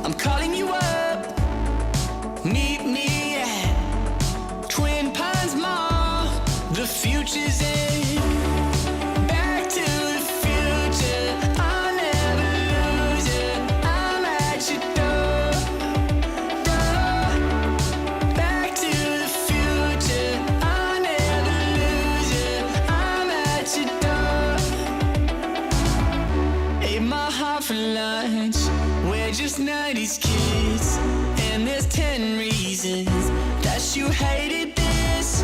I'm calling you up. Meet me at Twin Pines Mall. The future's in. Back to the future. I'll never lose it. I'm at your door. Back to the future. I'll never lose it. I'm at your door. Ate my heart for lunch. We're just 90s kids. And there's 10 reasons that you hated this.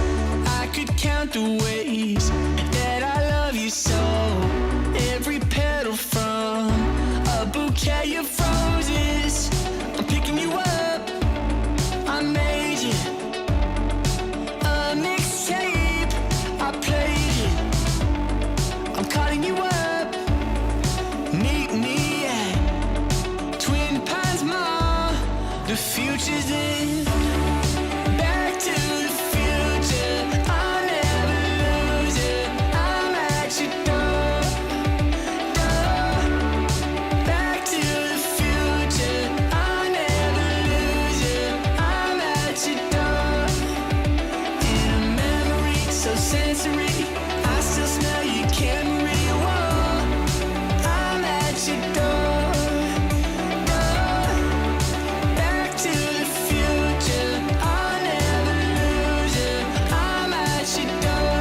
I could count the ways that I love you so. Every petal from a bouquet of roses. I'm picking you up. I made you a mixtape. I played it. I'm calling you up. Meet me at Twin Pines Mall. The future's in. Back to the future. I'll never lose it. I'm at your door. Back to the future. I'll never lose it. I'm at your door. In a memory so sensory, I still smell your Camry. Whoa, I'm at your door. Back to the future. I'll never lose it. I'm at your door.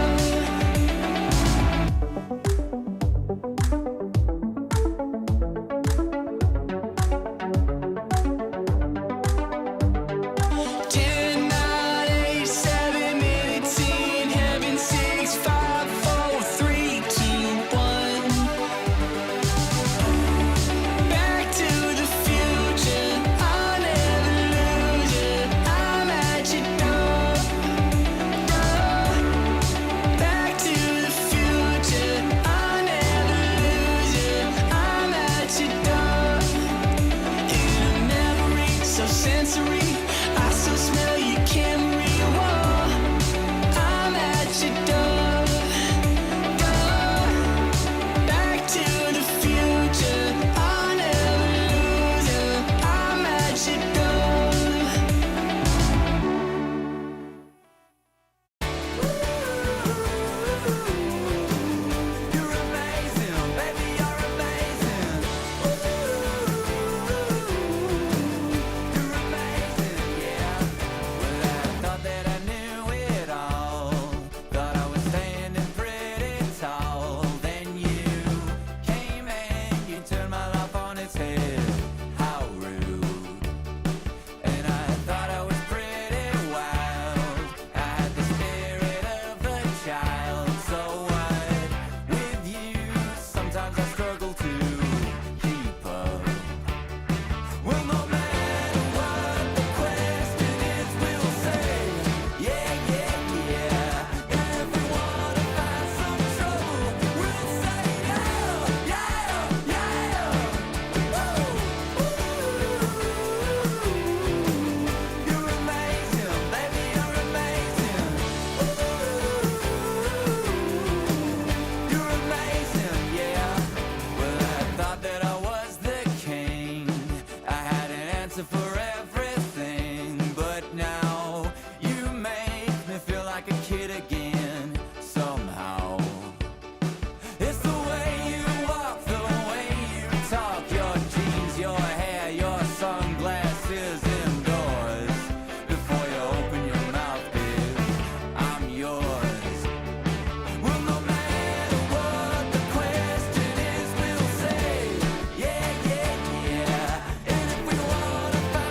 10, 9, 8, 7, minutes in heaven. 6, 5, 4, 3, 2, 1. Back to the future. I'll never lose it. I'm at your door. Back to the future. I'll never lose it. I'm at your door. In a memory so sensory, I still smell your Camry. Whoa, I'm at your door. Back to the future. I'll never lose it. I'm at your door. You're amazing, baby, you're amazing. You're amazing, yeah. Well, I thought that I knew it all. Thought I was standing pretty tall. Then you came and you turned my life on its head. How rude. And I thought I was pretty wild. I had the spirit of a child. So what with you? Sometimes I struggle to keep up. Well, no matter what the question is, we'll say, yeah, yeah, yeah. And if we wanna find some trouble, we'll say, yeah, yeah, yeah. You're amazing, baby, you're amazing. You're amazing, yeah. Well, I thought that I was the king. I had an answer for everything. But now you make me feel like a kid again, somehow. It's the way you walk, the way you talk, your jeans, your hair, your sunglasses indoors. Before you open your mouth, babe, I'm yours. Well, no matter what the question is, we'll say, yeah, yeah, yeah. And if we wanna find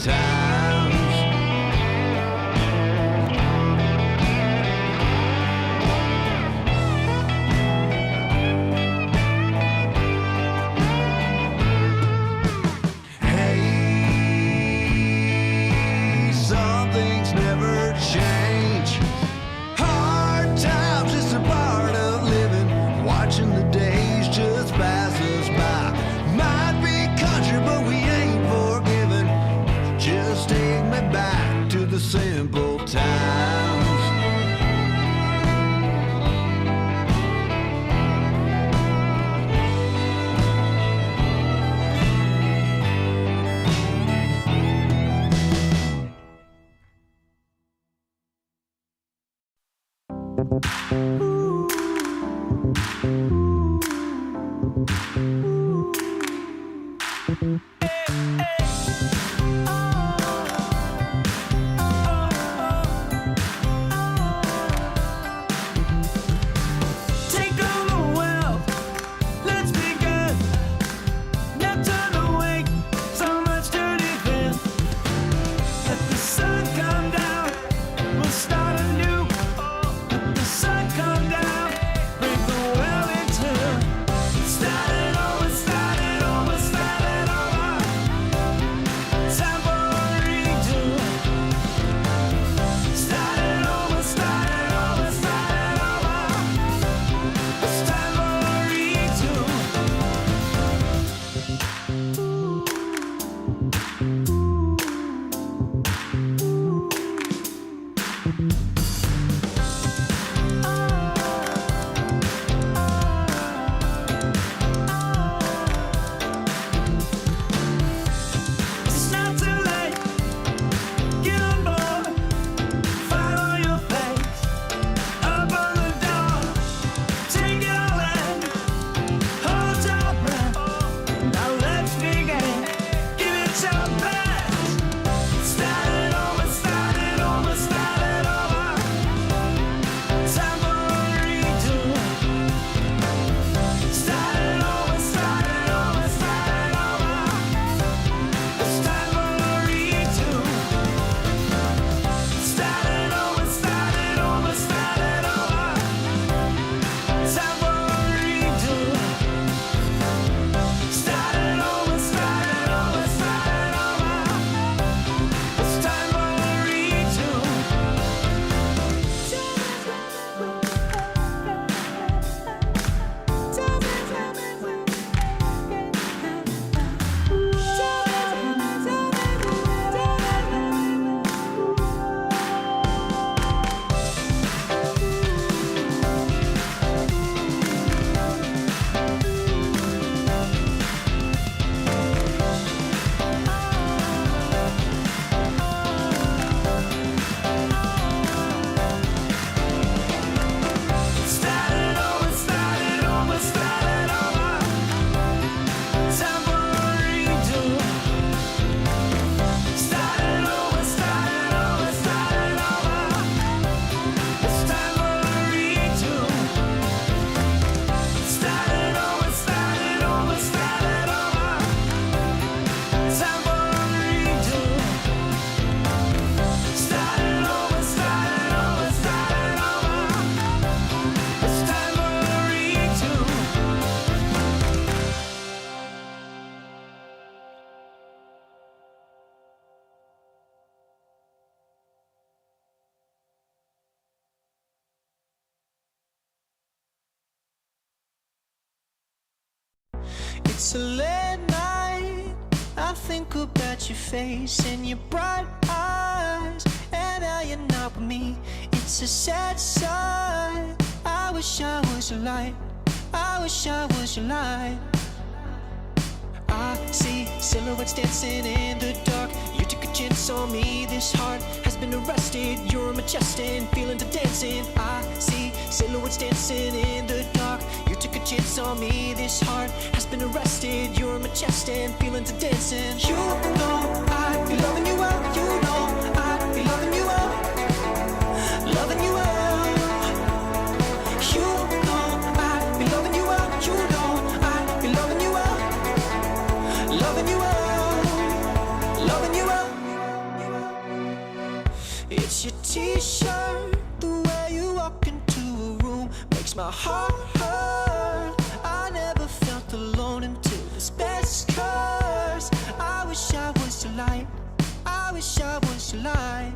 times. Hey, some things never change. Hard times is a part of living. Watching the days just pass us by. Might be country, but we ain't forgiven. Just take me back to the simple times. Take on the wealth, let's begin. Now turn away, so much to defend. Let the sun come down, we'll start anew. Let the sun come down, bring the world into. Start it over, start it over, start it over. Time for a redo. Start it over, start it over, start it over. It's time for a redo. It's not too late. Get on board. Follow your face. Open the door. Take it all in. Hold your breath. Now let's begin. Give it your best. Start it over, start it over, start it over. Time for a redo. Start it over, start it over, start it over. It's time for a redo. Start it over, start it over, start it over. Time for a redo. Start it over, start it over, start it over. It's time for a redo. Start it over, start it over, start it over. Time for a redo. Start it over, start it over, start it over. It's time for a redo. Start it over, start it over, start it over. Time for a redo. Start it over, start it over, start it over. It's time for a redo. It's a late night. I think about your face and your bright eyes, and now you're not with me. It's a sad sight. I wish I was your light. I wish I was your light. I see silhouettes dancing in the dark. You took a chance on me. This heart has been arrested. You're my chest and feeling to dancing. I see silhouettes dancing in the dark. You took a chance on me. This heart has been arrested. You're my chest and feeling to dancing. You know I'd be loving you well. You know I'd be loving you well. Loving you well. You know I'd be loving you well. You know I'd be loving you well. Loving you well. Loving you well. t-shirt. The way you walk into a room makes my heart hurt. I never felt alone until this best curse. I wish I was your light. I wish I was your light.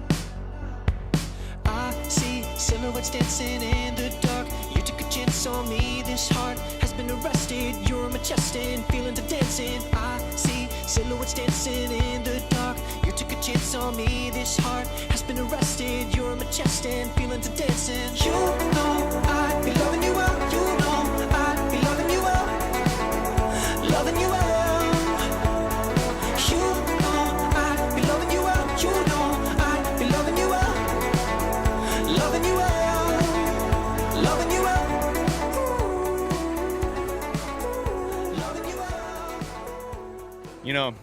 I see silhouettes dancing in the dark. You took a chance on me. This heart has been arrested. You're my chest and feelings are dancing. I see silhouettes dancing in the dark. You took a chance on me. This heart has been arrested. You're my chest and feelings are dancing. You know I'd be loving you well. You know I'd be loving you well. Loving you well. You know I'd be loving you well. You know I'd be loving you well. Loving you well. Loving you well. Loving you well. You know,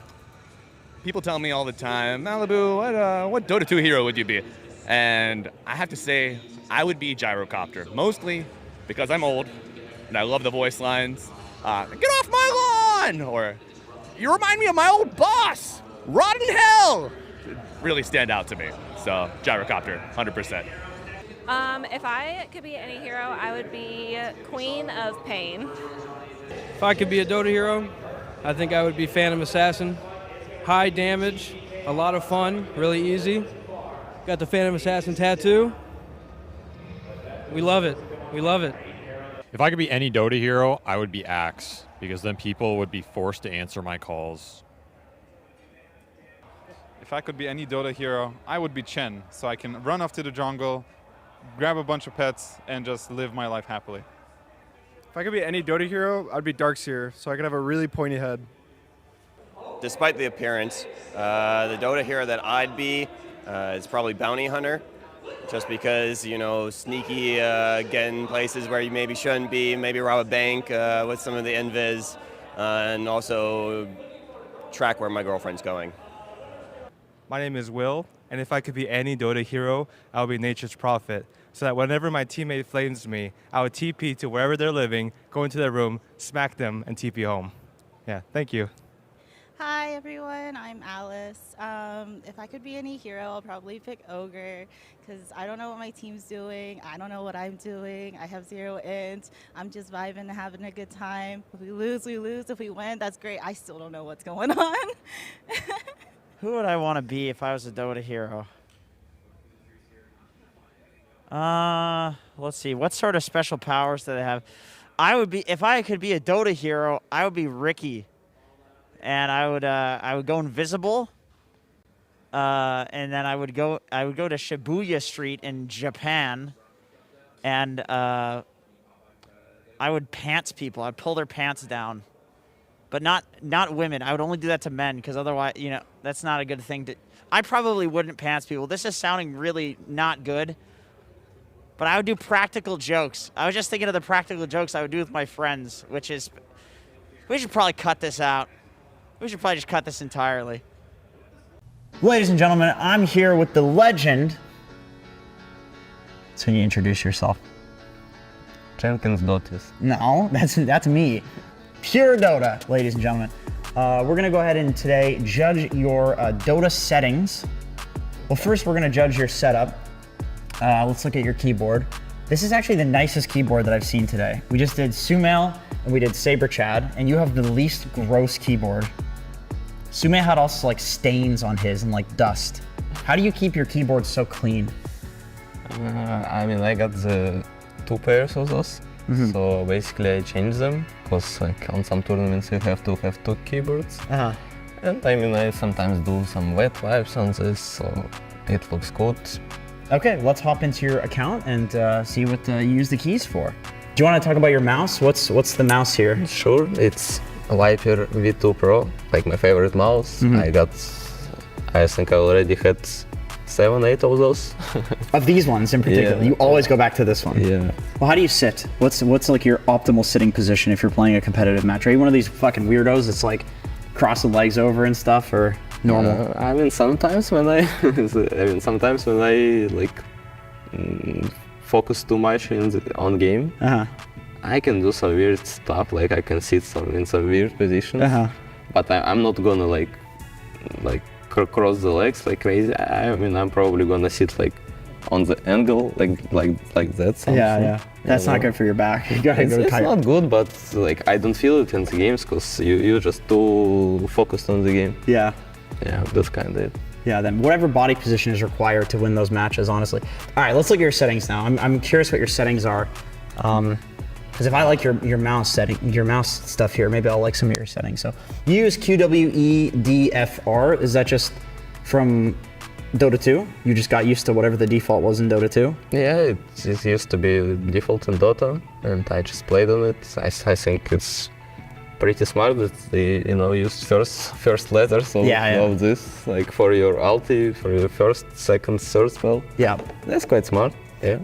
people tell me all the time, Malibu, what Dota 2 hero would you be? And I have to say, I would be Gyrocopter, mostly because I'm old and I love the voice lines. Get off my lawn! Or, you remind me of my old boss, rot in hell! Really stand out to me. So, Gyrocopter, 100%. If I could be any hero, I would be Queen of Pain. If I could be a Dota hero, I think I would be Phantom Assassin. High damage, a lot of fun, really easy. Got the Phantom Assassin tattoo. We love it. We love it. If I could be any Dota hero, I would be Axe, because then people would be forced to answer my calls. If I could be any Dota hero, I would be Chen, so I can run off to the jungle, grab a bunch of pets, and just live my life happily. If I could be any Dota hero, I'd be Darkseer, so I could have a really pointy head. Despite the appearance, the Dota hero that I'd be is probably Bounty Hunter, just because, you know, sneaky, get in places where you maybe shouldn't be, maybe rob a bank with some of the invis, and also track where my girlfriend's going. My name is Will, and if I could be any Dota hero, I would be Nature's Prophet, so that whenever my teammate flames me, I would TP to wherever they're living, go into their room, smack them, and TP home. Yeah, thank you. Hi everyone, I'm Alice. If I could be any hero, I'll probably pick Ogre, because I don't know what my team's doing. I don't know what I'm doing. I have 0 int. I'm just vibing and having a good time. If we lose, we lose. If we win, that's great. I still don't know what's going on. Who would I want to be if I was a Dota hero? Let's see. What sort of special powers do they have? If I could be a Dota hero, I would be Ricky. And I would go invisible. And then I would go to Shibuya Street in Japan. And I would pants people. I'd pull their pants down. But not women. I would only do that to men, because otherwise, you know, that's not a good thing to. I probably wouldn't pants people. This is sounding really not good. But I would do practical jokes. I was just thinking of the practical jokes I would do with my friends, which is, we should probably cut this out. We should probably just cut this entirely. Ladies and gentlemen, I'm here with the legend. So you introduce yourself. Jenkins Dotis. No, that's me. Pure Dota, ladies and gentlemen. We're gonna go ahead and today judge your Dota settings. Well, first we're gonna judge your setup. Let's look at your keyboard. This is actually the nicest keyboard that I've seen today. We just did Sumail and we did Saber Chad, and you have the least gross keyboard. Sumail had also like stains on his and like dust. How do you keep your keyboard so clean? I mean, I got the 2 pairs of those. So basically I change them, because like on some tournaments you have to have 2 keyboards. And I mean, I sometimes do some wet wipes on this, so it looks good. Okay, let's hop into your account and see what you use the keys for. Do you want to talk about your mouse? What's the mouse here? Sure, it's a Viper V2 Pro, like my favorite mouse. I think I already had 7, 8 of those. Of these ones in particular? Yeah. You always go back to this one? Yeah. Well, how do you sit? What's like your optimal sitting position if you're playing a competitive match? Are you one of these fucking weirdos that's like cross the legs over and stuff, or normal? I mean, sometimes when I like focus too much on game, I can do some weird stuff, like I can sit in some weird positions. But I'm not gonna like cross the legs like crazy. I mean, I'm probably gonna sit like on the angle, like that. Something. Yeah. That's not good for your back. You gotta go It's tight. not good, but like I don't feel it in the games because you're just too focused on the game. Yeah. Yeah, that's kind of it. Yeah, then whatever body position is required to win those matches, honestly. All right, let's look at your settings now. I'm curious what your settings are. Because if I like your mouse setting, your mouse stuff here, maybe I'll like some of your settings. So you use QWEDFR. Is that just from Dota 2? You just got used to whatever the default was in Dota 2? Yeah, it used to be default in Dota, and I just played on it. I think it's pretty smart that they use first letters of this, like for your ulti, for your first, second, third spell. Yeah, that's quite smart. Yeah,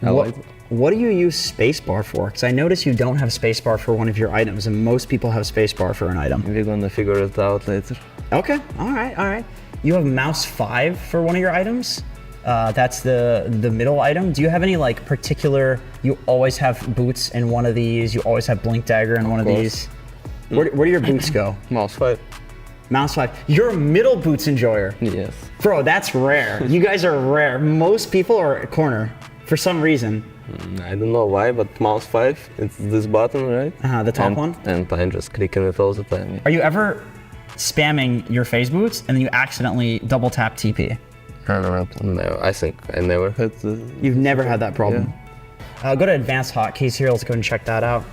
I like it. What do you use spacebar for? Because I notice you don't have spacebar for one of your items, and most people have spacebar for an item. We're gonna figure it out later. Okay, all right. You have mouse 5 for one of your items. That's the middle item. Do you have any like particular? You always have boots in one of these. You always have blink dagger in one of these. Where do your boots go? Mouse 5. Mouse 5. You're a middle boots enjoyer. Yes. Bro, that's rare. You guys are rare. Most people are corner for some reason. I don't know why, but mouse 5, it's this button, right? The top one? And I'm just clicking it all the time. Are you ever spamming your phase boots and then you accidentally double tap TP? No, I think I never had You've never had that problem? Yeah. Go to advanced hotkeys here. Let's go and check that out.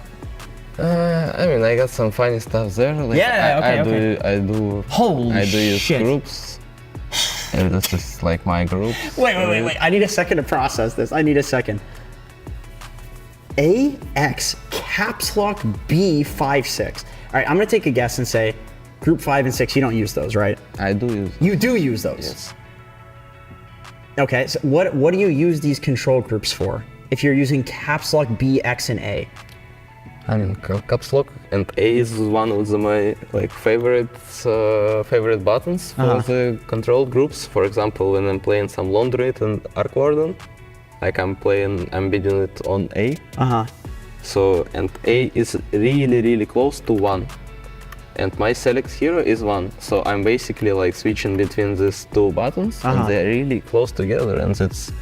I mean, I got some funny stuff there. Like okay. I do use groups. And this is like my group. Wait. I need a second to process this. I need a second. AX caps lock B56. All right, I'm gonna take a guess and say group 5 and 6, you don't use those, right? I do use them. You do use those? Yes. Okay, so what do you use these control groups for? If you're using caps lock B, X, and A? I mean, caps lock and A is one of my favorite buttons for the control groups. For example, when I'm playing some Laundry and Arc Warden, I'm bidding it on A. So, and A is really close to 1. And my select hero is 1. So I'm basically switching between these two buttons, and they're really close together, and it's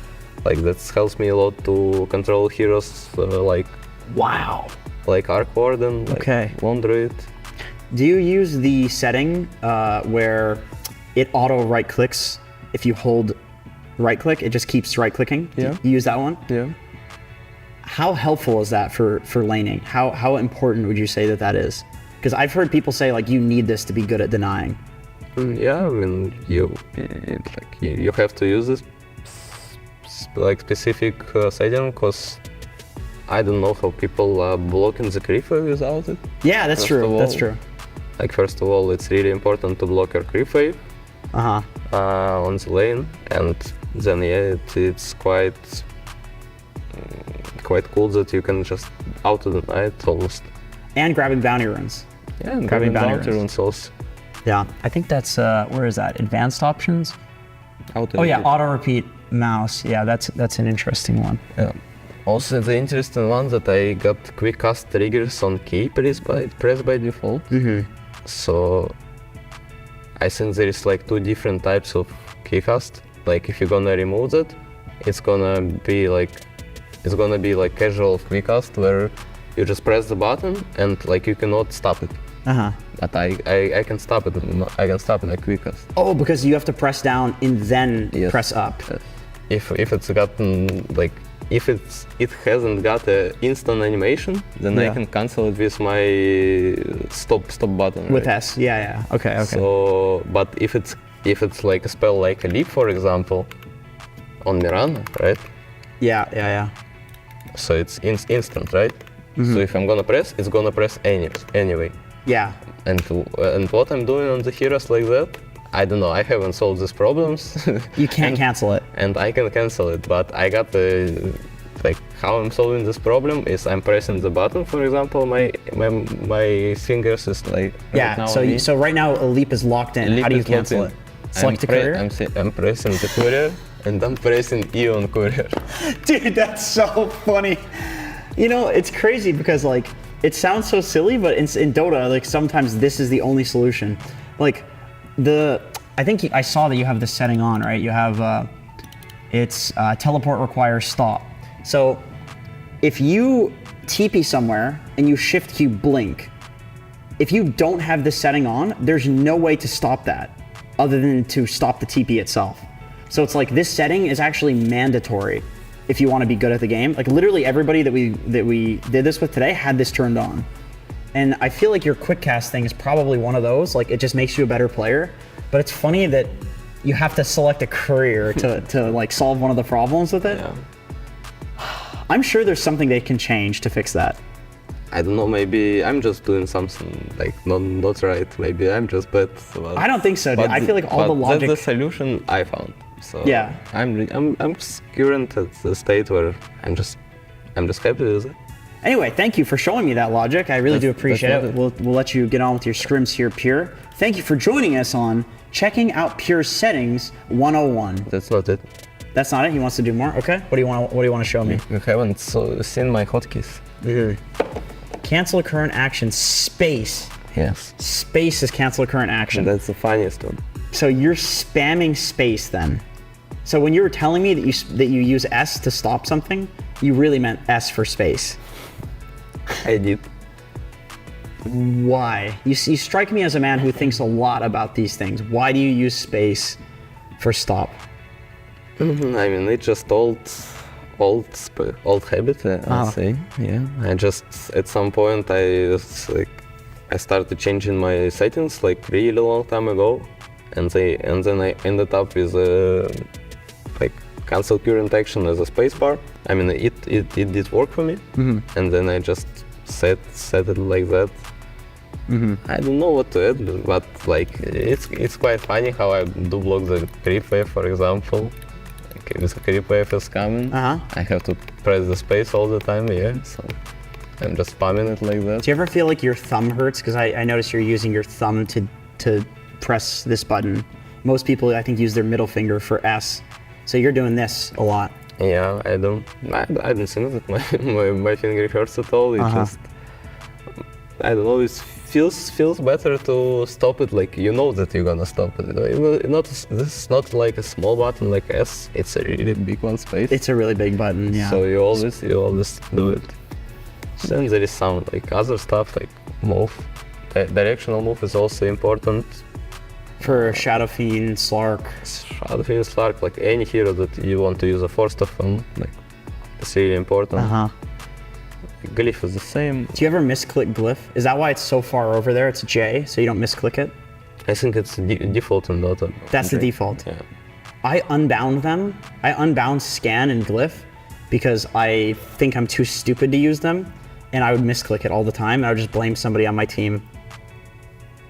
that helps me a lot to control heroes wow. Like Arc Warden, Laundry. Do you use the setting where it auto right clicks if you hold right click? It just keeps right clicking? Yeah. You use that one? Yeah. How helpful is that for laning? How important would you say that is? Because I've heard people say you need this to be good at denying. Yeah, I mean you have to use this specific setting, because I don't know how people are blocking the creep wave without it. Yeah, that's true. That's true. First of all, it's really important to block your creep wave on the lane, and then it's quite cool that you can just auto-deny it almost. And grabbing bounty runes. Yeah, and grabbing bounty runes also. Yeah, I think that's, where is that? Advanced options? Auto-repeat mouse. Yeah, that's an interesting one. Yeah. Also, the interesting one that I got quick cast triggers on key press by default. So I think there is 2 different types of key cast. If you're gonna remove that, it's gonna be casual quick cast where you just press the button and you cannot stop it. But I can stop it. I can stop it quick cast. Oh, because you have to press down and then press up. If it's gotten if it hasn't got an instant animation, then I can cancel it with my stop button. With S, yeah. Okay. So, but if it's a spell like a leap, for example, on Mirana, right? Yeah. So it's instant, right? So if I'm gonna press, it's gonna press anyway. Yeah. And what I'm doing on the heroes like that, I don't know, I haven't solved these problems. You can't cancel it. And I can cancel it, but I got the, how I'm solving this problem is I'm pressing the button, for example, my fingers is yeah, so right now a leap is locked in. How do you cancel it? Select the courier? I'm pressing the courier, and I'm pressing E on courier. Dude, that's so funny. It's crazy because it sounds so silly, but in Dota, sometimes this is the only solution. I think I saw that you have this setting on, right? You have It's teleport requires stop. So if you TP somewhere and you shift Q blink, if you don't have this setting on, there's no way to stop that other than to stop the TP itself. So it's like this setting is actually mandatory if you want to be good at the game. Like literally everybody that we did this with today had this turned on. And I feel like your quick cast thing is probably one of those, like it just makes you a better player. But it's funny that you have to select a courier to like solve one of the problems with it. Yeah. I'm sure there's something they can change to fix that. I don't know, maybe I'm just doing something like not right. Maybe I'm just bad. I don't think so, dude. I feel like all the logic. That's the solution I found. So yeah, I'm just current at the state where I'm just happy with it. Anyway, thank you for showing me that logic. I really do appreciate it. We'll let you get on with your scrims here, Pure. Thank you for joining us on checking out Pure's settings 101. That's not it. That's not it. He wants to do more. Okay. What do you want to show me? You haven't seen my hotkeys. Cancel a current action. Space. Yes. Space is cancel a current action. That's the funniest one. So you're spamming space then. So when you were telling me that you use S to stop something, you really meant S for space. I did. Why? You strike me as a man who thinks a lot about these things. Why do you use space for stop? I mean, it's just old habit, I'd say. Yeah. I just at some point I started changing my settings like really long time ago, and then I ended up with like cancel current action as a spacebar. I mean, it did work for me, and then I just set it like that. I don't know what to add, but like it's quite funny how I do block the creep wave, for example. Okay, if the creep wave is coming, I have to press the space all the time, so I'm just spamming it like that. Do you ever feel like your thumb hurts? Because I notice you're using your thumb to press this button. Most people, I think, use their middle finger for S. So you're doing this a lot. Yeah, I don't think that my finger hurts at all. It just, I don't know, it feels better to stop it, like you know that you're gonna stop it. This is not like a small button like S, it's a really big one, space. It's a really big button, yeah. So you always do it. Then there is some like other stuff like move. Directional move is also important. For Shadow Fiend, Slark. Shadow Fiend, Slark, like any hero that you want to use a force stuff on, like it's really important. Glyph is the same. Do you ever misclick Glyph? Is that why it's so far over there? It's J, so you don't misclick it? I think it's default in Dota. That's the default? Yeah. I unbound them. I unbound Scan and Glyph because I think I'm too stupid to use them, and I would misclick it all the time, and I would just blame somebody on my team.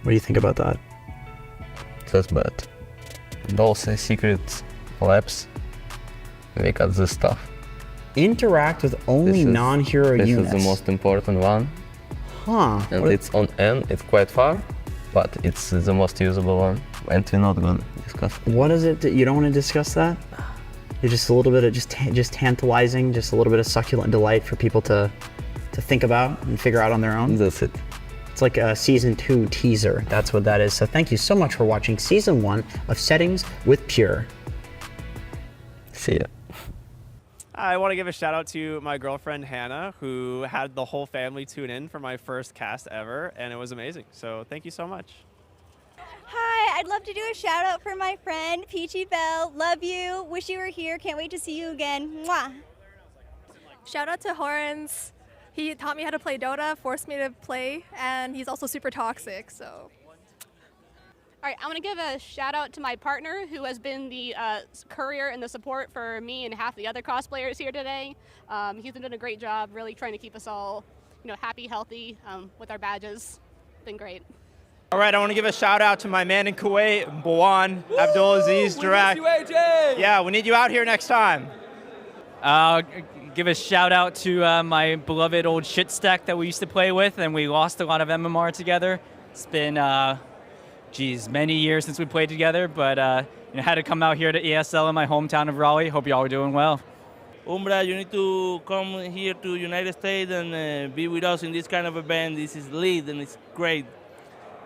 What do you think about that? That's bad. Those secret labs, they got this stuff. Interact with only non-hero units. This is the most important one. And it's on N, it's quite far, but it's the most usable one, and we're not gonna discuss it. What is it that you don't want to discuss that? You're just a little bit of just tantalizing, just a little bit of succulent delight for people to think about and figure out on their own? That's it. It's like a season 2 teaser. That's what that is. So thank you so much for watching season 1 of Settings with Pure. See ya. I want to give a shout out to my girlfriend Hannah, who had the whole family tune in for my first cast ever, and it was amazing. So thank you so much. Hi, I'd love to do a shout out for my friend Peachy Bell. Love you. Wish you were here. Can't wait to see you again. Mwah. Shout out to Horens. He taught me how to play Dota, forced me to play, and he's also super toxic, so. All right, I want to give a shout out to my partner who has been the courier and the support for me and half the other cosplayers here today. He's been doing a great job really trying to keep us all, happy, healthy with our badges. Been great. All right, I want to give a shout out to my man in Kuwait, Bawan, Abdulaziz, Direct. Yeah, we need you out here next time. Give a shout out to my beloved old shit stack that we used to play with, and we lost a lot of MMR together. It's been many years since we played together, but had to come out here to ESL in my hometown of Raleigh. Hope y'all are doing well. Umbra, you need to come here to United States and be with us in this kind of event. This is lit and it's great.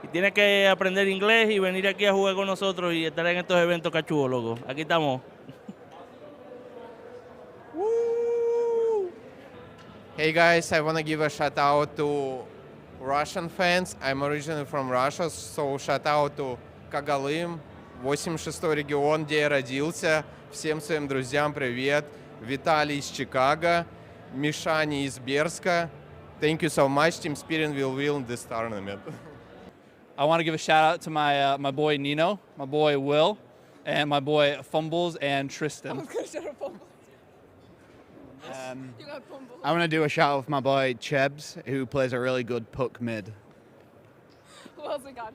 Y tienes que aprender inglés y venir aquí a jugar con nosotros y estar en estos eventos cachudos, loco. Aquí estamos. Hey guys, I want to give a shout out to Russian fans. I'm originally from Russia, so shout out to Кагалым, 86-й регион, где я родился. Всем своим друзьям привет. Виталий из Чикаго, Мишани из Берска. Thank you so much. Team Spirit will win this tournament. I want to give a shout out to my boy Nino, my boy Will, and my boy Fumbles and Tristan. I was going to shout out Fumbles. I want to do a shout out with my boy Chebs, who plays a really good puck mid. Who else we got?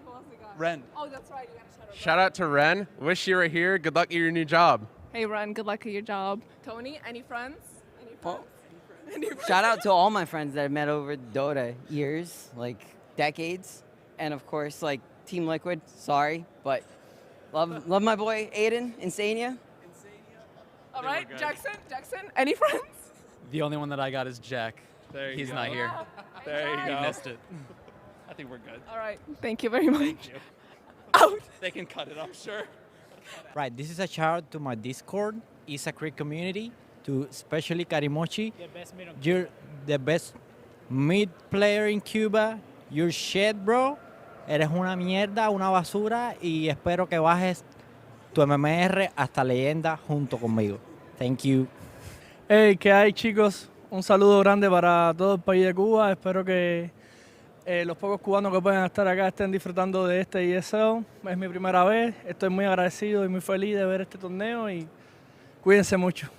Ren. Oh, that's right. You got to shout out. Shout out to Ren. Wish you were here. Good luck at your new job. Hey, Ren. Good luck at your job. Tony, any friends? Shout out to all my friends that I've met over Dota years, like decades. And of course, like Team Liquid, sorry, but love my boy Aiden, Insania. All right, Jackson, any friends? The only one that I got is Jack. He's not here. There you go. He missed it. I think we're good. All right, thank you very much. Thank you. Out. They can cut it, I'm sure. Right, this is a shout out to my Discord, Isa Creek community, to especially Karimochi. You're the best mid player in Cuba. You're shit, bro. Eres una mierda, una basura, y espero que bajes tu MMR hasta leyenda junto conmigo. Thank you. Hey, ¿qué hay, chicos? Un saludo grande para todo el país de Cuba. Espero que los pocos cubanos que pueden estar acá estén disfrutando de este ESL. Es mi primera vez. Estoy muy agradecido y muy feliz de ver este torneo y cuídense mucho.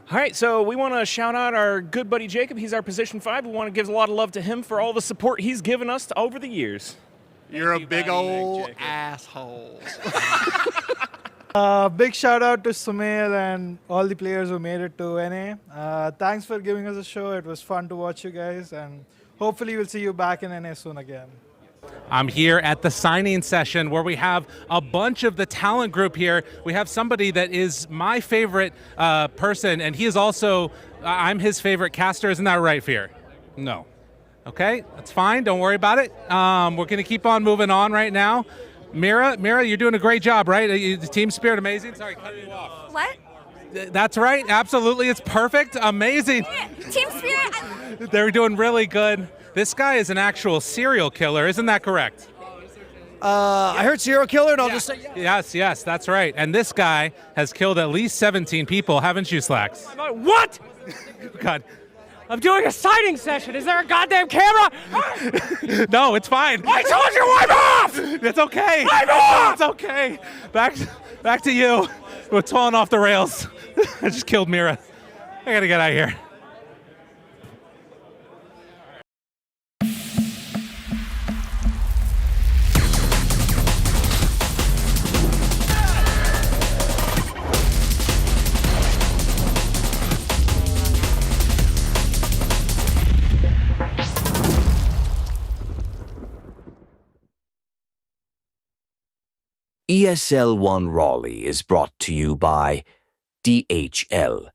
All right, so we want to shout out our good buddy Jacob. He's our position 5. We want to give a lot of love to him for all the support he's given us over the years. You're a big old asshole. Big shout out to Sumail and all the players who made it to NA. Thanks for giving us a show. It was fun to watch you guys, and hopefully we'll see you back in NA soon again. I'm here at the signing session where we have a bunch of the talent group here. We have somebody that is my favorite person, and he is also, I'm his favorite caster. Isn't that right, Fear? No. Okay, that's fine. Don't worry about it. We're going to keep on moving on right now. Mira, you're doing a great job, right? The team spirit, amazing. Sorry, cut you off. What? That's right. Absolutely. It's perfect. Amazing. Team spirit. They're doing really good. This guy is an actual serial killer. Isn't that correct? I heard serial killer, and I'll just say yes, that's right. And this guy has killed at least 17 people, haven't you, Slacks? What? God. I'm doing a signing session. Is there a goddamn camera? No, it's fine. I told you I'm off! It's okay. I'm off! It's okay. Back to you. We're falling off the rails. I just killed Mira. I gotta get out of here. ESL One Raleigh is brought to you by DHL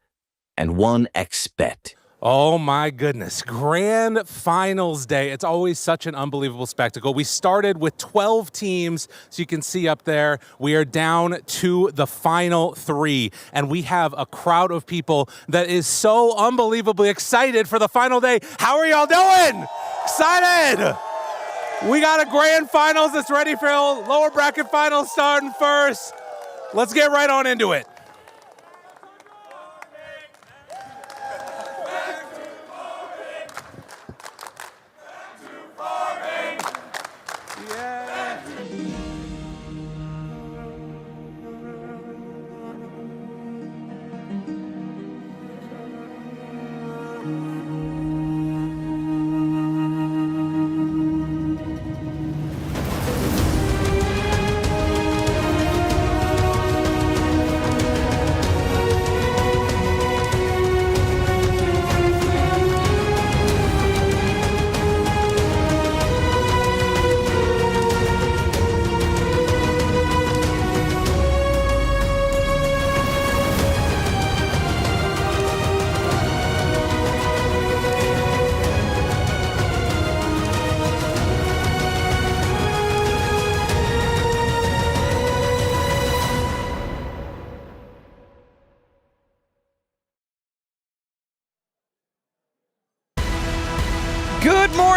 and 1xBet. Oh my goodness, grand finals day. It's always such an unbelievable spectacle. We started with 12 teams, so you can see up there. We are down to the final 3, and we have a crowd of people that is so unbelievably excited for the final day. How are y'all doing? Excited! We got a grand finals that's ready for lower bracket finals starting first. Let's get right on into it.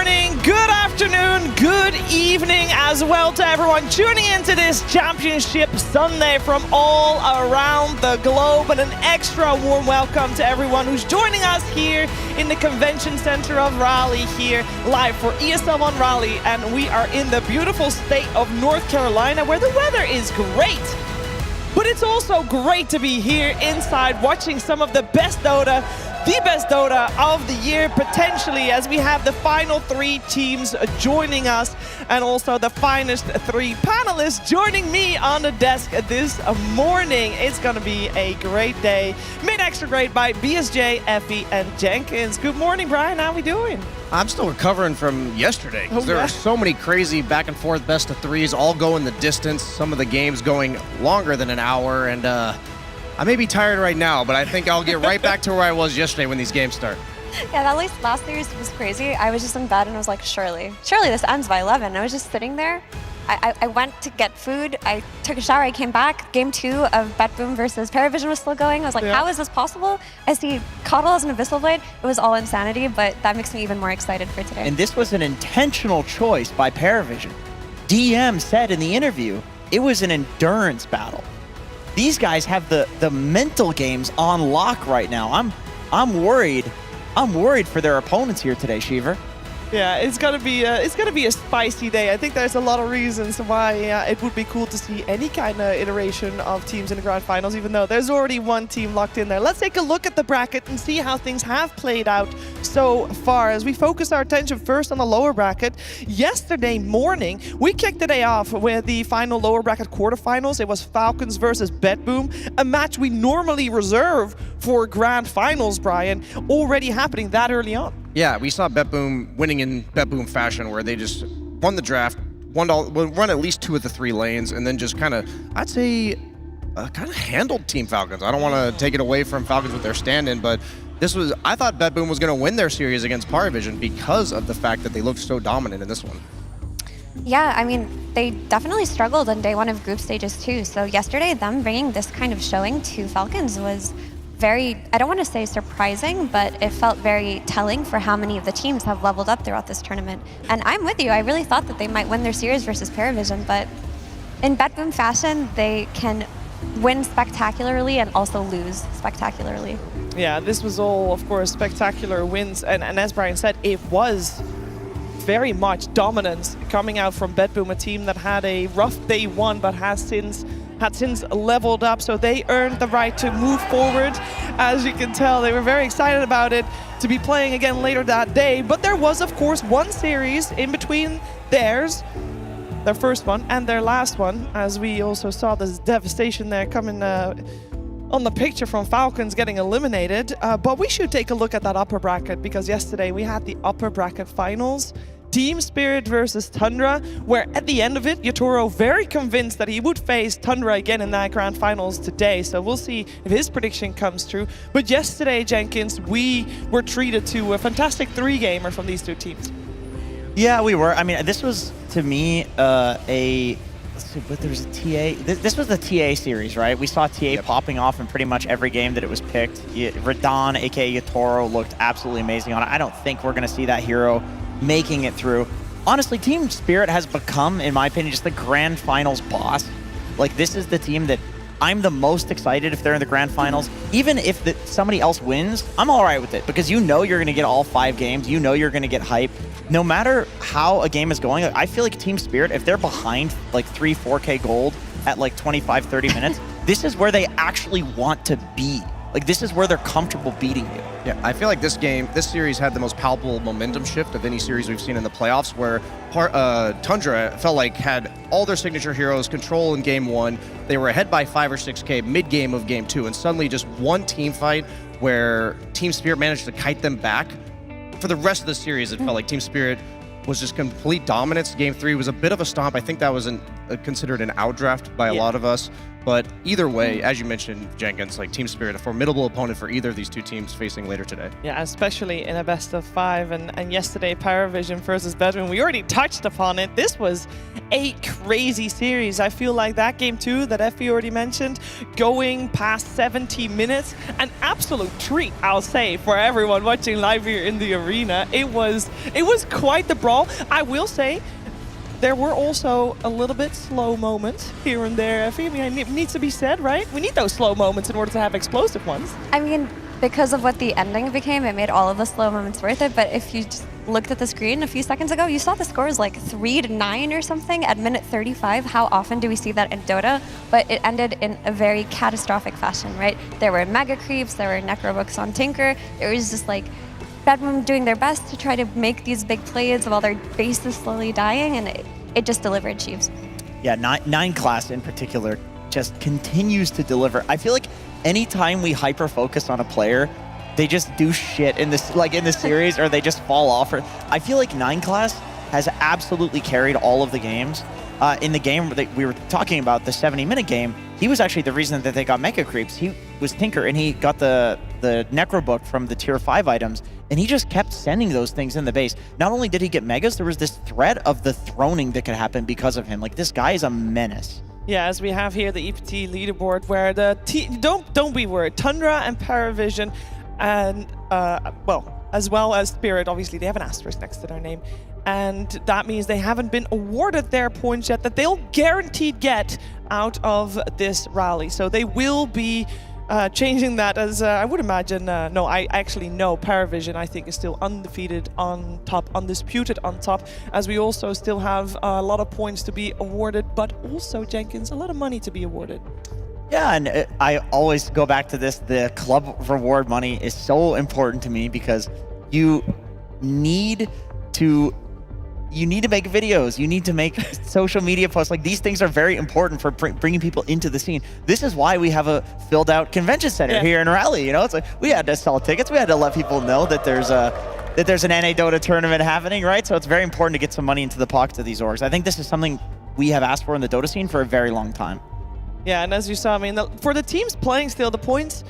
morning, good afternoon, good evening as well to everyone tuning into this Championship Sunday from all around the globe, and an extra warm welcome to everyone who's joining us here in the Convention Center of Raleigh here live for ESL One Raleigh, and we are in the beautiful state of North Carolina where the weather is great. But it's also great to be here inside watching some of the best Dota, the best Dota of the year, potentially, as we have the final 3 teams joining us and also the finest 3 panelists joining me on the desk this morning. It's going to be a great day, made extra great by BSJ, Effie, and Jenkins. Good morning, Brian. How are we doing? I'm still recovering from yesterday. There are so many crazy back and forth best of 3s all going the distance. Some of the games going longer than an hour, and I may be tired right now, but I think I'll get right back to where I was yesterday when these games start. Yeah, that last series was crazy. I was just in bed and I was like, surely this ends by 11. I was just sitting there. I went to get food. I took a shower. I came back. Game 2 of BetBoom versus Paravision was still going. I was like, how is this possible? I see Coddle as an Abyssal Blade. It was all insanity, but that makes me even more excited for today. And this was an intentional choice by Paravision. DM said in the interview, it was an endurance battle. These guys have the mental games on lock right now. I'm worried. I'm worried for their opponents here today, Shiver. Yeah, it's gonna be a spicy day. I think there's a lot of reasons why it would be cool to see any kind of iteration of teams in the grand finals, even though there's already one team locked in there. Let's take a look at the bracket and see how things have played out so far as we focus our attention first on the lower bracket. Yesterday morning, we kicked the day off with the final lower bracket quarterfinals. It was Falcons versus BetBoom, a match we normally reserve for grand finals, Brian, already happening that early on. Yeah, we saw BetBoom winning in BetBoom fashion, where they just won the draft, run at least 2 of the 3 lanes, and then just kind of, I'd say, kind of handled Team Falcons. I don't want to take it away from Falcons with their stand-in, but I thought BetBoom was going to win their series against Paravision because of the fact that they looked so dominant in this one. Yeah, I mean, they definitely struggled on day 1 of group stages too. So yesterday, them bringing this kind of showing to Falcons was very, I don't want to say surprising, but it felt very telling for how many of the teams have leveled up throughout this tournament. And I'm with you. I really thought that they might win their series versus Paravision, but in BetBoom fashion, they can win spectacularly and also lose spectacularly. Yeah, this was all, of course, spectacular wins. And as Brian said, it was very much dominance coming out from BetBoom, a team that had a rough day 1, but had since leveled up, so they earned the right to move forward. As you can tell, they were very excited about it, to be playing again later that day. But there was, of course, one series in between their first one, and their last one, as we also saw this devastation there coming on the picture from Falcons getting eliminated. But we should take a look at that upper bracket, because yesterday we had the upper bracket finals. Team Spirit versus Tundra, where at the end of it, Yatoro very convinced that he would face Tundra again in that grand finals today. So we'll see if his prediction comes true. But yesterday, Jenkins, we were treated to a fantastic 3-gamer from these 2 teams. Yeah, we were. I mean, this was, to me, let's see, but there was a TA. This was the TA series, right? We saw TA popping off in pretty much every game that it was picked. Radon, aka Yatoro, looked absolutely amazing on it. I don't think we're going to see that hero making it through. Honestly, Team Spirit has become, in my opinion, just the grand finals boss. Like, this is the team that I'm the most excited if they're in the grand finals. Even if somebody else wins, I'm all right with it, because you know you're going to get all 5 games. You know you're going to get hype. No matter how a game is going, I feel like Team Spirit, if they're behind like 3-4K gold at like 25-30 minutes, this is where they actually want to be. Like, this is where they're comfortable beating you. Yeah, I feel like this series had the most palpable momentum shift of any series we've seen in the playoffs, where Tundra felt like had all their signature heroes control in game 1. They were ahead by 5 or 6K mid-game of game 2, and suddenly just one team fight where Team Spirit managed to kite them back. For the rest of the series, it felt like Team Spirit was just complete dominance. Game 3 was a bit of a stomp. I think that was considered an outdraft by a lot of us. But either way, as you mentioned, Jenkins, like Team Spirit, a formidable opponent for either of these two teams facing later today. Yeah, especially in a best of 5. And yesterday, Paravision versus Bedroom, we already touched upon it. This was a crazy series. I feel like that game too, that Effie already mentioned, going past 70 minutes, an absolute treat, I'll say, for everyone watching live here in the arena. It was quite the brawl. I will say, there were also a little bit slow moments here and there, Effie. I mean, it needs to be said, right? We need those slow moments in order to have explosive ones. I mean, because of what the ending became, it made all of the slow moments worth it. But if you just looked at the screen a few seconds ago, you saw the scores like 3-9 or something at minute 35. How often do we see that in Dota? But it ended in a very catastrophic fashion, right? There were mega creeps, there were necrobooks on Tinker. It was just like Bedroom doing their best to try to make these big plays while their base is slowly dying, and it just delivered, Chiefs. Yeah, 9 class in particular just continues to deliver. I feel like anytime we hyper focus on a player, they just do shit in this, like in the series, or they just fall off. I feel like 9 class has absolutely carried all of the games. In the game that we were talking about, the 70-minute game, he was actually the reason that they got Mega Creeps. He was Tinker, and he got the Necrobook from the Tier 5 items, and he just kept sending those things in the base. Not only did he get Megas, there was this threat of the throning that could happen because of him. Like, this guy is a menace. Yeah, as we have here the EPT leaderboard, where the don't be worried, Tundra and Paravision, and as well as Spirit, obviously they have an asterisk next to their name, and that means they haven't been awarded their points yet that they'll guaranteed get out of this rally. So they will be changing that, as I would imagine. No, I actually know Paravision, I think, is still undefeated on top, undisputed on top, as we also still have a lot of points to be awarded, but also, Jenkins, a lot of money to be awarded. Yeah, and I always go back to this. The club reward money is so important to me because you need to make videos. You need to make social media posts. Like, these things are very important for bringing people into the scene. This is why we have a filled out convention center here in Raleigh. You know, it's like we had to sell tickets. We had to let people know that there's an NA Dota tournament happening, right? So it's very important to get some money into the pockets of these orgs. I think this is something we have asked for in the Dota scene for a very long time. Yeah, and as you saw, I mean, for the teams playing still, the points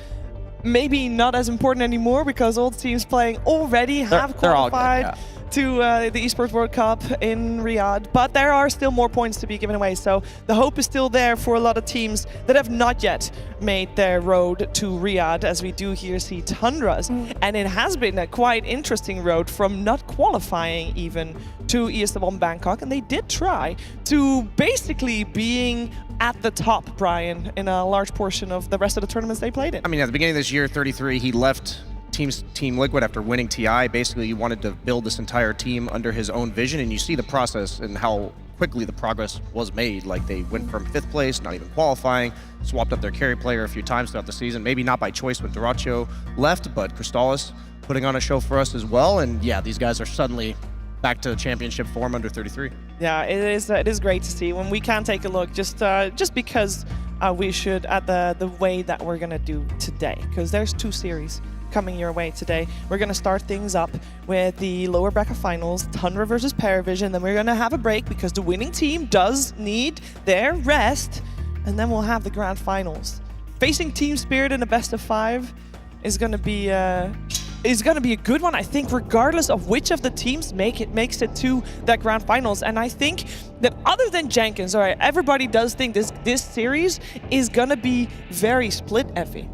maybe not as important anymore because all the teams playing already have qualified to the Esports World Cup in Riyadh, but there are still more points to be given away. So the hope is still there for a lot of teams that have not yet made their road to Riyadh, as we do here see Tundras. And it has been a quite interesting road from not qualifying even to ESL One Bangkok, and they did try to basically being at the top, Brian, in a large portion of the rest of the tournaments they played in. I mean, at the beginning of this year, 33, he left Team Liquid after winning TI. Basically, he wanted to build this entire team under his own vision, and you see the process and how quickly the progress was made. Like, they went from 5th place, not even qualifying, swapped up their carry player a few times throughout the season. Maybe not by choice when Duracho left, but Crystallis putting on a show for us as well. And yeah, these guys are suddenly back to championship form under 33. Yeah, it is great to see when we can take a look, just because we should at the way that we're gonna do today, because there's 2 series coming your way today. We're gonna start things up with the lower bracket finals, Tundra versus Paravision. Then we're gonna have a break because the winning team does need their rest, and then we'll have the grand finals. Facing Team Spirit in a best of 5 is gonna be a good one, I think, regardless of which of the teams makes it to that grand finals. And I think that other than Jenkins, all right, everybody does think this series is gonna be very split, Effie.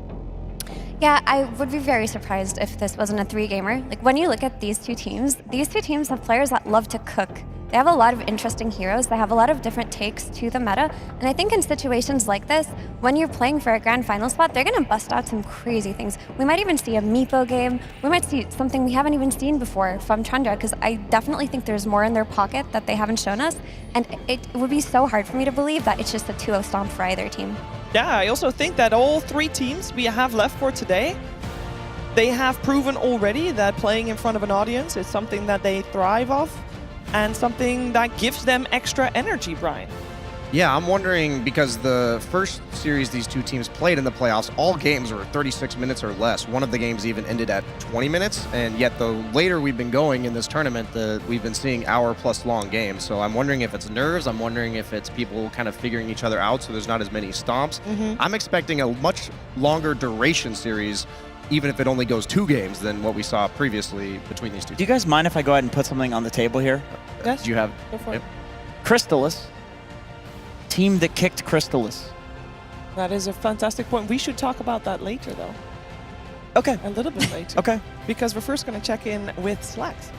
Yeah, I would be very surprised if this wasn't a 3-gamer. Like, when you look at these two teams have players that love to cook. They have a lot of interesting heroes. They have a lot of different takes to the meta. And I think in situations like this, when you're playing for a grand final spot, they're gonna bust out some crazy things. We might even see a Meepo game. We might see something we haven't even seen before from Tundra, because I definitely think there's more in their pocket that they haven't shown us. And it would be so hard for me to believe that it's just a 2-0 stomp for either team. Yeah, I also think that all 3 teams we have left for today, they have proven already that playing in front of an audience is something that they thrive off and something that gives them extra energy, Brian. Yeah, I'm wondering because the first series these two teams played in the playoffs, all games were 36 minutes or less. One of the games even ended at 20 minutes, and yet the later we've been going in this tournament, we've been seeing hour-plus long games. So I'm wondering if it's nerves. I'm wondering if it's people kind of figuring each other out so there's not as many stomps. I'm expecting a much longer duration series, even if it only goes 2 games than what we saw previously between these two. Do you guys mind if I go ahead and put something on the table here? Yes. Do you have? Go for it. Crystalis. Team that kicked Crystalis. That is a fantastic point. We should talk about that later, though. Okay. A little bit later. Okay. Because we're first going to check in with Slacks.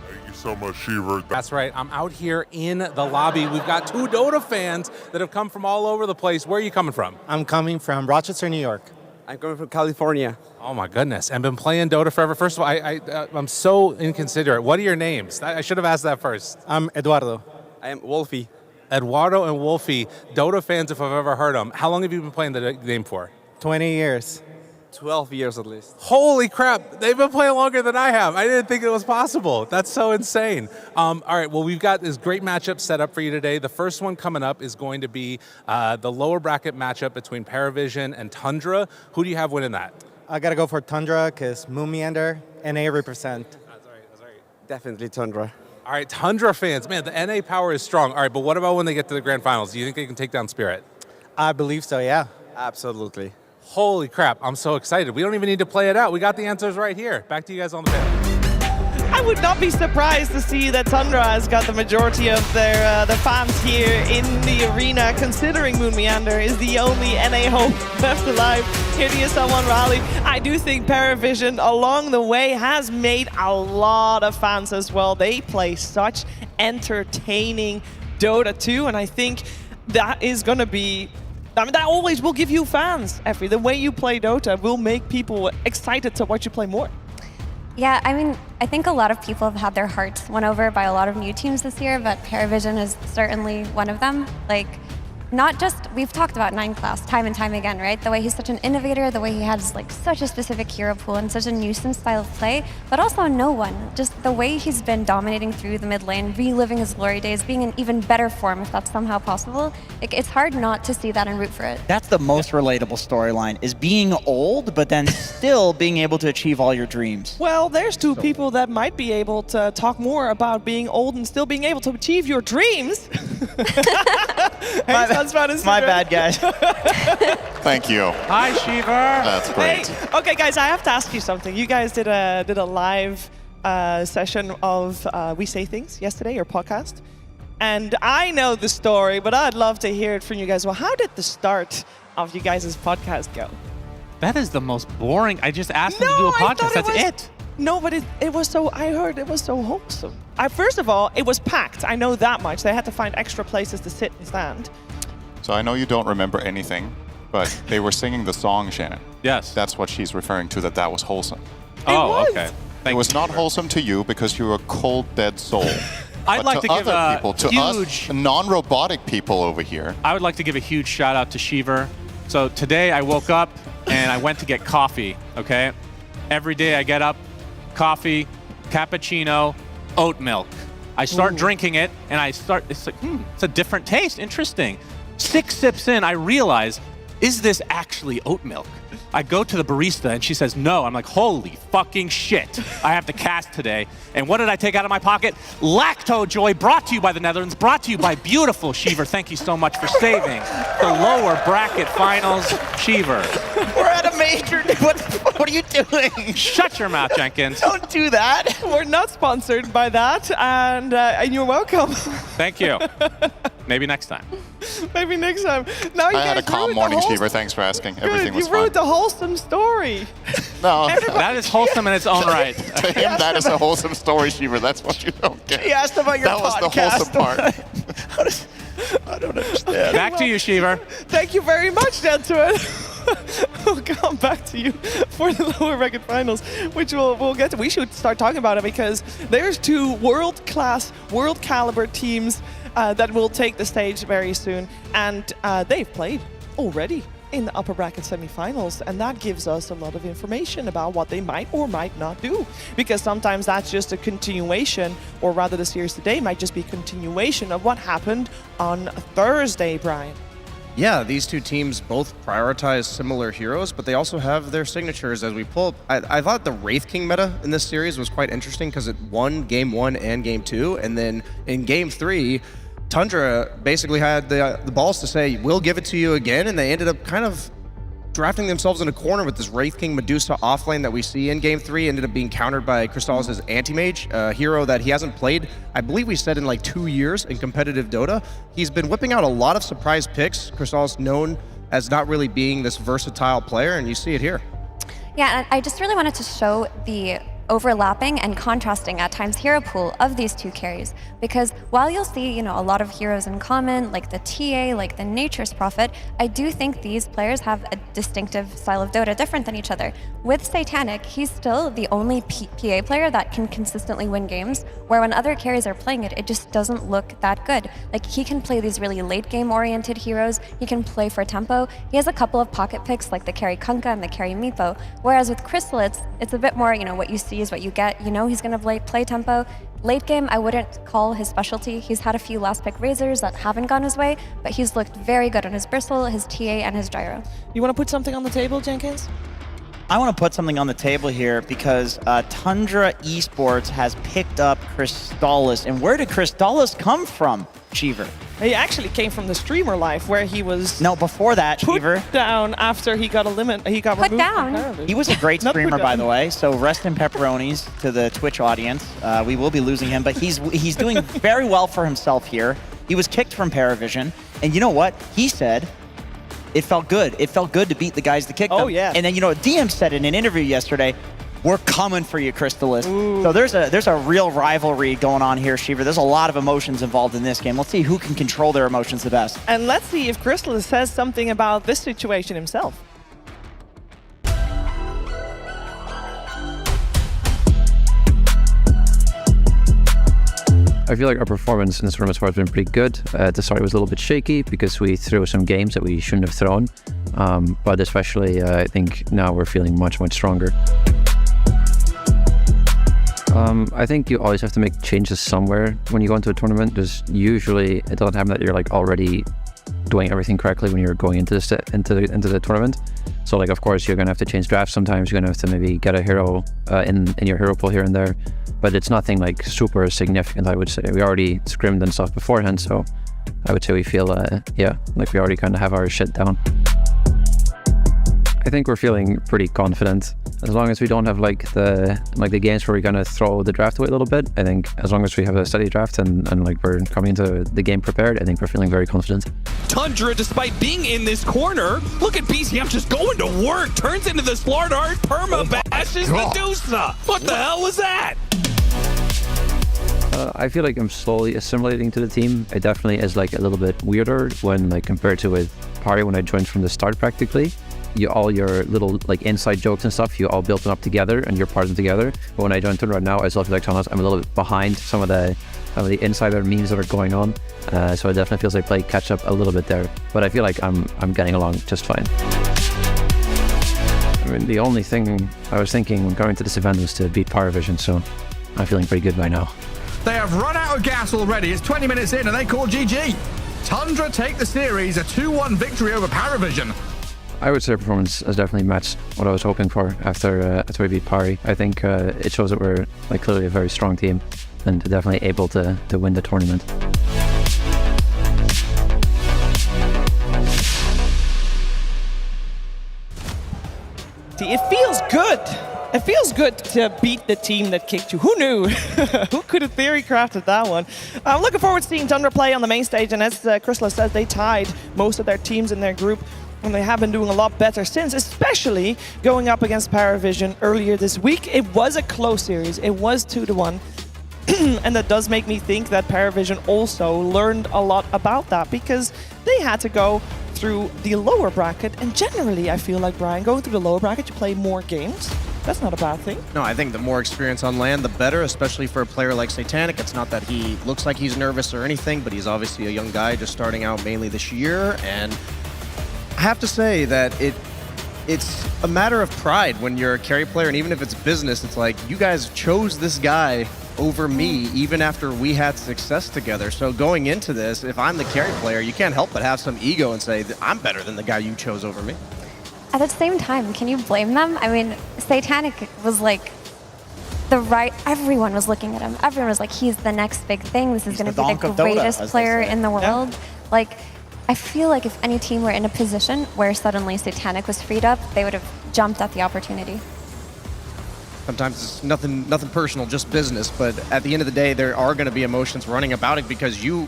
Thank you so much, Shiver. That's right. I'm out here in the lobby. We've got 2 Dota fans that have come from all over the place. Where are you coming from? I'm coming from Rochester, New York. I'm coming from California. Oh my goodness. And been playing Dota forever. First of all, I'm so inconsiderate. What are your names? I should have asked that first. I'm Eduardo. I am Wolfie. Eduardo and Wolfie, Dota fans if I've ever heard them. How long have you been playing the game for? 20 years. 12 years at least. Holy crap. They've been playing longer than I have. I didn't think it was possible. That's so insane. All right, well, we've got this great matchup set up for you today. The first one coming up is going to be the lower bracket matchup between Paravision and Tundra. Who do you have winning that? I got to go for Tundra because Moon Meander, NA represent. That's right. Definitely Tundra. All right, Tundra fans, man, the NA power is strong. All right, but what about when they get to the grand finals? Do you think they can take down Spirit? I believe so, yeah. Absolutely. Holy crap, I'm so excited. We don't even need to play it out. We got the answers right here. Back to you guys on the panel. I would not be surprised to see that Tundra has got the majority of their fans here in the arena, considering Moon Meander is the only NA hope left alive here at ESL One Raleigh. I do think Paravision along the way has made a lot of fans as well. They play such entertaining Dota 2, and I think that is going to be... I mean, that always will give you fans, Effie. The way you play Dota will make people excited to watch you play more. Yeah, I mean, I think a lot of people have had their hearts won over by a lot of new teams this year, but Paravision is certainly one of them. Like, not just, we've talked about 9class time and time again, right? The way he's such an innovator, the way he has like such a specific hero pool and such a nuisance style of play, but also no one. Just the way he's been dominating through the mid lane, reliving his glory days, being in even better form if that's somehow possible. It's hard not to see that and root for it. That's the most relatable storyline, is being old, but then still being able to achieve all your dreams. Well, there's 2 people that might be able to talk more about being old and still being able to achieve your dreams. My bad, guys. Thank you. Hi, Shiver. That's great. Hey, okay, guys, I have to ask you something. You guys did a live session of We Say Things yesterday, your podcast. And I know the story, but I'd love to hear it from you guys. Well, how did the start of you guys' podcast go? That is the most boring. I just asked them to do a podcast. That's it. No, but it was so, I heard it was so wholesome. First of all, it was packed. I know that much. They had to find extra places to sit and stand. So I know you don't remember anything, but they were singing the song, Shannon. Yes. That's what she's referring to, that was wholesome. Oh, okay. It was not wholesome to you because you're a cold, dead soul. I'd like to give other people, to huge... us non-robotic people over here. I would like to give a huge shout out to Shiver. So today I woke up and I went to get coffee, okay? Every day I get up, coffee, cappuccino, oat milk. I start drinking it and it's like, it's a different taste, interesting. 6 sips in, I realize, is this actually oat milk? I go to the barista and she says no. I'm like, holy fucking shit. I have to cast today. And what did I take out of my pocket? Lacto Joy, brought to you by the Netherlands, brought to you by beautiful Shiver. Thank you so much for saving the lower bracket finals, Shiver. We're at a major. What are you doing? Shut your mouth, Jenkins. Don't do that. We're not sponsored by that, and you're welcome. Thank you. Maybe next time. Maybe next time. Now you I had a calm morning, Shiver. Thanks for asking. Everything was you fine. wrote the wholesome story. No. That is wholesome in its own right. To him, that is a wholesome story, Shiver. That's what you don't get. He asked about your That was the wholesome part. I don't understand. Back to you, Shiver. Thank you very much, gentlemen. We'll come back to you for the lower bracket finals, which we'll get to. We should start talking about it because there's 2 world-class, world-caliber teams that will take the stage very soon, and they've played already. in the upper bracket semifinals, and that gives us a lot of information about what they might or might not do, because sometimes that's just a continuation, or rather the series today might just be a continuation of what happened on Thursday, Brian. Yeah, these two teams both prioritize similar heroes, but they also have their signatures. As we pull up, I thought the Wraith King meta in this series was quite interesting because it won Game 1 and Game 2, and then in Game 3, Tundra basically had the balls to say, we'll give it to you again, and they ended up kind of drafting themselves in a corner with this Wraith King Medusa offlane that we see in Game 3, ended up being countered by Crystallis' Anti-Mage, a hero that he hasn't played, I believe we said in like 2 years in competitive Dota. He's been whipping out a lot of surprise picks. Crystallis known as not really being this versatile player, and you see it here. Yeah, and I just really wanted to show the overlapping and contrasting at times hero pool of these two carries, because while you'll see, you know, a lot of heroes in common, like the TA, like the Nature's Prophet, I do think these players have a distinctive style of Dota different than each other. With Satanic, he's still the only PA player that can consistently win games, where when other carries are playing it, it just doesn't look that good. Like, he can play these really late game oriented heroes, he can play for tempo, he has a couple of pocket picks like the carry Kunkka and the carry Meepo, whereas with Crystal, it's a bit more, you know, what you see is what you get. You know he's going to play tempo. Late game, I wouldn't call his specialty. He's had a few last pick razors that haven't gone his way, but he's looked very good on his bristle, his TA, and his gyro. You want to put something on the table, Jenkins? I want to put something on the table here because Tundra Esports has picked up Crystallis. And where did Crystallis come from, Cheever? He actually came from the streamer life where he was before that, Cheever. Down after he got removed from Paravision. He was a great streamer, by the way, so rest in pepperonis to the Twitch audience. We will be losing him, but he's doing very well for himself here. He was kicked from Paravision, and you know what? He said it felt good. It felt good to beat the guys that kicked him. Oh, yeah. And then, you know, DM said in an interview yesterday, we're coming for you, Crystallis. So there's a real rivalry going on here, Shiver. There's a lot of emotions involved in this game. Let's see who can control their emotions the best. And let's see if Crystallis says something about this situation himself. I feel like our performance in this tournament has been pretty good. At the start it was a little bit shaky because we threw some games that we shouldn't have thrown. But especially I think now we're feeling much, much stronger. I think you always have to make changes somewhere when you go into a tournament. There's usually, it doesn't happen that you're like already doing everything correctly when you're going into the tournament. So like, of course, you're gonna have to change drafts sometimes. You're gonna have to maybe get a hero in your hero pool here and there, but it's nothing like super significant, I would say. We already scrimmed and stuff beforehand, so I would say we feel, yeah, like we already kind of have our shit down. I think we're feeling pretty confident. As long as we don't have like the games where we're gonna throw the draft away a little bit, I think as long as we have a steady draft and like we're coming into the game prepared, I think we're feeling very confident. Tundra, despite being in this corner, look at BCM just going to work, turns into the Slard Art, perma bashes Medusa. What the hell was that? I feel like I'm slowly assimilating to the team. It definitely is like a little bit weirder when like compared to with Pari when I joined from the start practically. All your little like inside jokes and stuff, you all built them up together and you're part of them together. But when I joined Tundra now, I still feel like I'm a little bit behind some of the insider memes that are going on. So it definitely feels like play catch up a little bit there. But I feel like I'm getting along just fine. I mean, the only thing I was thinking when going to this event was to beat Paravision, so I'm feeling pretty good right now. They have run out of gas already. It's 20 minutes in and they call GG. Tundra take the series, a 2-1 victory over Paravision. I would say performance has definitely matched what I was hoping for after we beat Pari. I think it shows that we're like clearly a very strong team and definitely able to win the tournament. It feels good. It feels good to beat the team that kicked you. Who knew? Who could have theory crafted that one? I'm looking forward to seeing Tundra play on the main stage, and as Crystallis said, they tied most of their teams in their group. And they have been doing a lot better since, especially going up against Paravision earlier this week. It was a close series. It was 2-1. And that does make me think that Paravision also learned a lot about that because they had to go through the lower bracket. And generally, I feel like, Brian, going through the lower bracket, you play more games. That's not a bad thing. No, I think the more experience on land, the better, especially for a player like Satanic. It's not that he looks like he's nervous or anything, but he's obviously a young guy just starting out mainly this year. And I have to say that it's a matter of pride when you're a carry player, and even if it's business, it's like, you guys chose this guy over me even after we had success together. So going into this, if I'm the carry player, you can't help but have some ego and say, I'm better than the guy you chose over me. At the same time, can you blame them? I mean, Satanic was like everyone was looking at him. Everyone was like, he's the next big thing. This is going to be the greatest player in the world. Yeah. Like, I feel like if any team were in a position where suddenly Satanic was freed up, they would have jumped at the opportunity. Sometimes it's nothing personal, just business. But at the end of the day, there are going to be emotions running about it because you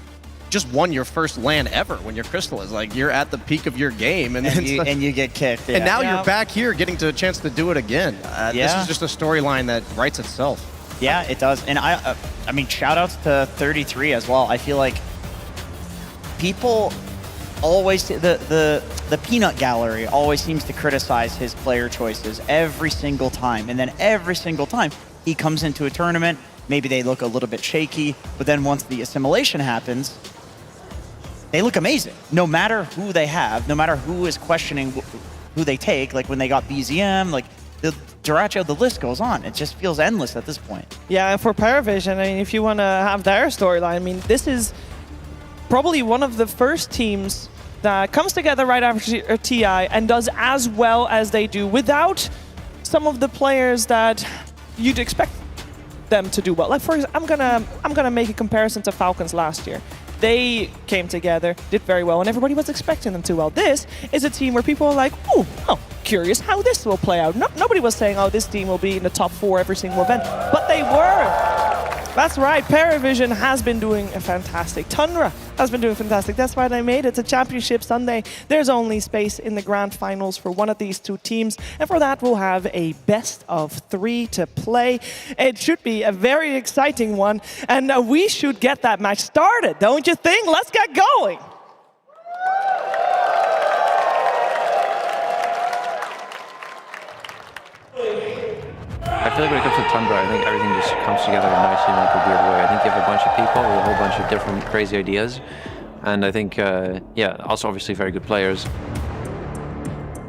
just won your first LAN ever when you're Crystal. Is like, you're at the peak of your game, and you get kicked. Yeah. And now you're back here getting to a chance to do it again. This is just a storyline that writes itself. Yeah, it does. And I mean, shout outs to 33 as well. I feel like people always, the peanut gallery always seems to criticize his player choices every single time. And then every single time he comes into a tournament, maybe they look a little bit shaky, but then once the assimilation happens, they look amazing. No matter who they have, no matter who is questioning who they take, like when they got BZM, like the Duracho, the list goes on. It just feels endless at this point. Yeah, and for Paravision, I mean, if you want to have their storyline, I mean, this is probably one of the first teams that comes together right after TI and does as well as they do without some of the players that you'd expect them to do well. Like, for example, I'm gonna make a comparison to Falcons last year. They came together, did very well, and everybody was expecting them to well. This is a team where people are like, oh, curious how this will play out. Nobody was saying, oh, this team will be in the top 4 every single event, but they were. That's right, Paravision has been doing a fantastic. Tundra has been doing fantastic. That's why they made it to Championship Sunday. There's only space in the grand finals for one of these two teams, and for that we'll have a best of 3 to play. It should be a very exciting one, and we should get that match started, don't you think? Let's get going. I feel like when it comes to Tundra, I think everything just comes together nicely in like a weird way. I think you have a bunch of people with a whole bunch of different crazy ideas. And I think, yeah, also obviously very good players.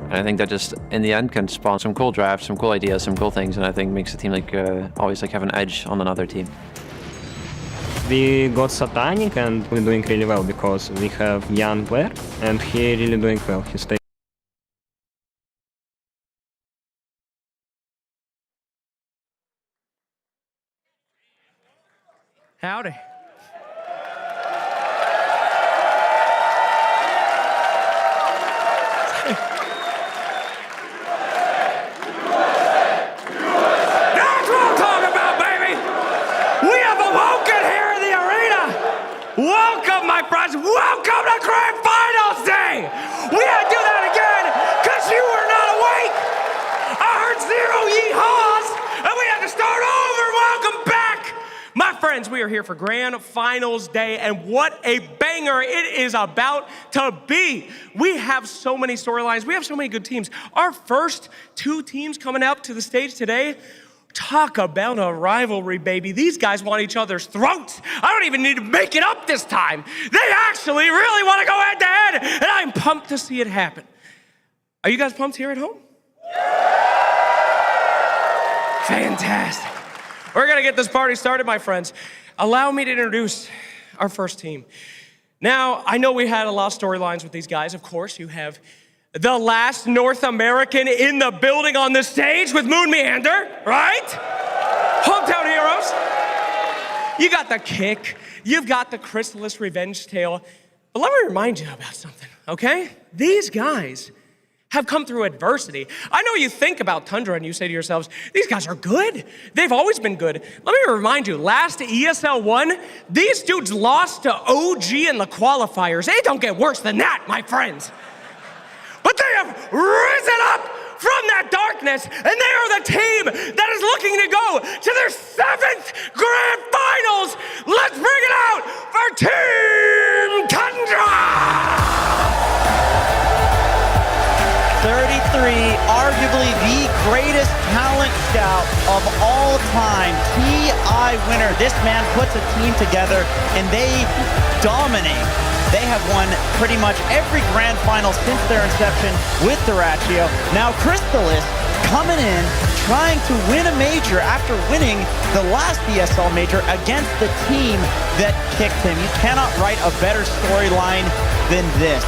And I think that just, in the end, can spawn some cool drafts, some cool ideas, some cool things, and I think makes the team like always like have an edge on another team. We got Satanic and we're doing really well because we have young player and he really doing well. He stays. Howdy. That's what I'm talking about, baby! We have awoken here in the arena! Welcome, my friends! Welcome to Grand Finals Day! We had to do that again because you were not awake! I heard 0 yeehaws, and we had to start over! Welcome back! My friends, we are here for Grand Finals Day, and what a banger it is about to be. We have so many storylines. We have so many good teams. Our first 2 teams coming up to the stage today, talk about a rivalry, baby. These guys want each other's throats. I don't even need to make it up this time. They actually really want to go head to head, and I'm pumped to see it happen. Are you guys pumped here at home? Fantastic. We're gonna get this party started, my friends. Allow me to introduce our first team. Now, I know we had a lot of storylines with these guys. Of course, you have the last North American in the building on the stage with Moon Meander, right? Hometown heroes. You got the kick. You've got the Chrysalis Revenge Tale. But let me remind you about something, okay? These guys have come through adversity. I know you think about Tundra and you say to yourselves, these guys are good. They've always been good. Let me remind you, last ESL One, these dudes lost to OG in the qualifiers. They don't get worse than that, my friends. But they have risen up from that darkness, and they are the team that is looking to go to their 7th Grand Finals. Let's bring it out for Team Tundra! 33, arguably the greatest talent scout of all time, TI winner. This man puts a team together and they dominate They have won pretty much every grand final since their inception with Duraccio. Now Crystalis coming in, trying to win a major after winning the last ESL major against the team that kicked him. You cannot write a better storyline than this.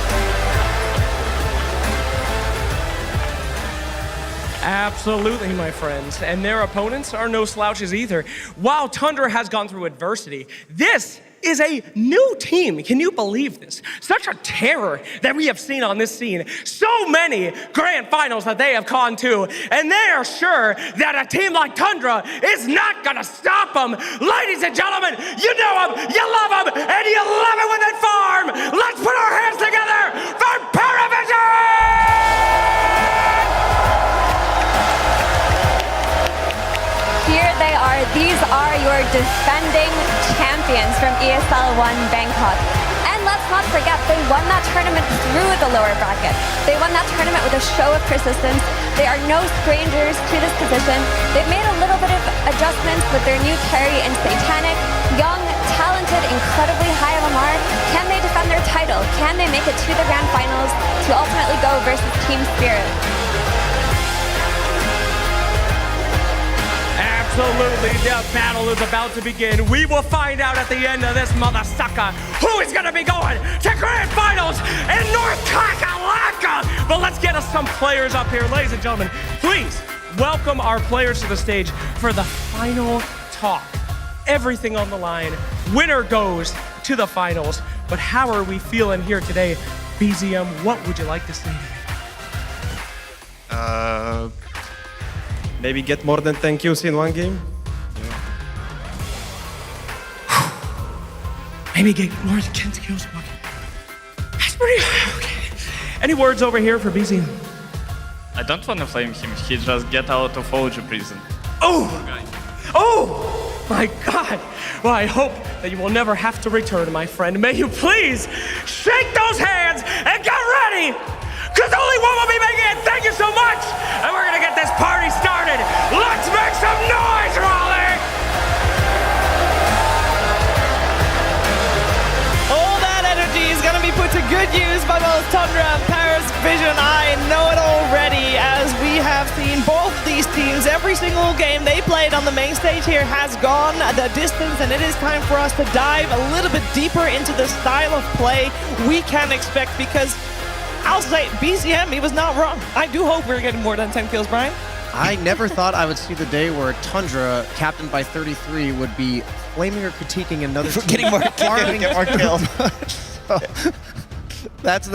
Absolutely, my friends. And their opponents are no slouches either. While Tundra has gone through adversity, this is a new team. Can you believe this? Such a terror that we have seen on this scene. So many grand finals that they have gone to, and they are sure that a team like Tundra is not gonna stop them. Ladies and gentlemen, you know them, you love them, and you love it when they farm. Let's put our hands together for Paravision! Here they are. These are your defending champions from ESL One Bangkok. And let's not forget, they won that tournament through the lower bracket. They won that tournament with a show of persistence. They are no strangers to this position. They've made a little bit of adjustments with their new carry in Satanic. Young, talented, incredibly high of a mark. Can they defend their title? Can they make it to the grand finals to ultimately go versus Team Spirit? Absolutely, the battle is about to begin. We will find out at the end of this mother sucker who is going to be going to grand finals in North Kakalaka. But let's get us some players up here. Ladies and gentlemen, please welcome our players to the stage for the final talk. Everything on the line. Winner goes to the finals. But how are we feeling here today? BZM, what would you like to say? Maybe get more than 10 kills in one game. Maybe get more than 10 kills in one game. That's pretty okay. Any words over here for BZM? I don't want to flame him. He just get out of OG prison. Oh! Oh! My God! Well, I hope that you will never have to return, my friend. May you please shake those hands and get ready! Because only one will be making it. Thank you so much. And we're going to get this party started. Let's make some noise, Raleigh. All that energy is going to be put to good use by both Tundra and Paravision. I know it already, as we have seen both these teams. Every single game they played on the main stage here has gone the distance, and it is time for us to dive a little bit deeper into the style of play we can expect, because I'll say, BZM, he was not wrong. I do hope we're getting more than 10 kills, Brian. I never thought I would see the day where Tundra, captained by 33, would be flaming or critiquing another team. Getting more kills. That's a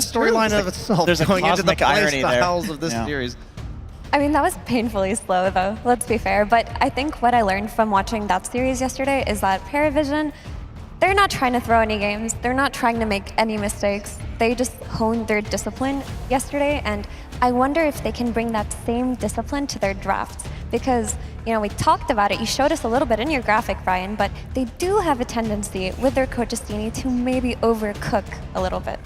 storyline of itself. There's a going into the cosmic irony there. styles of this series. I mean, that was painfully slow, though, let's be fair. But I think what I learned from watching that series yesterday is that Paravision, they're not trying to throw any games. They're not trying to make any mistakes. They just honed their discipline yesterday, and I wonder if they can bring that same discipline to their drafts. Because, you know, we talked about it. You showed us a little bit in your graphic, Brian, but they do have a tendency with their coach Justini to maybe overcook a little bit.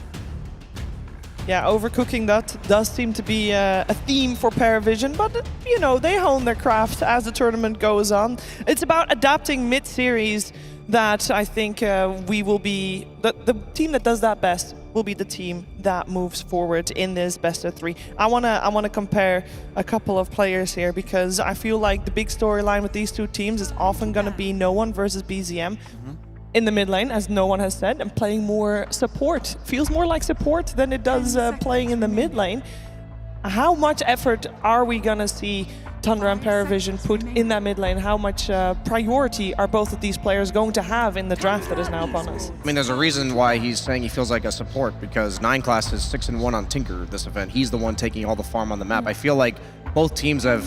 Yeah, overcooking, that does seem to be a theme for Paravision, but, you know, they hone their craft as the tournament goes on. It's about adapting mid-series that I think we will be, the team that does that best will be the team that moves forward in this best of three. I wanna compare a couple of players here, because I feel like the big storyline with these two teams is often gonna be No One versus BZM. In the mid lane, as No One has said, and playing more support. Feels more like support than it does playing in the mid lane. How much effort are we gonna see Tundra and Paravision put in that mid lane? How much priority are both of these players going to have in the draft that is now upon us? I mean, there's a reason why he's saying he feels like a support, because 9 Class is 6-1 on Tinker this event. He's the one taking all the farm on the map. I feel like both teams have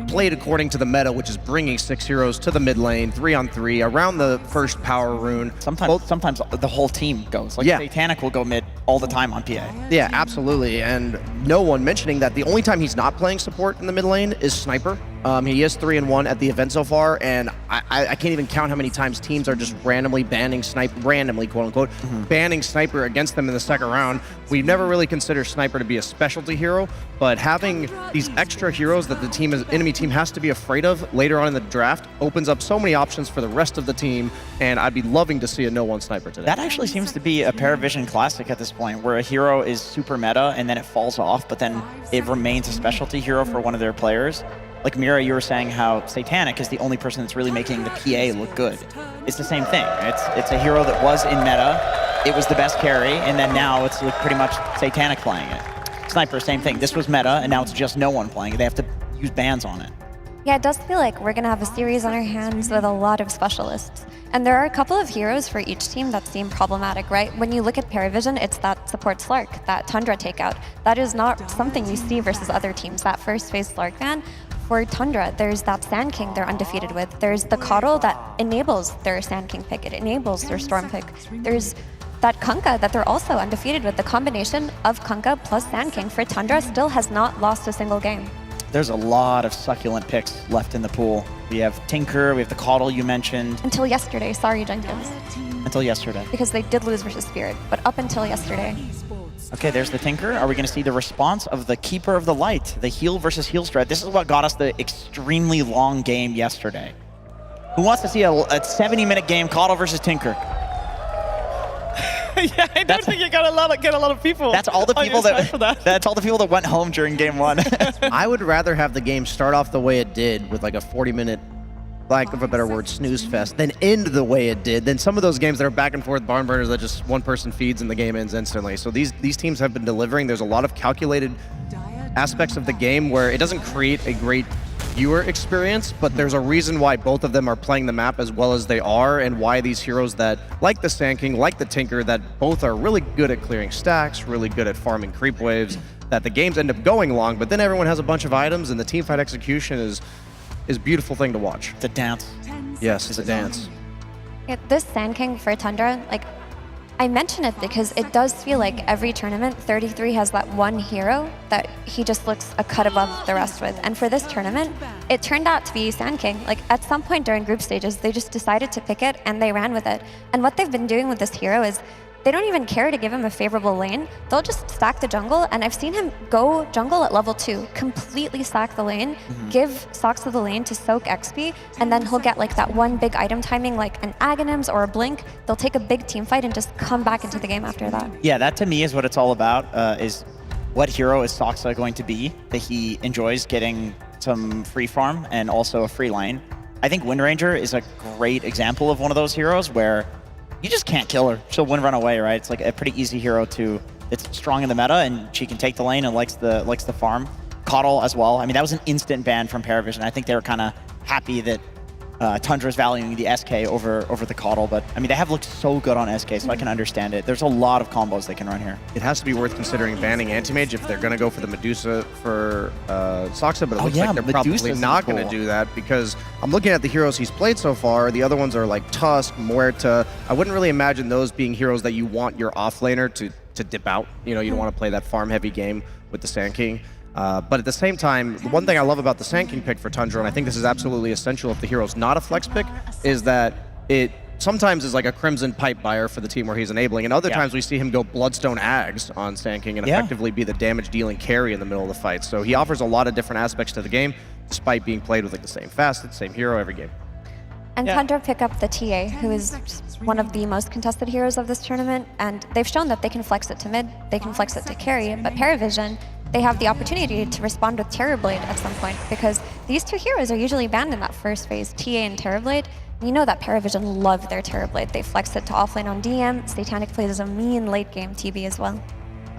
played according to the meta, which is bringing 6 heroes to the mid lane, 3-on-3, around the first power rune. Sometimes the whole team goes. Like Satanic will go mid all the time on PA. Yeah, absolutely. And no one mentioning that the only time he's not playing support in the mid lane is Sniper. He is 3-1 at the event so far, and I can't even count how many times teams are just randomly banning Sniper, randomly quote unquote, banning Sniper against them in the second round. We've never really considered Sniper to be a specialty hero, but having these extra heroes that the enemy team has to be afraid of later on in the draft opens up so many options for the rest of the team, and I'd be loving to see a no-one Sniper today. That actually seems to be a Paravision classic at this point, where a hero is super meta and then it falls off, but then it remains a specialty hero for one of their players. Like Mira, you were saying how Satanic is the only person that's really making the PA look good. It's the same thing. It's a hero that was in meta, it was the best carry, and then now it's like pretty much Satanic playing it. Sniper, same thing. This was meta, and now it's just no one playing it. They have to use bans on it. Yeah, it does feel like we're going to have a series on our hands with a lot of specialists. And there are a couple of heroes for each team that seem problematic, right? When you look at Paravision, it's that support Slark, that Tundra takeout. That is not something you see versus other teams. That first phase Slark ban, for Tundra, there's that Sand King they're undefeated with. There's the Coddle that enables their Sand King pick. It enables their Storm pick. There's that Kunkka that they're also undefeated with. The combination of Kunkka plus Sand King for Tundra still has not lost a single game. There's a lot of succulent picks left in the pool. We have Tinker, we have the Coddle you mentioned. Until yesterday, sorry Jenkins. Until yesterday. Because they did lose versus Spirit, but up until yesterday. Okay, there's the Tinker. Are we going to see the response of the Keeper of the Light, the heal versus heal strat? This is what got us the extremely long game yesterday. Who wants to see a 70-minute game, Coddle versus Tinker? Yeah, I don't think you get a lot of people. That's all the people that's all the people that went home during game one. I would rather have the game start off the way it did with like a 40-minute, lack of a better word, snooze fest, than end the way it did. Than some of those games that are back and forth barn burners that just one person feeds and the game ends instantly. So these teams have been delivering. There's a lot of calculated aspects of the game where it doesn't create a great viewer experience, but there's a reason why both of them are playing the map as well as they are, and why these heroes that, like the Sand King, like the Tinker, that both are really good at clearing stacks, really good at farming creep waves, that the games end up going long, but then everyone has a bunch of items, and the teamfight execution is a beautiful thing to watch. The dance. Yes, it's a dance. Yeah, this Sand King for Tundra, like, I mention it because it does feel like every tournament, 33 has that one hero that he just looks a cut above the rest with. And for this tournament, it turned out to be Sand King. Like, at some point during group stages, they just decided to pick it and they ran with it. And what they've been doing with this hero is they don't even care to give him a favorable lane. They'll just stack the jungle, and I've seen him go jungle at level 2, completely stack the lane, give stocks of the lane to soak XP, and then he'll get like that one big item timing, like an Aghanims or a Blink. They'll take a big team fight and just come back into the game after that. Yeah, that to me is what it's all about, is what hero is Soxa going to be, that he enjoys getting some free farm and also a free lane. I think Windranger is a great example of one of those heroes where you just can't kill her. She'll win run away, right? It's like a pretty easy hero to, it's strong in the meta and she can take the lane and likes the farm. Coddle as well. I mean, that was an instant ban from Paravision. I think they were kind of happy that Tundra's valuing the SK over the Coddle, but I mean, they have looked so good on SK, so I can understand it. There's a lot of combos they can run here. It has to be worth considering banning Anti-Mage if they're going to go for the Medusa for Soxa, but it looks like they're probably not going to do that, because I'm looking at the heroes he's played so far. The other ones are like Tusk, Muerta. I wouldn't really imagine those being heroes that you want your offlaner to dip out. You know, you don't want to play that farm-heavy game with the Sand King. But at the same time, the one thing I love about the Sand King pick for Tundra, and I think this is absolutely essential if the hero's not a flex pick, is that it sometimes is like a Crimson Pipe buyer for the team where he's enabling, and other times we see him go Bloodstone Ags on Sand King and effectively be the damage-dealing carry in the middle of the fight. So he offers a lot of different aspects to the game, despite being played with like the same facet, same hero every game. And Tundra pick up the TA, who is one of the most contested heroes of this tournament, and they've shown that they can flex it to mid, they can flex it to carry, but Paravision, they have the opportunity to respond with Terrorblade at some point, because these two heroes are usually banned in that first phase, TA and Terrorblade. You know that Paravision love their Terrorblade. They flex it to offlane on DM. Satanic plays a mean late game TB as well.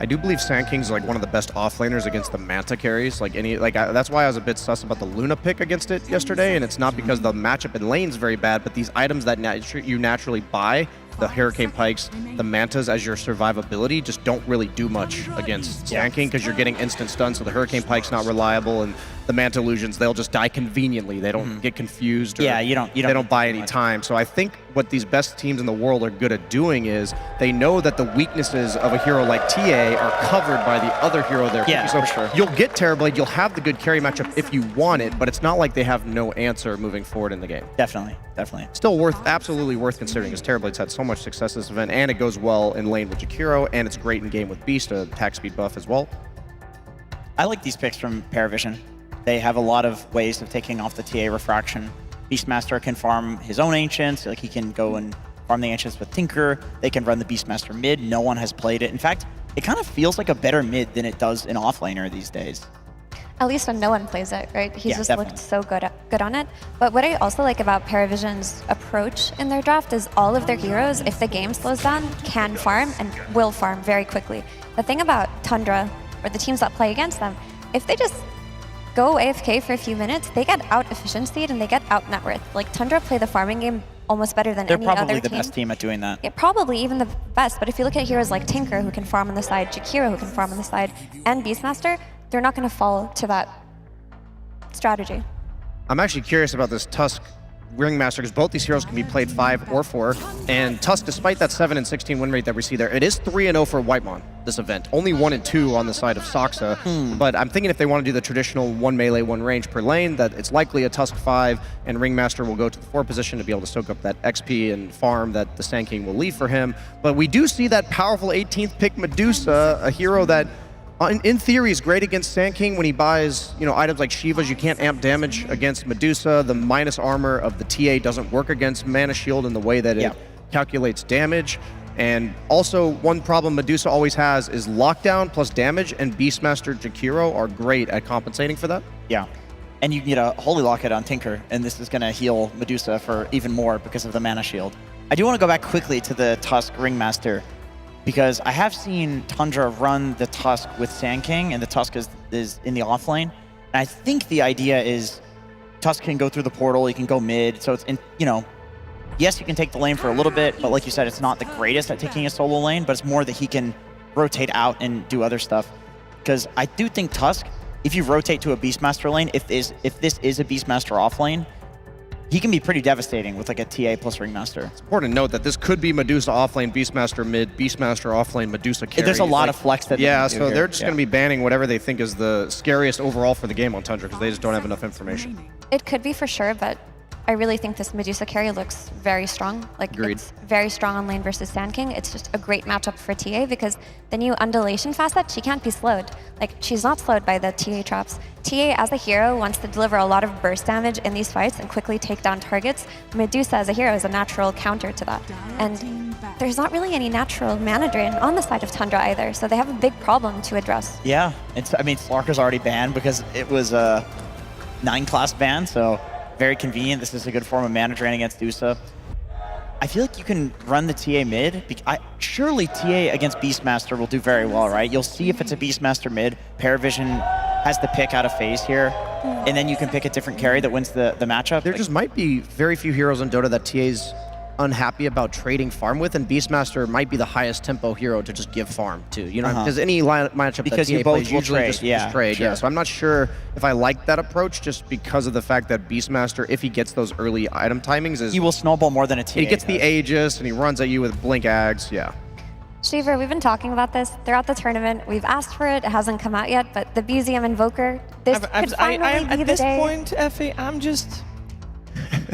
I do believe Sand King's like one of the best offlaners against the Manta carries. That's why I was a bit sus about the Luna pick against it yesterday, and it's not because the matchup in lane's very bad, but these items that you naturally buy, the Hurricane Pikes, the Mantas as your survivability, just don't really do much against Sand King, because you're getting instant stun, so the Hurricane Pike's not reliable, and the Manta Illusions, they'll just die conveniently. They don't get confused. Or Yeah, they don't buy any time. So I think what these best teams in the world are good at doing is they know that the weaknesses of a hero like TA are covered by the other hero they're Yeah, picking. So for sure. you'll get Terrorblade, you'll have the good carry matchup if you want it, but it's not like they have no answer moving forward in the game. Definitely. Still absolutely worth considering, because Terrorblade's had so much success this event, and it goes well in lane with Jakiro, and it's great in game with Beast, a attack speed buff as well. I like these picks from Paravision. They have a lot of ways of taking off the TA refraction. Beastmaster can farm his own Ancients, like he can go and farm the Ancients with Tinker. They can run the Beastmaster mid. No one has played it. In fact, it kind of feels like a better mid than it does in offlaner these days. At least when no one plays it, right? He's Yeah, just definitely. looked so good on it. But what I also like about Paravision's approach in their draft is all of their heroes, if the game slows down, can farm and will farm very quickly. The thing about Tundra, or the teams that play against them, if they just go AFK for a few minutes, they get out efficiencyed and they get out net worth. Like Tundra play the farming game almost better than They're any other probably team. the best team at doing that. Yeah, probably even the best. But if you look at heroes like Tinker, who can farm on the side, Jakiro, who can farm on the side, and Beastmaster, they're not going to fall to that strategy. I'm actually curious about this Tusk Ringmaster, because both these heroes can be played 5 or 4, and Tusk, despite that 7 and 16 win rate that we see there, it is 3-0 for Whitemon this event. Only 1 and 2 on the side of Soxa, but I'm thinking if they want to do the traditional 1 melee, 1 range per lane, that it's likely a Tusk 5, and Ringmaster will go to the 4 position to be able to soak up that XP and farm that the Sand King will leave for him. But we do see that powerful 18th pick Medusa, a hero that in theory is great against Sand King when he buys, items like Shivas. You can't amp damage against Medusa. The minus armor of the TA doesn't work against Mana Shield in the way that it calculates damage. And also, one problem Medusa always has is lockdown plus damage, and Beastmaster Jakiro are great at compensating for that. Yeah. And you can get a Holy Locket on Tinker, and this is going to heal Medusa for even more because of the Mana Shield. I do want to go back quickly to the Tusk Ringmaster, because I have seen Tundra run the Tusk with Sand King, and the Tusk is in the offlane. And I think the idea is Tusk can go through the portal, he can go mid, so it's yes, you can take the lane for a little bit, but like you said, it's not the greatest at taking a solo lane, but it's more that he can rotate out and do other stuff. Because I do think Tusk, if you rotate to a Beastmaster lane, if this is a Beastmaster offlane, he can be pretty devastating with like a TA plus Ringmaster. It's important to note that this could be Medusa offlane, Beastmaster mid, Beastmaster offlane, Medusa carry. There's a lot of flex that yeah, they can do so here. they're just going to be banning whatever they think is the scariest overall for the game on Tundra, because they just don't have enough information. It could be for sure, but I really think this Medusa carry looks very strong. Like, Agreed. It's very strong on lane versus Sand King. It's just a great matchup for TA because the new undulation facet, she can't be slowed. Like, she's not slowed by the TA traps. TA as a hero wants to deliver a lot of burst damage in these fights and quickly take down targets. Medusa as a hero is a natural counter to that. And there's not really any natural mana drain on the side of Tundra either, so they have a big problem to address. Yeah, Slarker's already banned because it was a 9-class ban, so very convenient. This is a good form of mana drain against Dusa. I feel like you can run the TA mid. Surely TA against Beastmaster will do very well, right? You'll see if it's a Beastmaster mid. Paravision has the pick out of phase here, and then you can pick a different carry that wins the matchup. There just might be very few heroes in Dota that TA's unhappy about trading farm with, and Beastmaster might be the highest tempo hero to just give farm to. Because any matchup because that TA you both plays will usually trade. just trade. Sure. Yeah, so I'm not sure if I like that approach, just because of the fact that Beastmaster, if he gets those early item timings, he will snowball more than a TA. He gets the Aegis and he runs at you with Blink Ags. Yeah. Shiver, we've been talking about this throughout the tournament. We've asked for it. It hasn't come out yet, but the BZM Invoker, this could finally be the day. At this point, Effie, I'm just...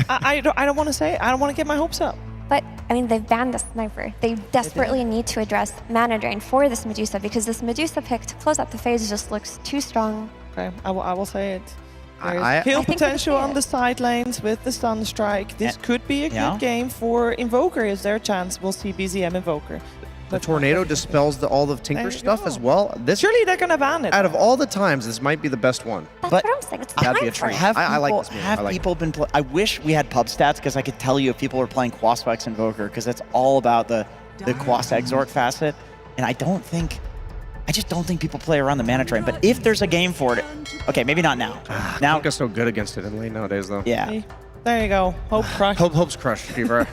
I don't want to say it. I don't want to get my hopes up. But, they've banned the Sniper. They desperately need to address mana drain for this Medusa because this Medusa pick to close out the phase just looks too strong. Okay, I will say it. There's kill potential on the side lanes with the Stun Strike. This could be a good game for Invoker. Is there a chance we'll see BZM Invoker? The Tornado dispels all of Tinker stuff as well. Surely they're going to ban it. Out of all the times, this might be the best one. That's what I'm saying. It's That'd be a treat. I like this move. Have people been I wish we had pub stats because I could tell you if people were playing Quaswex Invoker, because that's all about the Quas Exort facet. And I just don't think people play around the mana drain. But if there's a game for it, okay, maybe not now. Now Tinker's so good against it in lane nowadays, though. Yeah. There you go. Hope crushed. Hope's crushed, Fever.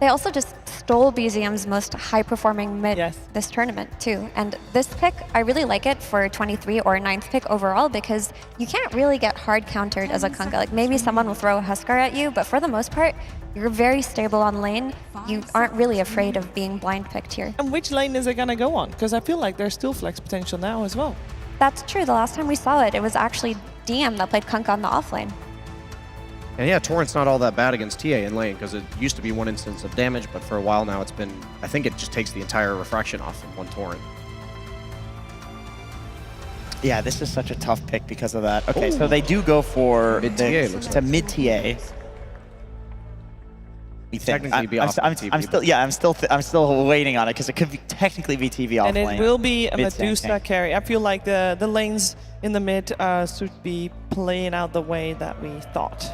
They also just stole BZM's most high-performing mid this tournament too. And this pick, I really like it for 23 or 9th pick overall because you can't really get hard countered as a Kunkka. Like maybe someone will throw a Huskar at you, but for the most part, you're very stable on lane. You aren't really afraid of being blind picked here. And which lane is it going to go on? Because I feel like there's still flex potential now as well. That's true. The last time we saw it, it was actually DM that played Kunkka on the offlane. And yeah, Torrent's not all that bad against TA in lane because it used to be one instance of damage, but for a while now it's been, I think it just takes the entire refraction off of one Torrent. Yeah, this is such a tough pick because of that. Okay, so they do go for mid TA. It's a mid TA. Technically be off I'm still waiting on it because it could technically be TV off And lane. it will be a Mid Medusa tank. carry. I feel like the lanes in the mid should be playing out the way that we thought.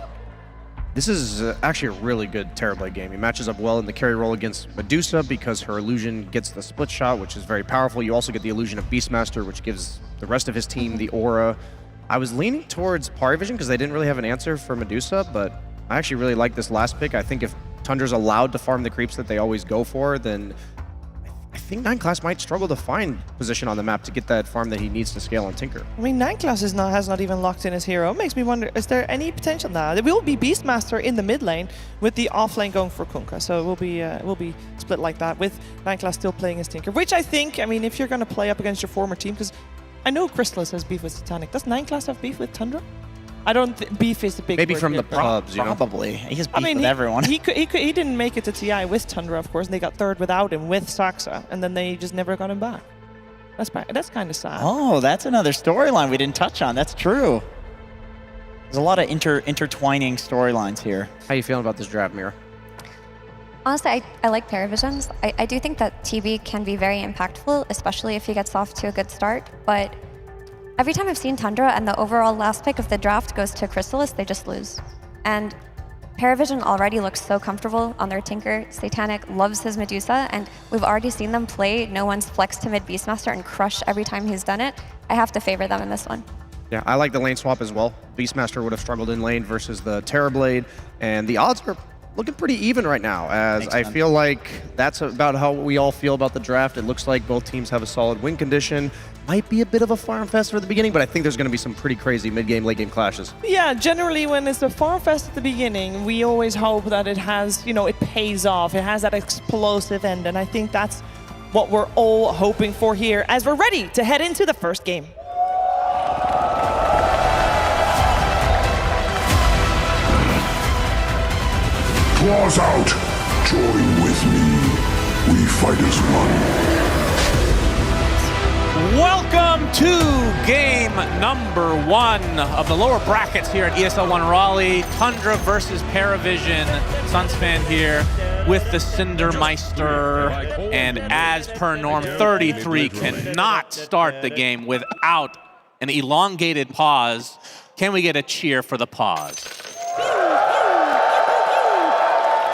This is actually a really good Terrorblade game. He matches up well in the carry role against Medusa because her illusion gets the split shot, which is very powerful. You also get the illusion of Beastmaster, which gives the rest of his team the aura. I was leaning towards Parivision because they didn't really have an answer for Medusa, but I actually really like this last pick. I think if Tundra's allowed to farm the creeps that they always go for, then I think 9 Class might struggle to find position on the map to get that farm that he needs to scale on Tinker. I mean, 9 Class has not even locked in his hero. It makes me wonder, is there any potential now? There will be Beastmaster in the mid lane with the off lane going for Kunkka. So it will be split like that with 9 Class still playing his Tinker, which I think, I mean, if you're going to play up against your former team, because I know Chrysalis has beef with Satanic. Does 9 Class have beef with Tundra? I don't beef is the big Maybe word from here, the but- pubs, you know? Probably. He has beef with everyone. He didn't make it to TI with Tundra, of course, and they got third without him with Saxa, and then they just never got him back. That's kind of sad. Oh, that's another storyline we didn't touch on. That's true. There's a lot of intertwining storylines here. How you feeling about this draft, Mira? Honestly, I like Paravisions. I do think that TV can be very impactful, especially if he gets off to a good start, but every time I've seen Tundra and the overall last pick of the draft goes to Chrysalis, they just lose. And Paravision already looks so comfortable on their Tinker. Satanic loves his Medusa, and we've already seen them play No One's Flex to mid Beastmaster and crush every time he's done it. I have to favor them in this one. Yeah, I like the lane swap as well. Beastmaster would have struggled in lane versus the Terrorblade, and the odds are looking pretty even right now, as I feel like that's about how we all feel about the draft. It looks like both teams have a solid win condition. Might be a bit of a farm fest for the beginning, but I think there's going to be some pretty crazy mid-game, late-game clashes. Yeah, generally when it's a farm fest at the beginning, we always hope that it has, it pays off. It has that explosive end, and I think that's what we're all hoping for here as we're ready to head into the first game. Claws out! Join with me. We fight as one. Welcome to game number 1 of the lower brackets here at ESL One Raleigh. Tundra versus Paravision. Sunsfan here with the Cindermeister. And as per norm, 33 cannot start the game without an elongated pause. Can we get a cheer for the pause?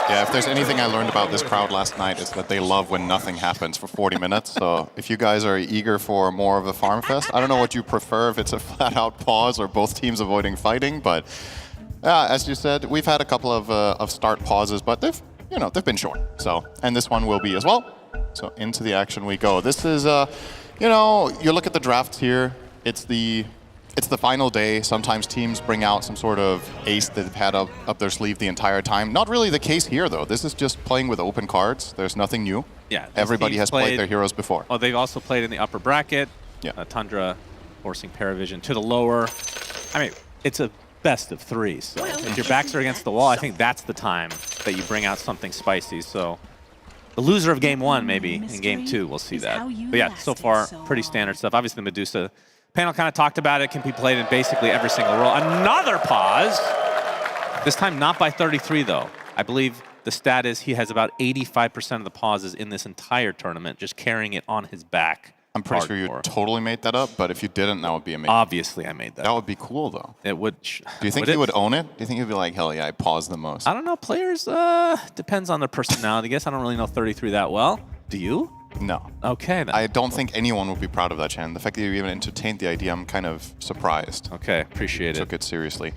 Yeah, if there's anything I learned about this crowd last night, it's that they love when nothing happens for 40 minutes. So if you guys are eager for more of a farm fest, I don't know what you prefer, if it's a flat-out pause or both teams avoiding fighting. But as you said, we've had a couple of start pauses, but they've been short. So, and this one will be as well. So into the action we go. This is, you look at the drafts here. It's the final day. Sometimes teams bring out some sort of ace that they've had up their sleeve the entire time. Not really the case here, though. This is just playing with open cards. There's nothing new. Yeah, everybody has played their heroes before. Oh, they've also played in the upper bracket. Yeah. Tundra forcing Paravision to the lower. I mean, it's a best of 3. So if your backs are against the wall, I think that's the time that you bring out something spicy. So the loser of game 1, maybe in game 2, we'll see that. But yeah, so far, pretty standard stuff. Obviously, the Medusa panel kind of talked about it, can be played in basically every single role. Another pause, this time not by 33 though. I believe the stat is he has about 85% of the pauses in this entire tournament, just carrying it on his back. I'm pretty sure you totally made that up, but if you didn't, that would be amazing. Obviously I made that. That would be cool though. It would. Do you think he would own it? Do you think he'd be like, hell yeah, I paused the most? I don't know, players, depends on their personality. I guess I don't really know 33 that well. Do you? No. Okay, then. I don't think anyone would be proud of that, Shannon. The fact that you even entertained the idea, I'm kind of surprised. Okay, appreciate it. Took it seriously.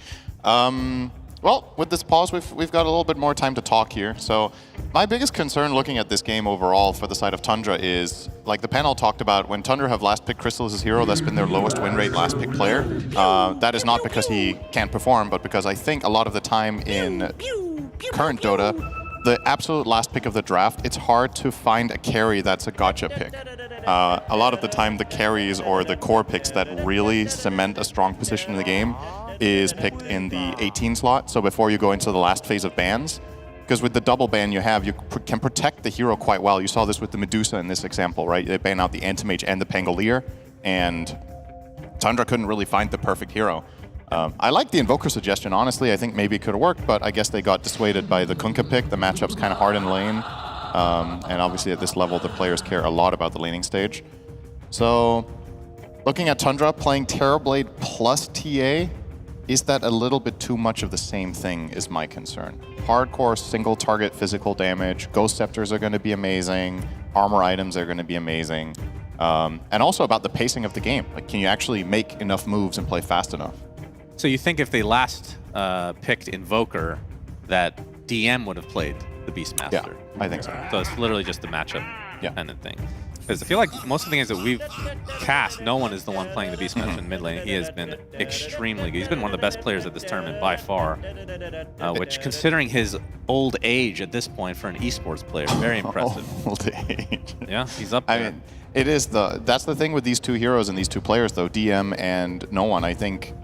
well, with this pause, we've got a little bit more time to talk here. So my biggest concern looking at this game overall for the side of Tundra is, like the panel talked about, when Tundra have last picked Crystal as his hero, that's been their lowest win rate last pick player. That is not because he can't perform, but because I think a lot of the time in current Dota, the absolute last pick of the draft, it's hard to find a carry that's a gotcha pick. A lot of the time, the carries or the core picks that really cement a strong position in the game is picked in the 18 slot, so before you go into the last phase of bans. Because with the double ban you have, you can protect the hero quite well. You saw this with the Medusa in this example, right? They ban out the Anti-Mage and the Pangolier, and Tundra couldn't really find the perfect hero. I like the Invoker suggestion, honestly. I think maybe it could have worked, but I guess they got dissuaded by the Kunkka pick. The matchup's kind of hard in lane, and obviously at this level, the players care a lot about the laning stage. So, looking at Tundra playing Terrorblade plus TA, is that a little bit too much of the same thing is my concern. Hardcore single target physical damage, Ghost Scepters are going to be amazing, armor items are going to be amazing, and also about the pacing of the game. Like, can you actually make enough moves and play fast enough? So you think if they last picked Invoker, that DM would have played the Beastmaster? Yeah, I think so. So it's literally just the matchup dependent thing. Because I feel like most of the games that we've cast, no one is the one playing the Beastmaster in mid lane. He has been extremely good. He's been one of the best players at this tournament by far, which, considering his old age at this point for an esports player, very impressive. Old age. Yeah, he's up there. I mean, it is that's the thing with these two heroes and these two players, though, DM and No One. I think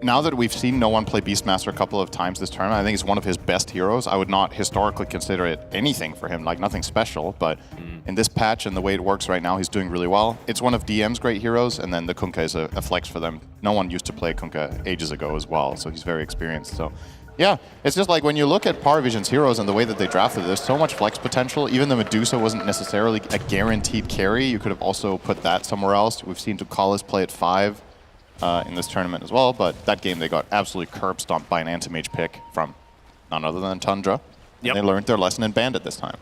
now that we've seen No One play Beastmaster a couple of times this tournament, I think it's one of his best heroes. I would not historically consider it anything for him, like nothing special, but in this patch and the way it works right now, he's doing really well. It's one of DM's great heroes, and then the Kunkka is a flex for them. No One used to play Kunkka ages ago as well, so he's very experienced. So yeah, it's just like when you look at Power Vision's heroes and the way that they drafted, there's so much flex potential. Even the Medusa wasn't necessarily a guaranteed carry. You could have also put that somewhere else. We've seen Tukalas play at 5. In this tournament as well, but that game they got absolutely curb stomped by an Anti-Mage pick from none other than Tundra. Yep. And they learned their lesson in Bandit this time.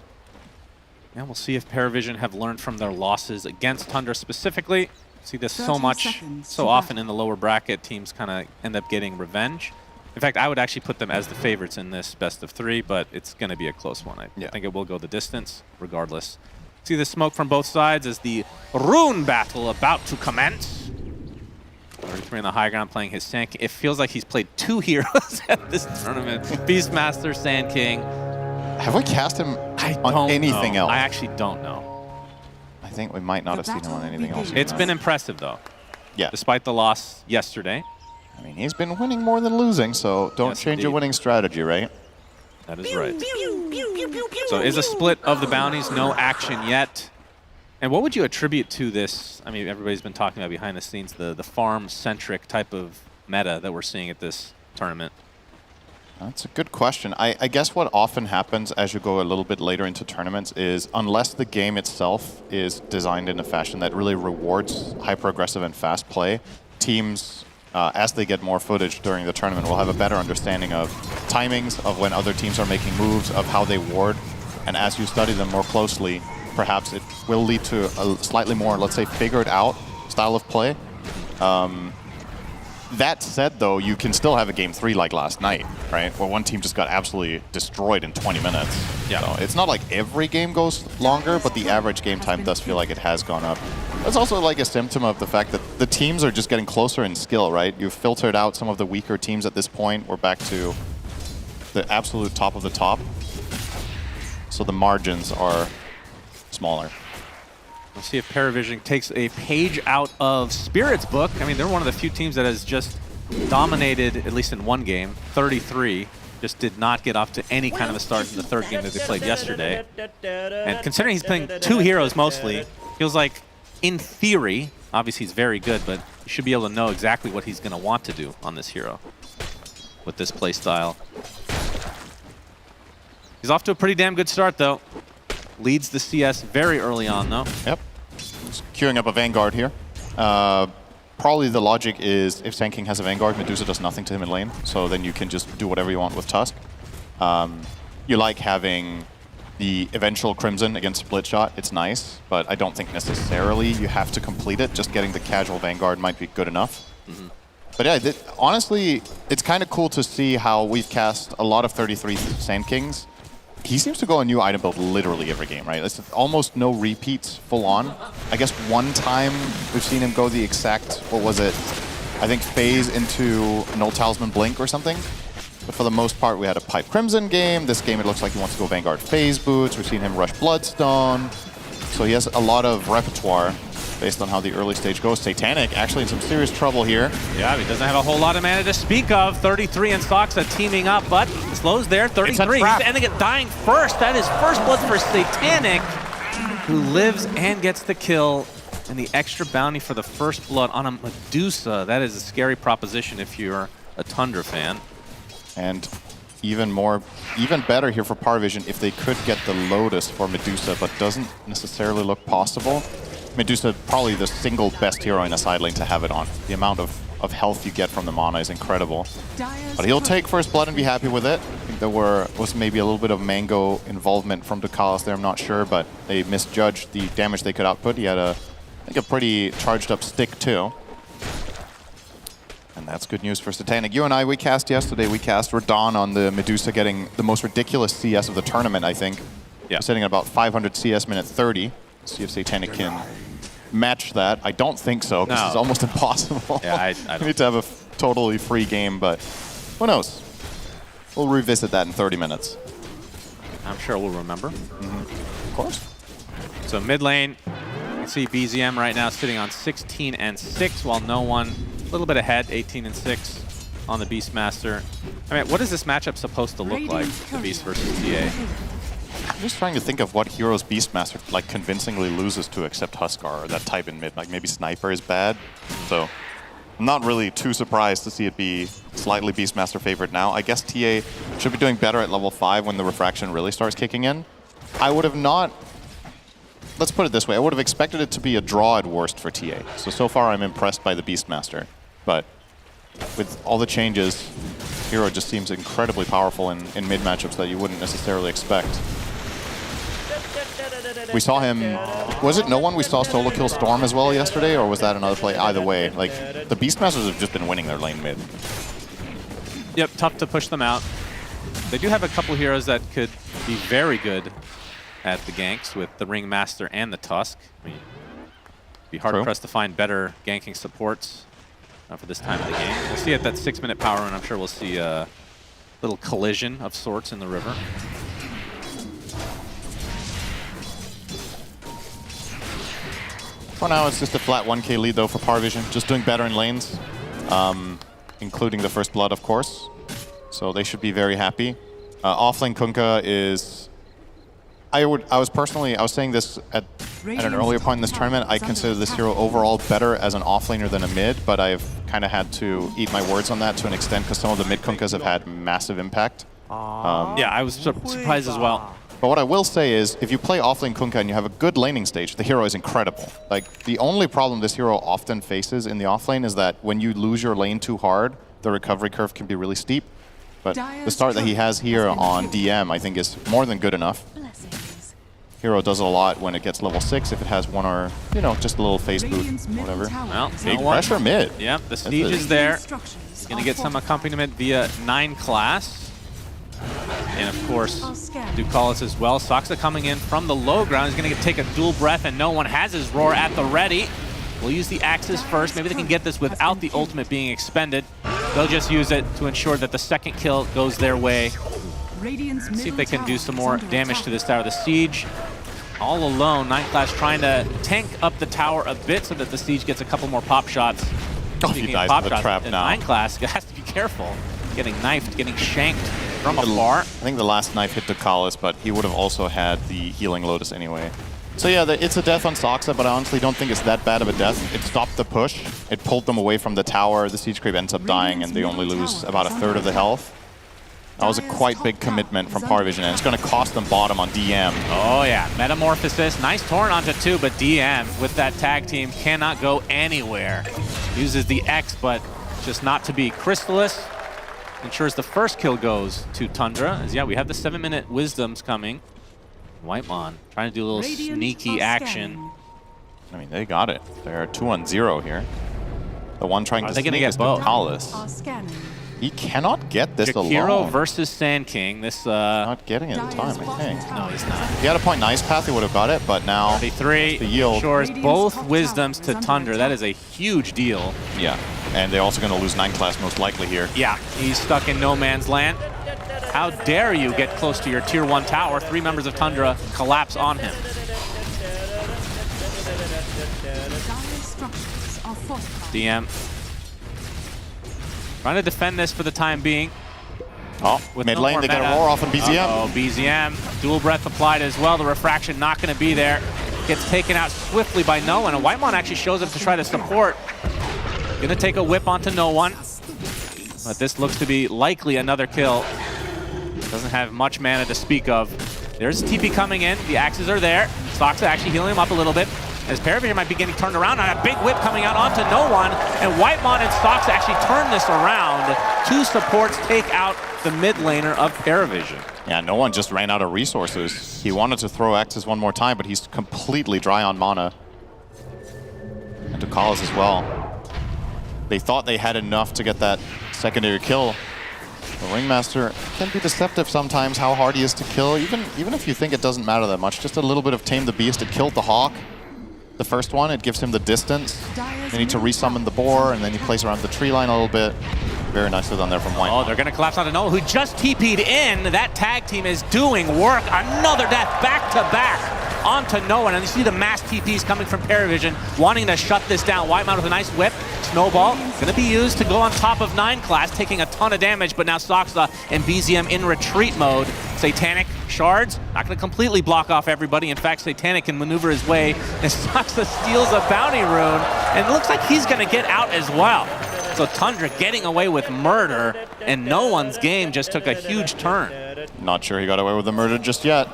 Yeah, we'll see if Paravision have learned from their losses against Tundra specifically. See this so much, so often in the lower bracket, teams kind of end up getting revenge. In fact, I would actually put them as the favorites in this best of 3, but it's going to be a close one. I think it will go the distance regardless. See the smoke from both sides as the Rune battle about to commence. 33 on the high ground playing his Sand King. It feels like he's played 2 heroes at this tournament. Beastmaster, Sand King. Have we cast him on anything else? I actually don't know. I think we might not have seen him on anything else. It's been impressive though. Yeah. Despite the loss yesterday. I mean, he's been winning more than losing, so don't change your winning strategy, right? That is right. So is a split of the bounties, no action yet. And what would you attribute to this? I mean, everybody's been talking about behind the scenes, the farm-centric type of meta that we're seeing at this tournament. That's a good question. I guess what often happens as you go a little bit later into tournaments is, unless the game itself is designed in a fashion that really rewards hyper-aggressive and fast play, teams, as they get more footage during the tournament, will have a better understanding of timings, of when other teams are making moves, of how they ward. And as you study them more closely, perhaps it will lead to a slightly more, let's say, figured out style of play. That said, though, you can still have a game 3 like last night, right? Where one team just got absolutely destroyed in 20 minutes. Yeah. So it's not like every game goes longer, but the average game time does feel like it has gone up. That's also like a symptom of the fact that the teams are just getting closer in skill, right? You've filtered out some of the weaker teams at this point. We're back to the absolute top of the top. So the margins are smaller. We'll see if Paravision takes a page out of Spirit's book. I mean, they're one of the few teams that has just dominated, at least in one game, 33. Just did not get off to any kind of a start in the third game that they played yesterday. And considering he's playing 2 heroes mostly, feels like, in theory, obviously he's very good, but you should be able to know exactly what he's going to want to do on this hero with this play style. He's off to a pretty damn good start, though. Leads the CS very early on, though. Yep. Just queuing up a Vanguard here. Probably the logic is if Sand King has a Vanguard, Medusa does nothing to him in lane, so then you can just do whatever you want with Tusk. You like having the eventual Crimson against Split Shot. It's nice, but I don't think necessarily you have to complete it. Just getting the casual Vanguard might be good enough. But yeah, honestly, it's kind of cool to see how we've cast a lot of 33 Sand Kings. He seems to go a new item build literally every game, right? It's almost no repeats full on. I guess one time we've seen him go the exact, what was it? I think phase into Null Talisman Blink or something. But for the most part, we had a Pipe Crimson game. This game, it looks like he wants to go Vanguard Phase Boots. We've seen him rush Bloodstone. So he has a lot of repertoire based on how the early stage goes. Satanic actually in some serious trouble here. Yeah, he doesn't have a whole lot of mana to speak of. 33 and Soxa teaming up, but slows there. 33. He's ending up dying first. That is first blood for Satanic, who lives and gets the kill. And the extra bounty for the first blood on a Medusa. That is a scary proposition if you're a Tundra fan. And even better here for Parvision if they could get the Lotus for Medusa, but doesn't necessarily look possible. Medusa, probably the single best hero in a side lane to have it on. The amount of health you get from the mana is incredible. But he'll take first blood and be happy with it. I think there was maybe a little bit of Mango involvement from Ducalis there, I'm not sure, but they misjudged the damage they could output. He had I think a pretty charged up stick too. And that's good news for Satanic. You and I, we cast yesterday, we cast Radon on the Medusa getting the most ridiculous CS of the tournament, I think. Yeah. Sitting at about 500 CS minute 30. See if Satanic can match that. I don't think so, because it's almost impossible. Yeah, I don't. Need to have a totally free game, but who knows? We'll revisit that in 30 minutes. I'm sure we'll remember. Of course. So mid lane, you can see BZM right now sitting on 16 and 6, while no one a little bit ahead, 18 and 6 on the Beastmaster. I mean, what is this matchup supposed to look like, the Beast versus TA? I'm just trying to think of what heroes Beastmaster like convincingly loses to except Huskar or that type in mid. Like maybe Sniper is bad. So I'm not really too surprised to see it be slightly Beastmaster favorite now. I guess TA should be doing better at level 5 when the refraction really starts kicking in. I would have not, let's put it this way, I would have expected it to be a draw at worst for TA. So far I'm impressed by the Beastmaster. But with all the changes, hero just seems incredibly powerful in mid matchups that you wouldn't necessarily expect. We saw him, was it no one we saw solo kill Storm as well yesterday, or was that another play? Either way, like the Beastmasters have just been winning their lane mid. Yep, tough to push them out. They do have a couple heroes that could be very good at the ganks with the Ringmaster and the Tusk. I mean, it'd be hard pressed to find better ganking supports for this time of the game. We'll see at that 6-minute power run. I'm sure we'll see a little collision of sorts in the river. For now, it's just a flat 1k lead, though, for Parvision. Just doing better in lanes, including the first blood, of course. So they should be very happy. Offlane Kunkka is... I was saying this at an earlier point in this tournament, I consider this hero overall better as an offlaner than a mid, but I've kind of had to eat my words on that to an extent because some of the mid Kunkkas have had massive impact. Yeah, I was surprised as well. But what I will say is, if you play offlane Kunkka and you have a good laning stage, the hero is incredible. Like, the only problem this hero often faces in the offlane is that when you lose your lane too hard, the recovery curve can be really steep. But the start that he has here on DM, I think, is more than good enough. Hero does it a lot when it gets level 6, if it has one or, you know, just a little phase boot, whatever. Well, big pressure mid. Yep, the Siege is there. Gonna get some accompaniment via 9 class. And of course, Ducalis as well. Soxa coming in from the low ground. He's going to take a dual breath, and no one has his roar at the ready. We'll use the axes first. Maybe they can get this without the ultimate being expended. They'll just use it to ensure that the second kill goes their way. See if they can do some more damage to this tower. The Siege, all alone. 9 class trying to tank up the tower a bit so that the Siege gets a couple more pop shots. Oh, he dies in the trap now. 9 class has to be careful. Getting knifed, getting shanked from afar. I think the last knife hit Ducalis, but he would have also had the healing Lotus anyway. So yeah, it's a death on Soxa, but I honestly don't think it's that bad of a death. It stopped the push. It pulled them away from the tower. The Siege Creep ends up dying, and they only lose about a third of the health. That was a quite big commitment from Parvision, and it's going to cost them bottom on DM. Oh yeah, Metamorphosis. Nice torn onto 2, but DM with that tag team cannot go anywhere. Uses the X, but just not to be. Crystallis ensures the first kill goes to Tundra. As yeah, we have the 7-minute wisdoms coming. Whitemon trying to do a little sneaky action. I mean, they got it. They're 2-on-0 here. The one trying to Are they going to sneak get is both? Nicalis. He cannot get this Jakiro alone. versus Sand King. This Not getting it in time, I think. No, he's not. If he had a point nice path, he would have got it, but now 33 the yield. shores both wisdoms to Tundra. That is a huge deal. Yeah, and they're also going to lose 9 class most likely here. Yeah, he's stuck in no man's land. How dare you get close to your tier 1 tower? 3 members of Tundra collapse on him. DM trying to defend this for the time being. Oh, with mid no lane, more they get a meta. roar off on BZM. Oh, BZM. Dual breath applied as well. The refraction not going to be there. Gets taken out swiftly by no one. And Whitemon actually shows up to try to support. Going to take a whip onto no one. But this looks to be likely another kill. Doesn't have much mana to speak of. There's TP coming in. The axes are there. Soxa actually healing him up a little bit. As Paravision might be getting turned around on a big whip coming out onto no one. And Whitemon and Soxa actually turn this around. 2 supports take out the mid laner of Paravision. Yeah, no one just ran out of resources. He wanted to throw axes one more time, but he's completely dry on mana. And to Calls as well. They thought they had enough to get that secondary kill. The Ringmaster can be deceptive sometimes, how hard he is to kill. Even if you think it doesn't matter that much, just a little bit of Tame the Beast. It killed the Hawk. The first one, it gives him the distance. They need to resummon the boar, and then he plays around the tree line a little bit. Very nicely done there from White. Oh, they're going to collapse onto Noah, who just TP'd in. That tag team is doing work. Another death back-to-back onto Noah. And you see the mass TPs coming from Paravision, wanting to shut this down. Whitemon with a nice whip. Snowball going to be used to go on top of 9 class, taking a ton of damage, but now Soxa and BZM in retreat mode. Satanic shards, not going to completely block off everybody. In fact, Satanic can maneuver his way, and Soxa steals a bounty rune, and it looks like he's going to get out as well. So Tundra getting away with murder, and no one's game just took a huge turn. Not sure he got away with the murder just yet.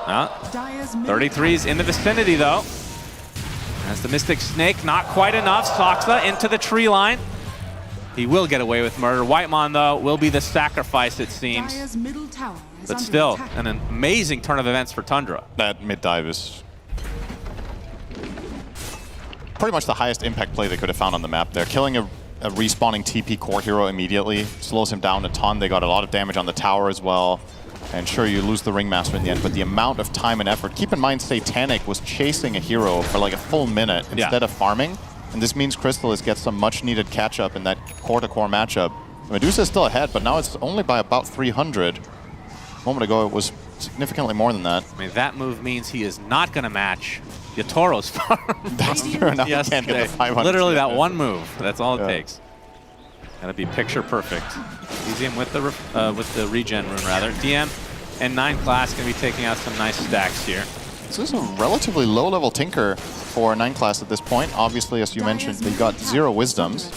33's in the vicinity, though. As the Mystic Snake, not quite enough. Soxa into the tree line. He will get away with murder. Whitemon, though, will be the sacrifice, it seems. But still, an amazing turn of events for Tundra. That mid dive is pretty much the highest impact play they could have found on the map there. Killing a respawning TP core hero immediately slows him down a ton. They got a lot of damage on the tower as well. And sure, you lose the Ringmaster in the end, but the amount of time and effort. Keep in mind, Satanic was chasing a hero for like a full minute instead of farming. And this means Crystallis gets some much-needed catch-up in that core-to-core matchup. Medusa is still ahead, but now it's only by about 300. A moment ago, it was significantly more than that. I mean, that move means he is not going to match Yatoro's farm. That's true. Now he can't get the 500. Literally that one move. That's all it takes. Gotta be picture perfect. BZM with the regen rune, rather. DM and 9 class gonna be taking out some nice stacks here. This is a relatively low-level Tinker for 9 class at this point. Obviously, as you mentioned, they got 0 wisdoms.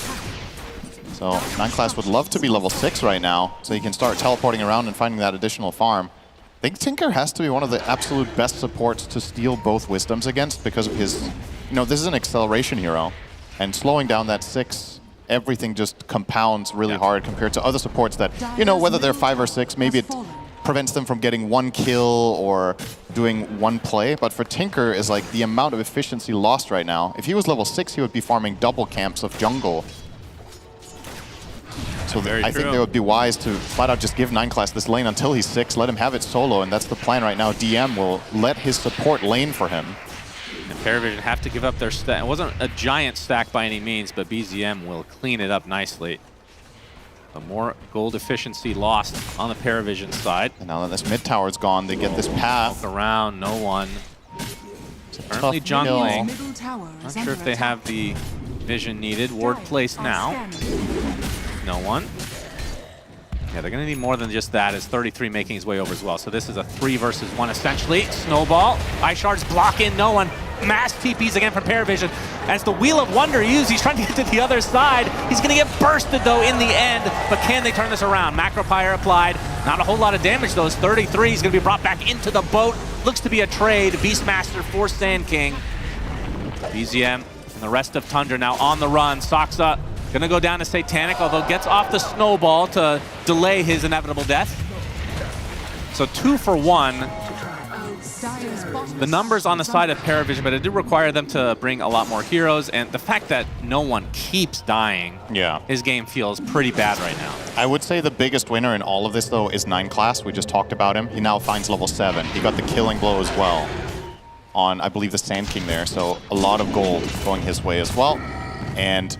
So 9 class would love to be level 6 right now, so he can start teleporting around and finding that additional farm. I think Tinker has to be one of the absolute best supports to steal both wisdoms against because of his, you know, this is an acceleration hero, and slowing down that 6, everything just compounds really hard compared to other supports that, you know, whether they're 5 or 6, maybe it prevents them from getting 1 kill or doing 1 play. But for Tinker is like the amount of efficiency lost right now. If he was level 6, he would be farming double camps of jungle. So I think they would be wise to flat out just give 9 class this lane until he's 6, let him have it solo, and that's the plan right now. DM will let his support lane for him. And Paravision have to give up their stack. It wasn't a giant stack by any means, but BZM will clean it up nicely. More gold efficiency lost on the Paravision side. And now that this mid tower is gone, they get this path. Look around, no one. Currently jungling. Not sure if they have the vision needed. Ward placed now. No one. Yeah, they're going to need more than just that, as 33 making his way over as well. So this is a 3 versus 1 essentially. Snowball. Ice Shards block in, no one. Mass TPs again from Paravision. As the Wheel of Wonder used, he's trying to get to the other side. He's going to get bursted, though, in the end. But can they turn this around? Macropyre applied. Not a whole lot of damage, though. 33 is going to be brought back into the boat. Looks to be a trade. Beastmaster for Sand King. BZM and the rest of Tundra now on the run. Soxa going to go down to Satanic, although gets off the Snowball to delay his inevitable death. So 2 for 1. the numbers on the side of Paravision, but it did require them to bring a lot more heroes, and the fact that no one keeps dying, his game feels pretty bad right now. I would say the biggest winner in all of this, though, is 9 class. We just talked about him. He now finds level 7. He got the killing blow as well on, I believe, the Sand King there, so a lot of gold going his way as well. And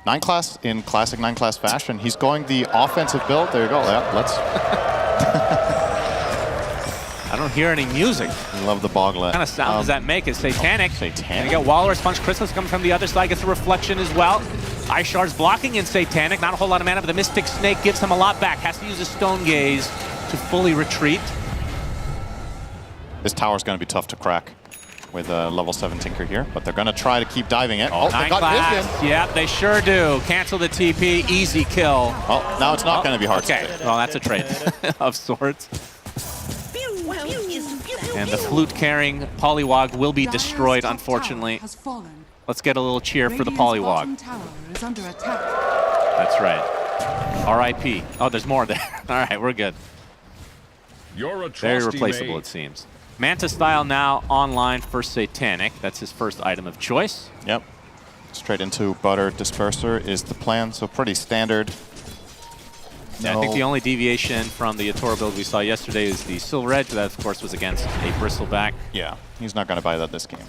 9 class in classic 9 class fashion, he's going the offensive build. There you go. Yeah, let's... I don't hear any music. I love the boglet. What kind of sound does that make? It's Satanic. Satanic. And you got Walrus Punch Crystals coming from the other side, gets a reflection as well. Ice Shards blocking in Satanic. Not a whole lot of mana, but the Mystic Snake gives him a lot back. Has to use a Stone Gaze to fully retreat. This tower's going to be tough to crack with a level 7 Tinker here, but they're going to try to keep diving it. Oh, they got Vision. Yep, they sure do. Cancel the TP, easy kill. Oh, now it's not going to be hard to Okay, well, that's a trade of sorts. And the flute-carrying Poliwag will be destroyed, unfortunately. Let's get a little cheer for the Poliwag. That's right. R.I.P. Oh, there's more there. All right, we're good. Very replaceable, it seems. Manta Style now online for Satanic. That's his first item of choice. Yep. Straight into Butter Disperser is the plan, so pretty standard. Yeah, I think the only deviation from the Yatora build we saw yesterday is the Silver Edge, but that, of course, was against a Bristleback. Yeah, he's not going to buy that this game.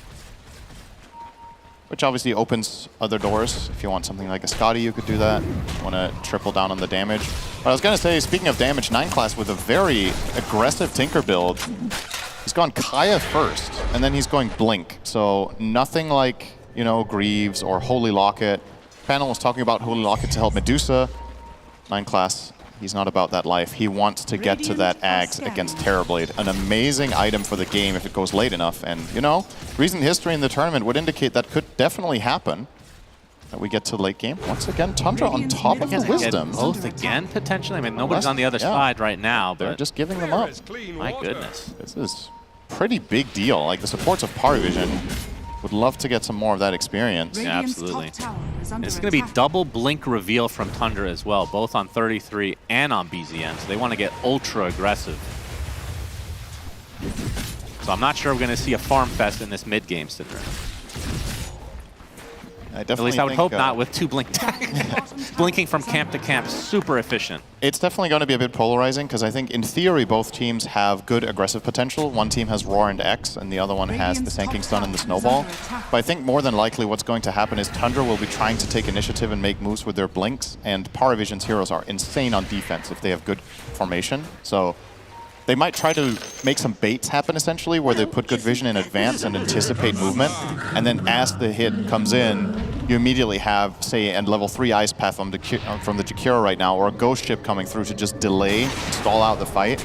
Which obviously opens other doors. If you want something like a Scotty, you could do that. You want to triple down on the damage. But I was going to say, speaking of damage, 9 class with a very aggressive Tinker build. He's gone Kaya first, and then he's going Blink. So nothing like, you know, Greaves or Holy Locket. Panel was talking about Holy Locket to help Medusa. 9 class, he's not about that life. He wants to get to that Ags against Terrorblade. An amazing item for the game if it goes late enough. And, you know, recent history in the tournament would indicate that could definitely happen. That we get to late game. Once again, Tundra on top of the Wisdom. Both again, potentially? I mean, nobody's on the other side right now, but... They're just giving them up. My goodness. This is a pretty big deal. Like, the supports of Paravision would love to get some more of that experience. Yeah, absolutely. And it's going to be double Blink reveal from Tundra as well, both on 33 and on BZM, so they want to get ultra aggressive. So I'm not sure we're going to see a farm fest in this mid-game, Sidra. At least I would hope not with 2 Blink blinking from camp to camp, super efficient. It's definitely going to be a bit polarizing because I think in theory both teams have good aggressive potential. One team has Roar and X and the other one has the Sand King Stun and the Snowball. But I think more than likely what's going to happen is Tundra will be trying to take initiative and make moves with their Blinks, and Paravision's heroes are insane on defense if they have good formation. So they might try to make some baits happen, essentially, where they put good vision in advance and anticipate movement. And then as the hit comes in, you immediately have, say, a level 3 Ice Path from the Jakiro right now, or a Ghost Ship coming through to just delay, stall out the fight.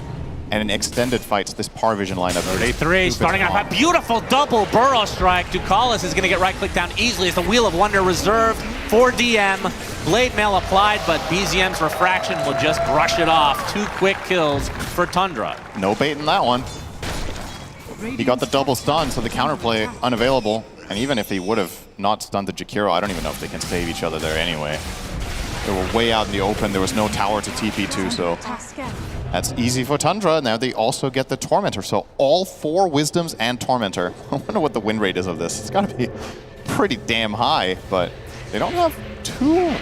And in extended fights, this Paravision lineup 33 starting off a beautiful double Burrow Strike. Ducalis is going to get right-click down easily as the Wheel of Wonder reserved for DM. Blade Mail applied, but BZM's Refraction will just brush it off. 2 quick kills for Tundra. No bait in that one. He got the double stun, so the counterplay unavailable. And even if he would have not stunned the Jakiro, I don't even know if they can save each other there anyway. They were way out in the open. There was no tower to TP to, so that's easy for Tundra. Now they also get the Tormentor, so all 4 Wisdoms and Tormentor. I wonder what the win rate is of this. It's got to be pretty damn high, but they don't have too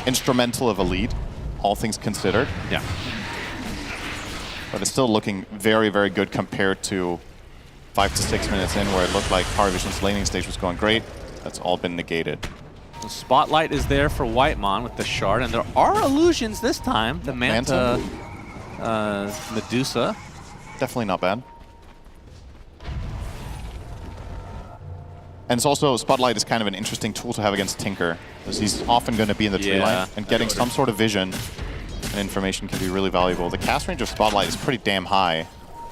instrumental of a lead, all things considered. Yeah. But it's still looking very, very good compared to 5 to 6 minutes in where it looked like Paravision's laning stage was going great. That's all been negated. The spotlight is there for Whitemon with the shard, and there are illusions this time. The Manta, Medusa. Definitely not bad. And it's also, Spotlight is kind of an interesting tool to have against Tinker, because he's often going to be in the tree line, and getting some sort of vision and information can be really valuable. The cast range of Spotlight is pretty damn high.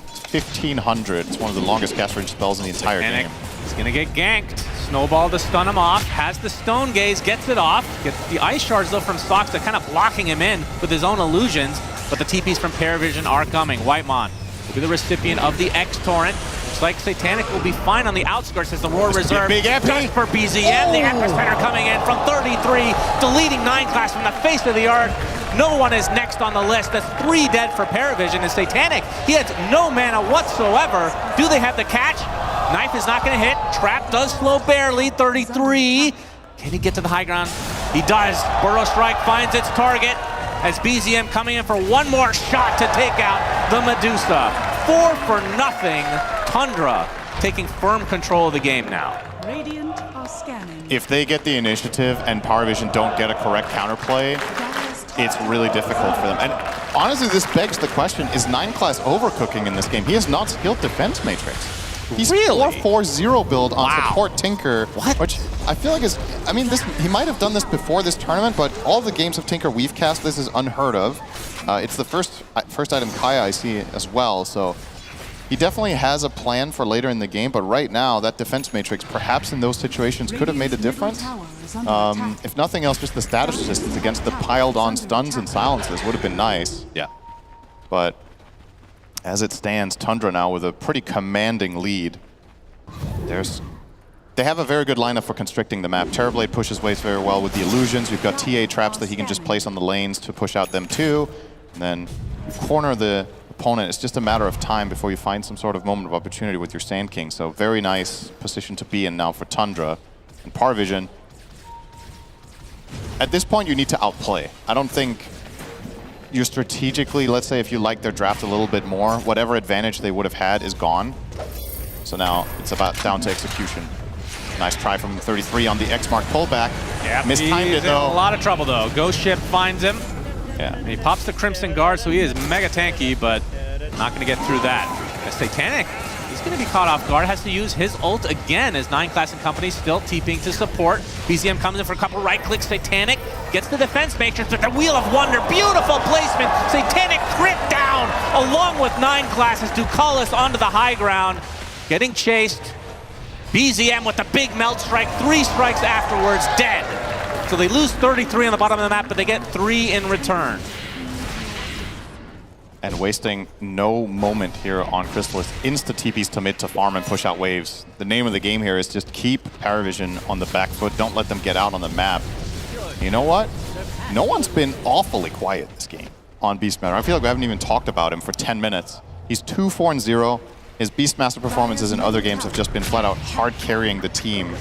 It's 1500. It's one of the longest cast range spells in the entire game. He's going to get ganked. Snowball to stun him off. Has the Stone Gaze, gets it off. Gets the Ice Shards, though, from Soxa, kind of blocking him in with his own illusions. But the TPs from Paravision are coming. Whitemon will be the recipient of the X-Torrent. Looks like Satanic will be fine on the outskirts as the Roar Reserve. Big Just for BZM. The Epicenter coming in from 33, deleting 9 class from the face of the art. No one is next on the list. That's 3 dead for Paravision. And Satanic, he has no mana whatsoever. Do they have the catch? Knife is not going to hit. Trap does slow barely, 33. Can he get to the high ground? He does. Burrow Strike finds its target as BZM coming in for one more shot to take out the Medusa. 4-0. Tundra taking firm control of the game now. Radiant are scanning. If they get the initiative and Paravision don't get a correct counterplay, it's really difficult for them. And honestly, this begs the question, is 9 class overcooking in this game? He has not skilled defense matrix. He's really? 4-4-0 build on support Tinker, which I feel like is, I mean, he might have done this before this tournament, but all the games of Tinker we've cast, this is unheard of. It's the first item Kaya I see as well, so he definitely has a plan for later in the game, but right now, that defense matrix, perhaps in those situations, could have made a difference. If nothing else, just the status resistance against the piled-on stuns and silences would have been nice. Yeah. But as it stands, Tundra now with a pretty commanding lead. They have a very good lineup for constricting the map. Terrorblade pushes waves very well with the illusions. You've got TA traps that he can just place on the lanes to push out them too. And then corner the opponent. It's just a matter of time before you find some sort of moment of opportunity with your Sand King. So very nice position to be in now for Tundra. And Paravision, at this point you need to outplay. I don't think you strategically, let's say if you like their draft a little bit more, whatever advantage they would have had is gone. So now it's about down to execution. Nice try from 33 on the X-Mark pullback. Yeah, mistimed it though. In a lot of trouble though. Ghost Ship finds him. Yeah. And he pops the Crimson Guard, so he is mega tanky, but not going to get through that. The Satanic, he's going to be caught off guard, has to use his ult again as 9 class and company still TPing to support. BZM comes in for a couple right clicks. Satanic gets the defense matrix with the Wheel of Wonder. Beautiful placement. Satanic crit down along with 9 classes. Ducalis onto the high ground, getting chased. BZM with the big melt strike, 3 strikes afterwards, dead. So they lose 33 on the bottom of the map, but they get 3 in return. And wasting no moment here on Crystallis. Insta-TPs to mid to farm and push out waves. The name of the game here is just keep Paravision on the back foot. Don't let them get out on the map. You know what? No one's been awfully quiet this game on Beastmaster. I feel like we haven't even talked about him for 10 minutes. He's 2-4-0. His Beastmaster performances in other games have just been flat out hard carrying the team.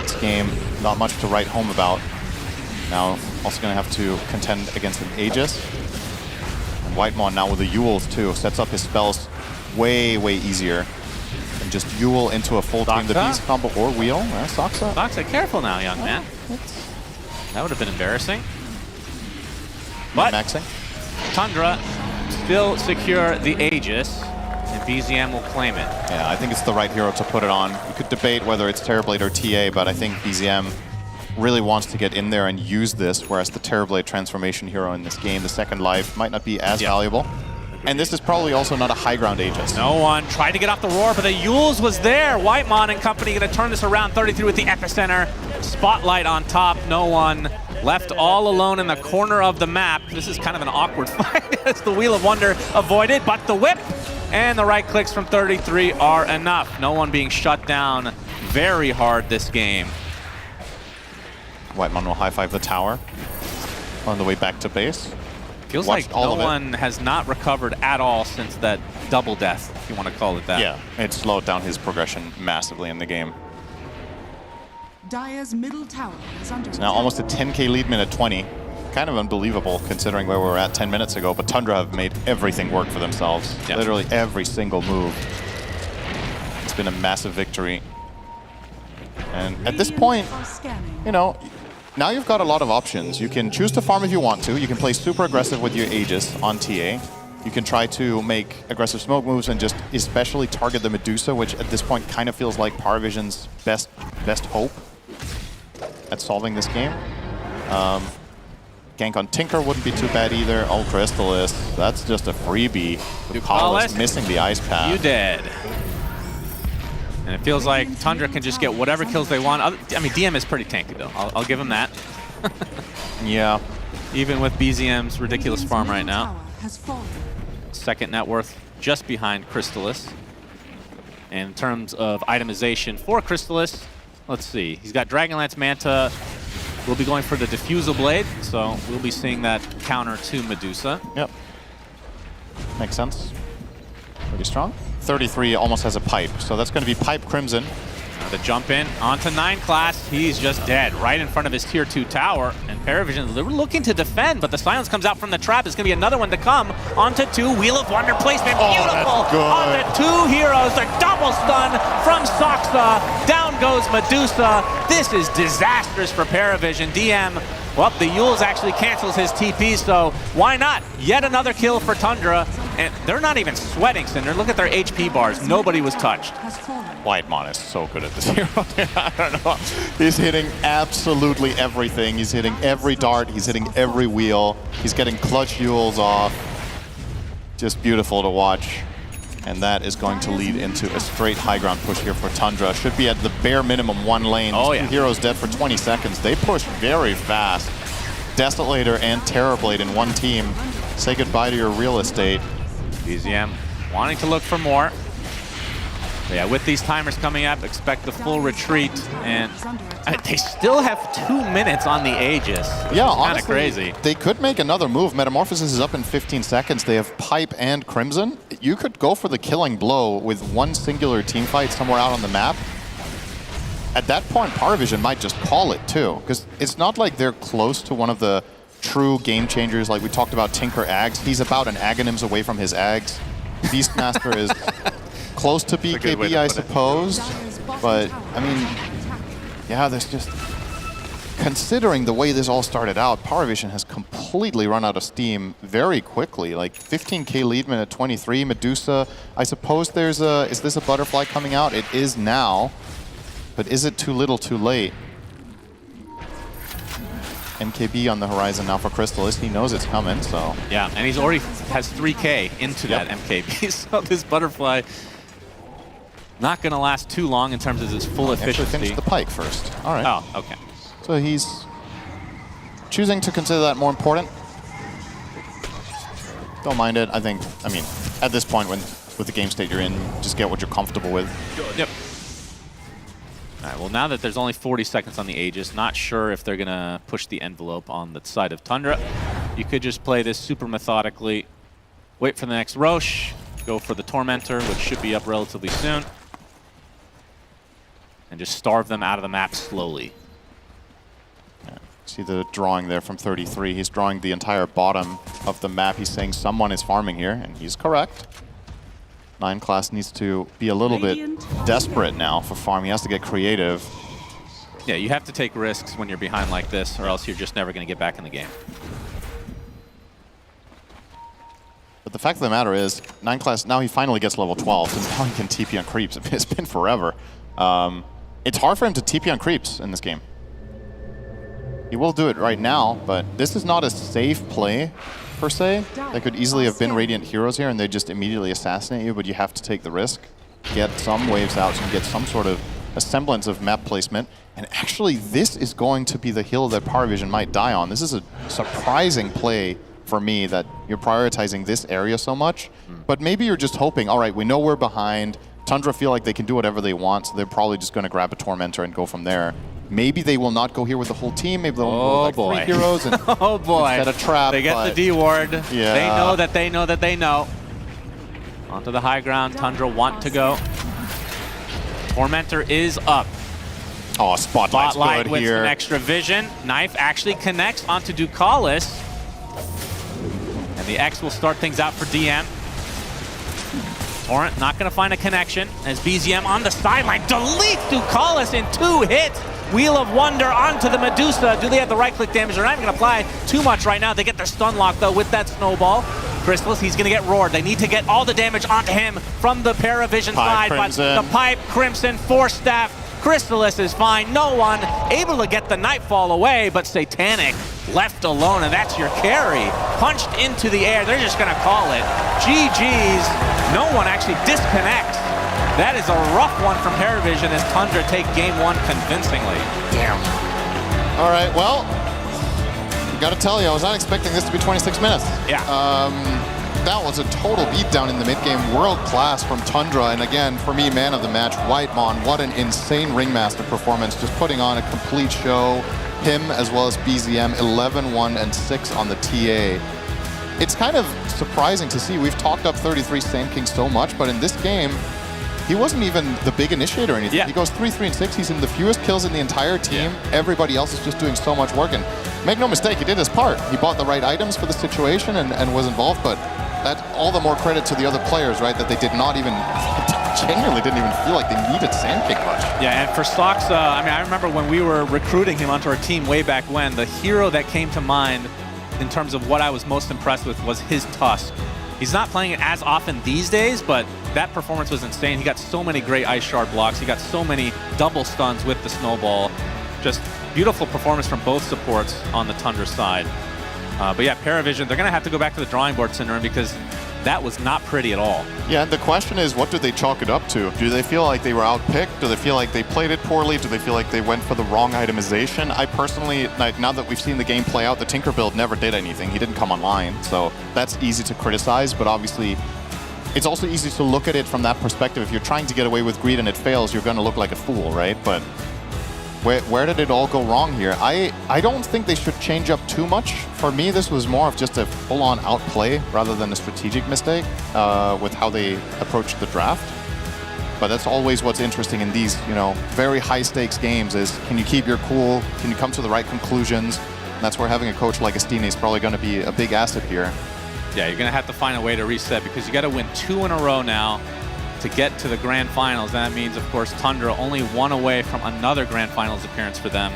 This game, not much to write home about. Now, also going to have to contend against an Aegis. And Whitemon now with the Yules too, sets up his spells way, way easier. And just Yule into a full team, the Beast combo or Wheel. Soxa. Soxa, careful now, young man. That would have been embarrassing. But maxing. Tundra still secure the Aegis, and BZM will claim it. Yeah, I think it's the right hero to put it on. You could debate whether it's Terrorblade or TA, but I think BZM really wants to get in there and use this, whereas the Terrorblade transformation hero in this game, the second life, might not be as valuable. And this is probably also not a high ground Aegis. No one tried to get off the roar, but the Yules was there. Whitemon and company going to turn this around. 33 with the epicenter. Spotlight on top. No one left all alone in the corner of the map. This is kind of an awkward fight as the Wheel of Wonder avoided, but the whip and the right clicks from 33 are enough. No one being shut down very hard this game. Whitemon will high-five the tower on the way back to base. Feels like no one has not recovered at all since that double death, if you want to call it that. Yeah, it slowed down his progression massively in the game. Dire's middle tower is under It's now almost a 10k lead minute 20. Kind of unbelievable considering where we were at 10 minutes ago, but Tundra have made everything work for themselves. Yeah. Literally every single move. It's been a massive victory. And at this point, you know, now you've got a lot of options. You can choose to farm if you want to. You can play super aggressive with your Aegis on TA. You can try to make aggressive smoke moves and just especially target the Medusa, which at this point kind of feels like Paravision's best hope at solving this game. Gank on Tinker wouldn't be too bad either. Oh, Crystallis, that's just a freebie. Ducalis missing the ice path. You dead. And it feels like Tundra can just get whatever kills they want. I mean, DM is pretty tanky, though. I'll give him that. Yeah. Even with BZM's ridiculous farm right now. Second net worth just behind Crystallis. And in terms of itemization for Crystallis, let's see. He's got Dragonlance Manta, will be going for the Diffusal Blade, so we'll be seeing that counter to Medusa. Yep. Makes sense. Pretty strong. 33 almost has a pipe, so that's going to be pipe Crimson. The jump in onto 9 class. He's just dead right in front of his tier 2 tower. And Paravision, they were looking to defend, but the silence comes out from the trap. It's going to be another one to come. Onto 2. Wheel of Wonder placement. Beautiful. On the 2 heroes. The double stun from Soxa. Down goes Medusa. This is disastrous for Paravision. DM, well, the Yules actually cancels his TP, so why not? Yet another kill for Tundra. And they're not even sweating, Cinder. Look at their HP bars. Nobody was touched. Whitemon is so good at this hero. I don't know. He's hitting absolutely everything. He's hitting every dart. He's hitting every wheel. He's getting clutch Yules off. Just beautiful to watch. And that is going to lead into a straight high ground push here for Tundra. Should be at the bare minimum 1 lane. Oh, yeah. 2 heroes dead for 20 seconds. They push very fast. Desolator and Terrorblade in one team. Say goodbye to your real estate. BZM wanting to look for more. But yeah, with these timers coming up, expect the full retreat. And they still have 2 minutes on the Aegis. Yeah, honestly, kind of crazy. They could make another move. Metamorphosis is up in 15 seconds. They have Pipe and Crimson. You could go for the killing blow with one singular team fight somewhere out on the map. At that point, Paravision might just call it too, because it's not like they're close to one of the true game changers. Like we talked about Tinker Ags. He's about an Aghanims away from his Ags. Beastmaster is close to BKB, I suppose. But, I mean, yeah, there's just... Considering the way this all started out, Paravision has completely run out of steam very quickly. Like 15k lead minute 23, Medusa. I suppose there's a... Is this a butterfly coming out? It is now. But is it too little too late? MKB on the horizon now for Crystallis. He knows it's coming, so... Yeah, and he's already has 3k into that MKB, so this butterfly not going to last too long in terms of his full efficiency. Actually finish the pike first. All right. Oh, okay. So he's choosing to consider that more important. Don't mind it. I mean, at this point, with the game state you're in, just get what you're comfortable with. Yep. All right, well, now that there's only 40 seconds on the Aegis, not sure if they're going to push the envelope on the side of Tundra. You could just play this super methodically, wait for the next Roche, go for the Tormentor, which should be up relatively soon, and just starve them out of the map slowly. Yeah. See the drawing there from 33. He's drawing the entire bottom of the map. He's saying someone is farming here, and he's correct. 9 class needs to be a little bit desperate now for farm. He has to get creative. Yeah, you have to take risks when you're behind like this, or else you're just never going to get back in the game. But the fact of the matter is, 9 class, now he finally gets level 12, and now he can TP on creeps. It's been forever. It's hard for him to TP on creeps in this game. He will do it right now, but this is not a safe play, per se. They could easily have been Radiant Heroes here and they just immediately assassinate you, but you have to take the risk. Get some waves out so you get some sort of a semblance of map placement. And actually, this is going to be the hill that Paravision might die on. This is a surprising play for me that you're prioritizing this area so much. But maybe you're just hoping, all right, we know we're behind. Tundra feel like they can do whatever they want, so they're probably just going to grab a Tormentor and go from there. Maybe they will not go here with the whole team. Maybe they'll go with like 3 heroes and oh boy, set a trap. They get the D ward. Yeah. They know that they know that they know. Onto the high ground, Tundra want to go. Tormentor is up. Oh, Spotlight's good with here. An extra vision. Knife actually connects onto Ducalis. And the X will start things out for DM. Torrent not going to find a connection as BZM on the sideline deletes Ducalis in 2 hits. Wheel of Wonder onto the Medusa. Do they have the right-click damage? They're not even going to apply too much right now. They get their stun lock, though, with that snowball. Crystallis, he's going to get roared. They need to get all the damage onto him from the Paravision side. Crimson. But the Pipe, Crimson, Force Staff. Crystallis is fine. No one able to get the Nightfall away, but Satanic left alone, and that's your carry. Punched into the air. They're just going to call it. GG's. No one actually disconnects. That is a rough one from Paravision as Tundra take game 1 convincingly. Damn. All right, well, got to tell you, I was not expecting this to be 26 minutes. Yeah. That was a total beatdown in the mid-game. World class from Tundra. And again, for me, man of the match, Whitemon. What an insane Ringmaster performance. Just putting on a complete show. him as well as BZM, 11-1 and 6 on the TA. It's kind of surprising to see. We've talked up 33 Sand King so much, but in this game, he wasn't even the big initiator or anything. Yeah. He goes 3-3 and 6. He's in the fewest kills in the entire team. Yeah. Everybody else is just doing so much work. And make no mistake, he did his part. He bought the right items for the situation and was involved, but that's all the more credit to the other players, right? That they did not even, genuinely didn't even feel like they needed Sand King much. Yeah, and for Stocks, I mean, I remember when we were recruiting him onto our team way back when, the hero that came to mind in terms of what I was most impressed with was his Tusk. He's not playing it as often these days, but that performance was insane. He got so many great Ice Shard blocks. He got so many double stuns with the Snowball. Just beautiful performance from both supports on the Tundra side. But yeah, Paravision, they're going to have to go back to the drawing board, Syndrome, because that was not pretty at all. Yeah, the question is, what do they chalk it up to? Do they feel like they were outpicked? Do they feel like they played it poorly? Do they feel like they went for the wrong itemization? I personally, now that we've seen the game play out, the Tinker build never did anything. He didn't come online, so that's easy to criticize, but obviously it's also easy to look at it from that perspective. If you're trying to get away with greed and it fails, you're going to look like a fool, right? But where did it all go wrong here? I don't think they should change up too much. For me, this was more of just a full-on outplay rather than a strategic mistake with how they approached the draft. But that's always what's interesting in these, you know, very high-stakes games is, can you keep your cool? Can you come to the right conclusions? And that's where having a coach like Estine is probably going to be a big asset here. Yeah, you're going to have to find a way to reset because you got to win 2 in a row now to get to the Grand Finals. That means, of course, Tundra only 1 away from another Grand Finals appearance for them.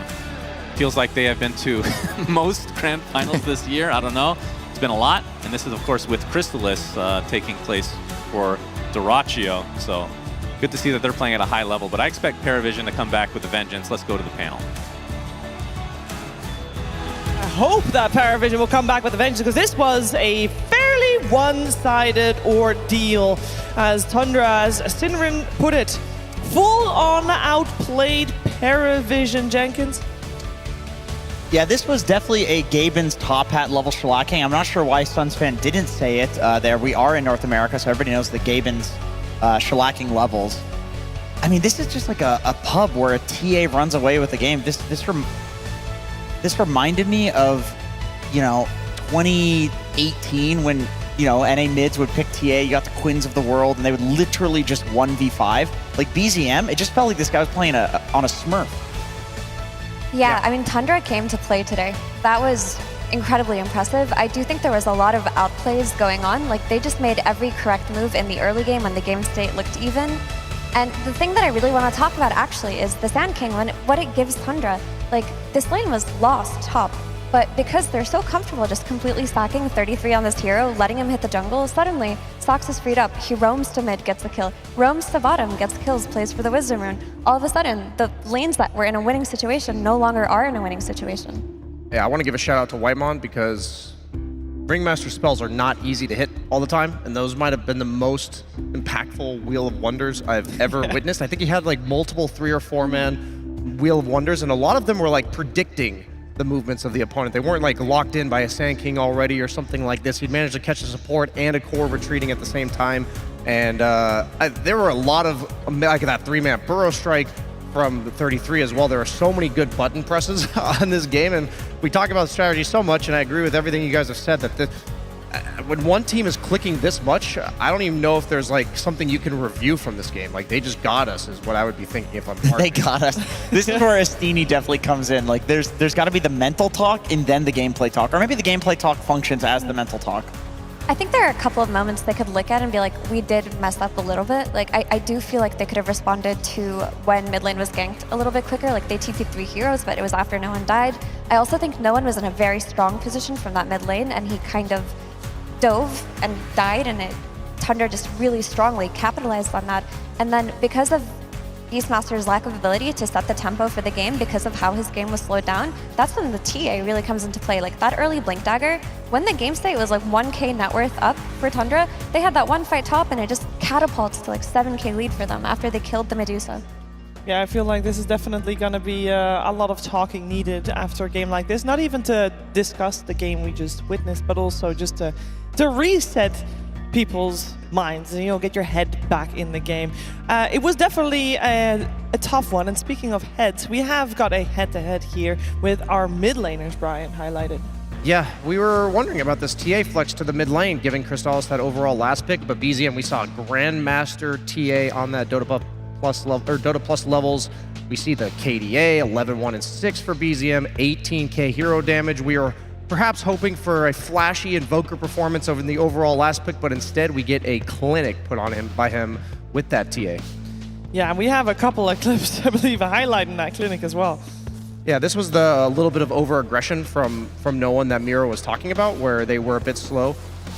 Feels like they have been to most Grand Finals this year. I don't know. It's been a lot. And this is, of course, with Crystalis taking place for Doraccio. So good to see that they're playing at a high level. But I expect Paravision to come back with a vengeance. Let's go to the panel. I hope that Paravision will come back with a vengeance because this was a fairly one-sided ordeal. As Tundra, as Sinrin put it, full-on outplayed Paravision. Jenkins? Yeah, this was definitely a Gaben's top hat level shellacking. I'm not sure why Sunsfan didn't say it there. We are in North America, so everybody knows the Gaben's shellacking levels. I mean, this is just like a pub where a TA runs away with the game. This reminded me of, you know, 2018 when, you know, NA mids would pick TA, you got the Quins of the world, and they would literally just 1v5. Like BZM, it just felt like this guy was playing on a Smurf. Yeah, I mean, Tundra came to play today. That was incredibly impressive. I do think there was a lot of outplays going on. Like, they just made every correct move in the early game when the game state looked even. And the thing that I really want to talk about, actually, is the Sand King, what it gives Tundra. Like, this lane was lost top. But because they're so comfortable just completely stacking 33 on this hero, letting him hit the jungle, suddenly Sox is freed up. He roams to mid, gets the kill. Roams to bottom, gets kills, plays for the Wisdom Rune. All of a sudden, the lanes that were in a winning situation no longer are in a winning situation. Yeah, I want to give a shout out to Whitemon because Ringmaster spells are not easy to hit all the time, and those might have been the most impactful Wheel of Wonders I've ever witnessed. I think he had like multiple 3 or 4 man Wheel of Wonders, and a lot of them were like predicting the movements of the opponent. They weren't like locked in by a Sand King already or something like this. He'd managed to catch a support and a core retreating at the same time. And there were a lot of, like that 3-man Burrow Strike from the 33 as well. There are so many good button presses on this game. And we talk about strategy so much, and I agree with everything you guys have said, that when one team is clicking this much, I don't even know if there's like something you can review from this game. Like, they just got us is what I would be thinking if I'm partnering. They got us. This is where Estine definitely comes in. Like, there's got to be the mental talk and then the gameplay talk. Or maybe the gameplay talk functions as the mental talk. I think there are a couple of moments they could look at and be like, we did mess up a little bit. Like, I do feel like they could have responded to when mid lane was ganked a little bit quicker. Like, they TP'd 3 heroes, but it was after no one died. I also think no one was in a very strong position from that mid lane, and he kind of dove and died, and Tundra just really strongly capitalized on that. And then because of Beastmaster's lack of ability to set the tempo for the game because of how his game was slowed down, that's when the TA really comes into play. Like, that early Blink Dagger, when the game state was like 1k net worth up for Tundra, they had that one fight top and it just catapults to like 7k lead for them after they killed the Medusa. Yeah, I feel like this is definitely going to be a lot of talking needed after a game like this. Not even to discuss the game we just witnessed, but also just to reset people's minds and, you know, get your head back in the game. It was definitely a tough one. And speaking of heads, we have got a head-to-head here with our mid laners, Brian, highlighted. Yeah, we were wondering about this TA flex to the mid lane, giving Crystallis that overall last pick, but BZM, we saw Grandmaster TA on that Dota Plus level, or Dota Plus levels. We see the KDA, 11, 1, and 6 for BZM, 18k hero damage. We are perhaps hoping for a flashy Invoker performance over the overall last pick, but instead we get a clinic put on him by him with that TA. Yeah, and we have a couple of clips, I believe, highlighting that clinic as well. Yeah, this was the little bit of over-aggression from no one that Miro was talking about, where they were a bit slow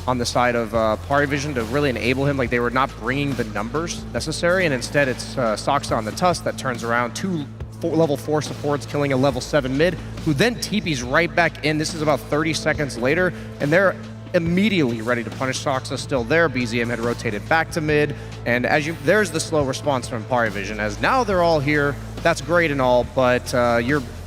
on the side of Party Vision to really enable him. Like, they were not bringing the numbers necessary, and instead it's Soxa on the Tusk that turns around, two level 4 supports killing a level 7 mid, who then TPs right back in. This is about 30 seconds later, and they're immediately ready to punish Soxa. Still there, BZM had rotated back to mid, and there's the slow response from Party Vision, as now they're all here. That's great and all, but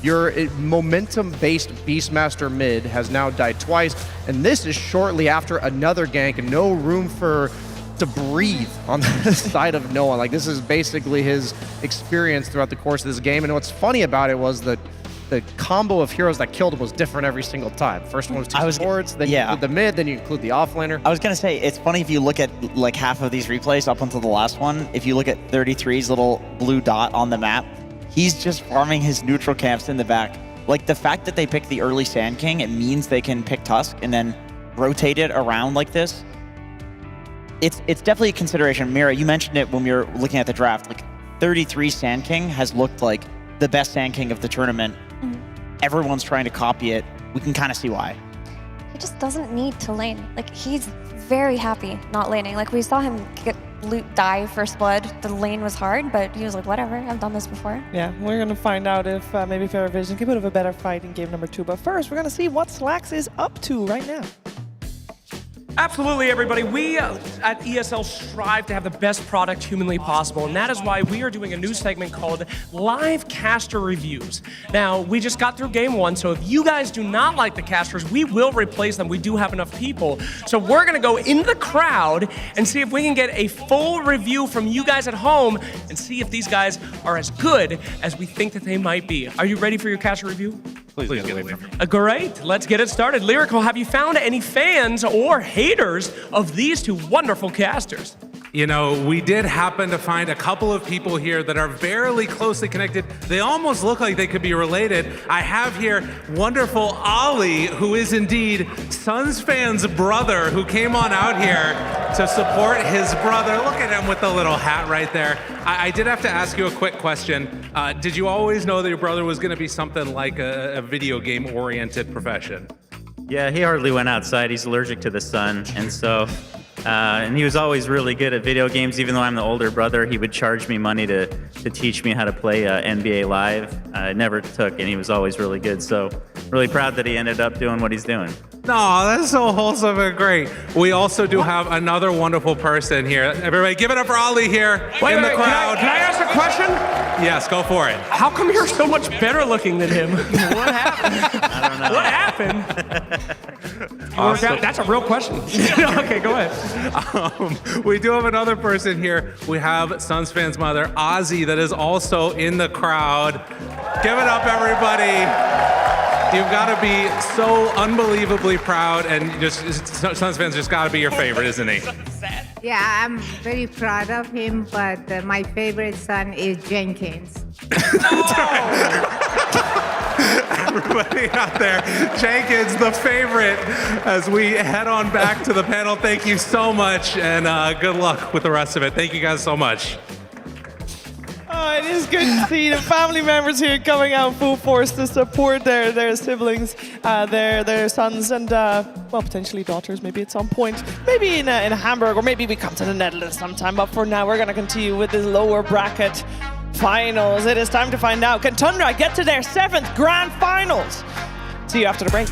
your momentum-based Beastmaster mid has now died twice, and this is shortly after another gank, and no room to breathe on the side of Noah. Like, this is basically his experience throughout the course of this game, and what's funny about it was the combo of heroes that killed him was different every single time. First one was two supports, then you include the mid, then you include the offlaner. I was gonna say, it's funny if you look at like half of these replays up until the last one, if you look at 33's little blue dot on the map, he's just farming his neutral camps in the back. Like, the fact that they pick the early Sand King, it means they can pick Tusk and then rotate it around like this. It's definitely a consideration. Mira, you mentioned it when we were looking at the draft. Like, 33 Sand King has looked like the best Sand King of the tournament. Everyone's trying to copy it. We can kind of see why. He just doesn't need to lane. Like, he's very happy not laning. Like, we saw him die first blood. The lane was hard, but he was like, whatever, I've done this before. Yeah, we're going to find out if maybe Fair Vision can put up a better fight in game number 2. But first, we're going to see what Slax is up to right now. Absolutely, everybody. We at ESL strive to have the best product humanly possible, and that is why we are doing a new segment called Live Caster Reviews. Now, we just got through game 1, so if you guys do not like the casters, we will replace them. We do have enough people. So we're gonna go in the crowd and see if we can get a full review from you guys at home and see if these guys are as good as we think that they might be. Are you ready for your caster review? Please get away from me. Great, let's get it started. Lyrical, have you found any fans or haters of these two wonderful casters? You know, we did happen to find a couple of people here that are very closely connected. They almost look like they could be related. I have here wonderful Ollie, who is indeed Sunsfan's brother, who came on out here to support his brother. Look at him with the little hat right there. I did have to ask you a quick question. Did you always know that your brother was going to be something like a video game-oriented profession? Yeah, he hardly went outside. He's allergic to the sun, and so... and he was always really good at video games. Even though I'm the older brother, he would charge me money to teach me how to play NBA Live. I never took, and he was always really good. So really proud that he ended up doing what he's doing. No, that's so wholesome and great. We also do have another wonderful person here. Everybody give it up for Ollie here in the crowd. Can I ask a question? Yes, go for it. How come you're so much better looking than him? What happened? I don't know. What happened? That's a real question. Okay, go ahead. We do have another person here. We have Sunsfan's mother, Ozzy, that is also in the crowd. Give it up, everybody. You've got to be so unbelievably proud, and Sunsfan's just got to be your favorite, isn't he? Yeah, I'm very proud of him, but my favorite son is Jenkins. Everybody out there, Jenkins, the favorite, as we head on back to the panel. Thank you so much, and good luck with the rest of it. Thank you guys so much. It is good to see the family members here coming out full force to support their siblings, their sons, and well, potentially daughters maybe at some point, maybe in Hamburg, or maybe we come to the Netherlands sometime. But for now, we're going to continue with the lower bracket finals. It is time to find out, can Tundra get to their 7th grand finals? See you after the break.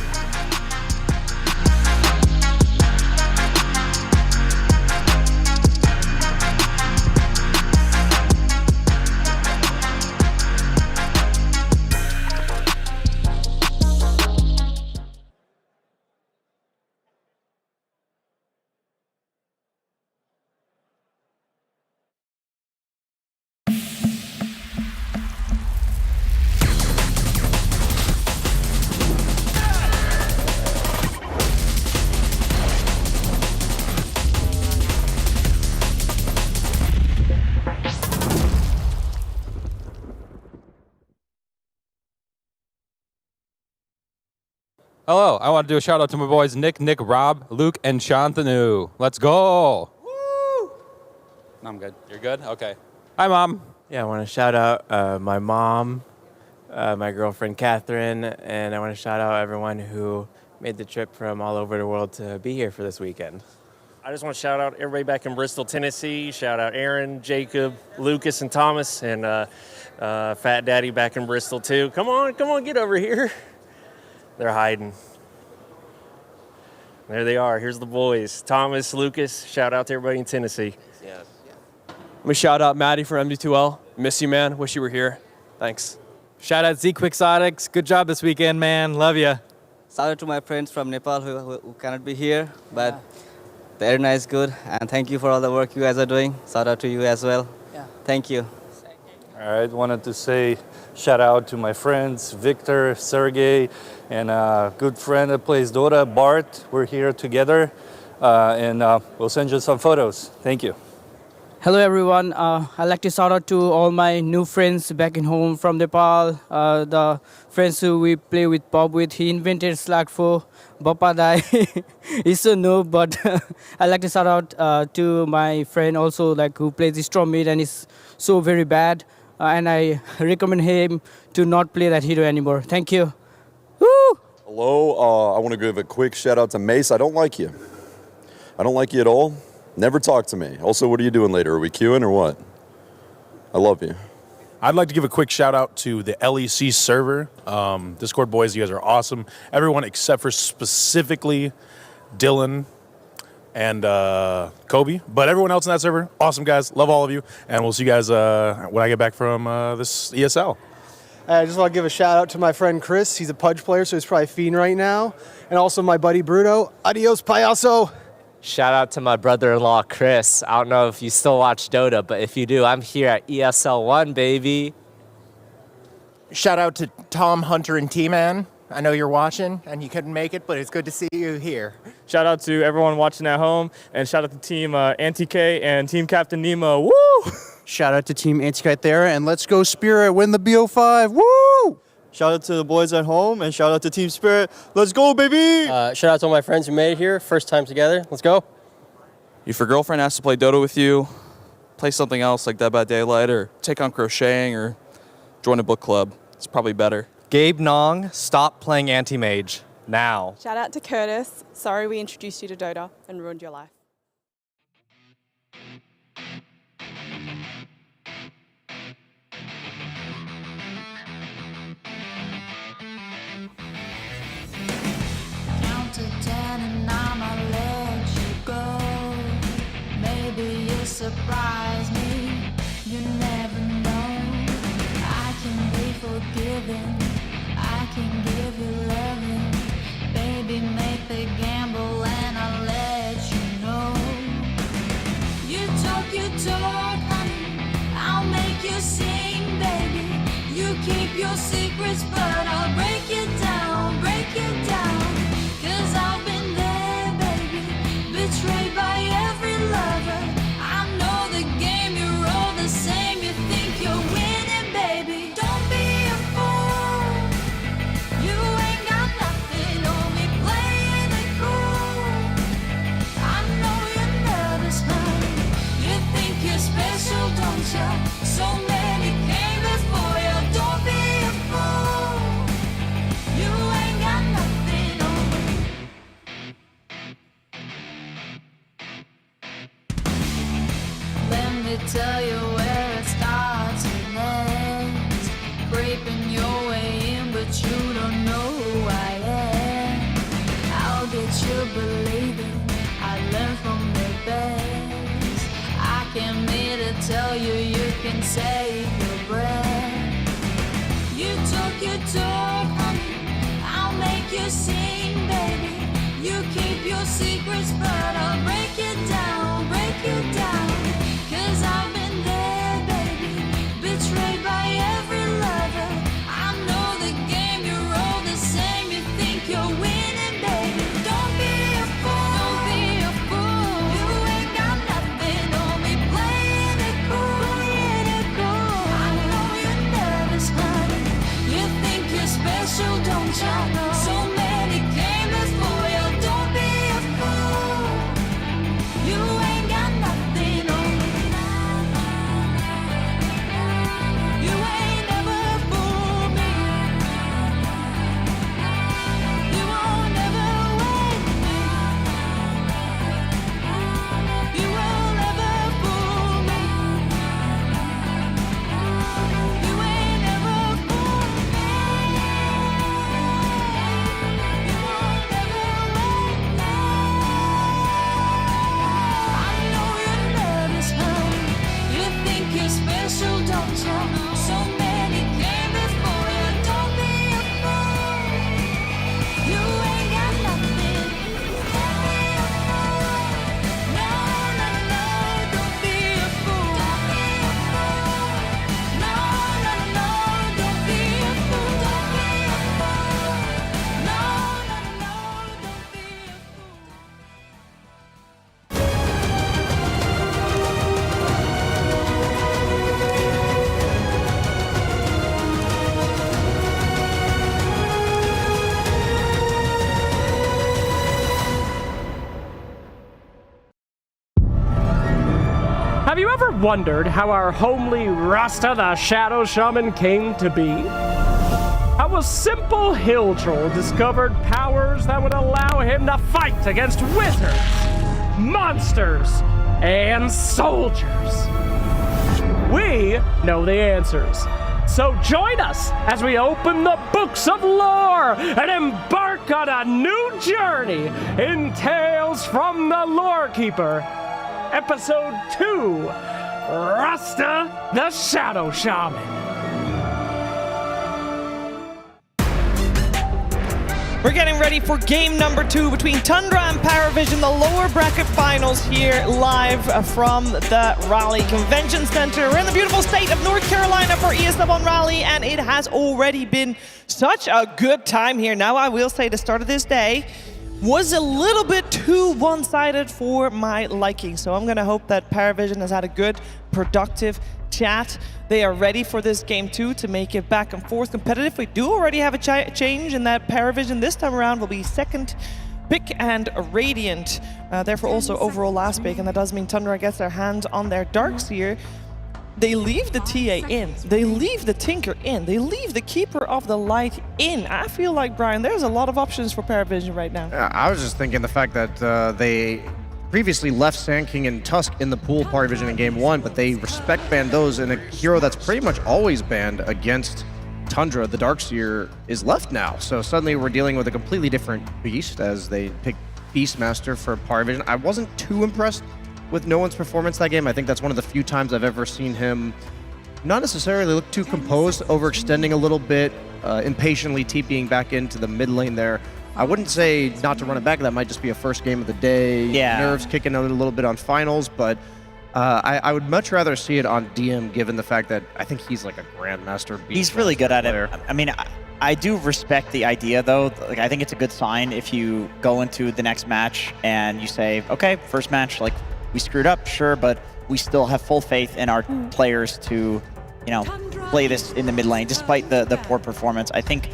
Hello, I want to do a shout out to my boys Nick, Rob, Luke, and Shantanu. Let's go. Woo! No, I'm good. You're good? Okay. Hi, Mom. Yeah, I want to shout out my mom, my girlfriend Catherine, and I want to shout out everyone who made the trip from all over the world to be here for this weekend. I just want to shout out everybody back in Bristol, Tennessee. Shout out Aaron, Jacob, Lucas, and Thomas, and Fat Daddy back in Bristol too. Come on, get over here. They're hiding. There they are. Here's the boys. Thomas, Lucas. Shout out to everybody in Tennessee. Yes. I'm gonna shout out Maddie from MD2L. Miss you, man. Wish you were here. Thanks. Shout out Z Quixotics. Good job this weekend, man. Love ya. Shout out to my friends from Nepal who cannot be here, but the arena is good, and thank you for all the work you guys are doing. Shout out to you as well. Yeah. Thank you. All right, wanted to say shout out to my friends, Victor, Sergey, and a good friend that plays Dota, Bart. We're here together, and we'll send you some photos. Thank you. Hello everyone, I'd like to shout out to all my new friends back in home from Nepal, the friends who we play with Bob with. He invented Slack for Bapa Dai. He's so noob, but I'd like to shout out to my friend also like who plays the Storm mid and is so very bad, and I recommend him to not play that hero anymore. Thank you. Woo! Hello, I want to give a quick shout out to Mace. I don't like you. I don't like you at all. Never talk to me. Also, what are you doing later? Are we queuing or what? I love you. I'd like to give a quick shout out to the LEC server. Discord boys, you guys are awesome. Everyone except for specifically Dylan and Kobe. But everyone else in that server, awesome guys. Love all of you. And we'll see you guys when I get back from this ESL. I just want to give a shout out to my friend Chris. He's a Pudge player, so he's probably fiending right now. And also my buddy Bruno. Adios, payaso. Shout out to my brother-in-law, Chris. I don't know if you still watch Dota, but if you do, I'm here at ESL One, baby. Shout out to Tom, Hunter, and T-Man. I know you're watching, and you couldn't make it, but it's good to see you here. Shout out to everyone watching at home, and shout out to Team Anti-K and Team Captain Nemo. Woo! Shout out to Team Anti-K there, and let's go Spirit, win the BO5. Woo! Shout out to the boys at home, and shout out to Team Spirit. Let's go, baby! Shout out to all my friends who made it here. First time together. Let's go. If your girlfriend asks to play Dota with you, play something else like Dead by Daylight, or take on crocheting, or join a book club. It's probably better. Gabe Nong, stop playing anti-mage. Now. Shout out to Curtis. Sorry we introduced you to Dota and ruined your life. Count to 10 and I'ma let you go. Maybe you'll surprise me. You never know. I can be forgiving. I can give you loving. Baby, make the gamble and I'll let you know. You talk, honey. I'll make you sing, baby. You keep your secrets, but I'll break it down, break it down. 'Cause I've been there, baby. Betrayed by every lover. I know the game, you're all the same. You think you're winning, baby. Don't be a fool. You ain't got nothing on me, playing it cool. I know you're nervous, honey. You think you're special, don't you? So many came before you. Don't be a fool. You ain't got nothing on me. Let me tell you where it starts and ends. Creeping your way in, but you don't know who I am. I'll get you believing I learned from the best. I came here to tell you you can save your breath. You talk, honey. I'll make you sing, baby. You keep your secrets, but I'll break it down, break it down. 'Cause I've been there, baby. Betrayed by every lover. I know the game, you're all the same. You think you're winning, baby. Don't be a fool, don't be a fool. You ain't got nothing on me, playing it cool, playing it cool. I know you're nervous, honey. You think you're special, don't you? So many wondered how our homely Rasta the Shadow Shaman came to be? How a simple hill troll discovered powers that would allow him to fight against wizards, monsters, and soldiers? We know the answers. So join us as we open the books of lore and embark on a new journey in Tales from the Lore Keeper. Episode 2, Rasta the Shadow Shaman. We're getting ready for game number 2 between Tundra and Paravision, the lower bracket finals here live from the Raleigh Convention Center. We're in the beautiful state of North Carolina for ESL One Raleigh, and it has already been such a good time here. Now, I will say the start of this day was a little bit too one-sided for my liking, so I'm gonna hope that Paravision has had a good, productive chat. They are ready for this game 2 to make it back and forth competitive. We do already have a change in that Paravision this time around will be second pick and Radiant, therefore also overall last pick, and that does mean Tundra gets their hands on their Darkseer. They leave the TA in, they leave the Tinker in, they leave the Keeper of the Light in. I feel like, Brian, there's a lot of options for Paravision right now. Yeah, I was just thinking the fact that they previously left Sand King and Tusk in the pool Paravision in game 1, but they respect banned those, and a hero that's pretty much always banned against Tundra, the Darkseer, is left now. So suddenly we're dealing with a completely different beast as they pick Beastmaster for Paravision. I wasn't too impressed with No One's performance that game. I think that's one of the few times I've ever seen him not necessarily look too composed, overextending a little bit, impatiently TPing back into the mid lane there. I wouldn't say not to run it back. That might just be a first game of the day. Yeah. Nerves kicking out a little bit on finals, but I would much rather see it on DM given the fact that I think he's like a grandmaster beast. He's really good at it. I mean, I do respect the idea though. Like, I think it's a good sign if you go into the next match and you say, okay, first match, like we screwed up, sure, but we still have full faith in our players to, you know, play this in the mid lane despite the poor performance. I think,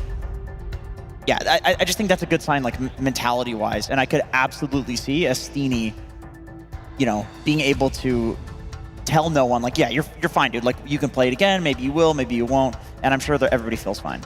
yeah, I just think that's a good sign, like mentality-wise, and I could absolutely see a Steenie, you know, being able to tell no one, like, yeah, you're fine, dude. Like, you can play it again. Maybe you will, maybe you won't, and I'm sure that everybody feels fine.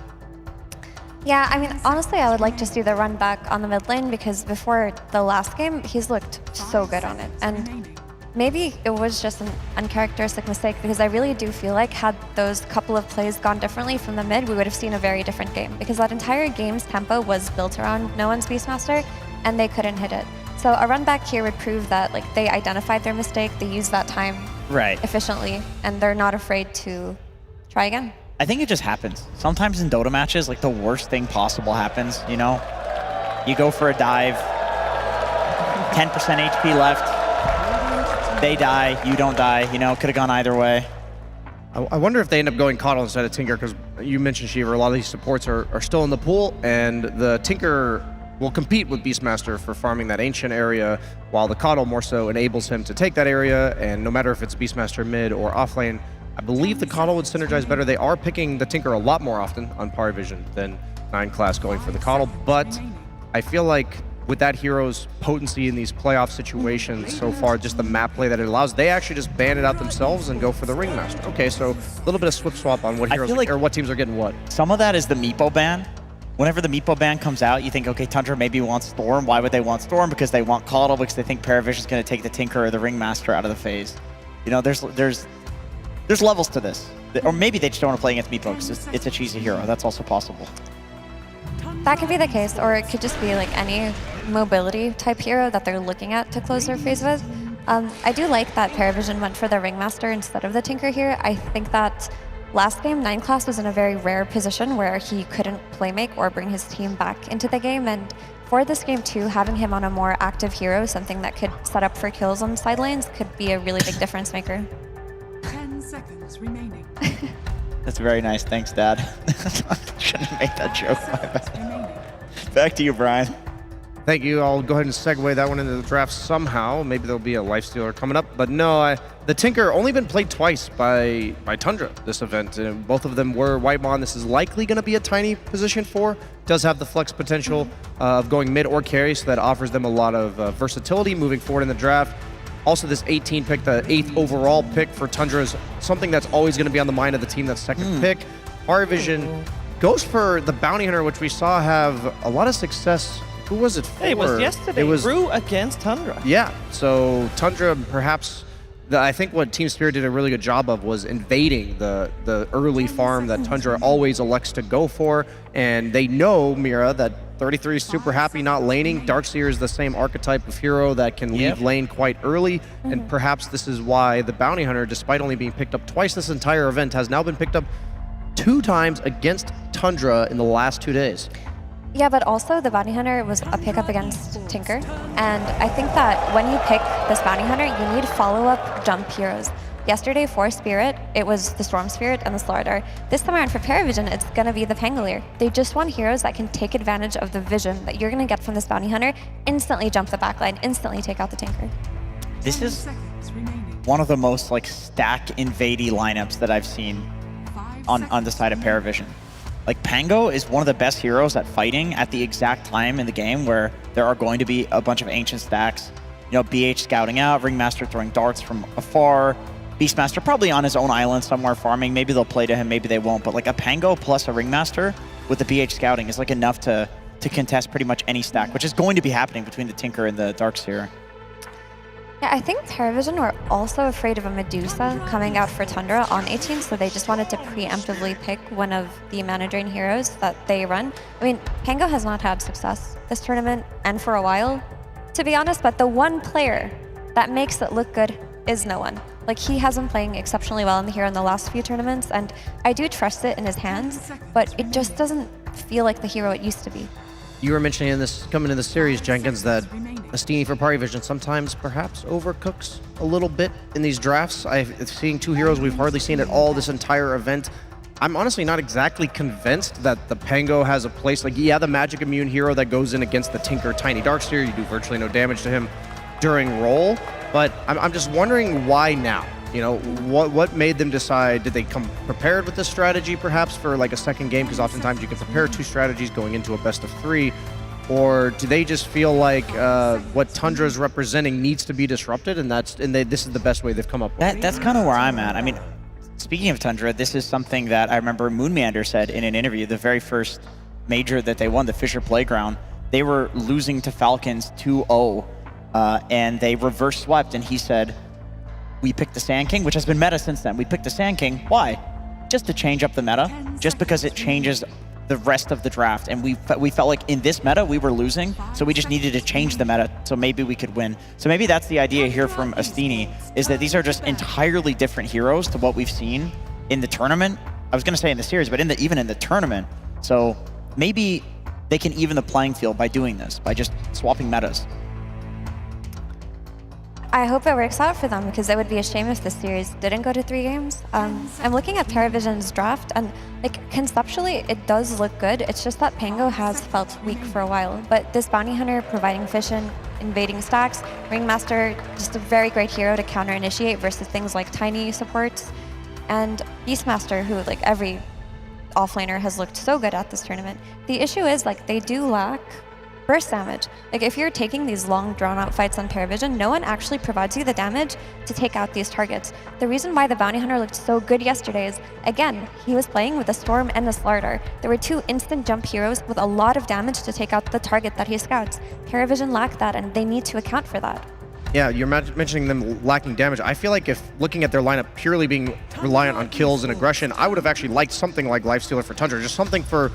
Yeah, I mean, honestly, I would like to see the run back on the mid lane because before the last game, he's looked so good on it. And maybe it was just an uncharacteristic mistake because I really do feel like had those couple of plays gone differently from the mid, we would have seen a very different game because that entire game's tempo was built around No One's Beastmaster and they couldn't hit it. So a run back here would prove that like they identified their mistake, they used that time efficiently, and they're not afraid to try again. I think it just happens. Sometimes in Dota matches, like the worst thing possible happens, you know? You go for a dive, 10% HP left, they die, you don't die, you know, could have gone either way. I wonder if they end up going Coddle instead of Tinker, because you mentioned, Shiver, a lot of these supports are still in the pool, and the Tinker will compete with Beastmaster for farming that ancient area, while the Coddle more so enables him to take that area, and no matter if it's Beastmaster mid or offlane, I believe the Coddle would synergize better. They are picking the Tinker a lot more often on Paravision than 9 class going for the Coddle, but I feel like with that hero's potency in these playoff situations so far, just the map play that it allows, they actually just ban it out themselves and go for the Ringmaster. Okay, so a little bit of swip swap on what heroes or what teams are getting what. Some of that is the Meepo ban. Whenever the Meepo ban comes out, you think, okay, Tundra maybe wants Storm. Why would they want Storm? Because they want Coddle, because they think Paravision's going to take the Tinker or the Ringmaster out of the phase. You know, there's levels to this. Or maybe they just don't want to play against Meepo because it's a cheesy hero. That's also possible. That could be the case, or it could just be like any mobility type hero that they're looking at to close their phase with. I do like that Paravision went for the Ringmaster instead of the Tinker here. I think that last game, 9 class was in a very rare position where he couldn't playmake or bring his team back into the game, and for this game too, having him on a more active hero, something that could set up for kills on side lanes, could be a really big difference maker. 10 seconds remaining. That's very nice. Thanks, Dad. Shouldn't have made that joke. Back to you, Brian. Thank you. I'll go ahead and segue that one into the draft somehow. Maybe there'll be a lifestealer coming up. But no, the Tinker only been played twice by Tundra this event. And both of them were Whitemon. This is likely going to be a tiny position 4. Does have the flex potential of going mid or carry, so that offers them a lot of versatility moving forward in the draft. Also, this 18 pick, the 8th overall pick for Tundra, is something that's always going to be on the mind of the team that's second pick. Parivision goes for the Bounty Hunter, which we saw have a lot of success. Who was it for? It was yesterday. It was Rue against Tundra. Yeah, so Tundra perhaps, I think what Team Spirit did a really good job of was invading the early farm that Tundra always elects to go for, and they know, Mira, that 33 is super happy not laning. Darkseer is the same archetype of hero that can leave lane quite early, and perhaps this is why the Bounty Hunter, despite only being picked up twice this entire event, has now been picked up 2 times against Tundra in the last 2 days. Yeah, but also the Bounty Hunter was a pickup against Tinker, and I think that when you pick this Bounty Hunter, you need follow-up jump heroes. Yesterday for Spirit, it was the Storm Spirit and the Slardar. This time around for Paravision, it's going to be the Pangolier. They just want heroes that can take advantage of the vision that you're going to get from this Bounty Hunter, instantly jump the backline, instantly take out the Tinker. This is one of the most like stack invadey lineups that I've seen on the side of Paravision. Like Pango is one of the best heroes at fighting at the exact time in the game where there are going to be a bunch of ancient stacks. You know, BH scouting out, Ringmaster throwing darts from afar, Beastmaster probably on his own island somewhere farming. Maybe they'll play to him, maybe they won't. But like a Pango plus a Ringmaster with the BH scouting is like enough to contest pretty much any stack, which is going to be happening between the Tinker and the Darkseer. Yeah, I think Paravision were also afraid of a Medusa coming out for Tundra on 18, so they just wanted to preemptively pick one of the mana drain heroes that they run. I mean, Pango has not had success this tournament, and for a while, to be honest, but the one player that makes it look good is no one. Like, he has been playing exceptionally well in the hero in the last few tournaments, and I do trust it in his hands, but it just doesn't feel like the hero it used to be. You were mentioning in this coming into the series, Jenkins, that Astini for Parivision sometimes perhaps overcooks a little bit in these drafts. I've seen 2 heroes we've hardly seen at all this entire event. I'm honestly not exactly convinced that the Pango has a place. Like, yeah, the magic immune hero that goes in against the Tinker Tiny Darkseer, you do virtually no damage to him during roll. But I'm just wondering why now? You know, what made them decide? Did they come prepared with this strategy perhaps for like a second game? Because oftentimes you can prepare 2 strategies going into a best of 3. Or do they just feel like what Tundra is representing needs to be disrupted, and this is the best way they've come up with? That's kind of where I'm at. I mean, speaking of Tundra, this is something that I remember Moonmeander said in an interview, the very first major that they won, the Fisher Playground, they were losing to Falcons 2-0, and they reverse swept, and he said, we picked the Sand King, which has been meta since then. We picked the Sand King. Why? Just to change up the meta, just because it changes the rest of the draft. And we felt like in this meta, we were losing, so we just needed to change the meta so maybe we could win. So maybe that's the idea here from Astini, is that these are just entirely different heroes to what we've seen in the tournament. I was going to say in the series, but even in the tournament. So maybe they can even the playing field by doing this, by just swapping metas. I hope it works out for them, because it would be a shame if this series didn't go to 3 games. I'm looking at Paravision's draft, and like conceptually, it does look good. It's just that Pango has felt weak for a while. But this Bounty Hunter providing fission, invading stacks, Ringmaster, just a very great hero to counter-initiate versus things like Tiny supports, and Beastmaster, who like every offlaner has looked so good at this tournament. The issue is like they do lack burst damage. Like if you're taking these long drawn out fights on Paravision, no one actually provides you the damage to take out these targets. The reason why the Bounty Hunter looked so good yesterday is, again, he was playing with the Storm and the Slardar. There were 2 instant jump heroes with a lot of damage to take out the target that he scouts. Paravision lacked that, and they need to account for that. Yeah, you're mentioning them lacking damage. I feel like if looking at their lineup purely being reliant on kills and aggression, I would have actually liked something like Lifestealer for Tundra, just something for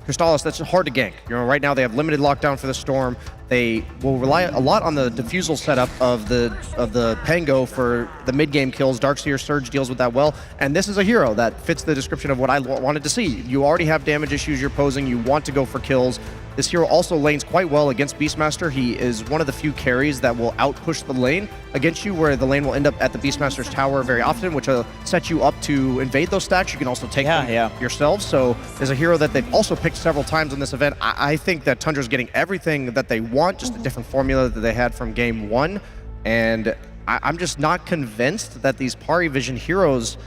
Crystallis that's hard to gank. You know, right now they have limited lockdown for the Storm. They will rely a lot on the diffusal setup of the Pango for the mid-game kills. Darkseer Surge deals with that well, and this is a hero that fits the description of what I wanted to see. You already have damage issues you're posing, you want to go for kills. This hero also lanes quite well against Beastmaster. He is one of the few carries that will outpush the lane against you, where the lane will end up at the Beastmaster's tower very often, which will set you up to invade those stacks. You can also take them yourselves. So there's a hero that they've also picked several times in this event. I think that Tundra's getting everything that they want, just a different formula that they had from game 1. And I'm just not convinced that these Parivision heroes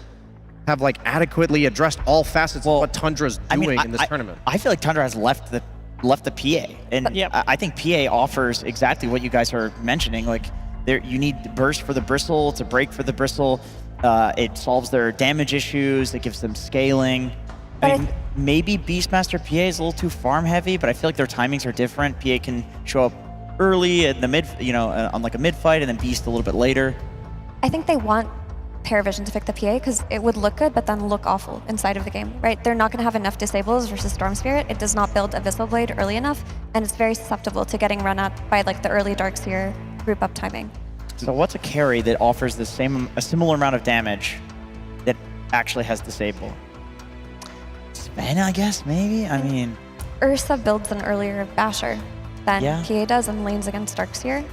have like adequately addressed all facets of what Tundra's doing in this tournament. I feel like Tundra has left the PA, and I think PA offers exactly what you guys are mentioning. Like You need burst for the bristle, to break for the bristle. It solves their damage issues. It gives them scaling. I mean, maybe Beastmaster PA is a little too farm heavy, but I feel like their timings are different. PA can show up early in the mid, on like a mid fight, and then Beast a little bit later. I think they want Paravision to pick the PA because it would look good, but then look awful inside of the game, right? They're not going to have enough disables versus Storm Spirit. It does not build Abyssal Blade early enough, and it's very susceptible to getting run at by like the early Darkseer group up timing. So what's a carry that offers a similar amount of damage that actually has disable? Sven, I guess, maybe? I mean... Ursa builds an earlier Basher than PA does and lanes against Darkseer.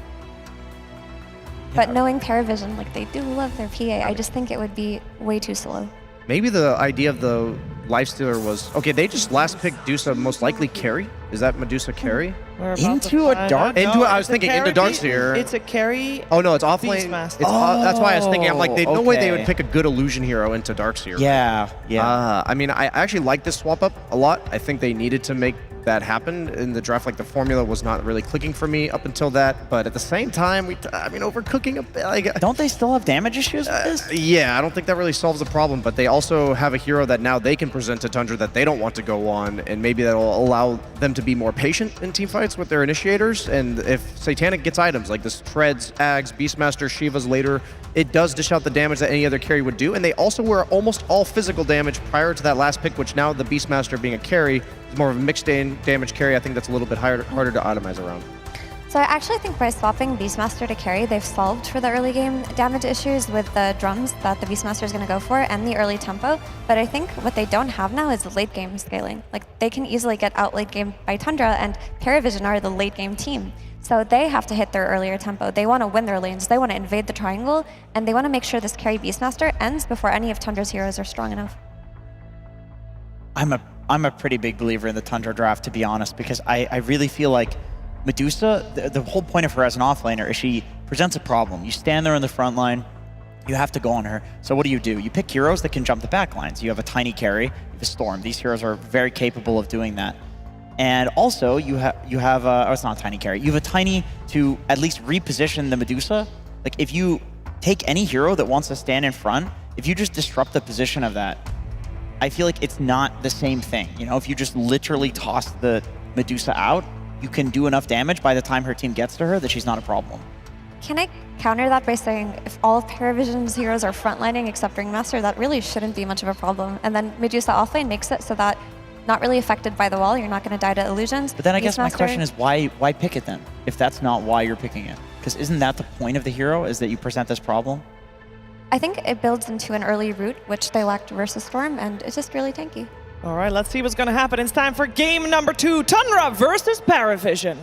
But knowing Paravision, like they do love their PA, I just think it would be way too slow. Maybe the idea of the Lifestealer was, okay, they just last picked Dusa most likely carry. Is that Medusa carry? Into a dark? I was thinking into Darkseer. It's a carry. Oh no, it's offlane. That's why I was thinking, I'm like, no way they would okay. pick a good illusion hero into Darkseer. Yeah. I mean, I actually like this swap up a lot. I think they needed to make that happen in the draft. Like the formula was not really clicking for me up until that, but at the same time, overcooking a bit. Like, don't they still have damage issues with this? Yeah, I don't think that really solves the problem, but they also have a hero that now they can present to Tundra that they don't want to go on, and maybe that'll allow them to be more patient in team fights with their initiators. And if Satanic gets items like this Treads, Ags, Beastmaster, Shivas later, it does dish out the damage that any other carry would do, and they also were almost all physical damage prior to that last pick, which now the Beastmaster being a carry is more of a mixed damage carry. I think that's a little bit harder to itemize around. So I actually think by swapping Beastmaster to carry, they've solved for the early game damage issues with the drums that the Beastmaster is going to go for and the early tempo. But I think what they don't have now is the late game scaling. Like they can easily get out late game by Tundra, and Paravision are the late game team. So they have to hit their earlier tempo. They want to win their lanes. They want to invade the triangle, and they want to make sure this carry Beastmaster ends before any of Tundra's heroes are strong enough. I'm a pretty big believer in the Tundra draft, to be honest, because I really feel like Medusa, the whole point of her as an offlaner is she presents a problem. You stand there in the front line, you have to go on her. So what do? You pick heroes that can jump the back lines. You have a tiny carry, you have a Storm. These heroes are very capable of doing that. And also, you have it's not a tiny carry. You have a tiny to at least reposition the Medusa. Like, if you take any hero that wants to stand in front, if you just disrupt the position of that, I feel like it's not the same thing. If you just literally toss the Medusa out, you can do enough damage by the time her team gets to her that she's not a problem. Can I counter that by saying if all of Paravision's heroes are frontlining except Ringmaster, that really shouldn't be much of a problem. And then Medusa offlane makes it so that not really affected by the wall, you're not going to die to illusions. But then I guess my question is, why pick it then, if that's not why you're picking it? Because isn't that the point of the hero, is that you present this problem? I think it builds into an early route, which they lacked versus Storm, and it's just really tanky. All right, let's see what's going to happen. It's time for game number 2, Tundra versus Paravision.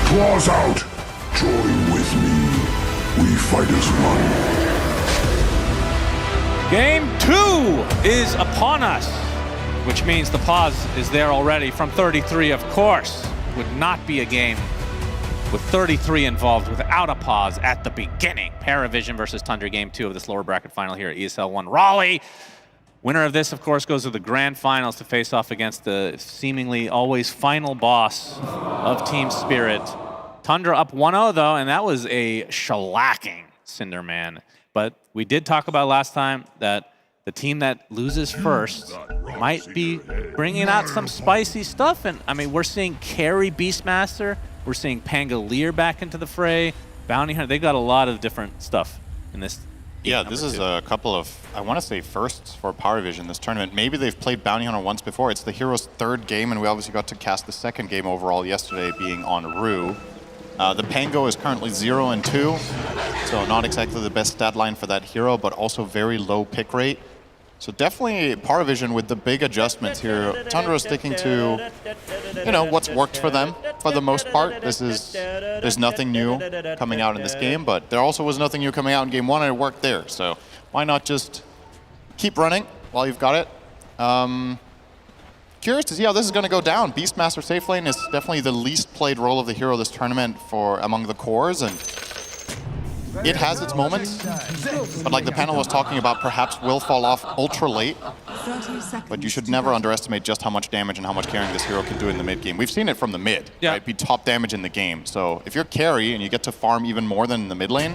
Claws out. Join with me. We fight as one. Game 2 is upon us, which means the pause is there already from 33, of course. Would not be a game with 33 involved without a pause at the beginning. Paravision versus Tundra, game 2 of this lower bracket final here at ESL One Raleigh. Winner of this, of course, goes to the grand finals to face off against the seemingly always final boss of Team Spirit. Tundra up 1-0 though, and that was a shellacking Cinderman. But we did talk about last time that the team that loses first might be bringing out some spicy stuff. And I mean, we're seeing carry Beastmaster, we're seeing Pangolier back into the fray, Bounty Hunter. They got a lot of different stuff in this. Yeah, this is a couple of, I want to say, firsts for Paravision this tournament. Maybe they've played Bounty Hunter once before. It's the hero's 3rd game, and we obviously got to cast the 2nd game overall yesterday, being on Rue. The Pango is currently 0-2, so not exactly the best stat line for that hero, but also very low pick rate. So definitely Paravision with the big adjustments here. Tundra sticking to, what's worked for them for the most part. There's nothing new coming out in this game, but there also was nothing new coming out in game 1, and it worked there. So why not just keep running while you've got it? Curious to see how this is going to go down. Beastmaster safe lane is definitely the least played role of the hero this tournament among the cores, and it has its moments, but like the panel was talking about, perhaps will fall off ultra late. But you should never underestimate just how much damage and how much carrying this hero can do in the mid game. We've seen it from the mid, right? Be top damage in the game. So if you're carry and you get to farm even more than in the mid lane,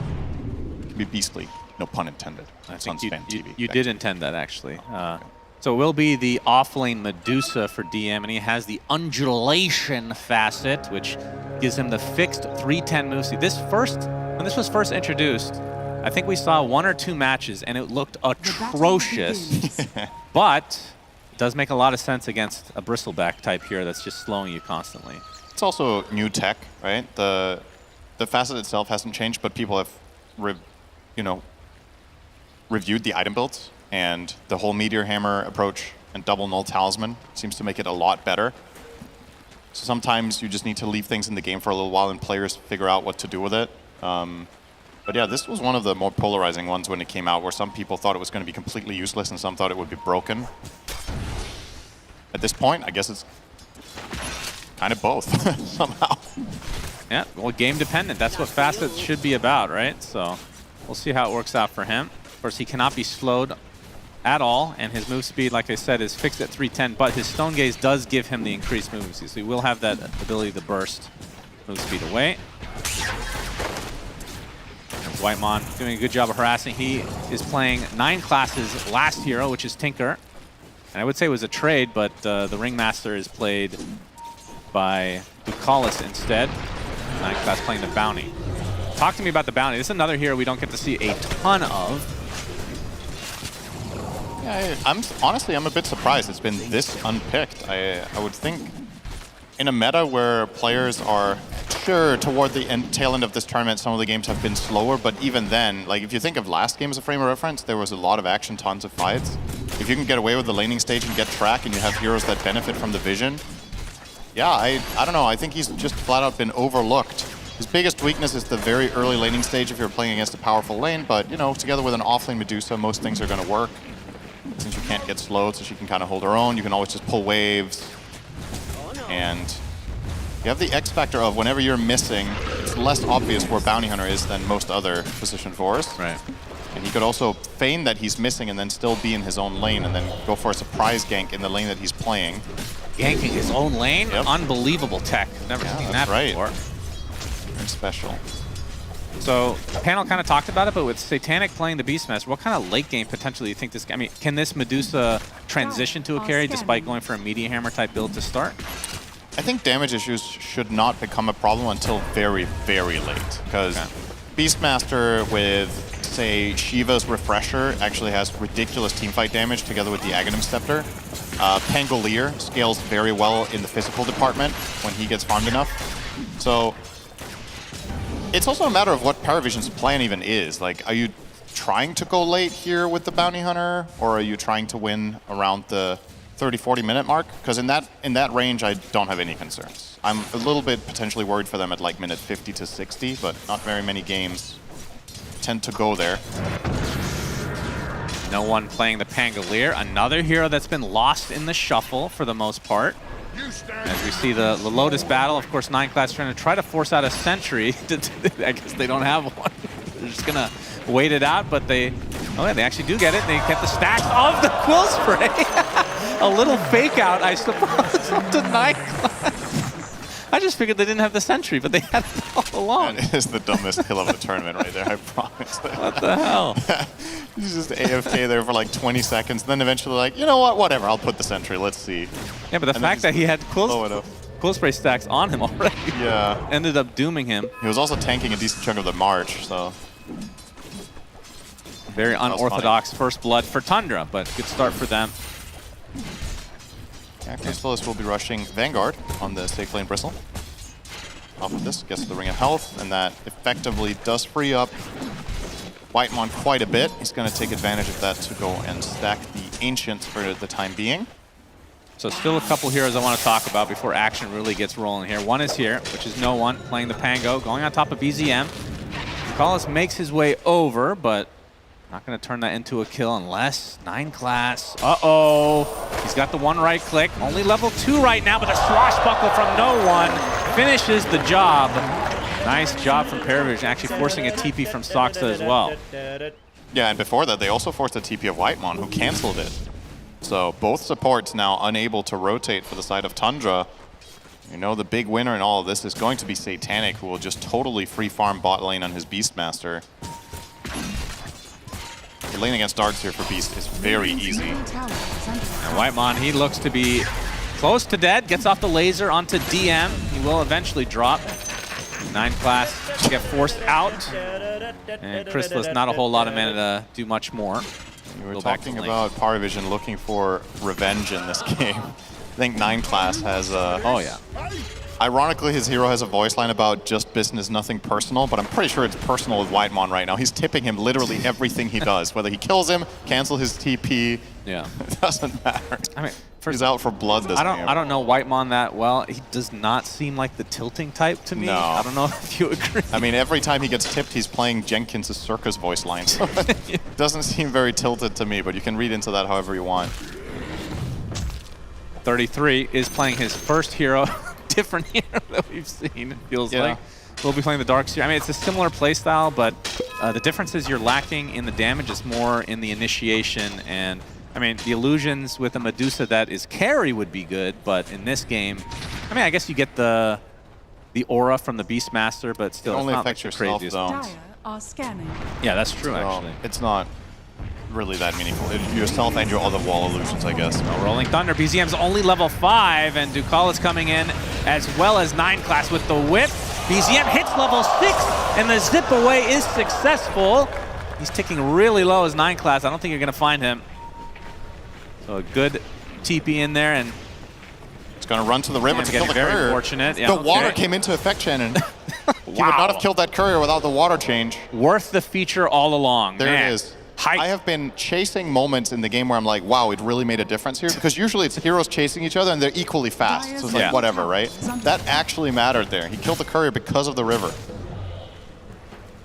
it can be beastly. No pun intended. I think you did intend that, actually. So it will be the offlane Medusa for DM, and he has the undulation facet, which gives him the fixed 310 move speed. When this was first introduced, I think we saw 1 or 2 matches, and it looked atrocious. But it does make a lot of sense against a bristleback type hero that's just slowing you constantly. It's also new tech, right? The facet itself hasn't changed, but people have, reviewed the item builds, and the whole Meteor Hammer approach and double null talisman seems to make it a lot better. So sometimes you just need to leave things in the game for a little while and players figure out what to do with it. But yeah, this was one of the more polarizing ones when it came out, where some people thought it was going to be completely useless and some thought it would be broken. At this point, I guess it's kind of both, somehow. Yeah, well, game dependent. That's what facets should be about, right? So we'll see how it works out for him. Of course, he cannot be slowed at all, and his move speed, like I said, is fixed at 310, but his Stone Gaze does give him the increased move speed, so he will have that ability to burst move speed away. Whitemon doing a good job of harassing. He is playing 9 classes last hero, which is Tinker. And I would say it was a trade, but the Ringmaster is played by Bucalis instead. 9 class playing the Bounty. Talk to me about the Bounty. This is another hero we don't get to see a ton of. Yeah, honestly, I'm a bit surprised it's been this unpicked. I would think in a meta where players are sure toward the tail end of this tournament, some of the games have been slower, but even then, like if you think of last game as a frame of reference, there was a lot of action, tons of fights. If you can get away with the laning stage and get track and you have heroes that benefit from the vision, yeah, I don't know, I think he's just flat out been overlooked. His biggest weakness is the very early laning stage if you're playing against a powerful lane, but together with an offlane Medusa, most things are going to work. Since you can't get slowed, so she can kind of hold her own, you can always just pull waves. And you have the X factor of whenever you're missing, it's less obvious where Bounty Hunter is than most other position 4s. Right. And he could also feign that he's missing and then still be in his own lane and then go for a surprise gank in the lane that he's playing. Ganking his own lane? Yep. Unbelievable tech. Never seen that before. Very special. So, the panel kind of talked about it, but with Satanic playing the Beastmaster, what kind of late game potentially do you think this... I mean, can this Medusa transition to a carry despite going for a Meteor Hammer type build to start? I think damage issues should not become a problem until very, very late. Because Beastmaster with, say, Shiva's Refresher actually has ridiculous teamfight damage together with the Aghanim Scepter. Pangolier scales very well in the physical department when he gets farmed enough. So it's also a matter of what Paravision's plan even is. Like, are you trying to go late here with the Bounty Hunter, or are you trying to win around the 30-40 minute mark? Because in that range, I don't have any concerns. I'm a little bit potentially worried for them at like minute 50 to 60, but not very many games tend to go there. No one playing the Pangolier, another hero that's been lost in the shuffle for the most part. As we see the Lotus battle, of course, 9 class trying to try to force out a sentry. I guess they don't have one. They're just gonna wait it out, but they actually do get it. They get the stacks of the Quill Spray. A little fake out, I suppose, to 9 class. I just figured they didn't have the sentry, but they had it all along. That is the dumbest kill of the tournament right there, I promise. What the hell? He's just AFK there for like 20 seconds, then eventually like, you know what, whatever, I'll put the sentry, let's see. Yeah, but the fact that he had Quill Spray stacks on him already ended up dooming him. He was also tanking a decent chunk of the March, so... Very unorthodox first blood for Tundra, but good start for them. Yeah, Crystallis will be rushing Vanguard on the safe lane Bristle. Off of this, gets the Ring of Health, and that effectively does free up Whitemon quite a bit. He's going to take advantage of that to go and stack the Ancients for the time being. So still a couple heroes I want to talk about before action really gets rolling here. One is here, which is No One, playing the Pango, going on top of BZM. Bucalis makes his way over, but not going to turn that into a kill unless 9 class. Uh-oh. He's got the one right click. Only level 2 right now, but the swashbuckle from No One finishes the job. Nice job from Paravision, actually forcing a TP from Soxa as well. Yeah, and before that, they also forced a TP of Whitemon, who canceled it. So both supports now unable to rotate for the side of Tundra. You know, the big winner in all of this is going to be Satanic, who will just totally free farm bot lane on his Beastmaster. The lane against Darks here for Beast is very easy. And Whitemon, he looks to be close to dead, gets off the laser onto DM. He will eventually drop. 9 class to get forced out. And Crystallis, not a whole lot of mana to do much more. We were talking about Paravision looking for revenge in this game. I think 9 class has a... Oh, yeah. Ironically, his hero has a voice line about just business, nothing personal, but I'm pretty sure it's personal with Whitemon right now. He's tipping him literally everything he does. Whether he kills him, cancel his TP, yeah, it doesn't matter. I mean, he's out for blood this game. I don't know Whitemon that well. He does not seem like the tilting type to me. No. I don't know if you agree. I mean, every time he gets tipped, he's playing Jenkins' Circus voice line. So it doesn't seem very tilted to me, but you can read into that however you want. 33 is playing his first hero, different hero that we've seen, it feels like. We'll be playing the Darks here. I mean, it's a similar playstyle, but the difference is you're lacking in the damage. It's more in the initiation. And, I mean, the illusions with a Medusa that is carry would be good, but in this game, I mean, I guess you get the aura from the Beastmaster, but still, it only it's not affects like yourself, craziest. though. Yeah, that's true, So actually. it's not really that meaningful. Yourself and your other wall illusions, I guess. Well, Rolling Thunder, BZM's only level 5, and Ducal is coming in as well as 9 class with the whip. BZM hits level 6, and the zip away is successful. He's ticking really low as 9 class. I don't think you're going to find him. So a good TP in there, and it's going to run to the river to kill the very courier. Fortunate. Yeah, the water came into effect, Shannon. Wow. He would not have killed that courier without the water change. Worth the feature all along. There Man. it is. I have been chasing moments in the game where I'm like, wow, it really made a difference here. Because usually it's heroes chasing each other and they're equally fast. So it's like, whatever, right? That actually mattered there. He killed the courier because of the river.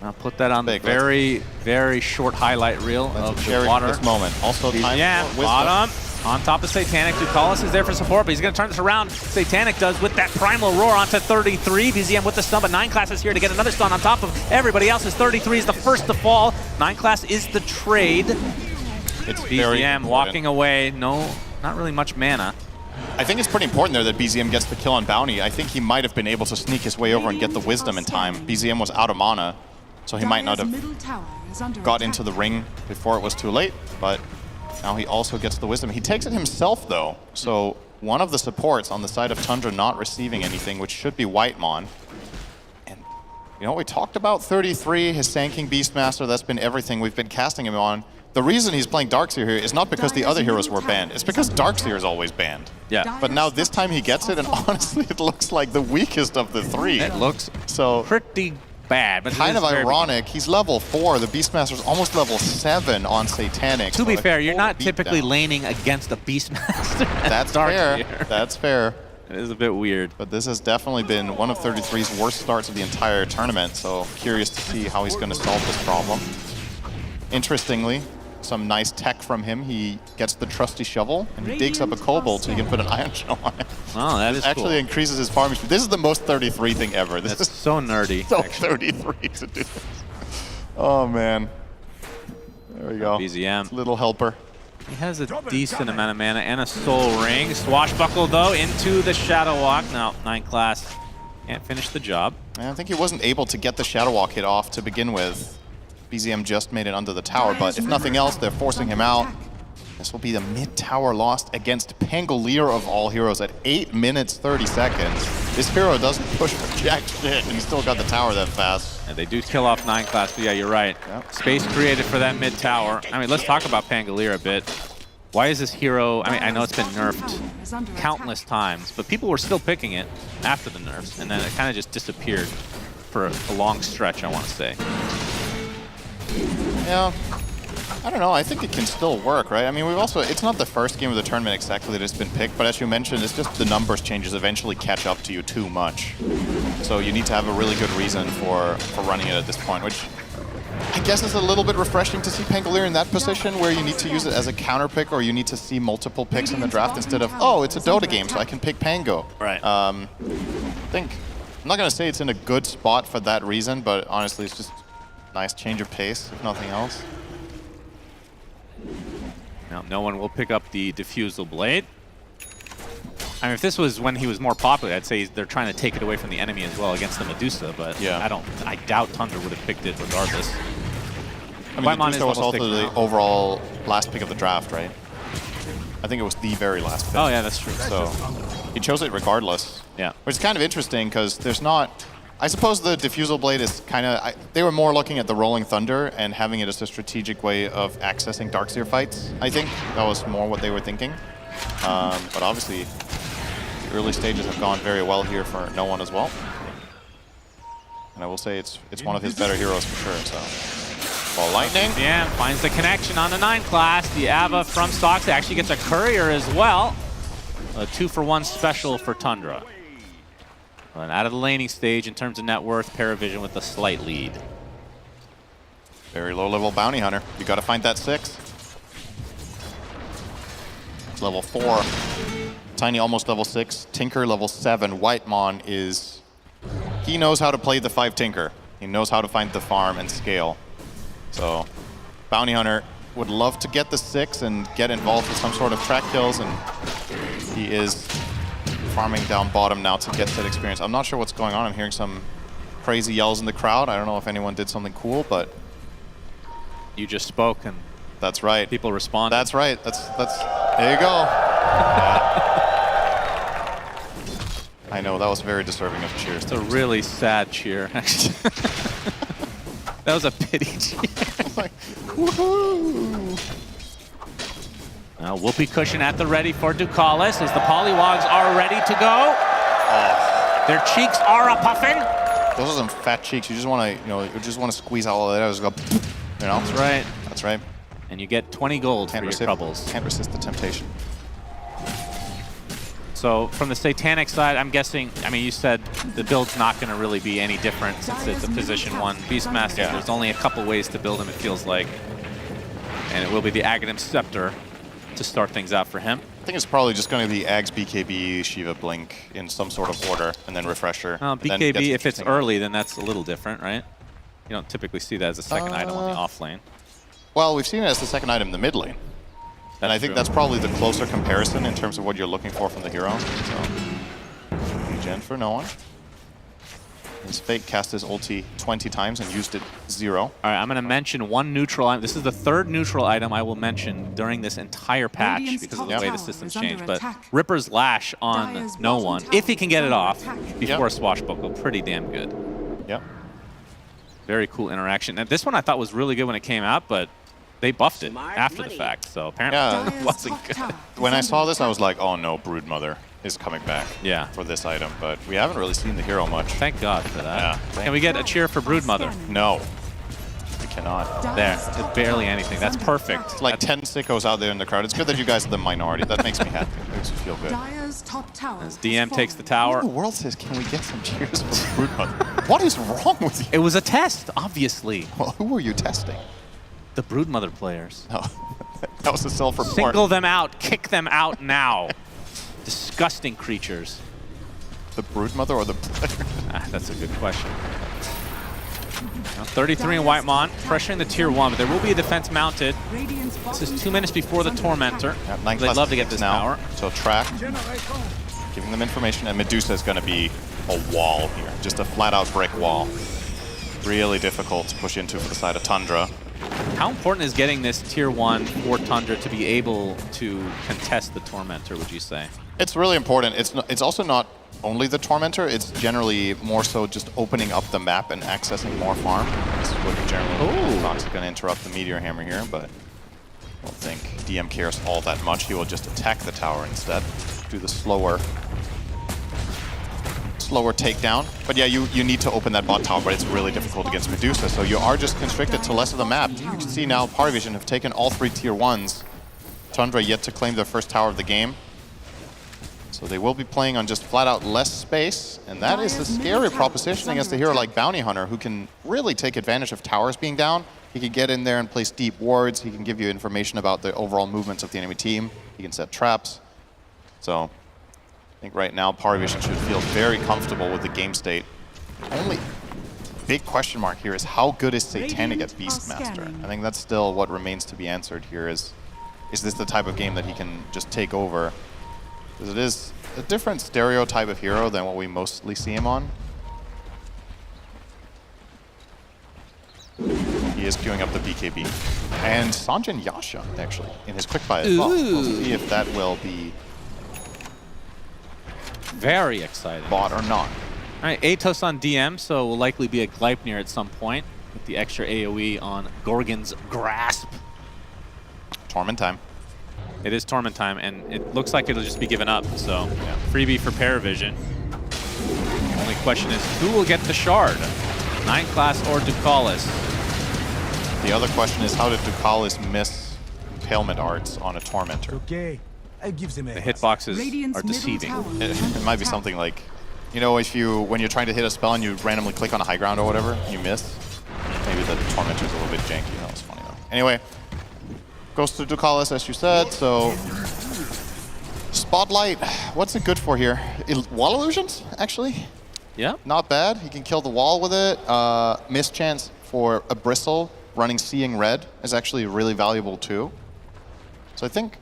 I'll put that on the very, very short highlight reel of the water. This moment. Also, time for bottom. On top of Satanic, Ducalis is there for support, but he's going to turn this around. Satanic does with that Primal Roar onto 33. BZM with the stun, but 9 class is here to get another stun on top of everybody else's. 33 is the first to fall. 9 class is the trade. It's BZM walking away. No, not really much mana. I think it's pretty important there that BZM gets the kill on Bounty. I think he might have been able to sneak his way over and get the Wisdom in time. BZM was out of mana, so he might not have got into the ring before it was too late, but now he also gets the Wisdom. He takes it himself, though. So one of the supports on the side of Tundra not receiving anything, which should be Whitemon. And, you know, we talked about 33, his Sand King Beastmaster. That's been everything we've been casting him on. The reason he's playing Darkseer here is not because the other heroes were banned. It's because Darkseer is always banned. Yeah. But now this time he gets it, and honestly, it looks like the weakest of the 3. It looks pretty bad, but kind of ironic. He's level 4. The Beastmaster's almost level 7 on Satanic. To be fair, you're not typically laning against a Beastmaster. That's fair. That's fair. It is a bit weird. But this has definitely been one of 33's worst starts of the entire tournament, so curious to see how he's going to solve this problem. Interestingly, some nice tech from him. He gets the trusty shovel and he digs up a kobold so he can put an iron shell on it. Oh, that is actually cool. Increases his farming speed. This is the most 33 thing ever. This is so nerdy. So 33 to do this. Oh man. There we go. BZM. Little helper. He has a decent amount of mana and a soul ring. Swashbuckle though into the Shadow Walk. Now 9 class can't finish the job. I think he wasn't able to get the Shadow Walk hit off to begin with. BZM just made it under the tower, but if nothing else, they're forcing him out. This will be the mid-tower lost against Pangolier of all heroes at 8 minutes 30 seconds. This hero doesn't push for jack shit, and he still got the tower that fast. And they do kill off 9 class, but yeah, you're right. Yep. Space created for that mid-tower. I mean, let's talk about Pangolier a bit. Why is this hero, I mean, I know it's been nerfed countless times, but people were still picking it after the nerfs, and then it kind of just disappeared for a long stretch, I want to say. Yeah, I don't know. I think it can still work, right? I mean, we've also, it's not the first game of the tournament exactly that it's been picked, but as you mentioned, it's just the numbers changes eventually catch up to you too much. So you need to have a really good reason for running it at this point, which I guess is a little bit refreshing to see Pangolier in that position where you need to use it as a counter pick or you need to see multiple picks in the draft instead of, oh, it's a Dota game, so I can pick Pango. Right. I think, I'm not going to say it's in a good spot for that reason, but honestly, it's just nice change of pace, if nothing else. Now, no one will pick up the Diffusal Blade. I mean, if this was when he was more popular, I'd say they're trying to take it away from the enemy as well against the Medusa, but yeah. I doubt Tundra would have picked it regardless. I mean, Medusa was also the overall last pick of the draft, right? I think it was the very last pick. Oh, yeah, that's true. So he chose it regardless. Yeah. Which is kind of interesting because there's not... I suppose the Diffusal Blade is kind of... They were more looking at the Rolling Thunder and having it as a strategic way of accessing Darkseer fights, I think. That was more what they were thinking. But obviously, the early stages have gone very well here for No One as well. And I will say it's one of his better heroes for sure, so... Ball Lightning. Yeah, finds the connection on the 9 class. The Ava from Stocks actually gets a Courier as well. A 2-for-1 special for Tundra. And out of the laning stage in terms of net worth, Paravision with a slight lead. Very low-level Bounty Hunter. You got to find that 6. It's level 4. Tiny almost level 6. Tinker level 7. Whitemon is... He knows how to play the 5 Tinker. He knows how to find the farm and scale. So, Bounty Hunter would love to get the 6 and get involved with some sort of track kills, and he is farming down bottom now to get that experience. I'm not sure what's going on. I'm hearing some crazy yells in the crowd. I don't know if anyone did something cool, but... You just spoke and... That's right. People responded. That's right. That's there you go. Yeah. I know, that was very deserving of cheers. It's a really sad cheer, actually. That was a pity cheer. Like, woohoo! Now, Whoopee Cushion at the ready for Ducalis as the Polywogs are ready to go. Oh. Their cheeks are a-puffing. Those are some fat cheeks. You just want to, you just want to squeeze all of that. Just go, you know. That's right. That's right. And you get 20 gold for your troubles. Can't resist the temptation. So from the Satanic side, I'm guessing, I mean, you said the build's not going to really be any different since it's a position 1 Beastmaster. Yeah. There's only a couple ways to build him, it feels like. And it will be the Aghanim Scepter to start things out for him. I think it's probably just going to be Ags, BKB, Shiva, Blink in some sort of order, and then Refresher. BKB, if it's early, then that's a little different, right? You don't typically see that as a second item on the off lane. Well, we've seen it as the second item in the mid lane. And I think that's probably the closer comparison in terms of what you're looking for from the hero. So, regen for No One. His Fate cast his ulti 20 times and used it 0. All right, I'm going to mention one neutral item. This is the 3rd neutral item I will mention during this entire patch because of the way the system's changed. But Ripper's Lash on No One, if he can get it off before Swashbuckle, pretty damn good. Yep. Very cool interaction. And this one I thought was really good when it came out, but they buffed it after the fact, so apparently it wasn't good. When I saw this, I was like, oh no, Broodmother is coming back for this item, but we haven't really seen the hero much. Thank God for that. Yeah, can we get a cheer for Broodmother? No, we cannot. There, barely anything. That's perfect. It's like 10 sickos out there in the crowd. It's good that you guys are the minority. That makes me happy. It makes me feel good. As DM takes the tower. Who in the world says, can we get some cheers for Broodmother? What is wrong with you? It was a test, obviously. Well, who were you testing? The Broodmother players. No, that was a self-report. Single them out. Kick them out now. Disgusting creatures. The Broodmother or the player? That's a good question. Now 33 in Whitemon, pressuring the tier 1, but there will be a defense mounted. This is 2 minutes before the Tormentor. Yeah, they'd love to get this now. power. So track, giving them information, and Medusa is going to be a wall here. Just a flat-out brick wall. Really difficult to push into for the side of Tundra. How important is getting this tier 1 for Tundra to be able to contest the Tormentor, would you say? It's really important. It's also not only the Tormentor, it's generally more so just opening up the map and accessing more farm. This is what you generally do. Fox is going to interrupt the Meteor Hammer here, but I don't think DM cares all that much. He will just attack the tower instead. Do the slower takedown. But yeah, you need to open that bot tower, but it's really difficult against Medusa, so you are just constricted to less of the map. You can see now Paravision have taken all 3 tier 1s. Tundra yet to claim their first tower of the game. So they will be playing on just flat out less space, and that is a scary proposition against a hero like Bounty Hunter, who can really take advantage of towers being down. He can get in there and place deep wards. He can give you information about the overall movements of the enemy team. He can set traps. So I think right now Paravision should feel very comfortable with the game state. Only big question mark here is how good is Satanic at Beastmaster? I think that's still what remains to be answered here. Is is this the type of game that he can just take over? Because it is a different stereotype of hero than what we mostly see him on. He is queuing up the BKB. And Sanjin Yasha, actually, in his quick buy as well. We'll see if that will be very exciting. Bought or not. All right, Atos on DM, so will likely be a Gleipnir at some point with the extra AoE on Gorgon's Grasp. Torment time. It is Torment time, and it looks like it'll just be given up, so yeah. Freebie for Paravision. Only question is, who will get the Shard? 9 class or Ducalis? The other question is, how did Ducalis miss Impalement Arts on a Tormentor? Okay, I give them a the hitboxes are deceiving. It might be something like, you know, when you're trying to hit a spell and you randomly click on a high ground or whatever, you miss. Maybe the Tormentor's a little bit janky. That was funny though. Anyway, goes to Ducalis as you said, so Spotlight, what's it good for here? Wall illusions, actually? Yeah. Not bad. He can kill the wall with it. Mischance for a Bristle running Seeing Red is actually really valuable too. So I think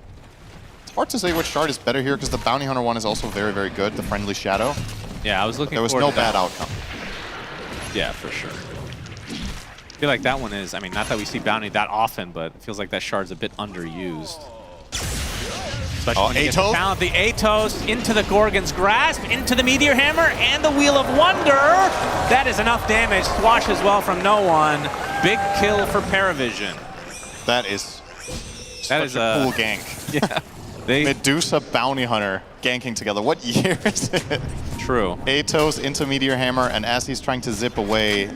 it's hard to say which shard is better here because the Bounty Hunter one is also very, very good, the Friendly Shadow. Yeah, I was looking There was no bad outcome. Yeah, for sure. I feel like that one is, I mean, not that we see Bounty that often, but it feels like that shard's a bit underused. Especially when you get the talent, the Atos into the Gorgon's Grasp, into the Meteor Hammer, and the Wheel of Wonder. That is enough damage. Swash as well from no one. Big kill for Paravision. That is a cool gank. Yeah. Medusa Bounty Hunter ganking together. What year is it? True. Atos into Meteor Hammer, and as he's trying to zip away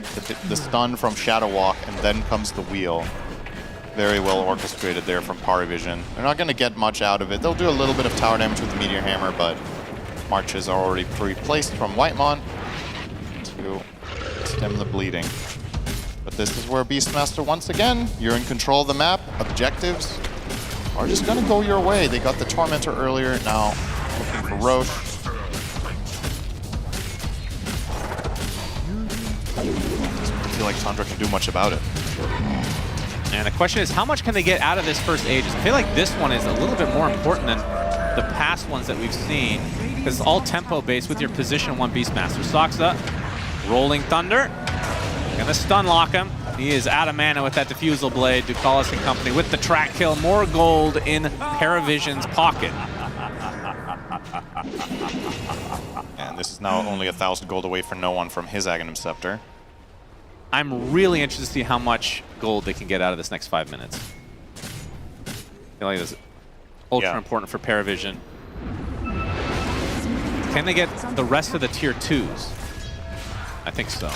the stun from Shadow Walk, and then comes the wheel. Very well orchestrated there from Paravision. They're not going to get much out of it. They'll do a little bit of tower damage with the Meteor Hammer, but marches are already pre-placed from Whitemon to stem the bleeding. But this is where Beastmaster, once again, you're in control of the map. Objectives are just going to go your way. They got the Tormentor earlier, now looking for Roche. Doesn't feel like Tundra can do much about it. And the question is, how much can they get out of this first Aegis? I feel like this one is a little bit more important than the past ones that we've seen, because it's all tempo-based with your position 1 Beastmaster. Soxa, Rolling Thunder, gonna stun lock him. He is out of mana with that Diffusal Blade. Ducalis and company with the track kill. More gold in Paravision's pocket. And this is now only 1,000 gold away for no one from his Aghanim Scepter. I'm really interested to see how much gold they can get out of this next 5 minutes. I feel like it's ultra important for Paravision. Can they get the rest of the tier 2s? I think so. And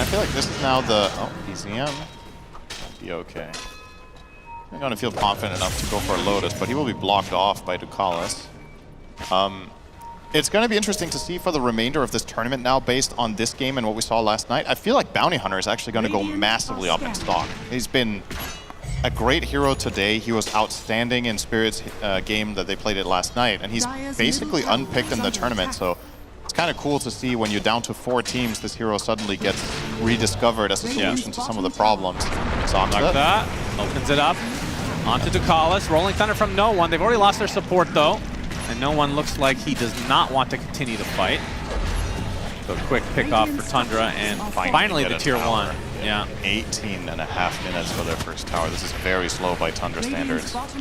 I feel like this is now the... Oh, EZM. Might be okay. I'm going to feel confident enough to go for a Lotus, but he will be blocked off by Ducalis. It's going to be interesting to see for the remainder of this tournament now, based on this game and what we saw last night. I feel like Bounty Hunter is actually going to go massively up in stock. He's been a great hero today. He was outstanding in Spirit's game that they played it last night, and he's basically unpicked in the tournament. So it's kind of cool to see when you're down to 4 teams, this hero suddenly gets rediscovered as a solution to some of the problems. Like that, opens it up onto Ducalis. Rolling Thunder from no one. They've already lost their support though. And no one looks like he does not want to continue the fight. So quick pick off for Tundra, and finally the tier 1. Yeah. 18.5 minutes for their first tower. This is very slow by Tundra standards. It's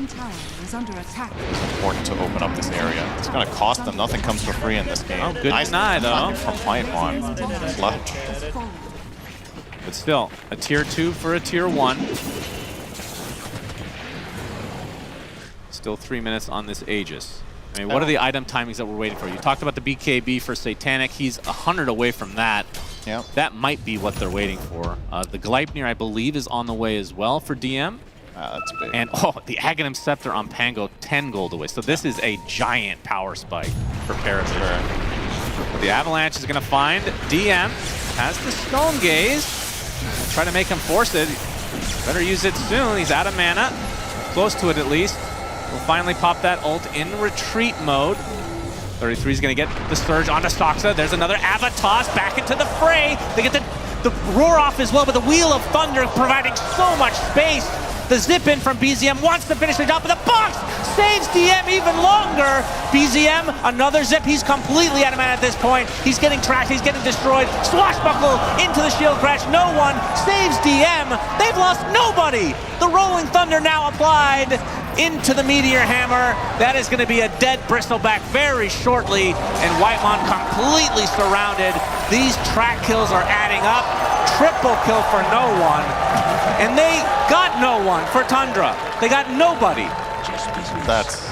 important to open up this area. It's going to cost them. Nothing comes for free in this game. Oh, good deny though. From Whitemon. Clutch. But still, a tier 2 for a tier 1. Still 3 minutes on this Aegis. I mean, what are the item timings that we're waiting for? You talked about the BKB for Satanic. He's 100 away from that. Yep. That might be what they're waiting for. The Gleipnir, I believe, is on the way as well for DM. That's big. And the Aghanim Scepter on Pango, 10 gold away. So this is a giant power spike for Paravision. Sure. The Avalanche is going to find DM. Has the Stone Gaze. Try to make him force it. Better use it soon. He's out of mana. Close to it at least. Will finally pop that ult in retreat mode. 33 is going to get the surge onto Soxa. There's another Avatos back into the fray. They get the roar off as well, but the Wheel of Thunder providing so much space. The zip in from BZM wants to finish the job, but the box saves DM even longer. BZM, another zip. He's completely out of mana at this point. He's getting trashed. He's getting destroyed. Swashbuckle into the shield crash. No one saves DM. They've lost nobody. The Rolling Thunder now applied into the Meteor Hammer. That is going to be a dead Bristleback very shortly, and Whitemon completely surrounded. These track kills are adding up. Triple kill for no one, and they got no one for Tundra. They got nobody. That's...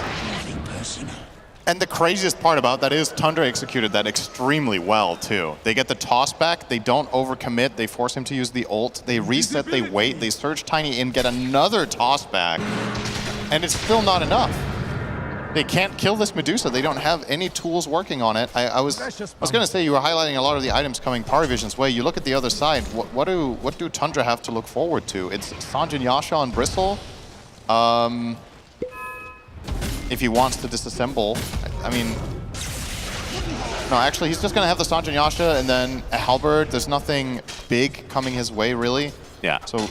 And the craziest part about that is Tundra executed that extremely well, too. They get the toss back, they don't overcommit, they force him to use the ult, they reset, they wait, they surge Tiny in, get another toss back, and it's still not enough. They can't kill this Medusa. They don't have any tools working on it. I was going to say, you were highlighting a lot of the items coming Paravision's way. You look at the other side, what do Tundra have to look forward to? It's Sanjin Yasha on Bristle. If he wants to disassemble, I mean, no, actually, he's just going to have the Sanjin Yasha and then a Halberd. There's nothing big coming his way, really. Yeah. So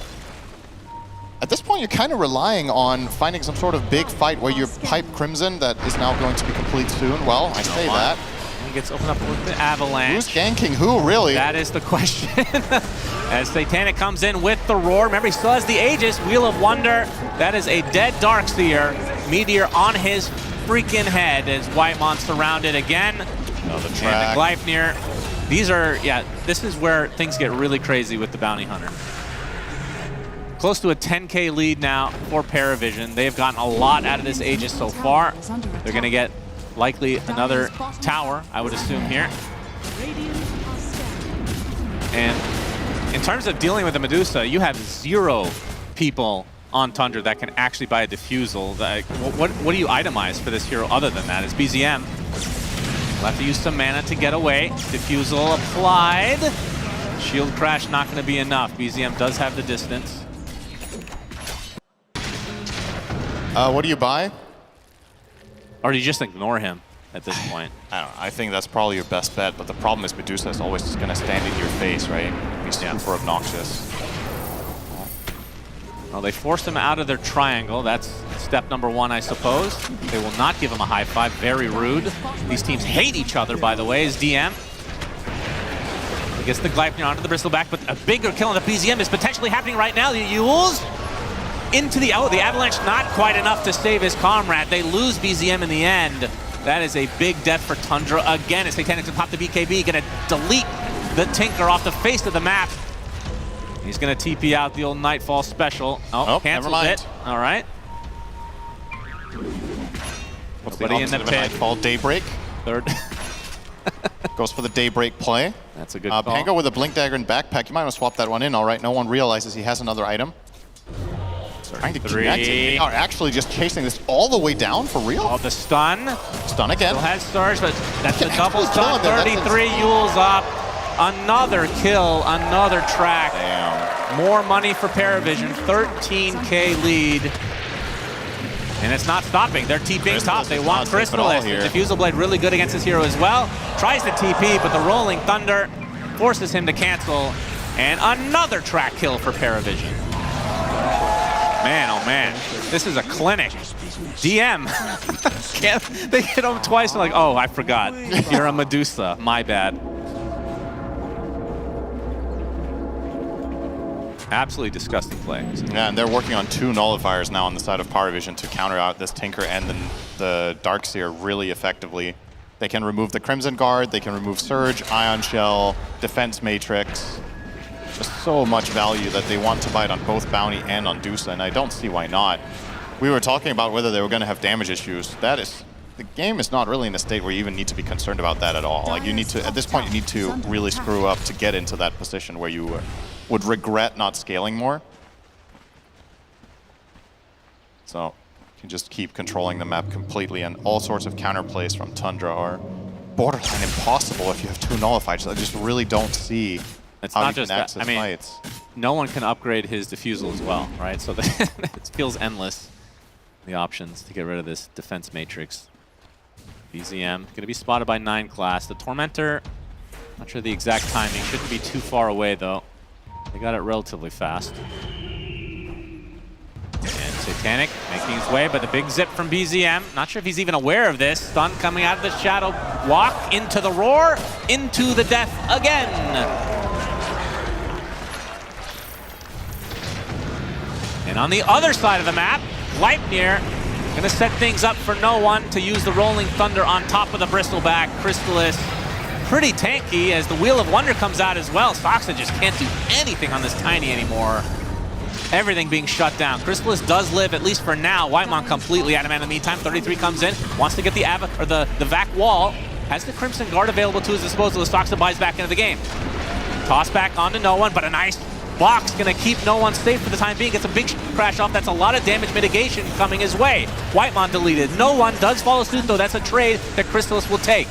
at this point, you're kind of relying on finding some sort of big fight where you pipe Crimson that is now going to be complete soon. Well, I say that. He gets opened up with the Avalanche. Who's ganking who, really? That is the question. As Satanic comes in with the Roar. Remember, he still has the Aegis, Wheel of Wonder. That is a dead Darkseer. Meteor on his freaking head as Whitemon surrounded again. The track. And the Gleipnir. These are, yeah, this is where things get really crazy with the Bounty Hunter. Close to a 10K lead now for Paravision. They've gotten a lot out of this Aegis so far. They're going to get likely another tower, I would assume, here. And in terms of dealing with the Medusa, you have 0 people on Tundra that can actually buy a Diffusal. What do you itemize for this hero other than that? It's BZM. We'll have to use some mana to get away. Diffusal applied. Shield Crash not going to be enough. BZM does have the distance. What do you buy? Or do you just ignore him at this point? I don't know. I think that's probably your best bet, but the problem is Medusa is always just going to stand in your face, right? Be super obnoxious. Well, they forced him out of their triangle. That's step number 1, I suppose. They will not give him a high five. Very rude. These teams hate each other, by the way, as DM. He gets the Gleipnir onto the Bristleback, but a bigger kill on the BZM is potentially happening right now. The Yules into the Avalanche, not quite enough to save his comrade. They lose BZM in the end. That is a big death for Tundra again. As Satanic to pop the BKB, gonna delete the Tinker off the face of the map. He's gonna TP out the old Nightfall special. Oh, cancels it. All right. Nobody in the pit. Nightfall Daybreak. Third. Goes for the Daybreak play. That's a good call. Pango with a Blink Dagger and Backpack. You might want to swap that one in. All right, no one realizes he has another item. Trying to connect it. They are actually just chasing this all the way down for real. Oh, the stun. Stun again. Still has Surge, but that's a double stun. 33 Yules up. Another kill, another track. Damn. More money for Paravision. 13K lead. And it's not stopping. They're TPing top. They want Crystallis. The Diffusal Blade really good against this hero as well. Tries to TP, but the Rolling Thunder forces him to cancel. And another track kill for Paravision. Man, oh man, this is a clinic. DM, they hit him twice and like, oh, I forgot. You're a Medusa, my bad. Absolutely disgusting play. Yeah, and they're working on 2 nullifiers now on the side of Paravision to counter out this Tinker and the Darkseer really effectively. They can remove the Crimson Guard, they can remove Surge, Ion Shell, Defense Matrix. Just so much value that they want to bite on both Bounty and on Dusa, and I don't see why not. We were talking about whether they were going to have damage issues. The game is not really in a state where you even need to be concerned about that at all. Like, you need to, at this point, you need to really screw up to get into that position where you would regret not scaling more. So you can just keep controlling the map completely, and all sorts of counterplays from Tundra are borderline impossible if you have 2 nullifiers. I just really don't see it's how not you just can that. access I mean, fights. No one can upgrade his Diffusal as well, right? So it feels endless, the options to get rid of this Defense Matrix. BZM going to be spotted by 9 class. The Tormentor, not sure the exact timing. Shouldn't be too far away, though. They got it relatively fast. Satanic making his way, but the big zip from BZM. Not sure if he's even aware of this. Stun coming out of the shadow walk, into the roar, into the death again. And on the other side of the map, Leipnir gonna set things up for no one to use the Rolling Thunder on top of the Bristleback. Crystallis pretty tanky as the Wheel of Wonder comes out as well. Soxa just can't do anything on this Tiny anymore. Everything being shut down. Crystallis does live, at least for now. Whitemon completely out of man in the meantime. 33 comes in, wants to get the Vac wall. Has the Crimson Guard available to his disposal as Soxa buys back into the game. Toss back onto no one, but a nice box gonna keep no one safe for the time being. Gets a big crash off. That's a lot of damage mitigation coming his way. Whitemon deleted. No one does follow suit though. That's a trade that Crystallis will take.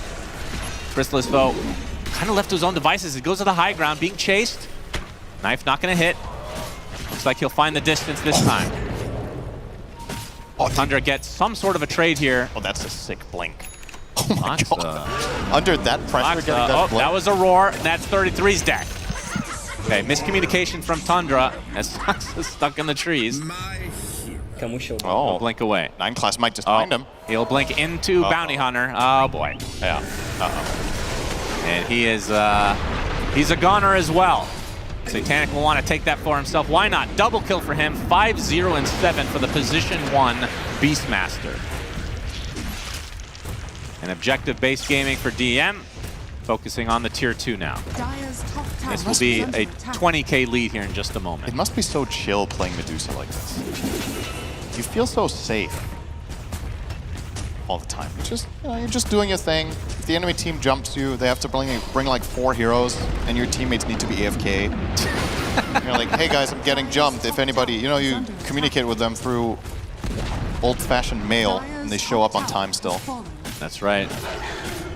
Crystallis though, kind of left to his own devices. He goes to the high ground, being chased. Knife not gonna hit. Looks like he'll find the distance this time. Tundra gets some sort of a trade here. Oh, that's a sick blink. Oh my god. Under that pressure, getting that blink. That was a roar, and that's 33's deck. Okay, miscommunication from Tundra as Soxa is stuck in the trees. Oh, blink away. 9 class might just find him. He'll blink into Bounty Hunter. Oh boy. Yeah. And he is, he's a goner as well. Satanic will want to take that for himself. Why not? Double kill for him. 5-0 and 7 for the position 1 Beastmaster. An objective-based gaming for DM. Focusing on the tier 2 now. This will be a 20k lead here in just a moment. It must be so chill playing Medusa like this. You feel so safe all the time. You're just doing your thing. If the enemy team jumps you, they have to bring like 4 heroes, and your teammates need to be AFK. You're like, hey guys, I'm getting jumped. If anybody, you communicate with them through old-fashioned mail, and they show up on time still. That's right.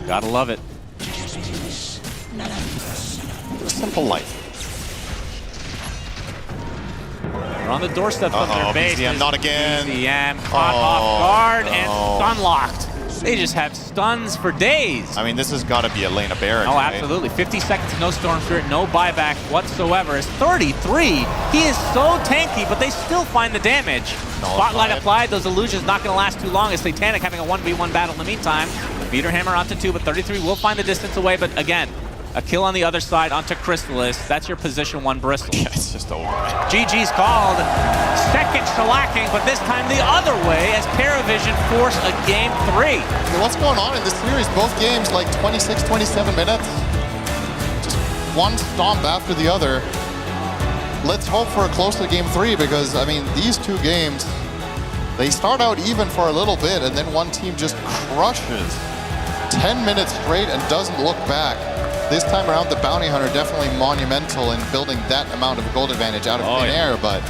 Gotta love it. Simple life. We're on the doorstep of their base. BZM, not again. BZM caught off guard and stun locked. They just have stuns for days. I mean, this has got to be a Lena Baron. Oh, absolutely. 50 seconds, no Storm Spirit, no buyback whatsoever. It's 33. He is so tanky, but they still find the damage. Spotlight applied. Those illusions not going to last too long as Satanic having a 1v1 battle in the meantime. Beater Hammer onto 2, but 33 will find the distance away. But again, a kill on the other side onto Crystallis. That's your position 1 Bristle. Yeah, it's just over. GG's called. Second shellacking, but this time the other way as Paravision force a game 3. What's going on in this series? Both games like 26, 27 minutes. Just one stomp after the other. Let's hope for a closer game 3 because, I mean, these 2 games, they start out even for a little bit and then one team just crushes 10 minutes straight and doesn't look back. This time around, the Bounty Hunter definitely monumental in building that amount of gold advantage out of thin air, but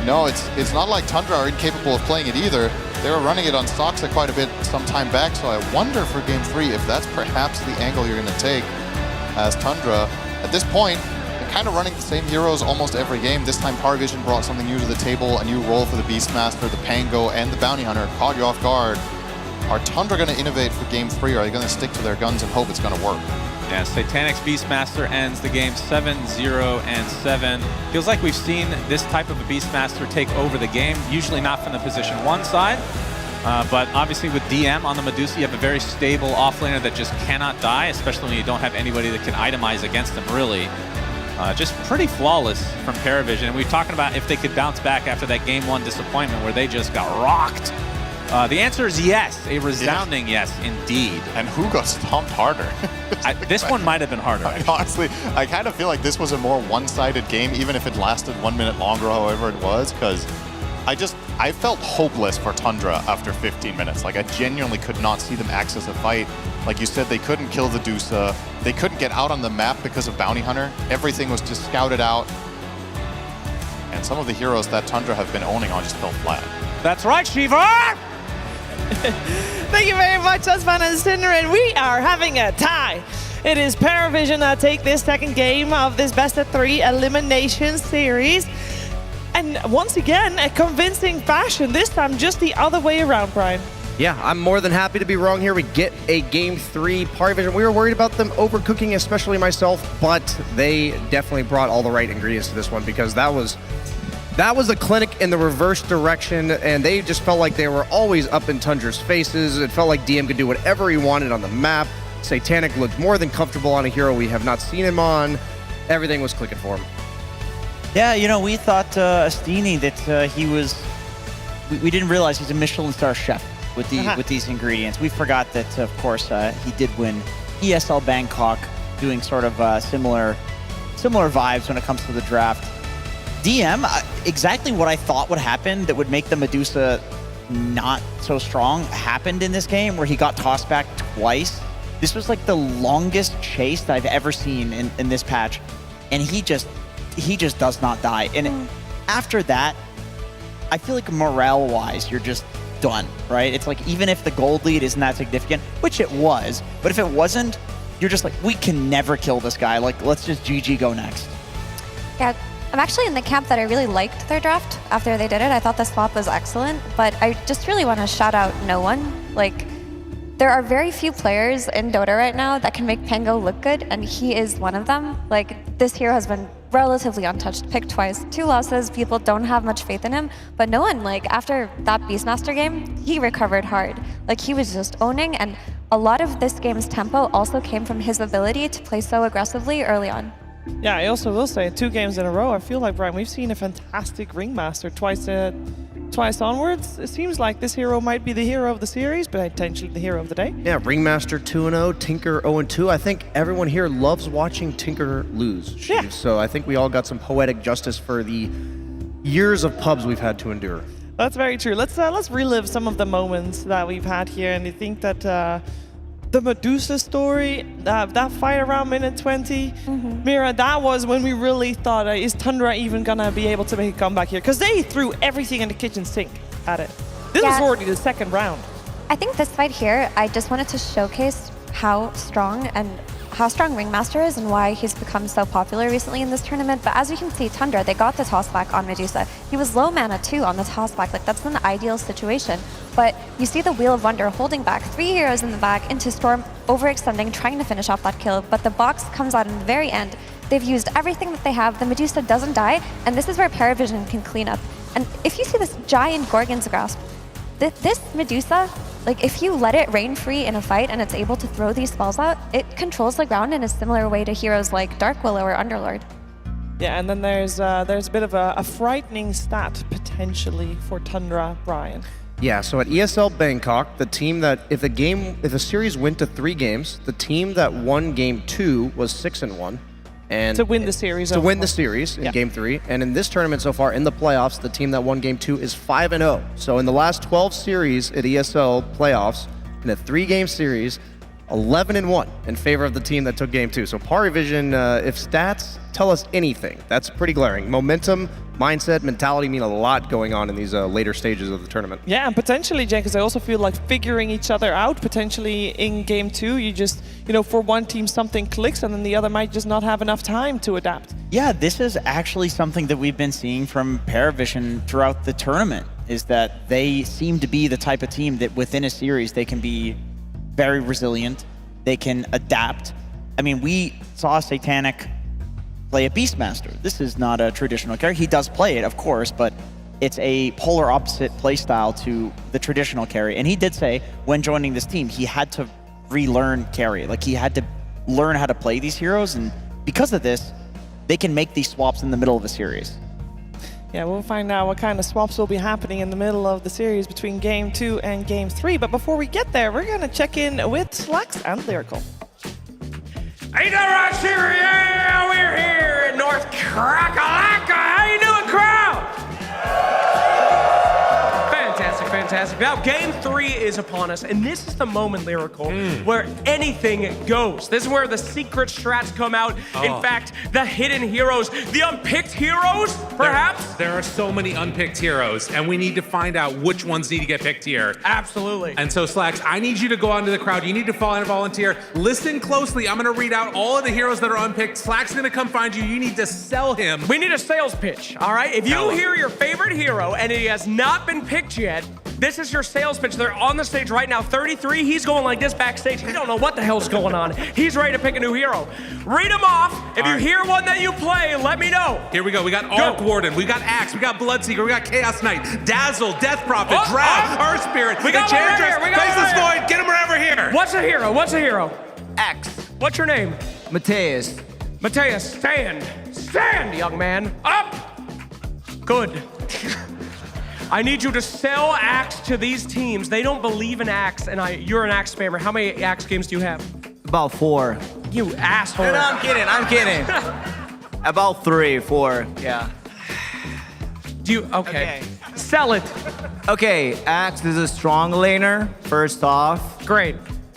no, it's not like Tundra are incapable of playing it either. They were running it on Soxa quite a bit some time back, so I wonder for game 3 if that's perhaps the angle you're going to take as Tundra. At this point, they're kind of running the same heroes almost every game. This time, Paravision brought something new to the table, a new role for the Beastmaster, the Pango, and the Bounty Hunter. Caught you off guard. Are Tundra going to innovate for game 3, or are they going to stick to their guns and hope it's going to work? Yeah, Satanic's Beastmaster ends the game 7-0 and 7. Feels like we've seen this type of a Beastmaster take over the game, usually not from the position 1 side, but obviously with DM on the Medusa, you have a very stable offlaner that just cannot die, especially when you don't have anybody that can itemize against them, really. Just pretty flawless from Paravision. And we were talking about if they could bounce back after that game 1 disappointment where they just got rocked. The answer is yes, a resounding yes, indeed. And who got stomped harder? This one might have been harder. Honestly, I kind of feel like this was a more one-sided game, even if it lasted 1 minute longer, however it was, because I felt hopeless for Tundra after 15 minutes. Like, I genuinely could not see them access a fight. Like you said, they couldn't kill the Dusa. They couldn't get out on the map because of Bounty Hunter. Everything was just scouted out. And some of the heroes that Tundra have been owning on just fell flat. That's right, Shiva! Thank you very much, Husband and Cinder, and we are having a tie. It is Paravision that take this second game of this best-of-3 elimination series. And once again, a convincing fashion, this time just the other way around, Brian. Yeah, I'm more than happy to be wrong here. We get a game 3 Paravision. We were worried about them overcooking, especially myself, but they definitely brought all the right ingredients to this one because that was That was a clinic in the reverse direction, and they just felt like they were always up in Tundra's faces. It felt like DM could do whatever he wanted on the map. Satanic looked more than comfortable on a hero we have not seen him on. Everything was clicking for him. Yeah, you know, we thought Astini that he was. We didn't realize he's a Michelin star chef with these ingredients. We forgot that, of course, he did win ESL Bangkok, doing sort of similar vibes when it comes to the draft. DM, exactly what I thought would happen that would make the Medusa not so strong happened in this game, where he got tossed back twice. This was like the longest chase that I've ever seen in this patch, and he just does not die. And after that, I feel like morale-wise, you're just done, right? It's like, even if the gold lead isn't that significant, which it was, but if it wasn't, you're just like, we can never kill this guy. Like, let's just GG go next. Yeah, I'm actually in the camp that I really liked their draft after they did it. I thought the swap was excellent, but I just really want to shout out no one. Like, there are very few players in Dota right now that can make Pango look good, and he is one of them. Like, this hero has been relatively untouched, picked twice, 2 losses, people don't have much faith in him, but no one, like, after that Beastmaster game, he recovered hard. Like, he was just owning, and a lot of this game's tempo also came from his ability to play so aggressively early on. Yeah, I also will say 2 games in a row, I feel like, Brian, we've seen a fantastic Ringmaster twice onwards. It seems like this hero might be the hero of the series, but potentially the hero of the day. Yeah, Ringmaster 2-0, Tinker 0-2. I think everyone here loves watching Tinker lose. Yeah. So I think we all got some poetic justice for the years of pubs we've had to endure. That's very true. Let's relive some of the moments that we've had here, and I think that the Medusa story, that fight around minute 20, Mira, that was when we really thought, is Tundra even gonna be able to make a comeback here? Because they threw everything in the kitchen sink at it. This was already the second round. I think this fight here, I just wanted to showcase how strong Ringmaster is and why he's become so popular recently in this tournament. But as you can see, Tundra, they got the toss back on Medusa. He was low mana too on the toss back. Like, that's an ideal situation. But you see the Wheel of Wonder holding back 3 heroes in the back into Storm, overextending, trying to finish off that kill. But the box comes out in the very end. They've used everything that they have. The Medusa doesn't die, and this is where Paravision can clean up. And if you see this giant Gorgon's Grasp, this Medusa, like, if you let it rain free in a fight and it's able to throw these spells out, it controls the ground in a similar way to heroes like Dark Willow or Underlord. Yeah, and then there's a bit of a frightening stat potentially for Tundra, Brian. Yeah, so at ESL Bangkok, the team that, if the series went to 3 games, the team that won game 2 was 6-1. And to win the series. To win the series in game 3. And in this tournament so far, in the playoffs, the team that won game 2 is 5-0. So in the last 12 series at ESL playoffs, in a 3-game series, 11-1 in favor of the team that took game 2. So Parivision, if stats tell us anything, that's pretty glaring. Momentum, mindset, mentality mean a lot going on in these later stages of the tournament. Yeah, and potentially, Jen, because I also feel like figuring each other out, potentially in game 2, you just, for one team something clicks and then the other might just not have enough time to adapt. Yeah, this is actually something that we've been seeing from Paravision throughout the tournament, is that they seem to be the type of team that within a series, they can be very resilient, they can adapt. I mean, we saw Satanic play a Beastmaster. This is not a traditional character. He does play it, of course, but it's a polar opposite playstyle to the traditional carry. And he did say, when joining this team, he had to relearn carry. Like, he had to learn how to play these heroes, and because of this, they can make these swaps in the middle of a series. Yeah, we'll find out what kind of swaps will be happening in the middle of the series between Game 2 and Game 3. But before we get there, we're going to check in with Slacks and Lyrical. Ain't that right, Siri? Yeah, we're here in North Crack-a-Lacka. How you doing, crowd? Fantastic. Now, Game 3 is upon us, and this is the moment, Lyrical, where anything goes. This is where the secret strats come out. In fact, the hidden heroes, the unpicked heroes, perhaps? There are so many unpicked heroes, and we need to find out which ones need to get picked here. Absolutely. And so, Slacks, I need you to go onto the crowd. You need to follow and volunteer. Listen closely. I'm going to read out all of the heroes that are unpicked. Slacks is going to come find you. You need to sell him. We need a sales pitch, all right? If you hear your favorite hero and he has not been picked yet, This is your sales pitch. They're on the stage right now. 33, he's going like this backstage. He don't know what the hell's going on. He's ready to pick a new hero. Read them off. If you hear one that you play, let me know. Here we go. We got Arc Warden, we got Axe, we got Bloodseeker, we got Chaos Knight, Dazzle, Death Prophet, Drab, Earth Spirit, we got Enchantress, one right here. Faceless Void. Get him wherever here. What's a hero? What's a hero? X. What's your name? Mateus. Mateus, stand. Stand, young man. Up. Good. I need you to sell Axe to these teams. They don't believe in Axe, and you're an Axe spammer. How many Axe games do you have? About 4. You asshole. No, I'm kidding. About 3, 4, yeah. Okay. Sell it. Okay, Axe is a strong laner, first off. Great.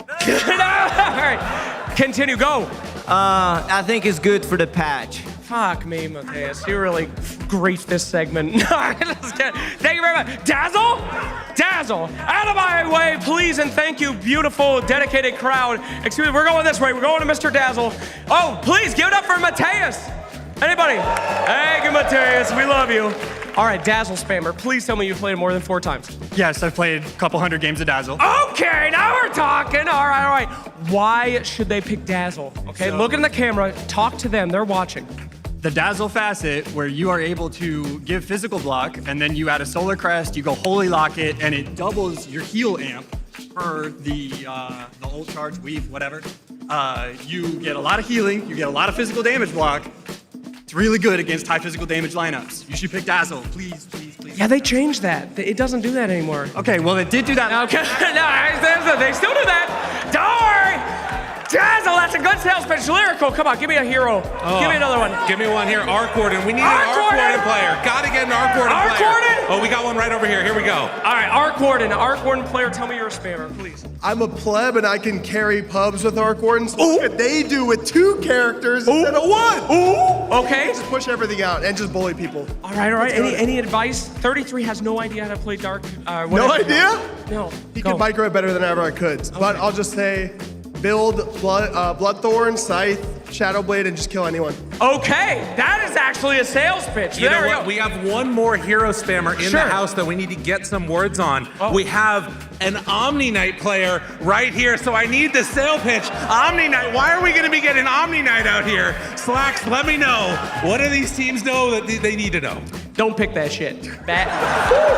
All right. Continue, go. I think it's good for the patch. Fuck me, Mateus. You really griefed this segment. All right, let's get it. Thank you very much. Dazzle? Dazzle. Out of my way, please, and thank you, beautiful, dedicated crowd. Excuse me, we're going this way. We're going to Mr. Dazzle. Oh, please, give it up for Mateus. Anybody? Thank you, Mateus. We love you. All right, Dazzle spammer, please tell me you've played more than 4 times. Yes, I've played a couple hundred games of Dazzle. Okay, now we're talking. All right. Why should they pick Dazzle? Okay, look in the camera, talk to them, they're watching. The Dazzle facet, where you are able to give physical block, and then you add a Solar Crest, you go Holy Locket, and it doubles your heal amp for the ult charge, weave, whatever. You get a lot of healing, you get a lot of physical damage block. It's really good against high physical damage lineups. You should pick Dazzle, please. Yeah, they changed that. It doesn't do that anymore. Okay, well, it did do that. Okay, no, they still do that. Don't worry. Dazzle, that's a good sales pitch. Lyrical, come on, give me a hero. Give me another one. Give me one here. Arc Warden. We need an Arc Warden player. Gotta get an Arc Warden player. Arc Warden? Oh, we got one right over here. Here we go. All right, Arc Warden player, tell me you're a spammer, please. I'm a pleb and I can carry pubs with Arc Wardens. Look what they do with 2 characters instead of 1. Ooh, okay. Just push everything out and just bully people. All right. Any advice? 33 has no idea how to play Dark. No idea? No. He could micro it better than ever I could. Okay. But I'll just say, build Bloodthorn, Scythe, Shadowblade, and just kill anyone. Okay, that is actually a sales pitch. You know what? We have one more hero spammer in the house that we need to get some words on. We have an Omni Knight player right here, so I need the sale pitch. Omni Knight, why are we going to be getting Omni Knight out here? Slacks, let me know. What do these teams know that they need to know? Don't pick that shit. Bad.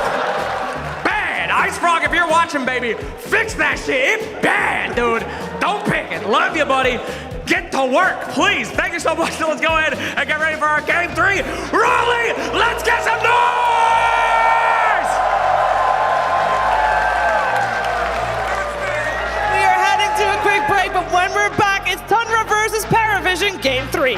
Ice Frog, if you're watching, baby, fix that shit. It's bad, dude. Don't pick it. Love you, buddy. Get to work, please. Thank you so much. So let's go ahead and get ready for our Game 3. Raleigh, let's get some noise! We are heading to a quick break, but when we're back, it's Tundra versus Paravision Game 3.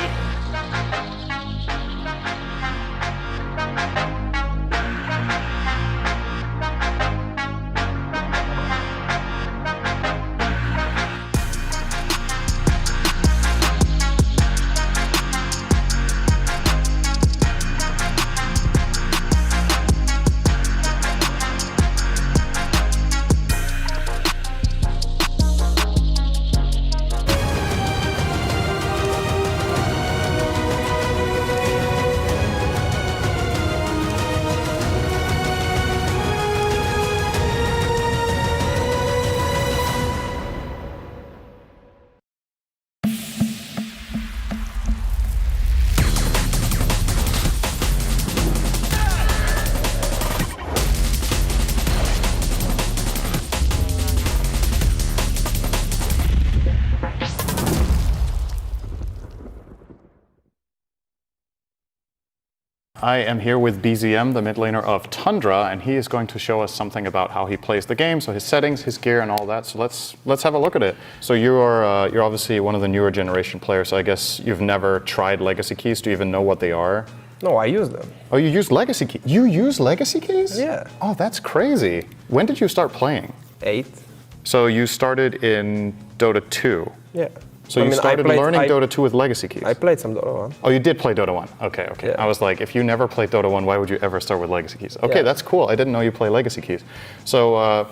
I am here with BZM, the mid laner of Tundra, and he is going to show us something about how he plays the game, so his settings, his gear, and all that. So let's have a look at it. So you're obviously one of the newer generation players, so I guess you've never tried legacy keys. Do you even know what they are? No, I use them. Oh, you use legacy keys? You use legacy keys? Yeah. Oh, that's crazy. When did you start playing? 8. So you started in Dota 2? Yeah. So you started learning Dota 2 with legacy keys? I played some Dota 1. Oh, you did play Dota 1. Okay. Yeah. I was like, if you never played Dota 1, why would you ever start with legacy keys? Okay, that's cool. I didn't know you play legacy keys. So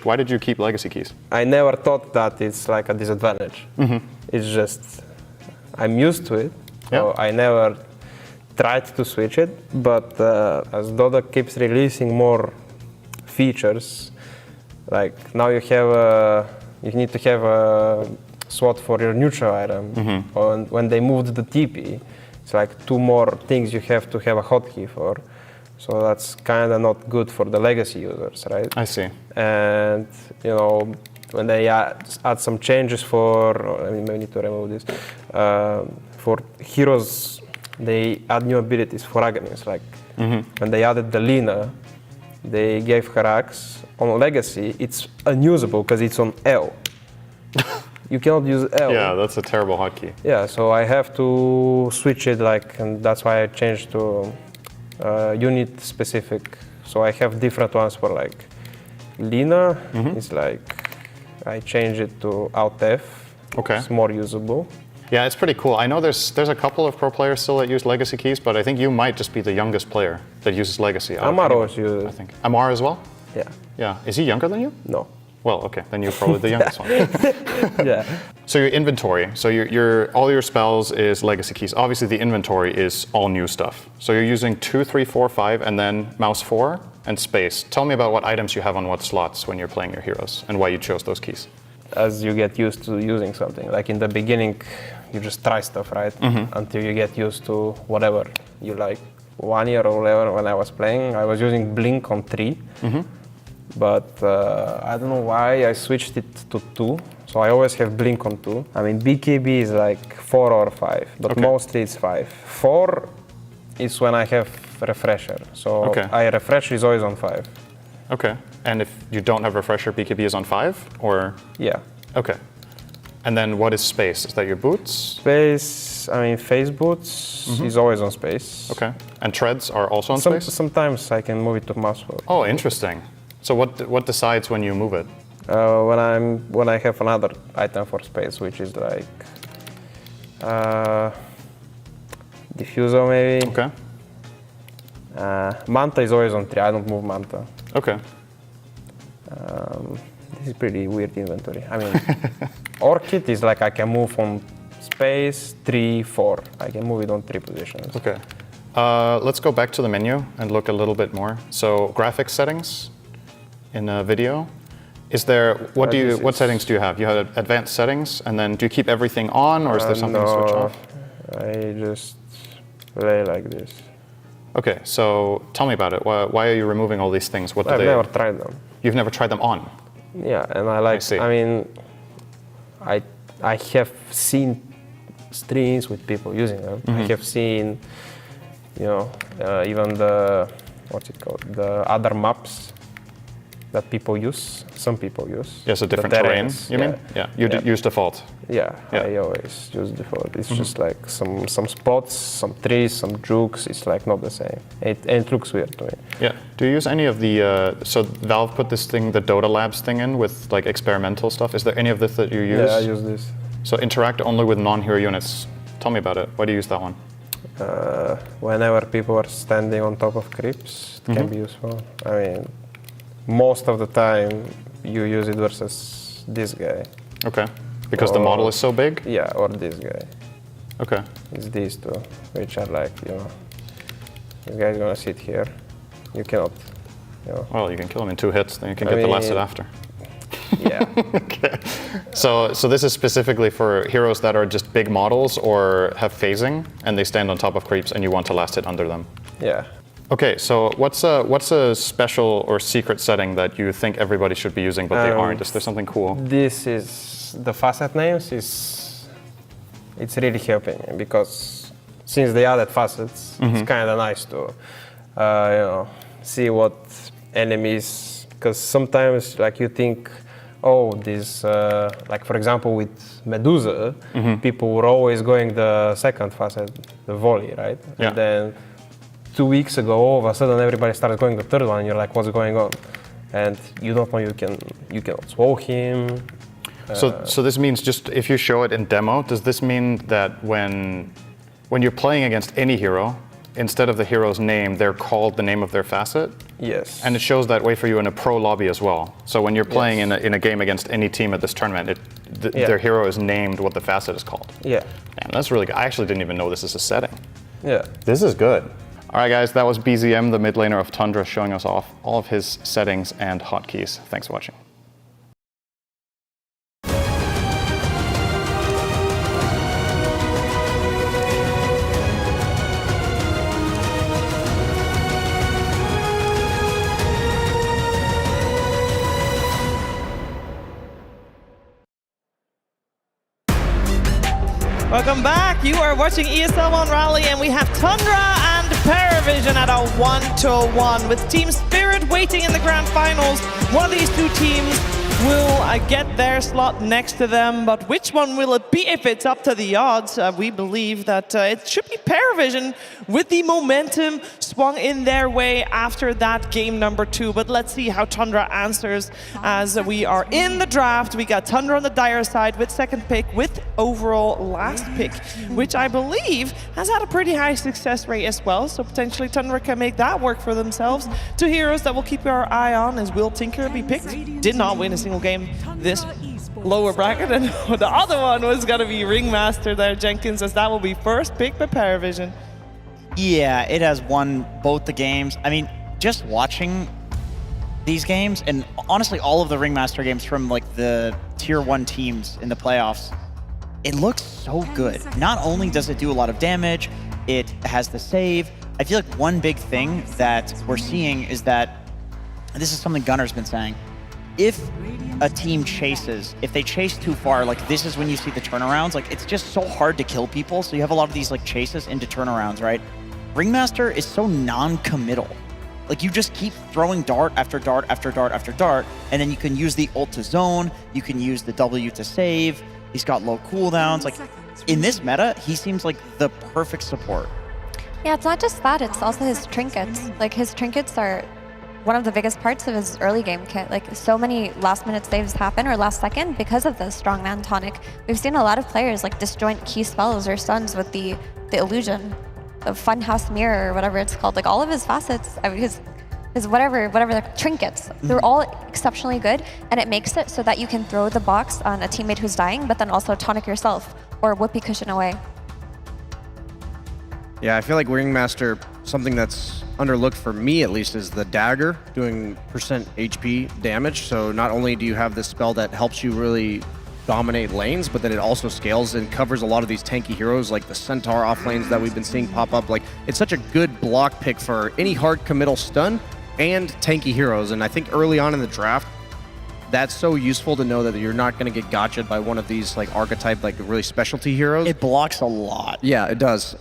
why did you keep legacy keys? I never thought that it's like a disadvantage. Mm-hmm. It's just, I'm used to it. So I never tried to switch it. But as Dota keeps releasing more features. Like now you need to have a slot for your neutral item. And when they moved the TP, it's like 2 more things you have to have a hotkey for. So that's kind of not good for the legacy users, right? I see. And when they add some changes for, I mean, we need to remove this. For heroes, they add new abilities for Aghanis. Like when they added the Lina, they gave her axe. On legacy, it's unusable because it's on L. You cannot use L. Yeah, that's a terrible hotkey. Yeah, so I have to switch it, and that's why I changed to unit specific. So I have different ones for like Lina. It's like I change it to Alt F. Okay. It's more usable. Yeah, it's pretty cool. I know there's a couple of pro players still that use legacy keys, but I think you might just be the youngest player that uses legacy. Amar always uses it. I think. Amar as well? Yeah. Yeah. Is he younger than you? No. Well, okay, then you're probably the youngest one. Yeah. So your inventory, so all your spells is legacy keys. Obviously the inventory is all new stuff. So you're using 2, 3, 4, 5, and then mouse 4 and space. Tell me about what items you have on what slots when you're playing your heroes and why you chose those keys. As you get used to using something, like in the beginning, you just try stuff, right? Until you get used to whatever you like. 1 year or whatever, when I was playing, I was using Blink on 3. But I don't know why I switched it to 2. So I always have Blink on 2. I mean, BKB is like 4 or 5, but mostly it's 5. 4 is when I have Refresher. So I Refresher is always on 5. Okay. And if you don't have Refresher, BKB is on 5? Or? Yeah. Okay. And then what is space? Is that your boots? Space, I mean, phase boots is always on space. Okay. And treads are also on space? Sometimes I can move it to mouse forward. Oh, interesting. So what decides when you move it? When I have another item for space, which is like diffuser maybe. Okay. Manta is always on 3. I don't move Manta. Okay. This is pretty weird inventory. I mean, Orchid is like I can move from space 3, 4. I can move it on 3 positions. Okay. Let's go back to the menu and look a little bit more. So graphics settings in a video. Is there what settings do you have? You have advanced settings, and then do you keep everything on, or is there something to switch off? I just play like this. Okay, so tell me about it. Why are you removing all these things? I've never tried them. You've never tried them on? Yeah, and I like. I mean, I have seen streams with people using them. I have seen, even the the other maps that people use. Some people use. Yes, a different terrain. You mean? Yeah. You use default. Yeah, I always use default. It's just like some spots, some trees, some jukes. It's like not the same. It looks weird to me. Yeah. Do you use any of the? So Valve put this thing, the Dota Labs thing, in with like experimental stuff. Is there any of this that you use? Yeah, I use this. So interact only with non-hero units. Tell me about it. Why do you use that one? Whenever people are standing on top of creeps, it can be useful. I mean, most of the time you use it versus this guy. Okay. Because the model is so big? Yeah, or this guy. Okay. It's these two, which are like, this guy's gonna sit here. You cannot, Well, you can kill him in 2 hits, then you can get the last hit after. Yeah. Okay. So this is specifically for heroes that are just big models or have phasing, and they stand on top of creeps, and you want to last hit under them. Yeah. Okay, so what's a special or secret setting that you think everybody should be using, but they aren't? Is there something cool? This is the facet names. It's really helping me because since they added facets, it's kind of nice to see what enemies. Because sometimes like you think, this like for example with Medusa, people were always going the second facet, the volley, right? Yeah. And then 2 weeks ago, all of a sudden everybody started going the third one, and you're like, what's going on? And you don't know you cannot swallow him. So this means just if you show it in demo, does this mean that when you're playing against any hero, instead of the hero's name, they're called the name of their facet? Yes. And it shows that way for you in a pro lobby as well. So when you're playing in a game against any team at this tournament, their hero is named what the facet is called. Yeah. Man, that's really good. I actually didn't even know this is a setting. Yeah. This is good. All right, guys, that was BZM, the mid laner of Tundra, showing us off all of his settings and hotkeys. Thanks for watching. Welcome back. You are watching ESL One Raleigh, and we have Tundra and Paravision at a 1-1 with Team Spirit waiting in the grand finals. One of these two teams will get their slot next to them, but which one will it be? If it's up to the odds, we believe that it should be Paravision with the momentum swung in their way after that game number 2. But let's see how Tundra answers as we are in the draft. We got Tundra on the dire side with second pick, with overall last pick, which I believe has had a pretty high success rate as well. So potentially Tundra can make that work for themselves. Two heroes that we'll keep our eye on is will Tinker be picked? Did not win a single game this lower bracket, and the other one was going to be Ringmaster there, Jenkins, as that will be first pick by Paravision. Yeah, it has won both the games. I mean, just watching these games, and honestly all of the Ringmaster games from like the tier 1 teams in the playoffs, it looks so good. Not only does it do a lot of damage, it has the save. I feel like one big thing that we're seeing is that, and this is something Gunner's been saying, if a team chases, if they chase too far, like this is when you see the turnarounds. Like it's just so hard to kill people, so you have a lot of these like chases into turnarounds, right? Ringmaster is so non-committal. Like you just keep throwing dart after dart after dart after dart, and then you can use the ult to zone, you can use the W to save. He's got low cooldowns. Like in this meta, he seems like the perfect support. Yeah, it's not just that, it's also his trinkets. Like his trinkets are one of the biggest parts of his early game kit. Like so many last minute saves happen or last second because of the strongman tonic. We've seen a lot of players like disjoint key spells or stuns with the illusion of Funhouse Mirror or whatever it's called. Like all of his facets, I mean, his whatever the trinkets, they're all exceptionally good, and it makes it so that you can throw the box on a teammate who's dying, but then also tonic yourself or whoopee cushion away. Yeah, I feel like Ringmaster, something that's underlooked for me at least, is the dagger doing percent HP damage. So not only do you have this spell that helps you really dominate lanes, but then it also scales and covers a lot of these tanky heroes like the Centaur off lanes that we've been seeing pop up. Like it's such a good block pick for any hard committal stun and tanky heroes. And I think early on in the draft, that's so useful to know that you're not going to get gotcha'd by one of these like archetype, like really specialty heroes. It blocks a lot. Yeah, it does.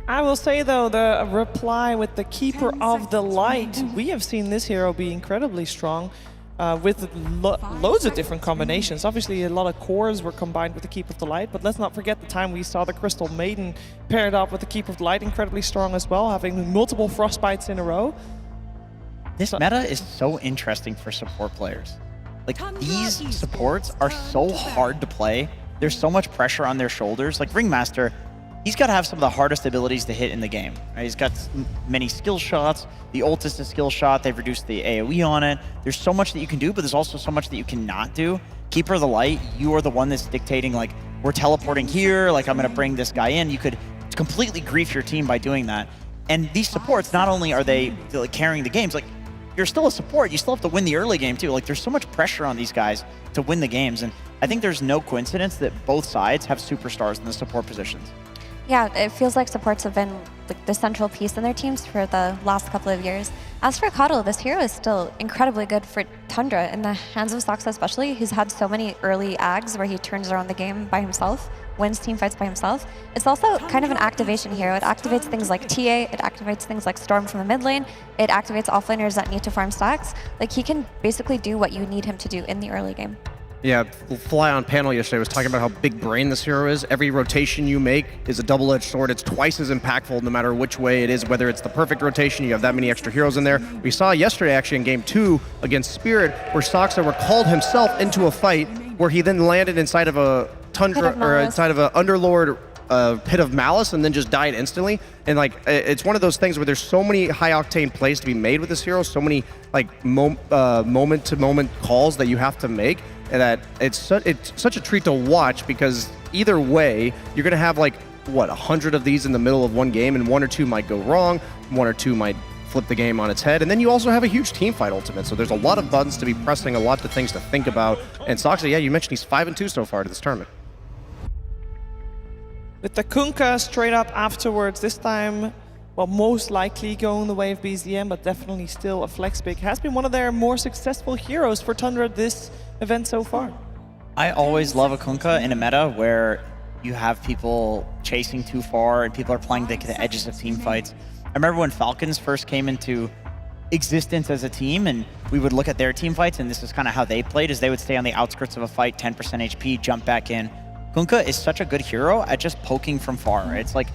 I will say though, the reply with the Keeper of the Light, we have seen this hero be incredibly strong with loads of different combinations. Obviously a lot of cores were combined with the Keeper of the Light, but let's not forget the time we saw the Crystal Maiden paired up with the Keeper of the Light, incredibly strong as well, having multiple Frostbites in a row. This meta is so interesting for support players. Like these supports are so hard to play. There's so much pressure on their shoulders. Like Ringmaster, he's got to have some of the hardest abilities to hit in the game. Right? He's got many skill shots. The ult is a skill shot. They've reduced the AoE on it. There's so much that you can do, but there's also so much that you cannot do. Keeper of the Light, you are the one that's dictating, like, we're teleporting here, like, I'm going to bring this guy in. You could completely grief your team by doing that. And these supports, not only are they like, carrying the games, like, you're still a support. You still have to win the early game, too. Like, there's so much pressure on these guys to win the games. And I think there's no coincidence that both sides have superstars in the support positions. Yeah, it feels like supports have been like the central piece in their teams for the last couple of years. As for Coddle, this hero is still incredibly good for Tundra. In the hands of Soxa especially, he's had so many early ags where he turns around the game by himself, wins team fights by himself. It's also kind of an activation hero. It activates things like TA, it activates things like Storm from the mid lane, it activates offlaners that need to farm stacks. Like he can basically do what you need him to do in the early game. Yeah, Fly on panel yesterday was talking about how big brain this hero is. Every rotation you make is a double-edged sword. It's twice as impactful no matter which way it is, whether it's the perfect rotation, you have that many extra heroes in there. We saw yesterday actually in game 2 against Spirit where Soxa recalled himself into a fight where he then landed inside of a Tundra or inside of an Underlord Pit of Malice and then just died instantly. And like it's one of those things where there's so many high octane plays to be made with this hero, so many like moment to moment calls that you have to make, and that it's such a treat to watch because either way you're gonna have like what, 100 of these in the middle of one game, and 1 or 2 might go wrong, 1 or 2 might flip the game on its head, and then you also have a huge team fight ultimate, so there's a lot of buttons to be pressing, a lot of things to think about, and Soxy, yeah, you mentioned he's 5-2 so far to this tournament. With the Kunkka straight up afterwards, this time, well, most likely going the way of BZM, but definitely still a flex pick. Has been one of their more successful heroes for Tundra this event so far. I always love a Kunkka in a meta where you have people chasing too far and people are playing the edges of team fights. I remember when Falcons first came into existence as a team and we would look at their team fights, and this is kind of how they played, is they would stay on the outskirts of a fight, 10% HP, jump back in. Kunkka is such a good hero at just poking from far. It's like,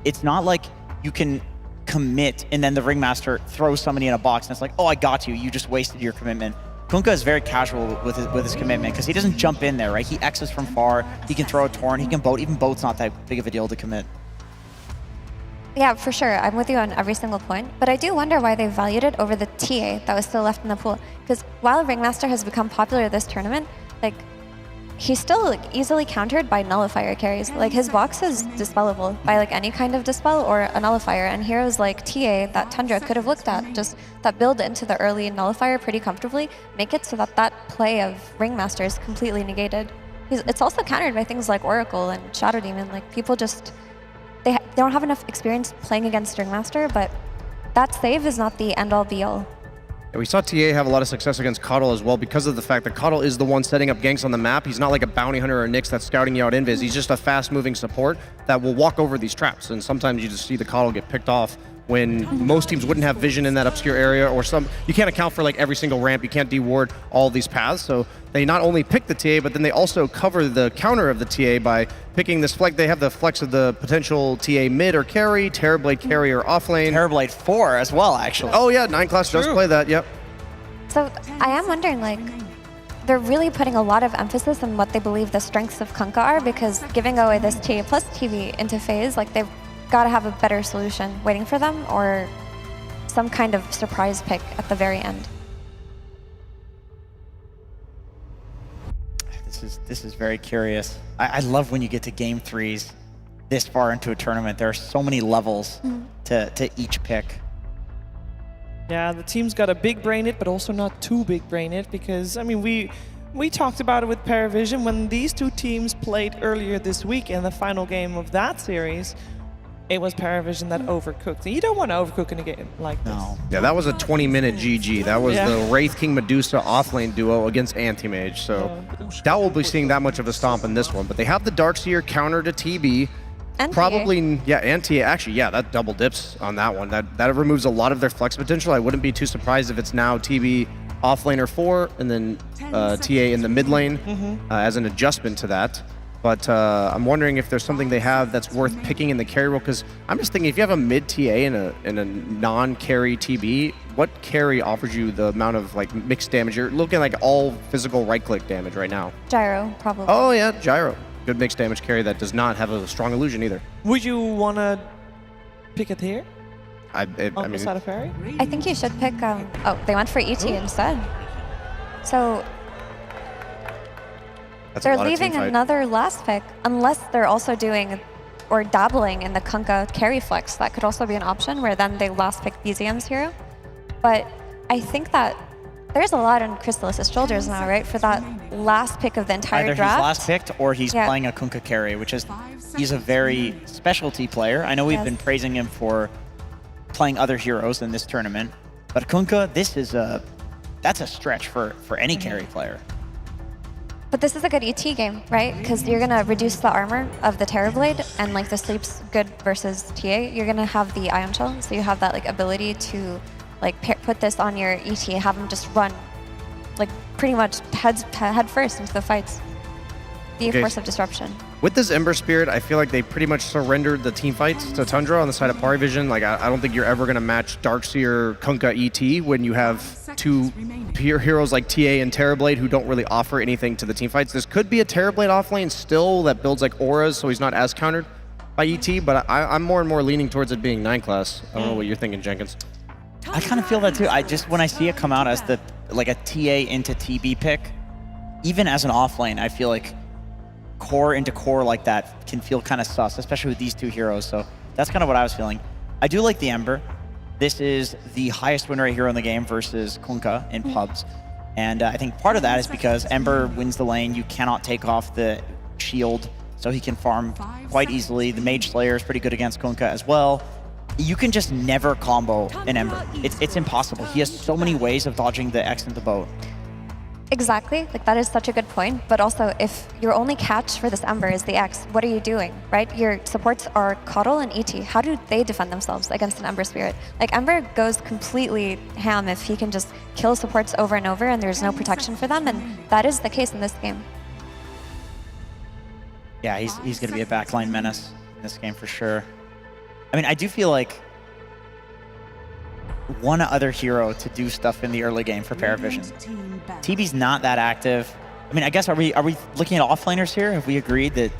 it's not like you can commit and then the Ringmaster throws somebody in a box and it's like, oh, I got you, you just wasted your commitment. Kunkka is very casual with his commitment because he doesn't jump in there, right? He X's from far, he can throw a Torn, he can boat. Even boat's not that big of a deal to commit. Yeah, for sure. I'm with you on every single point, but I do wonder why they valued it over the TA that was still left in the pool. Because while Ringmaster has become popular this tournament, like, he's still like easily countered by nullifier carries. Like, his box is dispellable by like any kind of dispel or a nullifier, and heroes like TA that Tundra could have looked at, just that build into the early nullifier pretty comfortably, make it so that that play of Ringmaster is completely negated. It's also countered by things like Oracle and Shadow Demon. Like, people just, they don't have enough experience playing against Ringmaster, but that save is not the end-all be-all. Yeah, we saw TA have a lot of success against Coddle as well because of the fact that Coddle is the one setting up ganks on the map. He's not like a bounty hunter or a Nyx that's scouting you out invis. He's just a fast-moving support that will walk over these traps, and sometimes you just see the Coddle get picked off when most teams wouldn't have vision in that obscure area, or you can't account for like every single ramp, you can't deward all these paths, so they not only pick the TA, but then they also cover the counter of the TA by picking this flex. They have the flex of the potential TA mid or carry, Terrorblade carry or offlane. Terrorblade 4 as well, actually. Oh yeah, 9 class does play that, yep. So I am wondering, like, they're really putting a lot of emphasis on what they believe the strengths of Kunkka are, because giving away this TA plus TV into phase, like, they've got to have a better solution waiting for them, or some kind of surprise pick at the very end. This is very curious. I love when you get to game 3s this far into a tournament. There are so many levels to each pick. Yeah, the team's got a big brain it, but also not too big brain it, because, I mean, we talked about it with Paravision when these two teams played earlier this week in the final game of that series. It was Paravision that overcooked. And you don't want to overcook in a game like this. Yeah, that was a 20-minute GG. That was the Wraith King Medusa offlane duo against Anti-Mage, so doubt we'll be seeing that much of a stomp in this one. But they have the Darkseer counter to TB. And probably, yeah, and TA. Actually, yeah, that double dips on that one. That removes a lot of their flex potential. I wouldn't be too surprised if it's now TB offlaner 4 and then TA in the mid lane as an adjustment to that. But I'm wondering if there's something they have that's worth picking in the carry role, because I'm just thinking if you have a mid TA and a non-carry TB, what carry offers you the amount of like mixed damage? You're looking like all physical right-click damage right now. Gyro, probably. Oh yeah, Gyro. Good mixed damage carry that does not have a strong illusion either. Would you want to pick it here? I mean, side of Fairy? I think you should pick, oh, they went for ET instead. So they're leaving another last pick, unless they're also doing or dabbling in the Kunkka carry flex. That could also be an option, where then they last pick BZM's hero. But I think that there's a lot on Crystallis' shoulders now, right? For that last pick of the entire draft. Either he's last picked or he's playing a Kunkka carry, which is, he's a very specialty player. I know we've been praising him for playing other heroes in this tournament, but Kunkka, that's a stretch for any carry player. But this is a good ET game, right? Because you're going to reduce the armor of the Terrorblade, and like the sleep's good versus TA. You're going to have the Ion Shell, so you have that like ability to like put this on your ET, have them just run like pretty much head first into the fights. Be a force of disruption. With this Ember Spirit, I feel like they pretty much surrendered the team fights to Tundra on the side of Paravision. Like, I don't think you're ever going to match Darkseer, Kunkka, ET when you have two heroes like TA and Terrorblade who don't really offer anything to the team fights. This could be a Terrorblade offlane still that builds like auras, so he's not as countered by ET, but I'm more and more leaning towards it being 9 class. I don't know what you're thinking, Jenkins. I kind of feel that too. When I see it come out as like a TA into TB pick, even as an offlane, I feel like core into core like that can feel kind of sus, especially with these two heroes. So that's kind of what I was feeling. I do like the Ember. This is the highest win rate hero in the game versus Kunkka in pubs. And I think part of that is because Ember wins the lane. You cannot take off the shield, so he can farm quite easily. The Mage Slayer is pretty good against Kunkka as well. You can just never combo an Ember. It's impossible. He has so many ways of dodging the X into boat. Exactly, like that is such a good point, but also if your only catch for this Ember is the X, what are you doing, right? Your supports are Coddle and ET. How do they defend themselves against an Ember Spirit? Like Ember goes completely ham if he can just kill supports over and over and there's no protection for them, and that is the case in this game. Yeah, he's going to be a backline menace in this game for sure. I mean, I do feel like one other hero to do stuff in the early game for Paravision. TB's not that active. I mean, I guess are we looking at offlaners here? Have we agreed that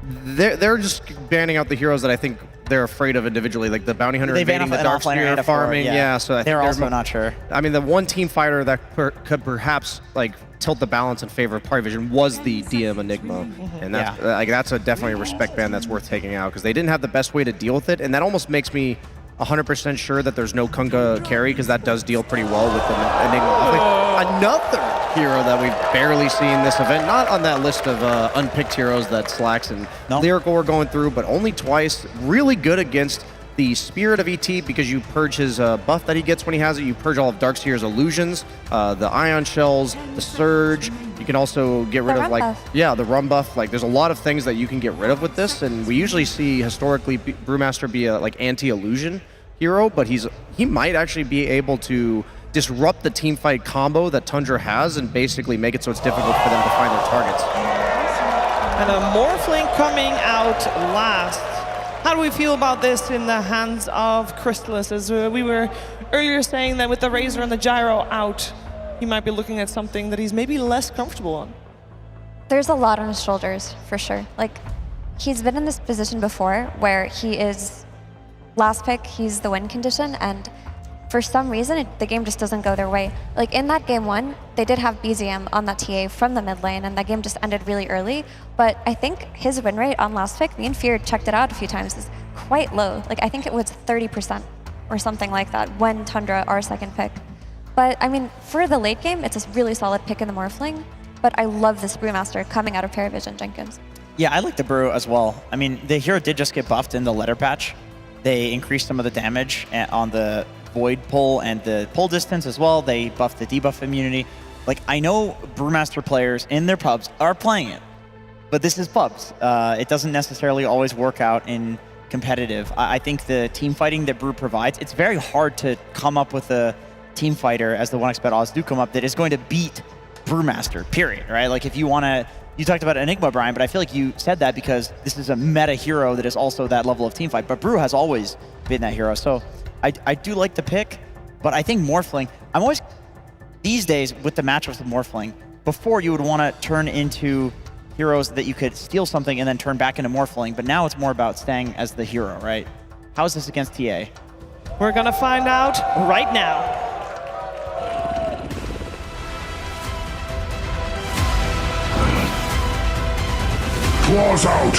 they're just banning out the heroes that I think they're afraid of individually, like the Bounty Hunter invading the Dark Spear, farming. Yeah, so I think they're also not sure. I mean, the one team fighter that could perhaps like tilt the balance in favor of Paravision was the DM Enigma, and that's that's definitely a respect ban that's worth taking out because they didn't have the best way to deal with it, and that almost makes me 100% sure that there's no Kunkka carry because that does deal pretty well with the Enigma. Another hero that we've barely seen this event, not on that list of unpicked heroes that Slacks and Lyrical were going through, but only twice. Really good against the Spirit of ET because you purge his buff that he gets when he has it. You purge all of Darkseer's illusions, the Ion Shells, the Surge. You can also get rid of the Rum buff. Like there's a lot of things that you can get rid of with this, and we usually see historically Brewmaster be a anti-illusion hero, but he might actually be able to disrupt the team fight combo that Tundra has and basically make it so it's difficult for them to find their targets. And a Morphling coming out last. How do we feel about this in the hands of Crystallis? As we were earlier saying that with the Razor and the Gyro out, he might be looking at something that he's maybe less comfortable on. There's a lot on his shoulders, for sure. Like, he's been in this position before where he is last pick, he's the win condition, and for some reason, the game just doesn't go their way. Like in that game one, they did have BZM on that TA from the mid lane, and that game just ended really early. But I think his win rate on last pick, me and Fear checked it out a few times, is quite low. Like I think it was 30% or something like that when Tundra, our second pick. But I mean, for the late game, it's a really solid pick in the Morphling. But I love this Brewmaster coming out of Paravision, Jenkins. Yeah, I like the Brew as well. I mean, the hero did just get buffed in the letter patch. They increased some of the damage on the Void pull and the pull distance as well. They buffed the debuff immunity. Like, I know Brewmaster players in their pubs are playing it, but this is pubs. It doesn't necessarily always work out in competitive. I think the team fighting that Brew provides, it's very hard to come up with a team fighter, as the 1xBet odds do come up, that is going to beat Brewmaster, period, right? Like, if you want to, you talked about Enigma, Brian, but I feel like you said that because this is a meta hero that is also that level of team fight, but Brew has always been that hero. So I do like the pick, but I think Morphling, I'm always, these days with the matchups of Morphling, before you would want to turn into heroes that you could steal something and then turn back into Morphling, but now it's more about staying as the hero, right? How is this against TA? We're gonna find out right now. Claws out!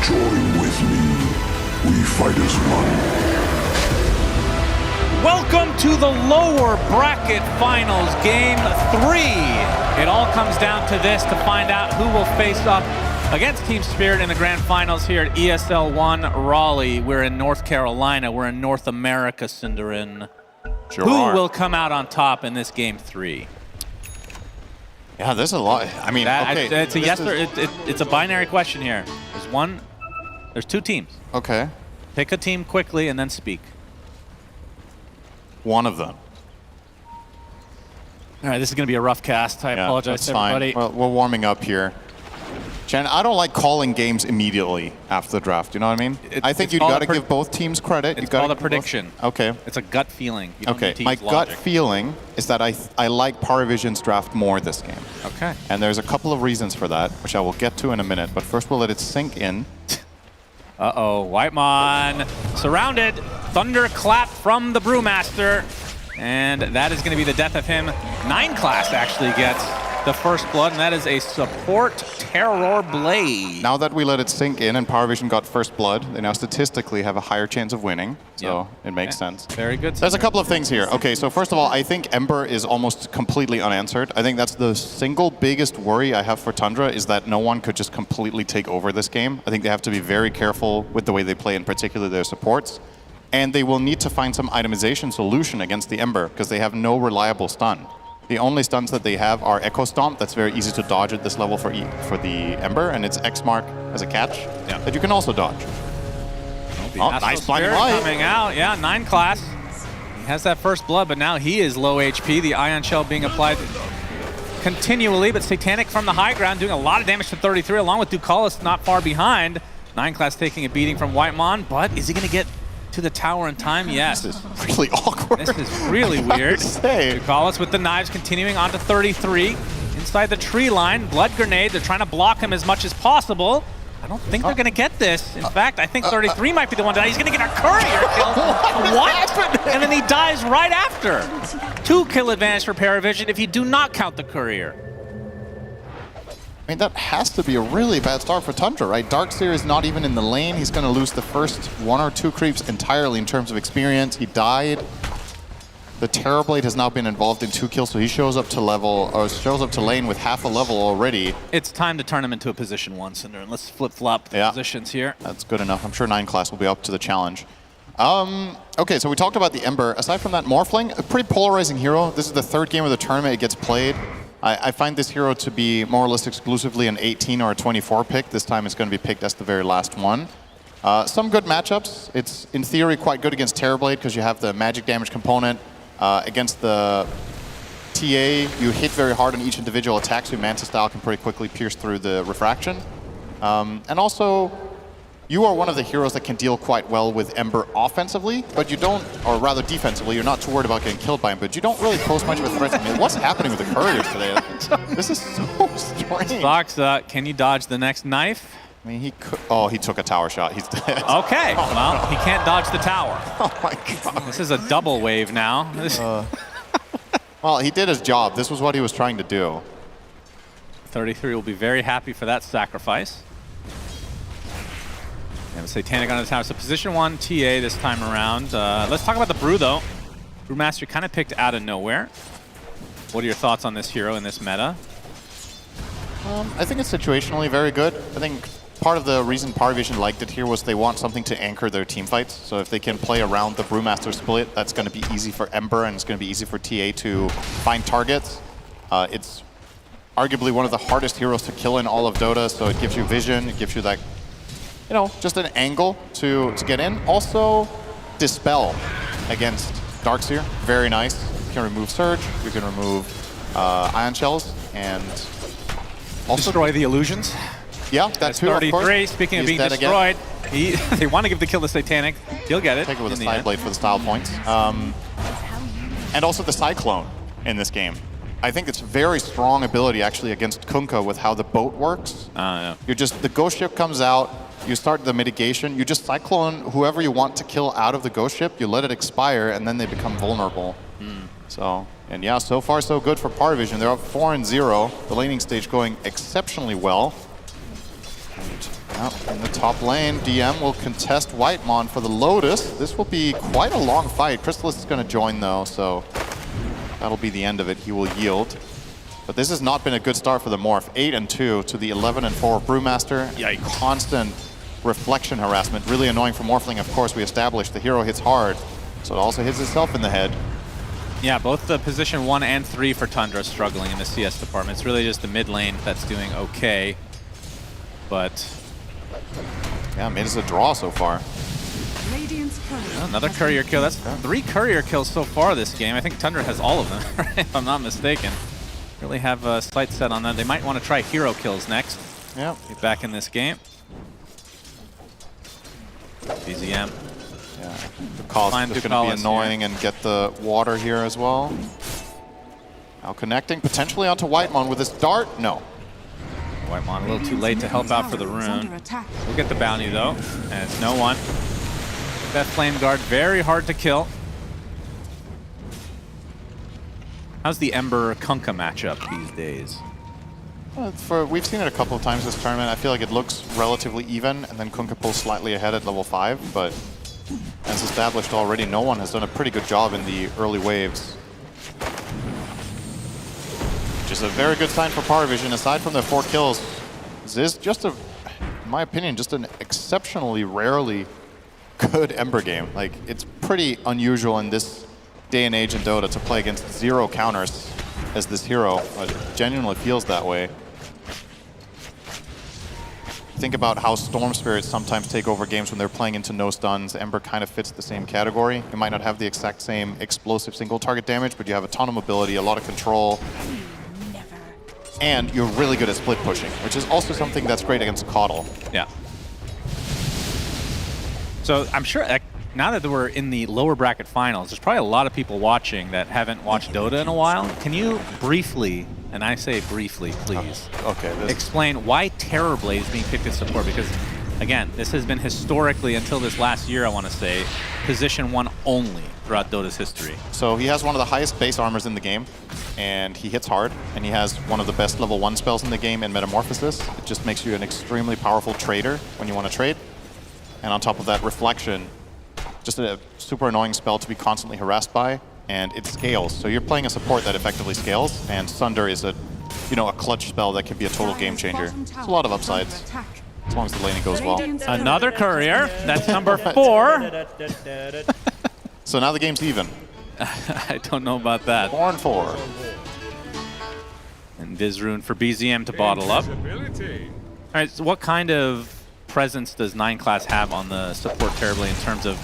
Join with me. We fight as one. Welcome to the lower bracket finals, game 3. It all comes down to this to find out who will face up against Team Spirit in the grand finals here at ESL One Raleigh. We're in North Carolina. We're in North America, Cinderin. Sure Who are. will come out on top in this game 3? Yeah, there's a lot. I mean, okay. It's a yes or it's a binary question here. There's two teams. Okay. Pick a team quickly and then speak. One of them. All right, this is going to be a rough cast. I apologize to everybody. Well, we're warming up here. Chen, I don't like calling games immediately after the draft. You know what I mean? I think you got to give both teams credit. It's called a prediction. Okay. It's a gut feeling. You don't need to My use gut logic. feeling is that I like Paravision's draft more this game. Okay. And there's a couple of reasons for that, which I will get to in a minute. But first, we'll let it sink in. Uh-oh, Whitemon surrounded. Thunderclap from the Brewmaster. And that is going to be the death of him. 9 class actually gets the first blood, and that is a support Terror Blade. Now that we let it sink in and Power Vision got first blood, they now statistically have a higher chance of winning. So it makes sense. Very good. There's a couple of things here. Okay, so first of all, I think Ember is almost completely unanswered. I think that's the single biggest worry I have for Tundra is that no one could just completely take over this game. I think they have to be very careful with the way they play, in particular their supports. And they will need to find some itemization solution against the Ember because they have no reliable stun. The only stuns that they have are Echo Stomp, that's very easy to dodge at this level for the Ember, and it's X Mark as a catch that you can also dodge. Oh, nice blinding light coming out. Yeah, 9 class. He has that first blood, but now he is low HP. The Ion Shell being applied continually, but Satanic from the high ground doing a lot of damage to 33, along with Ducalis not far behind. 9 class taking a beating from Whitemon, but is he going to get to the tower in time? Yes. This is really awkward. This is really weird. Ducalis with the knives continuing on to 33. Inside the tree line, Blood Grenade. They're trying to block him as much as possible. I don't think they're going to get this. In fact, I think 33 might be the one that he's going to get a courier kill. What? And then he dies right after. 2 kill advantage for Paravision if you do not count the courier. I mean, that has to be a really bad start for Tundra, right? Darkseer is not even in the lane. He's going to lose the first 1 or 2 creeps entirely in terms of experience. He died. The Terrorblade has now been involved in 2 kills, so he shows up to lane with half a level already. It's time to turn him into a position 1, Cinder, and let's flip-flop the positions here. That's good enough. I'm sure 9 class will be up to the challenge. Okay, so we talked about the Ember. Aside from that, Morphling, a pretty polarizing hero. This is the 3rd game of the tournament it gets played. I find this hero to be more or less exclusively an 18 or a 24 pick. This time it's going to be picked as the very last one. Some good matchups. It's, in theory, quite good against Terrorblade because you have the magic damage component. Against the TA, you hit very hard on each individual attack, so your Manta style can pretty quickly pierce through the refraction. And also, you are one of the heroes that can deal quite well with Ember offensively, but you don't, or rather defensively, you're not too worried about getting killed by him, but you don't really pose much of a threat to me. What's happening with the couriers today? This is so strange. Fox, can you dodge the next knife? I mean, he could. Oh, he took a tower shot. He's dead. Okay, well, he can't dodge the tower. Oh my god. This is a double wave now. Well, he did his job. This was what he was trying to do. 33 will be very happy for that sacrifice. And Satanic on the tower. So position 1 TA this time around. Let's talk about the Brew, though. Brewmaster kind of picked out of nowhere. What are your thoughts on this hero in this meta? I think it's situationally very good. I think part of the reason Paravision liked it here was they want something to anchor their team fights. So if they can play around the Brewmaster split, that's going to be easy for Ember and it's going to be easy for TA to find targets. It's arguably one of the hardest heroes to kill in all of Dota, so it gives you vision, it gives you that, you know, just an angle to get in. Also, Dispel against Darkseer, very nice. You can remove Surge, you can remove Ion Shells, and also destroy the illusions. Yeah, that's 33. Speaking of being destroyed, they want to give the kill to Satanic. He'll get it. Take it with a side blade for the style points. And also the Cyclone in this game. I think it's a very strong ability actually against Kunkka with how the boat works. You're just, the ghost ship comes out, you start the mitigation, you just Cyclone whoever you want to kill out of the ghost ship, you let it expire, and then they become vulnerable. So, and yeah, so far so good for Paravision. They're up 4-0. The laning stage going exceptionally well. And in the top lane, DM will contest Whitemon for the Lotus. This will be quite a long fight. Crystallis is going to join though, so that'll be the end of it. He will yield. But this has not been a good start for the Morph. 8-2 to the 11-4 Brewmaster. Yeah, constant reflection harassment. Really annoying for Morphling, of course. We established the hero hits hard, so it also hits itself in the head. Yeah, both the position 1 and 3 for Tundra struggling in the CS department. It's really just the mid lane that's doing okay. But yeah, made us a draw so far. Another courier kill. That's 3 courier kills so far this game. I think Tundra has all of them, if I'm not mistaken. Really have a sight set on that. They might want to try hero kills next. Yeah. Get back in this game. BZM. Yeah, the call's just going to be annoying and get the water here as well. Now connecting potentially onto Whitemon with this dart. No. Whitemon a little too late to help out for the rune. We'll get the bounty though, and it's no one. That Flame Guard very hard to kill. How's the Ember Kunkka matchup these days? We've seen it a couple of times this tournament. I feel like it looks relatively even, and then Kunkka pulls slightly ahead at level 5, but as established already, no one has done a pretty good job in the early waves. Which is a very good sign for Paravision. Aside from the 4 kills, this is just in my opinion, just an exceptionally rarely good Ember game. Like, it's pretty unusual in this day and age in Dota to play against 0 counters as this hero. It genuinely feels that way. Think about how Storm Spirits sometimes take over games when they're playing into no stuns. Ember kind of fits the same category. You might not have the exact same explosive single target damage, but you have a ton of mobility, a lot of control. And you're really good at split pushing, which is also something that's great against Caudle. Yeah. So I'm sure now that we're in the lower bracket finals, there's probably a lot of people watching that haven't watched Dota in a while. Can you briefly, and I say briefly, please, explain why Terrorblade is being picked as support? Because, again, this has been historically, until this last year, I want to say, position 1 only throughout Dota's history. So he has one of the highest base armors in the game, and he hits hard, and he has one of the best level 1 spells in the game in Metamorphosis. It just makes you an extremely powerful trader when you want to trade. And on top of that, Reflection, just a super annoying spell to be constantly harassed by, and it scales. So you're playing a support that effectively scales, and Sunder is a clutch spell that can be a total game changer. It's a lot of upsides, as long as the laning goes well. Another courier, that's number 4. So now the game's even. I don't know about that. 4-4. And Vizrune for BZM to bottle up. All right, so what kind of presence does 9 class have on the support terribly in terms of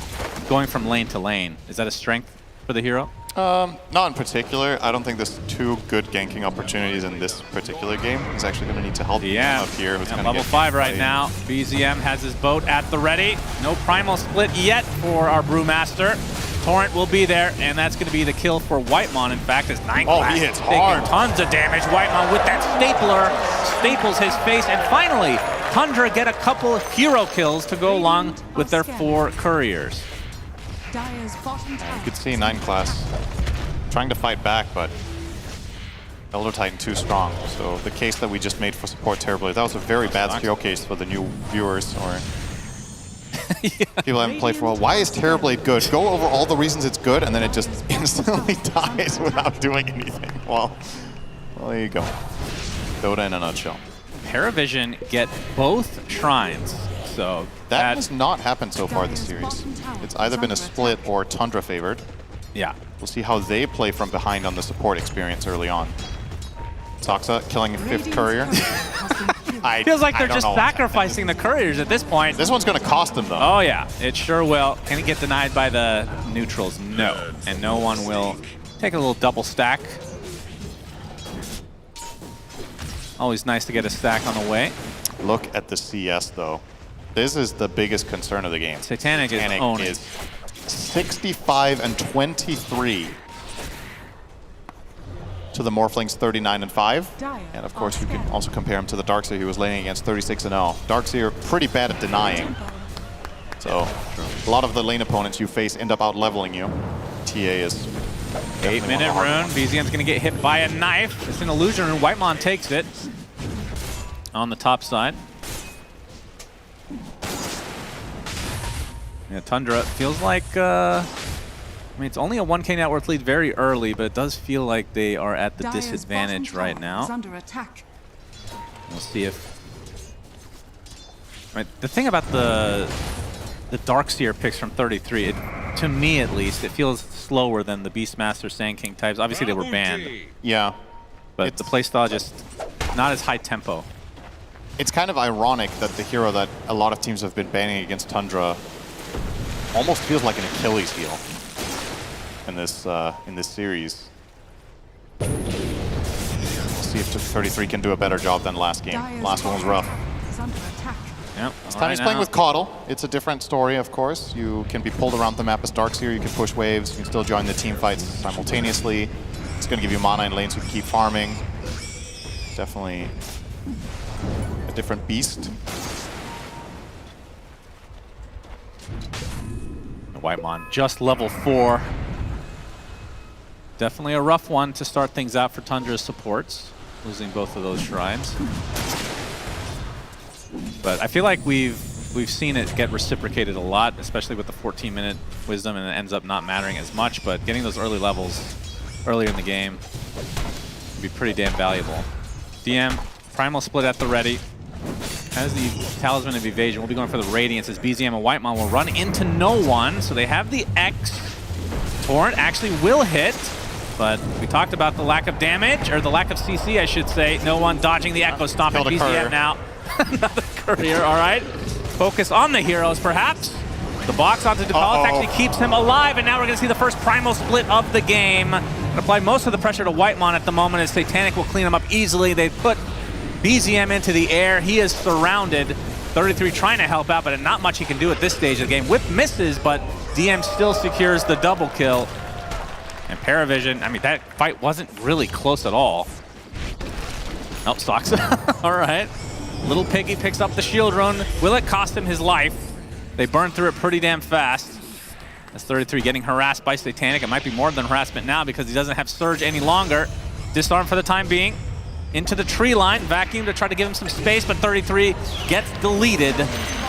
going from lane to lane? Is that a strength for the hero? Not in particular. I don't think there's 2 good ganking opportunities in this particular game. He's actually going to need to help him up here. Level 5 right now. BZM has his boat at the ready. No primal split yet for our Brewmaster. Torrent will be there, and that's going to be the kill for Whitemon. In fact, as 9 class he hits hard. Tons of damage. Whitemon with that stapler staples his face, and finally, Tundra get a couple hero kills to go along with their 4 couriers. You could see 9 class trying to fight back, but Elder Titan too strong. So the case that we just made for support terribly, that was a very bad showcase for the new viewers or people haven't played for a while. Why is Terrorblade good? Go over all the reasons it's good, and then it just instantly dies without doing anything. Well, there you go. Dota in a nutshell. Paravision get both shrines. So that has not happened so far this series. It's either been a split or Tundra favored. Yeah. We'll see how they play from behind on the support experience early on. Saksa killing a 5th courier. Feels like they're just sacrificing the couriers at this point. This one's going to cost them, though. Oh, yeah. It sure will. Can it get denied by the neutrals? No. And no one will take a little double stack. Always nice to get a stack on the way. Look at the CS, though. This is the biggest concern of the game. Satanic is owning. 65 and 23 to the Morphling's 39 and 5. And of course, you can also compare him to the Darkseer who was laning against 36 and 0. Darkseer pretty bad at denying. So a lot of the lane opponents you face end up out leveling you. TA is 8-minute rune. BZM's going to get hit by a knife. It's an illusion rune. Whitemon takes it on the top side. Yeah, Tundra feels like, I mean, it's only a 1K net worth lead very early, but it does feel like they are at the disadvantage right now. We'll see if... Right, the thing about the Darkseer picks from 33, to me at least, it feels slower than the Beastmaster, Sand King types. Obviously, they were banned. Yeah. But the playstyle just not as high tempo. It's kind of ironic that the hero that a lot of teams have been banning against Tundra almost feels like an Achilles heel in this series. We'll see if 33 can do a better job than last game. Last one was rough. Yep. This time he's playing with Caudle. It's a different story, of course. You can be pulled around the map as Darkseer. You can push waves. You can still join the team fights simultaneously. It's going to give you mana in lanes so you can keep farming. Definitely a different beast. Whitemon just level 4. Definitely a rough one to start things out for Tundra's supports. losing both of those shrines. But I feel like we've seen it get reciprocated a lot, especially with the 14-minute wisdom, and it ends up not mattering as much. But getting those early levels earlier in the game would be pretty damn valuable. DM, Primal Split at the ready. Has the Talisman of Evasion. We'll be going for the Radiance as BZM and Whitemon will run into no one. So they have the X. Torrent actually will hit, but we talked about the lack of damage, or the lack of CC, I should say. No one dodging the Echo Stomp, and BZM now. Another courier, all right. Focus on the heroes, perhaps. The box onto Ducalis actually keeps him alive, and now we're going to see the first Primal Split of the game. Apply most of the pressure to Whitemon at the moment as Satanic will clean him up easily. They put BZM into the air. He is surrounded. 33 trying to help out, but not much he can do at this stage of the game. Whip misses, but DM still secures the double kill. And Paravision, I mean, that fight wasn't really close at all. Nope, Stocks. All right. Little Piggy picks up the shield rune. Will it cost him his life? They burn through it pretty damn fast. As 33 getting harassed by Satanic. It might be more than harassment now because he doesn't have Surge any longer. Disarm for the time being. Into the tree line, Vacuum to try to give him some space, but 33 gets deleted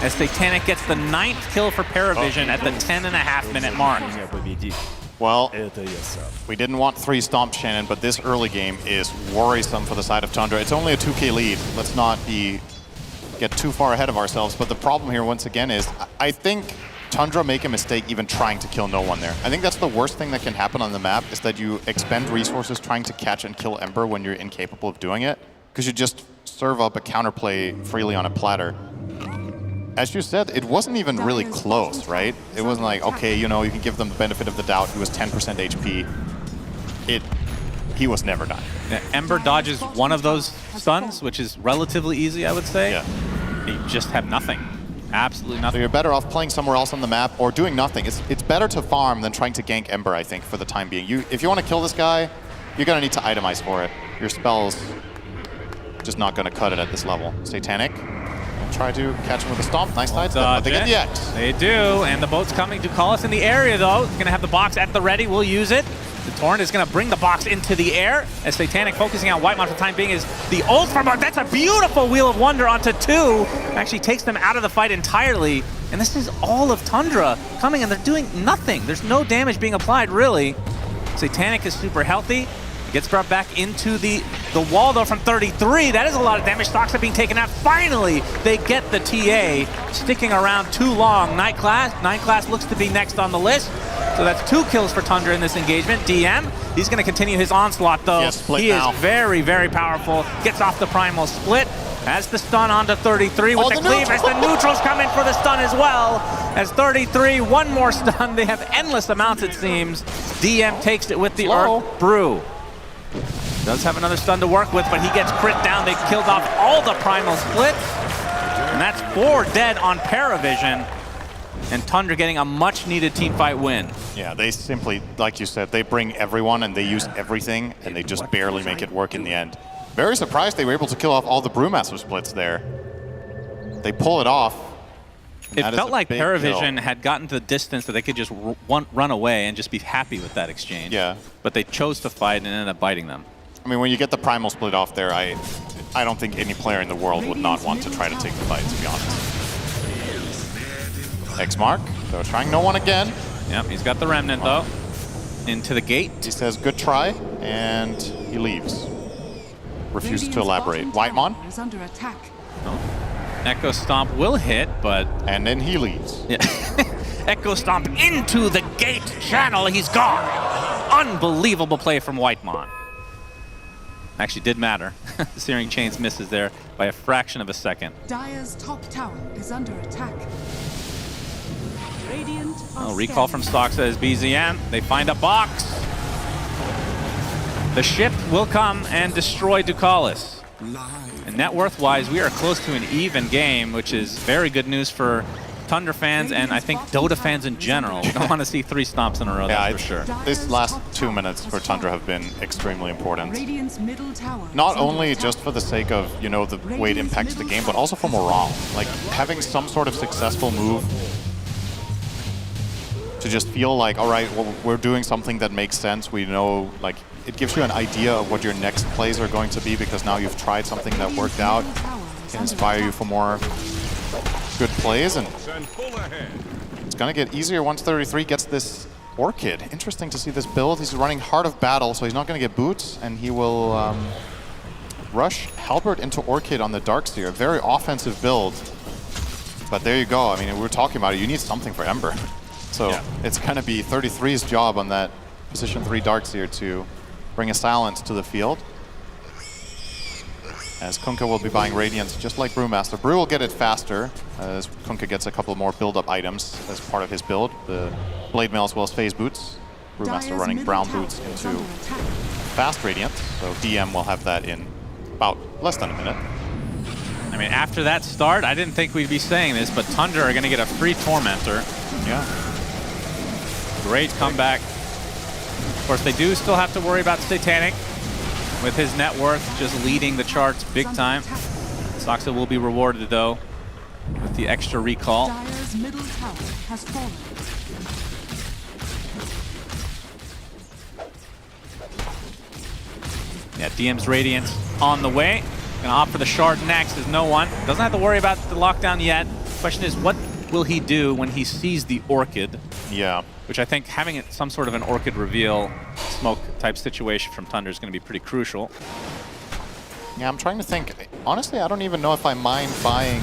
as Satanic gets the 9th kill for Paravision at the 10.5-minute mark. Well, we didn't want 3 Stomp Shannon, but this early game is worrisome for the side of Tundra. It's only a 2k lead. Let's not get too far ahead of ourselves. But the problem here, once again, is I think Tundra make a mistake even trying to kill no one there. I think that's the worst thing that can happen on the map, is that you expend resources trying to catch and kill Ember when you're incapable of doing it, because you just serve up a counterplay freely on a platter. As you said, it wasn't even really close, right? It wasn't like, okay, you know, you can give them the benefit of the doubt. He was 10% HP. He was never dying. Yeah, Ember dodges one of those stuns, which is relatively easy, I would say. Yeah. He just had nothing. Absolutely nothing. So you're better off playing somewhere else on the map or doing nothing. It's better to farm than trying to gank Ember, I think, for the time being. If you want to kill this guy, you're going to need to itemize for it. Your spell's just not going to cut it at this level. Satanic. Try to catch him with a stomp. Nice sidestep, but they get the X. They do, and the boat's coming to call us in the area, though. Going to have the box at the ready. We'll use it. The Torrent is going to bring the box into the air as Satanic focusing on Whitemon for the time being is the ult from our. That's a beautiful Wheel of Wonder onto 2. Actually takes them out of the fight entirely. And this is all of Tundra coming, and they're doing nothing. There's no damage being applied, really. Satanic is super healthy. Gets brought back into the wall, though, from 33. That is a lot of damage. Stocks are being taken out. Finally, they get the TA. Sticking around too long. Nine Class looks to be next on the list. So that's 2 kills for Tundra in this engagement. DM, he's going to continue his onslaught, though. He is very, very powerful. Gets off the Primal Split. Has the stun onto 33 with the cleave. As the neutrals come in for the stun as well. As 33, one more stun. They have endless amounts, it seems. DM takes it with the Earth Brew. Does have another stun to work with, but he gets crit down. They killed off all the Primal Splits. And that's 4 dead on Paravision. And Tundra getting a much-needed teamfight win. Yeah, they simply, like you said, they bring everyone and they use everything, and they just barely make it work in the end. Very surprised they were able to kill off all the Brewmaster splits there. They pull it off. It felt like Paravision had gotten to the distance that they could just run away and just be happy with that exchange. Yeah. But they chose to fight and ended up biting them. I mean, when you get the Primal Split off there, I don't think any player in the world would not want to try to take the fight, to be honest. X-Mark, so trying no one again. Yep, he's got the Remnant, though. Into the gate. He says, good try, and he leaves. Refuses to elaborate. Whitemon. Is under attack. Oh. Echo Stomp will hit, but... And then he leaves. Yeah. Echo Stomp into the gate channel. He's gone. Unbelievable play from Whitemon. Actually did matter. The Searing Chains misses there by a fraction of a second. Dire's top tower is under attack. Radiant recall from Stock says BZM. They find a box. The ship will come and destroy Ducalis. And net worth-wise, we are close to an even game, which is very good news for Tundra fans and I think Dota fans in general. We don't want to see 3 stomps in a row, that's for sure. This last 2 minutes for Tundra have been extremely important. Radiant's middle tower Not only just for the sake of, you know, the way it impacts the game, but also for morale. Like, having some sort of successful move to just feel like, all right, well, we're doing something that makes sense. We know, like, it gives you an idea of what your next plays are going to be, because now you've tried something that worked out. It can inspire you for more good plays, and it's going to get easier once 33 gets this Orchid. Interesting to see this build. He's running Heart of Battle, so he's not going to get boots, and he will rush Halberd into Orchid on the Darkseer. Very offensive build. But there you go. I mean, we were talking about it. You need something for Ember. So it's going to be 33's job on that position 3 Darkseer to bring a silence to the field. As Kunkka will be buying Radiance just like Brewmaster. Brew will get it faster as Kunkka gets a couple more build-up items as part of his build. The Blade Mail as well as Phase Boots. Brewmaster running Brown Boots into fast Radiance. So DM will have that in about less than a minute. I mean, after that start, I didn't think we'd be saying this, but Tundra are going to get a free Tormentor. Yeah. Great comeback. Of course, they do still have to worry about Satanic, with his net worth just leading the charts big time. Soxa will be rewarded, though, with the extra recall. Dire's middle tower has fallen. Yeah, DM's Radiance on the way. Gonna opt for the shard next as no one. Doesn't have to worry about the lockdown yet. Question is, what will he do when he sees the Orchid? Yeah. Which I think having some sort of an Orchid reveal smoke type situation from Thunder is going to be pretty crucial. Yeah, I'm trying to think. Honestly, I don't even know if I mind buying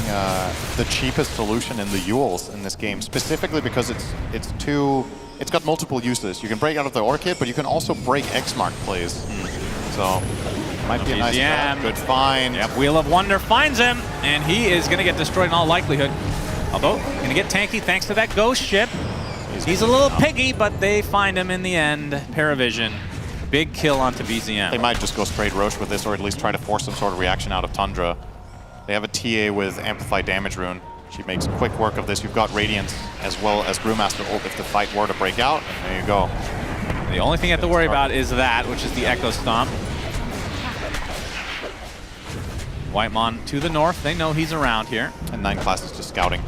the cheapest solution in the Yules in this game, specifically because it's got multiple uses. You can break out of the Orchid, but you can also break X-Mark plays. So might be a nice grab. Good find. Yep, Wheel of Wonder finds him, and he is going to get destroyed in all likelihood. Although, going to get tanky thanks to that ghost ship. He's a little piggy, but they find him in the end. Paravision, big kill onto BZM. They might just go straight Roche with this, or at least try to force some sort of reaction out of Tundra. They have a TA with Amplified Damage Rune. She makes quick work of this. You've got Radiance as well as Brewmaster ult if the fight were to break out. There you go. The only thing you have to worry about is that, which is the Echo Stomp. Whitemon to the north. They know he's around here. And 9 class is just scouting.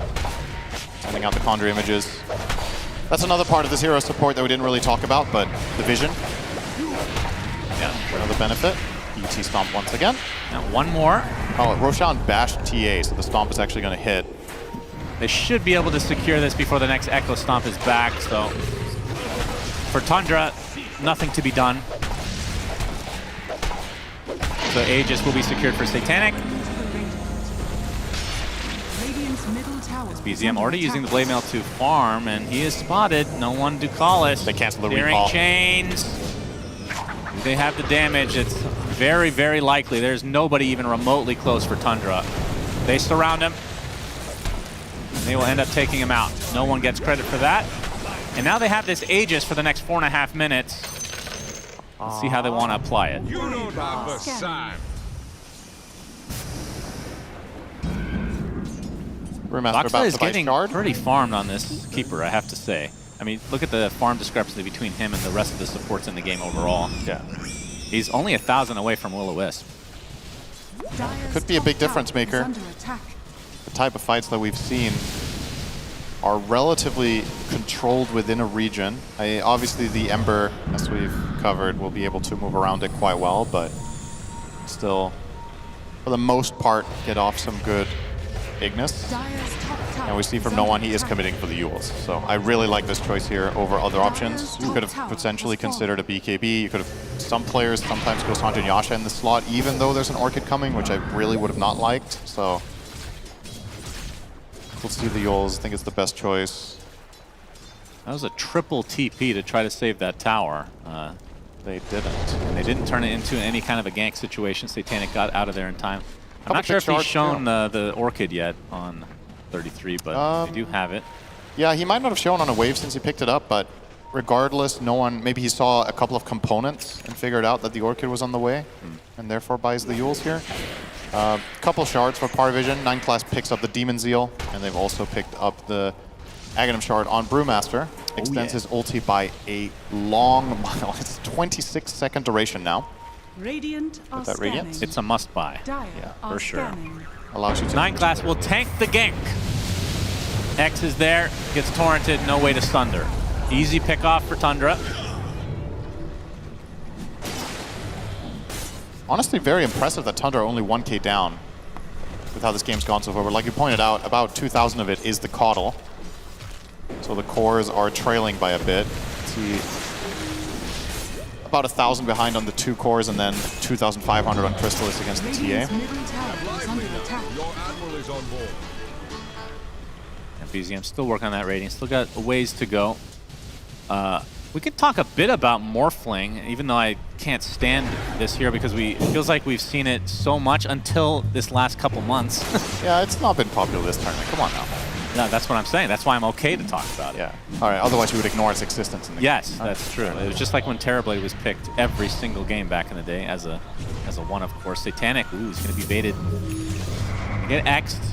Sending out the Conjure images. That's another part of this hero support that we didn't really talk about, but the vision. Yeah, another benefit. ET Stomp once again. Now one more. Oh, Roshan bashed TA, so the Stomp is actually going to hit. They should be able to secure this before the next Echo Stomp is back, so for Tundra, nothing to be done. So Aegis will be secured for Satanic. It's BZM already using the Blade Mail to farm, and he is spotted. No one to call it. They cancel the Clearing recall. chains. They have the damage. It's very, very likely. There's nobody even remotely close for Tundra. They surround him. And they will end up taking him out. No one gets credit for that. And now they have this Aegis for the next 4.5 minutes. Let's see how they want to apply it. You don't have the sign. Boxla is getting pretty farmed on this keeper, I have to say. I mean, look at the farm discrepancy between him and the rest of the supports in the game overall. Yeah. He's only 1,000 away from Will-O-Wisp. Could be a big difference maker. The type of fights that we've seen are relatively controlled within a region. Obviously, the Ember, as we've covered, will be able to move around it quite well, but still, for the most part, get off some good Ignis. And we see from no one he is committing for the Yules. So I really like this choice here over other options. You could have potentially considered a BKB. You could have, some players sometimes go Sanjay and Yasha in the slot, even though there's an Orchid coming, which I really would have not liked. So we'll see the Yules. I think it's the best choice. That was a triple TP to try to save that tower. They didn't. And they didn't turn it into any kind of a gank situation. Satanic got out of there in time. I'm not sure if he's shown the Orchid yet on 33, but they do have it. Yeah, he might not have shown on a wave since he picked it up, but regardless, no one, maybe he saw a couple of components and figured out that the Orchid was on the way, and therefore buys the Yules here. Couple shards for Parvision. 9 class picks up the Demon Zeal, and they've also picked up the Aghanim Shard on Brewmaster. Extends his ulti by a long mile. It's a 26-second duration now. Radiant With that Radiance. It's a must-buy. Yeah, for sure. Allows you to 9 class will tank the gank. X is there, gets torrented, no way to Sunder. Easy pick off for Tundra. honestly very impressive that Tundra are only 1k down with how this game's gone so far. But like you pointed out, about 2,000 of it is the Caudle. So the cores are trailing by a bit. Let's see, about 1,000 behind on the 2 cores and then 2,500 on Crystallis against the TA. And BZM still working on that rating, still got a ways to go. We could talk a bit about Morphling, even though I can't stand this here because it feels like we've seen it so much until this last couple months. Yeah, it's not been popular this tournament. Come on now. No, that's what I'm saying. That's why I'm okay to talk about it. Yeah. All right. Otherwise, you would ignore its existence in the game. Yes, that's true. It was just like when Terrorblade was picked every single game back in the day as a one, of course. Satanic, ooh, he's going to be baited. Get X'd.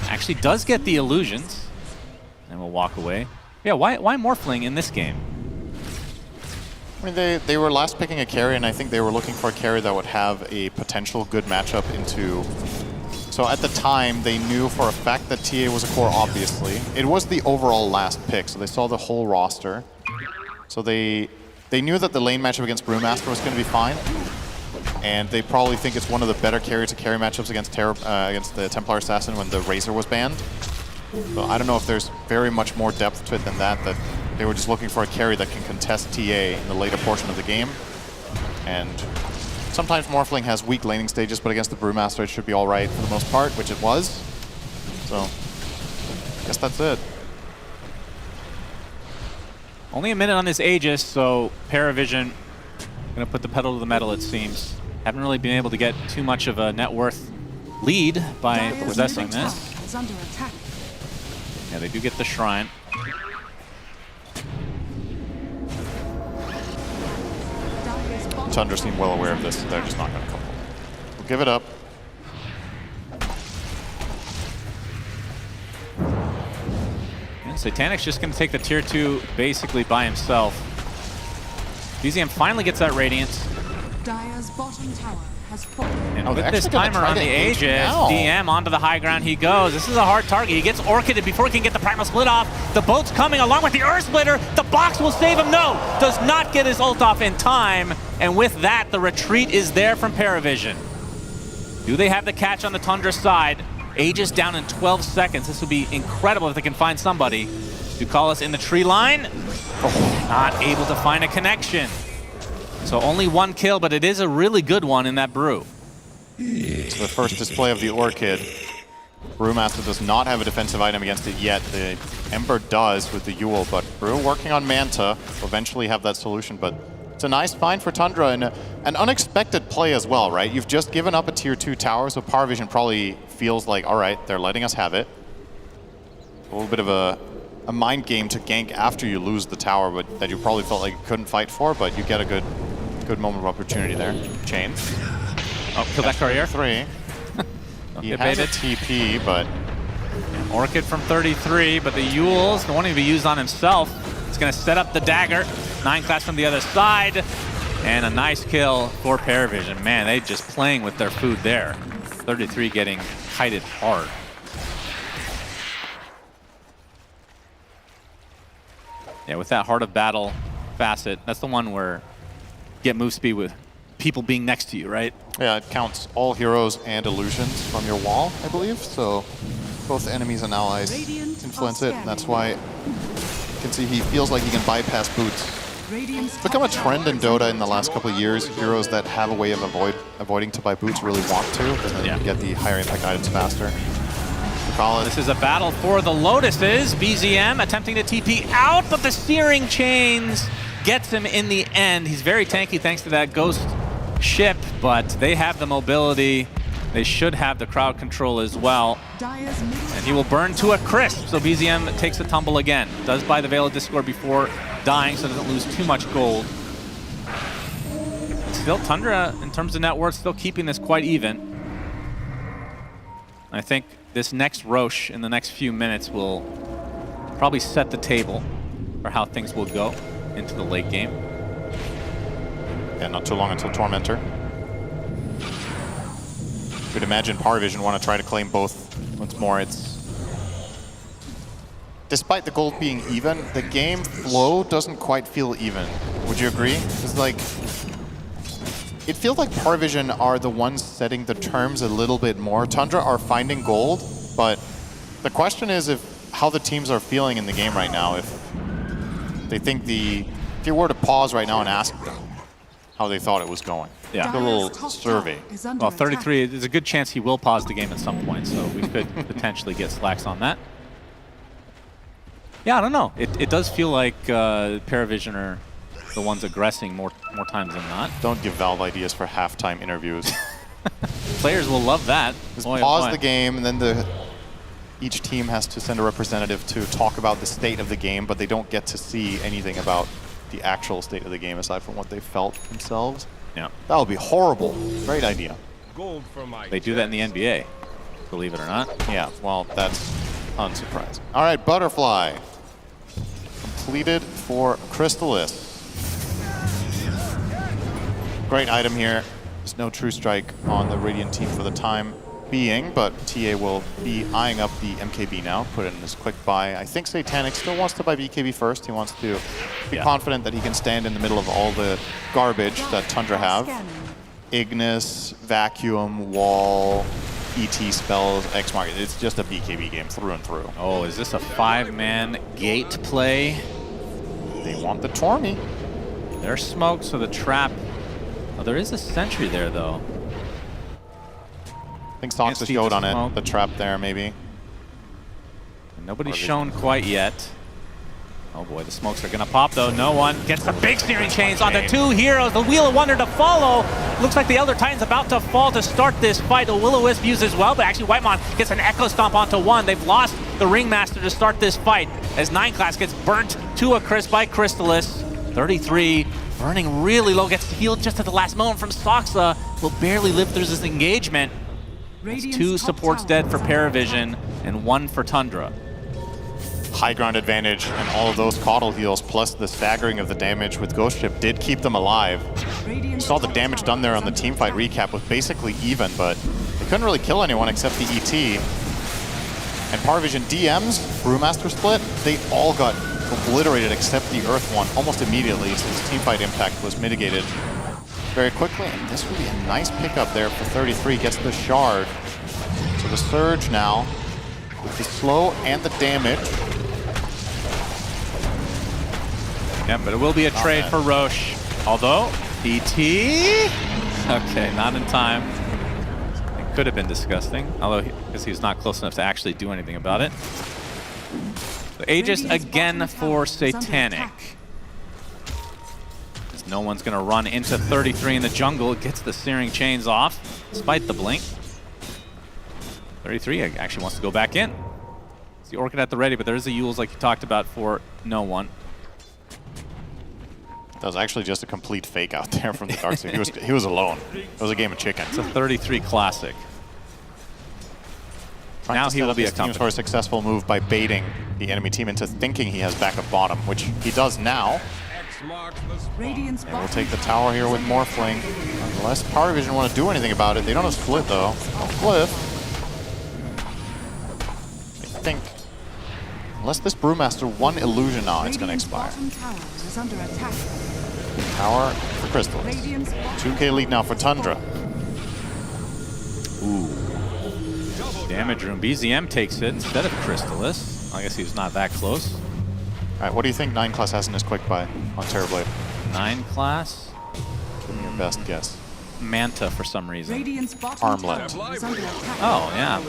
Actually does get the illusions. And we'll walk away. Yeah, why Morphling in this game? I mean, they were last picking a carry, and I think they were looking for a carry that would have a potential good matchup into... So at the time, they knew for a fact that TA was a core, obviously. It was the overall last pick, so they saw the whole roster. So they knew that the lane matchup against Brewmaster was going to be fine. And they probably think it's one of the better carry-to-carry matchups against the Templar Assassin when the Razor was banned. So I don't know if there's very much more depth to it than that they were just looking for a carry that can contest TA in the later portion of the game. And sometimes Morphling has weak laning stages, but against the Brewmaster it should be all right for the most part, which it was. So I guess that's it. Only a minute on this Aegis, so Paravision gonna put the pedal to the metal, it seems. Haven't really been able to get too much of a net worth lead by possessing this. Yeah, they do get the Shrine. Tundra seem well aware of this, so they're just not going to come. We'll give it up. And Satanic's just going to take the tier 2 basically by himself. BZM finally gets that Radiance. Dire's bottom tower has fallen. And with this timer on the Aegis, DM onto the high ground he goes. This is a hard target. He gets Orchided before he can get the Primal Split off. The boat's coming along with the Earth Splitter. The box will save him. No, does not get his ult off in time. And with that, the retreat is there from Paravision. Do they have the catch on the Tundra side? Aegis down in 12 seconds. This would be incredible if they can find somebody. Ducalis in the tree line. Oh, not able to find a connection. So only 1 kill, but it is a really good one in that Brew. It's the first display of the Orchid. Brewmaster does not have a defensive item against it yet. The Ember does with the Yule, but Brew working on Manta will eventually have that solution. But it's a nice find for Tundra and an unexpected play as well, right? You've just given up a tier 2 tower, so Paravision probably feels like, all right, they're letting us have it. A little bit of a mind game to gank after you lose the tower, but that you probably felt like you couldn't fight for, but you get a good moment of opportunity there. Chain. Oh, kill that courier. 3. He has a TP, but... Orchid from 33, but the Yule's wanting to be used on himself. It's going to set up the dagger. 9 class from the other side. And a nice kill for Paravision. Man, they just playing with their food there. 33 getting kited hard. Yeah, with that Heart of Battle facet, that's the one where you get move speed with people being next to you, right? Yeah, it counts all heroes and illusions from your wall, I believe. So both enemies and allies influence it, and that's why you can see he feels like he can bypass boots. It's become a trend in Dota in the last couple of years. Heroes that have a way of avoiding to buy boots really want to, because then you get the higher impact items faster. This is a battle for the Lotuses. BZM attempting to TP out, but the Searing Chains gets him in the end. He's very tanky thanks to that Ghost ship, but they have the mobility. They should have the crowd control as well. And he will burn to a crisp, so BZM takes a tumble again. Does buy the Veil of Discord before dying, so doesn't lose too much gold. Still, Tundra, in terms of net worth, still keeping this quite even. I think this next Roche in the next few minutes will probably set the table for how things will go into the late game. Yeah, not too long until Tormentor. You'd imagine Paravision want to try to claim both once more. It's despite the gold being even, the game flow doesn't quite feel even. Would you agree? It's like it feels like Parvision are the ones setting the terms a little bit more. Tundra are finding gold, but the question is how the teams are feeling in the game right now. If they think if you were to pause right now and ask them how they thought it was going. Yeah. Do a little survey. Well, 33, there's a good chance he will pause the game at some point, so we could potentially get slacks on that. Yeah, I don't know. It does feel like Paravision are the ones aggressing more times than not. Don't give Valve ideas for halftime interviews. Players will love that. Just pause the game, and then each team has to send a representative to talk about the state of the game, but they don't get to see anything about the actual state of the game aside from what they felt themselves. Yeah. That would be horrible. Great idea. They do that in the NBA, believe it or not. Yeah, well, that's unsurprising. All right, Butterfly. Completed for Crystallis. Great item here. There's no True Strike on the Radiant team for the time being, but TA will be eyeing up the MKB now, put it in his quick buy. I think Satanic still wants to buy BKB first. He wants to be confident that he can stand in the middle of all the garbage that Tundra have. Ignis, Vacuum, Wall, ET spells, X-Market. It's just a BKB game through and through. Oh, is this a 5-man gate play? They want the Tormy. There's smoke, so the trap... Oh, there is a sentry there, though. I think Sox has showed on it, the trap there, maybe. Nobody's shown quite yet. Oh boy, the smokes are gonna pop though. No one gets the big steering chains on the two heroes. The Wheel of Wonder to follow. Looks like the Elder Titan's about to fall to start this fight. The Will-O-Wisp uses well, but actually Whitemon gets an Echo Stomp onto one. They've lost the Ringmaster to start this fight as 9 class gets burnt to a crisp by Crystallis. 33, burning really low, gets healed just at the last moment from Soxa. Will barely live through this engagement. That's 2 supports dead for Paravision and 1 for Tundra. High ground advantage and all of those Caudal heals plus the staggering of the damage with Ghost Ship did keep them alive. You saw the damage done there on the team fight recap was basically even, but they couldn't really kill anyone except the ET. And Parvision DMs, Brewmaster split, they all got obliterated except the Earth one almost immediately since team fight impact was mitigated very quickly. And this would be a nice pickup there for 33, gets the shard. So the Surge now with the slow and the damage. Yeah, but it will be a trade for Roche. Although, ET... Okay, not in time. It could have been disgusting, although because he was not close enough to actually do anything about it. So Aegis again for Satanic. As no one's going to run into 33 in the jungle. It gets the Searing Chains off, despite the blink. 33 actually wants to go back in. It's the Orchid at the ready, but there is a Yules like you talked about for no one. That was actually just a complete fake out there from the Darkseid. He was alone. It was a game of chicken. It's a 33 classic. Now he will be accompanied for a successful move by baiting the enemy team into thinking he has backup bottom, which he does now. And we'll take the tower here with Morphling. Unless Paravision want to do anything about it. They don't have split though. No split. I think unless this Brewmaster one illusion now, it's going to expire. Tower for Crystal. 2K lead now for Tundra. Ooh. Damage room. BZM takes it instead of Crystallis. I guess he was not that close. All right, what do you think 9 class has in his quick buy on Terrorblade? 9 class? Give me your best guess. Manta for some reason. Armlet. Oh, yeah.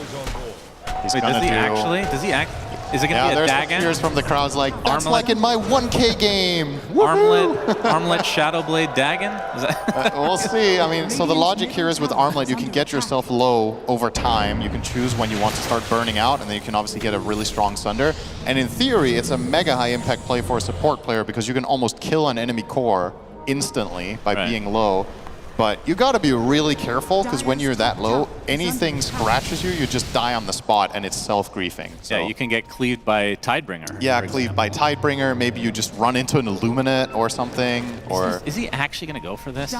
He's Wait, does he actually? Does he act? Is it going to be a Dagon? Yeah, there's from the crowds like, that's Armlet? Like in my 1K game. Armlet Shadowblade Dagon? Is that we'll see. I mean, so the logic here is with Armlet, you can get yourself low over time. You can choose when you want to start burning out, and then you can obviously get a really strong Sunder. And in theory, it's a mega high impact play for a support player because you can almost kill an enemy core instantly by being low. But you got to be really careful because when you're that low, anything scratches you, you just die on the spot and it's self-griefing. So, yeah, you can get cleaved by Tidebringer. Yeah, cleaved by Tidebringer. Maybe you just run into an Illuminate or something. Is he actually going to go for this?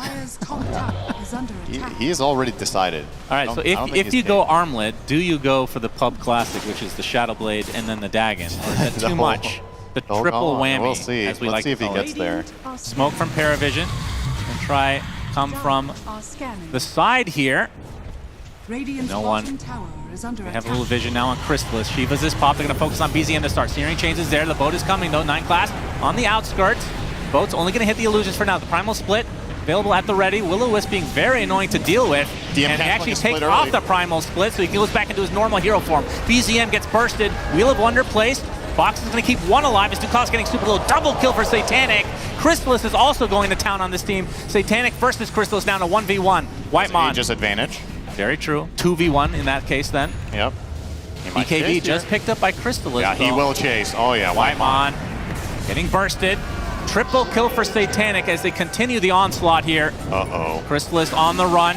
He's already decided. All right, so if you go Armlet, do you go for the Pub Classic, which is the Shadowblade and then the Dagon? Or is that too much? The triple whammy, we'll see. as we Let's like see if to he call gets it. there. Smoke from Paravision and try come from the side here. No one. They have a little vision now on Crystallis. Shiva's this pop. They're going to focus on BZM to start. Searing Chains is there. The boat is coming, though. 9 class on the outskirts. Boat's only going to hit the illusions for now. The Primal Split available at the ready. Will-O-Wisp being very annoying to deal with. And he actually takes off the Primal Split, so he goes back into his normal hero form. BZM gets bursted. Wheel of Wonder placed. Fox is going to keep one alive as Dukas getting super low. Double kill for Satanic. Crystallis is also going to town on this team. Satanic versus Crystallis down to 1v1. Whitemon. Aegis advantage. Very true. 2v1 in that case then. Yep. BKB just picked up by Crystallis. Yeah, he will chase. Oh yeah, Whitemon getting bursted. Triple kill for Satanic as they continue the onslaught here. Uh-oh. Crystallis on the run.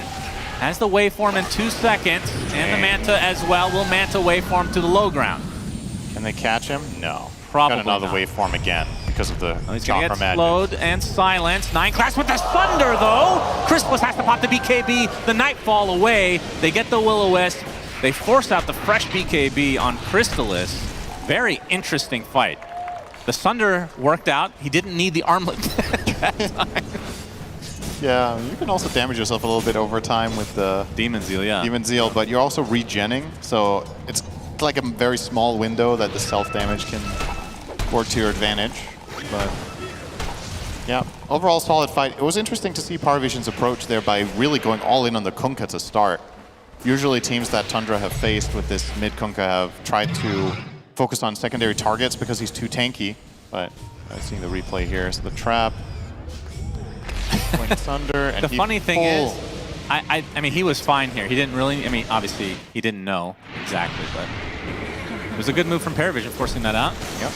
Has the waveform in 2 seconds. And the Manta as well. Will Manta waveform to the low ground. Can they catch him? No. Probably Got another not. waveform again because of the He's going to chopper get madness. slowed and silenced. 9 class with the Thunder, though. Crystallis has to pop the BKB. The Nightfall away. They get the Will-O-Wisp. They force out the fresh BKB on Crystallis. Very interesting fight. The Sunder worked out. He didn't need the armlet that time. Yeah, you can also damage yourself a little bit over time with the Demon Zeal, yeah. Demon Zeal, but you're also regenning, so it's like a very small window that the self-damage can work to your advantage. But yeah, overall solid fight. It was interesting to see Paravision's approach there by really going all in on the Kunkka to start. Usually teams that Tundra have faced with this mid Kunkka have tried to focus on secondary targets because he's too tanky, but I'm seeing the replay here. So the trap, going Thunder, and the funny thing is, I mean, he was fine here. He didn't really, I mean, obviously, he didn't know exactly, but it was a good move from Paravision, forcing that out. Yep.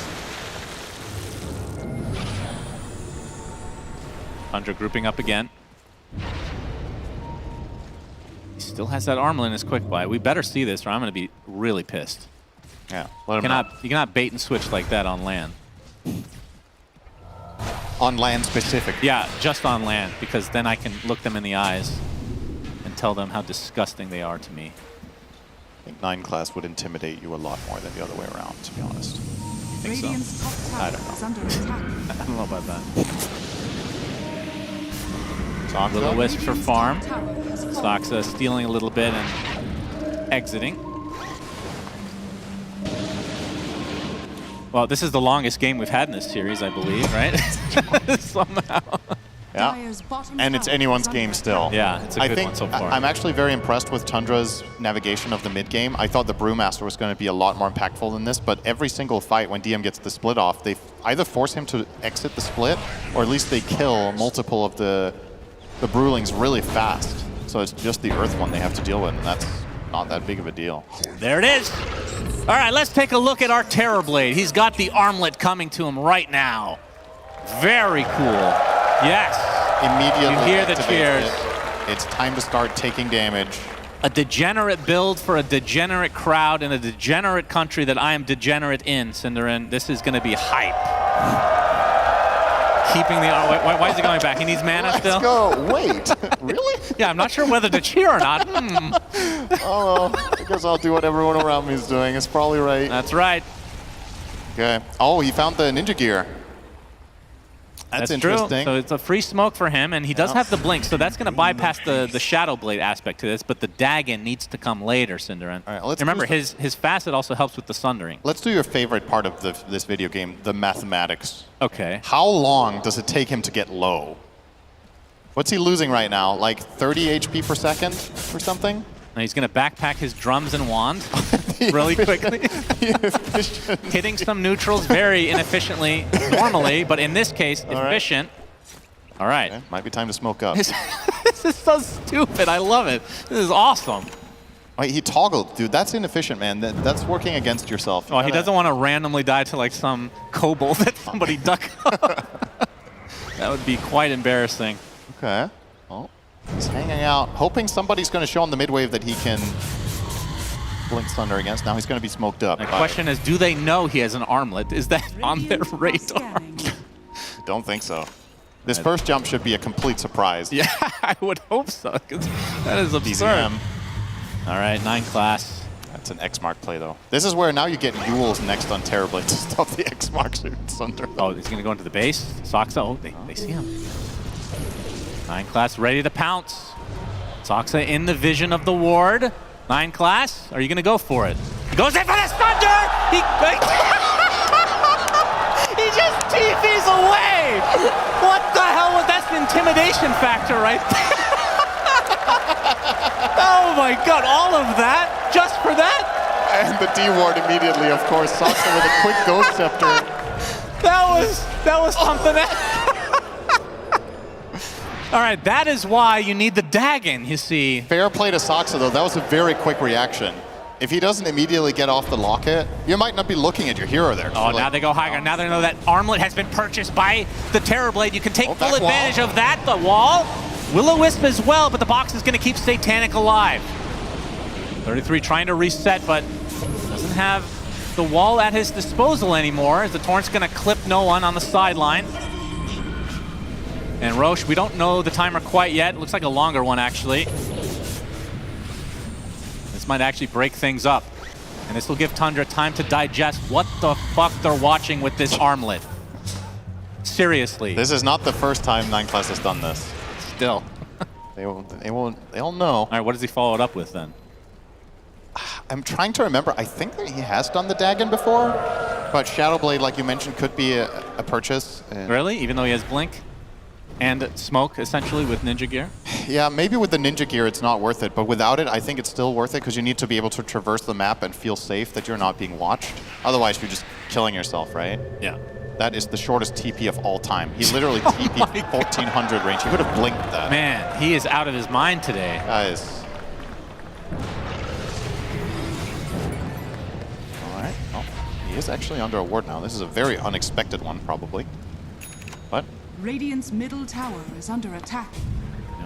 Tundra grouping up again. He still has that armlet in his quick buy. We better see this or I'm going to be really pissed. Yeah, You cannot bait and switch like that on land. On land specific. Yeah, just on land, because then I can look them in the eyes and tell them how disgusting they are to me. I think 9 class would intimidate you a lot more than the other way around, to be honest. You think so? I don't know. I don't know about that. Will-O-Wisp for farm. Soxa stealing a little bit and exiting. Well, this is the longest game we've had in this series, I believe, right? Somehow. Yeah, and it's anyone's game still. Yeah, it's a good one so far. I'm actually very impressed with Tundra's navigation of the mid game. I thought the Brewmaster was going to be a lot more impactful than this, but every single fight when DM gets the split off, they either force him to exit the split, or at least they kill multiple of the Brewlings really fast. So it's just the Earth one they have to deal with, and that's not that big of a deal. There it is. All right, let's take a look at our Terrorblade. He's got the armlet coming to him right now. Very cool. Yes. Immediately you hear the cheers. It's time to start taking damage. A degenerate build for a degenerate crowd in a degenerate country that I am degenerate in, Cinderin. This is going to be hype. Keeping the... Why is he going back? He needs mana still? Let's go. Wait. Really? Yeah, I'm not sure whether to cheer or not. Oh, I guess I'll do what everyone around me is doing. It's probably right. That's right. Okay. Oh, he found the ninja gear. That's interesting. True. So it's a free smoke for him, and he does have the blink, so that's going to bypass the Shadow Blade aspect to this, but the Dagon needs to come later, Cinderin. All right, let's remember, his facet also helps with the Sundering. Let's do your favorite part of this video game, the mathematics. Okay. How long does it take him to get low? What's he losing right now? Like 30 HP per second or something? Now he's going to backpack his drums and wand really quickly. Hitting some neutrals very inefficiently normally, but in this case, efficient. All right. Okay. Might be time to smoke up. This is so stupid. I love it. This is awesome. Wait, he toggled. Dude, that's inefficient, man. That's working against yourself. Oh, he doesn't want to randomly die to like some kobold that somebody duck up. That would be quite embarrassing. Okay. Well, he's hanging out, hoping somebody's going to show on the mid wave that he can blink Thunder against. Now he's going to be smoked up. The question is, do they know he has an armlet? Is that on their radar? Don't think so. This first jump should be a complete surprise. Yeah, I would hope so, because that is absurd. BZM. All right, 9 class. That's an X-Mark play, though. This is where now you get Yule's next on Terrorblade to stop the X-Mark shooting Thunder. Oh, he's going to go into the base? Soxa? Oh, they see him. 9 Class ready to pounce. Soxa in the vision of the ward. 9 Class, are you going to go for it? He goes in for the thunder! He just TP's away! What the hell was that? That's an intimidation factor right there. Oh my god, all of that just for that? And the D ward immediately, of course. Soxa with a quick Ghost Scepter. That was something All right, that is why you need the Dagon, you see. Fair play to Soxa, though. That was a very quick reaction. If he doesn't immediately get off the locket, you might not be looking at your hero there. Oh, now they go high ground. Now they know that Armlet has been purchased by the Terrorblade. You can take full advantage of that. The wall, Will-O-Wisp as well, but the box is going to keep Satanic alive. 33 trying to reset, but doesn't have the wall at his disposal anymore, as the Torrent's going to clip no one on the sideline. And Roche, we don't know the timer quite yet. It looks like a longer one, actually. This might actually break things up. And this will give Tundra time to digest what the fuck they're watching with this Armlet. Seriously. This is not the first time 9 Class has done this. Still. They'll know. All right, what does he follow it up with then? I'm trying to remember. I think that he has done the Dagon before, but Shadowblade, like you mentioned, could be a purchase. Really? Even though he has Blink and Smoke, essentially, with Ninja Gear? Yeah, maybe with the Ninja Gear it's not worth it, but without it, I think it's still worth it because you need to be able to traverse the map and feel safe that you're not being watched. Otherwise, you're just killing yourself, right? Yeah. That is the shortest TP of all time. He literally TP'd 1400 range. He could have blinked that. Man, he is out of his mind today. Guys. Alright, well, he is actually under a ward now. This is a very unexpected one, probably. But Radiant's middle tower is under attack.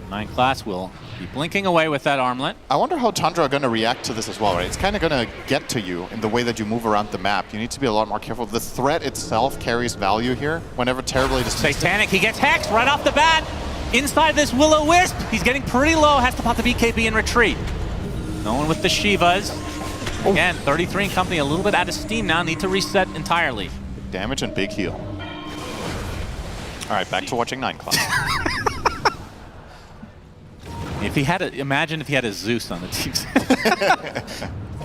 9 Class will be blinking away with that Armlet. I wonder how Tundra are going to react to this as well, right? It's kind of going to get to you in the way that you move around the map. You need to be a lot more careful. The threat itself carries value here. Whenever Terrorblade is... Satanic, he gets hexed right off the bat. Inside this Will-O-Wisp, he's getting pretty low, has to pop the BKB and retreat. No one with the Shivas. Again, 33 and company a little bit out of steam now, need to reset entirely. Big damage and big heal. All right, back to watching 9 Class. If he had imagine if he had a Zeus on the team.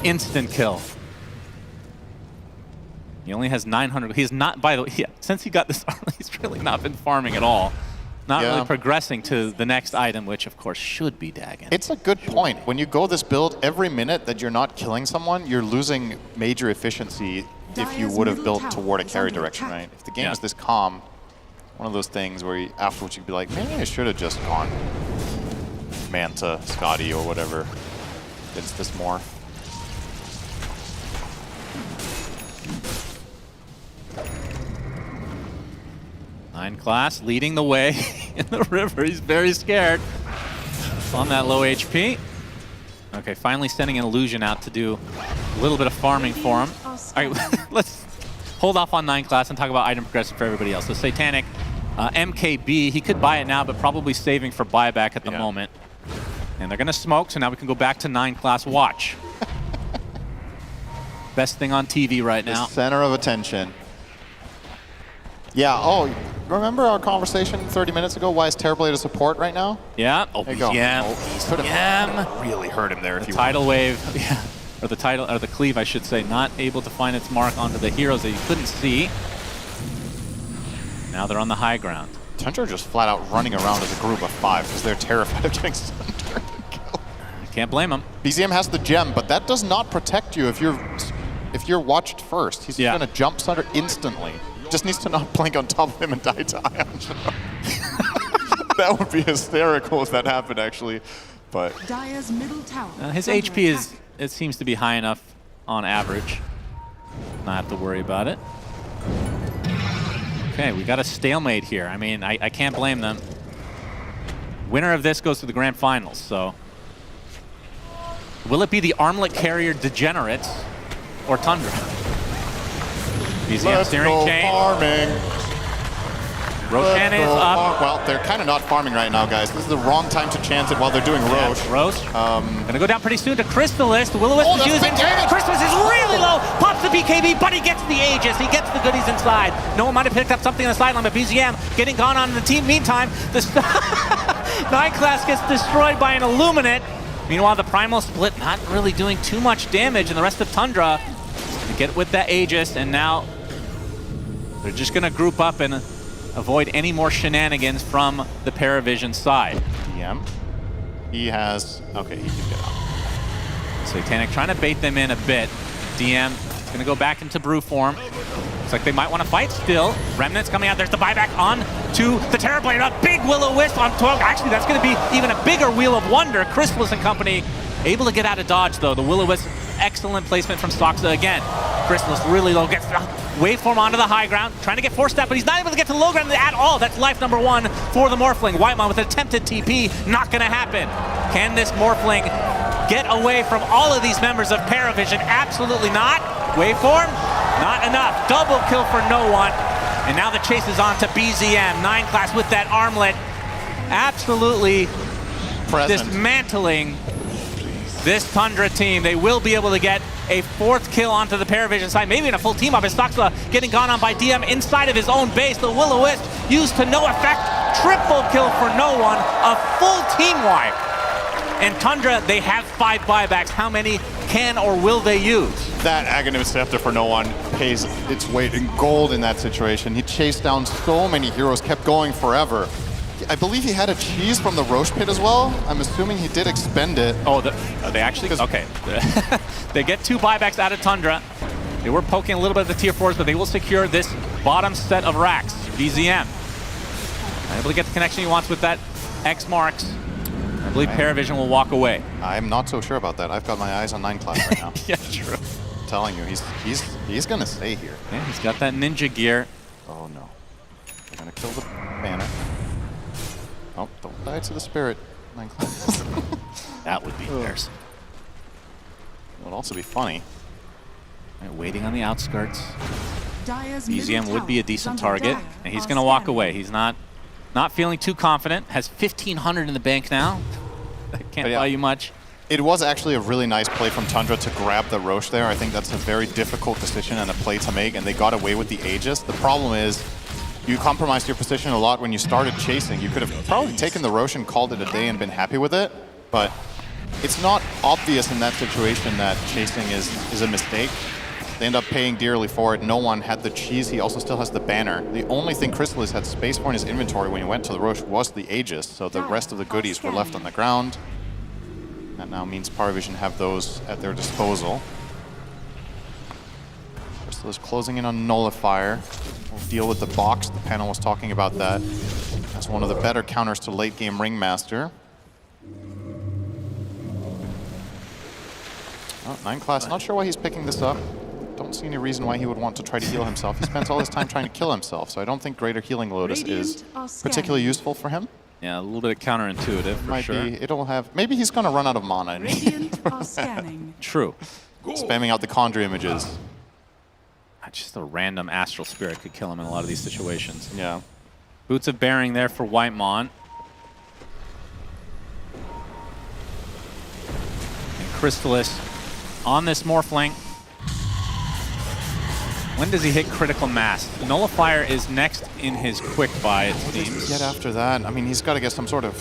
Instant kill. He only has 900. He's not, by the way, since he got this armor, he's really not been farming at all. Not really progressing to the next item, which of course should be Dagon. It's a good point. When you go this build, every minute that you're not killing someone, you're losing major efficiency if you would have built toward a carry direction, right? If the game is this calm, one of those things where afterwards you'd be like, maybe I should have just gone Manta, Scotty, or whatever. It's this morph. Nine Class leading the way in the river. He's very scared. On that low HP. Okay, finally sending an illusion out to do a little bit of farming for him. All right, let's hold off on 9 Class and talk about item progression for everybody else. So Satanic, MKB, he could buy it now, but probably saving for buyback at the moment. And they're gonna smoke, so now we can go back to 9 Class watch. Best thing on TV right now. The center of attention. Yeah, oh, remember our conversation 30 minutes ago? Why is Terrorblade a support right now? Yeah, oh, BZM. Really hurt him there. The tidal wave, or the tidal, or the cleave, I should say, not able to find its mark onto the heroes that you couldn't see. Now they're on the high ground. Tundra just flat out running around as a group of 5 because they're terrified of getting stunned. Can't blame him. BZM has the gem, but that does not protect you if you're watched first. He's gonna jump Sunder instantly. Just needs to not blink on top of him and die to Ion. That would be hysterical if that happened, actually. But Dire's middle tower. His HP it seems to be high enough on average. Not have to worry about it. Okay, we got a stalemate here. I mean, I can't blame them. Winner of this goes to the grand finals, so. Will it be the Armlet Carrier Degenerates or Tundra? BZM steering chain. Farming. Roshan is up. Well, they're kind of not farming right now, guys. This is the wrong time to chance it while they're doing Roche. Roche. Gonna go down pretty soon to Crystalist. The Will-O-Wisp is using. Crystalist is really low. Pops the BKB, but he gets the Aegis. He gets the goodies inside. No one might have picked up something on the sideline, but BZM getting gone on in the team. Meantime, 9 class gets destroyed by an Illuminate. Meanwhile, the Primal Split not really doing too much damage, and the rest of Tundra get with that Aegis, and now they're just going to group up and avoid any more shenanigans from the Paravision side. DM. He has... Okay, he can get out. Satanic trying to bait them in a bit. DM is going to go back into brew form. Looks like they might want to fight still. Remnants coming out. There's the buyback on to the Terrorblade. A big Will-O-Wisp on 12. Actually, that's going to be even a bigger Wheel of Wonder. Chrysalis and company able to get out of dodge, though. The Will-O-Wisp, excellent placement from Stoxa again. Chrysalis really low, gets waveform onto the high ground, trying to get forced out, but he's not able to get to the low ground at all. That's life number 1 for the Morphling. Whitemon with an attempted TP, not going to happen. Can this Morphling get away from all of these members of Paravision? Absolutely not. Waveform, not enough. Double kill for no one. And now the chase is on to BZM. 9 class with that armlet. Absolutely dismantling this Tundra team. They will be able to get a 4th kill onto the Paravision side, maybe in a full team up. As Stoxa getting gone on by DM inside of his own base. The Will-O-Wisp used to no effect. Triple kill for no one. A full team wipe. And Tundra, they have 5 buybacks. How many can or will they use? That Aghanim Scepter for no one pays its weight in gold in that situation. He chased down so many heroes, kept going forever. I believe he had a cheese from the Roche Pit as well. I'm assuming he did expend it. Oh, they actually, okay. They get 2 buybacks out of Tundra. They were poking a little bit at the tier 4s, but they will secure this bottom set of racks. BZM able to get the connection he wants with that X marks. I believe Paravision will walk away. I'm not so sure about that. I've got my eyes on 9 class right now. Yeah, true. I'm telling you, he's gonna stay here. Yeah, he's got that ninja gear. Oh no. They're gonna kill the banner. Oh, don't die to the spirit. 9 class. That would be embarrassing. It would also be funny. Right, waiting on the outskirts. Dire's BZM would be a decent target, and he's gonna walk away. He's not feeling too confident. Has 1,500 in the bank now. That can't buy you much. It was actually a really nice play from Tundra to grab the Roche there. I think that's a very difficult decision and a play to make, and they got away with the Aegis. The problem is you compromised your position a lot when you started chasing. You could have probably taken the Roche and called it a day and been happy with it, but it's not obvious in that situation that chasing is a mistake. They end up paying dearly for it. No one had the cheese. He also still has the banner. The only thing Chrysalis had space for in his inventory when he went to the Roche was the Aegis, so the rest of the goodies were left on the ground. That now means Paravision have those at their disposal. Chrysalis closing in on Nullifier. We'll deal with the box. The panel was talking about that. That's one of the better counters to late game Ringmaster. Oh, 9 class, not sure why he's picking this up. Don't see any reason why he would want to try to heal himself. He spends all his time trying to kill himself, so I don't think Greater Healing Lotus is particularly useful for him. Yeah, a little bit counterintuitive for Might sure. be. It'll have. Maybe he's going to run out of mana. True. Spamming out the Conjure images. Just a random Astral Spirit could kill him in a lot of these situations. Yeah. Boots of Bearing there for Whitemon. And Chrysalis on this Morphling. When does he hit critical mass? The Nullifier is next in his quick buy, it seems. Yet after that, I mean, he's got to get some sort of...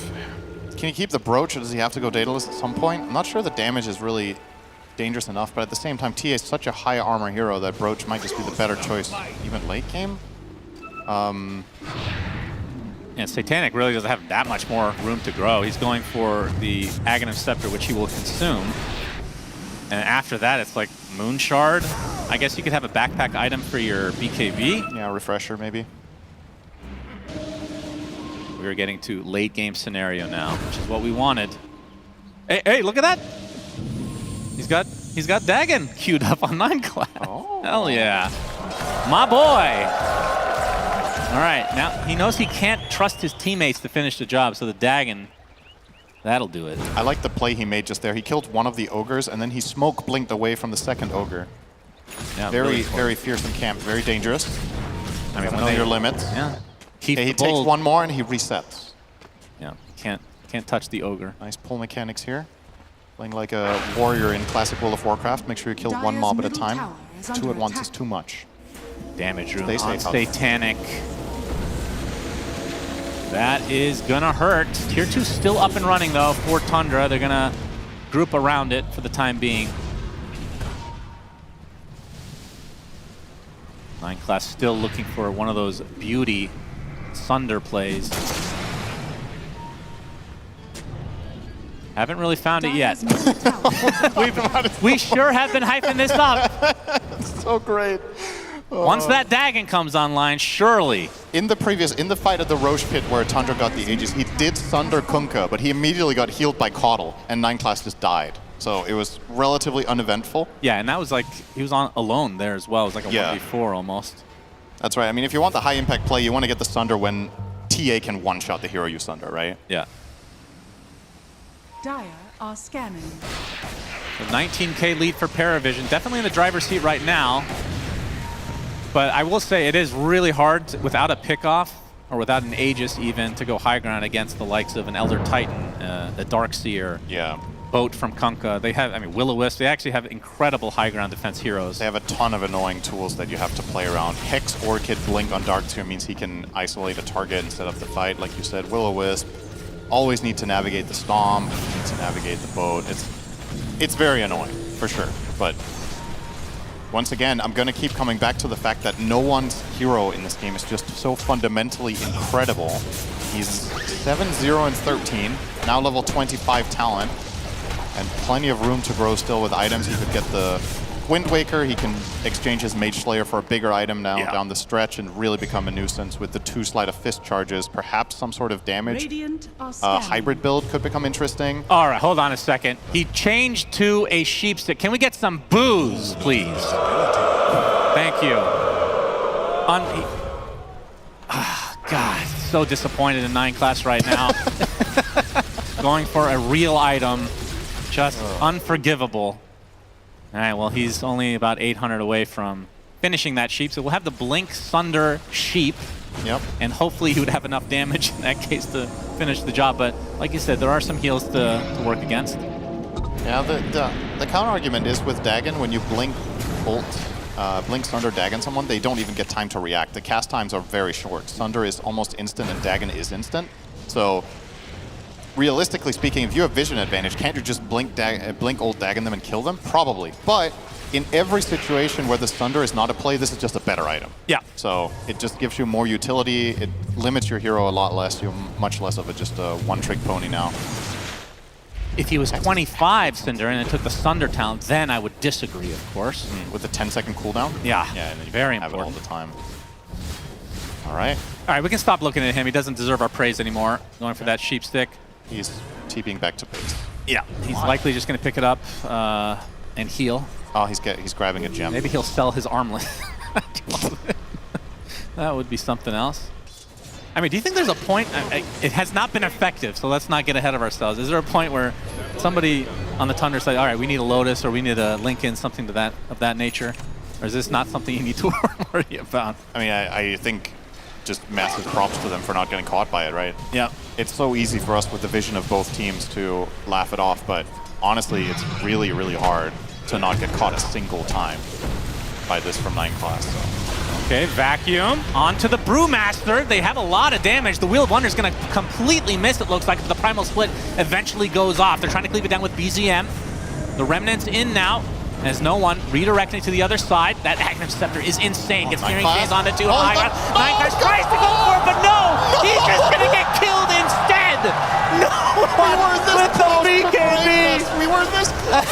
Can he keep the Brooch, or does he have to go Daedalus at some point? I'm not sure the damage is really dangerous enough, but at the same time, TA is such a high armor hero that Brooch might just be the better choice, even late game. And Satanic really doesn't have that much more room to grow. He's going for the Aghanim Scepter, which he will consume. And after that, it's like Moon Shard. I guess you could have a backpack item for your BKB. Yeah, refresher maybe. We're getting to late game scenario now, which is what we wanted. Hey, look at that! He's got Dagon queued up on 9 class. Oh. Hell yeah. My boy! All right, now he knows he can't trust his teammates to finish the job, so the Dagon, that'll do it. I like the play he made just there. He killed one of the ogres, and then he smoke blinked away from the second ogre. Yeah, very fearsome camp, very dangerous. I mean, know your limits. Yeah. Okay, he takes one more and he resets. Yeah, can't touch the ogre. Nice pull mechanics here. Playing like a warrior in classic World of Warcraft. Make sure you kill one mob at a time. 2 at once is too much. Damage room Stay on safe. Satanic. That is gonna hurt. Tier 2 still up and running though for Tundra. They're gonna group around it for the time being. 9 Class still looking for one of those beauty Sunder plays. Haven't really found it yet. we sure have been hyping this up. So great. Once that Dagon comes online, surely. In the fight at the Roche pit where Tundra got the Aegis, he did Sunder Kunkka, but he immediately got healed by Coddle, and 9 Class just died. So it was relatively uneventful. Yeah, and that was like, he was on alone there as well. It was like a 1v4 almost. That's right. I mean, if you want the high impact play, you want to get the Sunder when TA can one-shot the hero you Sunder, right? Yeah. Dire are scanning. The 19K lead for Paravision, definitely in the driver's seat right now. But I will say it is really hard without a pickoff or without an Aegis even to go high ground against the likes of an Elder Titan, a Darkseer, Boat from Kunkka. They have, I mean, Will-O-Wisp, they actually have incredible high ground defense heroes. They have a ton of annoying tools that you have to play around. Hex Orchid Blink on Darkseer means he can isolate a target and set up the fight. Like you said, Will-O-Wisp, always need to navigate the Stomp, need to navigate the Boat. It's very annoying, for sure. But once again, I'm going to keep coming back to the fact that no one's hero in this game is just so fundamentally incredible. He's 7-0 and 13, now level 25 talent, and plenty of room to grow still with items. He could get the Wind Waker, he can exchange his Mage Slayer for a bigger item now down the stretch and really become a nuisance with the 2 Sleight of Fist charges, perhaps some sort of damage. Hybrid build could become interesting. All right, hold on a second. He changed to a Sheepstick. Can we get some boos, please? Thank you. God, so disappointed in 9 Class right now. Going for a real item, just unforgivable. All right, well, he's only about 800 away from finishing that Sheep, so we'll have the Blink Sunder Sheep. Yep. And hopefully he would have enough damage in that case to finish the job. But like you said, there are some heals to work against. Yeah, the counter argument is with Dagon, when you blink ult, blink Sunder Dagon someone, they don't even get time to react. The cast times are very short. Sunder is almost instant and Dagon is instant. So realistically speaking, if you have vision advantage, can't you just blink ult Dagon them and kill them? Probably. But in every situation where the Sunder is not a play, this is just a better item. Yeah. So it just gives you more utility. It limits your hero a lot less. You're much less of just a one-trick pony now. If he was 25, Cinder, and it took the Sunder talent, then I would disagree, of course. With the 10-second cooldown? Yeah. Yeah, and then you very have important. it all the time. All right. All right, we can stop looking at him. He doesn't deserve our praise anymore. Going for that Sheepstick. He's TPing back to base. Yeah, he's likely just going to pick it up and heal. Oh, he's grabbing a gem. Maybe he'll sell his armlet. That would be something else. I mean, do you think there's a point? It has not been effective, so let's not get ahead of ourselves. Is there a point where somebody on the Tundra said, all right, we need a Lotus or we need a Lincoln, something of that nature? Or is this not something you need to worry about? I mean, I think just massive props to them for not getting caught by it, right? Yeah. It's so easy for us with the vision of both teams to laugh it off, but honestly, it's really, really hard to not get caught a single time by this from 9 Class. So. Okay, Vacuum onto the Brewmaster. They have a lot of damage. The Wheel of Wonder is going to completely miss, it looks like, if the Primal Split eventually goes off. They're trying to cleave it down with BZM. The Remnant's in now. As no one redirecting to the other side. That Aghanim Scepter is insane. Gets Fearing Phase onto too high. 9 Class tries to go for it, but no! He's just gonna get killed instead! No one with the BKB! We were this close!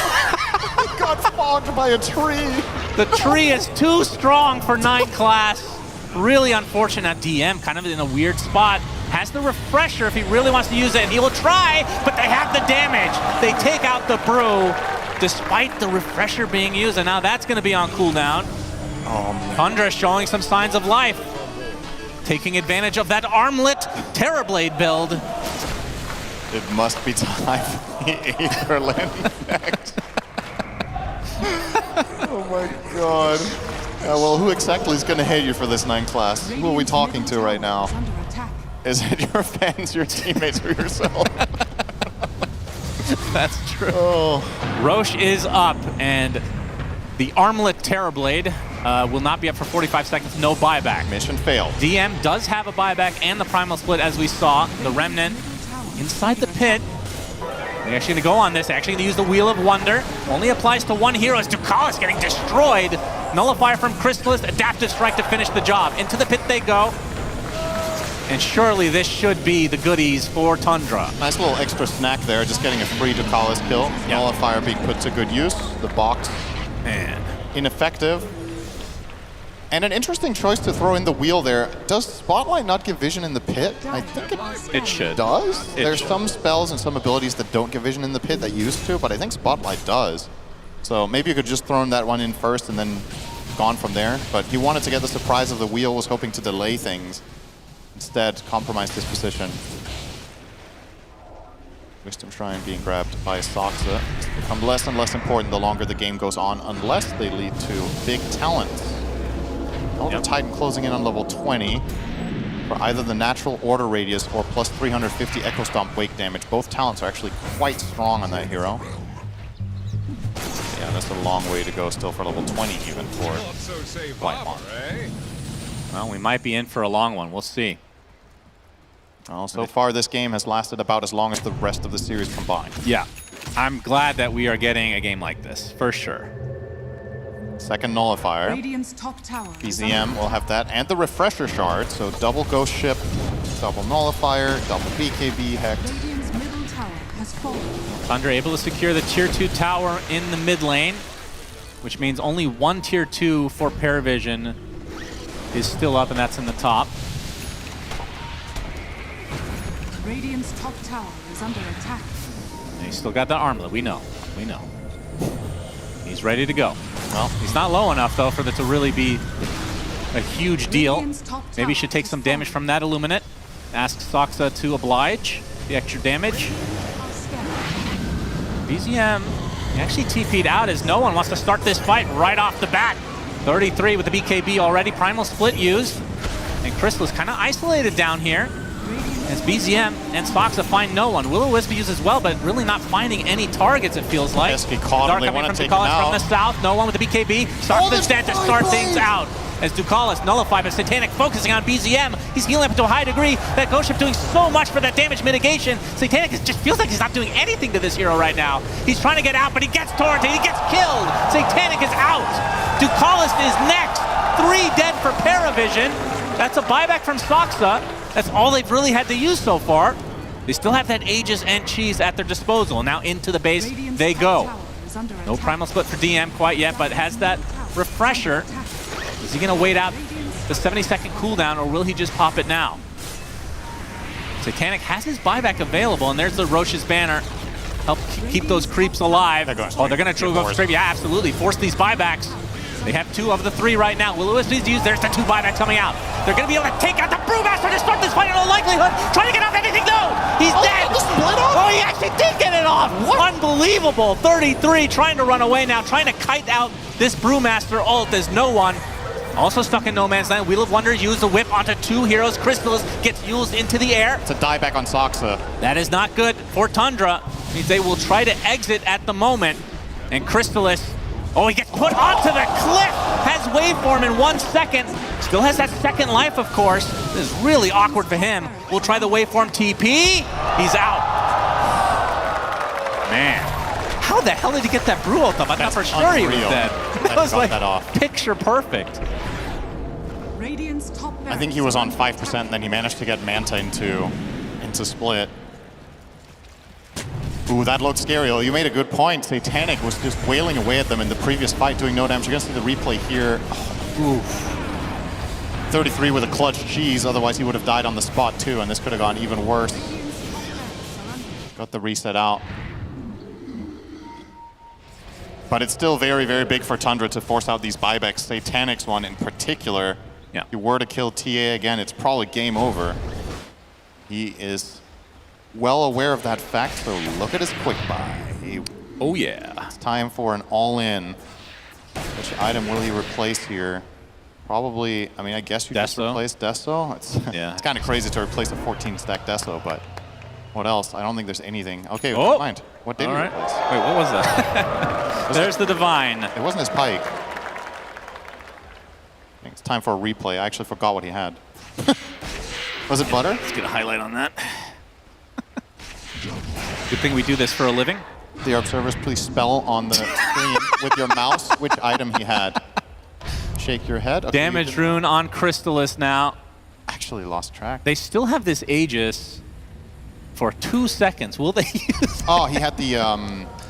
Got fogged by a tree! The tree is too strong for 9 Class. Really unfortunate. DM kind of in a weird spot. Has the Refresher if he really wants to use it, and he will try, but they have the damage. They take out the Brew, despite the Refresher being used, and now that's going to be on cooldown. Tundra showing some signs of life. Taking advantage of that Armlet Terrorblade build. It must be time for the Aether landing next. Oh my god. Yeah, well, who exactly is going to hate you for this 9 Class? Who are we talking to right now? Is it your fans, your teammates, or yourself? That's true. Oh. Roche is up, and The Armlet Terrorblade will not be up for 45 seconds, no buyback. Mission failed. DM does have a buyback and the Primal Split, as we saw. The Remnant inside the pit. They're actually going to go on this. They're actually going to use the Wheel of Wonder. Only applies to one hero as Ducalis getting destroyed. Nullifier from Crystalist, Adaptive Strike to finish the job. Into the pit they go. And surely this should be the goodies for Tundra. Nice little extra snack there, just getting a free Ducalis kill. Yep. Nullifier being put to good use. The box, man, ineffective. And an interesting choice to throw in the wheel there. Does Spotlight not give vision in the pit? I think it should. Does? There's some spells and some abilities that don't give vision in the pit that used to, but I think Spotlight does. So maybe you could just throw that one in first and then gone from there. But he wanted to get the surprise of the wheel, was hoping to delay things. Instead, compromised his position. Wisdom Shrine being grabbed by Soxa. It's become less and less important the longer the game goes on, unless they lead to big talents. Elder Titan closing in on level 20 for either the natural order radius or plus 350 Echo Stomp wake damage. Both talents are actually quite strong on that hero. Yeah, that's a long way to go still for level 20 even for Whitemon. Well, we might be in for a long one. We'll see. Well, so far this game has lasted about as long as the rest of the series combined. Yeah, I'm glad that we are getting a game like this, for sure. Second Nullifier. Radiant's top tower. BZM will have that and the Refresher Shard, so double Ghost Ship, double Nullifier, double BKB Hex. Radiant's middle tower has fallen. Tundra able to secure the tier 2 tower in the mid lane, which means only one tier 2 for Paravision is still up, and that's in the top. Radiant's top tower is under attack. And he's still got the armlet, we know. We know. He's ready to go. Well, he's not low enough, though, for that to really be a huge deal. Maybe he should take some damage from that Illuminate. Ask Soxa to oblige the extra damage. BZM actually TP'd out as no one wants to start this fight right off the bat. 33 with the BKB already. Primal Split used. And Crystal is kind of isolated down here as BZM and Soxa find no one. Will-O-Wisp uses well, but really not finding any targets, it feels like. Dark coming from Ducalis from the south. No one with the BKB. Starts the stand to start things out. As Ducalis nullified, but Satanic focusing on BZM. He's healing up to a high degree. That Ghost Ship doing so much for that damage mitigation. Satanic just feels like he's not doing anything to this hero right now. He's trying to get out, but he gets torrented. He gets killed. Satanic is out. Ducalis is next. 3 dead for Paravision. That's a buyback from Soxa. That's all they've really had to use so far. They still have that Aegis and Cheese at their disposal. Now into the base they go. No Primal Split for DM quite yet, but has that Refresher. Is he going to wait out the 70-second cooldown, or will he just pop it now? Satanic has his buyback available, and there's the Roche's banner. Help keep those creeps alive. They're going to go straight. Yeah, absolutely. Force these buybacks. They have 2 of the 3 right now. Will-O-Wisp is used. There's the 2 buybacks coming out. They're going to be able to take out the Brewmaster to start this fight in all likelihood. Trying to get off anything. No! He's dead! Oh, he actually did get it off! What? Unbelievable. 33 trying to run away now. Trying to kite out this Brewmaster ult. There's no one. Also stuck in no man's land. Wheel of Wonder used the whip onto 2 heroes. Crystallis gets used into the air. It's a dieback on Soxa. That is not good for Tundra. Means they will try to exit at the moment. And Crystallis, oh, he gets put onto the cliff. Has waveform in 1 second. Still has that second life, of course. This is really awkward for him. We'll try the waveform TP. He's out. Man. How the hell did he get that brew ult up? I thought for sure he was dead. That was like picture perfect. I think he was on 5%, and then he managed to get Manta into split. Ooh, that looked scary. You made a good point. Satanic was just wailing away at them in the previous fight, doing no damage. You're going to see the replay here. Oof. 33 with a clutch cheese, otherwise he would have died on the spot too, and this could have gone even worse. Got the reset out. But it's still very, very big for Tundra to force out these buybacks. Satanic's one in particular. Yeah. If you were to kill TA again, it's probably game over. He is well aware of that fact, so look at his quick buy. Oh yeah. It's time for an all-in. Which item will he replace here? Probably, I mean, I guess you just replace Deso. It's kind of crazy to replace a 14-stack Deso, but What else? I don't think there's anything. Okay, Oh. never mind. What did All he right. replace? Wait, what was that? There's the Divine. It wasn't his pike. I think it's time for a replay. I actually forgot what he had. Was it butter? Let's get a highlight on that. Good thing we do this for a living. The observers, please spell on the screen with your mouse which item he had. Shake your head. Okay, Damage rune on Crystallis now. Actually lost track. They still have this Aegis for 2 seconds. Will they use Oh, he had the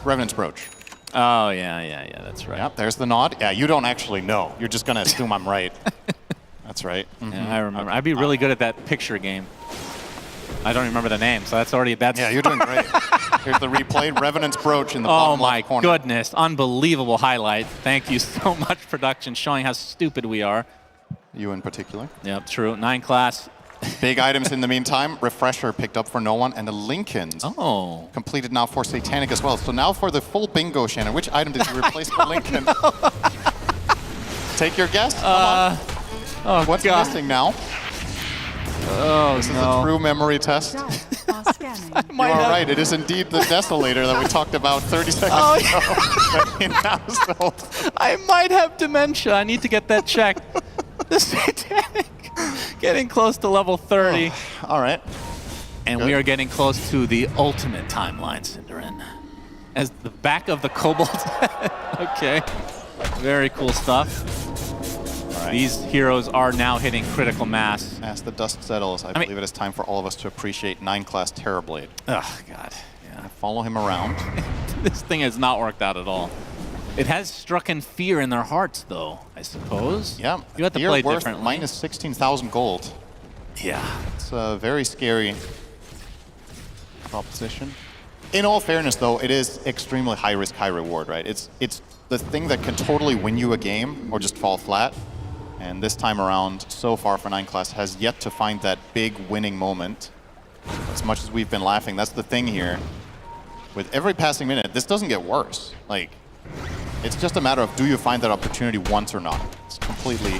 Revenant's Brooch. Oh, yeah, that's right. Yep, there's the nod. Yeah, you don't actually know. You're just going to assume I'm right. That's right. Yeah, I remember. I'd be really good at that picture game. I don't remember the name, so that's already... Yeah, you're doing great. Here's the replay. Revenant's Brooch in the bottom left corner. Oh, my goodness. Unbelievable highlight. Thank you so much, production, showing how stupid we are. You in particular. Yep, true. 9 class. Big items in the meantime. Refresher picked up for no one, and the Lincolns completed now for Satanic as well. So now for the full bingo, Shannon. Which item did you replace for Lincoln? Take your guess. Come on. What's missing now? Oh, this is a true memory test. You are right. It is indeed the Desolator that we talked about 30 seconds ago. I might have dementia. I need to get that checked. The Satanic getting close to level 30. All right. And we are getting close to the ultimate timeline, Cinderin. As the back of the Kobold. Okay. Very cool stuff. These heroes are now hitting critical mass. As the dust settles, I believe it is time for all of us to appreciate 9 class Terrorblade. Oh, God. Yeah. Follow him around. This thing has not worked out at all. It has struck in fear in their hearts, though, I suppose. Yeah. You have to Fear play worth differently. minus 16,000 gold. Yeah. It's a very scary proposition. In all fairness, though, it is extremely high risk, high reward, right? It's the thing that can totally win you a game or just fall flat. And this time around, so far for 9 class, has yet to find that big winning moment. As much as we've been laughing, that's the thing here. With every passing minute, this doesn't get worse. Like, it's just a matter of do you find that opportunity once or not. It's completely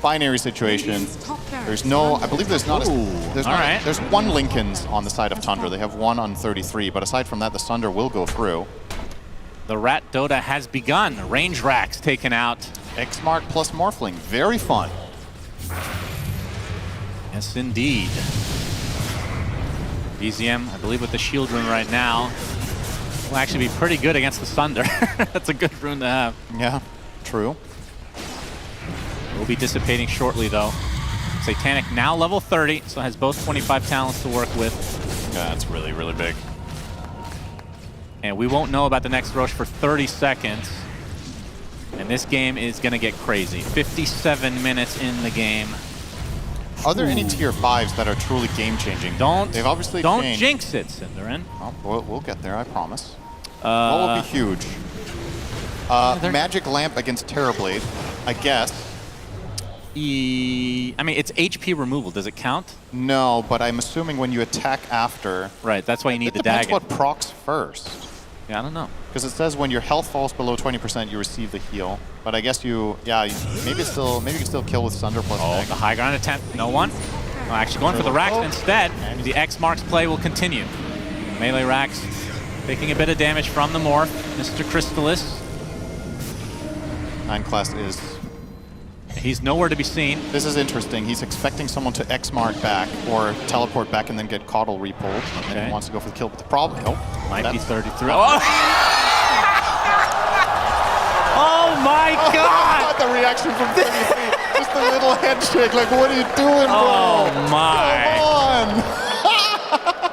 binary situation. There's no, I believe there's not, there's one Lincoln's on the side of Tundra. They have one on 33, but aside from that, the Sunder will go through. The Rat Dota has begun. Range racks taken out. X-Mark plus Morphling, very fun. Yes, indeed. BZM, I believe with the shield rune right now, will actually be pretty good against the Sunder. That's a good rune to have. Yeah, true. Will be dissipating shortly, though. Satanic now level 30, so has both 25 talents to work with. Yeah, that's really, really big. And we won't know about the next Roche for 30 seconds. And this game is going to get crazy. 57 minutes in the game. Are there any tier 5s that are truly game-changing? They've obviously Don't changed. jinx it, Cinderin. Oh, we'll get there, I promise. What will be huge? Magic Lamp against Terrorblade, I guess. I mean, it's HP removal. Does it count? No, but I'm assuming when you attack after... Right, that's why you need the dagger. dagger. That's what procs first. Yeah, I don't know. Because it says when your health falls below 20%, you receive the heal. But I guess maybe you can still kill with Sunder plus dagger. The high ground attempt, no one. Oh, actually going for the racks instead. The X marks play will continue. Melee racks taking a bit of damage from the morph. Mr. Crystallis. 9 class is... He's nowhere to be seen. This is interesting. He's expecting someone to X-mark back or teleport back and then get Caudal repulled. Okay. And he wants to go for the kill. But the problem... Might be 33. Oh, my God! The reaction from 33. Just a little head shake. Like, what are you doing, bro? Oh, my. Come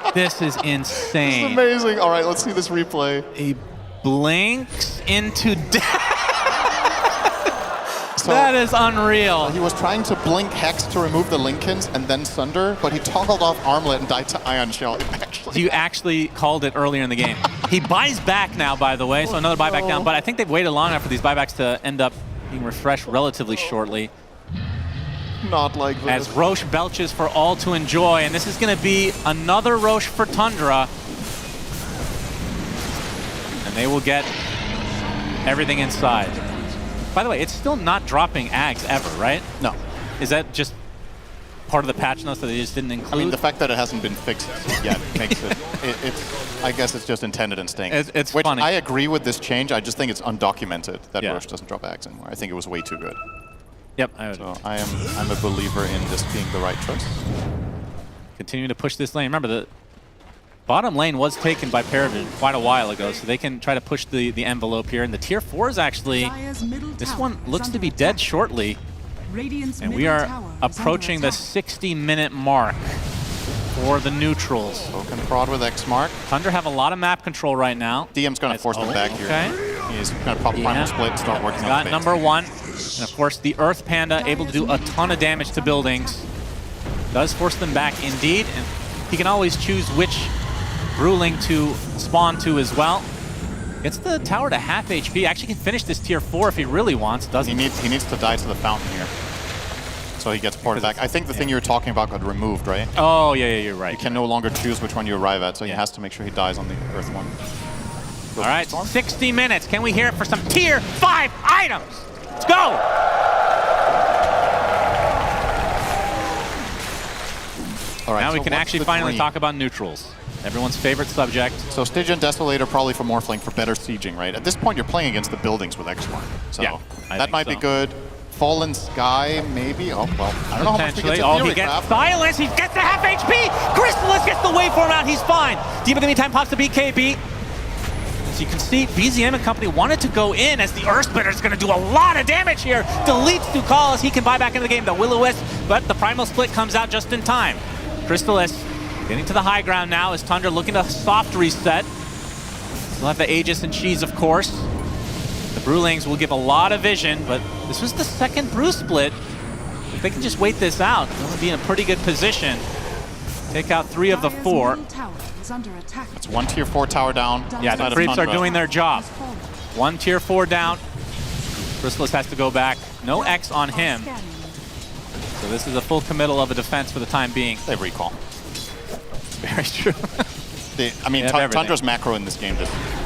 on! This is insane. This is amazing. All right, let's see this replay. He blinks into death. So that is unreal. He was trying to blink Hex to remove the Lincolns and then Sunder, but he toggled off Armlet and died to Ion Shell. You actually called it earlier in the game. He buys back now, by the way, so another buyback down. But I think they've waited long enough for these buybacks to end up being refreshed relatively shortly. Not like this. As Roche belches for all to enjoy, and this is going to be another Roche for Tundra. And they will get everything inside. By the way, it's still not dropping Ags ever, right? No. Is that just part of the patch notes that they just didn't include? I mean, the fact that it hasn't been fixed yet makes it, I guess it's just intended in staying. It's Which funny. I agree with this change. I just think it's undocumented that Roche doesn't drop Axe anymore. I think it was way too good. Yep. So I'm a believer in this being the right choice. Continuing to push this lane. Remember, the bottom lane was taken by Paravision quite a while ago, so they can try to push the envelope here. And the tier 4 is actually, this one looks to be dead shortly. And we are approaching the 60-minute mark for the neutrals. Token prod with X mark. Tundra have a lot of map control right now. DM's going to force them back here. He's going to pop primal split and start working on got the number 1. And of course, the Earth Panda able to do a ton of damage to buildings. Does force them back indeed. And he can always choose which ruling to spawn to as well. Gets the tower to half HP. Actually can finish this tier 4 if he really wants, doesn't he? He needs to die to the fountain here. So he gets ported back. I think the thing you were talking about got removed, right? Oh, yeah, you're right. You can no longer choose which one you arrive at, so he has to make sure he dies on the Earth one. All right, 60 minutes. Can we hear it for some tier 5 items? Let's go! All right, now we so can what's actually the finally dream? talk about neutrals. Everyone's favorite subject. So Stygian Desolator probably for Morphling for better sieging, right? At this point, you're playing against the buildings with X1. So that might be good. Fallen Sky, maybe? Oh, well, I don't know how much he gets. Oh, he gets silence. He gets the half HP. Crystallis gets the waveform out. He's fine. Deep in the meantime, pops the BKB. As you can see, BZM and company wanted to go in as the Earthsplitter is going to do a lot of damage here. Deletes Ducalis. He can buy back into the game. The Will-O-Wisp, but the Primal Split comes out just in time. Crystallis getting to the high ground now as Tundra looking to soft reset. Still have the Aegis and Cheese, of course. The Brewlings will give a lot of vision, but this was the second Brew split. If they can just wait this out, they'll be in a pretty good position. Take out 3 of the 4. That's 1 tier 4 tower down. Yeah, the creeps are doing their job. 1 tier 4 down. Crystallis has to go back. No X on him. So this is a full committal of a defense for the time being. They recall. Very true. I mean, Tundra's macro in this game,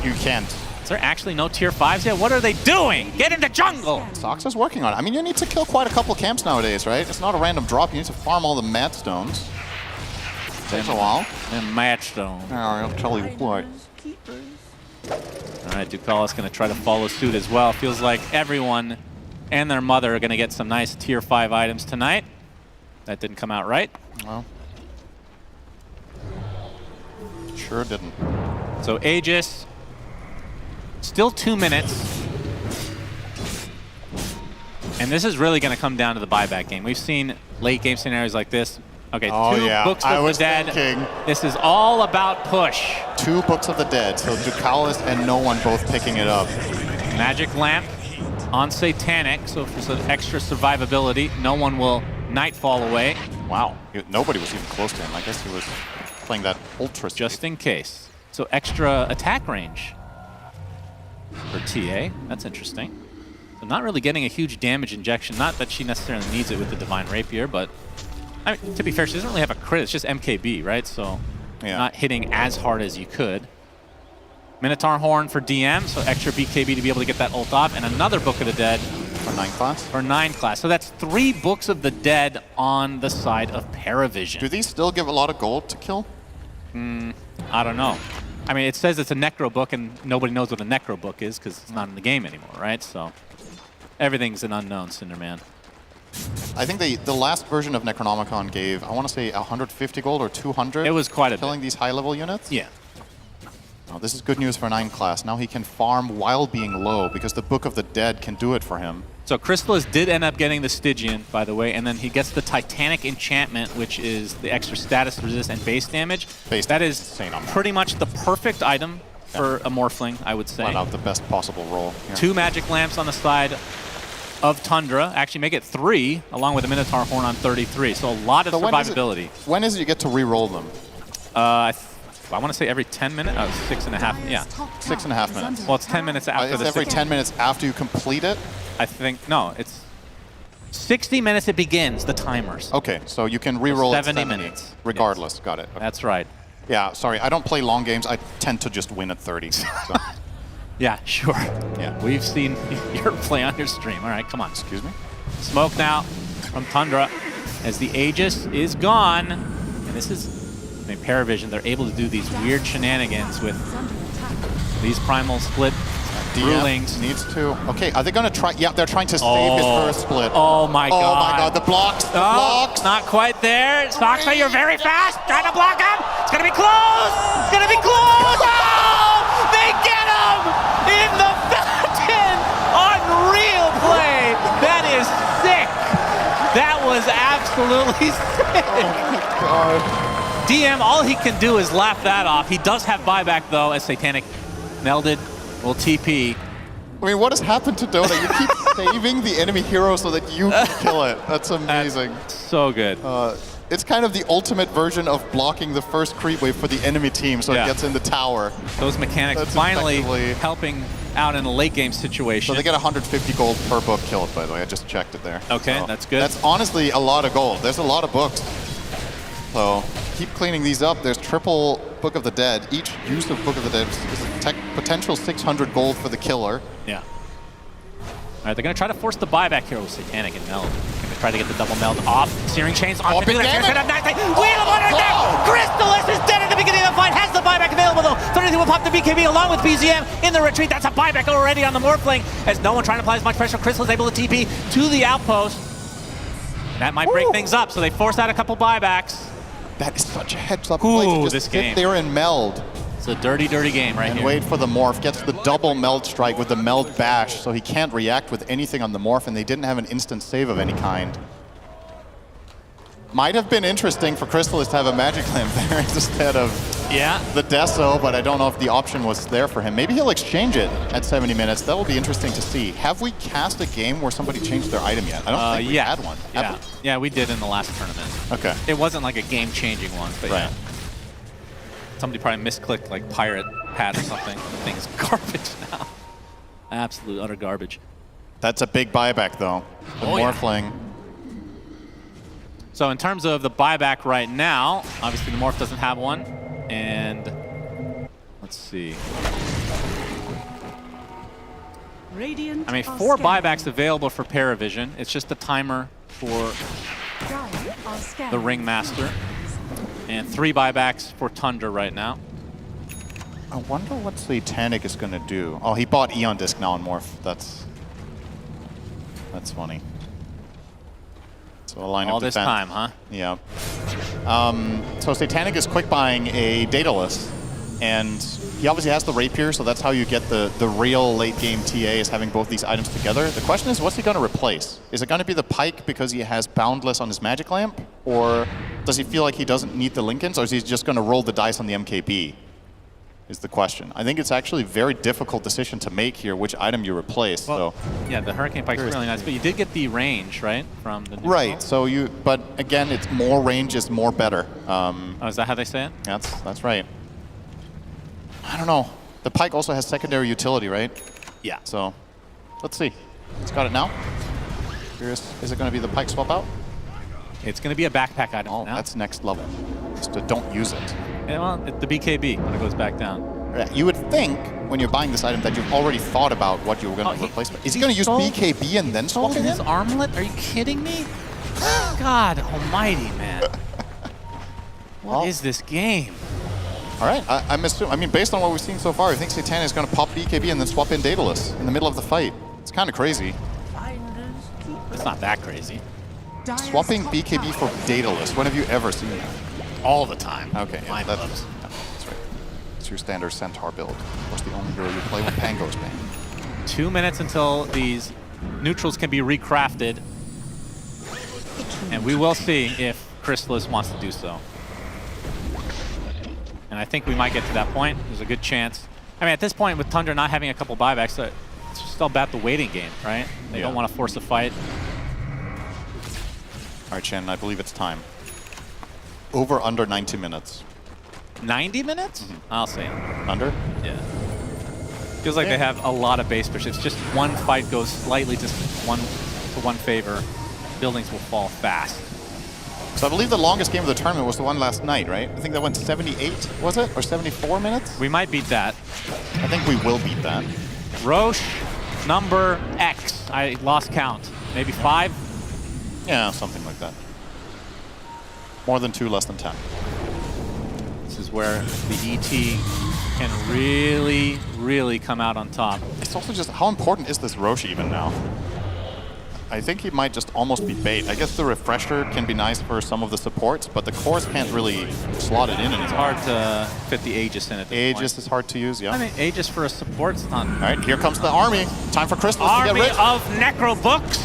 you can't. Is there actually no tier 5s yet? What are they doing? Get in the jungle! Sox is working on it. I mean, you need to kill quite a couple camps nowadays, right? It's not a random drop. You need to farm all the mat stones. Takes a while. And mat stone. Oh, I'll tell you what. All right, Ducalis going to try to follow suit as well. Feels like everyone and their mother are going to get some nice tier 5 items tonight. That didn't come out right. Well, sure didn't. So Aegis, still 2 minutes. And this is really going to come down to the buyback game. We've seen late game scenarios like this. Okay, 2 Books of the Dead. This is all about push. 2 Books of the Dead. So Ducalis and no one both picking it up. Magic Lamp on Satanic, so for some extra survivability, no one will Nightfall away. Wow, nobody was even close to him. I guess he was playing that ultra. Just in case. So extra attack range for TA. That's interesting. So not really getting a huge damage injection. Not that she necessarily needs it with the Divine Rapier, but I mean, to be fair, she doesn't really have a crit. It's just MKB, right? So not hitting as hard as you could. Minotaur Horn for DM, so extra BKB to be able to get that ult off, and another Book of the Dead. For 9 class? For 9 class. So that's 3 Books of the Dead on the side of Paravision. Do these still give a lot of gold to kill? I don't know. I mean, it says it's a Necro Book, and nobody knows what a Necro Book is because it's not in the game anymore, right? So everything's an unknown, Cinderman. I think the last version of Necronomicon gave, I want to say 150 gold or 200. It was quite a bit. Killing these high-level units? Yeah. Oh, this is good news for 9 class. Now he can farm while being low because the Book of the Dead can do it for him. So Crystallis did end up getting the Stygian, by the way, and then he gets the Titanic Enchantment, which is the extra status resist and base damage. That is pretty much the perfect item for a Morphling, I would say. Flat out the best possible roll. Here. 2 Magic Lamps on the side of Tundra. Actually make it 3, along with the Minotaur Horn on 33. So a lot of survivability. When is it you get to re-roll them? I want to say every 10 minutes. Oh, 6.5. Yeah. 6.5 minutes. Well, it's 10 minutes after the every 10 minutes after you complete it? I think, no, it's 60 minutes it begins, the timers. Okay, so you can re-roll 70 minutes. Regardless, got it. Okay. That's right. Yeah, sorry, I don't play long games. I tend to just win at 30. So. Yeah, sure. Yeah. We've seen your play on your stream. All right, come on. Excuse me? Smoke now from Tundra. as the Aegis is gone. And this is, I mean, Paravision, they're able to do these weird shenanigans with these primal split rulings. Needs to. Okay, are they going to try? Yeah, they're trying to save his first split. Oh my god. Oh my god, the blocks. The blocks. Not quite there. Foxy, you're very fast. Trying to block him. It's going to be close. It's going to be close. Oh! They get him in the fountain. Unreal play. That is sick. That was absolutely sick. Oh my god. DM, all he can do is laugh that off. He does have buyback though, as Satanic melded. Will TP. I mean, what has happened to Dota? You keep saving the enemy hero so that you can kill it. That's amazing. That's so good. It's kind of the ultimate version of blocking the first creep wave for the enemy team so it gets in the tower. Those mechanics finally helping out in a late game situation. So they get 150 gold per book killed, by the way. I just checked it there. Okay, so that's good. That's honestly a lot of gold. There's a lot of books. So keep cleaning these up. There's triple Book of the Dead. Each use of Book of the Dead is a potential 600 gold for the killer. Yeah. All right, they're going to try to force the buyback here with Satanic and Meld. Going to try to get the double meld off. Searing Chains on. Big damage! Crystallis is dead at the beginning of the fight. Has the buyback available though. 32 will pop the BKB along with BZM in the retreat. That's a buyback already on the Morphling as no one trying to apply as much pressure. Crystallis able to TP to the outpost. That might break things up, so they force out a couple buybacks. That is such a heads-up play to just sit there and meld. It's a dirty, dirty game right here. And wait for the morph. Gets the double meld strike with the meld bash, so he can't react with anything on the morph, and they didn't have an instant save of any kind. Might have been interesting for Crystallis to have a Magic Lamp there instead of the Deso, but I don't know if the option was there for him. Maybe he'll exchange it at 70 minutes. That will be interesting to see. Have we cast a game where somebody changed their item yet? I don't think we had one. Yeah, we did in the last tournament. Okay. It wasn't like a game-changing one, but yeah. Somebody probably misclicked like pirate pad or something. The thing is garbage now. Absolute utter garbage. That's a big buyback though. The Morphling. So in terms of the buyback right now, obviously the Morph doesn't have one. And let's see. Radiant I mean, 4 buybacks available for Paravision. It's just the timer for the Ringmaster. And 3 buybacks for Tundra right now. I wonder what Satanic is going to do. Oh, he bought Eon Disc now on Morph. That's funny. So a line all of this defense. time, huh? Yeah. So Satanic is quick buying a Daedalus, and he obviously has the Rapier, so that's how you get the real late game TA is having both these items together. The question is, what's he going to replace? Is it going to be the Pike because he has Boundless on his Magic Lamp, or does he feel like he doesn't need the Lincolns, or is he just going to roll the dice on the MKB? Is the question. I think it's actually a very difficult decision to make here, which item you replace. Well, so yeah, the Hurricane Pike's really nice, but you did get the range, right, from the new right. So but again, it's more range is more better. Oh, is that how they say it? That's right. I don't know. The Pike also has secondary utility, right? Yeah. So let's see. It's got it now. Curious, is it going to be the Pike swap out? It's going to be a backpack item now. That's next level. Just don't use it. Yeah, well, the BKB when it goes back down. Yeah, you would think when you're buying this item that you've already thought about what you were going to replace it. Is he going to use BKB and then swap it in? His armlet? Are you kidding me? God almighty, man. What is this game? All right, I'm assuming. I mean, based on what we've seen so far, I think Satanic is going to pop BKB and then swap in Daedalus in the middle of the fight. It's kind of crazy. It's not that crazy. Swapping BKB for Daedalus. When have you ever seen that? All the time. Okay, yeah, that's right. It's your standard Centaur build. Of course, the only hero you play when Pango's banned. 2 minutes until these neutrals can be recrafted. And we will see if Crystallis wants to do so. And I think we might get to that point. There's a good chance. I mean, at this point, with Tundra not having a couple buybacks, it's just all about the waiting game, right? They don't want to force a fight. All right, Shannon, I believe it's time. Over under 90 minutes. 90 minutes? Mm-hmm. I'll say under. Yeah. Feels like they have a lot of base push. If just one fight goes slightly just one favor, buildings will fall fast. So I believe the longest game of the tournament was the one last night, right? I think that went 78, was it? Or 74 minutes? We might beat that. I think we will beat that. Roche, number X. I lost count. Maybe 5? Yeah, something like that. More than 2, less than 10. This is where the ET can really, really come out on top. It's also just, how important is this Roche even now? I think he might just almost be bait. I guess the refresher can be nice for some of the supports, but the cores can't really slot it in anymore. It's hard to fit the Aegis in at this point. Aegis is hard to use, yeah. I mean, Aegis for a support's not... All right, here comes the army. Time for Crystal to get Army rich. of Necro Books.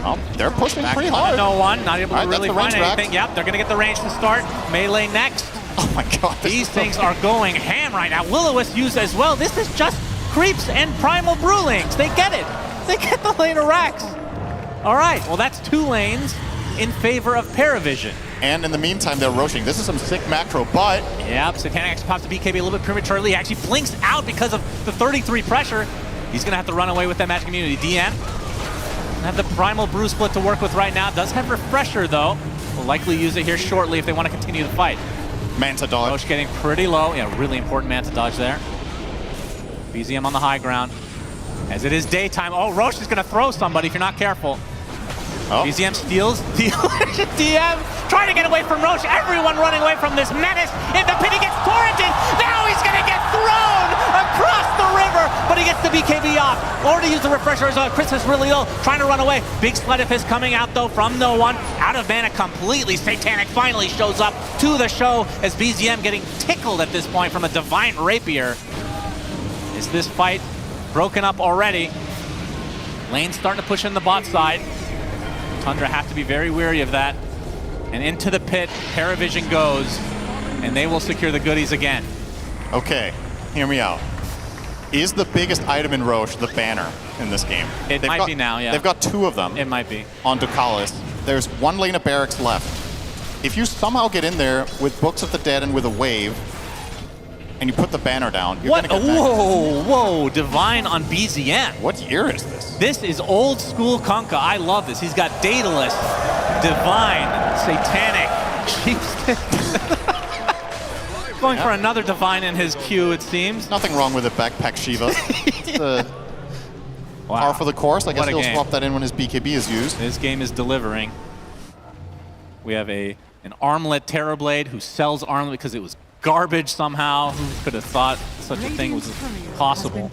Oh, they're pushing Back pretty on hard. No one, not able to All right, really that's the find range anything. Yep, they're going to get the range to start. Melee next. Oh my god. These things are going ham right now. Will-O-Wisp used as well. This is just creeps and primal brewlings. They get it. They get the lane of Rax. All right, well that's 2 lanes in favor of Paravision. And in the meantime, they're roaching. This is some sick macro, but... Yep, Satanic pops the BKB a little bit prematurely. He actually blinks out because of the 33 pressure. He's going to have to run away with that Magic Immunity. DN have the Primal Brew split to work with right now. Does have Refresher, though. Will likely use it here shortly if they want to continue the fight. Manta dodge. Roche getting pretty low. Yeah, really important Manta dodge there. BZM on the high ground. As it is daytime. Oh, Roche is going to throw somebody if you're not careful. Oh. BZM steals the DM, trying to get away from Roche. Everyone running away from this menace. In the pit, he gets torrented. Now he's going to get thrown across the river, but he gets the BKB off. Already used the refresher as well. Chris is really low, trying to run away. Big Sleight of Fist coming out, though, from no one. Out of mana completely. Satanic finally shows up to the show as BZM getting tickled at this point from a Divine Rapier. Is this fight broken up already? Lane starting to push in the bot side. Tundra have to be very wary of that. And into the pit, Paravision goes, and they will secure the goodies again. Okay, hear me out. Is the biggest item in Roche the banner in this game? It might be now, yeah. They've got 2 of them. It might be. On Ducalis. There's 1 lane of barracks left. If you somehow get in there with Books of the Dead and with a wave, and you put the banner down, you're What? gonna get Whoa, Divine on BZM. What year is this? This is old school Kunkka. I love this. He's got Daedalus, Divine, Satanic, Chieftain. Going for another Divine in his queue, it seems. Nothing wrong with a backpack Shiva. It's par for the course. I guess he'll swap that in when his BKB is used. This game is delivering. We have an Armlet Terrorblade who sells Armlet because it was garbage somehow. Who could have thought such a thing was possible?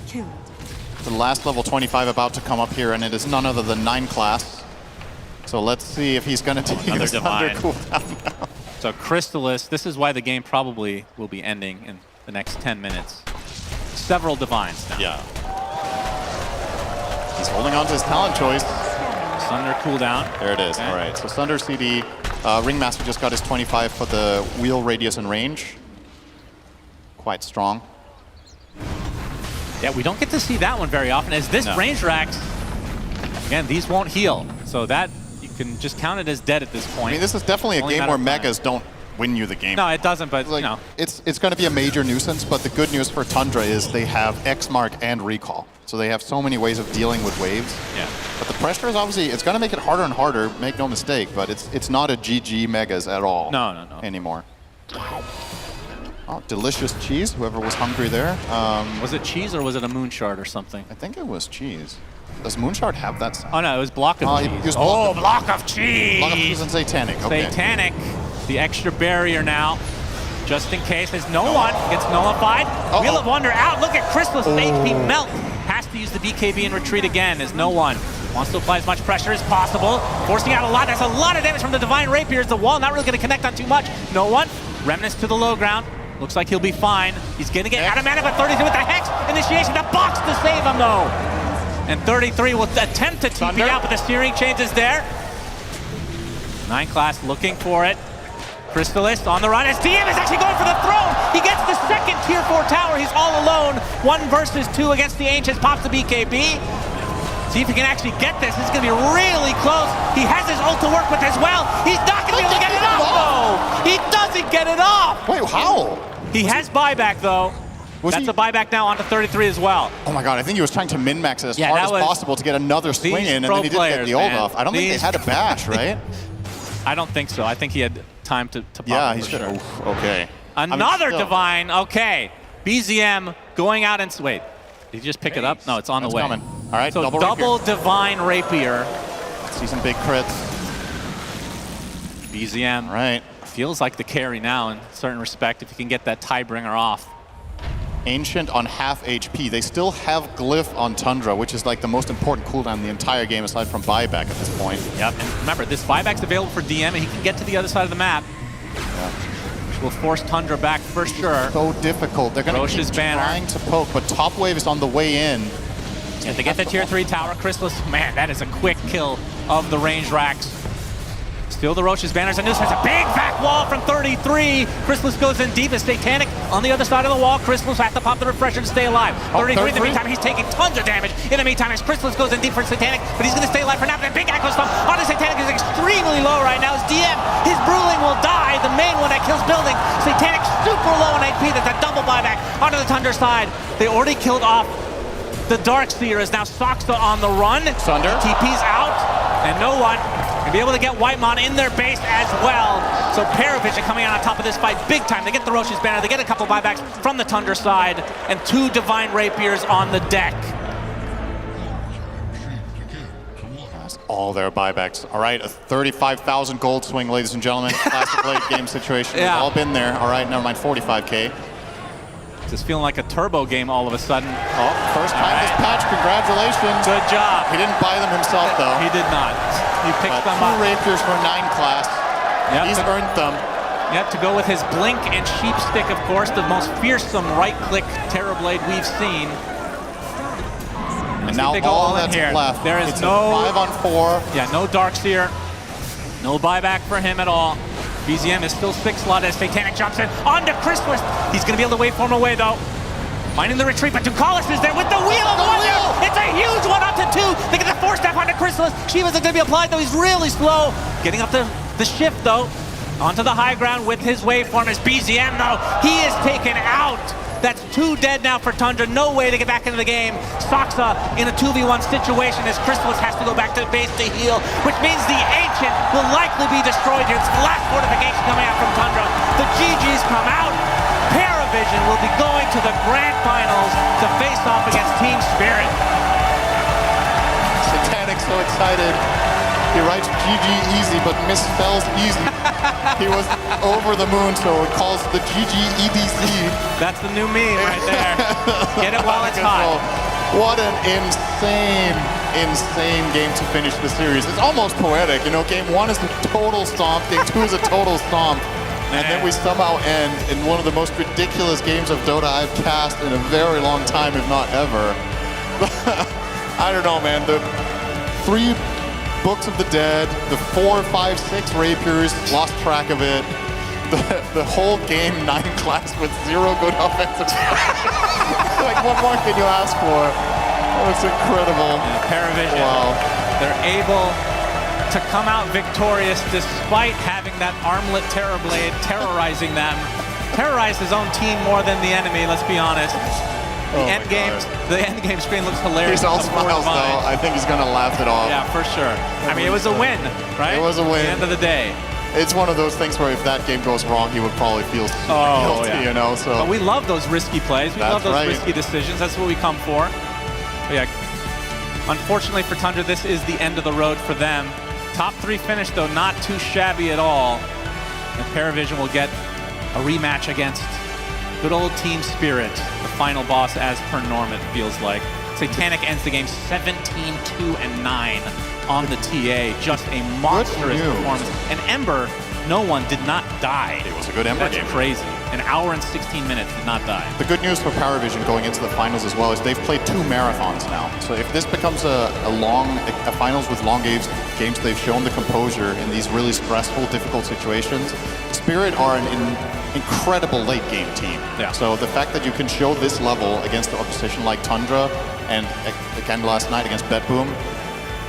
The last level 25 about to come up here, and it is none other than 9 class. So let's see if he's going to take Another his Divine. Thunder cooldown now. So Crystallis, this is why the game probably will be ending in the next 10 minutes. Several Divines now. Yeah. He's holding on to his talent choice. Sunder cooldown. There it is. Okay. All right. So Sunder CD. Ringmaster just got his 25 for the wheel radius and range. Quite strong. Yeah, we don't get to see that one very often. As this range racks, again, these won't heal. So that, you can just count it as dead at this point. I mean, this is definitely a Only game matter where of time. megas don't win you the game. No, it doesn't, but like, you know. It's going to be a major nuisance, but the good news for Tundra is they have X-Mark and Recall. So they have so many ways of dealing with waves. Yeah. But the pressure is obviously, it's going to make it harder and harder, make no mistake, but it's not a GG megas at all. No. Anymore. Oh, delicious cheese, whoever was hungry there. Was it cheese or was it a moonshard or something? I think it was cheese. Does Moonshard have that sound? Oh no, it was block of cheese. Block of cheese! Block of cheese and Satanic, okay. Satanic, the extra barrier now. Just in case, there's no one, gets nullified. Wheel of Wonder out, look at Crystal's HP melt. Has to use the BKB and retreat again as no one wants to apply as much pressure as possible. Forcing out a lot, that's a lot of damage from the Divine Rapiers. The wall not really gonna connect on too much. No one, Remnants to the low ground. Looks like he'll be fine. He's gonna get out of mana, but 33 with the Hex initiation, the box to save him though. And 33 will attempt to TP out, but the steering change is there. 9 class looking for it. Crystallis on the run as DM is actually going for the throne. He gets the second tier 4 tower. He's all alone. 1 versus 2 against the Ancients. Pops the BKB. See if he can actually get this. This is going to be really close. He has his ult to work with as well. He's not going to be able to get it off, though. He doesn't get it off. Wait, how? He has buyback, though. That's a buyback now onto 33 as well. Oh my god, I think he was trying to min-max it as hard as possible to get another swing in, and then he didn't get the ult off. I don't think they had a bash, right? I don't think so. I think he had time to pop yeah, it he's for sure. Okay. Another Divine. Okay. BZM going out and... Wait. Did he just pick it up? No, it's on the way. Coming. All right, so double Divine Rapier. See some big crits. BZM. Right. feels like the carry now in a certain respect if you can get that Tidebringer off. Ancient on half HP. They still have Glyph on Tundra, which is like the most important cooldown in the entire game aside from buyback at this point. Yep, and remember, this buyback's available for DM, and he can get to the other side of the map. Which will force Tundra back for sure. So difficult. They're going to keep trying to poke, but top wave is on the way in. Yeah, they get the tier 3 tower. Chrysalis, man, that is a quick kill of the range racks. Still the Roche's banners, and this has a big back wall from 33. Chrysalis goes in deep as Satanic on the other side of the wall. Chrysalis has to pop the refresher to stay alive. 33 in the meantime, he's taking tons of damage. In the meantime, as Chrysalis goes in deep for Satanic, but he's going to stay alive for now. But a big echo stomp onto Satanic is extremely low right now. His DM, his Bruling will die. The main one that kills Building. Satanic super low on HP. That's a double buyback onto the Tundra side. They already killed off the Darkseer. Is now Soxa on the run. Sunder. TP's out, and no one and be able to get Whitemon in their base as well. So Paravision coming out on top of this fight big time. They get the Roche's banner, they get a couple buybacks from the Tundra side, and 2 Divine Rapiers on the deck. That's all their buybacks. All right, a 35,000 gold swing, ladies and gentlemen. Classic late game situation. Yeah. We've all been there. All right, never mind, 45K. Just feeling like a turbo game all of a sudden. Oh, first time this patch, congratulations. Good job. He didn't buy them himself, though. He did not. He picked them up. 2 Rapiers for 9 class. Yep, He's earned them. Yep, to go with his Blink and Sheep Stick, of course, the most fearsome right-click Terrorblade we've seen. And now all that's left. There is it's no 5 on 4. Yeah, no Darkseer. No buyback for him at all. BZM is still 6 slot as Satanic jumps in onto Chrysalis. He's going to be able to wait for him away, though. Finding the retreat, but Ducalis is there with the Wheel of Wonder. It's a huge one up to 2. They get the 4-step onto Chrysalis. Shiva's going to be applied, though. He's really slow. Getting up the shift, though. Onto the high ground with his waveform is BZM, though. He is taken out. That's 2 dead now for Tundra. No way to get back into the game. Soxa in a 2v1 situation as Chrysalis has to go back to the base to heal, which means the Ancient will likely be destroyed here. It's the last fortification coming out from Tundra. The GGs come out. Paravision will be going to the grand finals to face off against Team Spirit. Satanic so excited. He writes GG easy, but misspells easy. He was over the moon, so it calls the GG EDC. That's the new meme right there. Get it while it's hot. What an insane game to finish the series. It's almost poetic. You know, game 1 is a total stomp, game 2 is a total stomp. And then we somehow end in one of the most ridiculous games of Dota I've cast in a very long time, if not ever. I don't know, man. The 3 Books of the Dead, the 4, 5, 6 Rapiers, lost track of it. The whole game, 9 class with 0 good offensive. Like, what more can you ask for? That was incredible. Yeah, Paravision, wow. They're able to come out victorious despite having that armlet Terrorblade terrorizing them. Terrorized his own team more than the enemy, let's be honest. The end game screen looks hilarious. He's all smiles, though. I think he's going to laugh it off. Yeah, for sure. I mean, it was a win, right? It was a win. At the end of the day. It's one of those things where if that game goes wrong, he would probably feel super guilty, you know? So. But we love those risky plays. We love those risky decisions. That's what we come for. But yeah, unfortunately for Tundra, this is the end of the road for them. Top 3 finish, though, not too shabby at all. And Paravision will get a rematch against good old Team Spirit, the final boss as per norm, it feels like. Satanic ends the game 17-2-9 on the TA. Just a monstrous performance. And Ember, no one did not die. It was a good Ember game. That's crazy. An hour and 16 minutes did not die. The good news for Paravision going into the finals as well is they've played 2 marathons now. So if this becomes a finals with long games, they've shown the composure in these really stressful, difficult situations. Spirit are an incredible late game team. Yeah. So the fact that you can show this level against the opposition like Tundra and again last night against Bedboom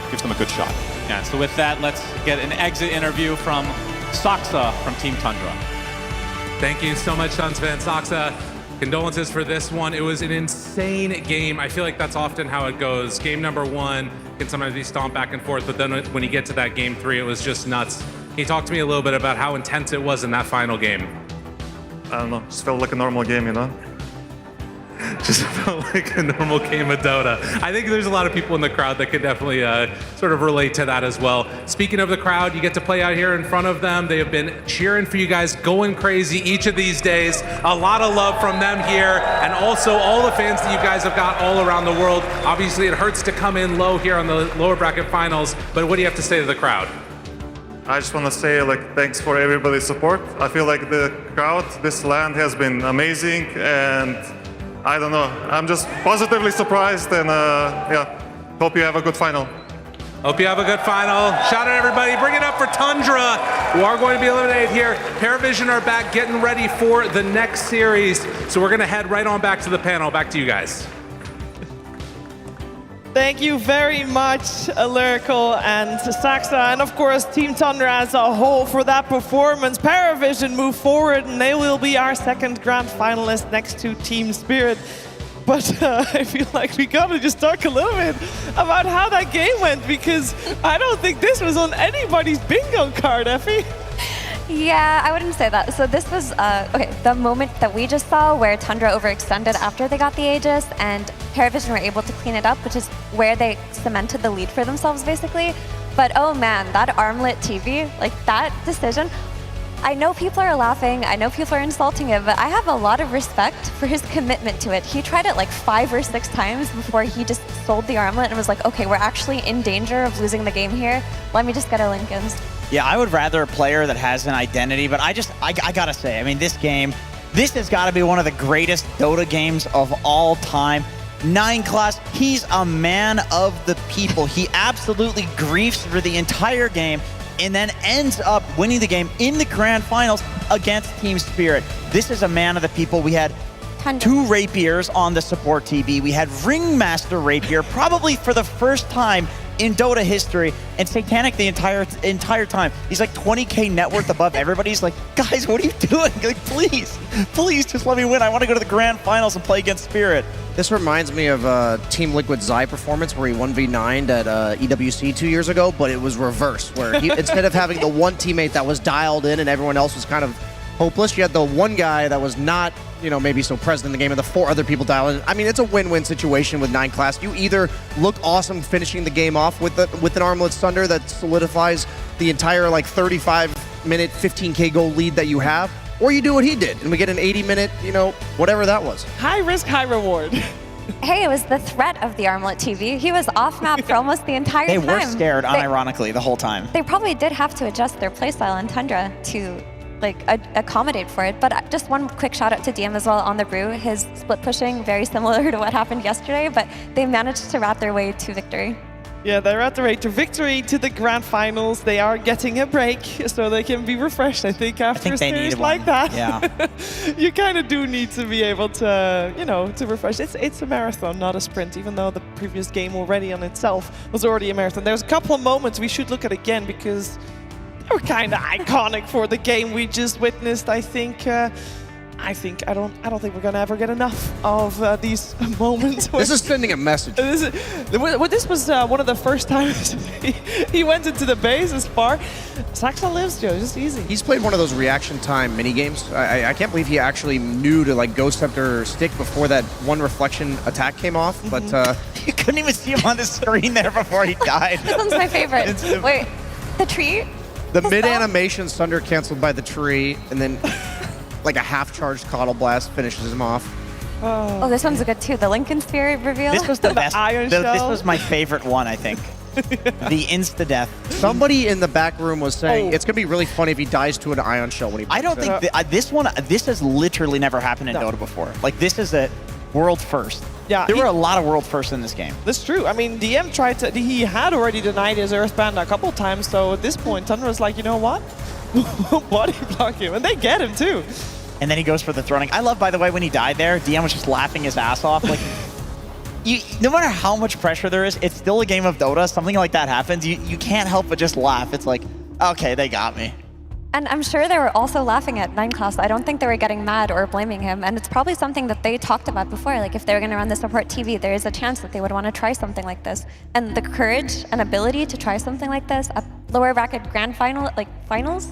gives them a good shot. Yeah, so with that, let's get an exit interview from Soxa from Team Tundra. Thank you so much, Sunsva and Soxa. Condolences for this one. It was an insane game. I feel like that's often how it goes. Game number 1 can sometimes be stomped back and forth, but then when you get to that game 3, it was just nuts. Can you talk to me a little bit about how intense it was in that final game? I don't know, just felt like a normal game, you know? just felt like a normal game of Dota. I think there's a lot of people in the crowd that could definitely sort of relate to that as well. Speaking of the crowd, you get to play out here in front of them. They have been cheering for you guys, going crazy each of these days. A lot of love from them here, and also all the fans that you guys have got all around the world. Obviously, it hurts to come in low here on the lower bracket finals, but what do you have to say to the crowd? I just want to say, like, thanks for everybody's support. I feel like the crowd, this land has been amazing, and I don't know, I'm just positively surprised, and yeah, hope you have a good final. Hope you have a good final. Shout out everybody. Bring it up for Tundra, who are going to be eliminated here. Paravision are back getting ready for the next series. So we're going to head right on back to the panel. Back to you guys. Thank you very much, Lyrical and Saxa, and of course Team Tundra as a whole for that performance. Paravision move forward, and they will be our second grand finalist next to Team Spirit. But I feel like we gotta just talk a little bit about how that game went, because I don't think this was on anybody's bingo card, Effie. Yeah, I wouldn't say that. So this was, okay, the moment that we just saw where Tundra overextended after they got the Aegis and Paravision were able to clean it up, which is where they cemented the lead for themselves, basically. But oh man, that armlet TV, like that decision, I know people are laughing, I know people are insulting it, but I have a lot of respect for his commitment to it. He tried it like 5 or 6 times before he just sold the armlet and was like, okay, we're actually in danger of losing the game here. Let me just get a Lincolns. Yeah, I would rather a player that has an identity, but I gotta say, I mean, this game, this has gotta be one of the greatest Dota games of all time. 9 class, he's a man of the people. He absolutely griefs for the entire game and then ends up winning the game in the grand finals against Team Spirit. This is a man of the people. We had 2 Rapiers on the support TV. We had Ringmaster Rapier, probably for the first time in Dota history, and Satanic the entire time. He's like 20K net worth above everybody. He's like, guys, what are you doing? Like, please just let me win. I want to go to the grand finals and play against Spirit. This reminds me of Team Liquid Zai performance where he 1v9'd at EWC 2 years ago, but it was reverse, where he, instead of having the one teammate that was dialed in and everyone else was kind of hopeless, you had the one guy that was not, you know, maybe so present in the game, and the 4 other people dialed in. I mean, it's a win-win situation with 9 class. You either look awesome finishing the game off with an Armlet's Thunder that solidifies the entire like 35-minute 15K goal lead that you have, or you do what he did and we get an 80-minute, you know, whatever that was. High risk, high reward. Hey, it was the threat of the Armlet TV. He was off map for almost the entire time. They were scared, unironically, the whole time. They probably did have to adjust their playstyle in Tundra to like accommodate for it. But just one quick shout out to DM as well on the brew. His split pushing, very similar to what happened yesterday, but they managed to rat their way to victory. Yeah, they're at the way to victory to the grand finals. They are getting a break so they can be refreshed, I think, after a series like that. Yeah. You kind of do need to be able to, you know, to refresh. It's a marathon, not a sprint, even though the previous game already on itself was already a marathon. There's a couple of moments we should look at again because they were kind of iconic for the game we just witnessed. I don't think we're gonna ever get enough of these moments. This is sending a message. This was one of the first times he went into the base as far. Saxa lives, Joe, just easy. He's played one of those reaction time mini games. I can't believe he actually knew to like Ghost Scepter stick before that one reflection attack came off. But you couldn't even see him on the screen there before he died. This one's my favorite. Wait, the tree? The mid animation Thunder canceled by the tree, and then like a half-charged Coddle Blast finishes him off. Oh, this one's good too. The Lincoln Sphere reveal. This was the best. Iron This Shell. was my favorite one, I think. The insta-death. Somebody in the back room was saying it's gonna be really funny if he dies to an Ion Shell when he. I don't think this has literally never happened in Dota before. Like, this is a world first. Yeah, there were a lot of world firsts in this game. That's true. I mean, DM he had already denied his Earthbound a couple times, so at this point, Thunder was like, you know what? Body block him, and they get him too. And then he goes for the throwing. I love, by the way, when he died there, DM was just laughing his ass off. Like, no matter how much pressure there is, it's still a game of Dota. Something like that happens, you can't help but just laugh. It's like, okay, they got me. And I'm sure they were also laughing at 9 class. I don't think they were getting mad or blaming him. And it's probably something that they talked about before. Like, if they were going to run the support TV, there is a chance that they would want to try something like this. And the courage and ability to try something like this at lower bracket grand final, like finals,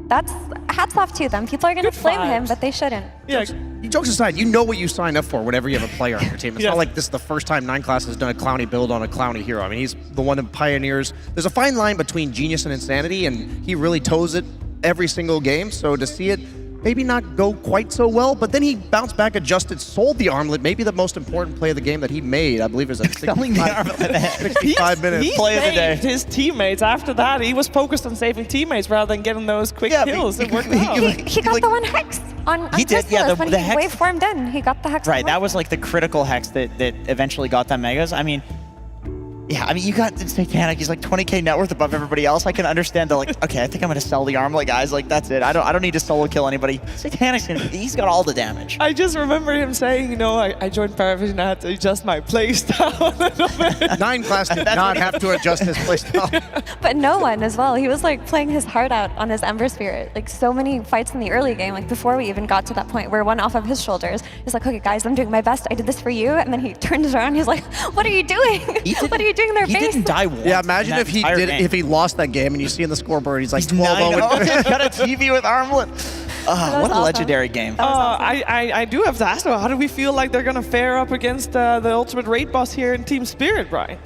that's hats off to them. People are going to blame him, but they shouldn't. Yeah, jokes aside, you know what you sign up for whenever you have a player on your team. It's not like this is the first time 9class has done a clowny build on a clowny hero. I mean, he's the one that pioneers. There's a fine line between genius and insanity, and he really toes it every single game. So to see it maybe not go quite so well, but then he bounced back, adjusted, sold the armlet, maybe the most important play of the game that he made. I believe it was at 65 minutes. He play of the day. saved his teammates. After that, he was focused on saving teammates rather than getting those quick kills. It worked out. He got the one hex on He did, yeah, when the he hex- waveformed in. He got the hex. Right, that was like the critical hex that eventually got them megas. I mean, yeah, I mean, you got Satanic. He's like 20k net worth above everybody else. I can understand the like, okay, I think I'm gonna sell the armlet, guys. Like, that's it. I don't need to solo kill anybody. Satanic's he's got all the damage. I just remember him saying, you know, I joined Paravision, I had to adjust my playstyle a little bit. 9class did not have to adjust his playstyle. But no one as well. He was like playing his heart out on his Ember Spirit. Like so many fights in the early game, like before we even got to that point where one off of his shoulders. He's like, okay, guys, I'm doing my best. I did this for you. And then he turned it around. He's like, what are you doing? What are you doing in their He base? didn't die once. Yeah, imagine in if that he entire did. game. If he lost that game, and you see in the scoreboard, he's like 12-0. He's got a TV with armlet. What a legendary game. I do have to ask though, how do we feel like they're gonna fare up against the ultimate raid boss here in Team Spirit, Brian?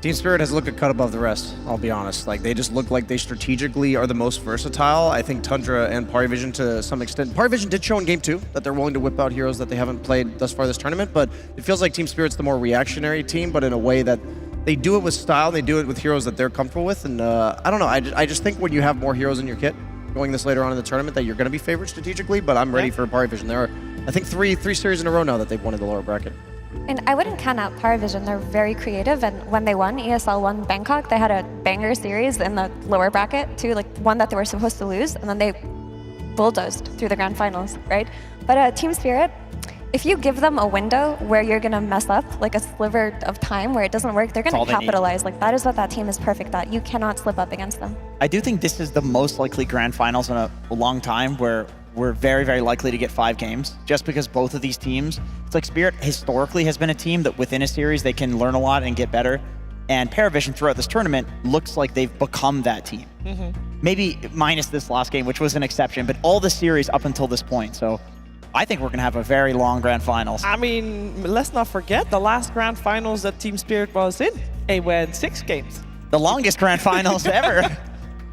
Team Spirit has looked a cut above the rest, I'll be honest. Like, they just look like they strategically are the most versatile. I think Tundra and Parivision to some extent. Parivision did show in Game 2 that they're willing to whip out heroes that they haven't played thus far this tournament, but it feels like Team Spirit's the more reactionary team, but in a way that they do it with style, they do it with heroes that they're comfortable with, and I don't know, I just think when you have more heroes in your kit going this later on in the tournament that you're going to be favored strategically, but I'm ready for Parivision. There are, I think, three series in a row now that they've won in the lower bracket. And I wouldn't count out Paravision. They're very creative, and when they won ESL One Bangkok, they had a banger series in the lower bracket too, like one that they were supposed to lose, and then they bulldozed through the grand finals, right? But Team Spirit, if you give them a window where you're gonna mess up, like a sliver of time where it doesn't work, they're gonna capitalize. Like that is what that team is perfect at. You cannot slip up against them. I do think this is the most likely grand finals in a long time where we're very, very likely to get 5 games, just because both of these teams, it's like Spirit historically has been a team that within a series they can learn a lot and get better, and Paravision throughout this tournament looks like they've become that team. Maybe minus this last game, which was an exception, but all the series up until this point. So I think we're going to have a very long grand finals. I mean, let's not forget the last grand finals that Team Spirit was in. They went 6 games. The longest grand finals ever,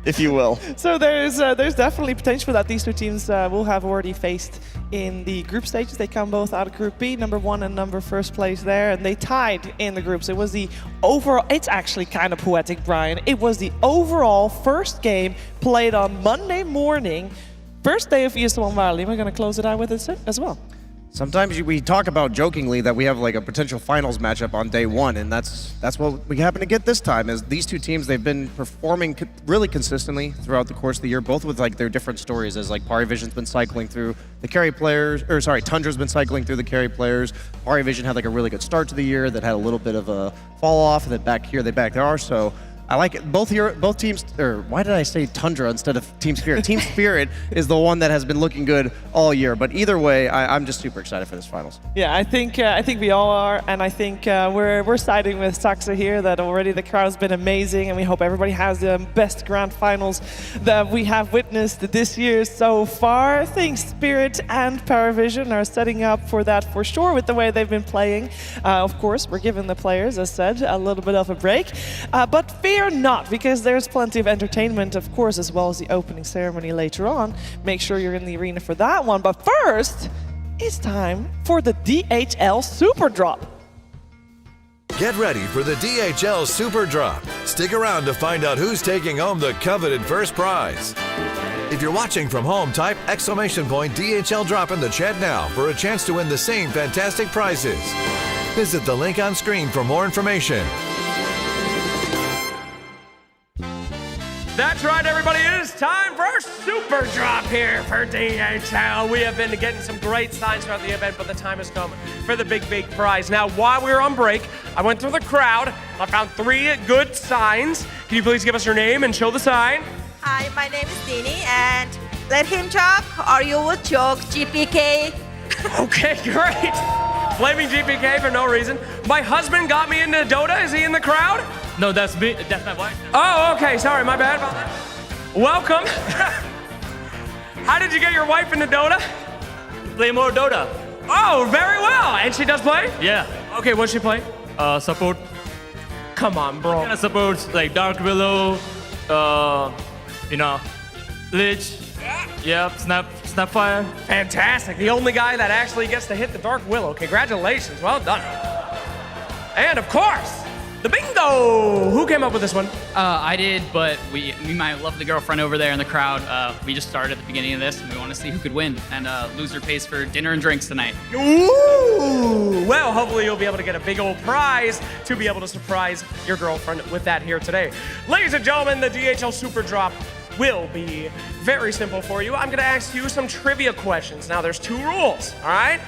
if you will. So there's definitely potential for that. These two teams will have already faced in the group stages. They come both out of Group B, number 1 and number 1st place there, and they tied in the groups. It was the overall, it's actually kind of poetic, Brian. It was the overall first game played on Monday morning, first day of ESL One Raleigh. We're going to close it out with it as well. Sometimes we talk about jokingly that we have like a potential finals matchup on day 1, and that's what we happen to get this time. Is these two teams, they've been performing really consistently throughout the course of the year, both with like their different stories. As like Parivision's been cycling through the carry players, or sorry, Tundra's been cycling through the carry players. Parivision had like a really good start to the year that had a little bit of a fall off, and then back here they are. So I like it. Both teams, or why did I say Tundra instead of Team Spirit? Team Spirit is the one that has been looking good all year. But either way, I'm just super excited for this finals. Yeah, I think we all are, and I think we're siding with Saxa here that already the crowd's been amazing, and we hope everybody has the best grand finals that we have witnessed this year so far. I think Spirit and Paravision are setting up for that for sure with the way they've been playing. Of course, we're giving the players, as said, a little bit of a break, but fear not, because there's plenty of entertainment, of course, as well as the opening ceremony later on. Make sure you're in the arena for that one. But first, it's time for the DHL Super Drop. Get ready for the DHL Super Drop. Stick around to find out who's taking home the coveted first prize. If you're watching from home, type !DHL Drop in the chat now for a chance to win the same fantastic prizes. Visit the link on screen for more information. That's right, everybody. It is time for our super drop here for DHL. We have been getting some great signs throughout the event, but the time has come for the big prize. Now, while we were on break, I went through the crowd. I found 3 good signs. Can you please give us your name and show the sign? Hi, my name is Dini, and let him talk or you will choke, GPK. Okay, great. Flaming GPK for no reason. My husband got me into Dota. Is he in the crowd? No, that's me. That's my wife. Oh, okay. Sorry, my bad. Welcome. How did you get your wife into Dota? Play more Dota. Oh, very well. And she does play? Yeah. Okay, what's she play? Support. Come on, bro. Kind of supports like Dark Willow, you know, Lich. Yep, Snapfire. Fantastic. The only guy that actually gets to hit the Dark Willow. Congratulations. Well done. And of course, the bingo. Who came up with this one? I did, but me and my lovely girlfriend over there in the crowd, we just started at the beginning of this, and we want to see who could win. And loser pays for dinner and drinks tonight. Ooh! Well, hopefully you'll be able to get a big old prize to be able to surprise your girlfriend with that here today. Ladies and gentlemen, the DHL Super Drop will be very simple for you. I'm going to ask you some trivia questions. Now, there's 2 rules, all right?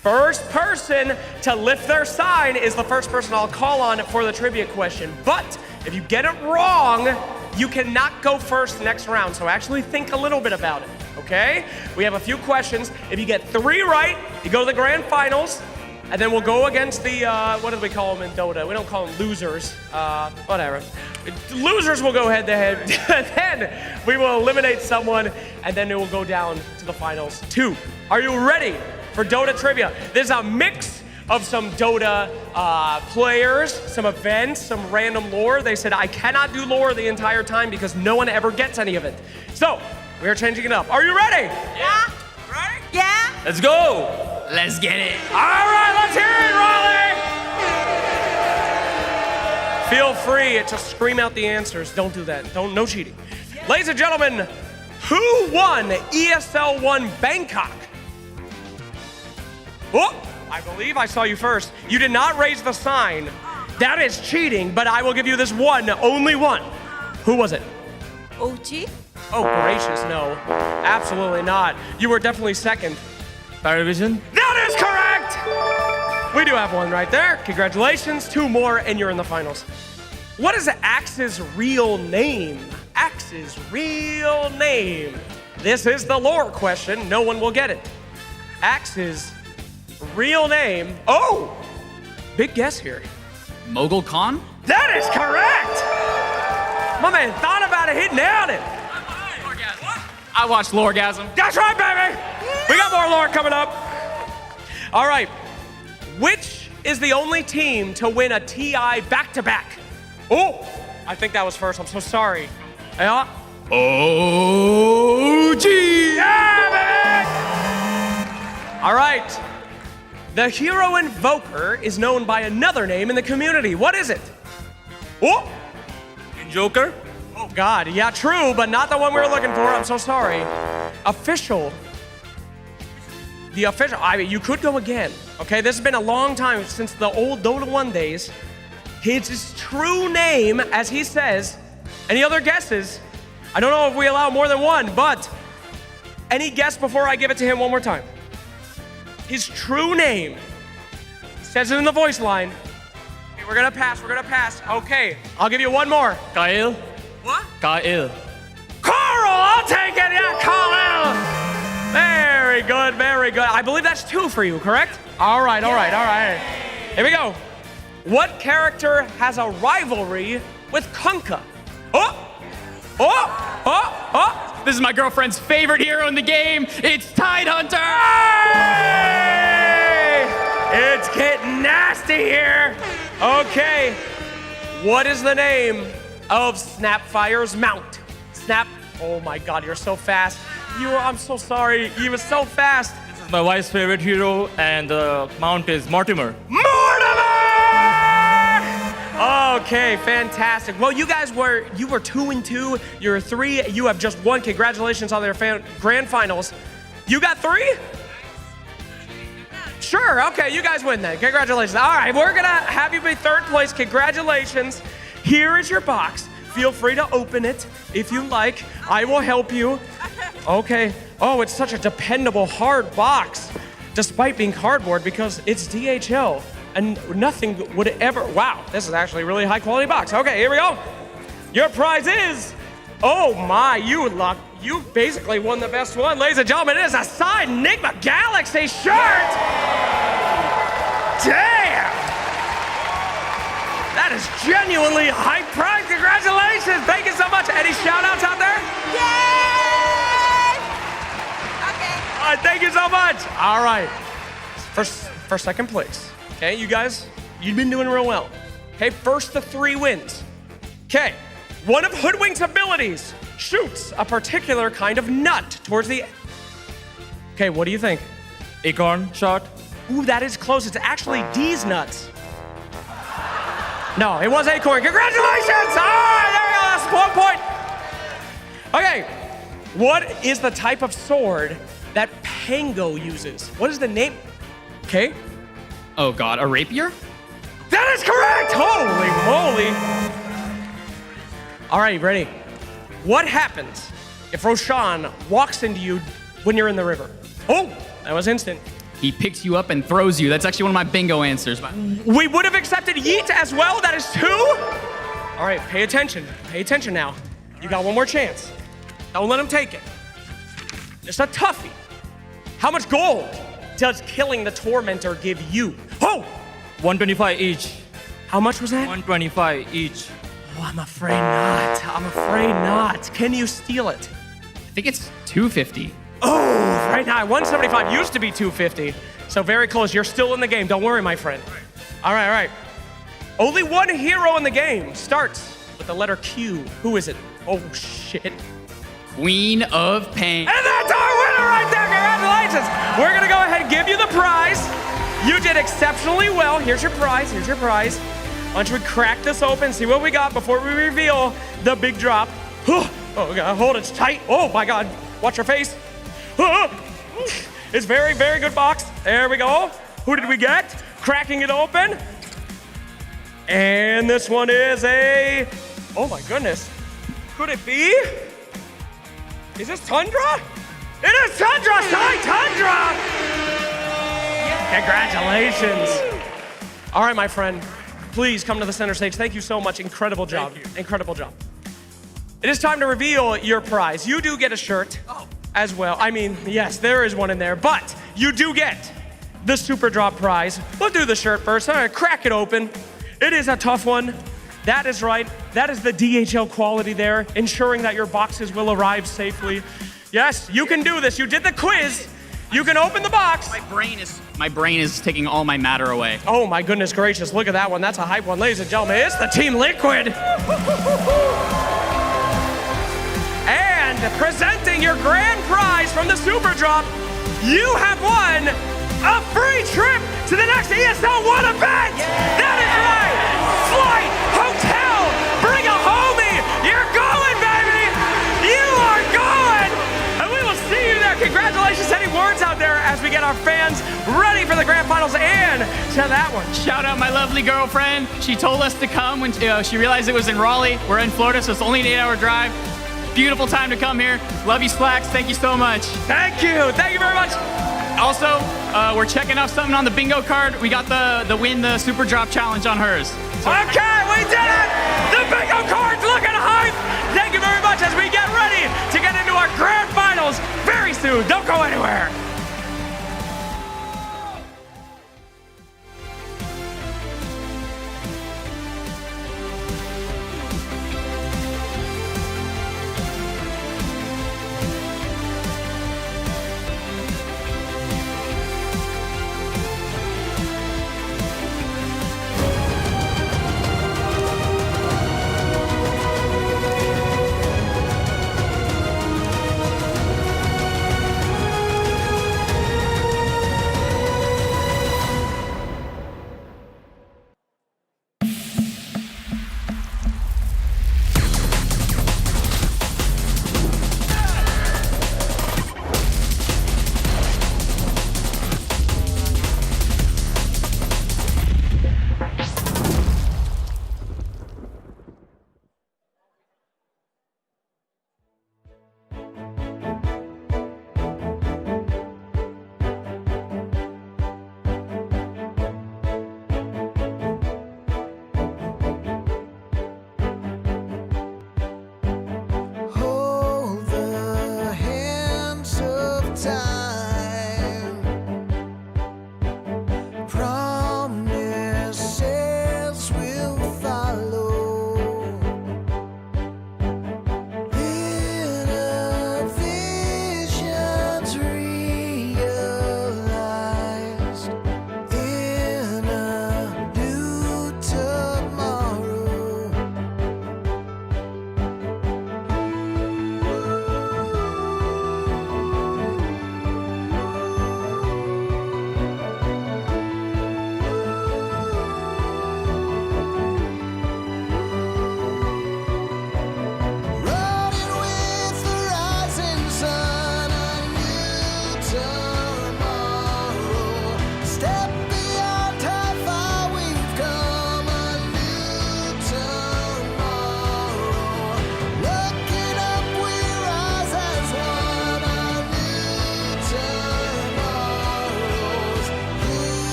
First person to lift their sign is the first person I'll call on for the trivia question. But if you get it wrong, you cannot go first next round. So actually think a little bit about it, okay? We have a few questions. If you get 3 right, you go to the grand finals. And then we'll go against the, what do we call them in Dota? We don't call them losers, whatever. Losers will go head to head. Then we will eliminate someone, and then it will go down to the finals 2. Are you ready for Dota trivia? There's a mix of some Dota players, some events, some random lore. They said I cannot do lore the entire time because no one ever gets any of it. So we're changing it up. Are you ready? Yeah. Ready? Yeah. Let's go. Let's get it. All right, let's hear it, Raleigh. Feel free to scream out the answers. Don't do that. No cheating. Ladies and gentlemen, who won ESL One Bangkok? Oh, I believe I saw you first. You did not raise the sign. That is cheating, but I will give you this one, only one. Who was it? OG? Oh, gracious, no. Absolutely not. You were definitely second. Paravision? That is correct! We do have one right there. Congratulations. 2 more, and you're in the finals. What is Axe's real name? Axe's real name. This is the lore question. No one will get it. Axe's real name. Oh! Big guess here. Mogul Khan? That is correct! My man thought about it. He nailed it. I watched Loregasm. That's right, baby! We got more lore coming up. All right. Which is the only team to win a TI back-to-back? Oh, I think that was first. I'm so sorry. Yeah. OG! Yeah, baby! All right. The hero Invoker is known by another name in the community. What is it? Oh! Joker? Oh, God. Yeah, true, but not the one we were looking for. I'm so sorry. Official. The official. I mean, you could go again. Okay, this has been a long time since the old Dota 1 days. His true name, as he says. Any other guesses? I don't know if we allow more than one, but any guess before I give it to him one more time? His true name. Says it in the voice line. Okay, we're gonna pass. Okay, I'll give you one more. Kyle? What? Kyle. Carl, I'll take it. Yeah, Carl. Very good, very good. I believe that's 2 for you, correct? All right. Here we go. What character has a rivalry with Kunkka? Oh! This is my girlfriend's favorite hero in the game. It's Tidehunter! Hey! It's getting nasty here. Okay. What is the name of Snapfire's mount? Oh my God, you're so fast. I'm so sorry. You were so fast. This is my wife's favorite hero, and the mount is Mortimer. Okay, fantastic. Well, you were 2 and 2. You're 3. You have just 1. Congratulations on their grand finals. You got 3? Sure. Okay, you guys win then. Congratulations. All right, we're gonna have you be 3rd place. Congratulations. Here is your box. Feel free to open it if you like. I will help you. Okay. Oh, it's such a dependable, hard box, despite being cardboard because it's DHL. And nothing would ever, wow, this is actually a really high quality box. Okay, here we go. Your prize is, oh my, you basically won the best one. Ladies and gentlemen, it is a signed Enigma Galaxy shirt. Damn. That is genuinely a high prize. Congratulations. Thank you so much. Any shout outs out there? Yay! Okay. All right, thank you so much. All right. for second place. Okay, you guys, you've been doing real well. Okay, first the 3 wins. Okay, one of Hoodwink's abilities shoots a particular kind of nut towards the... Okay, what do you think? Acorn shot. Ooh, that is close. It's actually D's nuts. No, it was Acorn. Congratulations! All right, there we go. That's 1 point. Okay, what is the type of sword that Pango uses? What is the name? Okay. Oh God, a rapier? That is correct! Holy moly! All right, ready? What happens if Roshan walks into you when you're in the river? Oh, that was instant. He picks you up and throws you. That's actually one of my bingo answers. We would have accepted yeet as well. That is 2. All right, pay attention. Pay attention now. You got one more chance. Don't let him take it. It's a toughie. How much gold does killing the tormentor give you? Oh! 125 each. How much was that? 125 each. Oh, I'm afraid not. I'm afraid not. Can you steal it? I think it's 250. Oh, right now, 175 used to be 250. So very close. You're still in the game. Don't worry, my friend. All right, all right. Only one hero in the game starts with the letter Q. Who is it? Oh, shit. Queen of Pain. And that's our winner right there. Congratulations. We're going to go ahead and give you the prize. You did exceptionally well. Here's your prize. Here's your prize. Why don't you crack this open, see what we got before we reveal the big drop. Oh, God, hold it tight. Oh, my God. Watch your face. It's very, very good box. There we go. Who did we get? Cracking it open. And this one is a... Oh, my goodness. Could it be? Is this Tundra? It is Tundra! Sorry, Tundra! Congratulations. All right, my friend. Please come to the center stage. Thank you so much. Incredible job. Incredible job. It is time to reveal your prize. You do get a shirt as well. I mean, yes, there is one in there, but you do get the Super Drop prize. We'll do the shirt first. All right, crack it open. It is a tough one. That is right. That is the DHL quality there, ensuring that your boxes will arrive safely. Yes, you can do this. You did the quiz. You can open the box. My brain is taking all my matter away. Oh my goodness gracious, look at that one. That's a hype one, ladies and gentlemen. It's the Team Liquid. And presenting your grand prize from the Super Drop, you have won a free trip to the next ESL One event. That is right. Flight, hotel, bring a homie. You're going, baby. You are going. And we will see you there. Congratulations. Any words out there as we get our fans ready for the grand finals and to that one? Shout out my lovely girlfriend. She told us to come when she realized it was in Raleigh. We're in Florida, so it's only an 8-hour drive. Beautiful time to come here. Love you, Slacks. Thank you so much. Thank you. Thank you very much. Also, we're checking off something on the bingo card. We got the win the Super Drop challenge on hers. So okay, we did it! The bingo card's looking hype! Thank you very much as we get ready to get into our grand finals very soon. Don't go anywhere.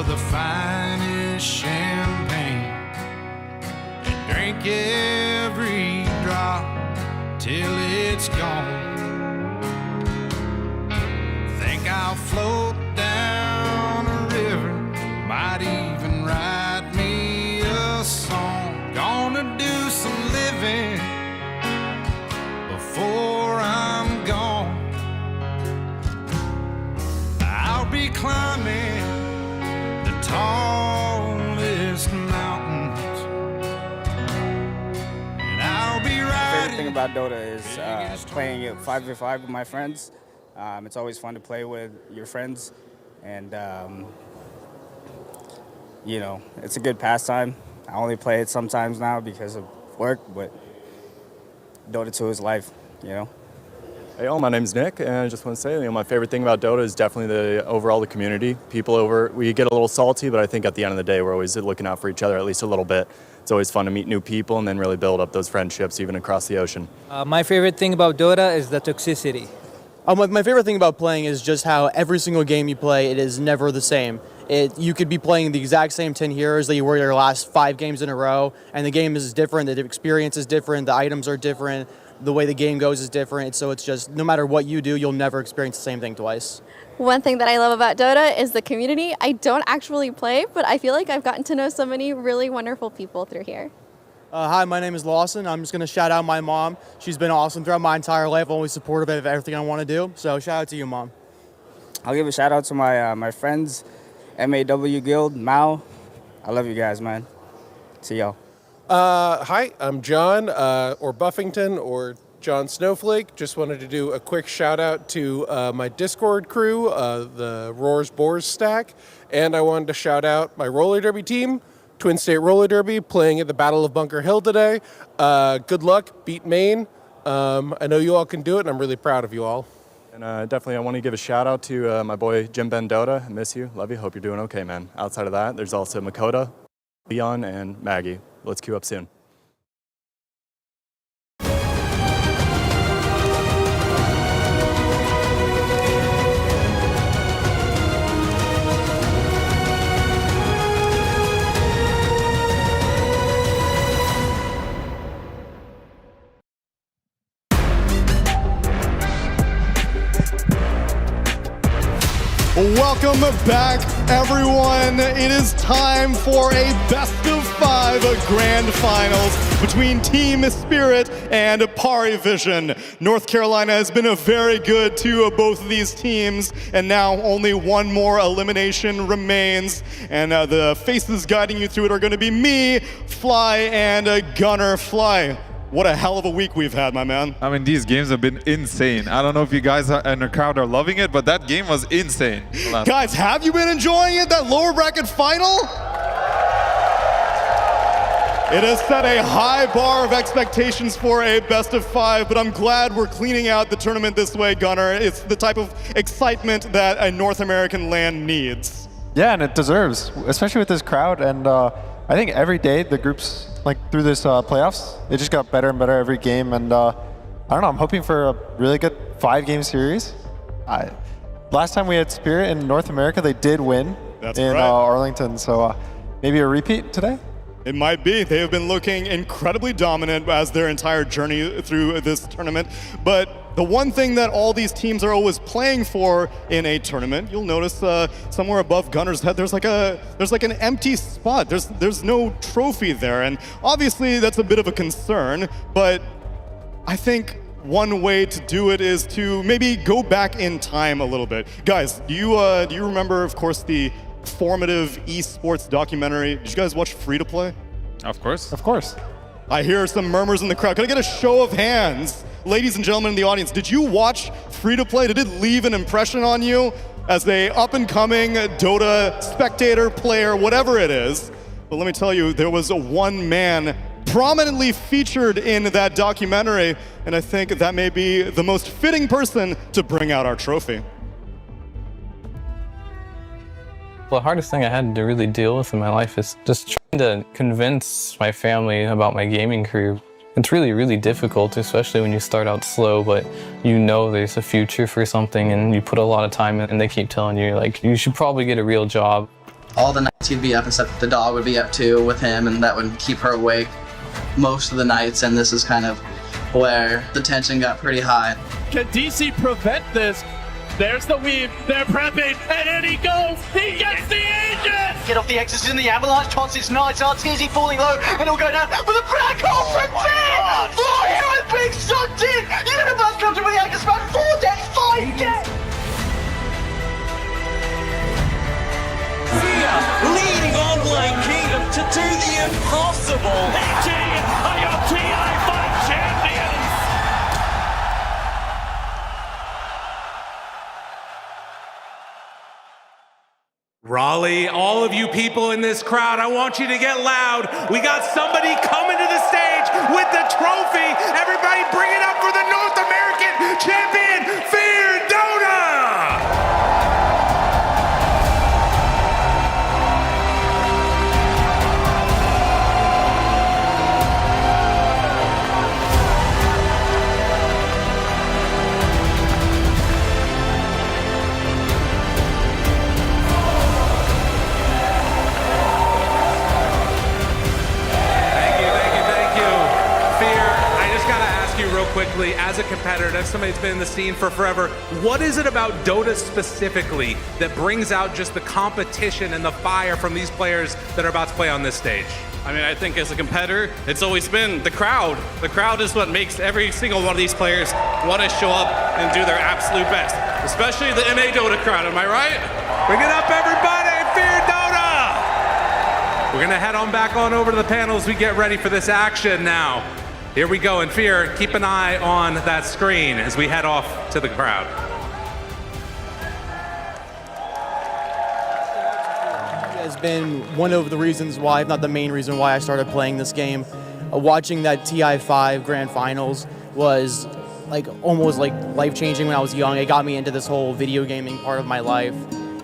of the finest champagne and drink every drop till it's gone. Think I'll float down a river, might even write me a song. Gonna do some living before I'm gone. I'll be climbing the tallest mountains, and I'll be My riding. favorite thing about Dota is playing it 5v5 with my friends. It's always fun to play with your friends, and you know, it's a good pastime. I only play it sometimes now because of work, but Dota 2 is life, you know. Hey all, my name's Nick, and I just want to say, my favorite thing about Dota is definitely the community. People we get a little salty, but I think at the end of the day, we're always looking out for each other at least a little bit. It's always fun to meet new people and then really build up those friendships even across the ocean. My favorite thing about Dota is the toxicity. My favorite thing about playing is just how every single game you play, it is never the same. You could be playing the exact same 10 heroes that you were your last 5 games in a row, and the game is different, the experience is different, the items are different, the way the game goes is different, so it's just no matter what you do, you'll never experience the same thing twice. One thing that I love about Dota is the community. I don't actually play, but I feel like I've gotten to know so many really wonderful people through here. Hi, my name is Lawson. I'm just going to shout out my mom. She's been awesome throughout my entire life, always supportive of everything I want to do, so shout out to you, Mom. I'll give a shout out to my friends, MAW Guild, Mao. I love you guys, man. See y'all. Hi, I'm John, or Buffington, or John Snowflake. Just wanted to do a quick shout out to my Discord crew, the Roars Boars stack, and I wanted to shout out my roller derby team, Twin State Roller Derby, playing at the Battle of Bunker Hill today. Good luck, beat Maine. I know you all can do it, and I'm really proud of you all. And definitely I want to give a shout out to my boy Jim Ben Dota. I miss you, love you, hope you're doing okay, man. Outside of that, there's also Makota, Leon, and Maggie. Let's queue up soon. Welcome back, everyone. It is time for a best of 5 grand finals between Team Spirit and Parivision. North Carolina has been very good to both of these teams, and now only one more elimination remains. And the faces guiding you through it are going to be me, Fly, and Gunner. Fly, what a hell of a week we've had, my man. I mean, these games have been insane. I don't know if you guys in the crowd are loving it, but that game was insane. Guys, have you been enjoying it, that lower bracket final? It has set a high bar of expectations for a best of 5, but I'm glad we're cleaning out the tournament this way, Gunner. It's the type of excitement that a North American land needs. Yeah, and it deserves, especially with this crowd. And I think every day the groups, like through this playoffs, it just got better and better every game. And I don't know, I'm hoping for a really good 5-game series. Last time we had Spirit in North America, they did win in Arlington. So maybe a repeat today? It might be. They have been looking incredibly dominant as their entire journey through this tournament. But the one thing that all these teams are always playing for in a tournament, you'll notice somewhere above Gunner's head, there's like an empty spot. There's no trophy there, and obviously that's a bit of a concern. But I think one way to do it is to maybe go back in time a little bit. Guys, do you remember, of course, the formative esports documentary? Did you guys watch Free to Play? Of course. Of course. I hear some murmurs in the crowd. Can I get a show of hands? Ladies and gentlemen in the audience, did you watch Free to Play? Did it leave an impression on you as a up-and-coming Dota spectator, player, whatever it is? But let me tell you, there was one man prominently featured in that documentary, and I think that may be the most fitting person to bring out our trophy. The hardest thing I had to really deal with in my life is just trying to convince my family about my gaming career. It's really, really difficult, especially when you start out slow, but you know there's a future for something and you put a lot of time in, and they keep telling you, like, you should probably get a real job. all the nights he'd be up and stuff, the dog would be up too with him, and that would keep her awake most of the nights, and this is kind of where the tension got pretty high. Can DC prevent this? There's the weave, they're prepping, and in he goes! He gets the Aegis! Get off the Exes in the avalanche, chances nice, Arteezy falling low, and it'll go down with a black hole from 10! 4 heroes being sucked in! Universe comes in with the Aegis back, 4 dead, 5 dead! Leading Online Kingdom to do the impossible. AG are your TI5 champions! Raleigh, all of you people in this crowd, I want you to get loud. We got somebody coming to the stage with the trophy. Everybody bring it up for the North American champion, Fear Dota! Real quickly, as a competitor, as somebody that's been in the scene for forever, what is it about Dota specifically that brings out just the competition and the fire from these players that are about to play on this stage? I mean, I think as a competitor, it's always been the crowd. The crowd is what makes every single one of these players want to show up and do their absolute best, especially the NA Dota crowd, am I right? Bring it up, everybody, Fear Dota! We're gonna head on back on over to the panel as we get ready for this action now. Here we go, and Fear, keep an eye on that screen as we head off to the crowd. Has been one of the reasons why, if not the main reason why I started playing this game. Watching that TI5 Grand Finals was like almost like life-changing when I was young. It got me into this whole video gaming part of my life.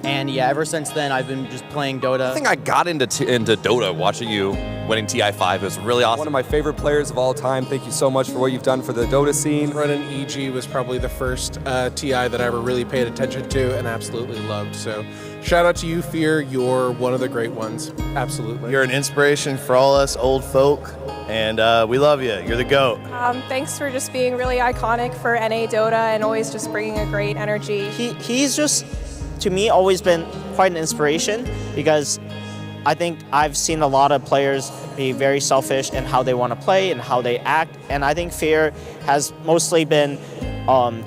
And yeah, ever since then, I've been just playing Dota. I think I got into Dota watching you winning TI5. It was really awesome. One of my favorite players of all time. Thank you so much for what you've done for the Dota scene. Running EG was probably the first TI that I ever really paid attention to and absolutely loved. So shout out to you, Fear. You're one of the great ones. Absolutely. You're an inspiration for all us old folk, and we love you. You're the GOAT. Thanks for just being really iconic for NA Dota and always just bringing a great energy. He's just, to me, always been quite an inspiration because I think I've seen a lot of players be very selfish in how they want to play and how they act, and I think Fear has mostly been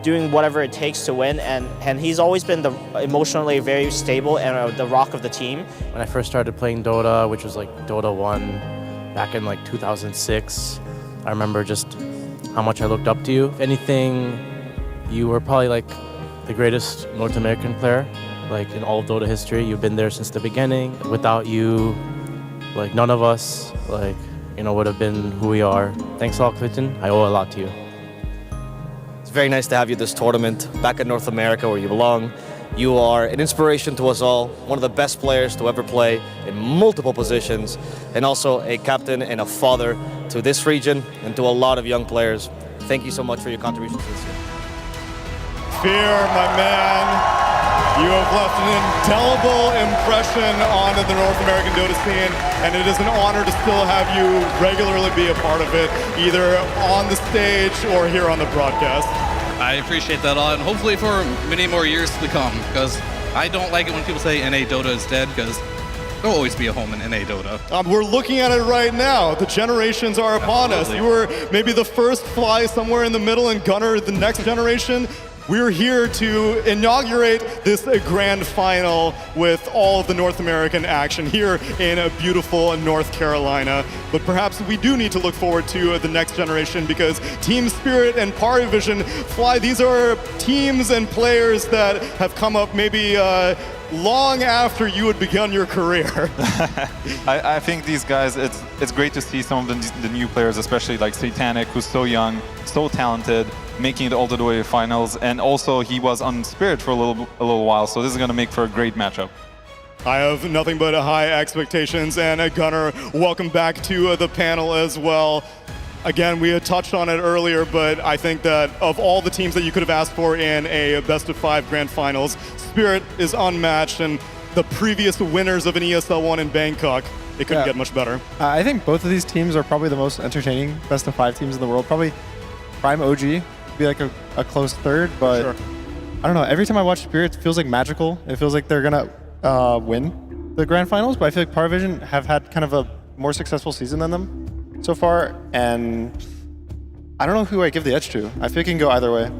doing whatever it takes to win, and he's always been emotionally very stable and the rock of the team. When I first started playing Dota, which was like Dota 1 back in like 2006, I remember just how much I looked up to you. If anything, you were probably like the greatest North American player like in all of Dota history. You've been there since the beginning. Without you, like none of us, like, you know, would have been who we are. Thanks a lot, Clinton. I owe a lot to you. It's very nice to have you at this tournament, back in North America where you belong. You are an inspiration to us all, one of the best players to ever play in multiple positions, and also a captain and a father to this region and to a lot of young players. Thank you so much for your contributions this year. Fear, my man. You have left an indelible impression on the North American Dota scene, and it is an honor to still have you regularly be a part of it, either on the stage or here on the broadcast. I appreciate that a lot, and hopefully for many more years to come, because I don't like it when people say NA Dota is dead, because there'll always be a home in NA Dota. We're looking at it right now. The generations are upon us. You were maybe the first fly somewhere in the middle, and Gunnar the next generation. We're here to inaugurate this grand final with all of the North American action here in a beautiful North Carolina. But perhaps we do need to look forward to the next generation, because Team Spirit and Parivision Fly, these are teams and players that have come up maybe long after you had begun your career. I think these guys, it's great to see some of the new players, especially like Satanic, who's so young, so talented, making it all the way to finals, and also he was on Spirit for a little while, so this is going to make for a great matchup. I have nothing but high expectations, and Gunnar, welcome back to the panel as well. Again, we had touched on it earlier, but I think that of all the teams that you could have asked for in a best-of-5 grand finals, Spirit is unmatched, and the previous winners of an ESL One in Bangkok. It couldn't get much better. I think both of these teams are probably the most entertaining best of 5 teams in the world. Probably Prime OG would be like a close third, but Sure. I don't know. Every time I watch Spirit, it feels like magical. It feels like they're gonna win the grand finals, but I feel like Paravision have had kind of a more successful season than them so far, and I don't know who I give the edge to. I feel like it can go either way.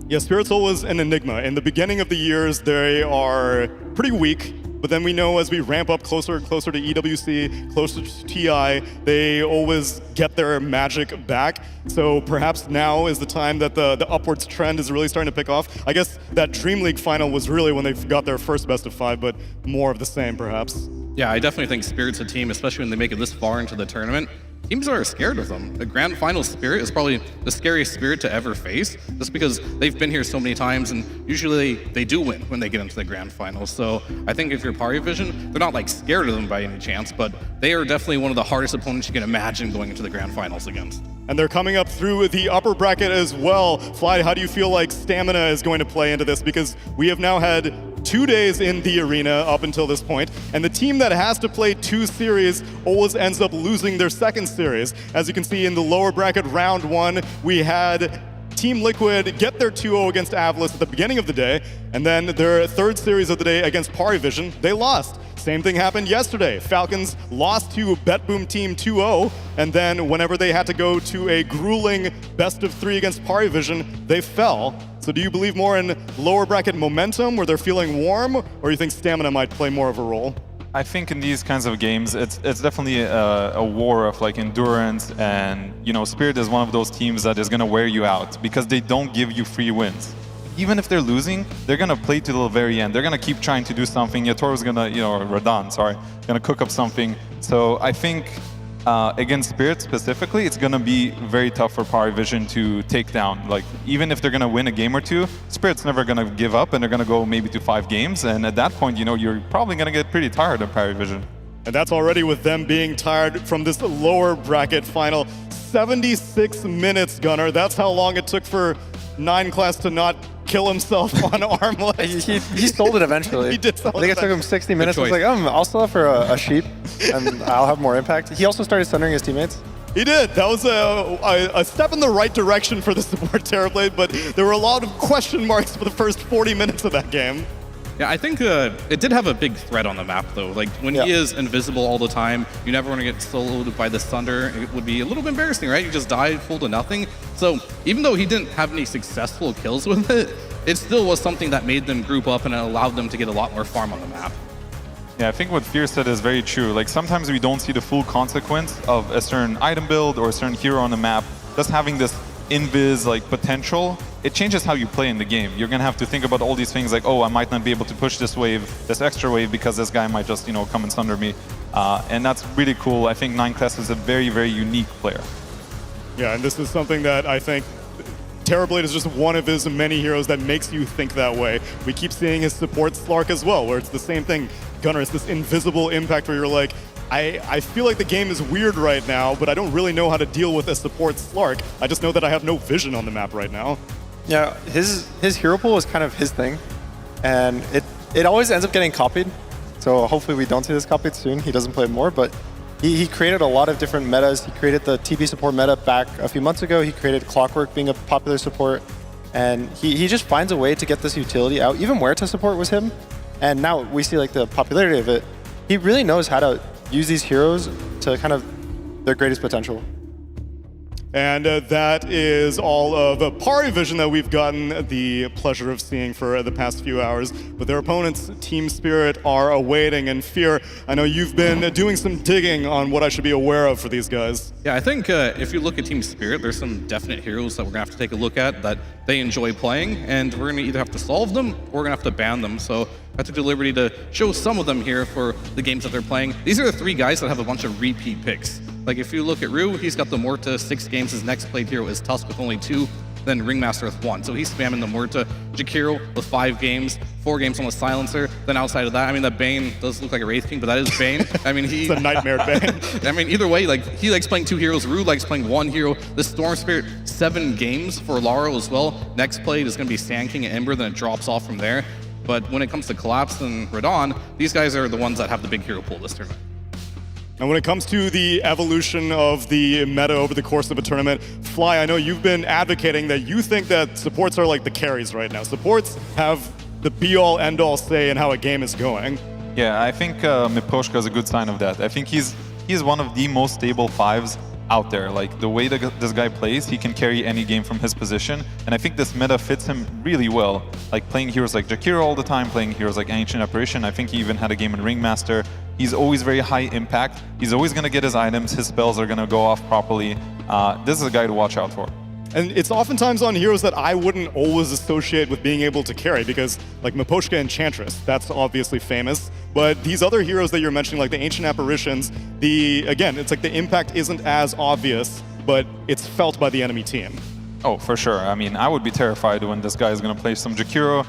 Yeah, Spirit's always an enigma. In the beginning of the years, they are pretty weak, but then we know as we ramp up closer and closer to EWC, closer to TI, they always get their magic back. So perhaps now is the time that the upwards trend is really starting to pick off. I guess that Dream League final was really when they got their first best of 5, but more of the same perhaps. Yeah, I definitely think Spirit's a team, especially when they make it this far into the tournament. Teams are scared of them. The grand final Spirit is probably the scariest Spirit to ever face, just because they've been here so many times, and usually they do win when they get into the grand finals. So I think if you're Paravision, they're not like scared of them by any chance, but they are definitely one of the hardest opponents you can imagine going into the grand finals against. And they're coming up through the upper bracket as well. Fly, how do you feel like stamina is going to play into this? Because we have now had 2 days in the arena up until this point, and the team that has to play 2 series always ends up losing their second series. As you can see in the lower bracket round 1, we had Team Liquid get their 2-0 against Avalis at the beginning of the day, and then their third series of the day against Paravision, they lost. Same thing happened yesterday. Falcons lost to BetBoom Team 2-0, and then whenever they had to go to a grueling best of 3 against Paravision, they fell. So do you believe more in lower bracket momentum where they're feeling warm, or you think stamina might play more of a role? I think in these kinds of games, it's definitely a war of like endurance, and Spirit is one of those teams that is going to wear you out because they don't give you free wins. Even if they're losing, they're going to play to the very end. They're going to keep trying to do something. Yatoru's going to, Radan, going to cook up something. So I think against Spirit specifically, it's going to be very tough for Paravision to take down. Like, even if they're going to win a game or 2, Spirit's never going to give up, and they're going to go maybe to 5 games. And at that point, you're probably going to get pretty tired of Paravision. And that's already with them being tired from this lower bracket final. 76 minutes, Gunnar. That's how long it took for 9class to not kill himself on Armlet. he sold it eventually. He did sell it. I think it took him 60 minutes. I was like, I'll sell it for a sheep, and I'll have more impact. He also started centering his teammates. He did. That was a step in the right direction for the support Terrorblade, but there were a lot of question marks for the first 40 minutes of that game. Yeah, I think it did have a big threat on the map, though. Like, when he is invisible all the time, you never want to get soloed by the Thunder. It would be a little bit embarrassing, right? You just died full to nothing. So even though he didn't have any successful kills with it, it still was something that made them group up and it allowed them to get a lot more farm on the map. Yeah, I think what Fear said is very true. Like, sometimes we don't see the full consequence of a certain item build or a certain hero on the map. Just having this invis potential, it changes how you play in the game. You're gonna have to think about all these things like, oh, I might not be able to push this wave, this extra wave, because this guy might just come and thunder me, and that's really cool. I think 9class is a very, very unique player. Yeah, and this is something that I think Terrorblade is just one of his many heroes that makes you think that way. We keep seeing his support Slark as well, where it's the same thing. Gunnar, it's this invisible impact where you're like, I feel like the game is weird right now, but I don't really know how to deal with a support Slark. I just know that I have no vision on the map right now. Yeah, his hero pool is kind of his thing, and it always ends up getting copied. So hopefully we don't see this copied soon. He doesn't play more, but he created a lot of different metas. He created the TP support meta back a few months ago. He created Clockwork being a popular support, and he just finds a way to get this utility out. Even Muerta support was him, and now we see like the popularity of it. He really knows how to use these heroes to kind of their greatest potential. And that is all of Paravision that we've gotten the pleasure of seeing for the past few hours. But their opponents, Team Spirit, are awaiting. And Fear, I know you've been doing some digging on what I should be aware of for these guys. Yeah, I think if you look at Team Spirit, there's some definite heroes that we're going to have to take a look at that they enjoy playing, and we're going to either have to solve them or we're going to have to ban them. So I took the liberty to show some of them here for the games that they're playing. These are the 3 guys that have a bunch of repeat picks. Like, if you look at Rue, he's got the Muerta 6 games. His next played hero is Tusk with only 2, then Ringmaster with 1. So he's spamming the Muerta. Jakiro with 5 games, 4 games on the Silencer. Then outside of that, I mean, that Bane does look like a Wraith King, but that is Bane. I mean, it's a nightmare Bane. I mean, either way, like, he likes playing 2 heroes. Rue likes playing 1 hero. The Storm Spirit, 7 games for Laro as well. Next played is going to be Sand King and Ember, then it drops off from there. But when it comes to Collapse and Radon, these guys are the ones that have the big hero pool this tournament. And when it comes to the evolution of the meta over the course of a tournament, Fly, I know you've been advocating that you think that supports are like the carries right now. Supports have the be-all, end-all say in how a game is going. Yeah, I think Miposhka is a good sign of that. I think he's one of the most stable 5s out there. Like, the way that this guy plays, he can carry any game from his position, and I think this meta fits him really well. Like, playing heroes like Jakiro all the time, playing heroes like Ancient Apparition. I think he even had a game in Ringmaster. He's always very high impact. He's always going to get his items. His spells are going to go off properly. This is a guy to watch out for. And it's oftentimes on heroes that I wouldn't always associate with being able to carry, because like Miposhka Enchantress, that's obviously famous. But these other heroes that you're mentioning, like the Ancient Apparitions, again, it's like the impact isn't as obvious, but it's felt by the enemy team. Oh, for sure. I mean, I would be terrified when this guy is going to play some Jakiro.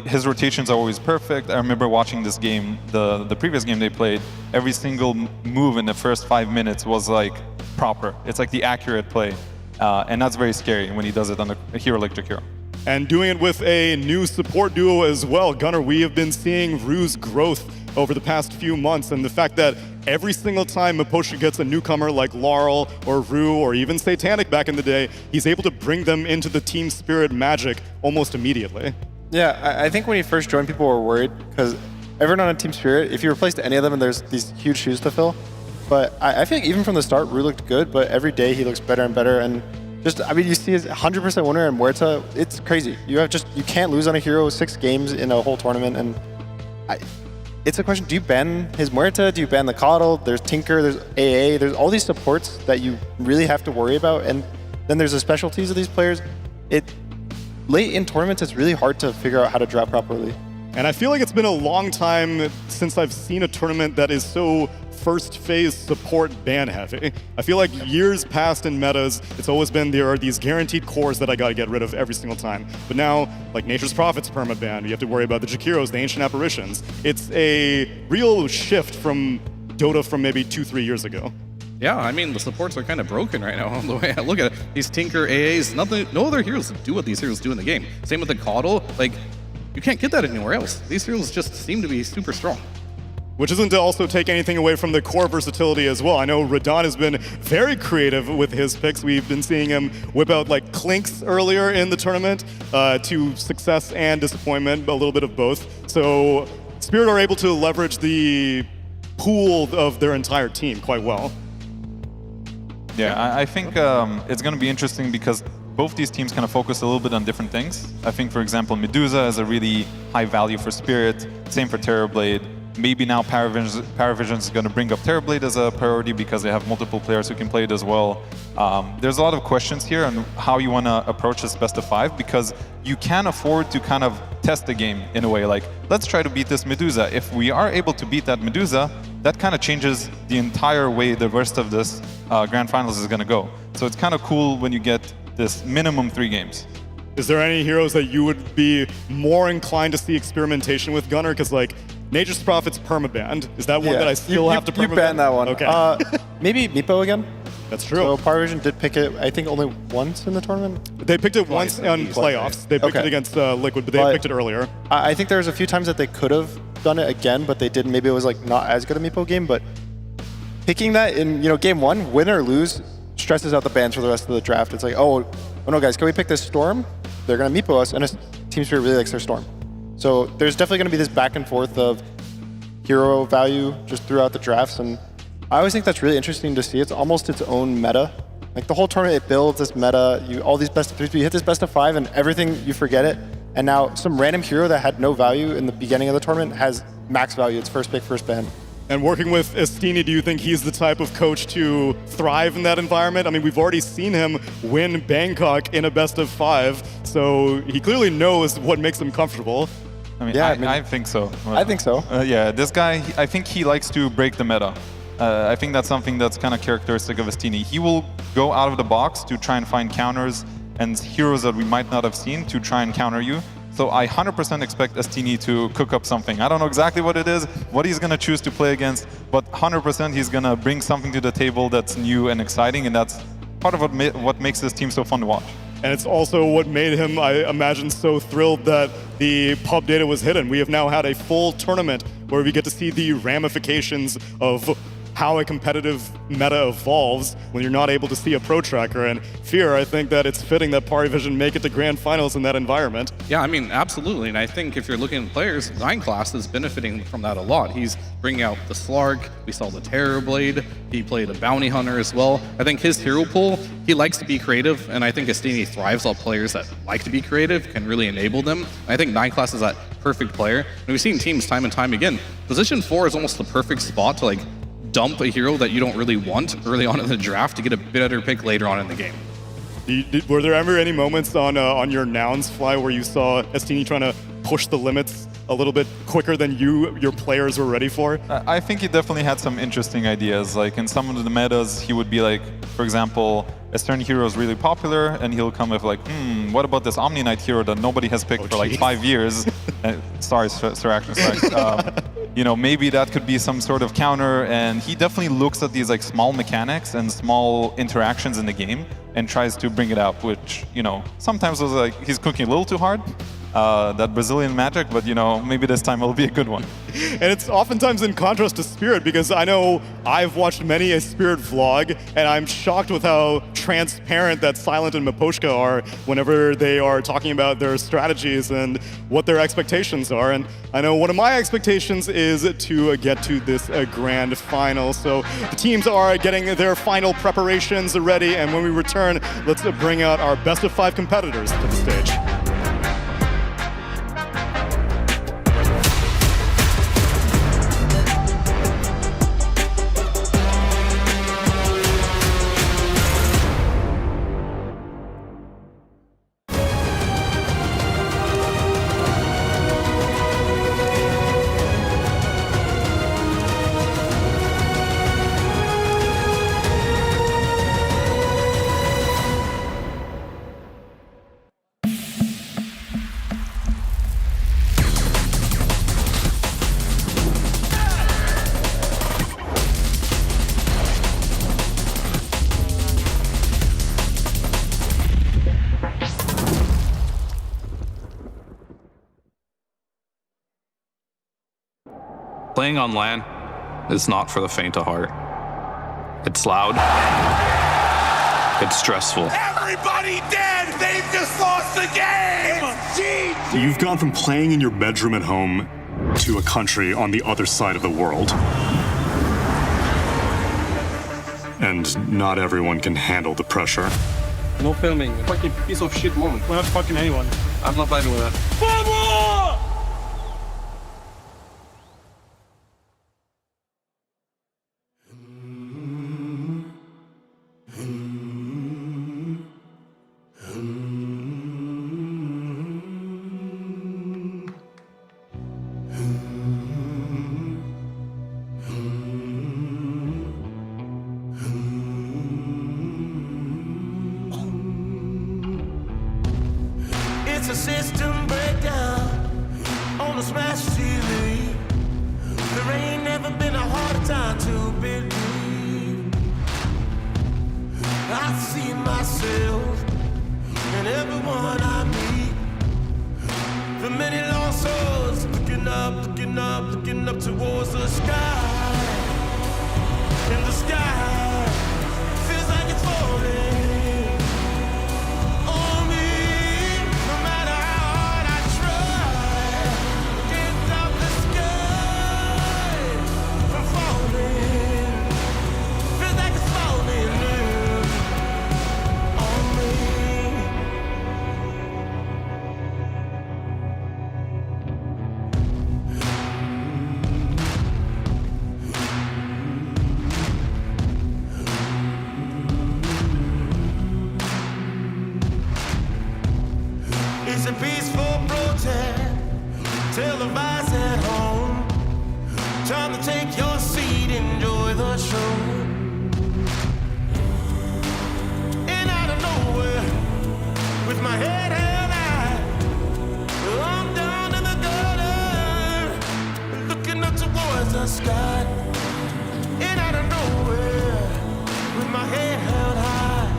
His rotations are always perfect. I remember watching this game, the previous game they played, every single move in the first 5 minutes was like proper. It's like the accurate play. And that's very scary when he does it on a hero like Jakiro. And doing it with a new support duo as well. Gunnar, we have been seeing Rue's growth over the past few months, and the fact that every single time Miposhka gets a newcomer like Laurel or Rue or even Satanic back in the day, he's able to bring them into the team spirit magic almost immediately. Yeah, I think when he first joined, people were worried because everyone on Team Spirit, if you replaced any of them and there's these huge shoes to fill. But I think even from the start, Rue looked good, but every day he looks better and better. And just, I mean, you see his 100% winner in Muerta, it's crazy. You can't lose on a hero 6 games in a whole tournament. And it's a question, do you ban his Muerta? Do you ban the Coddle? There's Tinker, there's AA, there's all these supports that you really have to worry about. And then there's the specialties of these players. Late in tournaments, it's really hard to figure out how to draft properly. And I feel like it's been a long time since I've seen a tournament that is so first phase support ban heavy. I feel like years past in metas, it's always been there are these guaranteed cores that I gotta get rid of every single time. But now, like Nature's Prophets permaban, you have to worry about the Jakiros, the Ancient Apparitions. It's a real shift from Dota from maybe 2-3 years ago. Yeah, I mean, the supports are kind of broken right now. The way I look at it, these Tinker AAs, no other heroes do what these heroes do in the game. Same with the Coddle. Like, you can't get that anywhere else. These heroes just seem to be super strong. Which isn't to also take anything away from the core versatility as well. I know Radon has been very creative with his picks. We've been seeing him whip out like Clinks earlier in the tournament to success and disappointment, a little bit of both. So Spirit are able to leverage the pool of their entire team quite well. Yeah, I think it's going to be interesting because both these teams kind of focus a little bit on different things. I think, for example, Medusa is a really high value for Spirit. Same for Terrorblade. Maybe now Paravision is going to bring up Terrorblade as a priority because they have multiple players who can play it as well. There's a lot of questions here on how you want to approach this best of 5 because you can afford to kind of test the game in a way. Like, let's try to beat this Medusa. If we are able to beat that Medusa, that kind of changes the entire way the rest of this Grand Finals is going to go. So it's kind of cool when you get this minimum 3 games. Is there any heroes that you would be more inclined to see experimentation with, Gunnar? Because like Nature's Prophets permabanned. Is that one that I still have to permaban? You banned that one. Okay. Maybe Meepo again? That's true. So Paravision did pick it, I think, only once in the tournament? They picked it once on playoffs. They picked it against Liquid, but they picked it earlier. I think there was a few times that they could have done it again, but they didn't. Maybe it was like not as good a Meepo game, but picking that in game 1, win or lose, stresses out the bans for the rest of the draft. It's like, oh no, guys, can we pick this Storm? They're going to Meepo us, and Team Spirit really likes their Storm. So there's definitely going to be this back and forth of hero value just throughout the drafts, and I always think that's really interesting to see. It's almost its own meta. Like the whole tournament, it builds this meta. All these best of 3s, but you hit this best of 5, and everything, you forget it. And now some random hero that had no value in the beginning of the tournament has max value. It's first pick, first ban. And working with Estini, do you think he's the type of coach to thrive in that environment? I mean, we've already seen him win Bangkok in a best of 5, so he clearly knows what makes him comfortable. I mean, I think so. I think so. Yeah, this guy, I think he likes to break the meta. I think that's something that's kind of characteristic of Estini. He will go out of the box to try and find counters and heroes that we might not have seen to try and counter you. So I 100% expect Estini to cook up something. I don't know exactly what it is, what he's going to choose to play against, but 100% he's going to bring something to the table that's new and exciting, and that's part of what makes this team so fun to watch. And it's also what made him, I imagine, so thrilled that the pub data was hidden. We have now had a full tournament where we get to see the ramifications of how a competitive meta evolves when you're not able to see a pro tracker. And Fear, I think that it's fitting that Parivision make it to grand finals in that environment. Yeah, I mean, absolutely. And I think if you're looking at players, Nine Class is benefiting from that a lot. He's bringing out the Slark, we saw the Terrorblade, he played a Bounty Hunter as well. I think his hero pool, he likes to be creative, and I think Estini thrives on players that like to be creative, can really enable them. I think Nine Class is that perfect player. And we've seen teams time and time again. Position 4 is almost the perfect spot to like dump a hero that you don't really want early on in the draft to get a better pick later on in the game. Were there ever any moments on your Nouns fly where you saw Estini trying to push the limits a little bit quicker than your players were ready for? I think he definitely had some interesting ideas. Like in some of the metas, he would be like, for example, a certain hero is really popular, and he'll come with like, what about this Omni Knight hero that nobody has picked for like 5 years? Sorry, Sir Action Strikes. You know, maybe that could be some sort of counter, and he definitely looks at these like small mechanics and small interactions in the game and tries to bring it out, which, you know, sometimes was like he's cooking a little too hard. That Brazilian magic, but you know, maybe this time it'll be a good one. And it's oftentimes in contrast to Spirit, because I know I've watched many a Spirit vlog, and I'm shocked with how transparent that Silent and Miposhka are whenever they are talking about their strategies and what their expectations are. And I know one of my expectations is to get to this grand final. So the teams are getting their final preparations ready, and when we return, let's bring out our best of 5 competitors to the stage. Playing on LAN is not for the faint of heart. It's loud. It's stressful. Everybody dead! They've just lost the game! You've gone from playing in your bedroom at home to a country on the other side of the world. And not everyone can handle the pressure. No filming. Fucking piece of shit moment. We're not fucking anyone. I'm not vibing with that. It's a system breakdown on the smash TV. There ain't never been a harder time to believe. I see myself in everyone I meet. The many lost souls looking up, looking up, looking up towards the sky. In the sky, feels like it's falling. It's a peaceful protest, televised at home. Time to take your seat, enjoy the show. And out of nowhere, with my head held high, I'm down in the gutter, looking up towards the sky. And out of nowhere, with my head held high,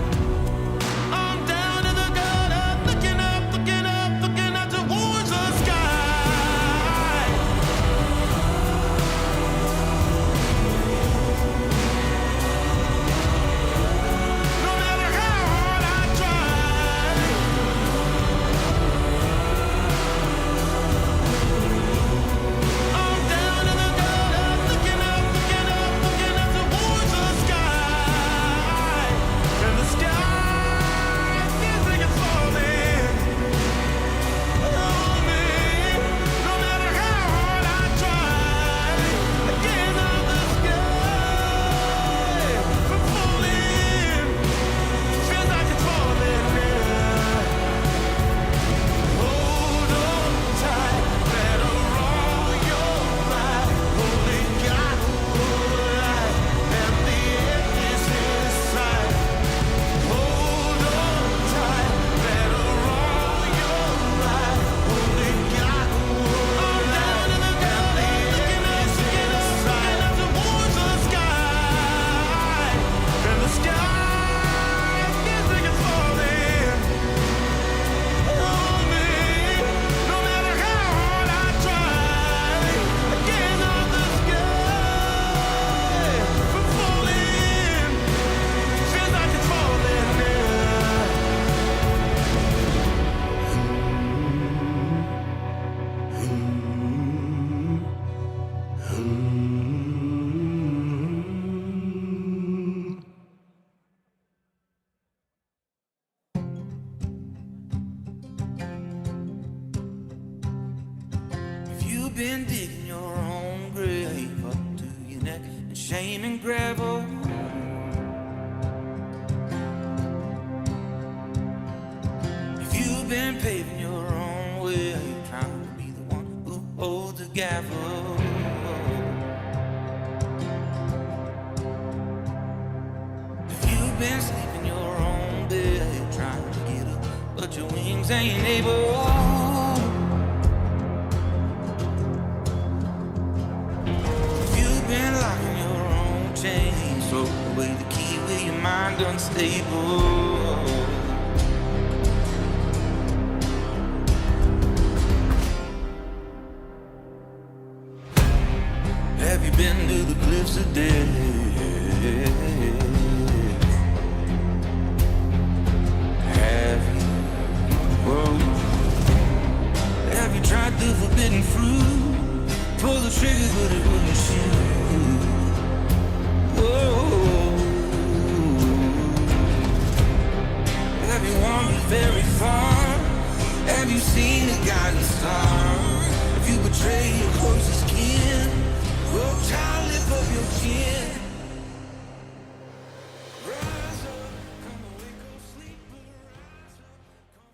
I'm down in the gutter. been digging your own grave up to your neck in shame and gravel. If you've been paving your own way, are you trying to be the one who holds the gavel? If you've been sleeping your own bed, trying to get up, but your wings ain't able. Been locking your own chains, throw away the key with your mind unstable. Have you been to the cliffs of death? Have you? Whoa. Have you tried the forbidden fruit? Pull the trigger, but it wouldn't shoot. Whoa. Have you wandered very far? Have you seen a guiding star? If you betray your closest kin, oh child, lift up your chin. Rise up, come awake, go sleep, rise up, come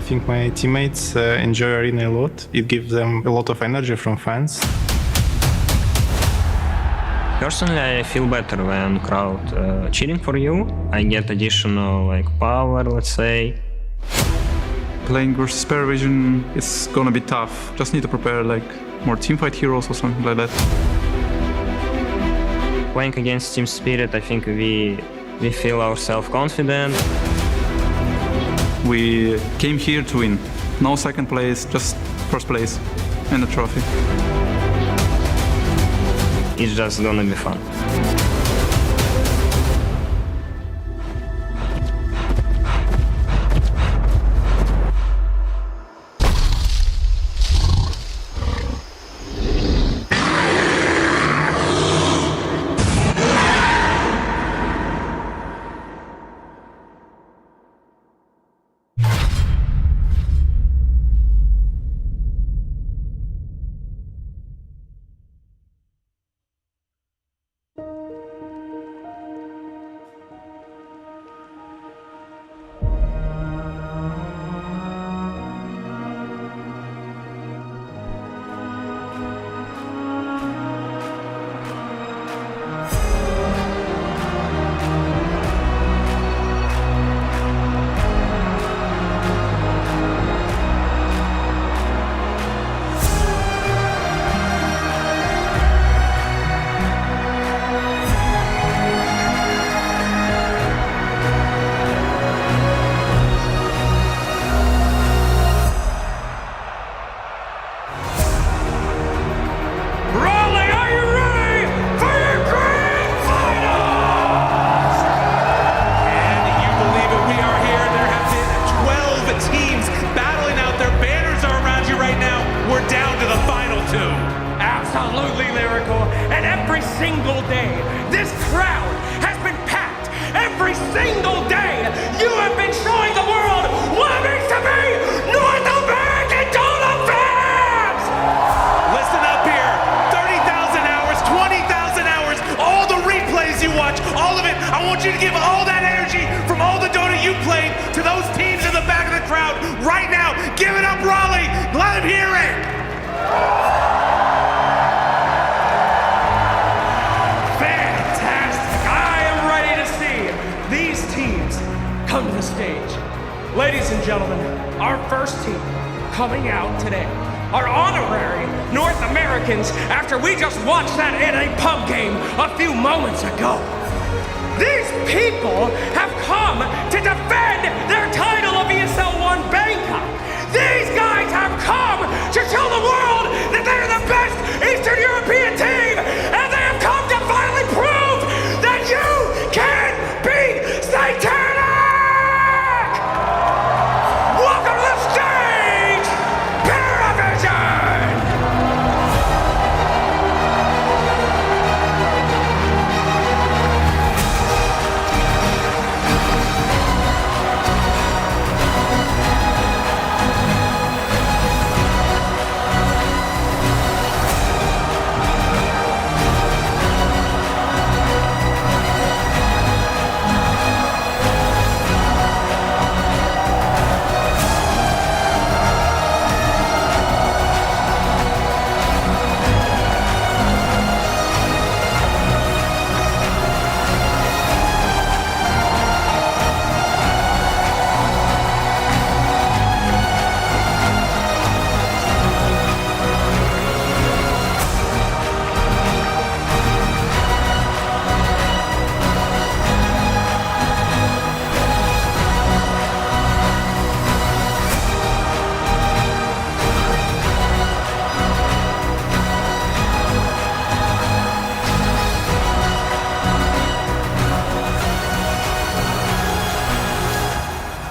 think my teammates enjoy Arena a lot. It gives them a lot of energy from fans. Personally, I feel better when crowd cheering for you. I get additional power, let's say. Playing versus Paravision is gonna be tough. Just need to prepare more teamfight heroes or something like that. Playing against Team Spirit, I think we feel ourselves confident. We came here to win. No second place, just first place and a trophy. It's just gonna be fun. Right now, give it up, Raleigh! Let him hear it! Fantastic! I am ready to see these teams come to the stage. Ladies and gentlemen, our first team coming out today are honorary North Americans after we just watched that in a pub game a few moments ago. These people have come to defend their title of ESL One Bangkok. These guys have come to tell the world that they are the best Eastern European team, and they have come to finally prove that you can beat Satanic! Welcome to the stage, Paravision!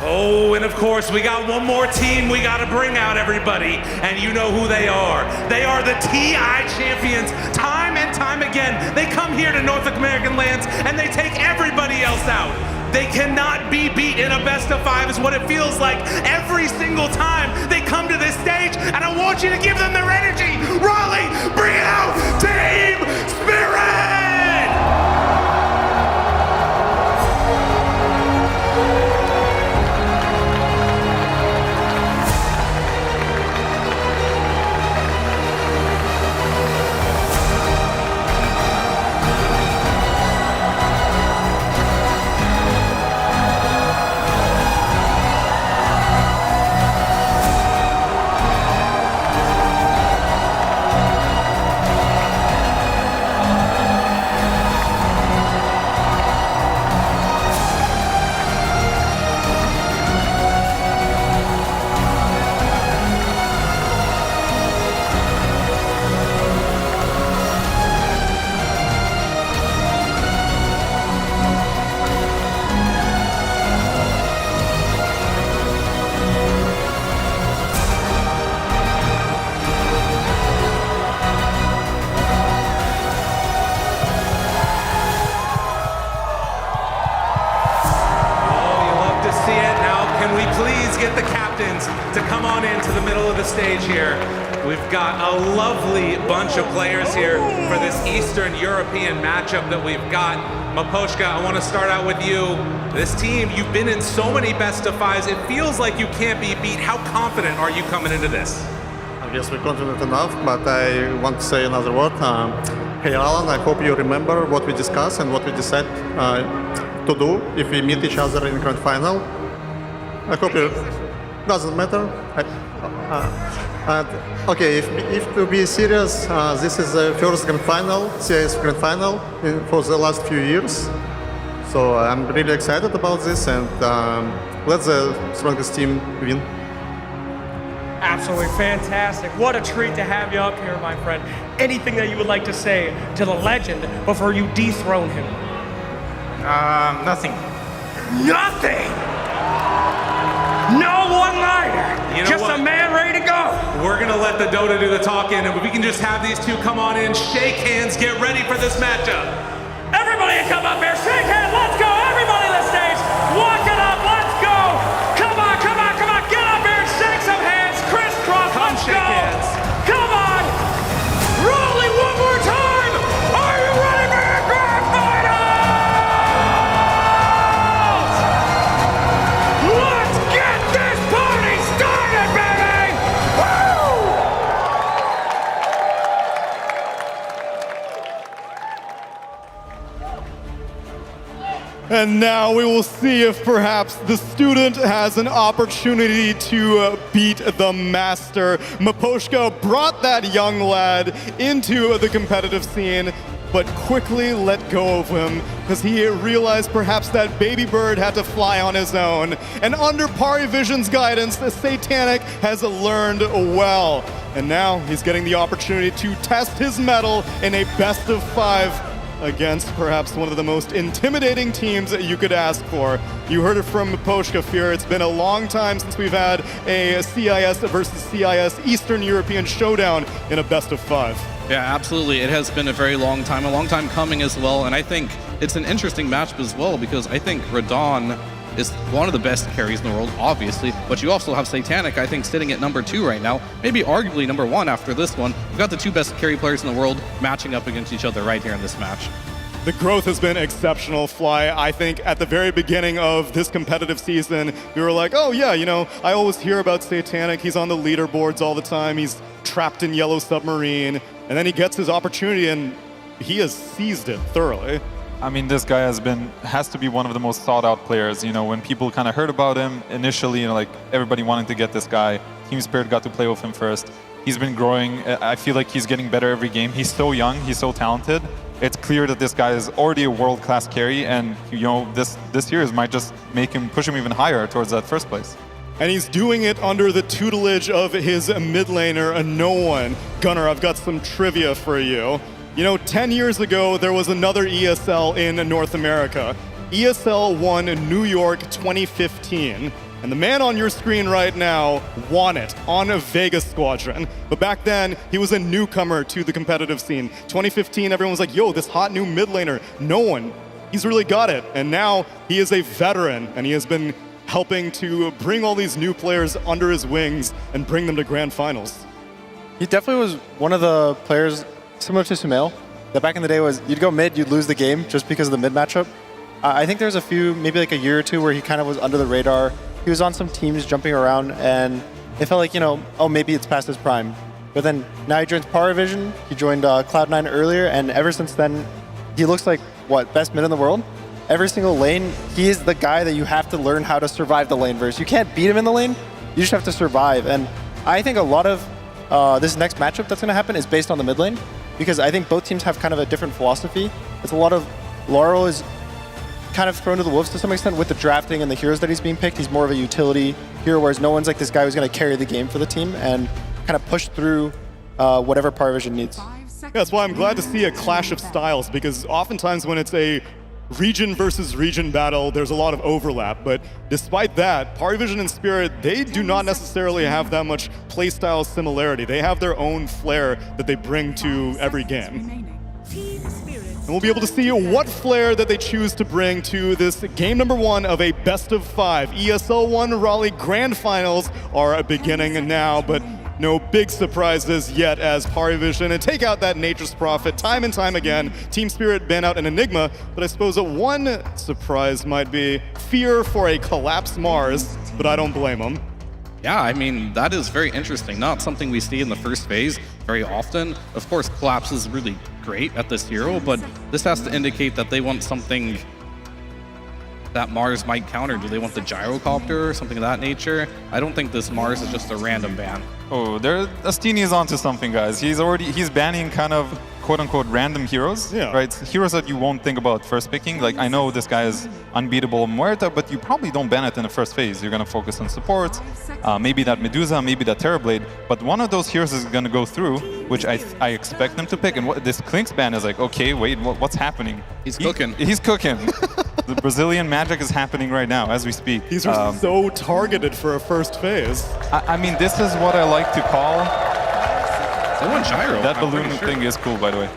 Oh, and of course, we got one more team we got to bring out, everybody. And you know who they are. They are the TI champions. Time and time again, they come here to North American lands and they take everybody else out. They cannot be beat in a best of five is what it feels like every single time they come to this stage. And I want you to give them their energy. Raleigh, bring it out, Team Spirit! the stage here. We've got a lovely bunch of players here for this Eastern European matchup that we've got. Maposhka, I want to start out with you. This team, you've been in so many best of fives. It feels like you can't be beat. How confident are you coming into this? I guess we're confident enough, but I want to say another word. Hey Alan, I hope you remember what we discussed and what we decided to do if we meet each other in grand final. I hope it doesn't matter. Okay, if to be serious, this is the first grand final, CIS grand final for the last few years. So I'm really excited about this, and let the strongest team win. Absolutely fantastic. What a treat to have you up here, my friend. Anything that you would like to say to the legend before you dethrone him? Nothing. Nothing! No one-liner! You know Just what? a man ready to go! We're gonna let the Dota do the talking, and we can just have these two come on in, shake hands, get ready for this matchup. Everybody come up here, shake hands, let's go! Everybody on the stage, walk it up, let's go! Come on, come on, come on, get up here and shake some hands, crisscross, let's shake go! hands. Come on! Raleigh, one more time! Are you ready for your grand finals? Let's get this party started, baby! Woo! And now we will see if perhaps the student has an opportunity to beat the master. Maposhka brought that young lad into the competitive scene, but quickly let go of him because he realized perhaps that baby bird had to fly on his own. And under Parivision's guidance, the Satanic has learned well. And now he's getting the opportunity to test his mettle in a best of 5 against perhaps one of the most intimidating teams that you could ask for. You heard it from Maposhka, Fear. It's been a long time since we've had a CIS versus CIS Eastern European showdown in a best of 5. Yeah, absolutely. It has been a very long time coming as well. And I think it's an interesting matchup as well because I think Radon is one of the best carries in the world, obviously, but you also have Satanic, I think, sitting at number 2 right now, maybe arguably number 1 after this one. You've got the 2 best carry players in the world matching up against each other right here in this match. The growth has been exceptional, Fly. I think at the very beginning of this competitive season, we were like, oh yeah, you know, I always hear about Satanic. He's on the leaderboards all the time. He's trapped in Yellow Submarine. And then he gets his opportunity and he has seized it thoroughly. I mean, this guy has to be one of the most sought out players. You know, when people kind of heard about him initially, you know, like everybody wanted to get this guy. Team Spirit got to play with him first. He's been growing. I feel like he's getting better every game. He's so young. He's so talented. It's clear that this guy is already a world-class carry, and you know, this year's might just push him even higher towards that first place. And he's doing it under the tutelage of his mid laner, No One. Gunnar, I've got some trivia for you. You know, 10 years ago, there was another ESL in North America. ESL One New York 2015. And the man on your screen right now won it on a Vegas Squadron. But back then, he was a newcomer to the competitive scene. 2015, everyone was like, yo, this hot new mid laner, No One. He's really got it. And now he is a veteran, and he has been helping to bring all these new players under his wings and bring them to grand finals. He definitely was one of the players similar to Sumail, that back in the day was you'd go mid, you'd lose the game just because of the mid matchup. I think there's a few, maybe like a year or two where he kind of was under the radar. He was on some teams jumping around and it felt like, you know, oh, maybe it's past his prime. But then now he joins Parivision, he joined Cloud9 earlier, and ever since then, he looks like, what, best mid in the world? Every single lane, he is the guy that you have to learn how to survive the lane versus. You can't beat him in the lane, you just have to survive. And I think a lot of this next matchup that's going to happen is based on the mid lane, because I think both teams have kind of a different philosophy. It's a lot of Laurel is kind of thrown to the wolves to some extent with the drafting and the heroes that he's being picked. He's more of a utility hero, whereas No One's like this guy who's going to carry the game for the team and kind of push through whatever Parivision needs. Yeah, that's why I'm glad to see a clash of styles, because oftentimes when it's a region versus region battle, there's a lot of overlap. But despite that, Parivision and Spirit, they do not necessarily have that much playstyle similarity. They have their own flair that they bring to every game. And we'll be able to see what flair that they choose to bring to this game number 1 of a best of 5. ESL One Raleigh Grand Finals are beginning now, but No big surprises yet as Parivision and take out that Nature's Prophet time and time again. Team Spirit ban out an Enigma, but I suppose that one surprise might be fear for a collapsed Mars, but I don't blame them. Yeah, I mean, that is very interesting. Not something we see in the first phase very often. Of course, Collapse is really great at this hero, but this has to indicate that they want something that Mars might counter. Do they want the gyrocopter or something of that nature? I don't think this Mars is just a random ban. Oh, Astini is onto something, guys. He's banning kind of quote-unquote random heroes, right? Heroes that you won't think about first picking. Like, I know this guy is unbeatable Muerta, but you probably don't ban it in the first phase. You're going to focus on supports, maybe that Medusa, maybe that Terrorblade, but one of those heroes is going to go through, which I expect them to pick. And this Clinks ban is like, okay, wait, what's happening? He's cooking. He's cooking. The Brazilian magic is happening right now as we speak. These are so targeted for a first phase. I mean, this is what I like to call... Someone gyro. That balloon thing is cool, by the way.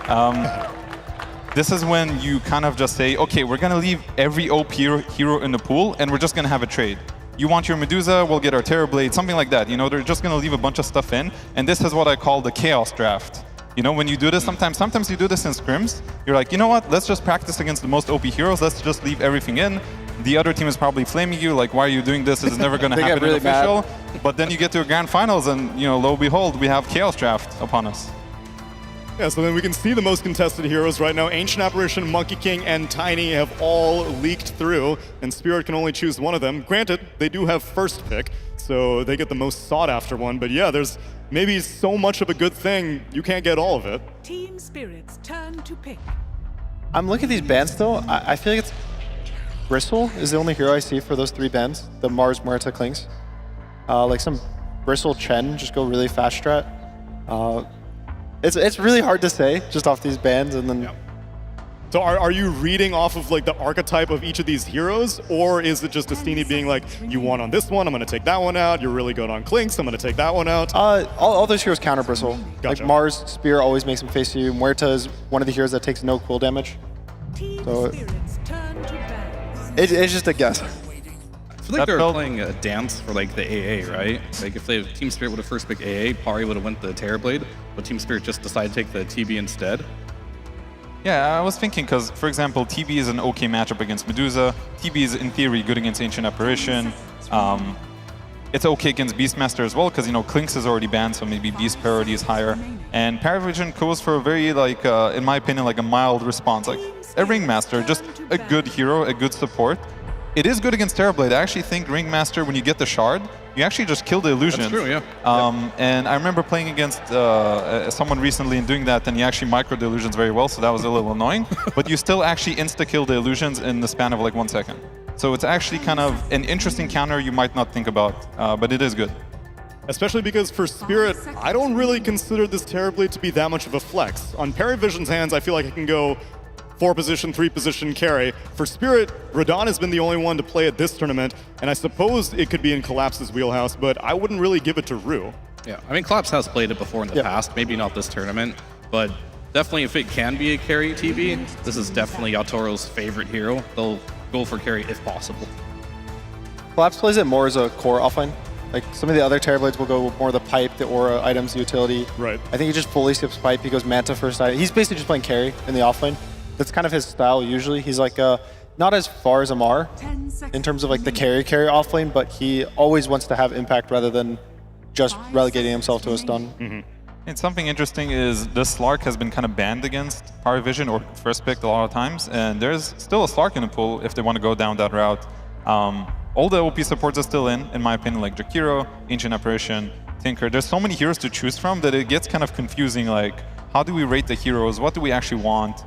This is when you kind of just say, okay, we're going to leave every OP hero in the pool, and we're just going to have a trade. You want your Medusa, we'll get our Terrorblade, something like that. You know, they're just going to leave a bunch of stuff in, and this is what I call the Chaos Draft. You know, when you do this, sometimes you do this in scrims. You're like, you know what, let's just practice against the most OP heroes, let's just leave everything in. The other team is probably flaming you, like, why are you doing this? This is never going to happen in official. But then you get to a grand finals, and, you know, lo and behold, we have Chaos Draft upon us. Yeah, so then we can see the most contested heroes right now. Ancient Apparition, Monkey King, and Tiny have all leaked through, and Spirit can only choose one of them. Granted, they do have first pick, so they get the most sought-after one. But yeah, there's maybe so much of a good thing, you can't get all of it. Team Spirit's turn to pick. I'm looking at these bans, though. I feel like it's... Bristle is the only hero I see for those three bans, the Mars, Muerta, Clinks. Like some Bristle, Chen, just go really fast strat. It's really hard to say, just off these bans, and then... So are you reading off of like the archetype of each of these heroes, or is it just Astini being like, you won on this one, I'm going to take that one out, you're really good on Clinks, I'm going to take that one out? All those heroes counter Bristle. Gotcha. Like Mars, Spear always makes him face you. Muerta is one of the heroes that takes no cool damage. So it's just a guess. I feel like they were playing a dance for like the AA, right? Like if Team Spirit would have first picked AA, Pari would have went the Terrorblade, but Team Spirit just decided to take the TB instead. Yeah, I was thinking because, for example, TB is an okay matchup against Medusa. TB is, in theory, good against Ancient Apparition. It's okay against Beastmaster as well because, you know, Clinks is already banned, so maybe Beast parity is higher. And Paravision goes for a very, like, in my opinion, like a mild response. Like, a Ringmaster, just a good hero, a good support. It is good against Terrorblade. I actually think Ringmaster, when you get the Shard, you actually just kill the illusion. That's true, yeah. And I remember playing against someone recently and doing that, and he actually microed the illusions very well, so that was a little annoying. But you still actually insta-kill the illusions in the span of like 1 second. So it's actually kind of an interesting counter you might not think about, but it is good. Especially because for Spirit, I don't really consider this Terrorblade to be that much of a flex. On Paravision's hands, I feel like it can go 4-position, 3-position carry. For Spirit, Radon has been the only one to play at this tournament, and I suppose it could be in Collapse's wheelhouse, but I wouldn't really give it to Rue. Yeah, I mean, Collapse has played it before in the past, maybe not this tournament, but definitely if it can be a carry TB, this is definitely Yatoro's favorite hero. They'll go for carry if possible. Collapse plays it more as a core offline. Like some of the other Terrorblades will go more the pipe, the aura, items, the utility. Right. I think he just fully skips pipe. He goes Manta first item. He's basically just playing carry in the offlane. That's kind of his style usually. He's like not as far as Amar in terms of like the carry offlane, but he always wants to have impact rather than just relegating himself to a stun. Mm-hmm. And something interesting is this Slark has been kind of banned against Parivision or first picked a lot of times, and there's still a Slark in the pool if they want to go down that route. All the OP supports are still in my opinion, like Jakiro, Ancient Apparition, Tinker. There's so many heroes to choose from that it gets kind of confusing, like how do we rate the heroes? What do we actually want?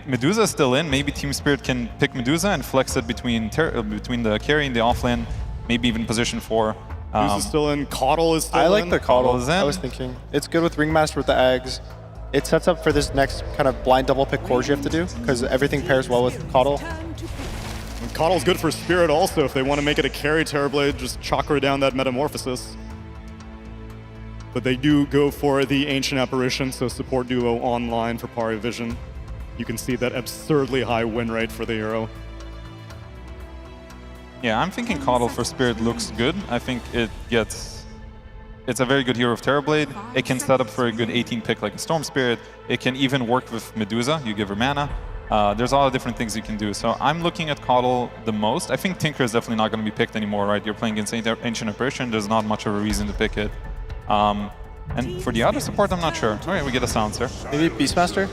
Medusa is still in. Maybe Team Spirit can pick Medusa and flex it between the carry and the offlane, maybe even position 4. Medusa's still in. Caudle is still in. I like the Caudle. Is in. I was thinking. It's good with Ringmaster with the Eggs. It sets up for this next kind of blind double pick cores you have to do, because everything pairs well with Caudle. And Caudle's good for Spirit also if they want to make it a carry Terrorblade, just chakra down that Metamorphosis. But they do go for the Ancient Apparition, so support duo online for Parivision. You can see that absurdly high win rate for the hero. Yeah, I'm thinking Caudle for Spirit looks good. I think it it's a very good hero of Terrorblade. It can set up for a good 18 pick like a Storm Spirit. It can even work with Medusa. You give her mana. There's a lot of different things you can do. So I'm looking at Coddle the most. I think Tinker is definitely not going to be picked anymore, right? You're playing against Ancient Apparition. There's not much of a reason to pick it. And for the other support, I'm not sure. All right, we get a silencer. Maybe Beastmaster.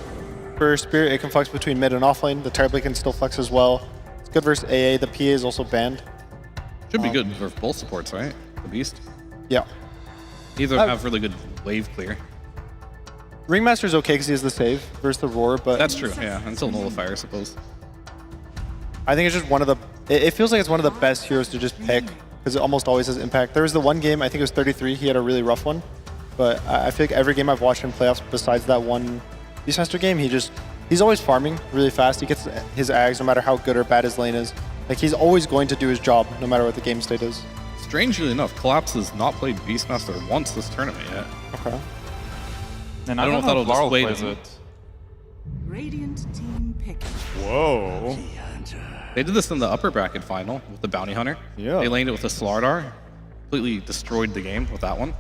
For Spirit, it can flex between mid and offlane. The Terrorblade can still flex as well. It's good versus AA. The PA is also banned. Should be good for both supports, right? The Beast. Yeah. Either have really good wave clear. Ringmaster's okay because he has the save versus the Roar, but... That's true, yeah. Until Nullifier, I suppose. I think it's just one of the... It feels like it's one of the best heroes to just pick because it almost always has impact. There was the one game, I think it was 33, he had a really rough one. But I feel like every game I've watched in playoffs besides that one Beastmaster game, he's always farming really fast. He gets his Ags no matter how good or bad his lane is. Like, he's always going to do his job, no matter what the game state is. Strangely enough, Collapse has not played Beastmaster once this tournament yet. Okay. And I don't know if that'll just wait it. Radiant team pick. Whoa. They did this in the upper bracket final with the Bounty Hunter. Yeah. They laned it with a Slardar. Completely destroyed the game with that one.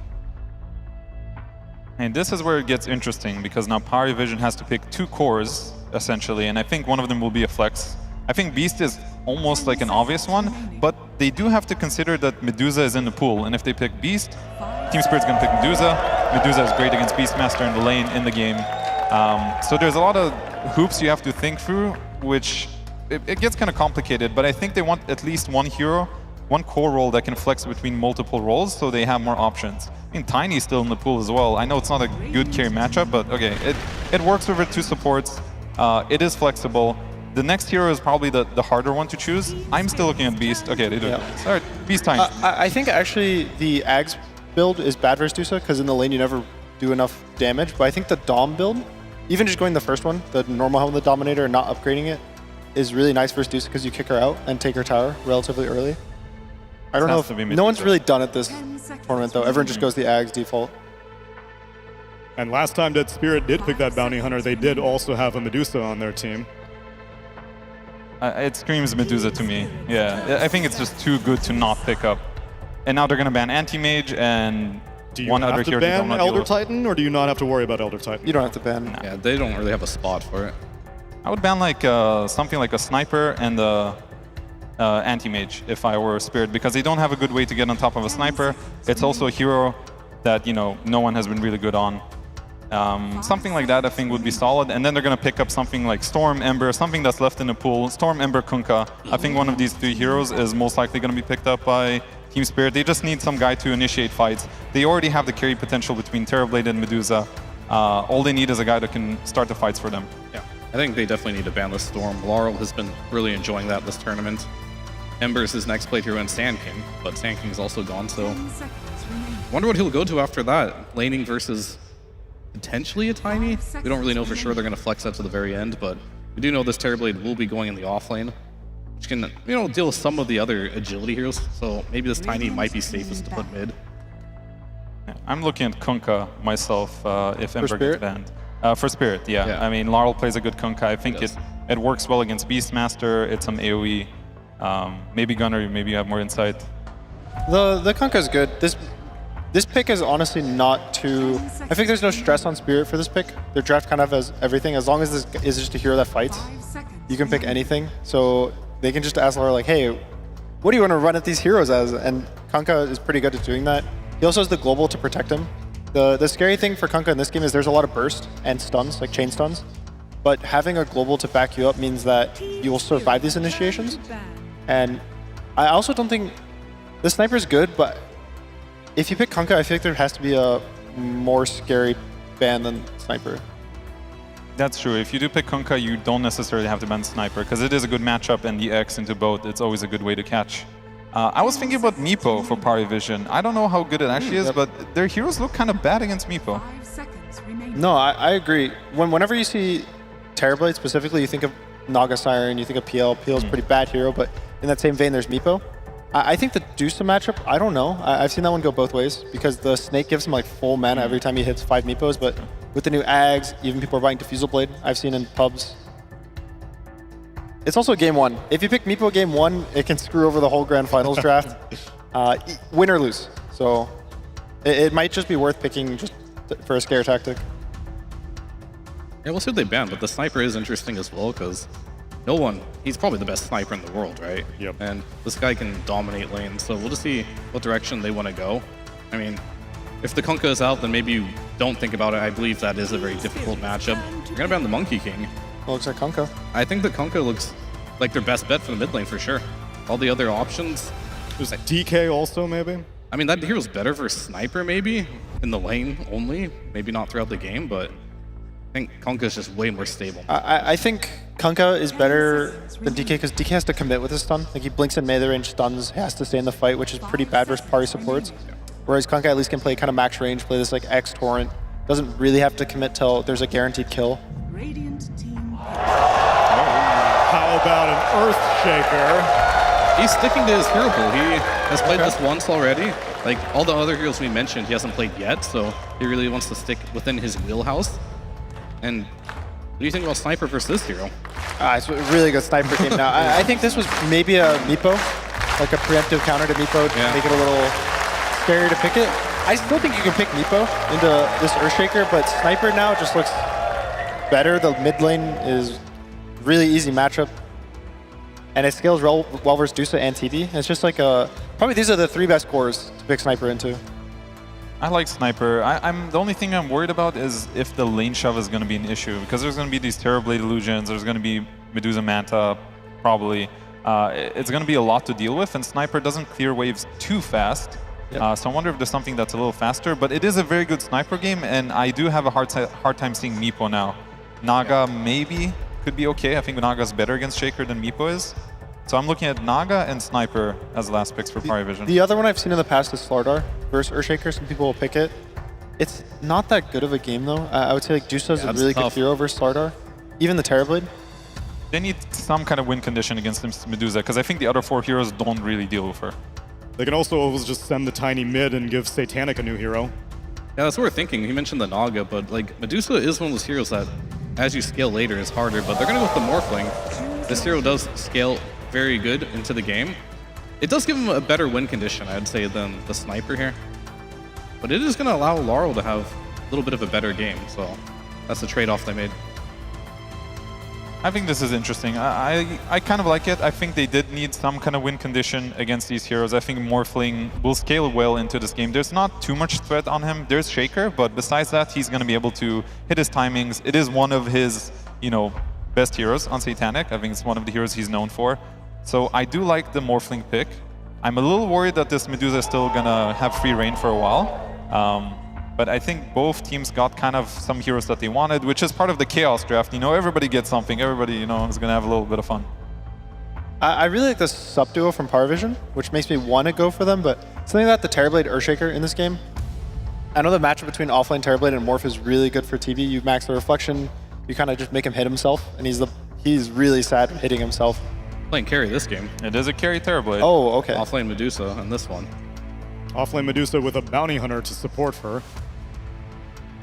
And this is where it gets interesting, because now Power Vision has to pick 2 cores, essentially, and I think one of them will be a flex. I think Beast is almost like an obvious one, but they do have to consider that Medusa is in the pool, and if they pick Beast, Team Spirit's going to pick Medusa. Medusa is great against Beastmaster in the lane, in the game. So there's a lot of hoops you have to think through, which it gets kind of complicated, but I think they want at least one hero, one core role that can flex between multiple roles, so they have more options. I mean, Tiny's still in the pool as well. I know it's not a good carry matchup, but okay, it works over 2 supports. It is flexible. The next hero is probably the harder one to choose. I'm still looking at Beast. Okay, they do it. All right, Beast time. I think actually the Ags build is bad versus Dusa, because in the lane you never do enough damage, but I think the Dom build, even just going the first one, the normal Helm of the Dominator and not upgrading it, is really nice versus Dusa because you kick her out and take her tower relatively early. I don't know if... No one's really done it this tournament, though. Everyone just goes the Ags default. And last time that Spirit did pick that Bounty Hunter, they did also have a Medusa on their team. It screams Medusa to me. Yeah, I think it's just too good to not pick up. And now they're going to ban Anti-Mage and one other hero. Do you have to ban Elder Titan, or do you not have to worry about Elder Titan? You don't have to ban. No. Yeah, they don't really have a spot for it. I would ban like something like a Sniper and a Anti-Mage if I were a Spirit, because they don't have a good way to get on top of a Sniper. It's also a hero that, you know, no one has been really good on. Something like that I think would be solid, and then they're going to pick up something like Storm, Ember, something that's left in the pool. Storm, Ember, Kunkka. I think one of these 3 heroes is most likely going to be picked up by Team Spirit. They just need some guy to initiate fights. They already have the carry potential between Terrorblade and Medusa. All they need is a guy that can start the fights for them. Yeah, I think they definitely need to ban the Storm. Laurel has been really enjoying that this tournament. Ember is his next played hero in Sand King, but Sand King is also gone, so... wonder what he'll go to after that. Laning versus potentially a Tiny. We don't really know for sure. They're going to flex that to the very end, but we do know this Terrorblade will be going in the offlane, which can, you know, deal with some of the other agility heroes, so maybe this Tiny might be safest to put mid. Yeah, I'm looking at Kunkka myself if Ember gets banned. For Spirit, yeah. I mean, Laurel plays a good Kunkka. I think it works well against Beastmaster. It's some AoE. Maybe Gunner, maybe you have more insight. The Kunkka is good. This pick is honestly not too... I think there's no stress on Spirit for this pick. Their draft kind of has everything. As long as this is just a hero that fights, you can pick anything. So they can just ask Laura, like, hey, what do you want to run at these heroes as? And Kunkka is pretty good at doing that. He also has the global to protect him. The scary thing for Kunkka in this game is there's a lot of burst and stuns, like chain stuns. But having a global to back you up means that you will survive these initiations. And I also don't think... The Sniper's good, but if you pick Kunkka, I feel like there has to be a more scary ban than Sniper. That's true. If you do pick Kunkka, you don't necessarily have to ban Sniper, because it is a good matchup, and the X into both, it's always a good way to catch. I was thinking about Meepo for Party Vision. I don't know how good it actually is, but their heroes look kind of bad against Meepo. No, I agree. Whenever you see Terrorblade specifically, you think of Naga Siren, you think of PL. PL's a pretty bad hero, but in that same vein, there's Meepo. I think the Dusa matchup, I don't know. I've seen that one go both ways, because the Snake gives him like full mana every time he hits 5 Meepos, but with the new Ags, even people are buying Diffusal Blade, I've seen in pubs. It's also game 1. If you pick Meepo game 1, it can screw over the whole Grand Finals draft. Win or lose. So It might just be worth picking just for a scare tactic. Yeah, we'll see what they ban, but the sniper is interesting as well because he's probably the best sniper in the world, right? Yep. And this guy can dominate lanes, so we'll just see what direction they want to go. I mean, if the Kunkka is out, then maybe you don't think about it. I believe that is a very difficult matchup. You're going to ban the Monkey King. Well, looks like Kunkka. I think the Kunkka looks like their best bet for the mid lane for sure. All the other options. There's DK also, maybe? I mean, that hero's better for Sniper, maybe, in the lane only. Maybe not throughout the game, but I think Kunkka is just way more stable. I think Kunkka is better than DK because DK has to commit with his stun. Like he blinks in melee range, stuns, has to stay in the fight, which is pretty bad versus party supports. Whereas Kunkka at least can play kind of max range, play this like X torrent. Doesn't really have to commit till there's a guaranteed kill. Radiant team. How about an Earthshaker? He's sticking to his hero pool. He has played this once already. Like all the other heroes we mentioned, he hasn't played yet, so he really wants to stick within his wheelhouse. And what do you think about Sniper versus this hero? It's a really good Sniper game now. I think this was maybe a Meepo, like a preemptive counter to Meepo to make it a little scarier to pick it. I still think you can pick Meepo into this Earthshaker, but Sniper now just looks better. The mid lane is really easy matchup. And it scales well versus Dusa and TD. It's just like probably these are the 3 best cores to pick Sniper into. I like Sniper. The only thing I'm worried about is if the lane shove is going to be an issue, because there's going to be these Terrorblade illusions, there's going to be Medusa Manta, probably. It's going to be a lot to deal with, and Sniper doesn't clear waves too fast. Yep. So I wonder if there's something that's a little faster, but it is a very good Sniper game, and I do have a hard time seeing Meepo now. Naga maybe could be okay. I think Naga's better against Shaker than Meepo is. So I'm looking at Naga and Sniper as last picks for Party Vision. The other one I've seen in the past is Slardar versus Earthshaker. Some people will pick it. It's not that good of a game though. I would say like Dusa is a really good hero versus Slardar. Even the Terrorblade. They need some kind of win condition against Medusa, because I think the other 4 heroes don't really deal with her. They can also always just send the tiny mid and give Satanic a new hero. Yeah, that's what we're thinking. He mentioned the Naga, but like Medusa is one of those heroes that, as you scale later, is harder. But they're gonna go with the Morphling. This hero does scale very good into the game. It does give him a better win condition, I'd say, than the Sniper here. But it is going to allow Laurel to have a little bit of a better game, so that's the trade-off they made. I think this is interesting. I kind of like it. I think they did need some kind of win condition against these heroes. I think Morphling will scale well into this game. There's not too much threat on him. There's Shaker, but besides that, he's going to be able to hit his timings. It is one of his, best heroes on Satanic. I think it's one of the heroes he's known for. So I do like the Morphling pick. I'm a little worried that this Medusa is still gonna have free reign for a while. But I think both teams got kind of some heroes that they wanted, which is part of the Chaos draft. Everybody gets something. Everybody, is gonna have a little bit of fun. I really like this sub-duo from Power Vision, which makes me want to go for them, but something about the Terrorblade Earthshaker in this game. I know the matchup between offlane Terrorblade and Morph is really good for TV. You max the reflection, you kind of just make him hit himself, and he's really sad hitting himself. Playing carry this game. It is a carry Terrorblade. Oh, okay. Offlane Medusa in this one. Offlane Medusa with a Bounty Hunter to support her.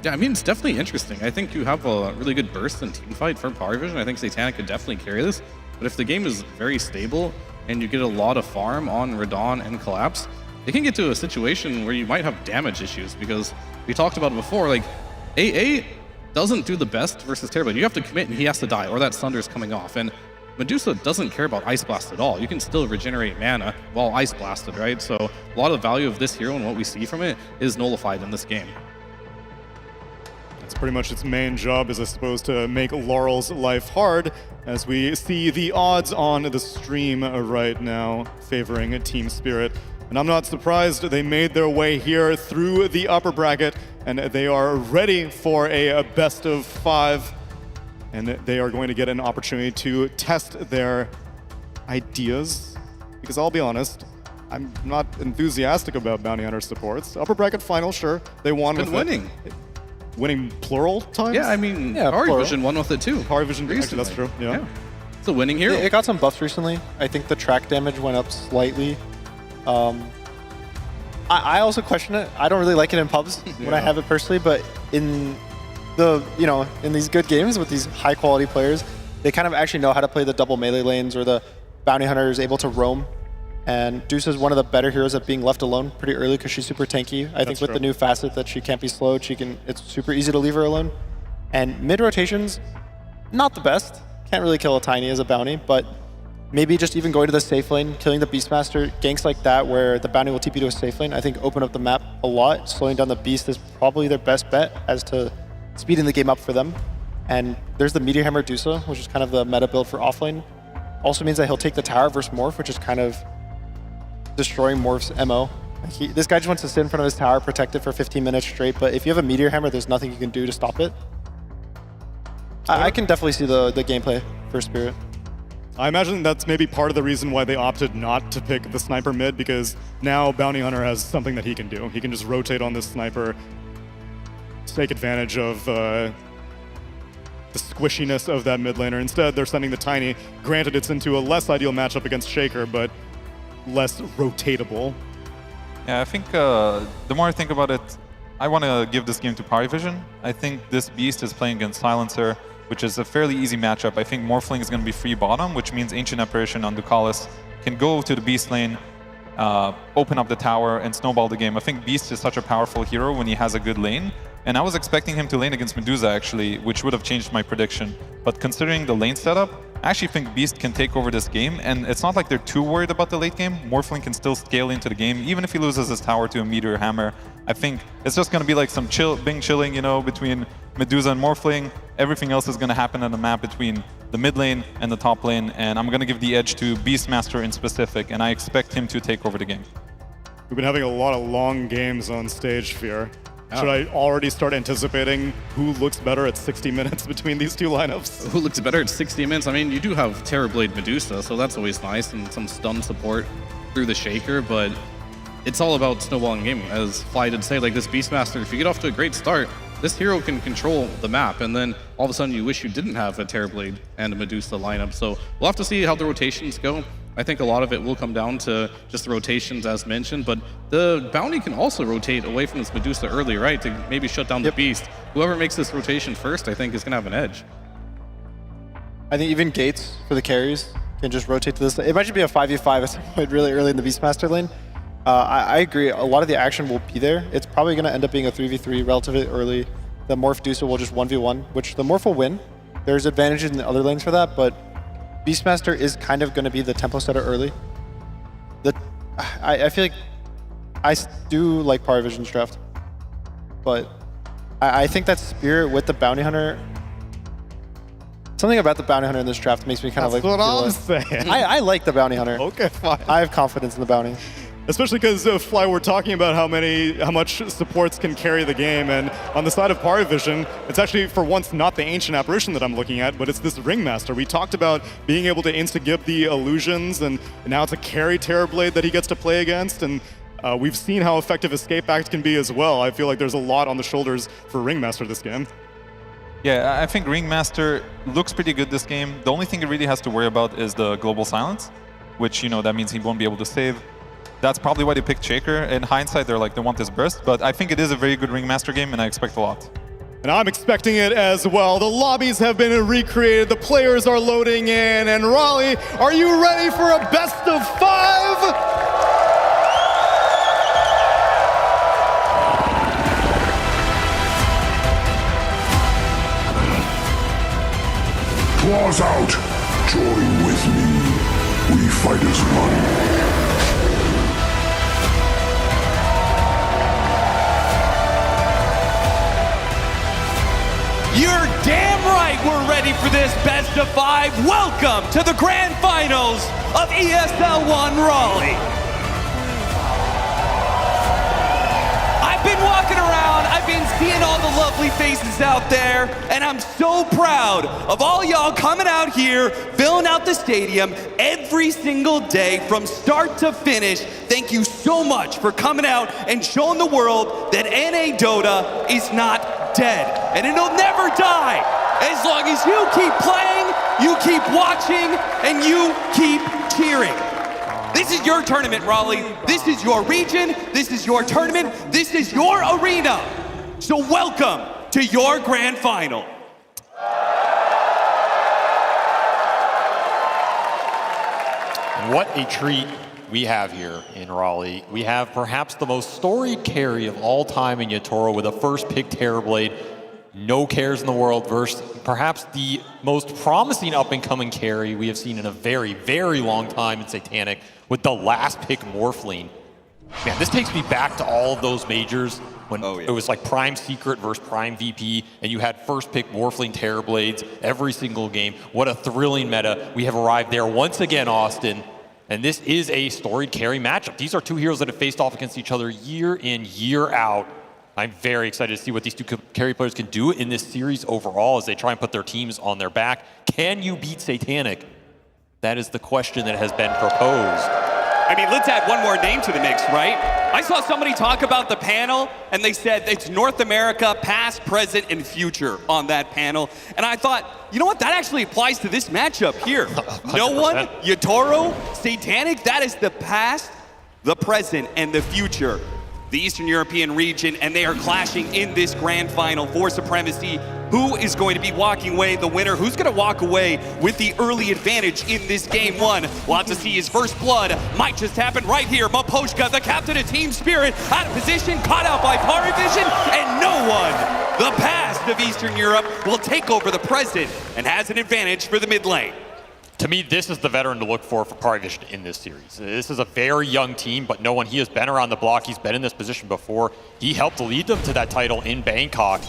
Yeah, I mean, it's definitely interesting. I think you have a really good burst and team fight for Power Vision. I think Satanic could definitely carry this. But if the game is very stable and you get a lot of farm on Radon and Collapse, it can get to a situation where you might have damage issues, because we talked about it before, like AA doesn't do the best versus Terrorblade. You have to commit and he has to die, or that Sunder's coming off. And Medusa doesn't care about Ice Blast at all. You can still regenerate mana while Ice Blasted, right? So a lot of value of this hero and what we see from it is nullified in this game. That's pretty much its main job, is I suppose to make Laurel's life hard, as we see the odds on the stream right now favoring Team Spirit. And I'm not surprised they made their way here through the upper bracket, and they are ready for a best of 5. And they are going to get an opportunity to test their ideas. Because I'll be honest, I'm not enthusiastic about Bounty Hunter supports. Upper bracket final, sure, they won with winning. Winning plural times? Yeah, I mean, Party Vision won with it too. Party Vision, actually, that's true. Yeah. It's a winning hero. It got some buffs recently. I think the track damage went up slightly. I also question it. I don't really like it in pubs when I have it personally, but in in these good games with these high quality players, they kind of actually know how to play the double melee lanes, or the Bounty Hunter is able to roam And Deuce is one of the better heroes at being left alone pretty early because she's super tanky. I think with the new facet that she can't be slowed, it's super easy to leave her alone. And mid rotations, not the best. Can't really kill a Tiny as a bounty, but maybe just even going to the safe lane, killing the Beastmaster, ganks like that where the bounty will TP to a safe lane, I think open up the map a lot. Slowing down the Beast is probably their best bet as to speeding the game up for them. And there's the Meteor Hammer Dusa, which is kind of the meta build for offlane. Also means that he'll take the tower versus Morph, which is kind of destroying Morph's MO. This guy just wants to sit in front of his tower, protect it for 15 minutes straight, but if you have a Meteor Hammer, there's nothing you can do to stop it. I can definitely see the gameplay for Spirit. I imagine that's maybe part of the reason why they opted not to pick the sniper mid, because now Bounty Hunter has something that he can do. He can just rotate on this sniper, take advantage of the squishiness of that mid laner. Instead, they're sending the Tiny. Granted, it's into a less ideal matchup against Shaker, but less rotatable. Yeah, I think the more I think about it, I want to give this game to Parivision. I think this Beast is playing against Silencer, which is a fairly easy matchup. I think Morphling is going to be free bottom, which means Ancient Apparition on Ducalis can go to the Beast lane, open up the tower, and snowball the game. I think Beast is such a powerful hero when he has a good lane. And I was expecting him to lane against Medusa, actually, which would have changed my prediction. But considering the lane setup, I actually think Beast can take over this game, and it's not like they're too worried about the late game. Morphling can still scale into the game, even if he loses his tower to a Meteor Hammer. I think it's just going to be like some Bing chilling, you know, between Medusa and Morphling. Everything else is going to happen on the map between the mid lane and the top lane, and I'm going to give the edge to Beastmaster in specific, and I expect him to take over the game. We've been having a lot of long games on stage, Fear. Should I already start anticipating who looks better at 60 minutes between these two lineups? Who looks better at 60 minutes? I mean, you do have Terrorblade Medusa, so that's always nice, and some stun support through the Shaker, but it's all about snowballing game. As Fly did say, like this Beastmaster, if you get off to a great start, this hero can control the map, and then all of a sudden you wish you didn't have a Terrorblade and a Medusa lineup. So we'll have to see how the rotations go. I think a lot of it will come down to just the rotations as mentioned, but the bounty can also rotate away from this Medusa early, right? To maybe shut down the Beast. Whoever makes this rotation first, I think, is going to have an edge. I think even Gates for the carries can just rotate to this. It might just be a 5v5 at some point really early in the Beastmaster lane. I agree. A lot of the action will be there. It's probably going to end up being a 3v3 relatively early. The Morph Dusa will just 1v1, which the Morph will win. There's advantages in the other lanes for that, but Beastmaster is kind of going to be the tempo setter early. I feel like I do like Parivision's draft, but I think that Spirit with the Bounty Hunter, something about the Bounty Hunter in this draft makes me kind of like. That's what I'm saying. I like the Bounty Hunter. Okay, fine. I have confidence in the Bounty. Especially because Fly, we're talking about how much supports can carry the game, and on the side of Parivision, it's actually for once not the Ancient Apparition that I'm looking at, but it's this Ringmaster. We talked about being able to insta-gib the illusions, and now it's a carry Terrorblade that he gets to play against, and we've seen how effective Escape Act can be as well. I feel like there's a lot on the shoulders for Ringmaster this game. Yeah, I think Ringmaster looks pretty good this game. The only thing he really has to worry about is the Global Silence, which, you know, that means he won't be able to save. That's probably why they picked Shaker. In hindsight, they're like, they want this burst, but I think it is a very good Ringmaster game, and I expect a lot. And I'm expecting it as well. The lobbies have been recreated, the players are loading in, and Raleigh, are you ready for a best of 5? Claws out! Join with me. We fight as one. You're damn right we're ready for this best of 5. Welcome to the grand finals of ESL One Raleigh. I've been walking around, I've been seeing all the lovely faces out there, and I'm so proud of all y'all coming out here, filling out the stadium every single day from start to finish. Thank you so much for coming out and showing the world that NA Dota is not dead, and it'll never die as long as you keep playing, you keep watching, and you keep cheering. This is your tournament, Raleigh. This is your region. This is your tournament. This is your arena. So welcome to your grand final. What a treat we have here in Raleigh. We have perhaps the most storied carry of all time in Yatoro with a first pick Terrorblade, no cares in the world, versus perhaps the most promising up-and-coming carry we have seen in a very, very long time in Satanic with the last pick Morphling. Man, this takes me back to all of those majors when it was like Prime Secret versus Prime VP, and you had first pick Morphling Terrorblades every single game. What a thrilling meta. We have arrived there once again, Austin, and this is a storied carry matchup. These are two heroes that have faced off against each other year in, year out. I'm very excited to see what these two carry players can do in this series overall as they try and put their teams on their back. Can you beat Satanic? That is the question that has been proposed. I mean, let's add one more name to the mix, right? I saw somebody talk about the panel, and they said it's North America, past, present, and future on that panel. And I thought, you know what? That actually applies to this matchup here. No one, Yatoro, Satanic, that is the past, the present, and the future. The Eastern European region, and they are clashing in this grand final for supremacy. Who is going to be walking away the winner? Who's going to walk away with the early advantage in this game one? We'll have to see. His first blood might just happen right here. Maposhka, the captain of Team Spirit, out of position, caught out by Parivision, and no one, the past of Eastern Europe, will take over the present and has an advantage for the mid lane. To me, this is the veteran to look for Parivision in this series. This is a very young team, but no one, he has been around the block. He's been in this position before. He helped lead them to that title in Bangkok.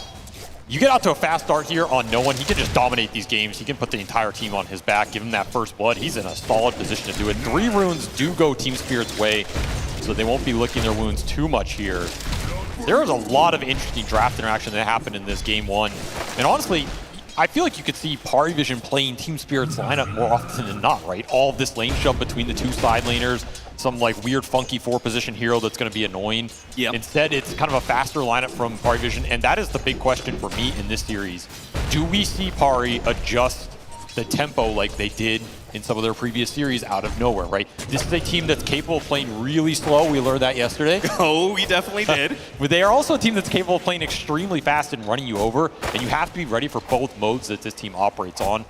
You get out to a fast start here on no one, he can just dominate these games. He can put the entire team on his back, give him that first blood. He's in a solid position to do it. 3 runes do go Team Spirit's way, so they won't be licking their wounds too much here. There is a lot of interesting draft interaction that happened in this game one. And honestly, I feel like you could see Parivision playing Team Spirit's lineup more often than not, right? All of this lane shove between the two side laners, some like weird funky 4-position hero that's going to be annoying. Instead, it's kind of a faster lineup from Parivision, and that is the big question for me in this series. Do we see Pari adjust the tempo like they did in some of their previous series out of nowhere, right? This is a team that's capable of playing really slow. We learned that yesterday. Oh, we definitely did. But they are also a team that's capable of playing extremely fast and running you over, and you have to be ready for both modes that this team operates on.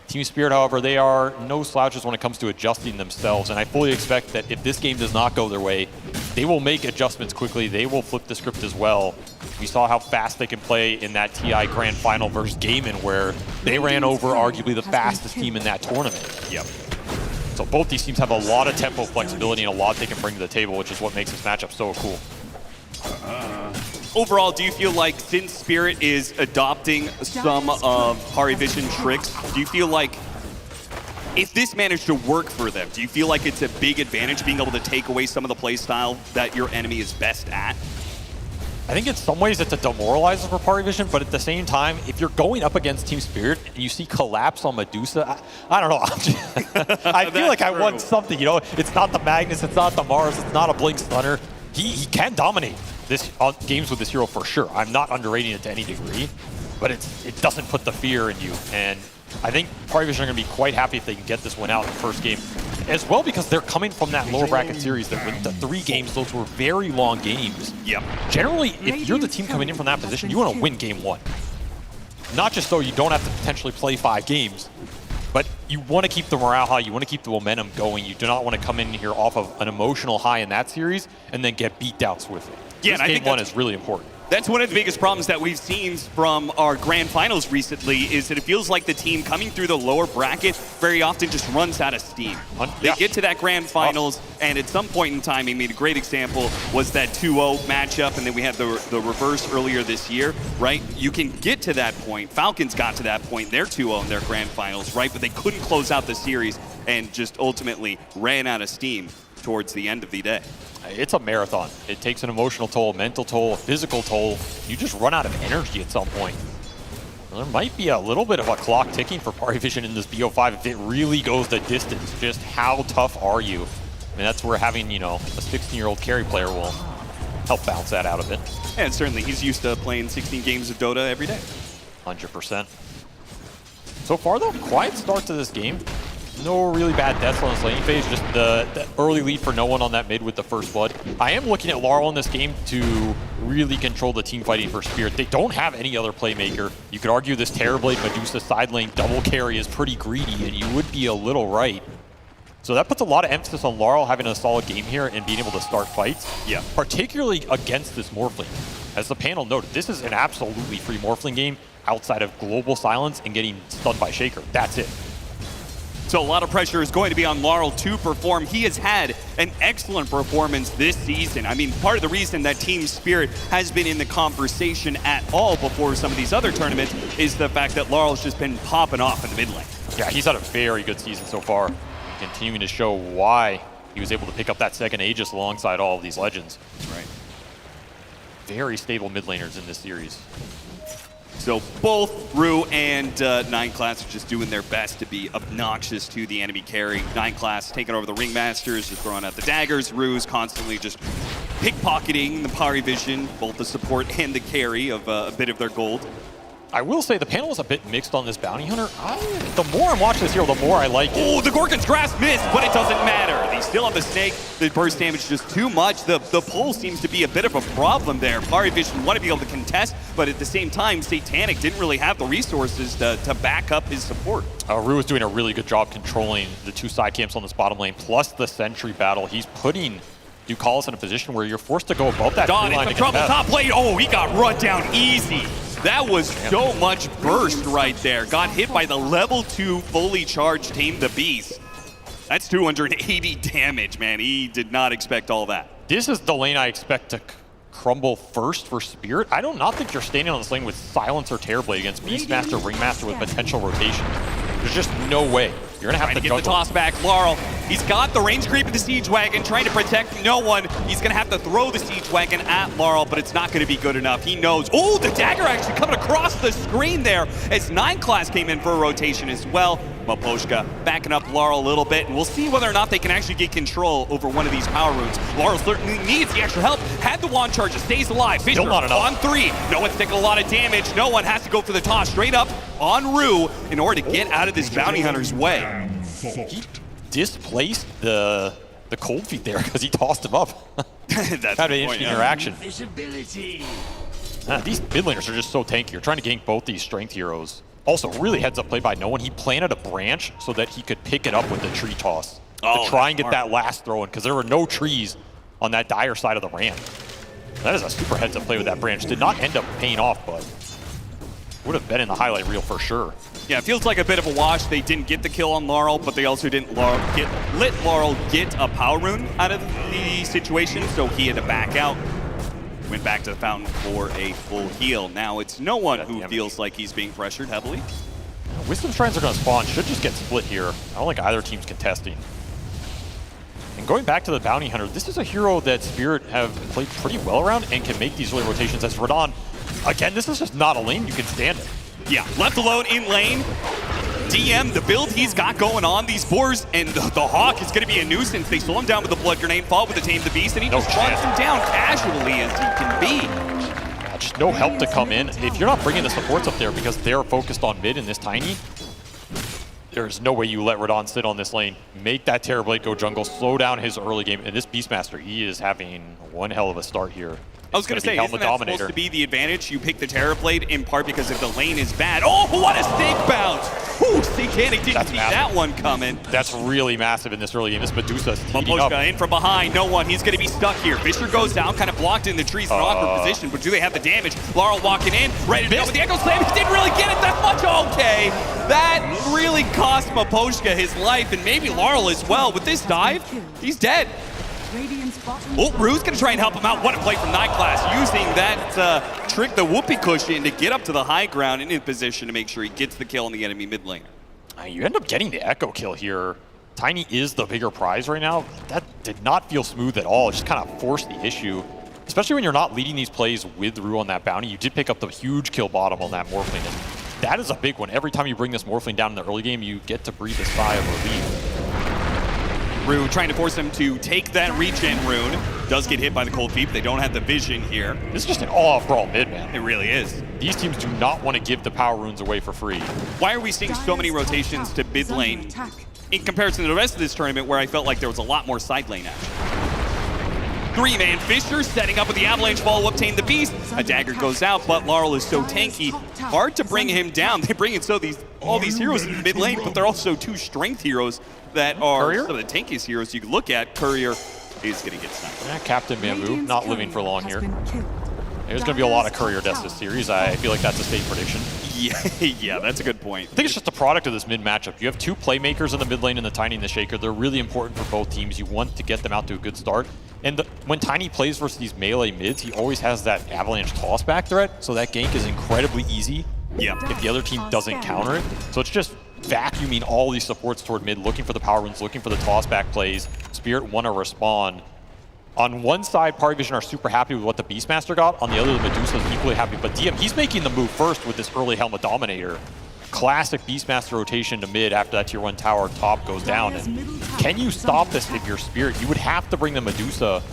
Team Spirit, however, they are no slouches when it comes to adjusting themselves, and I fully expect that if this game does not go their way, they will make adjustments quickly. They will flip the script as well. We saw how fast they can play in that TI Grand Final versus Gaiman, where they ran over arguably the fastest team in that tournament. So both these teams have a lot of tempo flexibility and a lot they can bring to the table, which is what makes this matchup so cool. Overall, do you feel like since Spirit is adopting some of Parivision tricks, do you feel like if this managed to work for them, do you feel like it's a big advantage being able to take away some of the play style that your enemy is best at? I think in some ways it's a demoralizer for Parivision, but at the same time, if you're going up against Team Spirit and you see collapse on Medusa, I don't know. I feel like I won something, you know? It's not the Magnus, it's not the Mars, it's not a Blink Stunner. He can dominate this games with this hero for sure. I'm not underrating it to any degree, but it doesn't put the fear in you. And I think Parivision are going to be quite happy if they can get this one out in the first game, as well because they're coming from that lower bracket series that went to 3 games. Those were very long games. Generally, if you're the team coming in from that position, you want to win game 1. Not just so you don't have to potentially play 5 games, but you want to keep the morale high, you want to keep the momentum going. You do not want to come in here off of an emotional high in that series and then get beat down swiftly. This game 1 is really important. That's one of the biggest problems that we've seen from our grand finals recently, is that it feels like the team coming through the lower bracket very often just runs out of steam. They get to that grand finals, and at some point in time, I mean, a great example was that 2-0 matchup, and then we had the reverse earlier this year, right? You can get to that point. Falcons got to that point. They're 2-0 in their grand finals, right? But they couldn't close out the series and just ultimately ran out of steam towards the end of the day. It's a marathon. It takes an emotional toll, a mental toll, a physical toll. You just run out of energy at some point. There might be a little bit of a clock ticking for Parivision in this BO5 if it really goes the distance. Just how tough are you? I mean, that's where having, you know, a 16-year-old carry player will help bounce that out a bit. And certainly, he's used to playing 16 games of Dota every day. 100%. So far, though, quiet start to this game. No really bad deaths on this laning phase, just the early lead for no one on that mid with the first blood. I am looking at Laurel in this game to really control the team fighting for Spirit. They don't have any other playmaker. You could argue this Terrorblade Medusa side lane double carry is pretty greedy, and you would be a little right. So that puts a lot of emphasis on Laurel having a solid game here and being able to start fights. Yeah. Particularly against this Morphling. As the panel noted, this is an absolutely free Morphling game outside of Global Silence and getting stunned by Shaker. That's it. So a lot of pressure is going to be on Laurel to perform. He has had an excellent performance this season. I mean, part of the reason that Team Spirit has been in the conversation at all before some of these other tournaments is the fact that Laurel's just been popping off in the mid lane. Yeah, he's had a very good season so far, continuing to show why he was able to pick up that second Aegis alongside all of these legends. Right. Very stable mid laners in this series. So both Rue and 9 Class are just doing their best to be obnoxious to the enemy carry. 9 Class taking over the Ringmasters, just throwing out the daggers. Rue's constantly just pickpocketing the Pari Vision, both the support and the carry of a bit of their gold. I will say the panel is a bit mixed on this Bounty Hunter. The more I'm watching this hero, the more I like it. Oh, the Gorgon's Grasp missed, but it doesn't matter. They still have the Snake. The burst damage is just too much. The pull seems to be a bit of a problem there. Pari Vision want to be able to contest, but at the same time, Satanic didn't really have the resources to back up his support. Rue is doing a really good job controlling the 2 side camps on this bottom lane, plus the Sentry battle. He's putting Ducalis in a position where you're forced to go above that Don tree line in to trouble, contest. top lane. Oh, he got run down easy. That was so much burst right there. Got hit by the level 2 fully charged Tame the Beast. That's 280 damage, man. He did not expect all that. This is the lane I expect to crumble first for Spirit. I do not think you're standing on this lane with Silence or Terrorblade against Beastmaster, Ringmaster with potential rotation. There's just no way. You're gonna have to get the toss back. Laurel, he's got the range creep in the Siege Wagon, trying to protect no one. He's gonna have to throw the Siege Wagon at Laurel, but it's not gonna be good enough. He knows. Oh, the dagger actually coming across the screen there as 9 Class came in for a rotation as well. Maposhka backing up Laurel a little bit, and we'll see whether or not they can actually get control over one of these power runes. Laurel certainly needs the extra help. Had the wand charge, it stays alive. Fisher on 3. No one's taking a lot of damage. No one has to go for the toss straight up on Rue in order to get out of this Bounty Hunter's way. He displaced the cold feet there because he tossed him up. That's kind of an interesting interaction. Visibility. These mid laners are just so tanky. You're trying to gank both these strength heroes. Also, really heads up play by no one. He planted a branch so that he could pick it up with the tree toss to try and get that last throw in because there were no trees on that dire side of the ramp. That is a super heads up play with that branch. Did not end up paying off, but would have been in the highlight reel for sure. Yeah, it feels like a bit of a wash. They didn't get the kill on Laurel, but they also didn't let Laurel get a power rune out of the situation, so he had to back out. Went back to the fountain for a full heal. Now it's no one who feels like he's being pressured heavily. Wisdom Shrines are going to spawn. Should just get split here. I don't think either team's contesting. And going back to the Bounty Hunter, this is a hero that Spirit have played pretty well around and can make these early rotations as Radon. Again, this is just not a lane you can stand it. Yeah, left alone in lane. DM, the build he's got going on, these boars, and the Hawk is going to be a nuisance. They slow him down with the Blood Grenade, fall with the Tame the Beast, and he just runs him down casually as he can be. Just no help to come in. If you're not bringing the supports up there because they're focused on mid and this tiny, there's no way you let Radon sit on this lane. Make that Terrorblade go jungle, slow down his early game. And this Beastmaster, he is having one hell of a start here. I was going to say, isn't that supposed to be the advantage? You pick the Terrorblade in part because if the lane is bad. Oh, what a snake bounce! Ooh, Satanic didn't see that one coming. That's really massive in this early game. This Medusa's heating up. in from behind, no one. He's going to be stuck here. Fisher goes down, kind of blocked in the trees in an awkward position, but do they have the damage? Laurel walking in, ready to go with the Echo Slam. He didn't really get it that much. Okay, that really cost Maposhka his life, and maybe Laurel as well. With this dive, he's dead. Oh, Rue's going to try and help him out. What a play from 9 Class, using that trick, the whoopee cushion, to get up to the high ground and in position to make sure he gets the kill on the enemy mid lane. You end up getting the Echo kill here. Tiny is the bigger prize right now. That did not feel smooth at all. It just kind of forced the issue, especially when you're not leading these plays with Rue on that bounty. You did pick up the huge kill bottom on that Morphling, and that is a big one. Every time you bring this Morphling down in the early game, you get to breathe a sigh of relief. Rue trying to force him to take that regen rune. Does get hit by the cold feet. They don't have the vision here. This is just an all-out brawl mid, man. It really is. These teams do not want to give the power runes away for free. Why are we seeing so many rotations to mid lane in comparison to the rest of this tournament where I felt like there was a lot more side lane action? 3-man Fisher setting up with the avalanche follow-up, Tame the Beast. A dagger goes out, but Laurel is so tanky. Hard to bring him down. They bring in so all these heroes in the mid lane, but they're also two strength heroes that are Courier? some of the tankiest heroes you can look at. Courier is going to get sniped. Yeah, Captain Bamboo, not living for long here. There's going to be a lot of Courier deaths this series. I feel like that's a safe prediction. Yeah, that's a good point. I think it's just a product of this mid matchup. You have two playmakers in the mid lane and the Tiny and the Shaker. They're really important for both teams. You want to get them out to a good start. And when Tiny plays versus these melee mids, he always has that avalanche tossback threat, so that gank is incredibly easy if the other team doesn't counter it. So it's just vacuuming all these supports toward mid, looking for the power runes, looking for the tossback plays. Spirit want to respond. On one side, Party Vision are super happy with what the Beastmaster got. On the other, the Medusa is equally happy. But DM, he's making the move first with this early Helmet Dominator. Classic Beastmaster rotation to mid after that tier 1 tower top goes down. And can you stop this if you're Spirit? You would have to bring the Medusa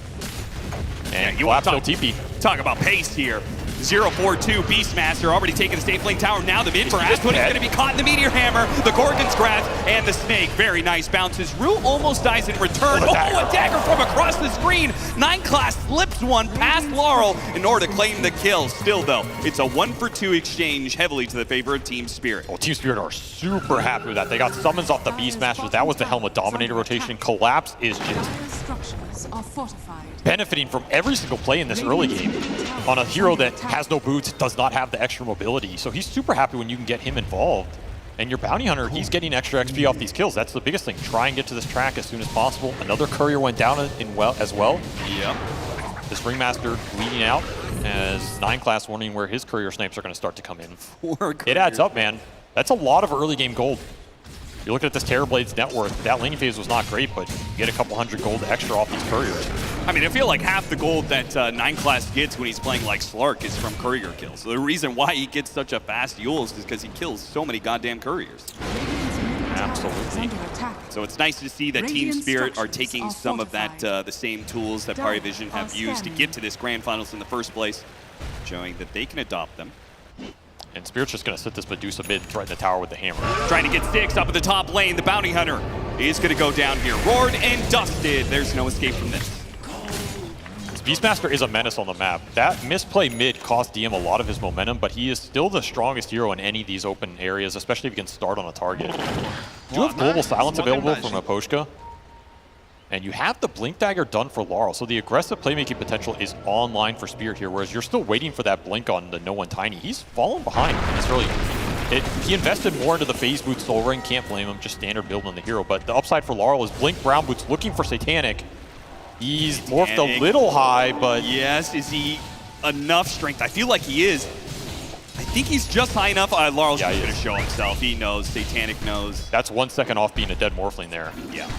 and you want to TP. Talk about pace here. 0-4-2 Beastmaster already taking the safe lane tower. Now the mid for Aspen is going to be caught in the Meteor Hammer. The Gorgon's grasp and the Snake. Very nice bounces. Rue almost dies in return. Oh, a dagger from across the screen. 9 class slips one past Laurel in order to claim the kill. Still though, it's a 1-for-2 exchange heavily to the favor of Team Spirit. Well, Team Spirit are super happy with that. They got summons off the Beastmasters. That was the Helmet Dominator rotation. Collapse is just benefiting from every single play in this early game on a hero that has no boots, does not have the extra mobility. So he's super happy when you can get him involved. And your Bounty Hunter, he's getting extra XP off these kills. That's the biggest thing. Try and get to this track as soon as possible. Another Courier went down as well. Yep. This Ringmaster bleeding out as 9 class warning where his Courier snipes are going to start to come in. It adds up, man. That's a lot of early game gold. You're looking at this Terrorblade's net worth. That laning phase was not great, but you get a couple hundred gold extra off these Couriers. I mean, I feel like half the gold that 9 class gets when he's playing like Slark is from Courier kills. So the reason why he gets such a fast Yules is because he kills so many goddamn Couriers. Absolutely. So it's nice to see that Team Spirit are taking some of that, the same tools that Party Vision have used to get to this Grand Finals in the first place, showing that they can adopt them. And Spirit's just going to sit this Medusa mid and threaten the tower with the hammer. Trying to get 6 up at the top lane. The Bounty Hunter is going to go down here. Roared and dusted. There's no escape from this. This Beastmaster is a menace on the map. That misplay mid cost DM a lot of his momentum, but he is still the strongest hero in any of these open areas, especially if he can start on a target. Do you have Global Silence available from Aposhka? And you have the Blink Dagger done for Laurel, so the aggressive playmaking potential is online for Spirit here, whereas you're still waiting for that Blink on the No One Tiny. He's fallen behind. It's really, he invested more into the Phase Boots Soul Ring, can't blame him, just standard build on the hero. But the upside for Laurel is Blink Brown Boots looking for Satanic. He's morphed a little high, but... Yes, is he enough strength? I feel like he is. I think he's just high enough. Laurel's just going to show himself. He knows. Satanic knows. That's 1 second off being a dead Morphling there. Yeah.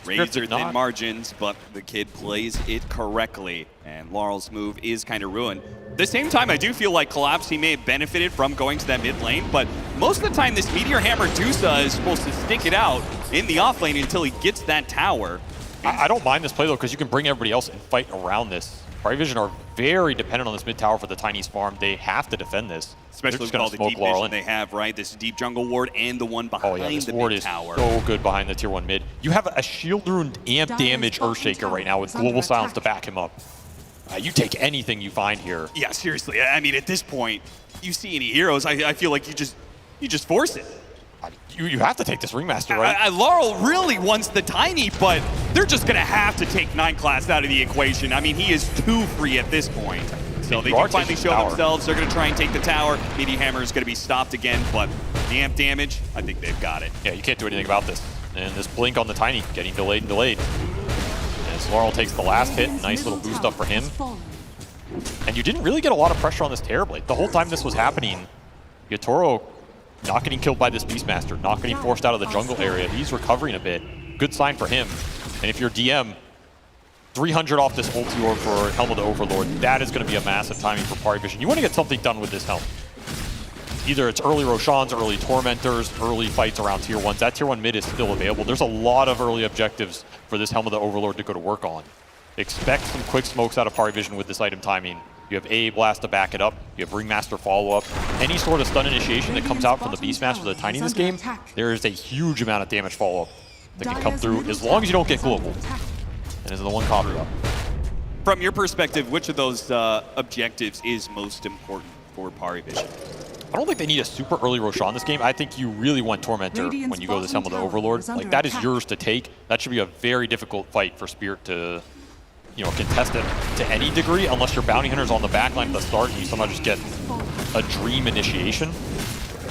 Razor thin margins, but the kid plays it correctly, and Laurel's move is kind of ruined. At the same time, I do feel like Collapse, he may have benefited from going to that mid lane, but most of the time this Meteor Hammer Dusa is supposed to stick it out in the off lane until he gets that tower. I don't mind this play though, because you can bring everybody else and fight around this. Party Vision are very dependent on this mid tower for the Tiny's farm. They have to defend this. Especially with all the deep vision they have, right? This deep jungle ward and the one behind this the ward mid is tower. So good behind the tier 1 mid. You have a shield rune amp damage Earthshaker right now with Global Silence to back him up. You take anything you find here. Yeah, seriously. I mean, at this point, you see any heroes, I feel like you just force it. You have to take this Ringmaster, right? Laurel really wants the Tiny, but they're just going to have to take 9 class out of the equation. I mean, he is too free at this point. So they do finally show themselves. They're going to try and take the tower. Meteor Hammer is going to be stopped again, but the amp damage, I think they've got it. Yeah, you can't do anything about this. And this blink on the Tiny getting delayed and delayed. As Laurel takes the last hit, nice little boost up for him. And you didn't really get a lot of pressure on this Terrorblade. The whole time this was happening, Yatoro not getting killed by this Beastmaster, not getting forced out of the jungle area. He's recovering a bit. Good sign for him. And if you're DM, 300 off this ulti orb for Helm of the Overlord, that is going to be a massive timing for Party Vision. You want to get something done with this helm. Either it's early Roshans, early Tormentors, early fights around tier 1s. That tier 1 mid is still available. There's a lot of early objectives for this Helm of the Overlord to go to work on. Expect some quick smokes out of Party Vision with this item timing. You have A Blast to back it up. You have Ringmaster follow-up. Any sort of stun initiation that comes out from the Beastmaster or the Tiny in this game, there is a huge amount of damage follow-up that can come through as long as you don't get global. And is the one copy up. From your perspective, which of those objectives is most important for Party Vision? I don't think they need a super early Roshan this game. I think you really want Tormentor when you go this Helmet of the Overlord. Like, that is yours to take. That should be a very difficult fight for Spirit to, you know, contest it to any degree, unless your Bounty Hunter's on the backline at the start and you somehow just get a dream initiation.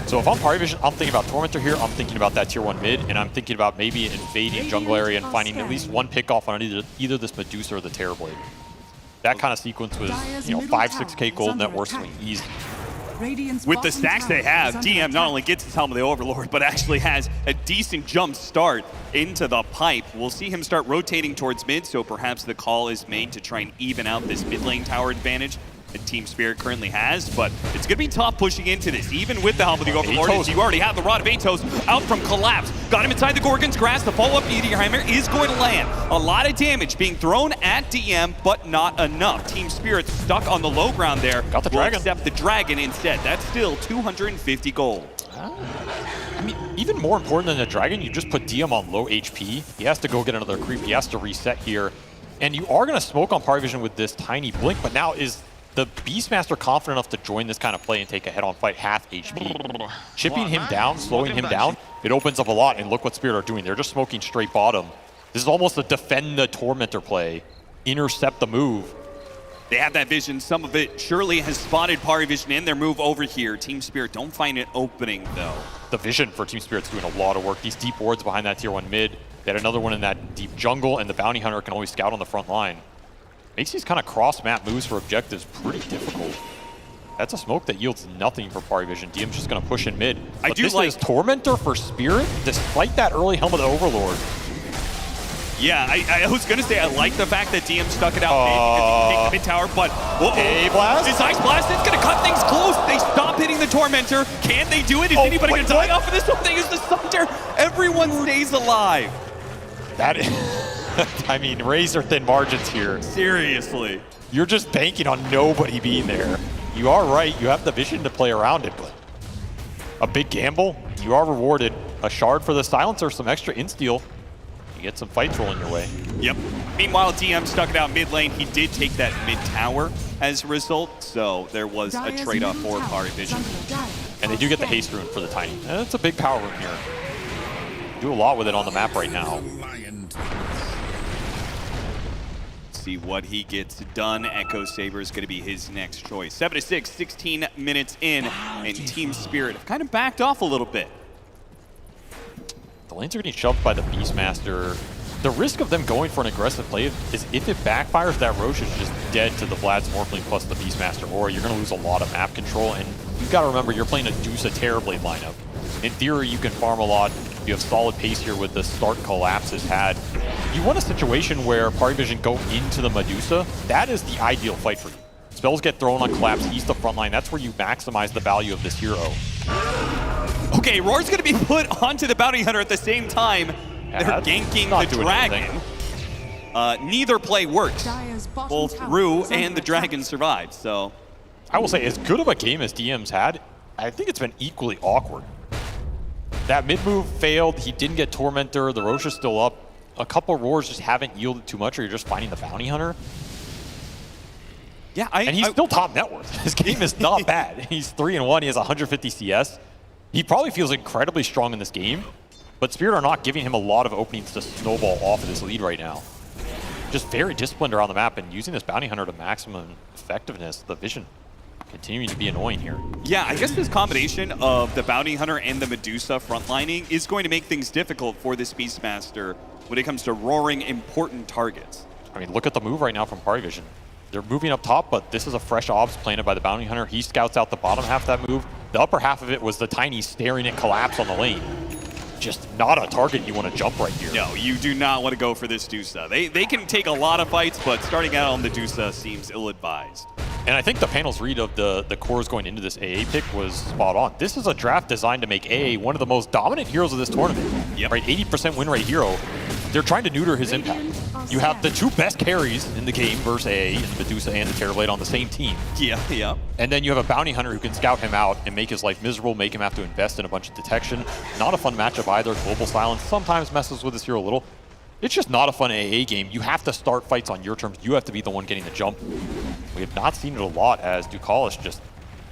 So if I'm Party Vision, I'm thinking about Tormentor here, I'm thinking about that tier 1 mid, and I'm thinking about maybe invading jungle area and finding at least one pick off on either this Medusa or the Terrorblade. That kind of sequence was, you know, 5-6k gold net worth swing easy. With the stacks they have, DM not only gets his Helmet of the Overlord, but actually has a decent jump start into the pipe. We'll see him start rotating towards mid, so perhaps the call is made to try and even out this mid lane tower advantage that Team Spirit currently has, but it's going to be tough pushing into this, even with the Helmet of the Overlord, as you already have the Rod of Atos out from Collapse. Got him inside the Gorgon's Grasp. The follow-up Meteor Hammer is going to land. A lot of damage being thrown at DM, but not enough. Team Spirit stuck on the low ground there. Got the dragon. Accept the dragon instead. That's still 250 gold. I mean, even more important than the dragon, you just put DM on low HP. He has to go get another creep. He has to reset here. And you are going to smoke on Party Vision with this tiny blink, but now is the Beastmaster confident enough to join this kind of play and take a head-on fight half HP. Chipping him down, slowing him down, it opens up a lot, and look what Spirit are doing. They're just smoking straight bottom. This is almost a defend the Tormentor play, intercept the move. They have that vision. Some of it surely has spotted Party Vision in their move over here. Team Spirit don't find it opening, though. The vision for Team Spirit's doing a lot of work. These deep wards behind that tier 1 mid. They had another one in that deep jungle, and the Bounty Hunter can always scout on the front line. Makes these kind of cross-map moves for objectives pretty difficult. That's a smoke that yields nothing for Party Vision. DM's just going to push in mid. But this is Tormentor for Spirit, despite that early Helmet of the Overlord. Yeah, I was going to say I like the fact that DM stuck it out mid because he can take the mid tower, but A-Blast? This Ice Blast, it's going to cut things close. They stop hitting the Tormentor. Can they do it? Is anybody going to die off of this one? They use the Sunder. Everyone stays alive. That is... I mean, razor-thin margins here. Seriously. You're just banking on nobody being there. You are right. You have the vision to play around it, but a big gamble. You are rewarded. A shard for the silencer, some extra insteal. You get some fights rolling your way. Yep. Meanwhile, DM stuck it out mid lane. He did take that mid tower as a result, so there was a trade-off for Party Vision. And they do get the haste rune for the Tiny. That's a big power rune here. Do a lot with it on the map right now. See what he gets done. Echo Saber is going to be his next choice. 7-6, 16 minutes in, and Team Spirit have kind of backed off a little bit. The lanes are getting shoved by the Beastmaster. The risk of them going for an aggressive play is if it backfires, that Roche is just dead to the Vlad's Morphling plus the Beastmaster, or you're going to lose a lot of map control. And you've got to remember, you're playing a Deuce Terrorblade lineup. In theory, you can farm a lot. You have solid pace here with the start Collapse has had. You want a situation where Party Vision go into the Medusa. That is the ideal fight for you. Spells get thrown on Collapse, he's the front line. That's where you maximize the value of this hero. Okay, Roar's going to be put onto the Bounty Hunter at the same time. Yeah, they're ganking the Dragon. Neither play works. Both Rue and the Dragon survived, so... I will say, as good of a game as DM's had, I think it's been equally awkward. That mid move failed, he didn't get Tormentor, the Roche is still up. A couple Roars just haven't yielded too much, or you're just finding the Bounty Hunter. Yeah, and he's still top net worth. His game is not bad. He's 3-1, he has 150 CS. He probably feels incredibly strong in this game, but Spirit are not giving him a lot of openings to snowball off of this lead right now. Just very disciplined around the map and using this Bounty Hunter to maximum effectiveness. The vision continuing to be annoying here. Yeah, I guess this combination of the Bounty Hunter and the Medusa frontlining is going to make things difficult for this Beastmaster when it comes to roaring important targets. I mean, look at the move right now from Party Vision. They're moving up top, but this is a fresh obs planted by the Bounty Hunter. He scouts out the bottom half of that move. The upper half of it was the Tiny staring at Collapse on the lane. Just not a target you want to jump right here. No, you do not want to go for this Dusa. They can take a lot of fights, but starting out on the Dusa seems ill-advised. And I think the panel's read of the cores going into this AA pick was spot on. This is a draft designed to make AA one of the most dominant heroes of this tournament. Yep. Right, 80% win rate hero. They're trying to neuter his impact. You have the two best carries in the game versus AA, and the Medusa and the Terrorblade on the same team. Yeah. And then you have a Bounty Hunter who can scout him out and make his life miserable, make him have to invest in a bunch of detection. Not a fun matchup either. Global Silence sometimes messes with this hero a little. It's just not a fun AA game. You have to start fights on your terms. You have to be the one getting the jump. We have not seen it a lot as Ducalis just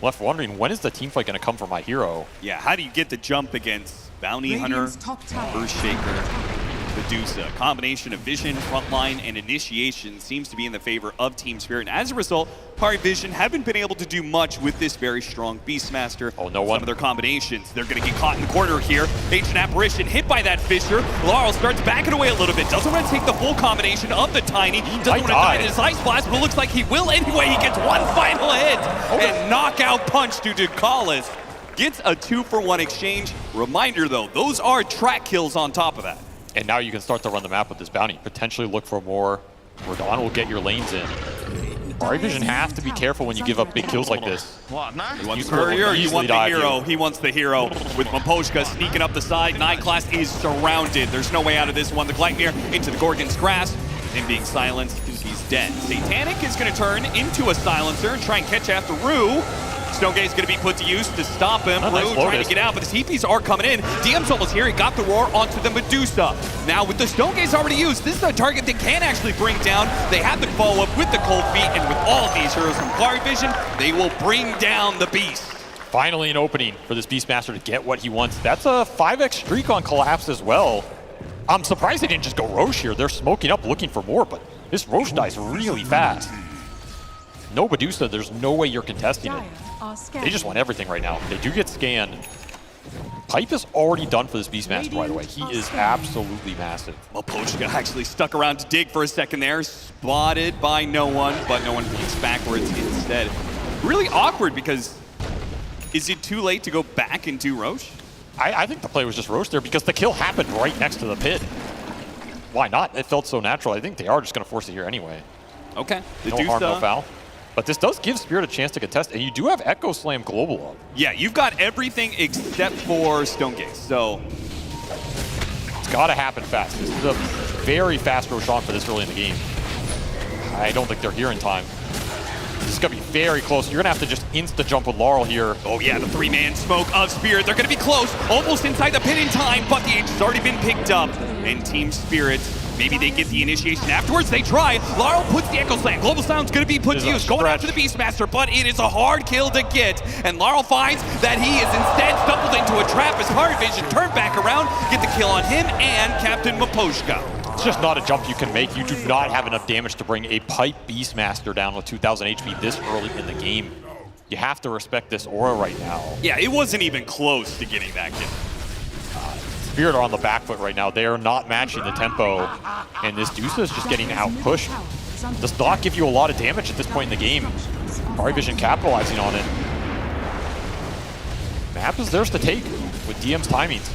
left wondering, when is the team fight going to come for my hero? Yeah, how do you get the jump against Bounty Hunter, Earthshaker, Medusa? Combination of vision, frontline, and initiation seems to be in the favor of Team Spirit. And as a result, Pari Vision haven't been able to do much with this very strong Beastmaster. Oh, no one. Some of their combinations, they're going to get caught in the corner here. Ancient Apparition hit by that Fissure. Laurel starts backing away a little bit. Doesn't want to take the full combination of the Tiny. Doesn't want to die to his Ice Blast, but it looks like he will anyway. He gets one final hit. And knockout punch to Ducalis. Gets a 2-for-1 exchange. Reminder though, those are track kills on top of that. And now you can start to run the map with this bounty. Potentially look for more. Radon will get your lanes in. Pari Vision have to be careful when you give up big kills like this. He wants the courier, you want the hero. He wants the hero with Maposhka sneaking up the side. 9 class is surrounded. There's no way out of this one. The Gleipnir into the Gorgon's grasp. Him being silenced, he's dead. Satanic is going to turn into a silencer and try and catch after Rue. Stonegate's going to be put to use to stop him. Rue trying to get out, but his TPs are coming in. DM's almost here. He got the roar onto the Medusa. Now with the Stonegate's already used, this is a target they can actually bring down. They have the follow-up with the Cold Feet, and with all of these heroes from Pari Vision, they will bring down the Beast. Finally an opening for this Beastmaster to get what he wants. That's a 5x streak on Collapse as well. I'm surprised they didn't just go Roche here. They're smoking up looking for more, but this Roche dies really fast. No Medusa, there's no way you're contesting it. They just want everything right now. They do get scanned. Pipe is already done for this Beastmaster, by the way. He is absolutely massive. Mapochka actually stuck around to dig for a second there. Spotted by no one, but no one blinks backwards instead. Really awkward because is it too late to go back and do Roche? I think the play was just Roche there because the kill happened right next to the pit. Why not? It felt so natural. I think they are just going to force it here anyway. Okay. No harm, no foul. But this does give Spirit a chance to contest, and you do have Echo Slam Global up. Yeah, you've got everything except for Stonegate, so... It's got to happen fast. This is a very fast Roshan for this early in the game. I don't think they're here in time. This is going to be very close. You're going to have to just insta-jump with Laurel here. Oh yeah, the 3-man smoke of Spirit. They're going to be close, almost inside the pit in time, but the H has already been picked up. And Team Spirit, maybe they get the initiation afterwards. They try. Laurel puts the Echo Slam. Global Sound's going to be put to use. Going after the Beastmaster, but it is a hard kill to get. And Laurel finds that he is instead stumbled into a trap as Pari Vision turned back around, get the kill on him and Captain Mapochka. It's just not a jump you can make. You do not have enough damage to bring a Pipe Beastmaster down with 2,000 HP this early in the game. You have to respect this aura right now. Yeah, it wasn't even close to getting that kill. Spirit are on the back foot right now. They are not matching the tempo, and this Dusa is just getting out-pushed. Does not give you a lot of damage at this point in the game. Pari Vision capitalizing on it. Map is theirs to take with DM's timings.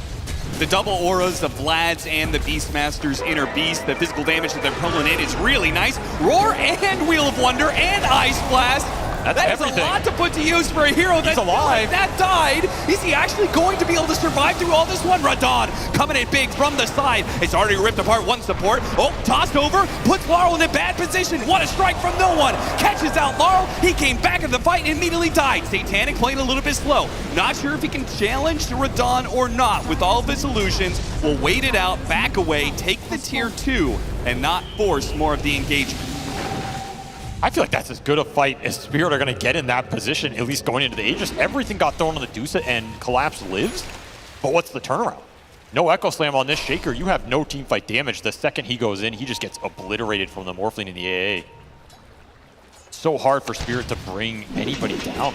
The double auras of Vlad's and the Beastmaster's Inner Beast, the physical damage that they're pulling in is really nice. Roar and Wheel of Wonder and Ice Blast. That's a lot to put to use for a hero that's alive. That died. Is he actually going to be able to survive through all this one? Radon coming in big from the side. It's already ripped apart one support. Oh, tossed over. Puts Laurel in a bad position. What a strike from no one. Catches out Laurel. He came back in the fight and immediately died. Satanic playing a little bit slow. Not sure if he can challenge Radon or not. With all of his illusions, we'll wait it out, back away, take the tier 2, and not force more of the engagement. I feel like that's as good a fight as Spirit are going to get in that position, at least going into the Aegis. Everything got thrown on the Dusa and Collapse lives, but what's the turnaround? No Echo Slam on this Shaker. You have no team fight damage. The second he goes in, he just gets obliterated from the Morphling in the AA. So hard for Spirit to bring anybody down,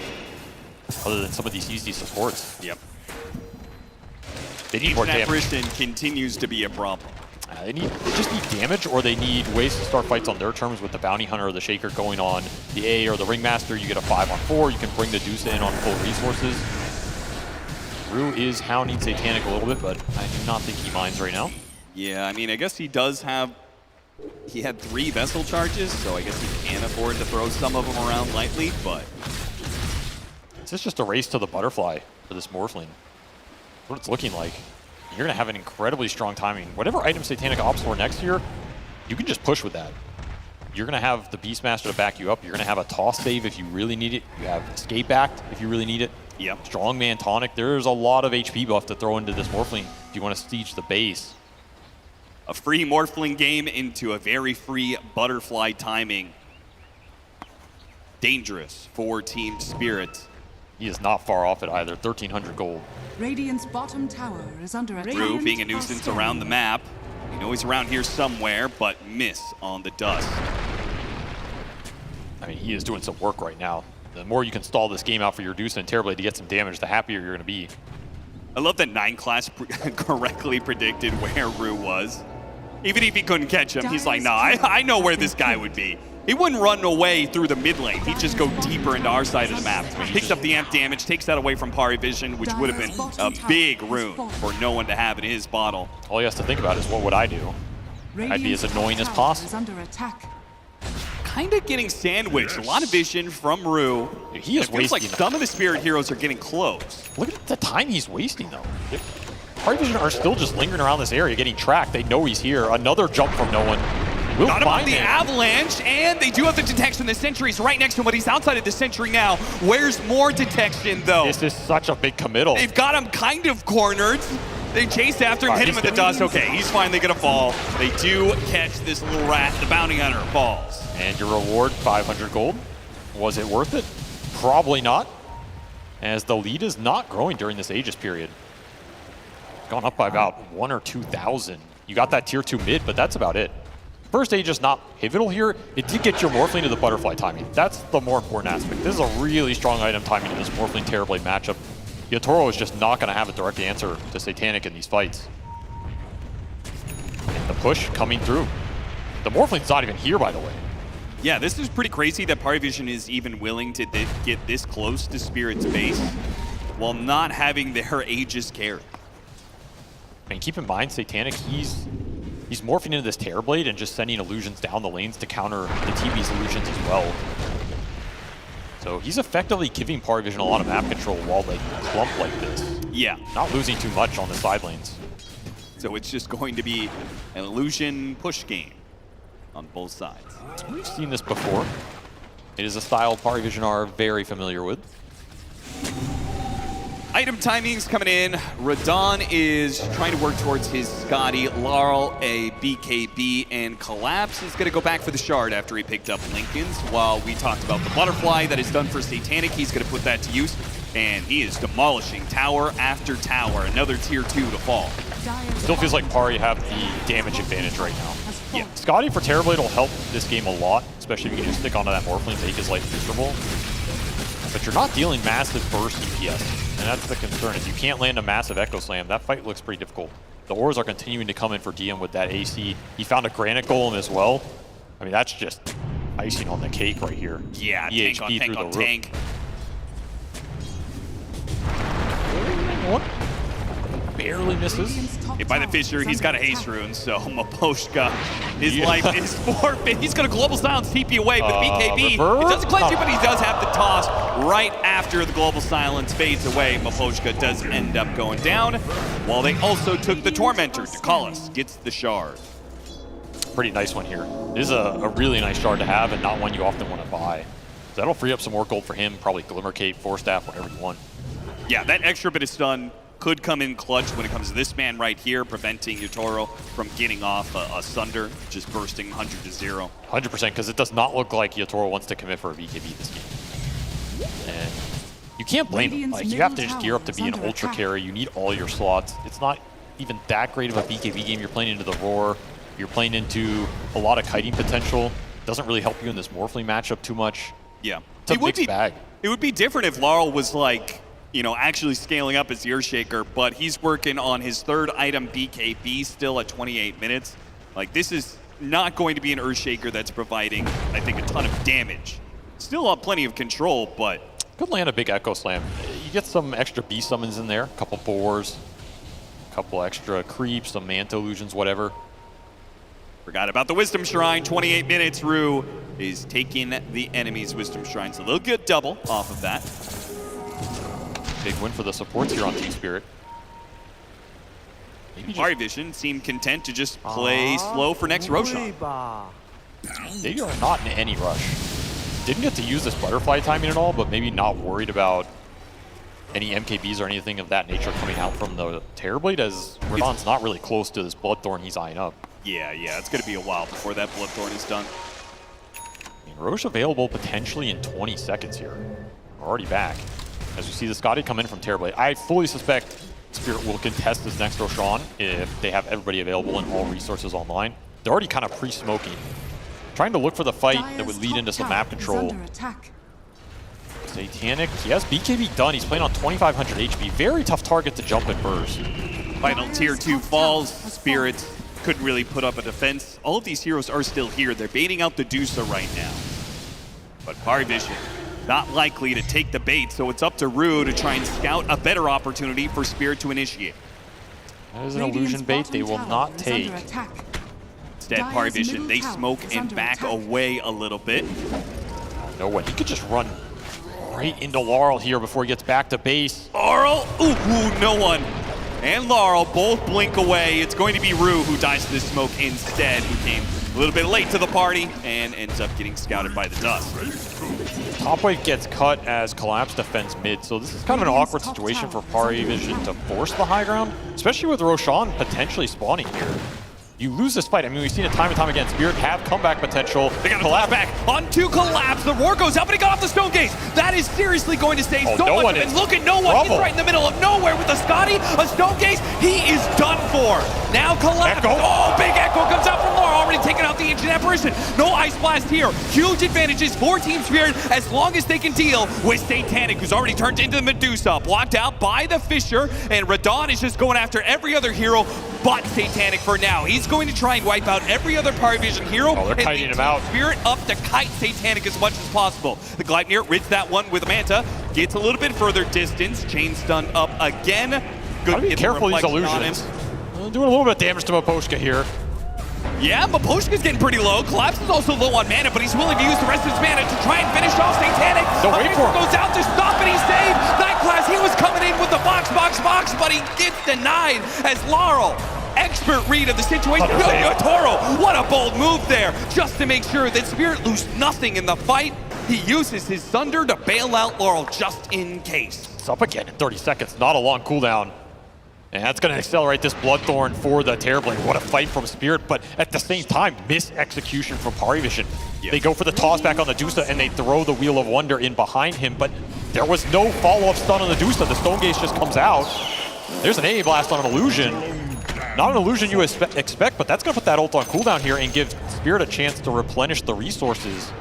other than some of these easy supports. Yep. They need more damage. Apparition continues to be a problem. They just need damage, or they need ways to start fights on their terms with the Bounty Hunter or the Shaker going on the A or the Ringmaster. You get a 5-on-4. You can bring the Dusa in on full resources. Rue is hounding Satanic a little bit, but I do not think he minds right now. Yeah, I mean, I guess he does have... He had 3 Vessel charges, so I guess he can afford to throw some of them around lightly, but... Is this just a race to the butterfly for this Morphling? That's what it's looking like. You're going to have an incredibly strong timing. Whatever item Satanic opts for next year, you can just push with that. You're going to have the Beastmaster to back you up. You're going to have a toss save if you really need it. You have escape act if you really need it. Yep. Strongman tonic. There's a lot of HP buff to throw into this Morphling if you want to siege the base. A free Morphling game into a very free butterfly timing. Dangerous for Team Spirit. He is not far off it either. 1,300 gold. Radiant's bottom tower is under attack. Rue being a nuisance around the map. You know he's around here somewhere, but miss on the dust. I mean, he is doing some work right now. The more you can stall this game out for your Reduce and Terrorblade to get some damage, the happier you're going to be. I love that 9 class correctly predicted where Rue was. Even if he couldn't catch him, he's like, nah, I know where this guy would be. He wouldn't run away through the mid lane. He'd just go deeper into our side of the map. Picks up the amp damage, takes that away from Pari Vision, which would have been a big rune for no one to have in his bottle. All he has to think about is, what would I do? I'd be as annoying as possible. Kind of getting sandwiched. A lot of vision from Rue. He is wasting. wasting. Like some of the Spirit heroes are getting close. Look at the time he's wasting, though. Pari Vision are still just lingering around this area, getting tracked. They know he's here. Another jump from no one. We'll Got him on find the him. avalanche, and they do have the detection. The sentry's right next to him, but he's outside of the sentry now. Where's more detection, though? This is such a big committal. They've got him kind of cornered. They chase after him, hit him in the dust. Okay, he's finally gonna fall. They do catch this little rat. The bounty hunter falls. And your reward, 500 gold. Was it worth it? Probably not, as the lead is not growing during this Aegis period. Gone up by about 1,000 or 2,000. You got that tier 2 mid, but that's about it. First Aegis not pivotal here. It did get your Morphling to the butterfly timing. That's the more important aspect. This is a really strong item timing in this Morphling Terrorblade matchup. Yatoro is just not going to have a direct answer to Satanic in these fights. And the push coming through. The Morphling's not even here, by the way. Yeah, this is pretty crazy that Pari Vision is even willing to get this close to Spirit's base while not having their Aegis carry. I mean, keep in mind, Satanic, he's morphing into this Terrorblade and just sending illusions down the lanes to counter the TV's illusions as well. So he's effectively giving Pari Vision a lot of map control while they clump like this. Yeah. Not losing too much on the side lanes. So it's just going to be an illusion push game on both sides. We've seen this before. It is a style Pari Vision are very familiar with. Item timings coming in. Radon is trying to work towards his Scotty. Laurel, a BKB, and Collapse is going to go back for the shard after he picked up Lincoln's. While we talked about the butterfly that is done for Satanic, he's going to put that to use. And he is demolishing tower after tower. Another tier 2 to fall. Still feels like Pari have the damage advantage right now. Yeah, Scotty for Terrorblade will help this game a lot, especially if you can just stick onto that Morphling, make his life miserable. But you're not dealing massive burst DPS, and that's the concern. If you can't land a massive Echo Slam, that fight looks pretty difficult. The ores are continuing to come in for DM with that AC. He found a Granite Golem as well. I mean, that's just icing on the cake right here. Yeah, EHP tank on tank on tank. Barely misses. Hit by the Fissure, he's got a haste rune, so Maposhka, his life is forfeit. He's going to Global Silence TP away, but BKB, it doesn't cleanse you, but he does have the toss right after the Global Silence fades away. Maposhka does end up going down, while they also took the Tormentor. Dakalis gets the shard. Pretty nice one here. This is a really nice shard to have and not one you often want to buy. So that'll free up some more gold for him, probably Glimmer Cape, Force Staff, whatever you want. Yeah, that extra bit of stun could come in clutch when it comes to this man right here, preventing Yatoro from getting off a Sunder, just bursting 100 to 0. 100%, because it does not look like Yatoro wants to commit for a BKB this game. And you can't blame him. Like, you have to just gear up to be an ultra carry. You need all your slots. It's not even that great of a BKB game. You're playing into the Roar. You're playing into a lot of kiting potential. Doesn't really help you in this Morphling matchup too much. Yeah. It's a mixed bag. It would be different if Laurel was like, you know, actually scaling up his Earshaker, but he's working on his third item BKB still at 28 minutes. Like, this is not going to be an Earthshaker that's providing, I think, a ton of damage. Still plenty of control, but... Could land a big Echo Slam. You get some extra beast summons in there, a couple boars, a couple extra creeps, some Manta illusions, whatever. Forgot about the Wisdom Shrine. 28 minutes. Rue is taking the enemy's Wisdom Shrine, so they'll get double off of that. Big win for the supports here on Team Spirit. Pari Vision seem content to just play slow for next Roshan. They are not in any rush. Didn't get to use this butterfly timing at all, but maybe not worried about any MKBs or anything of that nature coming out from the Terrorblade, as Radon's not really close to this Bloodthorn he's eyeing up. Yeah, it's going to be a while before that Bloodthorn is done. I mean, Roche available potentially in 20 seconds here. We're already back. As you see the Scotty come in from Terrorblade, I fully suspect Spirit will contest this next Roshan if they have everybody available and all resources online. They're already kind of pre-smoking, trying to look for the fight that would lead into some map control. Satanic, he has BKB done. He's playing on 2,500 HP. Very tough target to jump and burst. Final tier 2 falls. Spirits couldn't really put up a defense. All of these heroes are still here. They're baiting out the Dusa right now. But Parivision not likely to take the bait, so it's up to Rue to try and scout a better opportunity for Spirit to initiate. That is an illusion bait they will not take. Instead, Parivision, they smoke and back away a little bit. No one. He could just run right into Laurel here before he gets back to base. Laurel, ooh, no one. And Laurel both blink away. It's going to be Rue who dies to this smoke instead, who came a little bit late to the party and ends up getting scouted by the dust. Top wave gets cut as Collapse defends mid, so this is kind of an awkward situation for Parivision to force the high ground, especially with Roshan potentially spawning here. You lose this fight. I mean, we've seen it time and time again. Spirit have comeback potential. They got to collapse back onto Collapse. The roar goes out, but he got off the Stone Gaze. That is seriously going to save so much of it. Look at no one. He's right in the middle of nowhere with a Scotty, a Stone Gaze. He is done for. Now Collapse. Echo. Oh, big Echo comes out from Laura, already taking out the Ancient Apparition. No Ice Blast here. Huge advantages for Team Spirit as long as they can deal with Satanic, who's already turned into the Medusa. Blocked out by the Fisher, and Radon is just going after every other hero but Satanic for now. He's going to try and wipe out every other Parivision hero. Oh, they're kiting him out. Spirit up to kite Satanic as much as possible. The Gleipnir rids that one with a Manta. Gets a little bit further distance. Chain stun up again. Good. Be careful these illusions. Doing a little bit of damage to Maposhka here. Yeah, Maposhka's getting pretty low. Collapse is also low on mana, but he's willing to use the rest of his mana to try and finish off Satanic. Don't wait for him. Goes out to stop it. He's saved. Nightclass, he was coming in with the box, but he gets denied as Laurel. Expert read of the situation. Toro, what a bold move there. Just to make sure that Spirit lose nothing in the fight, he uses his Thunder to bail out Laurel just in case. It's up again in 30 seconds. Not a long cooldown. And that's going to accelerate this Bloodthorn for the Terrorblade. What a fight from Spirit, but at the same time, mis-execution from Parivision. Yep. They go for the toss back on the Dusa, and they throw the Wheel of Wonder in behind him, but there was no follow-up stun on the Dusa. The Stone Gaze just comes out. There's an A blast on an illusion. Not an illusion you expect, but that's going to put that ult on cooldown here and give Spirit a chance to replenish the resources.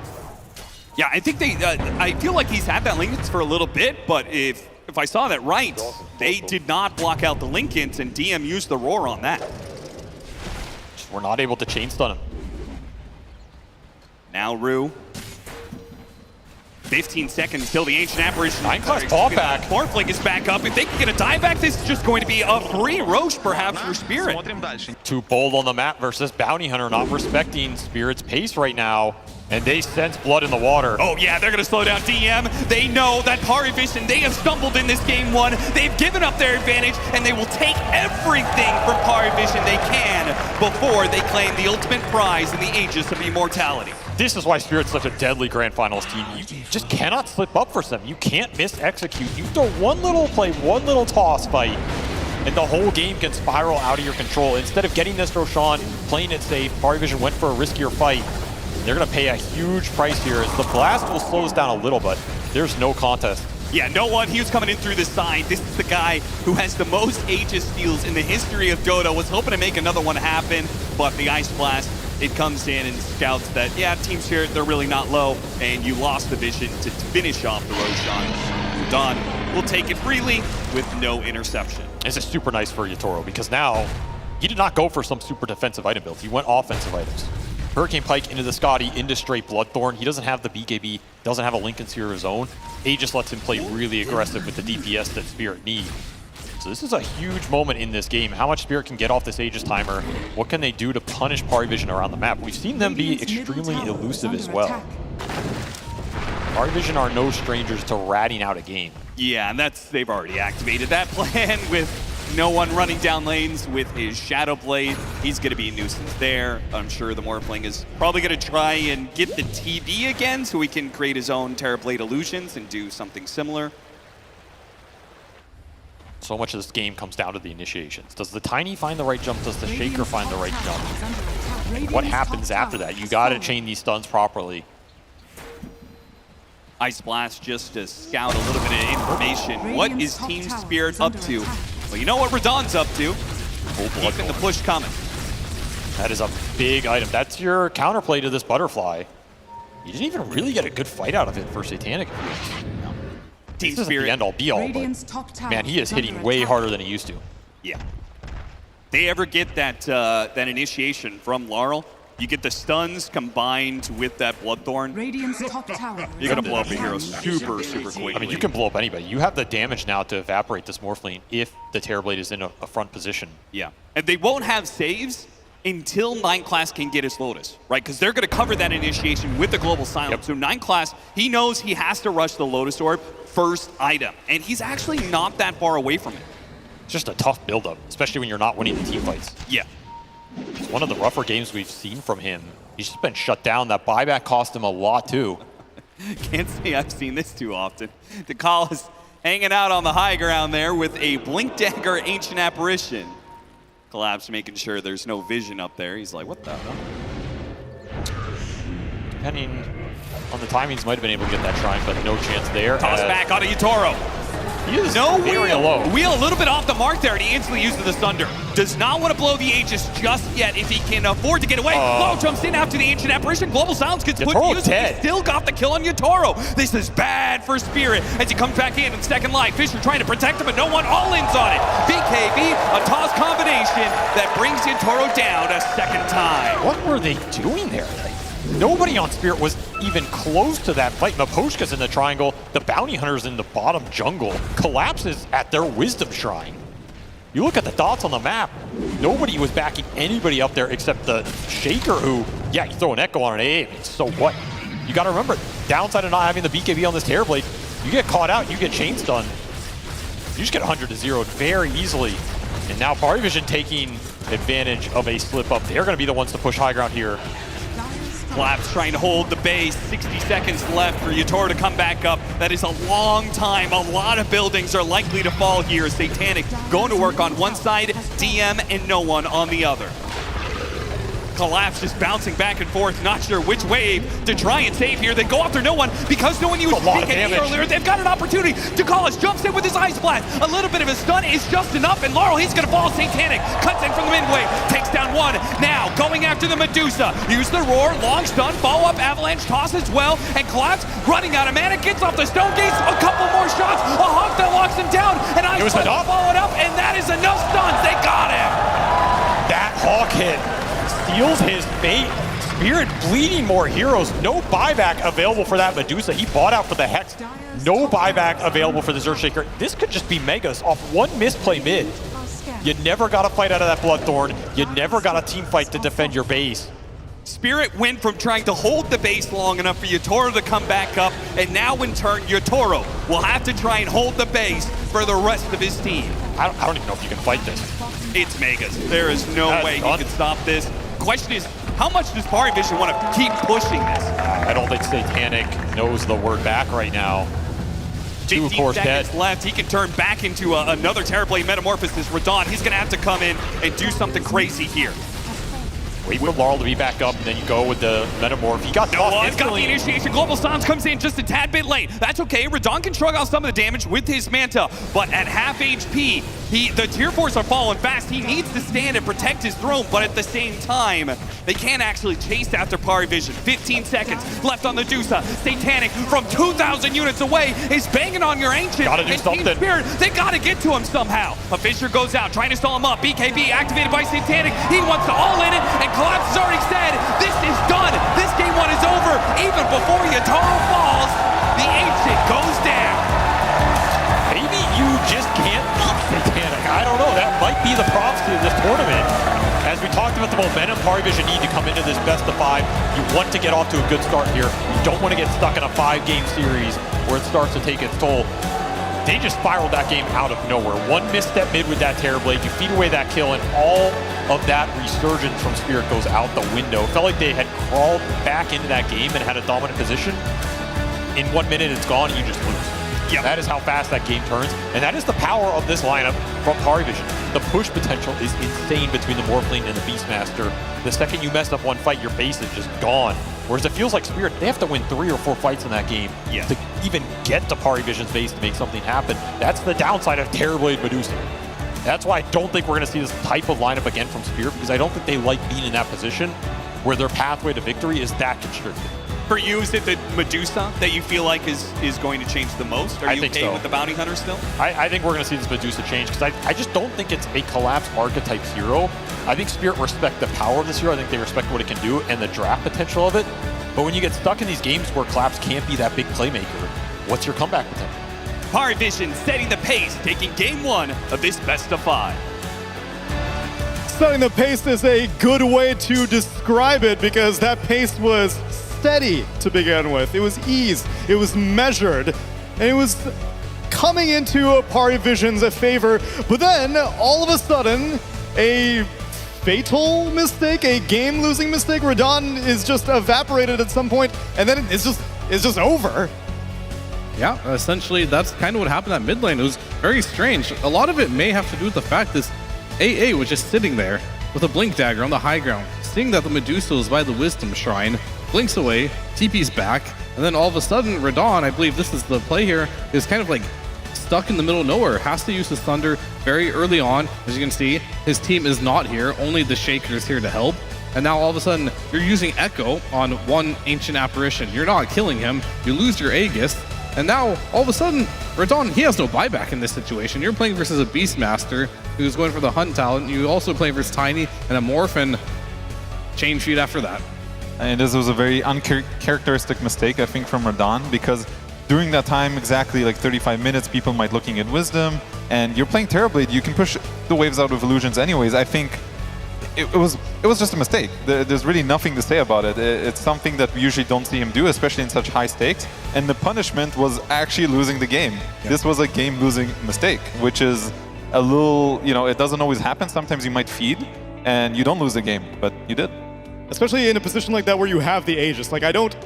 Yeah, I think they, I feel like he's had that Linken's for a little bit, but if I saw that right, they did not block out the Linken's, and DM used the roar on that. We're not able to chain stun him. Now Rue. 15 seconds till the Ancient Apparition. 9-class ball back. Morphling is back up. If they can get a dive back, this is just going to be a free Roche perhaps for Spirit. Too bold on the map versus Bounty Hunter, not respecting Spirit's pace right now. And they sense blood in the water. Oh yeah, they're gonna slow down DM. They know that Parivision, they have stumbled in this game one. They've given up their advantage, and they will take everything from Parivision they can before they claim the ultimate prize in the Aegis of Immortality. This is why Spirit's such a deadly Grand Finals team. You just cannot slip up for them. You can't miss-execute. You throw one little play, one little toss fight, and the whole game can spiral out of your control. Instead of getting this Roshan, playing it safe, Parivision went for a riskier fight. They're going to pay a huge price here. As the blast will slow us down a little, but there's no contest. Yeah, no one. He was coming in through the side. This is the guy who has the most Aegis steals in the history of Dota. Was hoping to make another one happen, but the Ice Blast, it comes in and scouts that, yeah, Team Spirit, they're really not low, and you lost the vision to finish off the Roshan. Done. We'll take it freely with no interception. This is super nice for Yatoro because now he did not go for some super defensive item build. He went offensive items. Hurricane Pike into the Scotty, into straight Bloodthorn. He doesn't have the BKB, doesn't have a Linken's here of his own. Aegis lets him play really aggressive with the DPS that Spirit need. So this is a huge moment in this game. How much Spirit can get off this Aegis timer? What can they do to punish Parivision around the map? We've seen them be extremely elusive as well. Parivision are no strangers to ratting out a game. Yeah, and they've already activated that plan with no one running down lanes with his Shadow Blade. He's going to be a nuisance there. I'm sure the Morphling is probably going to try and get the TV again so he can create his own Terrorblade illusions and do something similar. So much of this game comes down to the initiations. Does the Tiny find the right jump? Does the Shaker find the right jump? What happens after that? You got to chain these stuns properly. Ice Blast just to scout a little bit of information. What is Team Spirit up to? Well, you know what Radon's up to. Keeping the push coming. That is a big item. That's your counterplay to this butterfly. You didn't even really get a good fight out of it for Satanic. Team This isn't the end-all be-all, but man, he is hitting way harder than he used to. Yeah. They ever get that that initiation from Laurel, you get the stuns combined with that Bloodthorn. Radiant's top tower. You're gonna blow up a hero super quickly. I mean, you can blow up anybody. You have the damage now to evaporate this Morphling if the Terrorblade is in a front position. Yeah, and they won't have saves until 9 Class can get his Lotus, right? Because they're going to cover that initiation with the Global Silence. So 9 Class, he knows he has to rush the Lotus Orb first item, and he's actually not that far away from it. It's just a tough build-up, especially when you're not winning the team fights. Yeah. It's one of the rougher games we've seen from him. He's just been shut down. That buyback cost him a lot, too. Can't say I've seen this too often. DeCall is hanging out on the high ground there with a Blink Dagger Ancient Apparition. Collapse making sure there's no vision up there. He's like, what the hell? Depending on the timings, might have been able to get that shrine, but no chance there. Toss back onto Yatoro. He is no very wheel. low. Wheel a little bit off the mark there, and he instantly uses the Thunder. Does not want to blow the Aegis just yet if he can afford to get away. Low jumps in after the Ancient Apparition. Global Silence gets put to use. He still got the kill on Yatoro. This is bad for Spirit as he comes back in second life. Fisher trying to protect him, but no one all-ins on it. BKB, a toss combination that brings Yatoro down a second time. What were they doing there? Nobody on Spirit was even close to that fight. Maposhka's in the triangle. The Bounty Hunter's in the bottom jungle. Collapses at their Wisdom Shrine. You look at the dots on the map, nobody was backing anybody up there except the Shaker who, yeah, you throw an Echo on an A, so what? You gotta remember, downside of not having the BKB on this Terrorblade, you get caught out, you get chain stunned. You just get 100-0 very easily. And now Parivision taking advantage of a slip up. They're gonna be the ones to push high ground here. Collapse trying to hold the base. 60 seconds left for Yatoro to come back up. That is a long time. A lot of buildings are likely to fall here. Satanic going to work on one side, DM and no one on the other. Collapse just bouncing back and forth, not sure which wave to try and save here. They go after no one because no one used BKB earlier. They've got an opportunity. DeCallis jumps in with his Ice Blast. A little bit of a stun is just enough, and Laurel, he's gonna fall. Satanic cuts in from the mid-wave, takes down one. Now going after the Medusa. Use the roar, long stun, follow-up avalanche toss as well, and Collapse running out of mana, gets off the stone gates, a couple more shots, a hawk that locks him down, and Ice Blast followed up, and that is enough stuns. They got him. That hawk hit seals his fate. Spirit bleeding more heroes. No buyback available for that Medusa. He bought out for the Hex. No buyback available for the Earthshaker. This could just be Megas off one misplay mid. You never got a fight out of that Bloodthorn. You never got a team fight to defend your base. Spirit went from trying to hold the base long enough for Yatoro to come back up, and now in turn, Yatoro will have to try and hold the base for the rest of his team. I don't even know if you can fight this. It's Megas. There is no way he can stop this. Question is, how much does Parivision want to keep pushing this? I don't think Satanic knows the word back right now. 15 seconds left. He can turn back into another Terrorblade Metamorphosis. Radon, he's going to have to come in and do something crazy here. Wait for Laurel to be back up, and then you go with the Metamorph. He got got the initiation. Global Silence comes in just a tad bit late. That's okay. Radon can shrug off some of the damage with his Manta, but at half HP, the Tier 4s are falling fast. He needs to stand and protect his throne, but at the same time, they can't actually chase after Parivision. 15 seconds left on the Medusa. Satanic from 2,000 units away is banging on your Ancient. Gotta do something. Team Spirit, they gotta get to him somehow. A Fisher goes out, trying to stall him up. BKB activated by Satanic. He wants to all in it, and Collapse has already said, this is done. This game one is over. Even before Yatoro falls, the Ancient goes down. Maybe you just can't beat Satanic. I don't know. That might be the prophecy of this tournament. As we talked about the momentum Parivision need to come into this best of 5. You want to get off to a good start here. You don't want to get stuck in a 5-game series where it starts to take its toll. They just spiraled that game out of nowhere. One misstep mid with that Terrorblade. You feed away that kill, and all of that resurgence from Spirit goes out the window. It felt like they had crawled back into that game and had a dominant position. In 1 minute, it's gone, and you just lose. Yep. That is how fast that game turns, and that is the power of this lineup from Parivision. The push potential is insane between the Morphling and the Beastmaster. The second you mess up one fight, your base is just gone. Whereas it feels like Spirit, they have to win 3 or 4 fights in that game to even get to Pari Vision's base to make something happen. That's the downside of Terrorblade Medusa. That's why I don't think we're going to see this type of lineup again from Spirit, because I don't think they like being in that position where their pathway to victory is that constricted. For you, is it the Medusa that you feel like is going to change the most? Are you okay with the Bounty Hunter still? I think we're going to see this Medusa change, because I just don't think it's a collapse archetype hero. I think Spirit respect the power of this hero. I think they respect what it can do and the draft potential of it. But when you get stuck in these games where Collapse can't be that big playmaker, what's your comeback potential? Pari Vision setting the pace, taking game 1 of this best of 5. Setting the pace is a good way to describe it, because that pace was steady to begin with. It was ease, it was measured, and it was coming into Pari Vision's favor. But then, all of a sudden, a fatal mistake, a game-losing mistake. Radon is just evaporated at some point, and then it's just over. Yeah, essentially that's kind of what happened at mid lane. It was very strange. A lot of it may have to do with the fact that AA was just sitting there with a Blink Dagger on the high ground, seeing that the Medusa was by the Wisdom Shrine, blinks away, TP's back, and then all of a sudden Radon, I believe this is the play here, is kind of like stuck in the middle of nowhere, has to use his Thunder very early on. As you can see, his team is not here, only the Shaker is here to help. And now all of a sudden, you're using Echo on one Ancient Apparition. You're not killing him, you lose your Aegis, and now all of a sudden, Radon, he has no buyback in this situation. You're playing versus a Beastmaster who's going for the Hunt talent. You also play versus Tiny and a Morph, and chain feed after that. And this was a very uncharacteristic mistake, I think, from Radon, because during that time, exactly like 35 minutes, people might looking at Wisdom, and you're playing Terrorblade, you can push the waves out of illusions anyways. I think it was just a mistake. There's really nothing to say about it. It's something that we usually don't see him do, especially in such high stakes. And the punishment was actually losing the game. Yeah. This was a game-losing mistake, which is a little, it doesn't always happen. Sometimes you might feed and you don't lose the game, but you did. Especially in a position like that where you have the Aegis. Like, I don't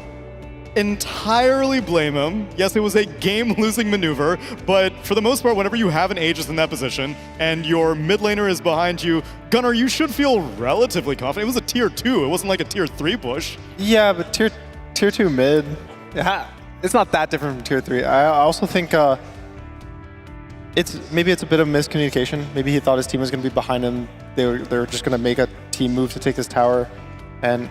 entirely blame him. Yes, it was a game-losing maneuver, but for the most part, whenever you have an Aegis in that position and your mid laner is behind you, Gunnar, you should feel relatively confident. It was a tier 2. It wasn't like a tier 3 push. Yeah, but tier 2 mid, it's not that different from tier 3. I also think maybe it's a bit of miscommunication. Maybe he thought his team was going to be behind him. They were just going to make a team move to take this tower, and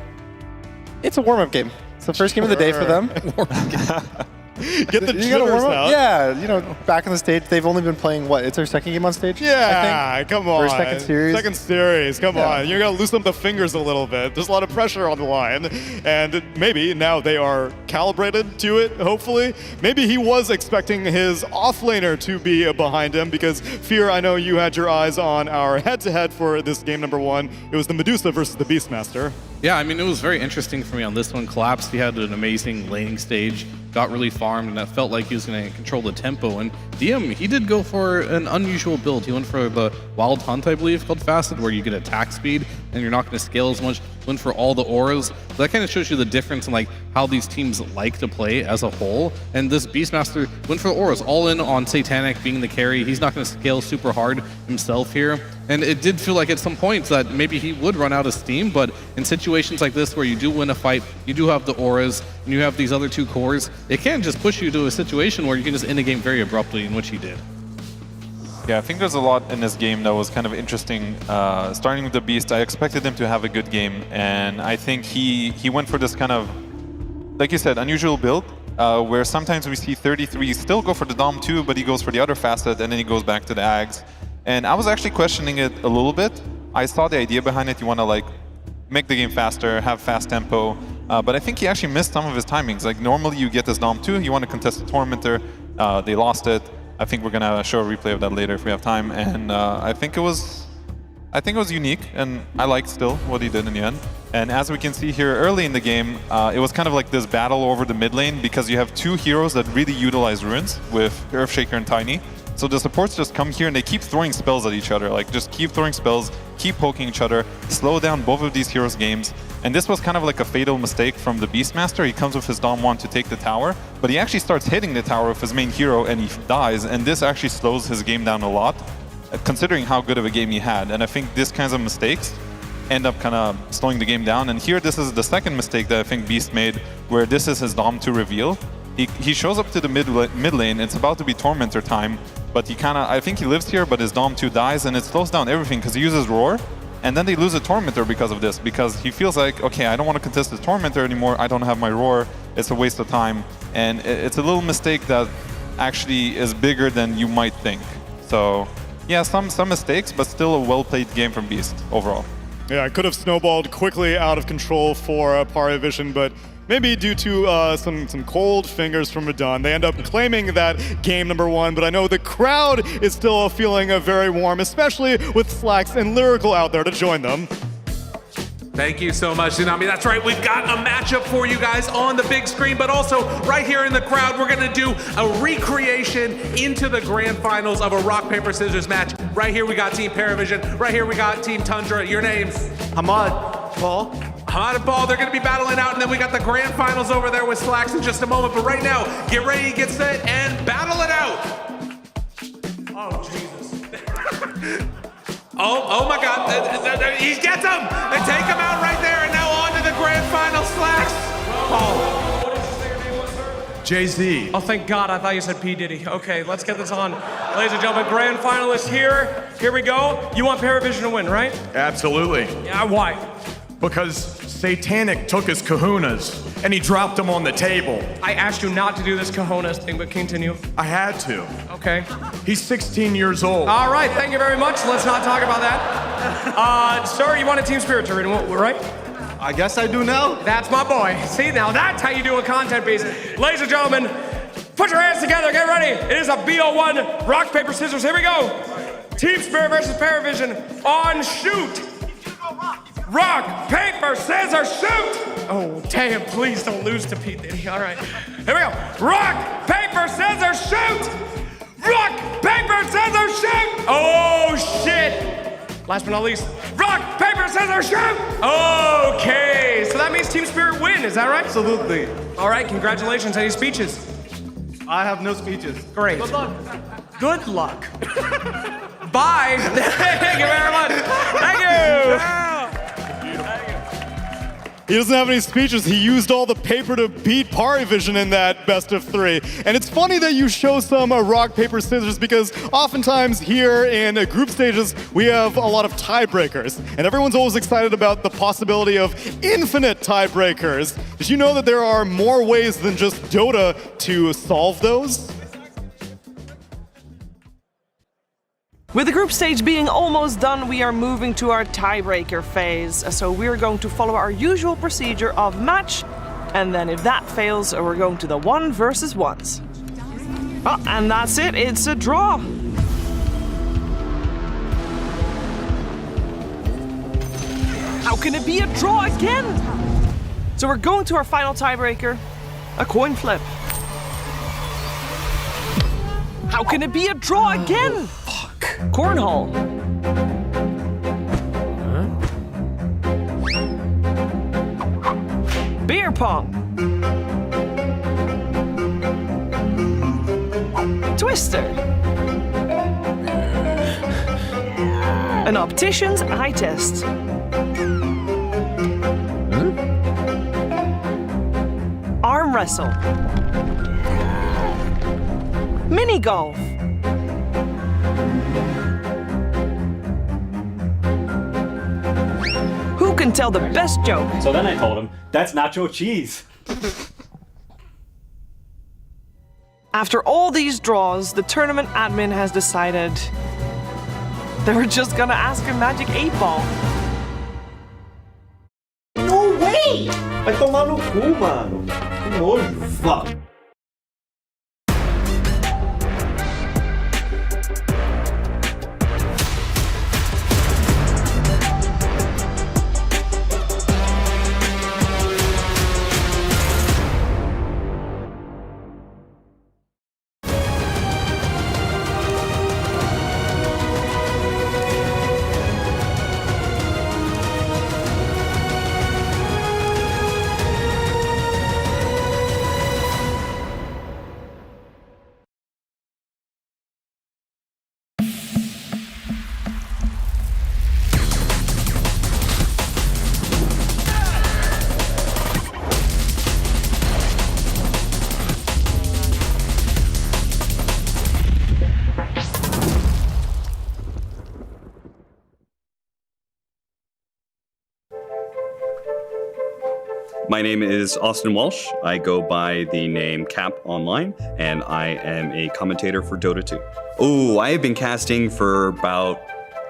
it's a warm-up game. It's the first game of the day for them. Get the jitters out. Yeah, back in the stage, they've only been playing, what, it's their second game on stage? Yeah, I think? come on. Or second series. Second series, come on. You're going to loosen up the fingers a little bit. There's a lot of pressure on the line. And maybe now they are calibrated to it, hopefully. Maybe he was expecting his offlaner to be behind him, because Fear, I know you had your eyes on our head-to-head for this game number 1. It was the Medusa versus the Beastmaster. Yeah, I mean, it was very interesting for me on this one. Collapse, he had an amazing laning stage, got really farmed, and that felt like he was going to control the tempo. And DM, he did go for an unusual build. He went for the Wild Hunt, I believe, called Facet, where you get attack speed, and you're not going to scale as much. Went for all the auras. So that kind of shows you the difference in like how these teams like to play as a whole. And this Beastmaster went for the auras, all in on Satanic being the carry. He's not going to scale super hard himself here. And it did feel like at some points that maybe he would run out of steam, but in situations like this where you do win a fight, you do have the auras, and you have these other 2 cores, it can just push you to a situation where you can just end a game very abruptly, in which he did. Yeah, I think there's a lot in this game that was kind of interesting. Starting with the Beast, I expected him to have a good game, and I think he went for this kind of, like you said, unusual build, where sometimes we see 33 still go for the Dom too, but he goes for the other facet, and then he goes back to the Ags. And I was actually questioning it a little bit. I saw the idea behind it. You want to like make the game faster, have fast tempo, but I think he actually missed some of his timings. Like normally you get this Dom 2, you want to contest the Tormentor, they lost it. I think we're gonna show a replay of that later if we have time. And I think it was unique, and I liked still what he did in the end. And as we can see here early in the game, it was kind of like this battle over the mid lane, because you have 2 heroes that really utilize runes with Earthshaker and Tiny. So the supports just come here and they keep throwing spells at each other, like just keep throwing spells, keep poking each other, slow down both of these heroes' games. And this was kind of like a fatal mistake from the Beastmaster. He comes with his Dom 1 to take the tower, but he actually starts hitting the tower with his main hero and he dies, and this actually slows his game down a lot, considering how good of a game he had. And I think these kinds of mistakes end up kind of slowing the game down. And here, this is the second mistake that I think Beast made, where this is his Dom 2 reveal. He shows up to the mid lane, it's about to be Tormentor time, but I think he lives here, but his Dom 2 dies, and it slows down everything because he uses Roar, and then they lose a Tormentor because of this, because he feels like, okay, I don't want to contest the Tormentor anymore, I don't have my Roar, it's a waste of time, and it's a little mistake that actually is bigger than you might think. So, yeah, some mistakes, but still a well-played game from Beast overall. Yeah, it could have snowballed quickly out of control for Parivision, but maybe due to some cold fingers from Radon, they end up claiming that game number 1, but I know the crowd is still feeling very warm, especially with Flax and Lyrical out there to join them. Thank you so much, Tsunami. That's right, we've got a matchup for you guys on the big screen, but also right here in the crowd, we're gonna do a recreation into the grand finals of a rock, paper, scissors match. Right here we got Team Paravision, right here we got Team Tundra. Your names? Hamad, Paul. Hamad and Paul, they're gonna be battling out, and then we got the grand finals over there with Slacks in just a moment, but right now, get ready, get set, and battle it out! Oh, Jesus. Oh my God, he gets him! They take him out right there, and now on to the grand final, Slacks! Paul. What did you say your name was, sir? Jay-Z. Oh, thank God, I thought you said P. Diddy. Okay, let's get this on. Ladies and gentlemen, grand finalists here. Here we go. You want Paravision to win, right? Absolutely. Yeah, why? Because Satanic took his kahunas and he dropped them on the table. I asked you not to do this cojones thing, but continue. I had to. Okay. He's 16 years old. All right, thank you very much. Let's not talk about that. Sir, you want a team spirit to read, right? I guess I do now. That's my boy. See, now that's how you do a content piece. Ladies and gentlemen, put your hands together, get ready. It is a BO1 rock, paper, scissors. Here we go. Team Spirit versus Paravision on shoot. Rock, paper, scissors, shoot! Oh, damn, please don't lose to Pete Diddy. All right, here we go. Rock, paper, scissors, shoot! Rock, paper, scissors, shoot! Oh, shit! Last but not least, rock, paper, scissors, shoot! Okay, so that means Team Spirit win, is that right? Absolutely. All right, congratulations. Any speeches? I have no speeches. Great. Good luck. Good luck. Bye. Thank you very much. Thank you. He doesn't have any speeches. He used all the paper to beat Parivision in that best of 3. And it's funny that you show some rock, paper, scissors, because oftentimes here in group stages, we have a lot of tiebreakers. And everyone's always excited about the possibility of infinite tiebreakers. Did you know that there are more ways than just Dota to solve those? With the group stage being almost done, we are moving to our tiebreaker phase. So we're going to follow our usual procedure of match, and then if that fails, we're going to the 1 versus 1s. Oh, and that's it, it's a draw. How can it be a draw again? So we're going to our final tiebreaker, a coin flip. How can it be a draw again? Cornhole. Beer pong. Twister. An optician's eye test. Arm wrestle. Mini golf. Who can tell the best joke? So then I told him, that's nacho cheese. After all these draws, the tournament admin has decided they were just gonna ask a magic 8-ball. No way! Vai tomar no cu, mano. Que nojo. Fuck. My name is Austin Walsh. I go by the name Cap online, and I am a commentator for Dota 2. Oh, I have been casting for about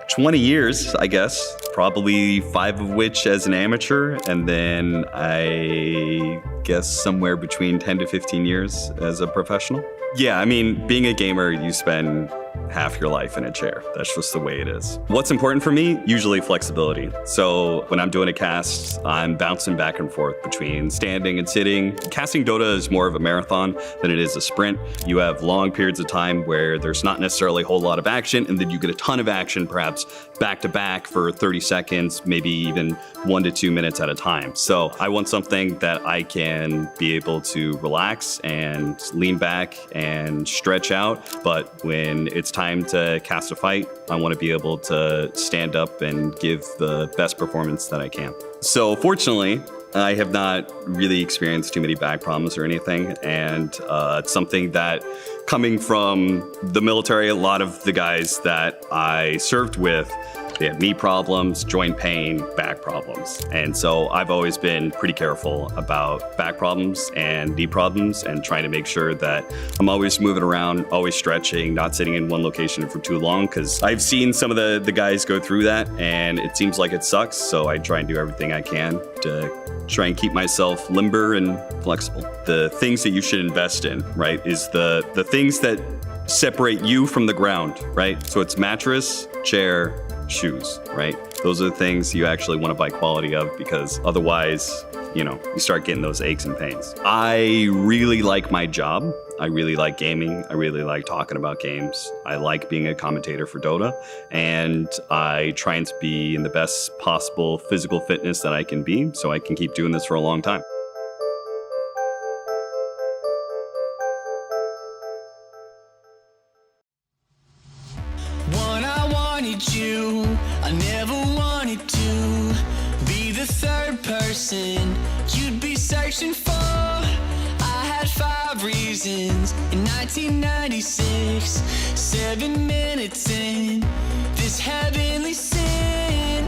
20 years, I guess. Probably 5 of which as an amateur, and then I guess somewhere between 10 to 15 years as a professional. Yeah, I mean, being a gamer, you spend half your life in a chair. That's just the way it is. What's important for me? Usually flexibility. So when I'm doing a cast, I'm bouncing back and forth between standing and sitting. Casting Dota is more of a marathon than it is a sprint. You have long periods of time where there's not necessarily a whole lot of action, and then you get a ton of action, perhaps back to back for 30 seconds, maybe even 1 to 2 minutes at a time. So I want something that I can be able to relax and lean back and stretch out. But when it's time to cast a fight, I want to be able to stand up and give the best performance that I can. So fortunately, I have not really experienced too many back problems or anything, and it's something that, coming from the military, a lot of the guys that I served with, they had knee problems, joint pain, back problems. And so I've always been pretty careful about back problems and knee problems, and trying to make sure that I'm always moving around, always stretching, not sitting in one location for too long, because I've seen some of the guys go through that, and it seems like it sucks. So I try and do everything I can to try and keep myself limber and flexible. The things that you should invest in, right, is the things that separate you from the ground, right? So it's mattress, chair, shoes, right? Those are the things you actually want to buy quality of, because otherwise, you start getting those aches and pains. I really like my job. I really like gaming. I really like talking about games. I like being a commentator for Dota, and I try and be in the best possible physical fitness that I can be, so I can keep doing this for a long time. I never wanted to be the third person you'd be searching for. I had 5 reasons in 1996, 7 minutes in this heavenly sin.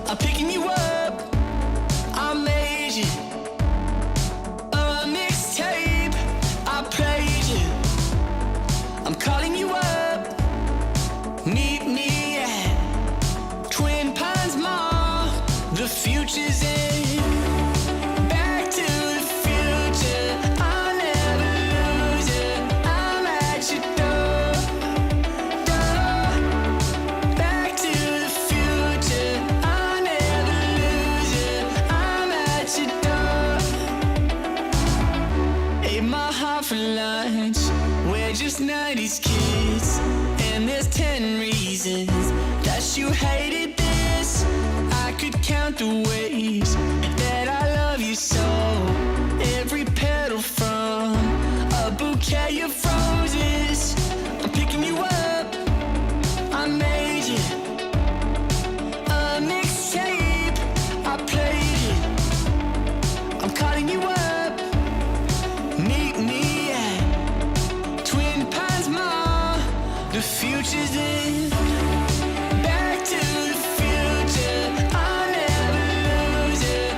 I'm picking you up, I made you a mixtape, I played you, I'm calling you up, meet me. The future's in. Back to the future. I'll never lose it. I'm at your door. Back to the future. I'll never lose it. I'm at your door. Ate my heart for lunch. We're just 90s kids, and there's 10 reasons that you hated this. I could count the ways that I love you so. Every petal from a bouquet of roses. I'm picking you up, I made you a mixtape, I played it, I'm calling you up, meet me at Twin Pines Mall. The future's in. Back to the future. I'll never lose it.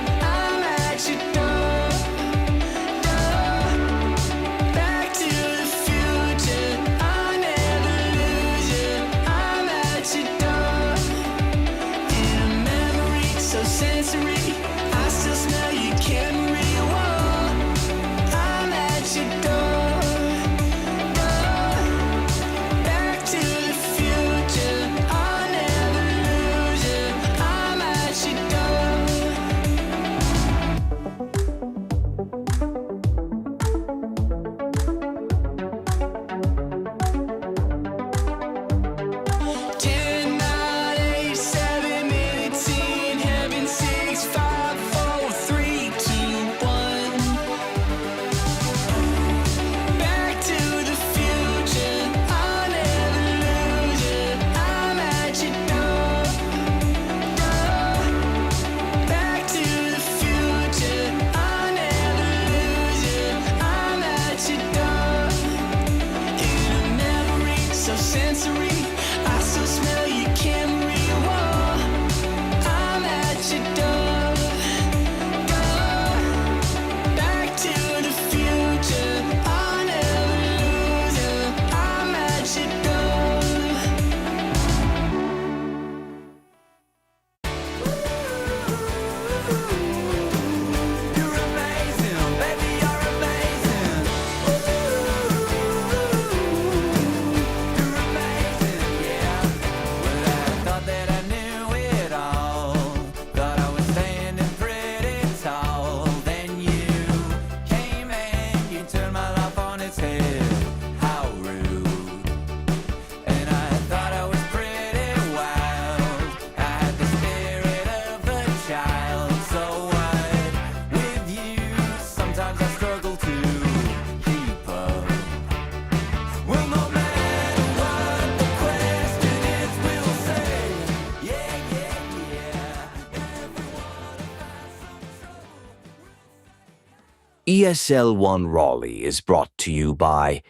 ESL One Raleigh is brought to you by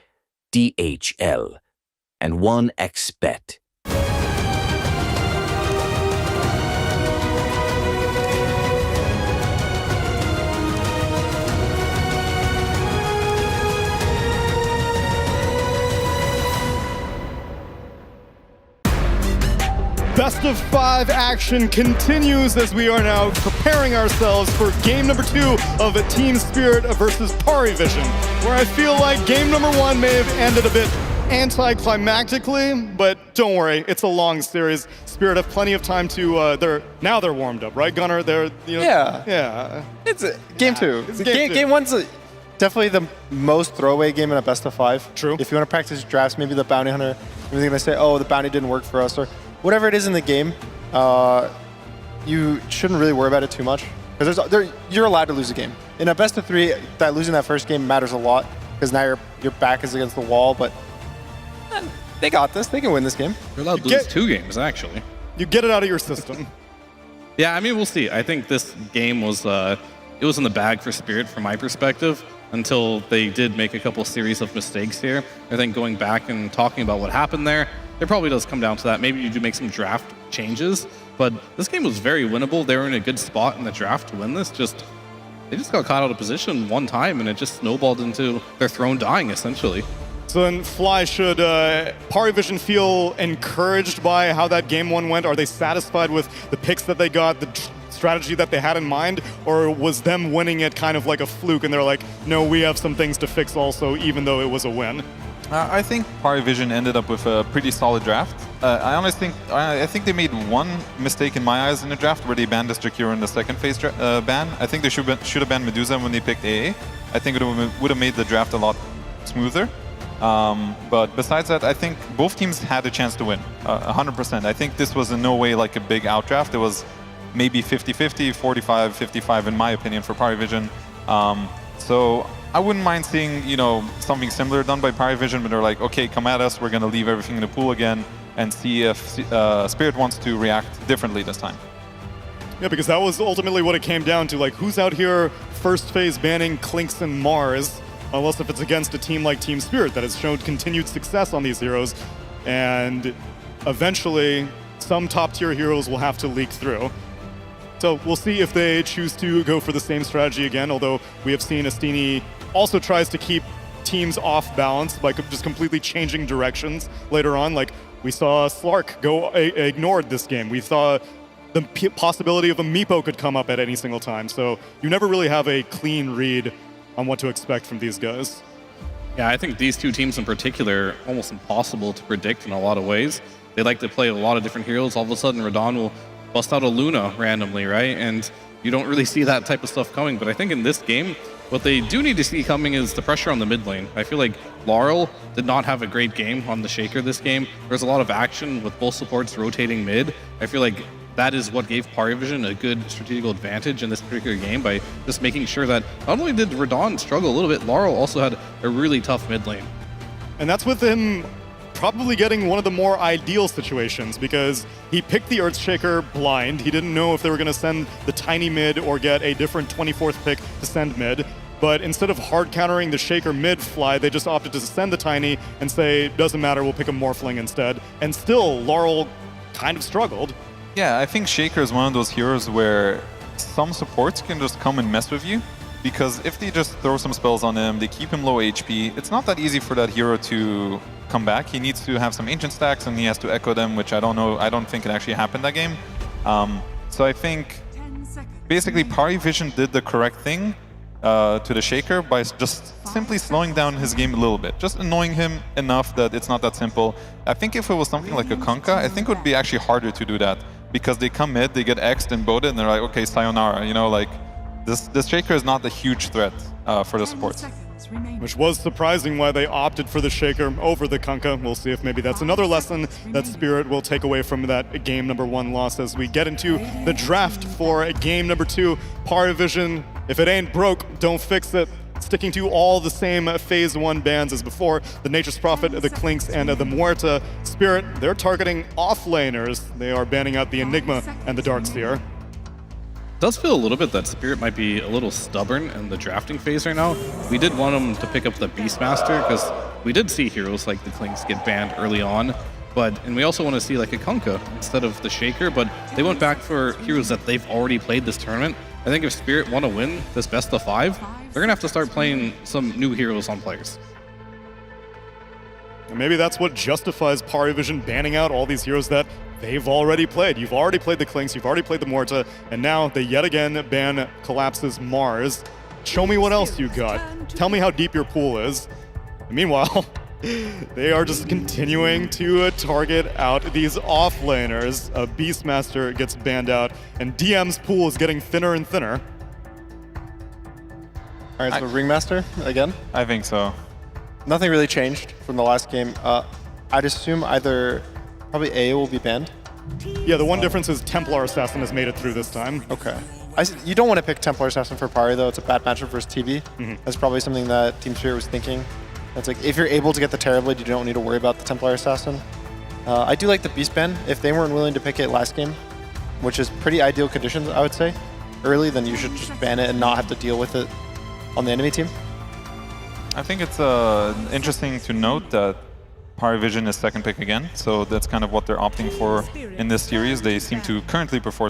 DHL and 1xBet. Best of 5 action continues as we are now preparing ourselves for game number 2 of a Team Spirit versus Parivision, where I feel like game number 1 may have ended a bit anticlimactically, but don't worry, it's a long series. Spirit have plenty of time to, they're warmed up, right, Gunnar? Yeah. It's game 2. Game 1's definitely the most throwaway game in a best of 5. True. If you want to practice drafts, maybe the bounty hunter, maybe they're going to say, oh, the bounty didn't work for us, or whatever it is in the game, you shouldn't really worry about it too much. Because you're allowed to lose a game. In a best of 3, that losing that first game matters a lot, because now your back is against the wall, but they got this. They can win this game. You're allowed to lose 2 games, actually. You get it out of your system. Yeah, I mean, we'll see. I think this game was it was in the bag for Spirit from my perspective until they did make a couple series of mistakes here. I think going back and talking about what happened there, it probably does come down to that. Maybe you do make some draft changes, but this game was very winnable. They were in a good spot in the draft to win this. They just got caught out of position one time, and it just snowballed into their throne dying, essentially. So then, Fly, should Parivision feel encouraged by how that game 1 went? Are they satisfied with the picks that they got, the strategy that they had in mind, or was them winning it kind of like a fluke, and they're like, no, we have some things to fix also, even though it was a win? I think Parivision ended up with a pretty solid draft. I think they made one mistake in my eyes in the draft where they banned Destructure in the second phase ban. I think they should have banned Medusa when they picked AA. I think it would have made the draft a lot smoother. But besides that, I think both teams had a chance to win, 100%. I think this was in no way like a big outdraft. It was maybe 50-50, 45-55 in my opinion for Parivision. So I wouldn't mind seeing, something similar done by Parivision, but they're like, okay, come at us, we're going to leave everything in the pool again and see if Spirit wants to react differently this time. Yeah, because that was ultimately what it came down to, like, who's out here first phase banning Clinks and Mars, unless if it's against a team like Team Spirit that has shown continued success on these heroes, and eventually some top-tier heroes will have to leak through. So we'll see if they choose to go for the same strategy again, although we have seen Astini also tries to keep teams off balance by just completely changing directions later on. Like, we saw Slark go ignored this game. We saw the possibility of a Meepo could come up at any single time. So you never really have a clean read on what to expect from these guys. Yeah, I think these two teams in particular are almost impossible to predict in a lot of ways. They like to play a lot of different heroes. All of a sudden, Radon will bust out a Luna randomly, right? And you don't really see that type of stuff coming. But I think in this game, what they do need to see coming is the pressure on the mid lane. I feel like Laurel did not have a great game on the Shaker this game. There's a lot of action with both supports rotating mid. I feel like that is what gave Parivision a good strategical advantage in this particular game by just making sure that not only did Radon struggle a little bit, Laurel also had a really tough mid lane. And that's with him probably getting one of the more ideal situations, because he picked the Earthshaker blind. He didn't know if they were going to send the tiny mid or get a different 24th pick to send mid. But instead of hard countering the Shaker mid fly, they just opted to send the tiny and say, doesn't matter, we'll pick a Morphling instead. And still, Laurel kind of struggled. Yeah, I think Shaker is one of those heroes where some supports can just come and mess with you, because if they just throw some spells on him, they keep him low HP, it's not that easy for that hero to come back. He needs to have some ancient stacks and he has to echo them, which I don't think it actually happened that game. So I think basically Parivision did the correct thing to the Shaker by just simply slowing down his game a little bit, just annoying him enough that it's not that simple. I think if it was something like a Kunkka, I think it would be actually harder to do that, because they come mid, they get X'd and botted, and they're like, okay, sayonara, like this Shaker is not a huge threat for the supports. Which was surprising why they opted for the Shaker over the Kunkka. We'll see if maybe that's another lesson that Spirit will take away from that game number 1 loss as we get into the draft for game number 2. Parivision, if it ain't broke, don't fix it. Sticking to all the same phase 1 bans as before, the Nature's Prophet, the Clinks, and the Muerta. Spirit, they're targeting off-laners. They are banning out the Enigma and the Darkseer. It does feel a little bit that Spirit might be a little stubborn in the drafting phase right now. We did want him to pick up the Beastmaster because we did see heroes like the Clinks get banned early on, and we also want to see like a Kunkka instead of the Shaker, but they went back for heroes that they've already played this tournament. I think if Spirit want to win this best of 5, they're going to have to start playing some new heroes on players. And maybe that's what justifies Parivision banning out all these heroes that they've already played. You've already played the Clinks, you've already played the Morta, and now they yet again ban Collapse's Mars. Show me what else you got. Tell me how deep your pool is. And meanwhile, they are just continuing to target out these offlaners. Beastmaster gets banned out, and DM's pool is getting thinner and thinner. All right, so Ringmaster again? I think so. Nothing really changed from the last game. I'd assume either probably A will be banned. Yeah, the one difference is Templar Assassin has made it through this time. Okay. You don't want to pick Templar Assassin for Pari, though. It's a bad matchup versus TV. That's probably something that Team Spirit was thinking. It's like, if you're able to get the Terrorblade, you don't need to worry about the Templar Assassin. I do like the Beast ban. If they weren't willing to pick it last game, which is pretty ideal conditions, I would say, early, then you should just ban it and not have to deal with it on the enemy team. I think it's interesting to note that Parivision is second pick again, so that's kind of what they're opting for in this series. They seem to currently prefer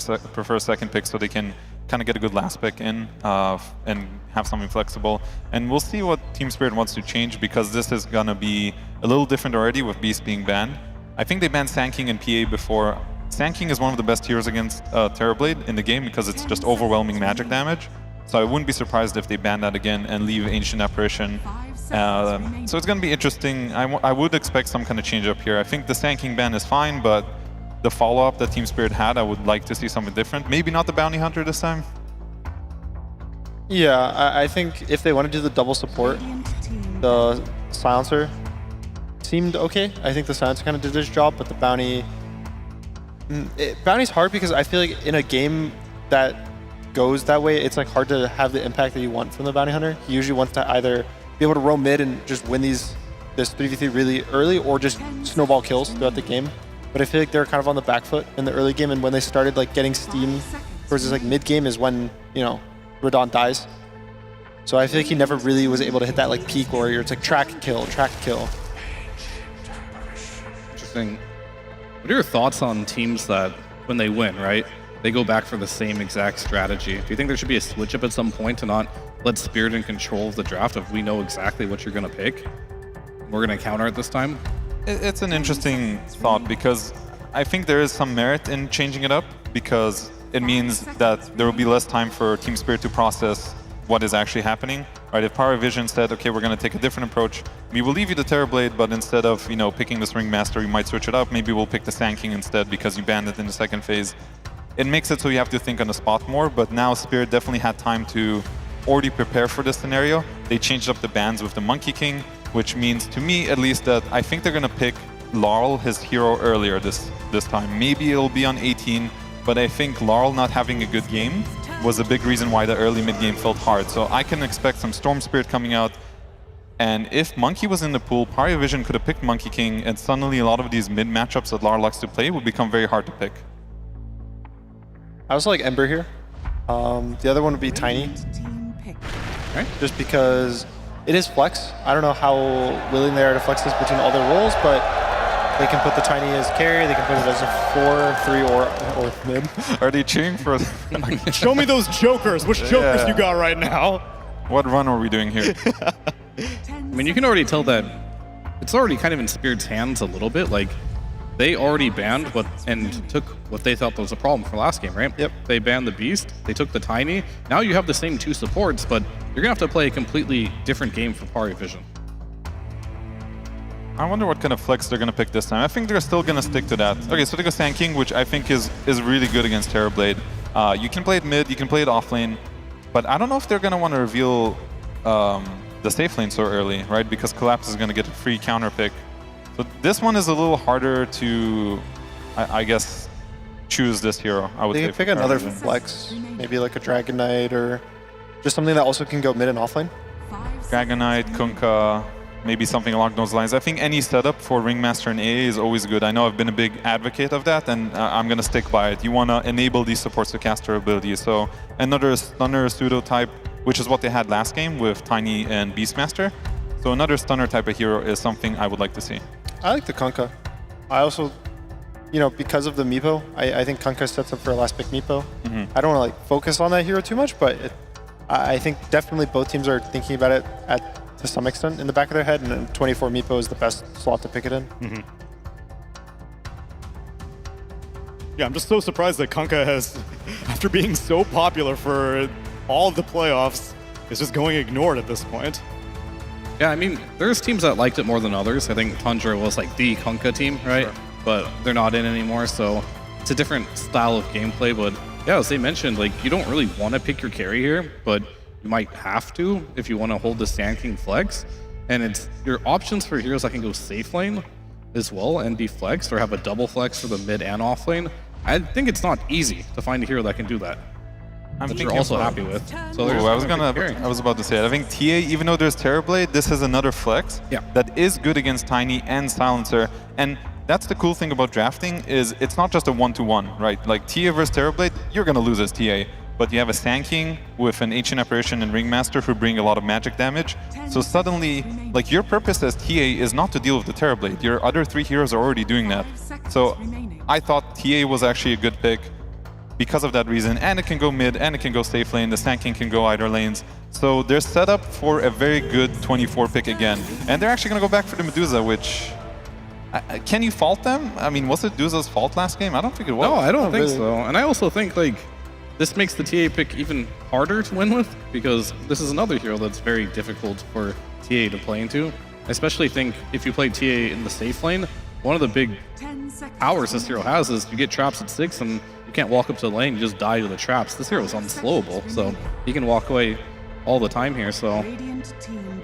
second pick so they can kind of get a good last pick in and have something flexible. And we'll see what Team Spirit wants to change, because this is going to be a little different already with Beast being banned. I think they banned Sand King and PA before. Sand King is one of the best heroes against Terrorblade in the game because it's just overwhelming magic damage. So I wouldn't be surprised if they ban that again and leave Ancient Apparition. So it's going to be interesting. I would expect some kind of change up here. I think the Sand King ban is fine, but the follow-up that Team Spirit had, I would like to see something different. Maybe not the Bounty Hunter this time. Yeah, I think if they want to do the double support, the Silencer seemed okay. I think the Silencer kind of did his job, but the Bounty... Bounty's hard because I feel like in a game that goes that way, it's like hard to have the impact that you want from the Bounty Hunter. He usually wants to either be able to roam mid and just win this 3v3 really early, or just snowball kills throughout the game. But I feel like they're kind of on the back foot in the early game, and when they started like getting steam towards this like mid game is when, you know, Radon dies. So I feel like he never really was able to hit that like peak warrior. It's like track kill, track kill. Interesting. What are your thoughts on teams that when they win, right, they go back for the same exact strategy? Do you think there should be a switch up at some point to not let Spirit in control of the draft if we know exactly what you're going to pick? We're going to counter it this time? It's an interesting thought, because I think there is some merit in changing it up, because it means that there will be less time for Team Spirit to process what is actually happening. Right? If Parivision said, okay, we're going to take a different approach, we will leave you the Terrorblade, but instead of, you know, picking this Ringmaster, we might switch it up. Maybe we'll pick the Sand King instead because you banned it in the second phase. It makes it so you have to think on the spot more, but now Spirit definitely had time to already prepare for this scenario. They changed up the bans with the Monkey King, which means, to me at least, that I think they're going to pick Laurel, his hero, earlier this time. Maybe it'll be on 18, but I think Laurel not having a good game was a big reason why the early mid-game felt hard. So I can expect some Storm Spirit coming out, and if Monkey was in the pool, Parivision could have picked Monkey King, and suddenly a lot of these mid matchups that Laurel likes to play would become very hard to pick. I also like Ember here. The other one would be Tiny. Right. Just because it is flex. I don't know how willing they are to flex this between all their roles, but they can put the Tiny as carry, they can put it as a 4, 3, or mid. Are they cheering for... Show me those jokers. Which jokers you got right now? What run are we doing here? I mean, you can already tell that it's already kind of in Spirit's hands a little bit. Like, they already banned and took what they thought was a problem for last game, right? Yep. They banned the Beast, they took the Tiny. Now you have the same 2 supports, but you're gonna have to play a completely different game for Parivision. I wonder what kind of flex they're gonna pick this time. I think they're still gonna stick to that. Okay, so they go Sand King, which I think is really good against Terrorblade. You can play it mid, you can play it off lane, but I don't know if they're gonna want to reveal the safe lane so early, right? Because Collapse is gonna get a free counter pick. So this one is a little harder to, I guess, choose this hero, I would say. They can pick another flex, maybe like a Dragon Knight, or just something that also can go mid and offlane. Dragon Knight, Kunkka. maybe something along those lines. I think any setup for Ringmaster and AA is always good. I know I've been a big advocate of that, and I'm going to stick by it. You want to enable these supports to cast their abilities. So another stunner pseudo type, which is what they had last game with Tiny and Beastmaster. So another stunner type of hero is something I would like to see. I like the Kunkka. I also, you know, because of the Meepo, I think Kunkka sets up for a last pick Meepo. I don't want to like focus on that hero too much, but I think definitely both teams are thinking about it to some extent in the back of their head, and 24 Meepo is the best slot to pick it in. Yeah, I'm just so surprised that Kunkka has, after being so popular for all of the playoffs, is just going ignored at this point. Yeah, I mean, there's teams that liked it more than others. I think Tundra was like the Kunkka team, right? Sure. But they're not in anymore, so it's a different style of gameplay. But yeah, as they mentioned, like you don't really want to pick your carry here, but you might have to if you want to hold the Sand King flex. And it's your options for heroes that can go safe lane as well and be flexed or have a double flex for the mid and off lane. I think it's not easy to find a hero that can do that. That you're also happy with. So I was about to say it. I think TA, even though there's Terrorblade, this is another flex that is good against Tiny and Silencer. And that's the cool thing about drafting is it's not just a 1-to-1, right? Like TA versus Terrorblade, you're gonna lose as TA. But you have a Sand King with an Ancient Apparition and Ringmaster who bring a lot of magic damage. So suddenly, like your purpose as TA is not to deal with the Terrorblade. Your other 3 heroes are already doing that. So I thought TA was actually a good pick because of that reason, and it can go mid, and it can go safe lane, the Sand King can go either lanes. So they're set up for a very good 24 pick again. And they're actually gonna go back for the Medusa, which, can you fault them? I mean, was it Medusa's fault last game? I don't think it was. No, I don't think so. And I also think like, this makes the TA pick even harder to win with, because this is another hero that's very difficult for TA to play into. I especially think if you play TA in the safe lane, one of the big powers this hero has is you get traps at 6 and you can't walk up to the lane, you just die to the traps. This hero is unslowable, so he can walk away all the time here. So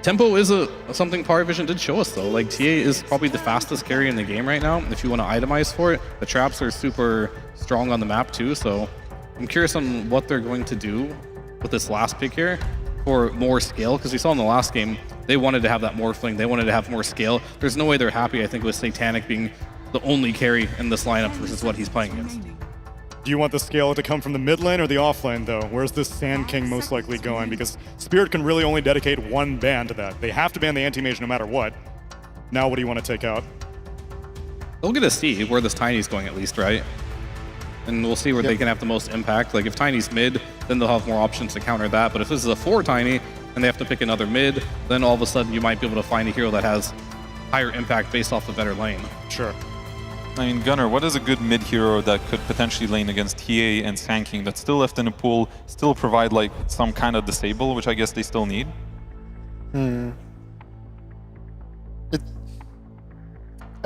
tempo is something Power Vision did show us though. Like TA is probably the fastest carry in the game right now. If you want to itemize for it, the traps are super strong on the map too. So I'm curious on what they're going to do with this last pick here for more scale, because we saw in the last game they wanted to have that morphling, they wanted to have more scale. There's no way they're happy, I think, with Satanic being the only carry in this lineup versus what he's playing against. Do you want the scale to come from the mid lane or the off lane, though? Where's this Sand King most likely going? Because Spirit can really only dedicate one ban to that. They have to ban the anti-mage no matter what. Now what do you want to take out? They'll get to see where this Tiny's going at least, right? And we'll see where they can have the most impact. Like if Tiny's mid, then they'll have more options to counter that. But if this is a 4 Tiny and they have to pick another mid, then all of a sudden you might be able to find a hero that has higher impact based off the better lane. Sure. I mean, Gunnar, what is a good mid hero that could potentially lane against TA and Sand King that's still left in the pool, still provide like some kind of disable, which I guess they still need? I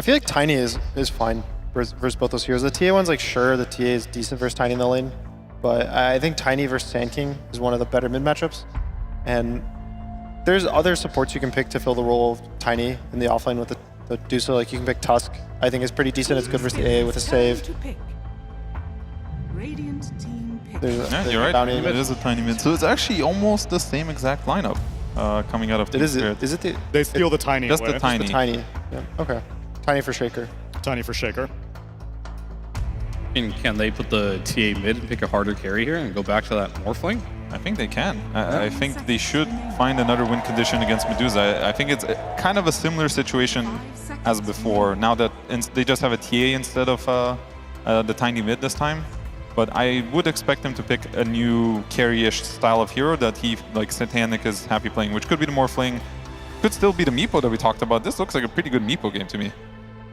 feel like Tiny is fine versus both those heroes. The TA one's like, sure, the TA is decent versus Tiny in the lane, but I think Tiny versus Sand King is one of the better mid matchups. And there's other supports you can pick to fill the role of Tiny in the offlane with the Dusa. Like you can pick Tusk. I think is pretty decent. It's good versus AA with a save. Yeah, you're right. It is a Tiny mid. So it's actually almost the same exact lineup coming out of Team Spirit. Is it they steal the Tiny Just away. the Tiny. Just the Tiny. Yeah. Okay. Tiny for Shaker. Tiny for Shaker. I mean, can they put the TA mid and pick a harder carry here and go back to that morphling? I think they can. I think they should find another win condition against Medusa. I think it's kind of a similar situation as before. Now that they just have a TA instead of the Tiny mid this time. But I would expect them to pick a new carry-ish style of hero that he, like Satanic, is happy playing, which could be the morphling, could still be the Meepo that we talked about. This looks like a pretty good Meepo game to me.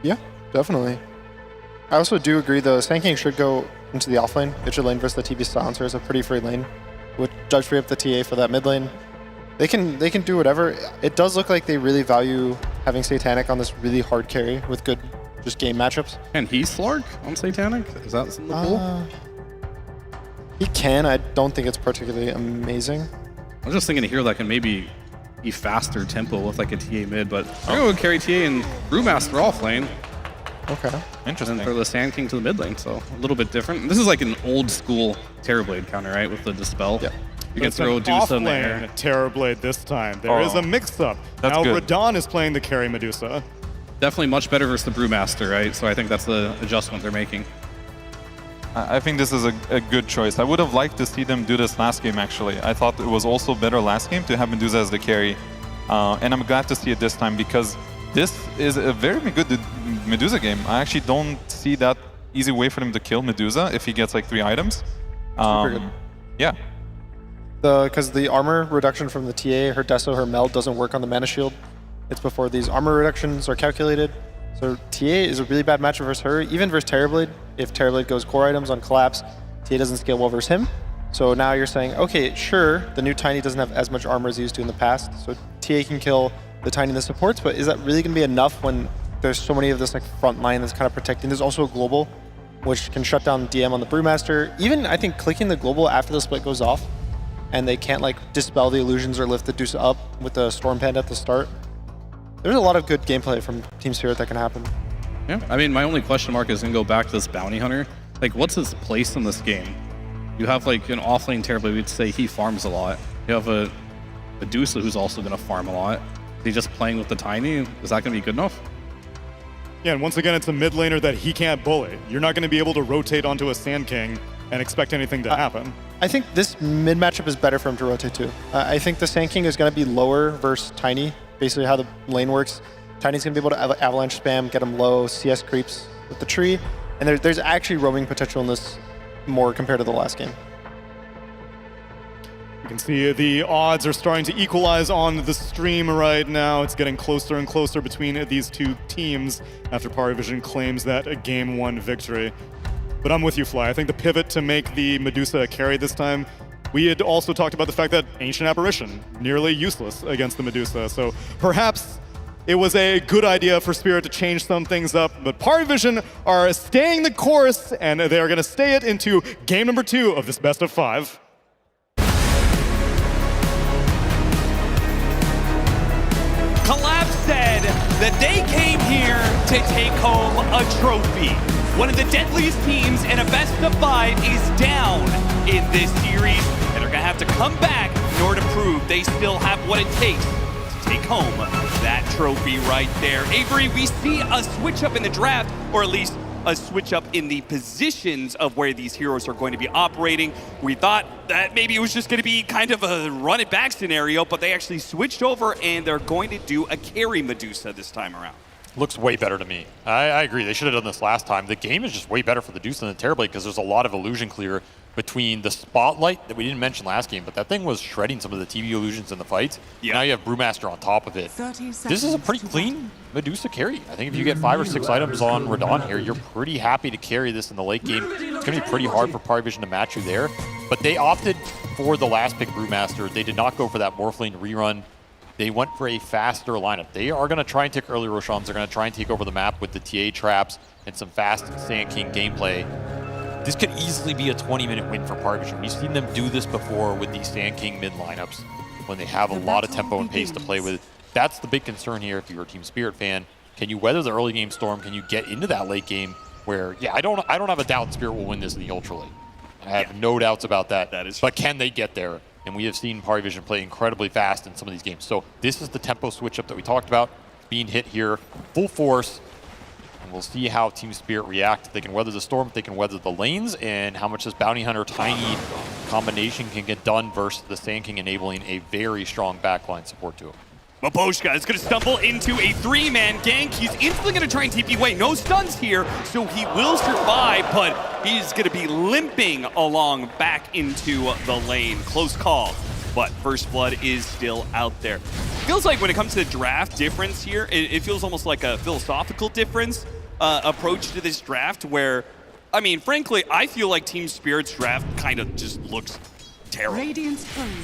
Yeah, definitely. I also do agree the Sand King should go into the offlane. It should lane versus the TB Silencer. It's a pretty free lane. Would judge free up the TA for that mid lane. They can do whatever. It does look like they really value having Satanic on this really hard carry with good just game matchups. Can he Slark on Satanic? Is that in the pool? He can. I don't think it's particularly amazing. I was just thinking a hero that can maybe be faster tempo with like a TA mid, but I'm going to carry TA and Brewmaster off lane. Okay. Interesting. And throw the Sand King to the mid lane, so a little bit different. This is like an old school Terrorblade counter, right, with the Dispel? Yeah. You can throw Medusa in there. Terrorblade this time. There is a mix-up. That's now good. Radon is playing the carry Medusa. Definitely much better versus the Brewmaster, right? So I think that's the adjustment they're making. I think this is a good choice. I would have liked to see them do this last game, actually. I thought it was also better last game to have Medusa as the carry. And I'm glad to see it this time because this is a very good Medusa game. I actually don't see that easy way for him to kill Medusa if he gets like 3 items. Super good. Yeah. Because the armor reduction from the TA, her Deso, her Meld doesn't work on the mana shield. It's before these armor reductions are calculated. So TA is a really bad matchup versus her, even versus Terrorblade. If Terrorblade goes core items on collapse, TA doesn't scale well versus him. So now you're saying, okay, sure, the new Tiny doesn't have as much armor as he used to in the past, so TA can kill the Tiny that supports, but is that really going to be enough when there's so many of this like front line that's kind of protecting? There's also a global, which can shut down DM on the Brewmaster. Even, I think, clicking the global after the split goes off, and they can't like dispel the illusions or lift the Deuce up with the Storm Panda at the start. There's a lot of good gameplay from Team Spirit that can happen. Yeah, I mean, my only question mark is going to go back to this Bounty Hunter. Like, what's his place in this game? You have, like, an off-lane Terrorblade, we'd say he farms a lot. You have a Medusa who's also going to farm a lot. Is he just playing with the Tiny? Is that going to be good enough? Yeah, and once again, it's a mid laner that he can't bully. You're not going to be able to rotate onto a Sand King and expect anything to happen. I think this mid matchup is better for him to rotate to. I think the Sand King is going to be lower versus Tiny, basically how the lane works. Tiny's going to be able to avalanche spam, get him low, CS creeps with the tree, and there's actually roaming potential in this more compared to the last game. You can see the odds are starting to equalize on the stream right now. It's getting closer and closer between these two teams after Parivision claims that Game 1 victory. But I'm with you, Fly. I think the pivot to make the Medusa a carry this time, we had also talked about the fact that Ancient Apparition, nearly useless against the Medusa. So perhaps it was a good idea for Spirit to change some things up, but Parivision are staying the course, and they're going to stay it into game number 2 of this best of 5. Collapse said that they came here to take home a trophy. One of the deadliest teams in a best of 5 is down in this series, and are going to have to come back in order to prove they still have what it takes to take home that trophy right there. Avery, we see a switch up in the draft, or at least a switch up in the positions of where these heroes are going to be operating. We thought that maybe it was just going to be kind of a run it back scenario, but they actually switched over and they're going to do a carry Medusa this time around. Looks way better to me. I agree. They should have done this last time. The game is just way better for the Deuce than the Terrorblade because there's a lot of illusion clear between the Spotlight that we didn't mention last game, but that thing was shredding some of the TV illusions in the fights. Yeah. Now you have Brewmaster on top of it. This is a pretty clean Medusa carry. I think if you get 5 or 6 items on Radon here, you're pretty happy to carry this in the late game. It's going to be pretty hard for Parivision to match you there, but they opted for the last pick Brewmaster. They did not go for that Morphlane rerun. They went for a faster lineup. They are going to try and take early Roshans. They're going to try and take over the map with the TA traps and some fast Sand King gameplay. This could easily be a 20-minute win for Parivision. We've seen them do this before with these Sand King mid lineups when they have a lot of tempo and pace to play with. That's the big concern here if you're a Team Spirit fan. Can you weather the early game storm? Can you get into that late game where, yeah, I don't have a doubt Spirit will win this in the Ultra Late. I have no doubts about that. But can they get there? And we have seen Parivision play incredibly fast in some of these games. So this is the tempo switch up that we talked about, being hit here full force. And we'll see how Team Spirit react. If they can weather the storm, if they can weather the lanes, and how much this Bounty Hunter Tiny combination can get done versus the Sand King enabling a very strong backline support to him. Maboshka is going to stumble into a 3-man gank. He's instantly going to try and TP away. No stuns here, so he will survive, but he's going to be limping along back into the lane. Close call, but First Blood is still out there. Feels like when it comes to the draft difference here, it feels almost like a philosophical difference approach to this draft where, I mean, frankly, I feel like Team Spirit's draft kind of just looks terrible,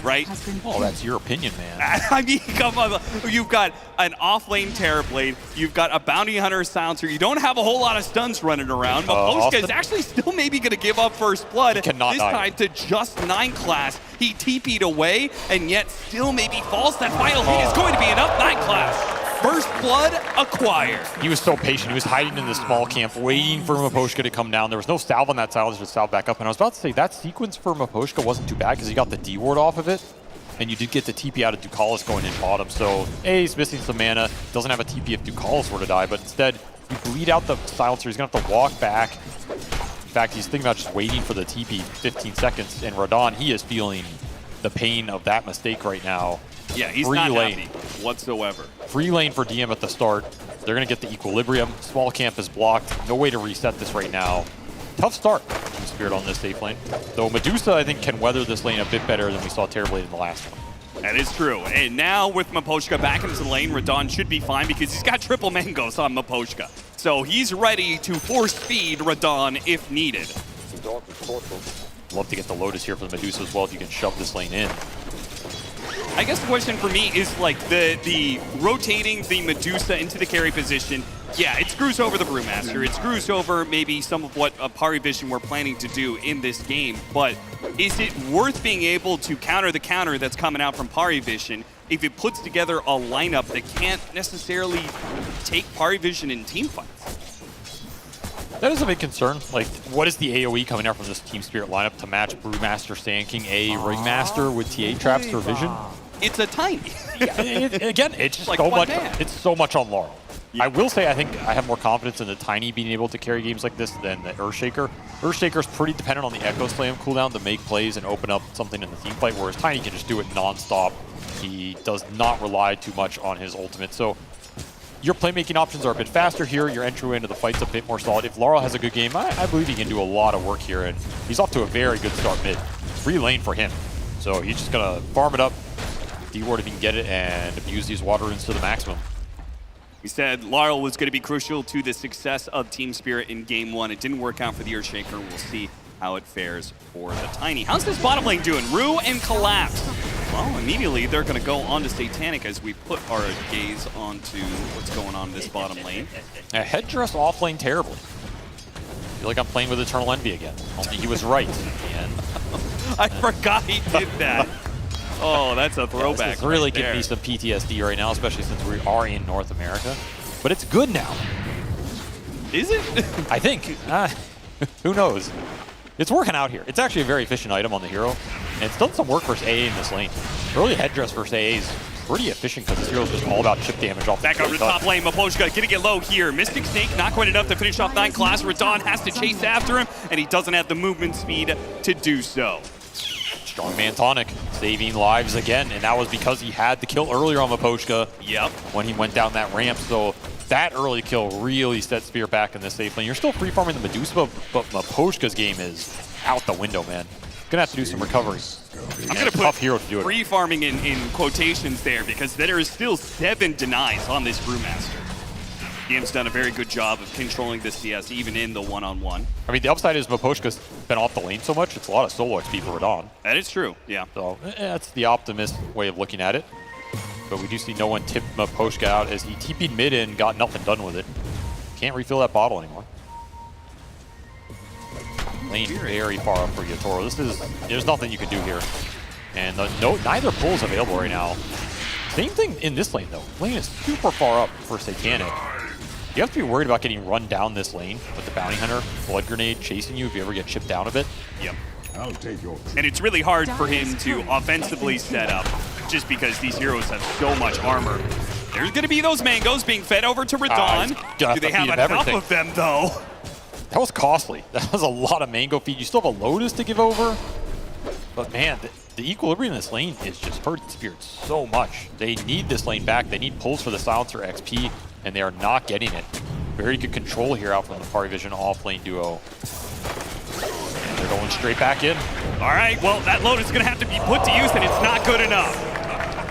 right? Oh, that's your opinion, man. I mean, come on. You've got an off-lane Terrorblade. You've got a Bounty Hunter Silencer. You don't have a whole lot of stuns running around. But Maboshka is actually still maybe going to give up First Blood. This time to just 9 class. He TP'd away, and yet still maybe falls. That final hit is going to be enough. 9 class. First blood acquired. He was so patient. He was hiding in the small camp, waiting for Maposhka to come down. There was no salve on that salve, just salve back up. And I was about to say, that sequence for Maposhka wasn't too bad because he got the D ward off of it. And you did get the TP out of Ducalis going in bottom. So, he's missing some mana. Doesn't have a TP if Ducalis were to die. But instead, you bleed out the silencer. He's going to have to walk back. In fact, he's thinking about just waiting for the TP 15 seconds. And Radon, he is feeling the pain of that mistake right now. Yeah, he's Free not lane. happy whatsoever. Free lane for DM at the start. They're going to get the equilibrium. Small camp is blocked. No way to reset this right now. Tough start from Spirit on this safe lane. Though Medusa, I think, can weather this lane a bit better than we saw Terrorblade in the last one. That is true. And now with Maposhka back into the lane, Radon should be fine because he's got triple mangoes on Maposhka. So he's ready to force feed Radon if needed. Love to get the Lotus here for the Medusa as well if you can shove this lane in. I guess the question for me is like the rotating the Medusa into the carry position. Yeah, it screws over the Brewmaster. It screws over maybe some of what Pari Vision were planning to do in this game. But is it worth being able to counter the counter that's coming out from Pari Vision if it puts together a lineup that can't necessarily take Pari Vision in team fights? That is a big concern. Like, what is the AoE coming out from this Team Spirit lineup to match Brewmaster, Sand King, a Ringmaster with TA traps for Vision? It's a tiny. Again, it's just like so much. It's so much on Laurel. I will say I think I have more confidence in the Tiny being able to carry games like this than the Earthshaker. Earthshaker's pretty dependent on the Echo Slam cooldown to make plays and open up something in the team fight, whereas Tiny can just do it non-stop. He does not rely too much on his ultimate. So your playmaking options are a bit faster here. Your entryway into the fight's a bit more solid. If Laurel has a good game, I believe he can do a lot of work here, and he's off to a very good start mid. Free lane for him. So he's just going to farm it up, D-ward if he can get it, and abuse these water runes to the maximum. We said Laurel was going to be crucial to the success of Team Spirit in Game 1. It didn't work out for the Earthshaker. We'll see how it fares for the Tiny. How's this bottom lane doing? Rue and Collapse. Well, immediately they're going to go on to Satanic as we put our gaze onto what's going on in this bottom lane. Headdress off lane terribly. I feel like I'm playing with Eternal Envy again. Only he was right in the end. I forgot he did that. Oh, that's a throwback. This is really giving me some PTSD right now, especially since we are in North America. But it's good now. Is it? I think. Who knows? It's working out here. It's actually a very efficient item on the hero. And it's done some work versus AA in this lane. Early Headdress versus AA is pretty efficient because this hero is just all about chip damage off the back over the top lane. Maposhka gonna get low here. Mystic Snake not quite enough to finish off 9 class. Radon has to chase after him, and he doesn't have the movement speed to do so. Strongman Tonic saving lives again, and that was because he had the kill earlier on Maposhka. Yep. When he went down that ramp, so that early kill really set Spear back in this safe lane. You're still free farming the Medusa, but Maposhka's game is out the window, man. Gonna have to do some recovery. I'm gonna put free farming in quotations there because there is still 7 denies on this Brewmaster. GM's done a very good job of controlling the CS even in the one-on-one. I mean, the upside is Maposhka's been off the lane so much, it's a lot of solo XP for Radon. That is true, yeah. So that's the optimist way of looking at it. But we do see no one tip Maposhka out as he TP'd mid and got nothing done with it. Can't refill that bottle anymore. Lane very far up for Yatoro. There's nothing you can do here. And neither pull is available right now. Same thing in this lane though. Lane is super far up for Satanic. You have to be worried about getting run down this lane with the Bounty Hunter, Blood Grenade chasing you if you ever get chipped down a bit. Yep. And it's really hard for him to offensively set up just because these heroes have so much armor. There's going to be those mangoes being fed over to Radon. Do they have enough of them though? That was costly. That was a lot of mango feed. You still have a Lotus to give over. But man, the equilibrium in this lane is just hurting Spirit so much. They need this lane back. They need pulls for the Silencer XP, and they are not getting it. Very good control here out from the Pari Vision off-lane duo. And they're going straight back in. All right, well, that Lotus is going to have to be put to use, and it's not good enough.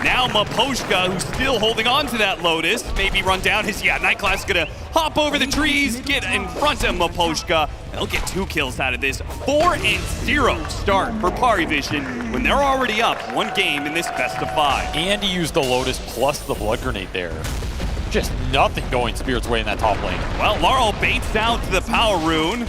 Now Maposhka, who's still holding on to that Lotus, maybe run down his, Nightclass is going to hop over the trees, get in front of Maposhka, and they'll get 2 kills out of this. 4-0 start for Pari Vision when they're already up 1 game in this best of 5. And he used the Lotus plus the Blood Grenade there. Just nothing going Spirit's way in that top lane. Well, Laurel baits out the Power Rune.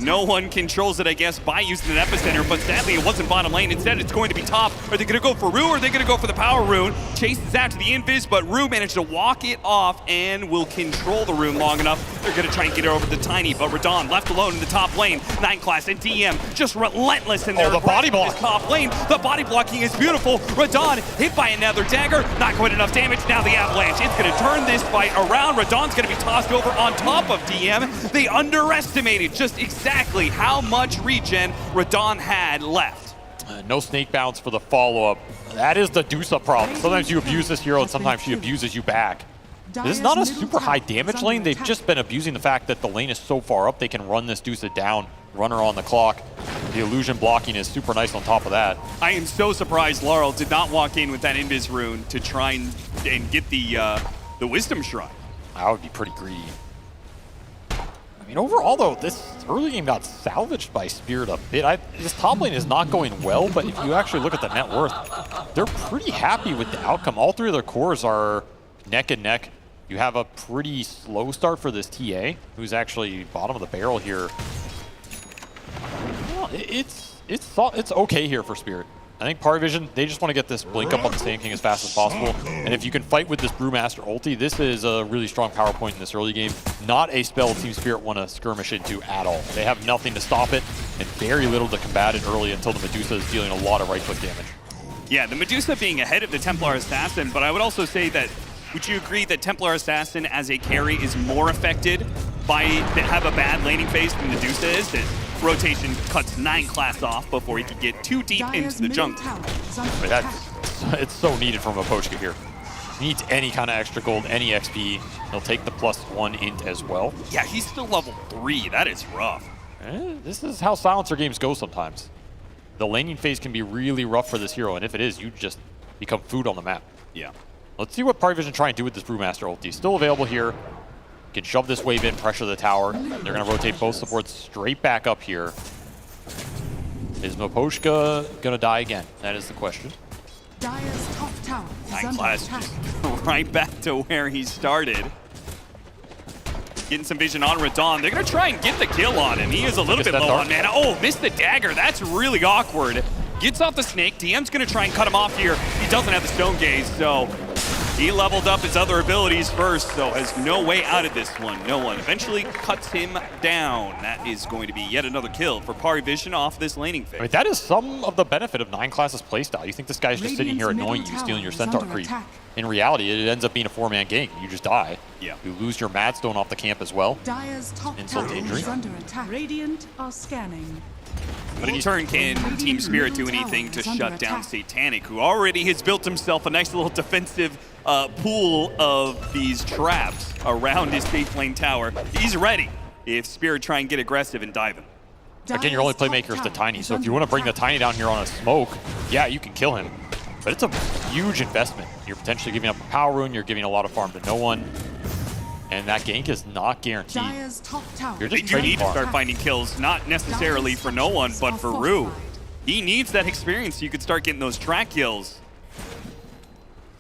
No one controls it, I guess, by using an epicenter, but sadly it wasn't bottom lane. Instead, it's going to be top. Are they going to go for Rue, or are they going to go for the power rune? Chases out to the invis, but Rue managed to walk it off and will control the rune long enough. They're going to try and get it over to Tiny, but Radon left alone in the top lane. 9 class and DM just relentless in their the body block. top lane. The body blocking is beautiful. Radon hit by another dagger, not quite enough damage. Now the avalanche. It's going to turn this fight around. Radon's going to be tossed over on top of DM. They underestimated just exactly how much regen Radon had left. No snake bounce for the follow-up. That is the Dusa problem. Sometimes you abuse this hero and sometimes she abuses you back. This is not a super high damage lane. They've just been abusing the fact that the lane is so far up they can run this Dusa down, run her on the clock. The illusion blocking is super nice on top of that. I am so surprised Laurel did not walk in with that Invis rune to try and get the Wisdom Shrine. That would be pretty greedy. I mean, overall, though, this early game got salvaged by Spirit a bit. This top lane is not going well, but if you actually look at the net worth, they're pretty happy with the outcome. All 3 of their cores are neck and neck. You have a pretty slow start for this TA, who's actually bottom of the barrel here. Well, it's okay here for Spirit. I think Parvision, they just want to get this blink up on the Sand King as fast as possible. And if you can fight with this Brewmaster ulti, this is a really strong power point in this early game. Not a spell Team Spirit want to skirmish into at all. They have nothing to stop it and very little to combat it early until the Medusa is dealing a lot of right-click damage. Yeah, the Medusa being ahead of the Templar Assassin, but I would also say that, would you agree that Templar Assassin as a carry is more affected by have a bad laning phase than Medusa is? That rotation cuts 9 class off before he could get too deep into the jungle. But it's so needed from Apochka here. He needs any kind of extra gold, any XP. He'll take the +1 int as well. Yeah, he's still level 3. That is rough. This is how silencer games go sometimes. The laning phase can be really rough for this hero, and if it is, you just become food on the map. Yeah. Let's see what Parvision try and do with this Brewmaster ulti. Still available here. Can shove this wave in, pressure the tower. They're going to rotate both supports straight back up here. Is Moposhka going to die again? That is the question. Dire's top tower is 9 under class attack. just right back to where he started. Getting some vision on Radon. They're going to try and get the kill on him. He is a little bit low on mana. Oh, missed the dagger. That's really awkward. Gets off the snake. DM's going to try and cut him off here. He doesn't have the stone gaze, so he leveled up his other abilities first, so has no way out of this one. No one eventually cuts him down. That is going to be yet another kill for Parvision off this laning phase. I mean, that is some of the benefit of 9 classes playstyle. You think this guy's just sitting here annoying you, stealing your Centaur creep. In reality, it ends up being a 4-man gank. You just die. Yeah. You lose your Madstone off the camp as well. Dire's top Insult to tower injury. is under attack. Radiant are scanning. But in turn, can Team Spirit do anything to shut down Satanic, who already has built himself a nice little defensive pool of these traps around his safe lane tower? He's ready if Spirit try and get aggressive and dive him. Again, your only playmaker is the Tiny, so if you want to bring the Tiny down here on a smoke, yeah, you can kill him. But it's a huge investment. You're potentially giving up a power rune, you're giving a lot of farm to no one, and that gank is not guaranteed. Dire's top tower. You're just You need to farm. start finding kills, not necessarily for no one, but for Rue. He needs that experience so you could start getting those track kills.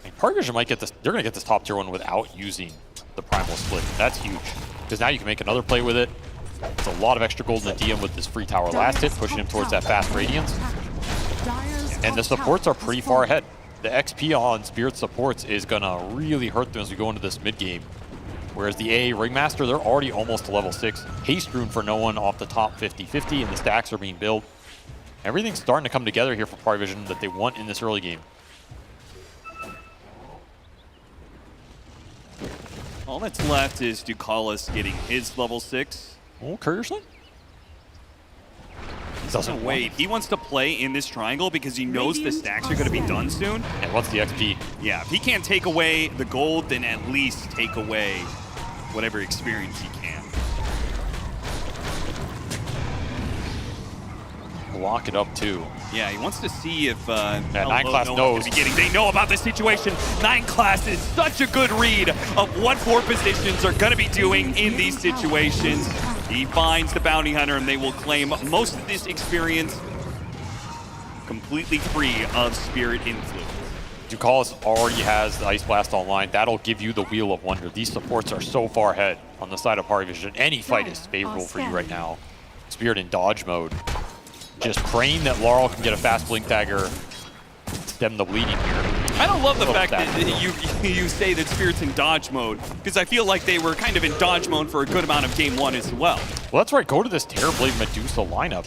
I mean, Parvision might get this. They're going to get this top tier one without using the primal split. That's huge because now you can make another play with it. It's a lot of extra gold in the DM with this free tower last hit, pushing him towards that fast radiance. And the supports are pretty far ahead. The XP on Spirit supports is going to really hurt them as we go into this mid game. Whereas the AA Ringmaster, they're already almost to level 6. Haste rune for no one off the top 50-50, and the stacks are being built. Everything's starting to come together here for Parvision that they want in this early game. All that's left is Ducalis getting his level 6. Oh, Courier's He doesn't wait. He wants to play in this triangle because he knows the stacks are going to be done soon. And what's the XP? Yeah, if he can't take away the gold, then at least take away whatever experience he can. Block it up too. Yeah, he wants to see if 9 class knows. They know about the situation. 9 class is such a good read of what 4 positions are going to be doing in these situations. He finds the bounty hunter, and they will claim most of this experience completely free of spirit influence. Ducalis already has the Ice Blast online. That'll give you the Wheel of Wonder. These supports are so far ahead on the side of Parvision. Any fight is favorable for you right now. Spirit in dodge mode. Just praying that Laurel can get a fast blink dagger, stem the bleeding here. I don't love the fact that you say that Spirit's in dodge mode, because I feel like they were kind of in dodge mode for a good amount of game 1 as well. Well, that's right. Go to this Terrorblade Medusa lineup.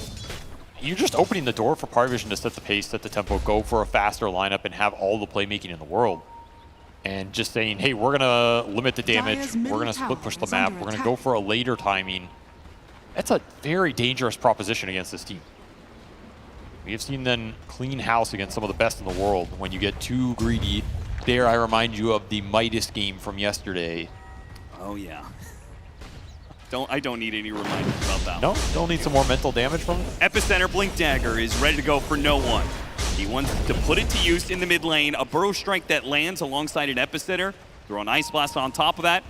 You're just opening the door for Parvision to set the pace, set the tempo, go for a faster lineup, and have all the playmaking in the world. And just saying, hey, we're going to limit the damage, we're going to split push the map, we're going to go for a later timing. That's a very dangerous proposition against this team. We have seen them clean house against some of the best in the world. When you get too greedy, there I remind you of the Midas game from yesterday. Oh yeah. I don't need any reminders about that. No, don't need some more mental damage from it. Epicenter Blink Dagger is ready to go for no one. He wants to put it to use in the mid lane. A Burrow Strike that lands alongside an Epicenter. Throw an Ice Blast on top of that.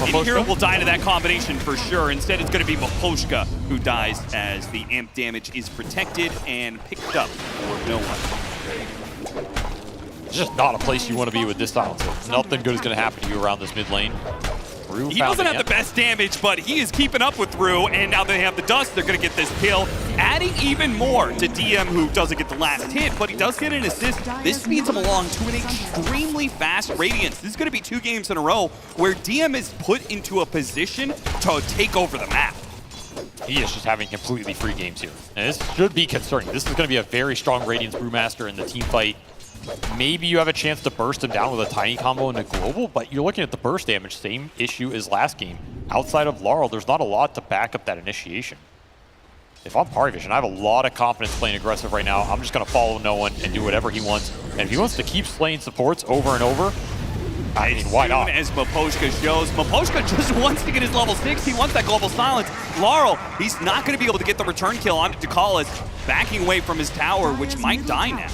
Any hero will die to that combination for sure. Instead, it's going to be Miposhka who dies as the amp damage is protected and picked up for no one. It's just not a place you want to be with this silencer. Nothing good is going to happen to you around this mid lane. He doesn't have the best damage, but he is keeping up with Rue, and now they have the dust, they're going to get this kill, adding even more to DM, who doesn't get the last hit, but he does get an assist. This speeds him along to an extremely fast Radiance. This is going to be 2 games in a row where DM is put into a position to take over the map. He is just having completely free games here. And this should be concerning. This is going to be a very strong Radiance Brewmaster in the team fight. Maybe you have a chance to burst him down with a tiny combo into global, but you're looking at the burst damage, same issue as last game. Outside of Laurel, there's not a lot to back up that initiation. If I'm Parvision, I have a lot of confidence playing aggressive right now. I'm just going to follow no one and do whatever he wants. And if he wants to keep slaying supports over and over, I mean, why not? As Miposhka shows, Miposhka just wants to get his level 6. He wants that global silence. Laurel, he's not going to be able to get the return kill on Dakalis, backing away from his tower, which might die now.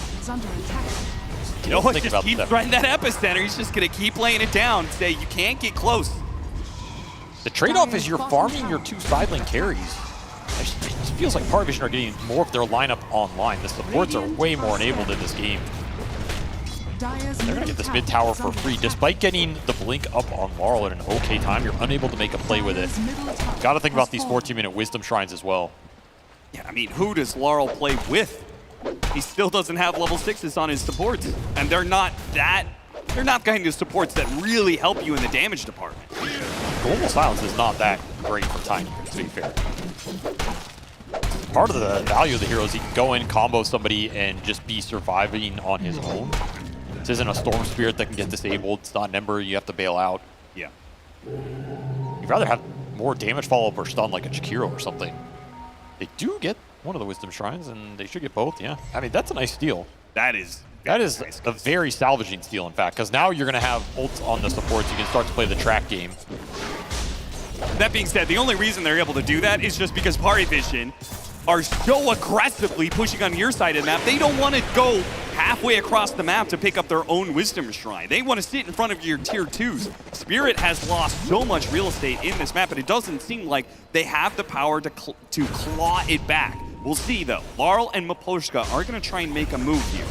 You know what? Just keep running that Epicenter. He's just going to keep laying it down. Say, you can't get close. The trade-off is you're farming your 2 side lane carries. It just feels like Parvision are getting more of their lineup online. The supports are way more enabled in this game. They're going to get this mid tower for free. Despite getting the blink up on Laurel at an okay time, you're unable to make a play with it. Got to think about these 14-minute Wisdom Shrines as well. Yeah, I mean, who does Laurel play with? He still doesn't have level 6s on his supports, and they're not kind of supports that really help you in the damage department. Global Silence is not that great for Tiny, to be fair. Part of the value of the hero is he can go in, combo somebody, and just be surviving on his own. This isn't a Storm Spirit that can get disabled. It's not an Ember you have to bail out. Yeah. You'd rather have more damage follow-up or stun like a Chikiro or something. They do get one of the Wisdom Shrines, and they should get both, yeah. I mean, that's a nice steal. That is nice. A very salvaging steal, in fact, because now you're going to have ults on the supports. You can start to play the track game. That being said, the only reason they're able to do that is just because Parvision are so aggressively pushing on your side of the map. They don't want to go halfway across the map to pick up their own Wisdom Shrine. They want to sit in front of your tier 2s. Spirit has lost so much real estate in this map, but it doesn't seem like they have the power to claw it back. We'll see, though. Laurel and Miposhka are going to try and make a move here.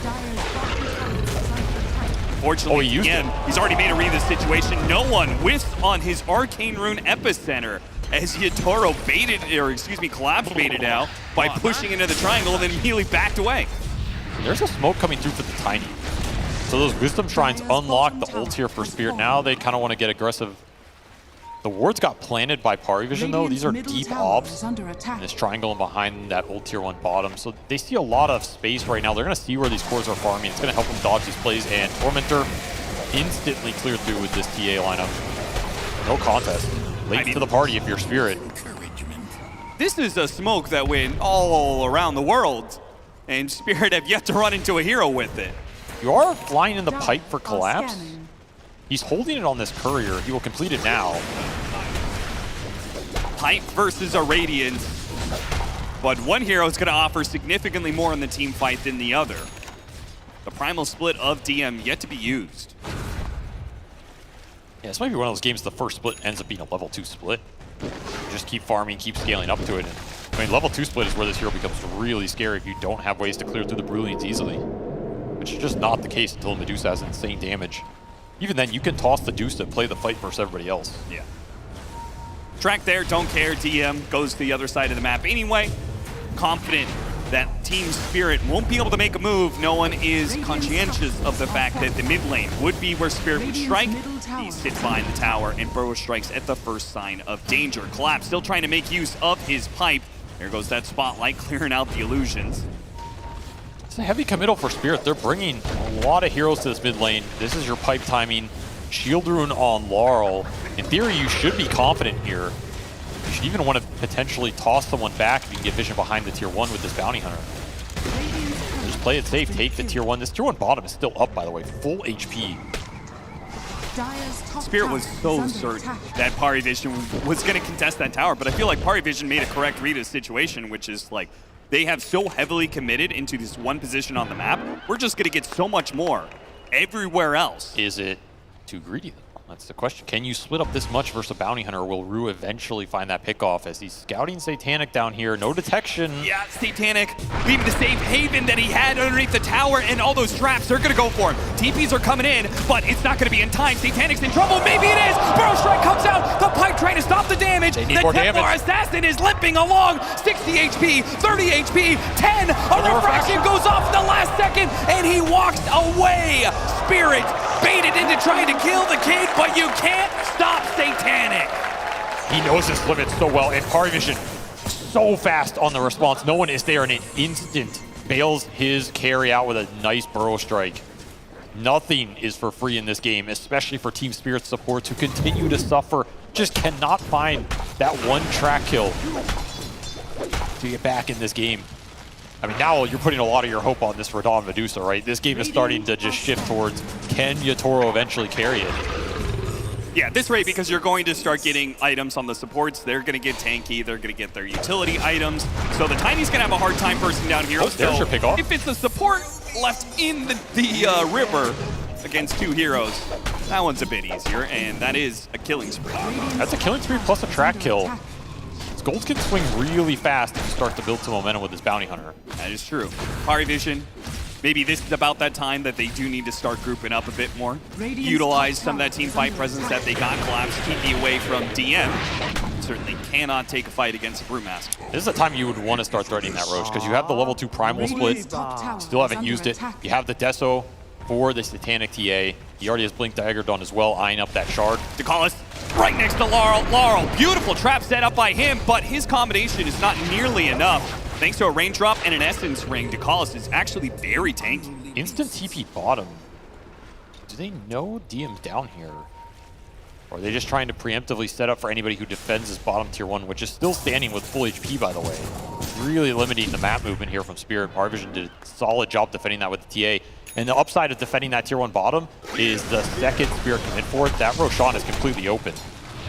Fortunately, again, he's already made a read of the situation. No one whiffs on his Arcane Rune Epicenter as Yatoro collapse baited out by pushing into the triangle and then immediately backed away. There's a smoke coming through for the Tiny. So those Wisdom Shrines unlock the ult here for Spirit. Now they kind of want to get aggressive. The wards got planted by Parvision, though. These are deep obs in this triangle and behind that old tier 1 bottom. So they see a lot of space right now. They're going to see where these cores are farming. It's going to help them dodge these plays. And Tormentor instantly cleared through with this TA lineup. No contest. Late to the party if you're Spirit. This is a smoke that went all around the world. And Spirit have yet to run into a hero with it. You are flying in the pipe for collapse. He's holding it on this courier. He will complete it now. Pipe versus a Radiance. But one hero is going to offer significantly more in the team fight than the other. The primal split of DM yet to be used. Yeah, this might be one of those games the first split ends up being a level 2 split. You just keep farming, keep scaling up to it. And, I mean, level 2 split is where this hero becomes really scary if you don't have ways to clear through the Brilliance easily. Which is just not the case until Medusa has insane damage. Even then, you can toss the Deuce to play the fight versus everybody else. Yeah. Track there, don't care. DM goes to the other side of the map anyway. Confident that Team Spirit won't be able to make a move. No one is conscientious of the fact that the mid lane would be where Spirit would strike. He sits behind the tower and Burrow strikes at the first sign of danger. Collapse still trying to make use of his pipe. There goes that spotlight, clearing out the illusions. It's a heavy committal for Spirit. They're bringing a lot of heroes to this mid lane. This is your pipe timing. Shield Rune on Laurel. In theory, you should be confident here. You should even want to potentially toss someone back if you can get vision behind the tier 1 with this bounty hunter. Just play it safe, take the tier 1. This tier 1 bottom is still up, by the way, full HP. Spirit was so certain that Parivision was going to contest that tower, but I feel like Parivision made a correct read of the situation, which is like, they have so heavily committed into this one position on the map, we're just going to get so much more everywhere else. Is it too greedy, though? That's the question. Can you split up this much versus a bounty hunter? Will Rue eventually find that pickoff as he's scouting Satanic down here? No detection. Yeah, Satanic leaving the safe haven that he had underneath the tower, and all those traps are going to go for him. TPs are coming in, but it's not going to be in time. Satanic's in trouble. Maybe it is. Burrow Strike comes out. The pipe trying to stop the damage. The Templar Assassin is limping along. 60 HP, 30 HP, 10. A refraction goes off in the last second, and he walks away. Spirit baited into trying to kill the kid, but you can't stop Satanic. He knows his limits so well, and Parivision so fast on the response. No one is there in an instant. Bails his carry out with a nice Burrow Strike. Nothing is for free in this game, especially for Team Spirit supports who continue to suffer. Just cannot find that one track kill to get back in this game. I mean, now you're putting a lot of your hope on this Radon Medusa, right? This game is starting to just shift towards, can Yatoro eventually carry it? Yeah, this rate, because you're going to start getting items on the supports. They're going to get tanky. They're going to get their utility items. So the Tiny's going to have a hard time bursting down heroes. There's your pickoff. If it's a support left in the river against 2 heroes, that one's a bit easier, and that is a killing spree. That's a killing spree plus a track kill. Golds can swing really fast and start to build some momentum with his bounty hunter. That is true. Parivision, maybe this is about that time that they do need to start grouping up a bit more. Utilize some of that team fight presence that they got. Collapse, keep away from DM. Certainly cannot take a fight against a Brewmaster. This is a time you would want to start threatening that Roche, because you have the level 2 Primal split. Still haven't used it. You have the Deso for the Satanic TA. He already has Blink Dagger done as well, eyeing up that shard. DeCollis right next to Laurel. Laurel, beautiful trap set up by him, but his combination is not nearly enough. Thanks to a raindrop and an Essence Ring, DeCollis is actually very tanky. Instant TP bottom. Do they know DM's down here? Or are they just trying to preemptively set up for anybody who defends his bottom tier 1, which is still standing with full HP, by the way. Really limiting the map movement here from Spirit. Parivision did a solid job defending that with the TA. And the upside of defending that tier 1 bottom is the second Spirit commit for it, that Roshan is completely open.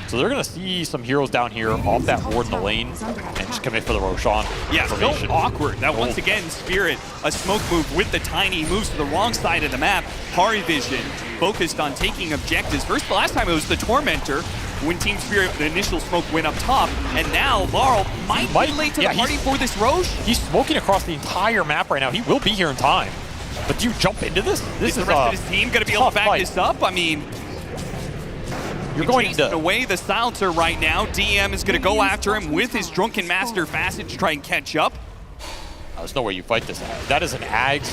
So they're going to see some heroes down here off that ward in the lane and just commit for the Roshan. Yeah, so awkward. That once again, Spirit, a smoke move with the Tiny, moves to the wrong side of the map. Parivision focused on taking objectives. First, the last time it was the Tormentor when Team Spirit, the initial smoke went up top, and now Laurel might be late to the party for this Roche. He's smoking across the entire map right now. He will be here in time. But do you jump into this? Is the rest of his team going to be able to back this up? I mean, you're going to away the silencer right now. DM is going to go after him with his Drunken Master Facet to try and catch up. There's no way you fight this. That is an Ags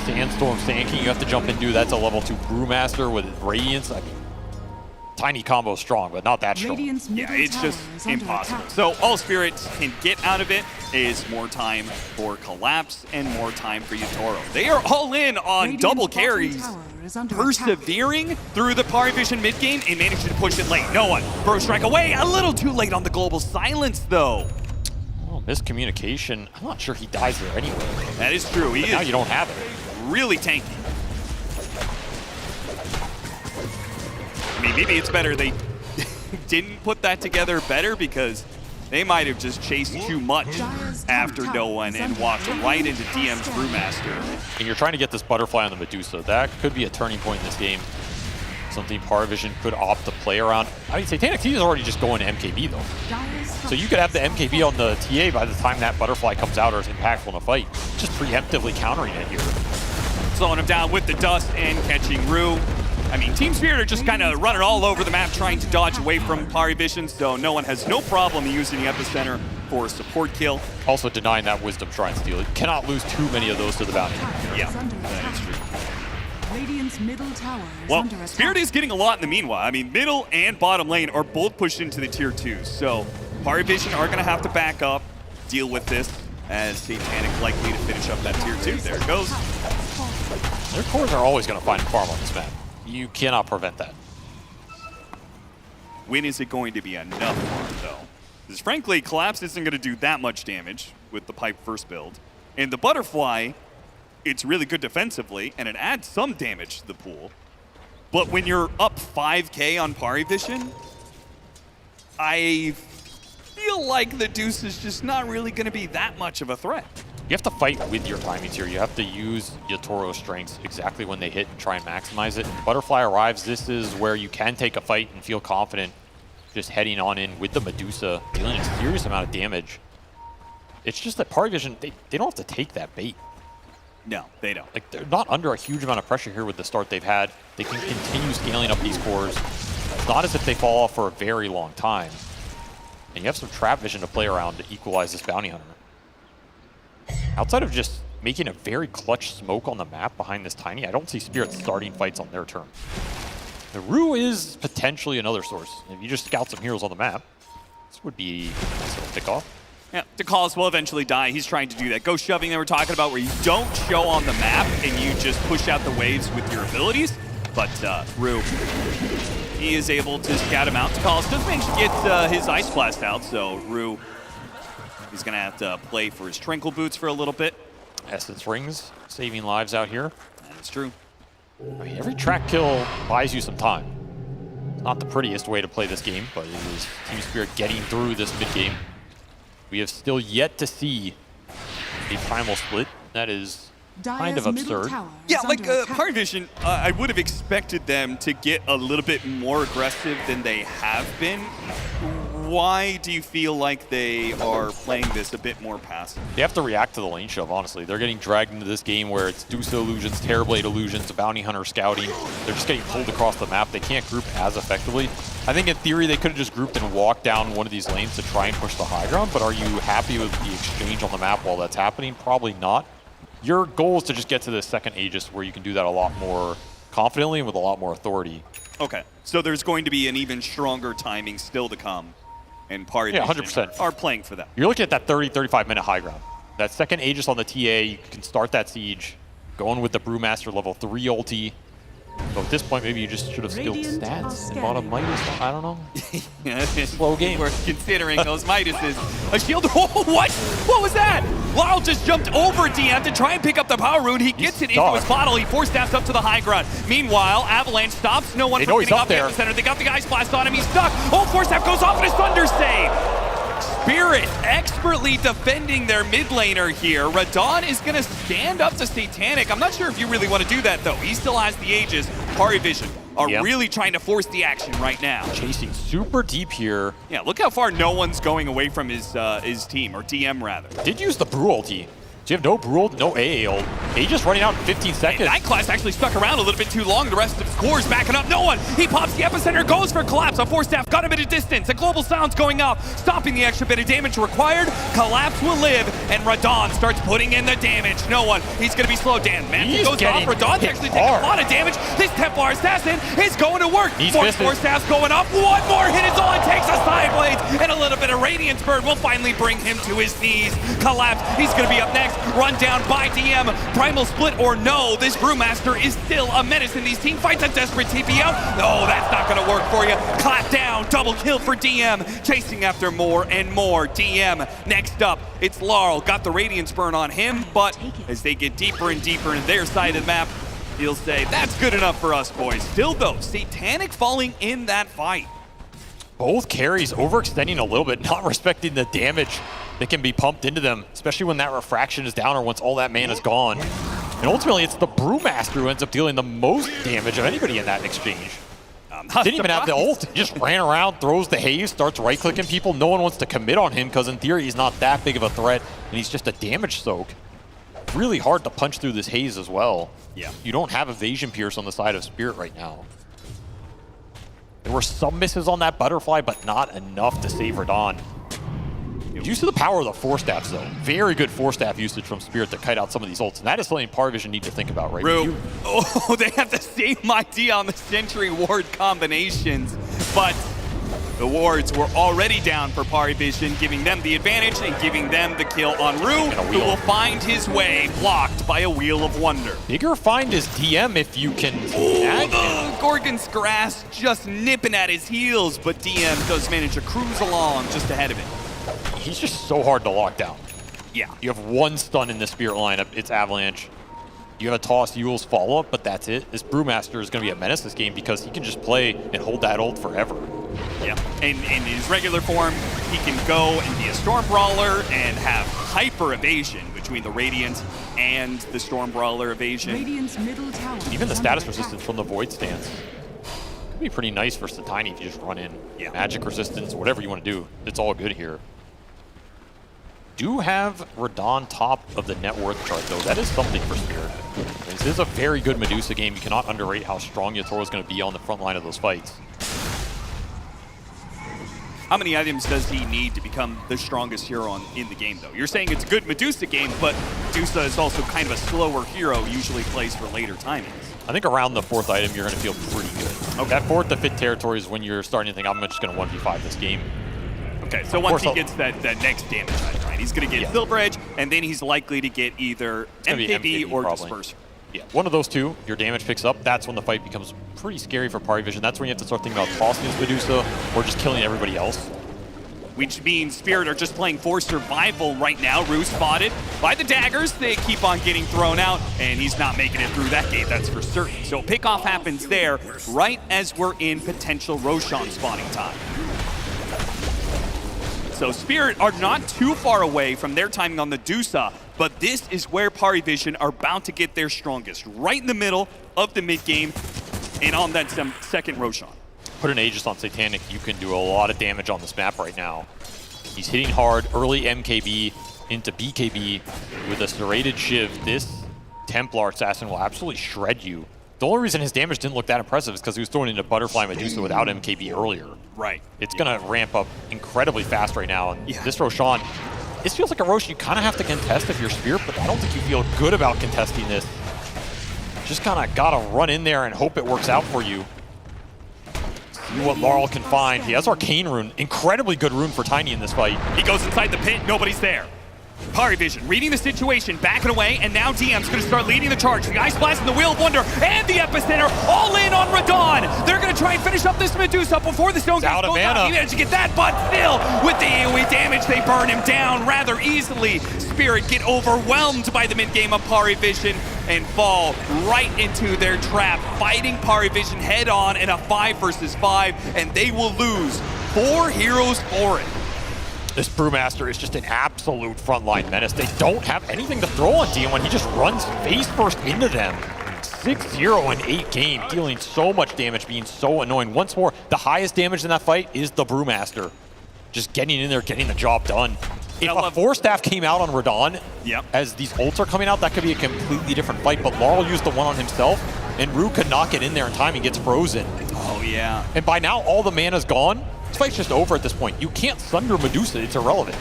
Sandstorm Sand King you have to jump into. That's a level 2 Brewmaster with Radiance. I mean, Tiny combo strong, but not that strong. Yeah, it's just impossible. So all Spirit can get out of it is more time for Collapse and more time for Yatoro. They are all in on double carries, persevering through the Parivision mid game and managing to push it late. No one. Burrow Strike away, a little too late on the global silence though. Oh, miscommunication. I'm not sure he dies there anyway. That is true. He is. Now you don't have it. Really tanky. I mean, maybe it's better they didn't put that together better, because they might have just chased too much after no one and walked right into DM's Brewmaster. And you're trying to get this butterfly on the Medusa. That could be a turning point in this game. Something Parivision could opt to play around. I mean, Satanic T is already just going to MKB though. So you could have the MKB on the TA by the time that butterfly comes out or is impactful in a fight. Just preemptively countering it here. Slowing him down with the dust and catching Rue. I mean, Team Spirit are just kind of running all over the map trying to dodge away from Pari Vision, so no one has no problem using the epicenter for a support kill. Also denying that Wisdom Shrine steal. You cannot lose too many of those to the bounty. Yeah, that is true. Radiant's middle tower is Well, under attack. Spirit is getting a lot in the meanwhile. I mean, middle and bottom lane are both pushed into the tier 2, so Pari Vision are going to have to back up, deal with this, as Satanic likely to finish up that tier 2. There it goes. Their cores are always going to find farm on this map. You cannot prevent that. When is it going to be enough farm, though? Because frankly, Collapse isn't going to do that much damage with the Pipe first build. And the Butterfly, it's really good defensively, and it adds some damage to the pool. But when you're up 5k on Pari Vision, I feel like the Deuce is just not really going to be that much of a threat. You have to fight with your timings here. You have to use Yatoro's strengths exactly when they hit and try and maximize it. Butterfly arrives. This is where you can take a fight and feel confident just heading on in with the Medusa, dealing a serious amount of damage. It's just that Pari Vision, they don't have to take that bait. No, they don't. Like, they're not under a huge amount of pressure here with the start they've had. They can continue scaling up these cores. It's not as if they fall off for a very long time. And you have some trap vision to play around to equalize this bounty hunter. Outside of just making a very clutch smoke on the map behind this Tiny, I don't see Spirit starting fights on their turn. The Rue is potentially another source. If you just scout some heroes on the map, this would be a nice little pick off. Yeah, DeCallis will eventually die. He's trying to do that. Ghost shoving that we're talking about, where you don't show on the map and you just push out the waves with your abilities. But Rue, he is able to scout him out. DeCallis does manage to get his Ice Blast out, so Rue, he's going to have to play for his Tranquil Boots for a little bit. Essence Rings, saving lives out here. That's true. I mean, every track kill buys you some time. It's not the prettiest way to play this game, but it is Team Spirit getting through this mid-game. We have still yet to see a primal split. That is kind of absurd. Yeah, like Pari Vision, I would have expected them to get a little bit more aggressive than they have been. Why do you feel like they are playing this a bit more passive? They have to react to the lane shove, honestly. They're getting dragged into this game where it's Deuce illusions, Terrorblade illusions, a bounty hunter scouting. They're just getting pulled across the map. They can't group as effectively. I think in theory they could have just grouped and walked down one of these lanes to try and push the high ground, but are you happy with the exchange on the map while that's happening? Probably not. Your goal is to just get to the second Aegis where you can do that a lot more confidently and with a lot more authority. Okay, so there's going to be an even stronger timing still to come. And Pari yeah, Vision 100%. are playing for that. You're looking at that 30-35 minute high ground. That second Aegis on the TA, you can start that siege, going with the Brewmaster level 3 ulti. So at this point, maybe you just should have skilled stats and bought a Midas. I don't know. Slow game. We're considering those Midases. A shield. Oh, what? What was that? Laurel just jumped over DM to try and pick up the power rune. He gets it into his bottle. He force stabs up to the high ground. Meanwhile, Avalanche stops no one from getting up there. The center. They got the Ice Blast on him. He's stuck. Oh, force stab goes off and a Thunder save. Spirit expertly defending their mid laner here. Radon is going to stand up to Satanic. I'm not sure if you really want to do that, though. He still has the Aegis. Pari Vision are really trying to force the action right now. Chasing super deep here. Yeah, look how far no one's going away from his team, or DM rather. Did use the Brew ulti. So you have no Brew ult, no AA ult. Aegis running out in 15 seconds. Night Class actually stuck around a little bit too long. The rest of his core is backing up. No one. He pops the epicenter, goes for Collapse. A force staff got him at a distance. A global sound's going off, stopping the extra bit of damage required. Collapse will live, and Radon starts putting in the damage. No one. He's going to be slowed down. Manta goes off. Radon's actually taking a lot of damage. This Templar Assassin is going to work. Force staff's going up. One more hit is all it takes. A side blades and a little bit of Radiance Bird will finally bring him to his knees. Collapse. He's going to be up next. Run down by DM. Primal split or no, this Brewmaster is still a menace in these team fights. A desperate TP out. No, that's not going to work for you. Clap down. Double kill for DM. Chasing after more and more. DM next up. It's Laurel. Got the Radiance Burn on him, but as they get deeper and deeper in their side of the map, he'll say, that's good enough for us, boys. Still, though, Satanic falling in that fight. Both carries overextending a little bit, not respecting the damage that can be pumped into them, especially when that refraction is down or once all that mana is gone. And ultimately, it's the Brewmaster who ends up dealing the most damage of anybody in that exchange. Didn't even have the ult, he just ran around, throws the haze, starts right-clicking people. No one wants to commit on him because in theory he's not that big of a threat, and he's just a damage soak. really hard to punch through this haze as well. Yeah. You don't have evasion pierce on the side of Spirit right now. There were some misses on that butterfly, but not enough to save Radon. Due to the power of the Force Staffs, though. Very good Force Staff usage from Spirit to kite out some of these ults, and that is something Parvision need to think about right now. Oh, they have the same idea on the Sentry Ward combinations, but the wards were already down for Parvision, giving them the advantage and giving them the kill on Rue, who will find his way blocked by a Wheel of Wonder. Bigger find is DM if you can snag him. Gorgon's Grasp just nipping at his heels, but DM does manage to cruise along just ahead of it. He's just so hard to lock down. Yeah. You have one stun in the Spirit lineup, it's Avalanche. You have a toss Yule's follow-up, but that's it. This Brewmaster is going to be a menace this game because he can just play and hold that ult forever. Yeah, and in his regular form, he can go and be a Storm Brawler and have hyper evasion between the Radiant and the Storm Brawler evasion. Radiant's middle tower. Even the status resistance from the Void stance could be pretty nice for Satiny if you just run in. Yeah. Magic resistance, whatever you want to do, it's all good here. Do have Radon top of the net worth chart, though. That is something for Spirit. This is a very good Medusa game. You cannot underrate how strong Yatoro is going to be on the front line of those fights. How many items does he need to become the strongest hero in the game, though? You're saying it's a good Medusa game, but Medusa is also kind of a slower hero, usually plays for later timings. I think around the 4th item, you're going to feel pretty good. Okay. That 4th to 5th territory is when you're starting to think, I'm just going to 1v5 this game. Okay, so once he gets that next damage item, right? He's going to get Silver Edge, and then he's likely to get either MKB or probably. Disperser. Yeah, one of those two, your damage picks up. That's when the fight becomes pretty scary for Parvision. That's when you have to start thinking about tossing his Medusa or just killing everybody else. Which means Spirit are just playing for survival right now. Rue spotted by the daggers. They keep on getting thrown out, and he's not making it through that gate, that's for certain. So pickoff happens there right as we're in potential Roshan spawning time. So Spirit are not too far away from their timing on the Dusa, but this is where Parvision are bound to get their strongest, right in the middle of the mid game and on that second Roshan. Put an Aegis on Satanic, you can do a lot of damage on this map right now. He's hitting hard, early MKB into BKB with a serrated Shiv. This Templar Assassin will absolutely shred you. The only reason his damage didn't look that impressive is because he was throwing into Butterfly Medusa without MKB earlier. Right. It's going to ramp up incredibly fast right now. And this Roshan, this feels like a Rosh you kind of have to contest if you're Spirit, but I don't think you feel good about contesting this. Just kind of got to run in there and hope it works out for you. See what Laurel can find. He has Arcane Rune. Incredibly good rune for Tiny in this fight. He goes inside the pit, nobody's there. Parvision reading the situation, backing away, and now DM's going to start leading the charge. The Ice Blast and the Wheel of Wonder and the Epicenter all in on Radon. They're going to try and finish up this Medusa before the Stone Gate goes out. He managed to get that, but still, with the AoE damage, they burn him down rather easily. Spirit get overwhelmed by the mid-game of Parvision and fall right into their trap, fighting Parvision head-on in a 5 versus 5, and they will lose 4 heroes for it. This Brewmaster is just an absolute frontline menace. They don't have anything to throw on DM when he just runs face first into them. 6-0 in 8 game, dealing so much damage, being so annoying. Once more, the highest damage in that fight is the Brewmaster. Just getting in there, getting the job done. If a Force Staff came out on Radon, as these ults are coming out, that could be a completely different fight. But Laurel used the one on himself, and Rue could not get in there in time and gets frozen. Oh, yeah. And by now, all the mana's gone. This fight's just over at this point. You can't Sunder Medusa, it's irrelevant.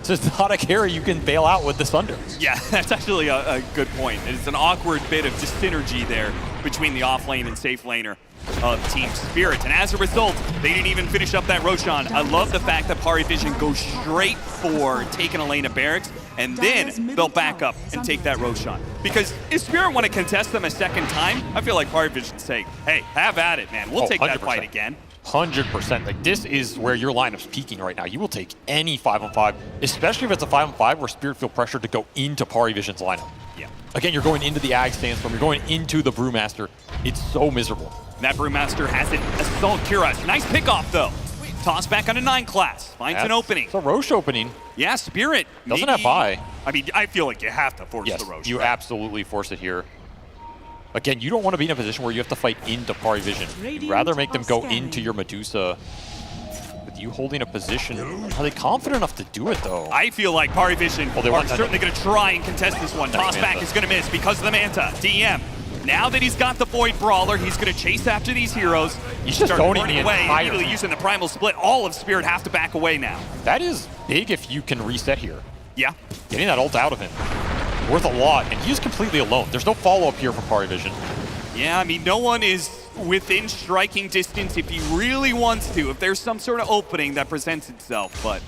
This is not a carry you can bail out with the Sunder. Yeah, that's actually a good point. It's an awkward bit of synergy there between the off lane and safe laner of Team Spirit. And as a result, they didn't even finish up that Roshan. I love the fact that Parvision goes straight for taking a lane of barracks, and then they'll back up and take that Roshan. Because if Spirit want to contest them a second time, I feel like Parvision say, hey, have at it, man. We'll take that fight again. 100%. Like, this is where your lineup's peaking right now. You will take any 5-on-5, especially if it's a 5-on-5 where Spirit feel pressure to go into Parvision's lineup. Yeah. Again, you're going into the Ag Sandstorm, you're going into the Brewmaster. It's so miserable. That Brewmaster has an Assault Cuirass. Nice pickoff, though. Toss back on a 9 class. Finds an opening. It's a Roche opening. Yeah, Spirit. Doesn't have buy. I mean, I feel like you have to force the Roche. You absolutely force it here. Again, you don't want to be in a position where you have to fight into Parvision. You'd rather make them go into your Medusa. with you holding a position. Are they confident enough to do it, though? I feel like Parivision they are certainly going to try and contest this one. Toss back is going to miss because of the Manta. DM. Now that he's got the Void Brawler, he's going to chase after these heroes. He's just owning the away, entire immediately using the Primal Split. All of Spirit have to back away now. That is big if you can reset here. Yeah. Getting that ult out of him. Worth a lot, and he's completely alone. There's no follow-up here from Parivision. Yeah, I mean, no one is within striking distance if he really wants to, if there's some sort of opening that presents itself, but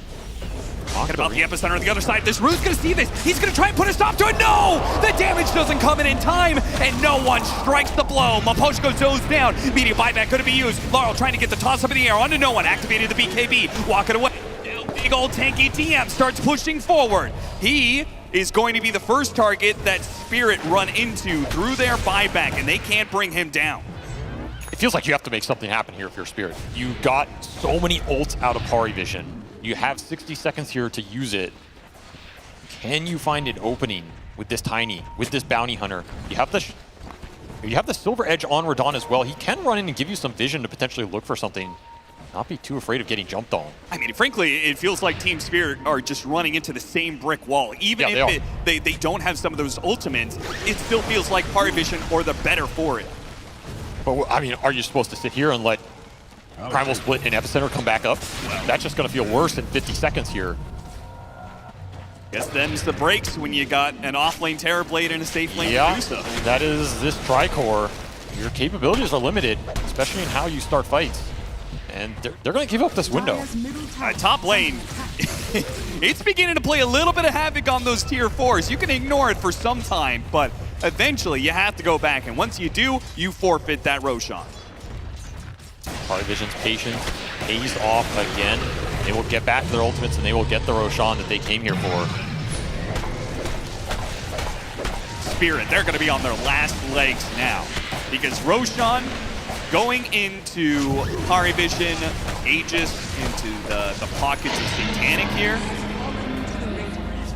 talking about the epicenter on the other side, this Rue's gonna see this. He's gonna try and put a stop to it. No! The damage doesn't come in time, and no one strikes the blow. Maposhko goes down. Media buyback gonna be used. Laurel trying to get the toss up in the air onto no one. Activated the BKB. Walking away. Big old tanky TM starts pushing forward. He is going to be the first target that Spirit run into through their buyback, and they can't bring him down. It feels like you have to make something happen here if you're Spirit. You got so many ults out of Parivision. You have 60 seconds here to use it. Can you find an opening with this Tiny, with this Bounty Hunter? You have the Silver Edge on Radon as well. He can run in and give you some vision to potentially look for something. Not be too afraid of getting jumped on. I mean, frankly, it feels like Team Spirit are just running into the same brick wall. Even if they don't have some of those ultimates, it still feels like Parivision are the better for it. But, I mean, are you supposed to sit here and let Primal Split and Epicenter come back up? That's just going to feel worse in 50 seconds here. Guess them's the breaks when you got an off-lane Terrorblade and a safe lane Medusa. That is this Tricore. Your capabilities are limited, especially in how you start fights. And they're going to give up this window. Top lane, it's beginning to play a little bit of havoc on those tier 4s. You can ignore it for some time, but eventually you have to go back. And once you do, you forfeit that Roshan. Parivision's patience pays off again. They will get back to their ultimates and they will get the Roshan that they came here for. Spirit, they're going to be on their last legs now because Roshan going into Parivision, Aegis into the pockets of Satanic here.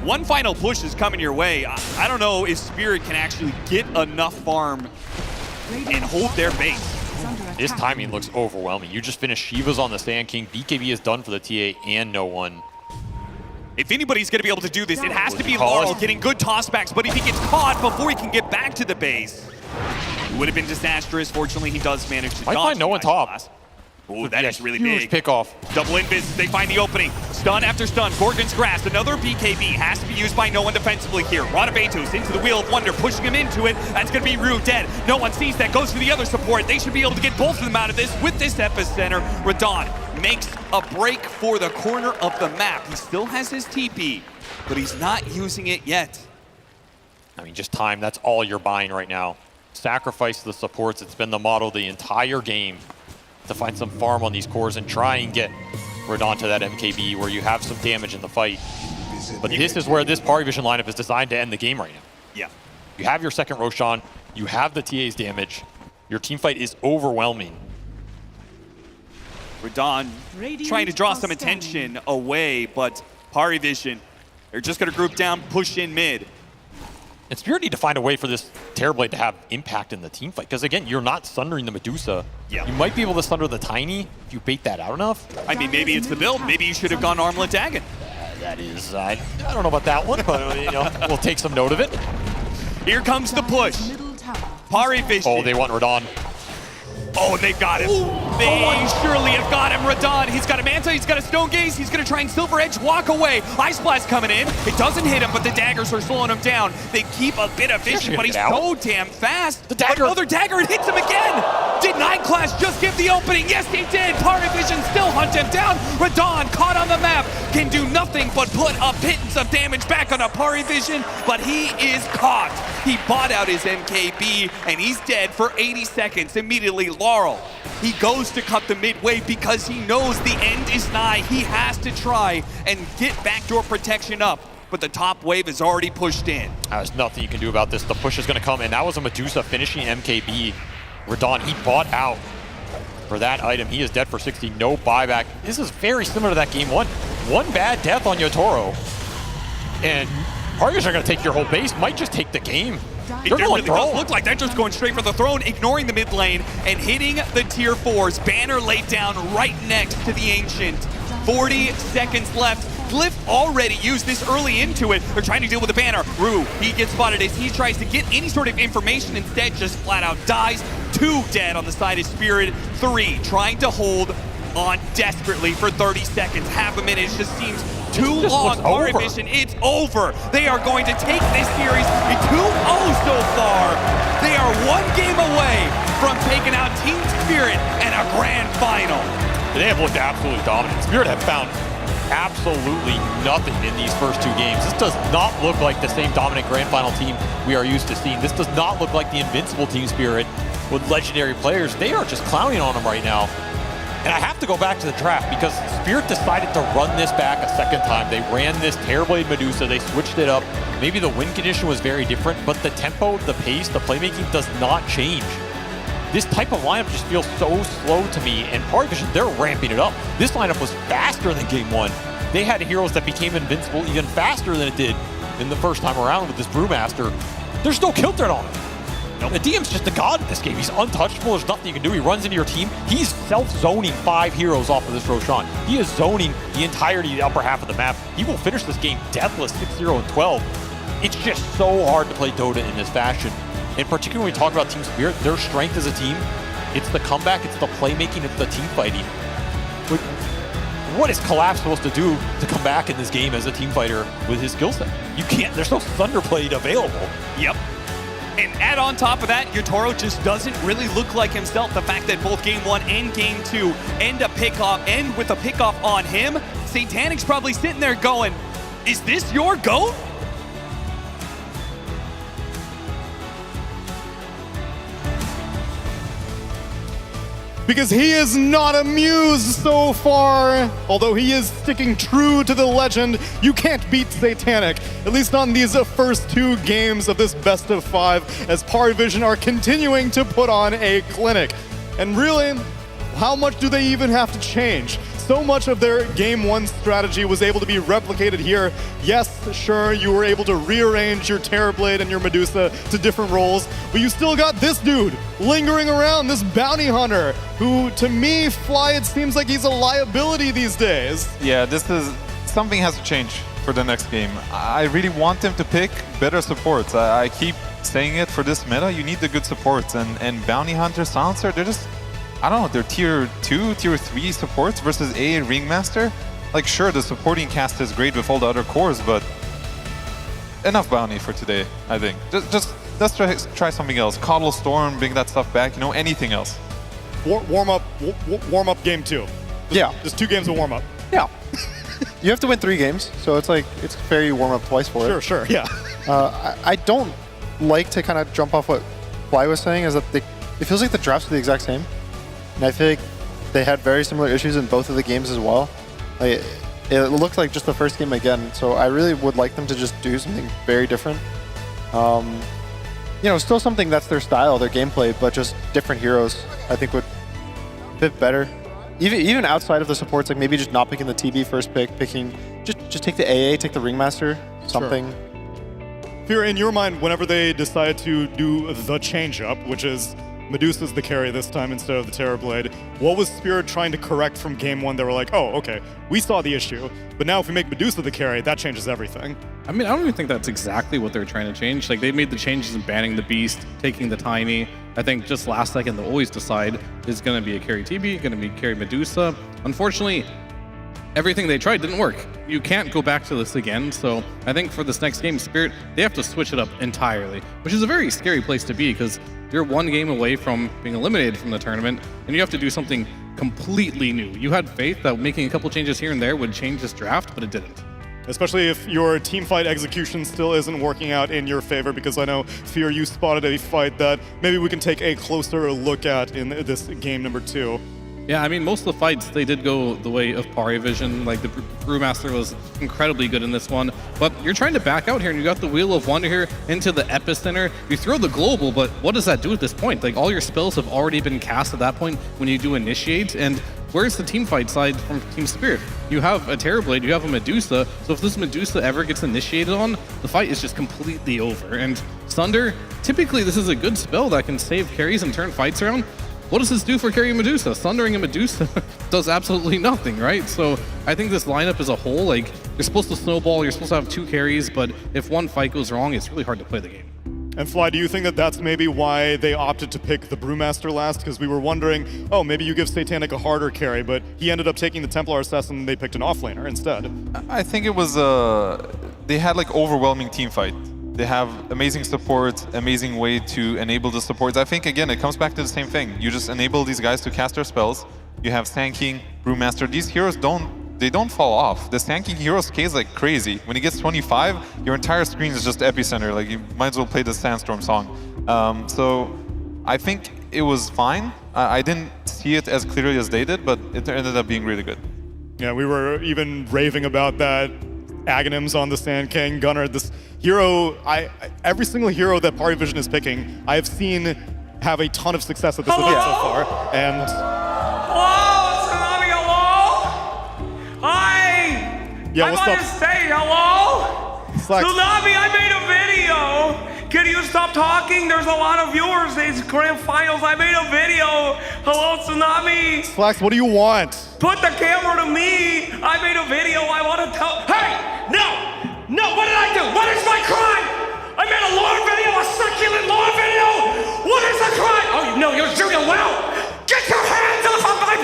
One final push is coming your way. I don't know if Spirit can actually get enough farm and hold their base. This timing looks overwhelming. You just finished Shiva's on the Sand King. BKB is done for the TA and no one. If anybody's going to be able to do this, it has to be Laurel getting good tossbacks, but if he gets caught before he can get back to the base, it would have been disastrous. Fortunately, he does manage to dodge. Might find no one top. Oh, that is really huge big. Pick off. Double invis, they find the opening. Stun after stun, Gorgon's Grasp. Another BKB has to be used by no one defensively here. Radabatos into the Wheel of Wonder, pushing him into it. That's going to be Rue dead. No one sees that, goes to the other support. They should be able to get both of them out of this with this epicenter. Radon makes a break for the corner of the map. He still has his TP, but he's not using it yet. I mean, just time, that's all you're buying right now. Sacrifice the supports. It's been the model the entire game to find some farm on these cores and try and get Radon to that MKB where you have some damage in the fight. But this is where this Parivision lineup is designed to end the game right now. Yeah. You have your second Roshan, you have the TA's damage, your team fight is overwhelming. Radon trying to draw some attention away, but Parivision, they're just going to group down, push in mid. And Spirit need to find a way for this Terrorblade to have impact in the team fight. Because again, you're not sundering the Medusa. Yeah. You might be able to sunder the Tiny if you bait that out enough. I mean, maybe it's the build. Maybe you should have gone Armlet Dagon. That is, I don't know about that one, but you know, we'll take some note of it. Here comes the push. Parivision. Oh, they want Radon. Oh, they've got him. They surely have got him. Radon, he's got a Manta, he's got a Stone Gaze, he's going to try and Silver Edge walk away. Ice Blast coming in. It doesn't hit him, but the daggers are slowing him down. They keep a bit of vision, but he's so damn fast. The dagger. Another dagger, it hits him again. Did Nine Class just give the opening? Yes, he did. Parivision still hunt him down. Radon, caught on the map, can do nothing but put a pittance of damage back on a Parivision, but he is caught. He bought out his MKB, and he's dead for 80 seconds. Immediately, Laurel, he goes to cut the midway because he knows the end is nigh. He has to try and get backdoor protection up, but the top wave is already pushed in. There's nothing you can do about this. The push is going to come, and that was a Medusa finishing MKB. Radon, he bought out for that item. He is dead for 60, no buyback. This is very similar to that game one. One bad death on Yotoro, and Parivision are going to take your whole base, might just take the game. It really does look like they're just going straight for the throne, ignoring the mid lane and hitting the tier 4s. Banner laid down right next to the Ancient. 40 seconds left. Glyph already used this early into it. They're trying to deal with the banner. Rue, he gets spotted as he tries to get any sort of information. Instead, just flat out dies. 2 dead on the side of Spirit. 3 trying to hold on desperately for 30 seconds. Half a minute just seems too long. Our vision, it's over. They are going to take this series 2-0 so far. They are 1 game away from taking out Team Spirit and a grand final. They have looked absolutely dominant. Spirit have found absolutely nothing in these first 2 games. This does not look like the same dominant grand final team we are used to seeing. This does not look like the invincible Team Spirit with legendary players. They are just clowning on them right now. And I have to go back to the draft because Spirit decided to run this back a second time. They ran this Terrorblade Medusa, they switched it up. Maybe the win condition was very different, but the tempo, the pace, the playmaking does not change. This type of lineup just feels so slow to me, and Party Vision, they're ramping it up. This lineup was faster than Game 1. They had heroes that became invincible even faster than it did in the first time around with this Brewmaster. There's no kill threat on him. The DM's just a god in this game. He's untouchable. There's nothing you can do. He runs into your team. He's self-zoning 5 heroes off of this Roshan. He is zoning the entirety of the upper half of the map. He will finish this game deathless 6-0 and 12. It's just so hard to play Dota in this fashion. And particularly when we talk about Team Spirit, their strength as a team, it's the comeback, it's the playmaking, it's the team fighting. But what is Collapse supposed to do to come back in this game as a team fighter with his skill set? You can't, there's no Thunderblade available. Yep. And add on top of that, Yotaro just doesn't really look like himself. The fact that both Game 1 and Game 2 end with a pickoff on him, Satanic's probably sitting there going, is this your GOAT? Because he is not amused so far. Although he is sticking true to the legend, you can't beat Satanic, at least on these first 2 games of this best of 5, as Party Vision are continuing to put on a clinic. And really, how much do they even have to change? So much of their Game 1 strategy was able to be replicated here. Yes, sure, you were able to rearrange your Terrorblade and your Medusa to different roles, but you still got this dude lingering around, this bounty hunter, who, to me, it seems like he's a liability these days. Yeah, something has to change for the next game. I really want them to pick better supports. I keep saying it for this meta, you need the good supports, and bounty hunter, silencer, they're just, I don't know, they're tier 2, tier 3 supports versus a Ringmaster. Like, sure, the supporting cast is great with all the other cores, but enough bounty for today, I think. Just let's try something else. Coddle Storm, bring that stuff back, anything else. Warm up Game 2. Just 2 games of warm up. Yeah. You have to win 3 games, so it's fair you warm up twice for it. Sure, yeah. I don't like to kind of jump off what Fly was saying, is that it feels like the drafts are the exact same. And I feel like they had very similar issues in both of the games as well. Like, it looked like just the first game again, so I really would like them to just do something very different. Still something that's their style, their gameplay, but just different heroes, I think would fit better. Even outside of the supports, like maybe just not picking the TB first pick, just take the AA, take the Ringmaster, something. Sure. Fear, in your mind, whenever they decide to do the change-up, which is Medusa's the carry this time instead of the Terrorblade, what was Spirit trying to correct from Game 1? They were like, oh, okay, we saw the issue, but now if we make Medusa the carry, that changes everything. I mean, I don't even think that's exactly what they're trying to change. Like, they made the changes in banning the Beast, taking the Tiny. I think just last second, they'll always decide is going to be a carry TB, going to be carry Medusa. Unfortunately, everything they tried didn't work. You can't go back to this again, so I think for this next game, Spirit, they have to switch it up entirely, which is a very scary place to be because you're 1 game away from being eliminated from the tournament, and you have to do something completely new. You had faith that making a couple changes here and there would change this draft, but it didn't. Especially if your teamfight execution still isn't working out in your favor, because I know, Fear, you spotted a fight that maybe we can take a closer look at in this game number 2. Yeah, I mean, most of the fights, they did go the way of Party Vision. Like, the Brewmaster was incredibly good in this one. But you're trying to back out here, and you got the Wheel of Wonder here into the Epicenter. You throw the Global, but what does that do at this point? Like, all your spells have already been cast at that point when you do Initiate, and where's the teamfight side from Team Spirit? You have a Terrorblade, you have a Medusa, so if this Medusa ever gets initiated on, the fight is just completely over. And Sunder, typically this is a good spell that can save carries and turn fights around, what does this do for carrying Medusa? Sundering a Medusa does absolutely nothing, right? So I think this lineup as a whole, like, you're supposed to snowball, you're supposed to have 2 carries, but if one fight goes wrong, it's really hard to play the game. And Fly, do you think that that's maybe why they opted to pick the Brewmaster last? Because we were wondering, oh, maybe you give Satanic a harder carry, but he ended up taking the Templar Assassin and they picked an offlaner instead. I think it was, they had like overwhelming team fight. They have amazing support, amazing way to enable the supports. I think, again, it comes back to the same thing. You just enable these guys to cast their spells. You have Sand Brewmaster. These heroes don't fall off. The Sand hero scales like crazy. When he gets 25, your entire screen is just epicenter. Like, you might as well play the Sandstorm song. So I think it was fine. I didn't see it as clearly as they did, but it ended up being really good. Yeah, we were even raving about that Aghanims on the Sand King. Gunnar, this hero, every single hero that Party Vision is picking, I have seen have a ton of success at this event so far. And Hello, Tsunami, hello? Hi! Yeah, what's I want up? to say hello? Slacks. Tsunami, I made a video! Can you stop talking? There's a lot of viewers. These grand finals. I made a video. Hello, Tsunami. Slacks, what do you want? Put the camera to me. I made a video. I want to tell. Hey! No! What did I do? What is my crime? I made a lore video, a succulent lore video. What is the crime? Oh, no, you're doing well. Get your hands off of my...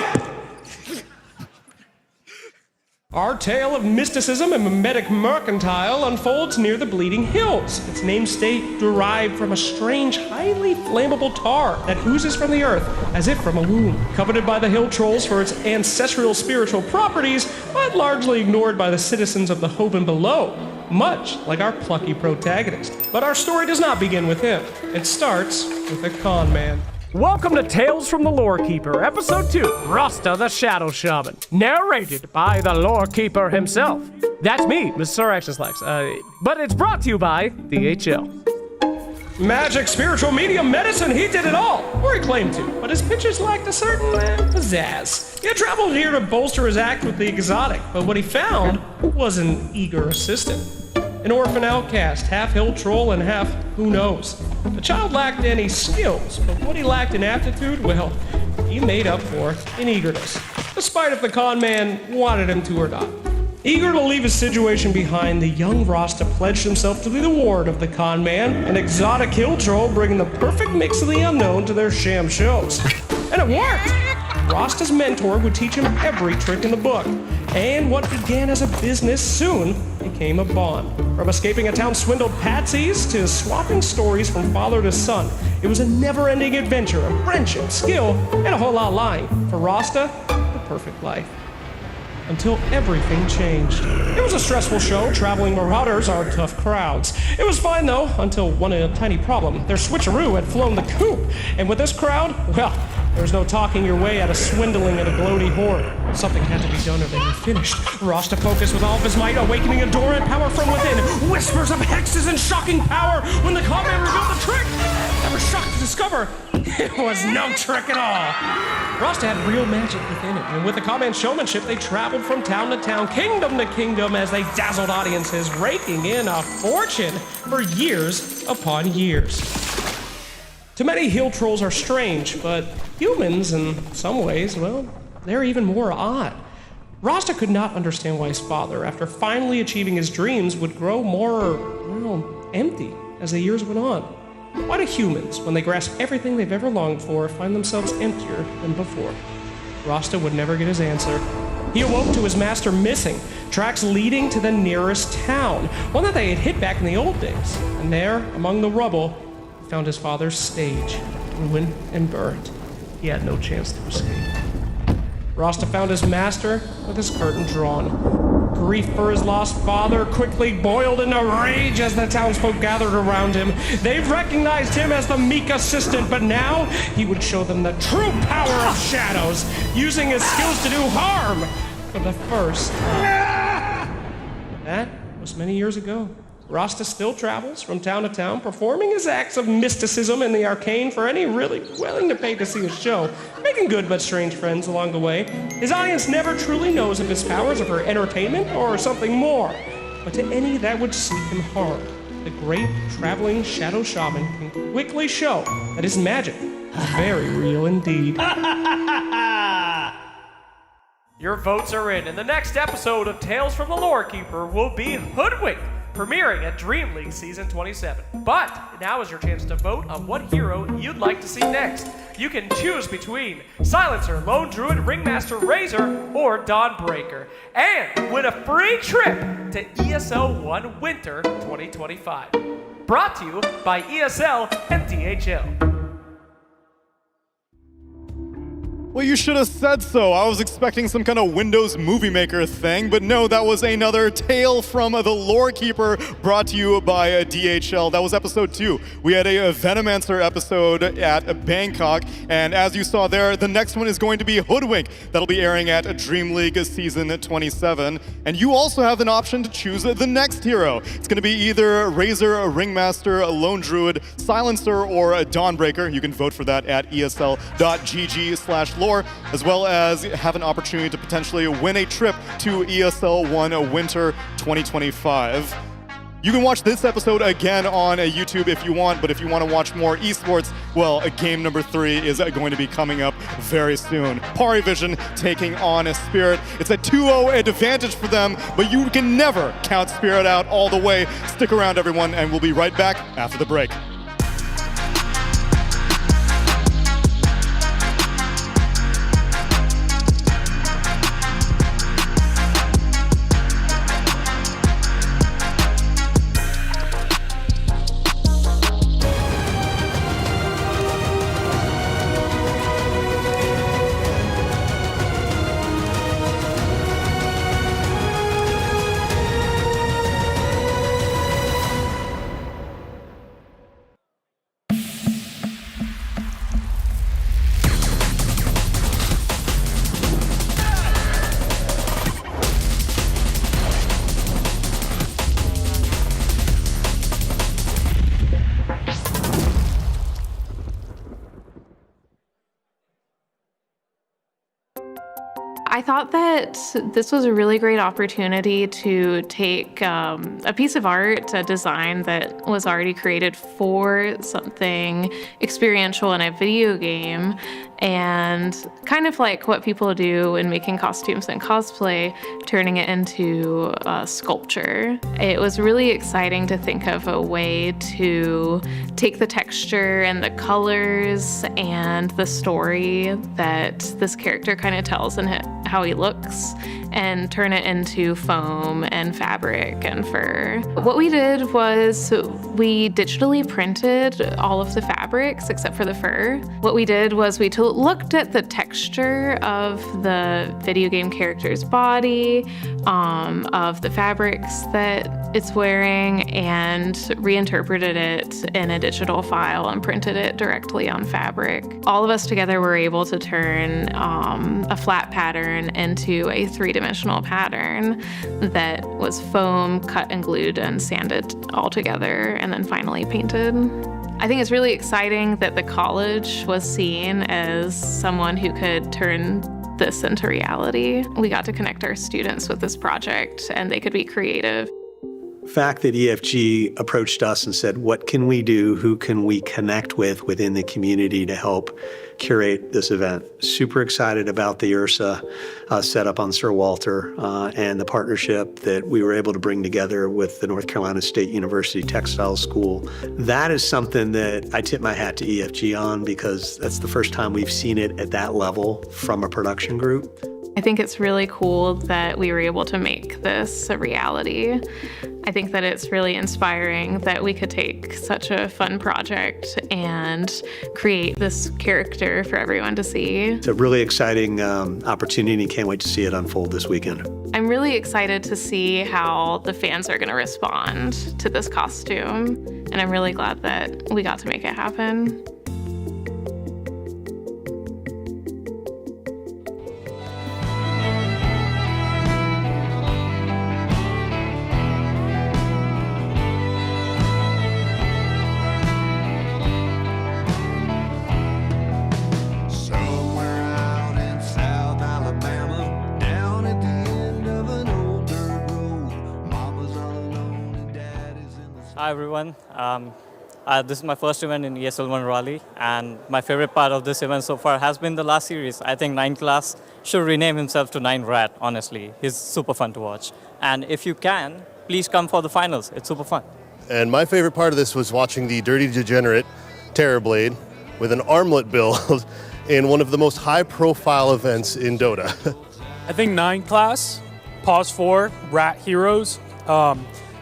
Our tale of mysticism and mimetic mercantile unfolds near the Bleeding Hills. Its namesake derived from a strange, highly flammable tar that oozes from the earth as if from a womb. Coveted by the hill trolls for its ancestral spiritual properties, but largely ignored by the citizens of the Hoven below, much like our plucky protagonist. But our story does not begin with him. It starts with a con man. Welcome to Tales from the Lorekeeper, Episode 2, Rasta the Shadow Shaman. Narrated by the Lorekeeper himself. That's me, Mr. Action Slacks. But it's brought to you by DHL. Magic, spiritual, medium, medicine, he did it all. Or he claimed to, but his pitches lacked a certain pizzazz. He had traveled here to bolster his act with the exotic, but what he found was an eager assistant. An orphan outcast, half hill troll and half who knows. The child lacked any skills, but what he lacked in aptitude, well, he made up for in eagerness, despite if the con man wanted him to or not. Eager to leave his situation behind, the young Rasta pledged himself to be the ward of the con man, an exotic hill troll bringing the perfect mix of the unknown to their sham shows. And it worked! Rasta's mentor would teach him every trick in the book, and what began as a business soon became a bond. From escaping a town swindled patsies to swapping stories from father to son, it was a never-ending adventure of friendship, skill, and a whole lot of lying. For Rasta, the perfect life. Until everything changed. It was a stressful show. Traveling marauders are tough crowds. It was fine though, until one tiny problem. Their switcheroo had flown the coop, and with this crowd, well, there's no talking your way out of swindling at a gloaty horde. Something had to be done or they were finished. Rasta focused with all of his might, awakening a door and power from within. Whispers of hexes and shocking power when the comment revealed the trick. I was shocked to discover it was no trick at all. Rasta had real magic within it, and with the comment showmanship, they traveled from town to town, kingdom to kingdom, as they dazzled audiences, raking in a fortune for years upon years. To many, hill trolls are strange, but humans, in some ways, well, they're even more odd. Rasta could not understand why his father, after finally achieving his dreams, would grow more, well, empty as the years went on. Why do humans, when they grasp everything they've ever longed for, find themselves emptier than before? Rasta would never get his answer. He awoke to his master missing, tracks leading to the nearest town, one that they had hit back in the old days. And there, among the rubble, he found his father's stage, ruined and burned. He had no chance to escape. Rasta found his master with his curtain drawn. Grief for his lost father quickly boiled into rage as the townsfolk gathered around him. They've recognized him as the meek assistant, but now he would show them the true power of shadows, using his skills to do harm for the first time. That was many years ago. Rasta still travels from town to town, performing his acts of mysticism in the arcane for any really willing to pay to see his show, making good but strange friends along the way. His audience never truly knows if his powers are for entertainment or something more, but to any that would seek him harm, the great traveling shadow shaman can quickly show that his magic Very real indeed. Your votes are in, and the next episode of Tales from the Lore Keeper will be Hoodwink, premiering at Dream League Season 27. But now is your chance to vote on what hero you'd like to see next. You can choose between Silencer, Lone Druid, Ringmaster Razor, or Dawnbreaker, and win a free trip to ESL One Winter 2025. Brought to you by ESL and DHL. Well, you should have said so. I was expecting some kind of Windows Movie Maker thing, but no, that was another Tale from the Lore Keeper brought to you by DHL. That was episode 2. We had a Venomancer episode at Bangkok, and as you saw there, the next one is going to be Hoodwink. That'll be airing at Dream League Season 27. And you also have an option to choose the next hero. It's going to be either Razor, Ringmaster, Lone Druid, Silencer, or Dawnbreaker. You can vote for that at esl.gg/lore, as well as have an opportunity to potentially win a trip to ESL One Winter 2025. You can watch this episode again on YouTube if you want, but if you want to watch more esports, well, game number 3 is going to be coming up very soon. Parivision taking on Spirit. It's a 2-0 advantage for them, but you can never count Spirit out all the way. Stick around, everyone, and we'll be right back after the break. I thought that this was a really great opportunity to take a piece of art, a design that was already created for something experiential in a video game, and kind of like what people do in making costumes and cosplay, turning it into a sculpture. It was really exciting to think of a way to take the texture and the colors and the story that this character kind of tells and how he looks and turn it into foam and fabric and fur. What we did was we digitally printed all of the fabrics except for the fur. What we did was we looked at the texture of the video game character's body, of the fabrics that it's wearing, and reinterpreted it in a digital file and printed it directly on fabric. All of us together were able to turn a flat pattern into a 3-dimensional pattern that was foam, cut and glued and sanded all together, and then finally painted. I think it's really exciting that the college was seen as someone who could turn this into reality. We got to connect our students with this project and they could be creative. fact that EFG approached us and said, what can we do? Who can we connect with within the community to help curate this event? Super excited about the URSA setup on Sir Walter and the partnership that we were able to bring together with the North Carolina State University Textile School. That is something that I tip my hat to EFG on, because that's the first time we've seen it at that level from a production group. I think it's really cool that we were able to make this a reality. I think that it's really inspiring that we could take such a fun project and create this character for everyone to see. It's a really exciting opportunity. Can't wait to see it unfold this weekend. I'm really excited to see how the fans are going to respond to this costume, and I'm really glad that we got to make it happen. Hi everyone, This is my first event in ESL One Raleigh, and my favorite part of this event so far has been the last series. I think 9 Class should rename himself to 9 Rat, honestly. He's super fun to watch. And if you can, please come for the finals. It's super fun. And my favorite part of this was watching the Dirty Degenerate Terrorblade with an armlet build in one of the most high-profile events in Dota. I think 9 Class, Pause 4, Rat Heroes,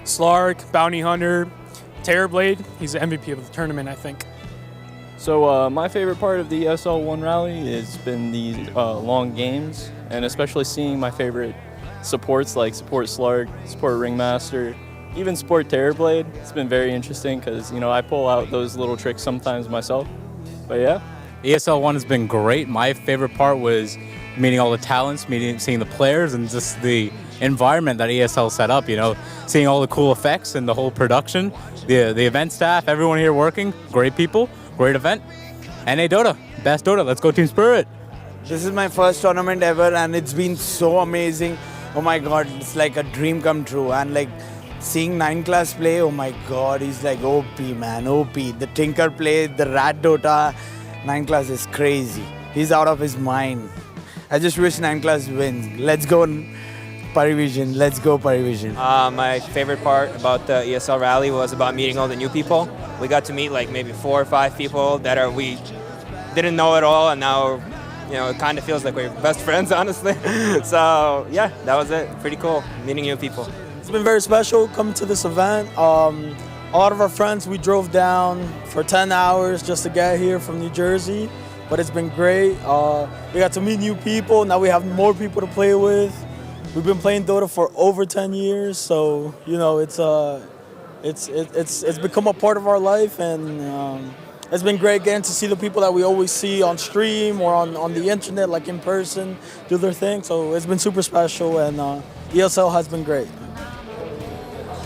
Slark, Bounty Hunter, Terrorblade. He's the MVP of the tournament, I think. So my favorite part of the ESL One Raleigh has been the long games, and especially seeing my favorite supports like support Slark, support Ringmaster, even support Terrorblade. It's been very interesting because, I pull out those little tricks sometimes myself. But yeah. ESL One has been great. My favorite part was meeting all the talents, seeing the players, and just the environment that ESL set up, seeing all the cool effects and the whole production, the event staff, everyone here working, great people, great event. NA Dota, best Dota, let's go Team Spirit. This is my first tournament ever and it's been so amazing. Oh my God, it's like a dream come true. And like seeing 9 Class play, oh my God, he's like OP, man, OP. The Tinker play, the Rat Dota, 9 Class is crazy. He's out of his mind. I just wish 9 Class wins. Let's go Parivision. Let's go Parivision. My favorite part about the ESL Rally was about meeting all the new people. We got to meet like maybe 4 or 5 people that we didn't know at all, and now it kind of feels like we're best friends, honestly. So yeah, that was it. Pretty cool meeting new people. It's been very special coming to this event. A lot of our friends, we drove down for 10 hours just to get here from New Jersey, but it's been great. We got to meet new people. Now we have more people to play with. We've been playing Dota for over 10 years, so it's become a part of our life, and it's been great getting to see the people that we always see on stream or on the internet, like in person, do their thing. So it's been super special, and ESL has been great.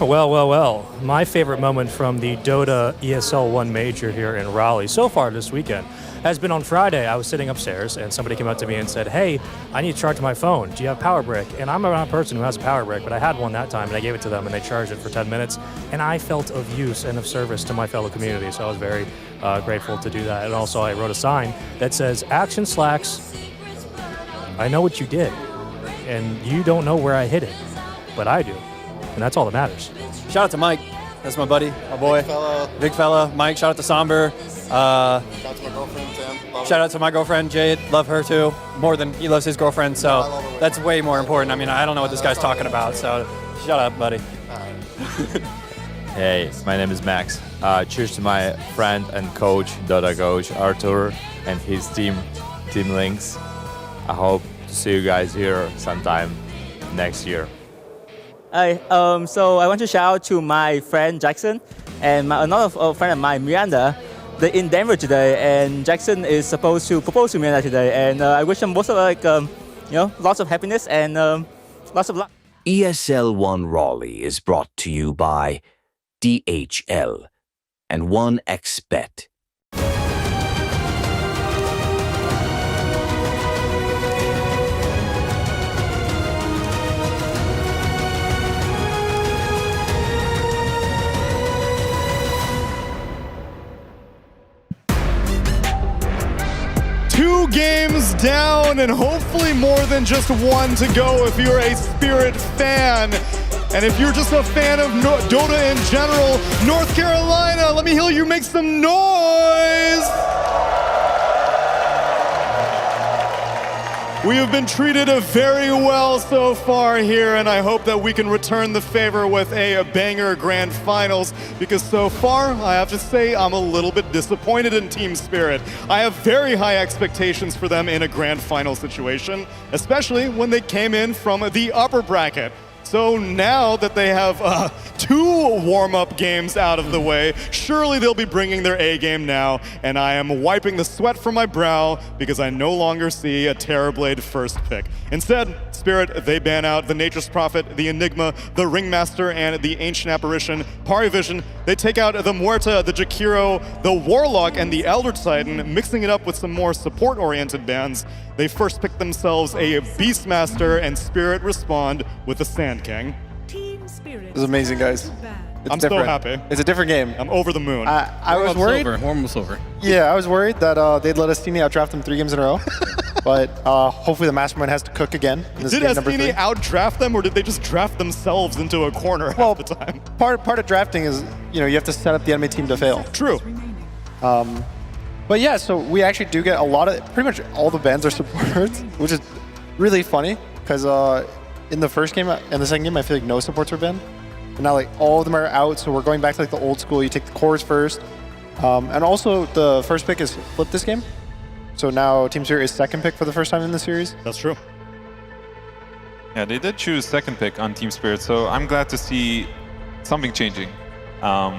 Well. My favorite moment from the Dota ESL One Major here in Raleigh so far this weekend has been on Friday. I was sitting upstairs and somebody came up to me and said, "Hey, I need to charge my phone. Do you have a power brick?" And I'm not a person who has a power brick, but I had one that time and I gave it to them and they charged it for 10 minutes. And I felt of use and of service to my fellow community. So I was very grateful to do that. And also I wrote a sign that says, "Action Slacks, I know what you did and you don't know where I hid it, but I do. And that's all that matters." Shout out to Mike. That's my buddy, my boy. Big fella. Mike, shout out to Somber. Shout out to my girlfriend, Sam. Shout out to my girlfriend, Jade. Love her too. More than he loves his girlfriend, so that's way more important. I mean, I don't know what this guy's talking about, so shout out, buddy. Hey, my name is Max. Cheers to my friend and coach, Dota coach, Arthur, and his team Lynx. I hope to see you guys here sometime next year. Hi, so I want to shout out to my friend Jackson and another friend of mine, Miranda. They're in Denver today, and Jackson is supposed to propose to Miranda today. And I wish them both lots of happiness and lots of luck. ESL One Raleigh is brought to you by DHL and 1xBet. Two games down and hopefully more than just one to go if you're a Spirit fan. And if you're just a fan of Dota in general, North Carolina, let me hear you make some noise. We have been treated very well so far here, and I hope that we can return the favor with a banger grand finals, because so far, I have to say, I'm a little bit disappointed in Team Spirit. I have very high expectations for them in a grand final situation, especially when they came in from the upper bracket. So now that they have 2 warm-up games out of the way, surely they'll be bringing their A game now, and I am wiping the sweat from my brow because I no longer see a Terrorblade first pick. Instead, Spirit, they ban out the Nature's Prophet, the Enigma, the Ringmaster, and the Ancient Apparition. Parivision, they take out the Muerta, the Jakiro, the Warlock, and the Elder Titan, mixing it up with some more support-oriented bans. They first pick themselves a Beastmaster, and Spirit respond with the Sand King. Team Spirit. This is amazing, guys. I'm so happy. It's a different game. I'm over the moon. I was worried. Almost over. Yeah, I was worried that they'd let Estini outdraft them 3 games in a row. But hopefully the mastermind has to cook again. In this Did game number 3. Estini outdraft them, or did they just draft themselves into a corner half the time? Part of drafting is, you have to set up the enemy team to fail. True. But yeah, so we actually do get a lot of, pretty much all the bans are supports, which is really funny because in the first game and the second game, I feel like no supports were banned. And now like all of them are out, so we're going back to like the old school. You take the cores first. And also the first pick is flipped this game. So now Team Spirit is second pick for the first time in the series. That's true. Yeah, they did choose second pick on Team Spirit, so I'm glad to see something changing.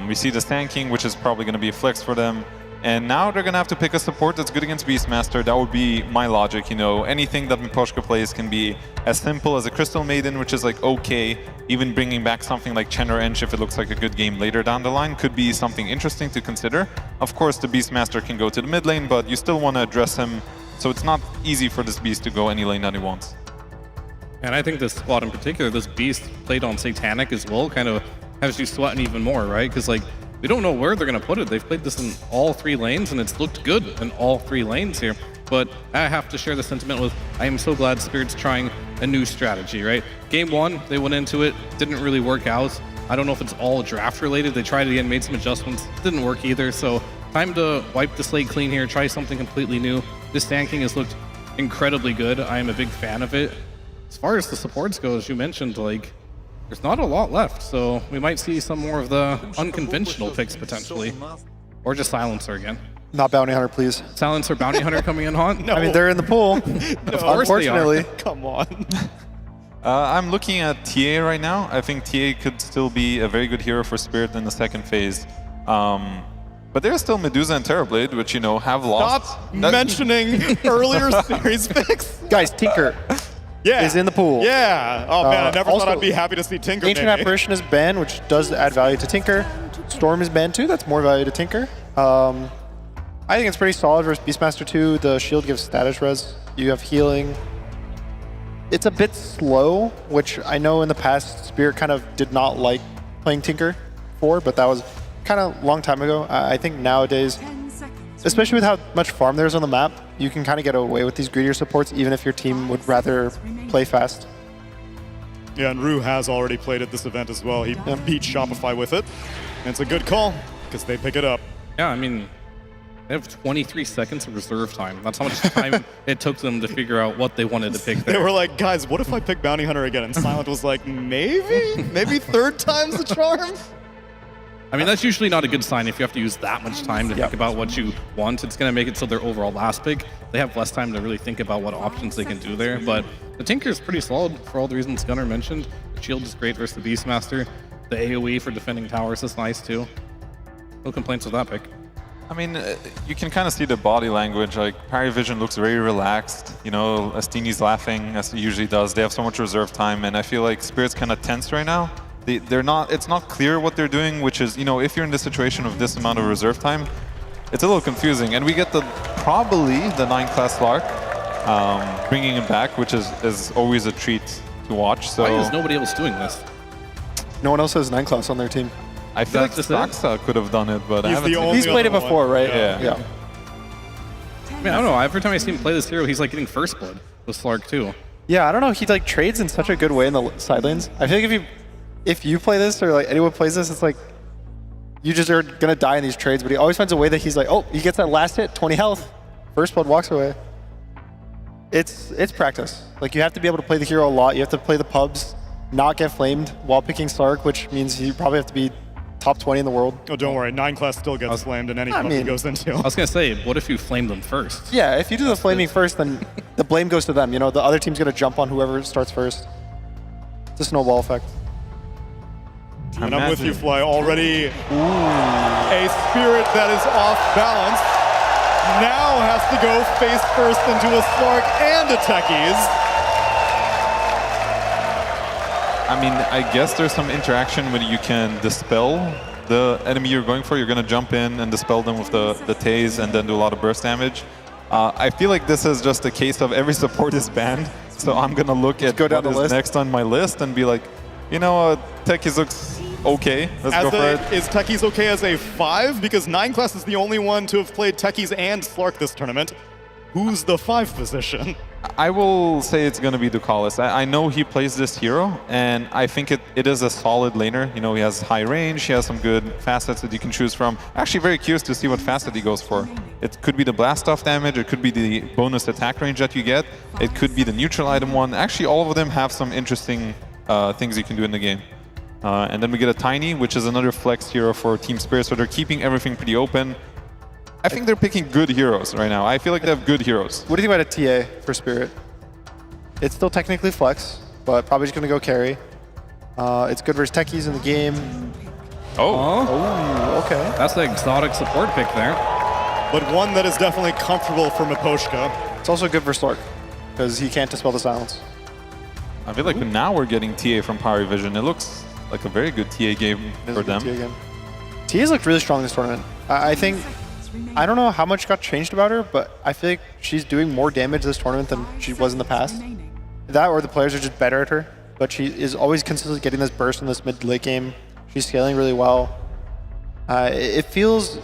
We see the Sand King, which is probably going to be a flex for them. And now they're going to have to pick a support that's good against Beastmaster. That would be my logic, Anything that Miposhka plays can be as simple as a Crystal Maiden, which is like okay. Even bringing back something like Chen or Ench if it looks like a good game later down the line could be something interesting to consider. Of course, the Beastmaster can go to the mid lane, but you still want to address him. So it's not easy for this Beast to go any lane that he wants. And I think this squad in particular, this Beast played on Satanic as well, kind of has you sweating even more, right? Because we don't know where they're going to put it. They've played this in all 3 lanes, and it's looked good in all 3 lanes here. But I have to share the sentiment with, I am so glad Spirit's trying a new strategy, right? Game 1, they went into it, didn't really work out. I don't know if it's all draft related. They tried it again, made some adjustments, didn't work either. So time to wipe the slate clean here, try something completely new. This Sand King has looked incredibly good. I am a big fan of it. As far as the supports go, as you mentioned, there's not a lot left, so we might see some more of the unconventional picks potentially. Or just Silencer again. Not Bounty Hunter, please. Silencer, Bounty Hunter coming in hot? No. I mean, they're in the pool. Of course Unfortunately. they are. Come on. I'm looking at TA right now. I think TA could still be a very good hero for Spirit in the second phase. But there's still Medusa and Terrorblade, which, have lost. Stop mentioning earlier series picks. Guys, Tinker. Is in the pool. Yeah. Oh man, I never thought I'd be happy to see Tinker. Ancient Apparition is banned, which does add value to Tinker. Storm is banned too. That's more value to Tinker. I think it's pretty solid versus Beastmaster 2. The shield gives status res. You have healing. It's a bit slow, which I know in the past Spirit kind of did not like playing Tinker for, but that was kind of a long time ago. I think nowadays, especially with how much farm there is on the map, you can kind of get away with these greedier supports, even if your team would rather play fast. Yeah, and Rue has already played at this event as well. He beat Shopify with it. And it's a good call, because they pick it up. Yeah, I mean, they have 23 seconds of reserve time. That's how much time it took them to figure out what they wanted to pick there. They were like, guys, what if I pick Bounty Hunter again? And Silent was like, maybe? Maybe third time's the charm? I mean, that's usually not a good sign if you have to use that much time to think about what you want. It's going to make it so their overall last pick, they have less time to really think about what options they can do there. But the Tinker is pretty solid for all the reasons Gunnar mentioned. The shield is great versus the Beastmaster. The AoE for defending towers is nice too. No complaints with that pick. I mean, you can kind of see the body language. Like, Parry Vision looks very relaxed. Estini's laughing, as he usually does. They have so much reserve time, and I feel like Spirit's kind of tense right now. It's not clear what they're doing, which is, if you're in this situation of this amount of reserve time, it's a little confusing. And we get probably the 9-class Lark, bringing him back, which is always a treat to watch. So why is nobody else doing this? No one else has 9-class on their team. I feel like Saxa could have done it, but I haven't seen it. He's played it before, right? Yeah. I mean, I don't know. Every time I see him play this hero, he's getting first blood with Slark too. Yeah, I don't know. He trades in such a good way in the side lanes. I feel like if you play this or anyone plays this, it's like you just are gonna die in these trades. But he always finds a way that he's like, oh, he gets that last hit, 20 health, first blood, walks away. It's practice. You have to be able to play the hero a lot. You have to play the pubs, not get flamed while picking Slark, which means you probably have to be top 20 in the world. Oh, don't worry. 9-class still gets flamed in any pub he goes into. I was gonna say, what if you flame them first? Yeah, if you do the flaming first, then the blame goes to them. The other team's gonna jump on whoever starts first. It's a snowball effect. And I'm with you, Fly. Already a Spirit that is off balance. Now has to go face first into a Slark and a Techies. I mean, I guess there's some interaction where you can dispel the enemy you're going for. You're going to jump in and dispel them with the Tase and then do a lot of burst damage. I feel like this is just a case of every support is banned. So I'm going to look at what is next on my list and be like, Techies looks okay. Let's go for it. Is Techies okay as a 5? Because 9 class is the only one to have played Techies and Slark this tournament. Who's the 5 position? I will say it's going to be Ducalis. I know he plays this hero, and I think it is a solid laner. You know, he has high range, he has some good facets that you can choose from. Actually, very curious to see what facet he goes for. It could be the blast off damage, it could be the bonus attack range that you get, it could be the neutral item one. Actually, all of them have some interesting things you can do in the game. And then we get a Tiny, which is another flex hero for Team Spirit, so they're keeping everything pretty open. I think they're picking good heroes right now. I feel like they have good heroes. What do you think about a TA for Spirit? It's still technically flex, but probably just going to go carry. It's good versus techies in the game. Oh, okay. That's the exotic support pick there. But one that is definitely comfortable for Miposhka. It's also good for Slark, because he can't dispel the silence. I feel like now we're getting TA from Power Vision. It looks like a very good TA game for them. TA's looked really strong this tournament. I think, I don't know how much got changed about her, but I feel like she's doing more damage this tournament than she was in the past. That or the players are just better at her, but she is always consistently getting this burst in this mid-late game. She's scaling really well. It feels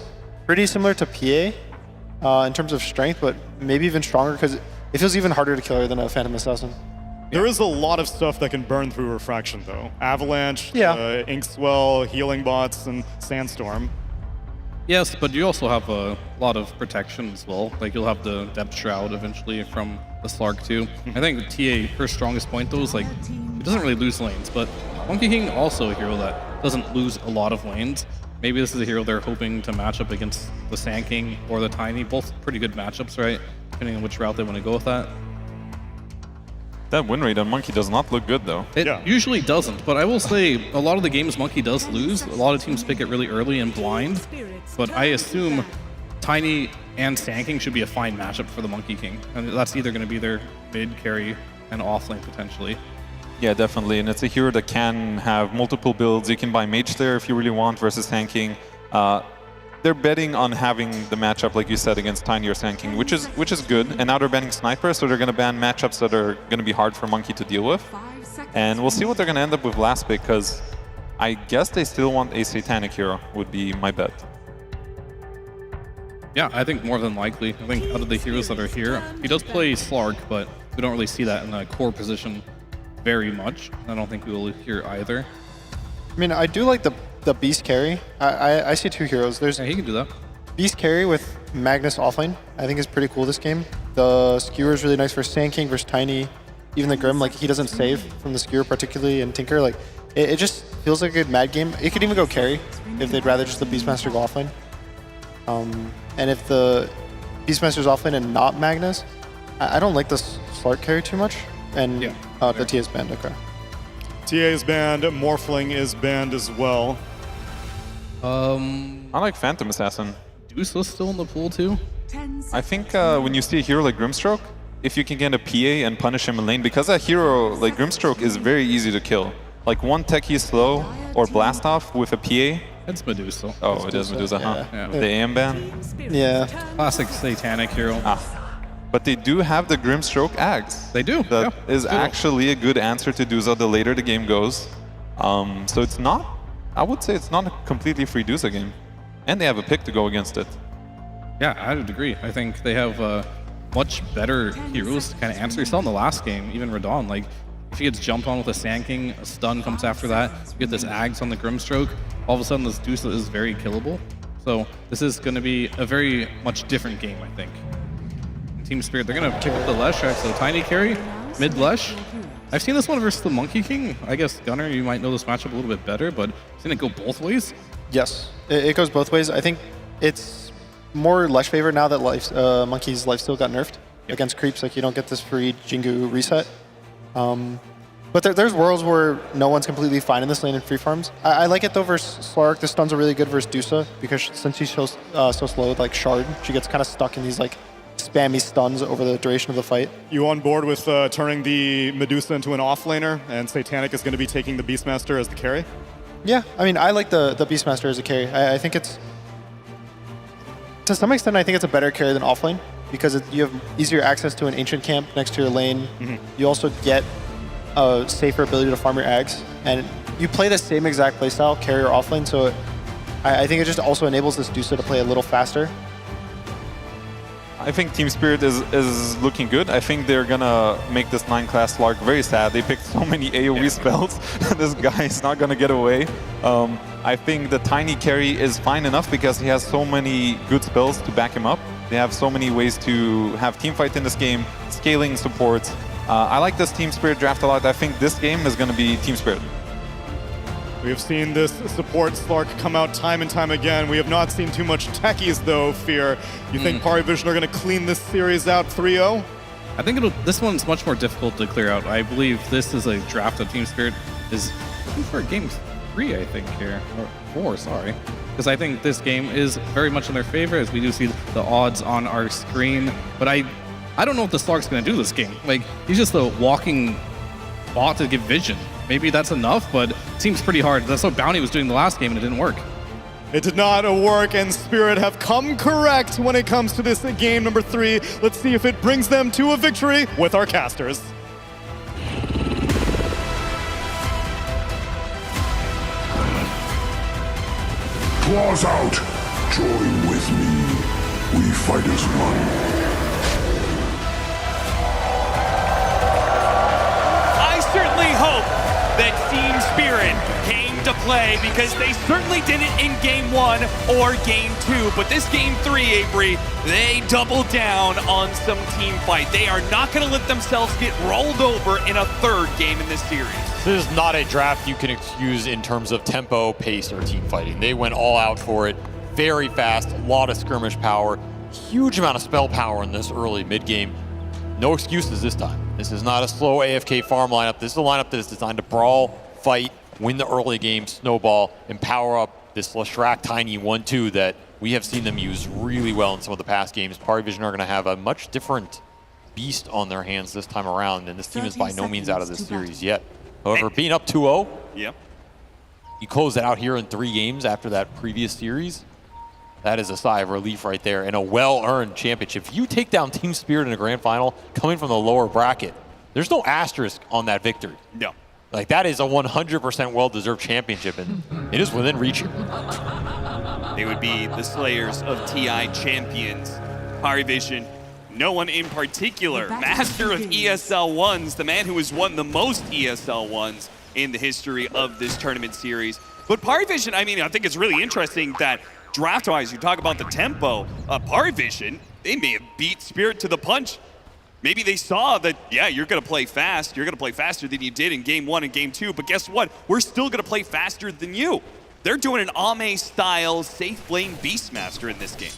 pretty similar to PA in terms of strength, but maybe even stronger because it feels even harder to kill her than a Phantom Assassin. There is a lot of stuff that can burn through Refraction, though. Avalanche, Inkswell, Healing Bots, and Sandstorm. Yes, but you also have a lot of protection as well. Like, you'll have the Depth Shroud eventually from the Slark, too. I think TA, her strongest point, though, is, like, it doesn't really lose lanes, but Monkey King also a hero that doesn't lose a lot of lanes. Maybe this is a hero they're hoping to match up against the Sand King or the Tiny. Both pretty good matchups, right? Depending on which route they want to go with that. That win rate on Monkey does not look good, though. It usually doesn't, but I will say a lot of the games Monkey does lose. A lot of teams pick it really early and blind, but I assume Tiny and Sand King should be a fine matchup for the Monkey King, and that's either going to be their mid, carry, and offlane potentially. Yeah, definitely, and it's a hero that can have multiple builds. You can buy Mage Slayer if you really want versus Sand King. They're betting on having the matchup, like you said, against Tiny or Sand King, which is good. And now they're banning Sniper, so they're going to ban matchups that are going to be hard for Monkey to deal with. And we'll see what they're going to end up with last pick, because I guess they still want a Satanic hero, would be my bet. Yeah, I think more than likely. I think out of the heroes that are here, he does play Slark, but we don't really see that in the core position very much. I don't think we will here either. I mean, I do like the Beast carry. I see two heroes. There's he can do that. Beast carry with Magnus offlane, I think is pretty cool this game. The Skewer is really nice for Sand King versus Tiny. Even the Grim, like, he doesn't save from the Skewer particularly, and Tinker, like, it just feels like a good mad game. It could even go carry if they'd rather just the Beastmaster go offlane. And if the Beastmaster's offlane and not Magnus, I don't like the Slark carry too much. And the TA is banned, okay. TA is banned, Morphling is banned as well. I like Phantom Assassin. Deuce's still in the pool too? I think when you see a hero like Grimstroke, if you can get a PA and punish him in lane, because a hero like Grimstroke is very easy to kill. Like one techie slow or blast off with a PA. It's Medusa. Oh, it is Medusa, huh? Yeah. The AM ban? Yeah. Classic Satanic hero. But they do have the Grimstroke Axe. They do. That is actually a good answer to Dusa the later the game goes. So it's not, I would say it's not a completely free Dusa game. And they have a pick to go against it. Yeah, I would agree. I think they have much better heroes to kind of answer. You saw in the last game, even Radon, like, if he gets jumped on with a Sand King, a stun comes after that, you get this Axe on the Grimstroke, all of a sudden this Dusa is very killable. So this is going to be a very much different game, I think. Team Spirit, they're going to pick up the Lesh, right? So Tiny carry, mid Lesh. I've seen this one versus the Monkey King. I guess, Gunnar, you might know this matchup a little bit better, but I've seen it go both ways. Yes, it goes both ways. I think it's more Lesh favored now that Monkey's lifesteal got nerfed against creeps. Like, you don't get this free Jingu reset. But there's worlds where no one's completely fine in this lane in free farms. I like it though versus Slark. The stuns are really good versus Dusa because since she's so slow with like Shard, she gets kind of stuck in these like spammy stuns over the duration of the fight. You on board with turning the Medusa into an offlaner, and Satanic is going to be taking the Beastmaster as the carry? Yeah, I mean, I like the Beastmaster as a carry. I think it's, to some extent, I think it's a better carry than offlane because you have easier access to an ancient camp next to your lane. You also get a safer ability to farm your Ags, and you play the same exact playstyle, carry or offlane, so I think it just also enables this Dusa to play a little faster. I think Team Spirit is looking good. I think they're gonna make this 9-class Slark very sad. They picked so many AoE spells. This guy is not gonna get away. I think the Tiny carry is fine enough because he has so many good spells to back him up. They have so many ways to have team fight in this game, scaling supports. I like this Team Spirit draft a lot. I think this game is gonna be Team Spirit. We have seen this support Slark come out time and time again. We have not seen too much techies though, Fear. You think Parivision are going to clean this series out 3-0? I think this one's much more difficult to clear out. I believe this is a draft of Team Spirit is for game 3, I think, here. Or 4, sorry. Because I think this game is very much in their favor, as we do see the odds on our screen. But I don't know what the Slark's going to do this game. Like, he's just a walking bot to give vision. Maybe that's enough, but it seems pretty hard. That's what Bounty was doing the last game, and it didn't work. It did not work, and Spirit have come correct when it comes to this game number 3. Let's see if it brings them to a victory with our casters. Claws out. Join with me. We fight as one. I certainly hope that Team Spirit came to play, because they certainly didn't in game 1 or game 2. But this game 3, Avery, they doubled down on some team fight. They are not going to let themselves get rolled over in a 3rd game in this series. This is not a draft you can excuse in terms of tempo, pace, or team fighting. They went all out for it, very fast, a lot of skirmish power, huge amount of spell power in this early mid-game. No excuses this time. This is not a slow AFK farm lineup. This is a lineup that is designed to brawl, fight, win the early game, snowball, and power up this Leshrac Tiny 1-2 that we have seen them use really well in some of the past games. Parivision are going to have a much different beast on their hands this time around, and this team is by no means out of this series yet. However, being up 2-0, yep, you close it out here in 3 games after that previous series. That is a sigh of relief right there, and a well-earned championship. If you take down Team Spirit in a grand final, coming from the lower bracket, there's no asterisk on that victory. No. Like, that is a 100% well-deserved championship, and it is within reach here. They would be the slayers of TI champions. Parivision, no one in particular. Master of ESL Ones, the man who has won the most ESL Ones in the history of this tournament series. But Parivision, I mean, I think it's really interesting that draft-wise, you talk about the tempo. Parivision, they may have beat Spirit to the punch. Maybe they saw that, yeah, you're going to play fast. You're going to play faster than you did in game 1 and game 2. But guess what? We're still going to play faster than you. They're doing an Ame-style safe lane Beastmaster in this game.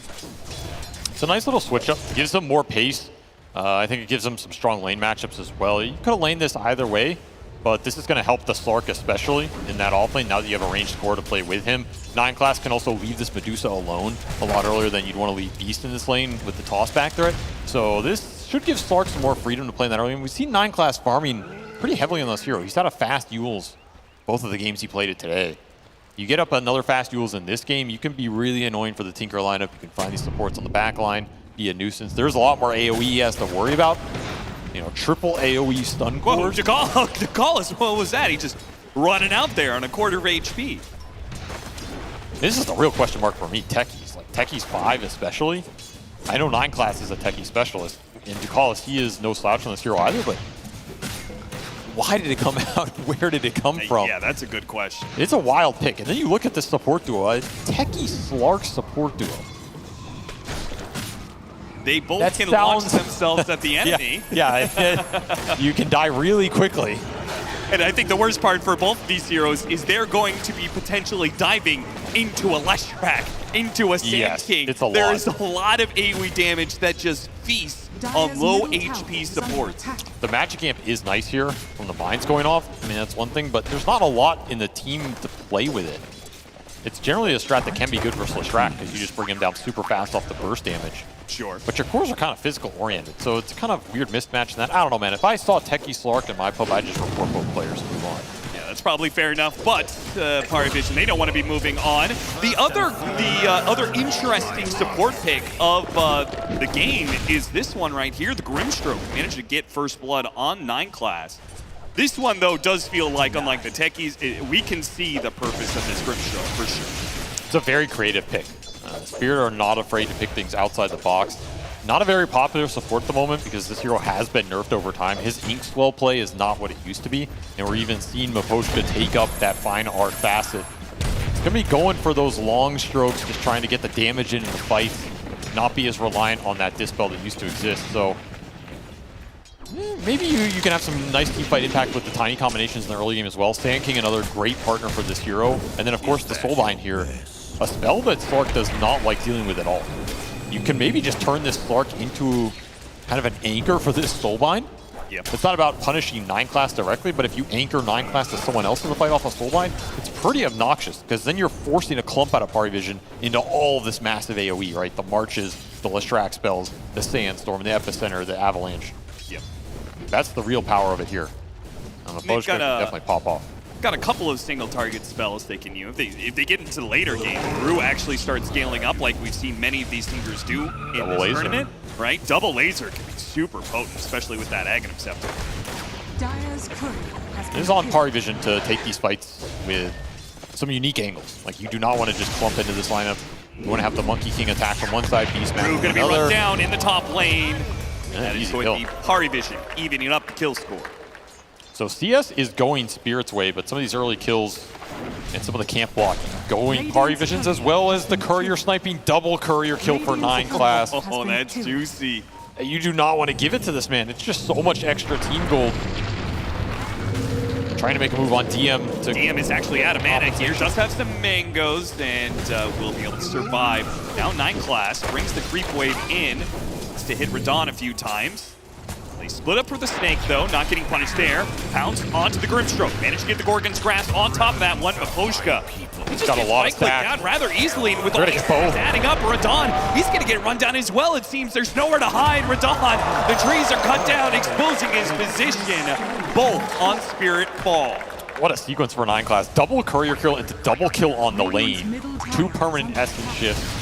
It's a nice little switch-up. Gives them more pace. I think it gives them some strong lane matchups as well. You could have laned this either way, but this is going to help the Slark especially in that offlane now that you have a ranged core to play with him. 9-class can also leave this Medusa alone a lot earlier than you'd want to leave Beast in this lane with the toss-back threat. So this should give Slark some more freedom to play in that early. And we've seen 9-class farming pretty heavily on this hero. He's had a fast Yules both of the games he played it today. You get up another fast Yules in this game, you can be really annoying for the Tinker lineup. You can find these supports on the back line, be a nuisance. There's a lot more AoE he has to worry about. You know, triple AoE stun cores. Jakalis, what was that? He just running out there on a quarter of HP. This is the real question mark for me, techies. Like, techies 5 especially. I know 9-class is a techie specialist, and Jakalis, he is no slouch on this hero either, but why did it come out? Where did it come from? Yeah, that's a good question. It's a wild pick. And then you look at the support duo, a techie Slark support duo. They both can launch themselves at the enemy. Yeah, you can die really quickly. And I think the worst part for both of these heroes is they're going to be potentially diving into a Leshrac, into a Sand King. It's a lot. There is a lot of AoE damage that just feasts on low HP supports. The Magic Amp is nice here from the mines going off. I mean, that's one thing, but there's not a lot in the team to play with it. It's generally a strat that can be good for Leshrac because you just bring him down super fast off the burst damage. Sure. But your cores are kind of physical oriented, so it's kind of weird mismatch in that. I don't know, man. If I saw Techie Slark in my pub, I'd just report both players and move on. Yeah, that's probably fair enough, but Parivision, they don't want to be moving on. The other interesting support pick of the game is this one right here. The Grimstroke managed to get first blood on 9-class. This one, though, does feel like, unlike the techies, we can see the purpose of this Grimstroke for sure. It's a very creative pick. Spirit are not afraid to pick things outside the box. Not a very popular support at the moment because this hero has been nerfed over time. His ink swell play is not what it used to be, and we're even seeing Miposhka take up that fine art facet. He's gonna be going for those long strokes, just trying to get the damage in the fights, not be as reliant on that dispel that used to exist. So maybe you can have some nice teamfight impact with the tiny combinations in the early game as well. Sand King, another great partner for this hero. And then of course the Soulbind here, a spell that Slark does not like dealing with at all. You can maybe just turn this Slark into kind of an anchor for this Soulbind. Yep. It's not about punishing 9 class directly, but if you anchor 9 class to someone else in the fight off a Soulbind, it's pretty obnoxious because then you're forcing a clump out of Party Vision into all of this massive AoE, right? The Marches, the Leshrac spells, the Sandstorm, the Epicenter, the Avalanche. Yep. That's the real power of it here. The Post can definitely pop off. Got a couple of single target spells they can use. If they get into the later game, Rue actually starts scaling up like we've seen many of these thinkers do in this tournament, right? Double laser can be super potent, especially with that Aghanim Scepter. Dire's courier has It is on Party Vision to take these fights with some unique angles. Like, you do not want to just clump into this lineup. You want to have the Monkey King attack from one side, Beastmaster Rue from gonna be another. run down in the top lane. Yeah, That is easy going kill. to be Party Vision, evening up the kill score. So CS is going Spirit's way, but some of these early kills and some of the camp blocking going Party Visions, as well as the Courier sniping double Courier kill for 9 class. Oh, that's juicy. You do not want to give it to this man. It's just so much extra team gold. Trying to make a move on DM. DM is actually out of mana here. Does have some mangoes and will be able to survive. Now 9 class brings the creep wave in. Needs to hit Radon a few times. They split up for the Snake, though, not getting punished there. Pounce onto the Grimstroke. Managed to get the Gorgon's Grasp on top of that one. Miposhka. He's got a lot of stack. rather easily with all these stats adding up. Radon, he's going to get run down as well, it seems. There's nowhere to hide. Radon, the trees are cut down, exposing his position. Both on Spirit Fall. What a sequence for 9 class. Double Courier kill into double kill on the lane. 2 permanent Essence shifts.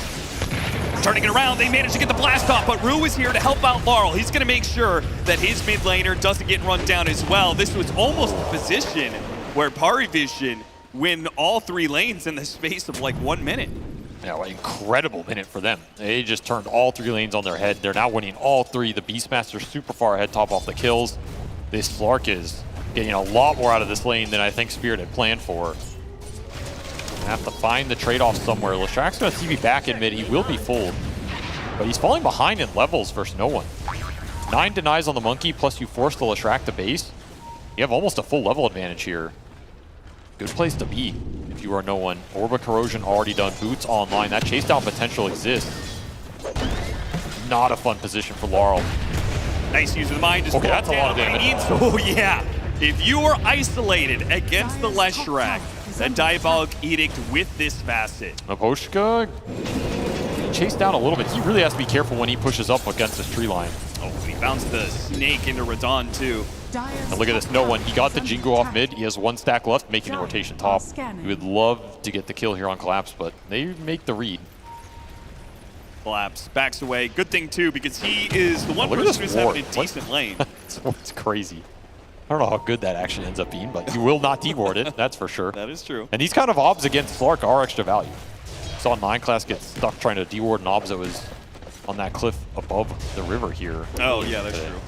Turning it around, they managed to get the blast off, but Rue is here to help out Laurel. He's going to make sure that his mid laner doesn't get run down as well. This was almost a position where Party Vision win all 3 lanes in the space of like 1 minute. Yeah, well, incredible minute for them. They just turned all 3 lanes on their head. They're now winning all 3. The Beastmaster's super far ahead, top off the kills. This Slark is getting a lot more out of this lane than I think Spirit had planned for. Have to find the trade-off somewhere. Leshrac's going to TV back in mid. He will be fooled, but he's falling behind in levels versus no one. 9 denies on the Monkey, plus you force the Leshrac to base. You have almost a full level advantage here. Good place to be if you are no one. Orb of Corrosion already done. Boots online. That chase down potential exists. Not a fun position for Laurel. Nice use of the mind. Just okay, that's a lot of damage. Oh yeah. If you are isolated against the Leshrac, a Diabolic Edict with this facet. Miposhka chased down a little bit. He really has to be careful when he pushes up against this tree line. Oh, he bounced the Snake into Radon too. And look at this, no one. He got the Jingu off mid. He has 1 stack left, making the rotation top. He would love to get the kill here on Collapse, but they make the read. Collapse backs away. Good thing too, because he is the one Look at person this who's ward. having a decent lane. It's crazy. I don't know how good that actually ends up being, but you will not deward it, that's for sure. That is true. And these kind of obs against Slark are extra value. Saw 9 class get stuck trying to deward an obs that was on that cliff above the river here. Oh yeah, that's true.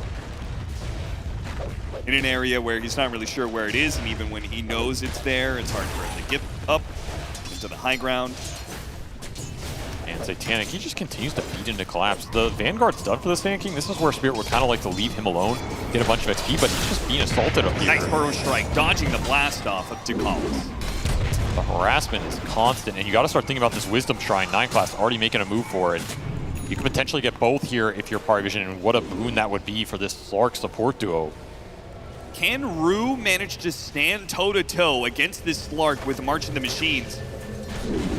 In an area where he's not really sure where it is, and even when he knows it's there, it's hard for him to get up into the high ground. And Satanic, he just continues to feed into Collapse. The Vanguard's done for the Sand King. This is where Spirit would kind of like to leave him alone, get a bunch of XP, but he's just being assaulted up here. Nice burrow strike, dodging the blast off of Ducalis. The harassment is constant, and you got to start thinking about this Wisdom Shrine. 9 class already making a move for it. You could potentially get both here if you're Party Vision, and what a boon that would be for this Slark support duo. Can Rue manage to stand toe-to-toe against this Slark with March of the Machines?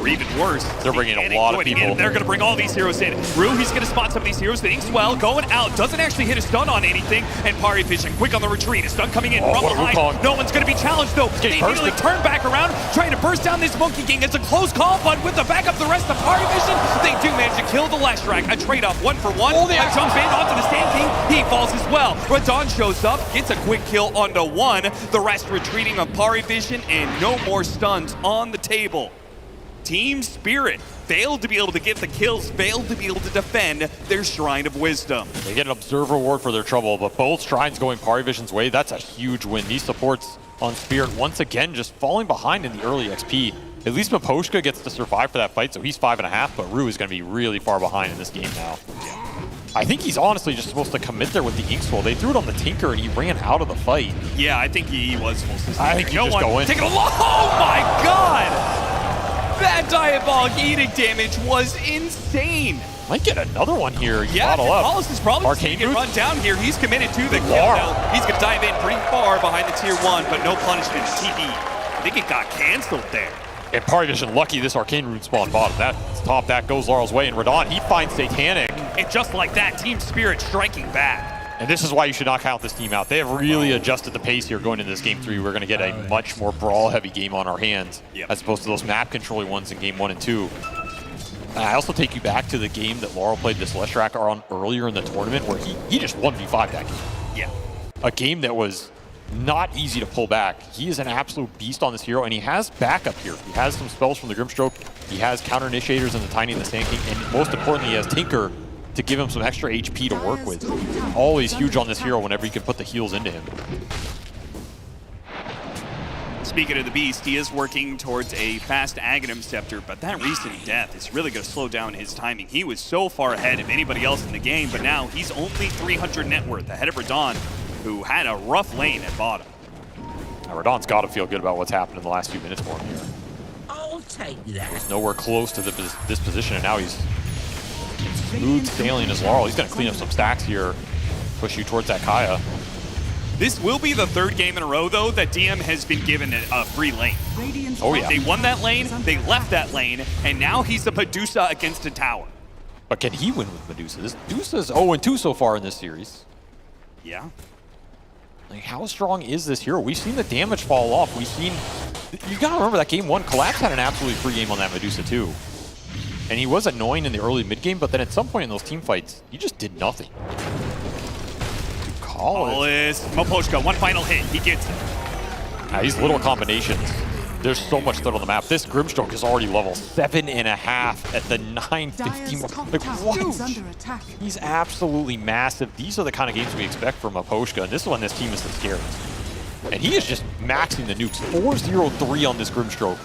Or even worse, they're bringing a lot of people. They're going to bring all these heroes in. Rue, he's going to spot some of these heroes. The Inkswell going out, doesn't actually hit a stun on anything. And Pari Vision quick on the retreat. A stun coming in from behind. No one's going to be challenged though. They immediately turn back around, trying to burst down this Monkey King. It's a close call, but with the backup, the rest of Pari Vision, they do manage to kill the Leshrac. A trade-off 1-for-1. A jump in onto the Sand King. He falls as well. Radon shows up, gets a quick kill onto one. The rest retreating of Pari Vision, and no more stuns on the table. Team Spirit failed to be able to get the kills, failed to be able to defend their Shrine of Wisdom. They get an Observer Award for their trouble, but both Shrines going Pari Vision's way, that's a huge win. These supports on Spirit once again just falling behind in the early XP. At least Maposhka gets to survive for that fight, so he's 5.5, but Rue is going to be really far behind in this game now. I think he's honestly just supposed to commit there with the Inkswell. They threw it on the Tinker and he ran out of the fight. Yeah, I think he was supposed to. I think you just go in. Take it along. Oh my god! That Diabolic Edict damage was insane. Might get another one here. Yeah, Paulus is probably going to get run down here. He's committed to the kill now. He's going to dive in pretty far behind the tier 1, but no punishment. TB. I think it got canceled there. And Pari Vision lucky this Arcane Rune spawned bottom. That's top, that goes Laurel's way. And Radon, he finds Satanic. And just like that, Team Spirit striking back. And this is why you should not count this team out. They have really adjusted the pace here going into this game 3. We're going to get a much more brawl-heavy game on our hands, as opposed to those map-controlling ones in game 1 and 2. I also take you back to the game that Laurel played this Leshrac on earlier in the tournament, where he just 1v5 that game. Yeah. A game that was not easy to pull back. He is an absolute beast on this hero, and he has backup here. He has some spells from the Grimstroke. He has counter initiators in the Tiny and the Sand King, and most importantly, he has Tinker to give him some extra HP to work with. Always huge on this hero whenever you can put the heals into him. Speaking of the beast, he is working towards a fast Aghanim Scepter, but that recent death is really going to slow down his timing. He was so far ahead of anybody else in the game, but now he's only 300 net worth ahead of Radon, who had a rough lane at bottom. Now, Radon's got to feel good about what's happened in the last few minutes for him here. I'll take that. He's nowhere close to this position, and now he's smooth sailing as Laurel. He's going to clean up some stacks here, push you towards that Kaya. This will be the third game in a row, though, that DM has been given a free lane. Oh, yeah. They won that lane, they left that lane, and now he's a Medusa against a tower. But can he win with Medusa? This Medusa's 0-2 so far in this series. Yeah. Like, how strong is this hero? We've seen the damage fall off. We've seen... You got to remember that game 1, Collapse had an absolutely free game on that Medusa, too. And he was annoying in the early mid-game, but then at some point in those team fights, he just did nothing. Paulus, Maposhka, one final hit, he gets it. These little combinations, there's so much threat on the map. This Grimstroke is already level 7.5 at the 950 mark. Like, what? He's absolutely massive. These are the kind of games we expect from Maposhka, and this is when this team is the scariest. And he is just maxing the nukes. 403 on this Grimstroke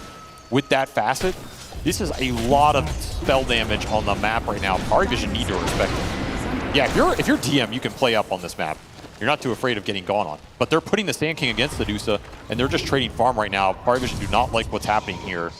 with that facet. This is a lot of spell damage on the map right now. Pari Vision need to respect it. Yeah, if you're DM, you can play up on this map. You're not too afraid of getting gone on. But they're putting the Sand King against the Medusa, and they're just trading farm right now. Pari Vision do not like what's happening here.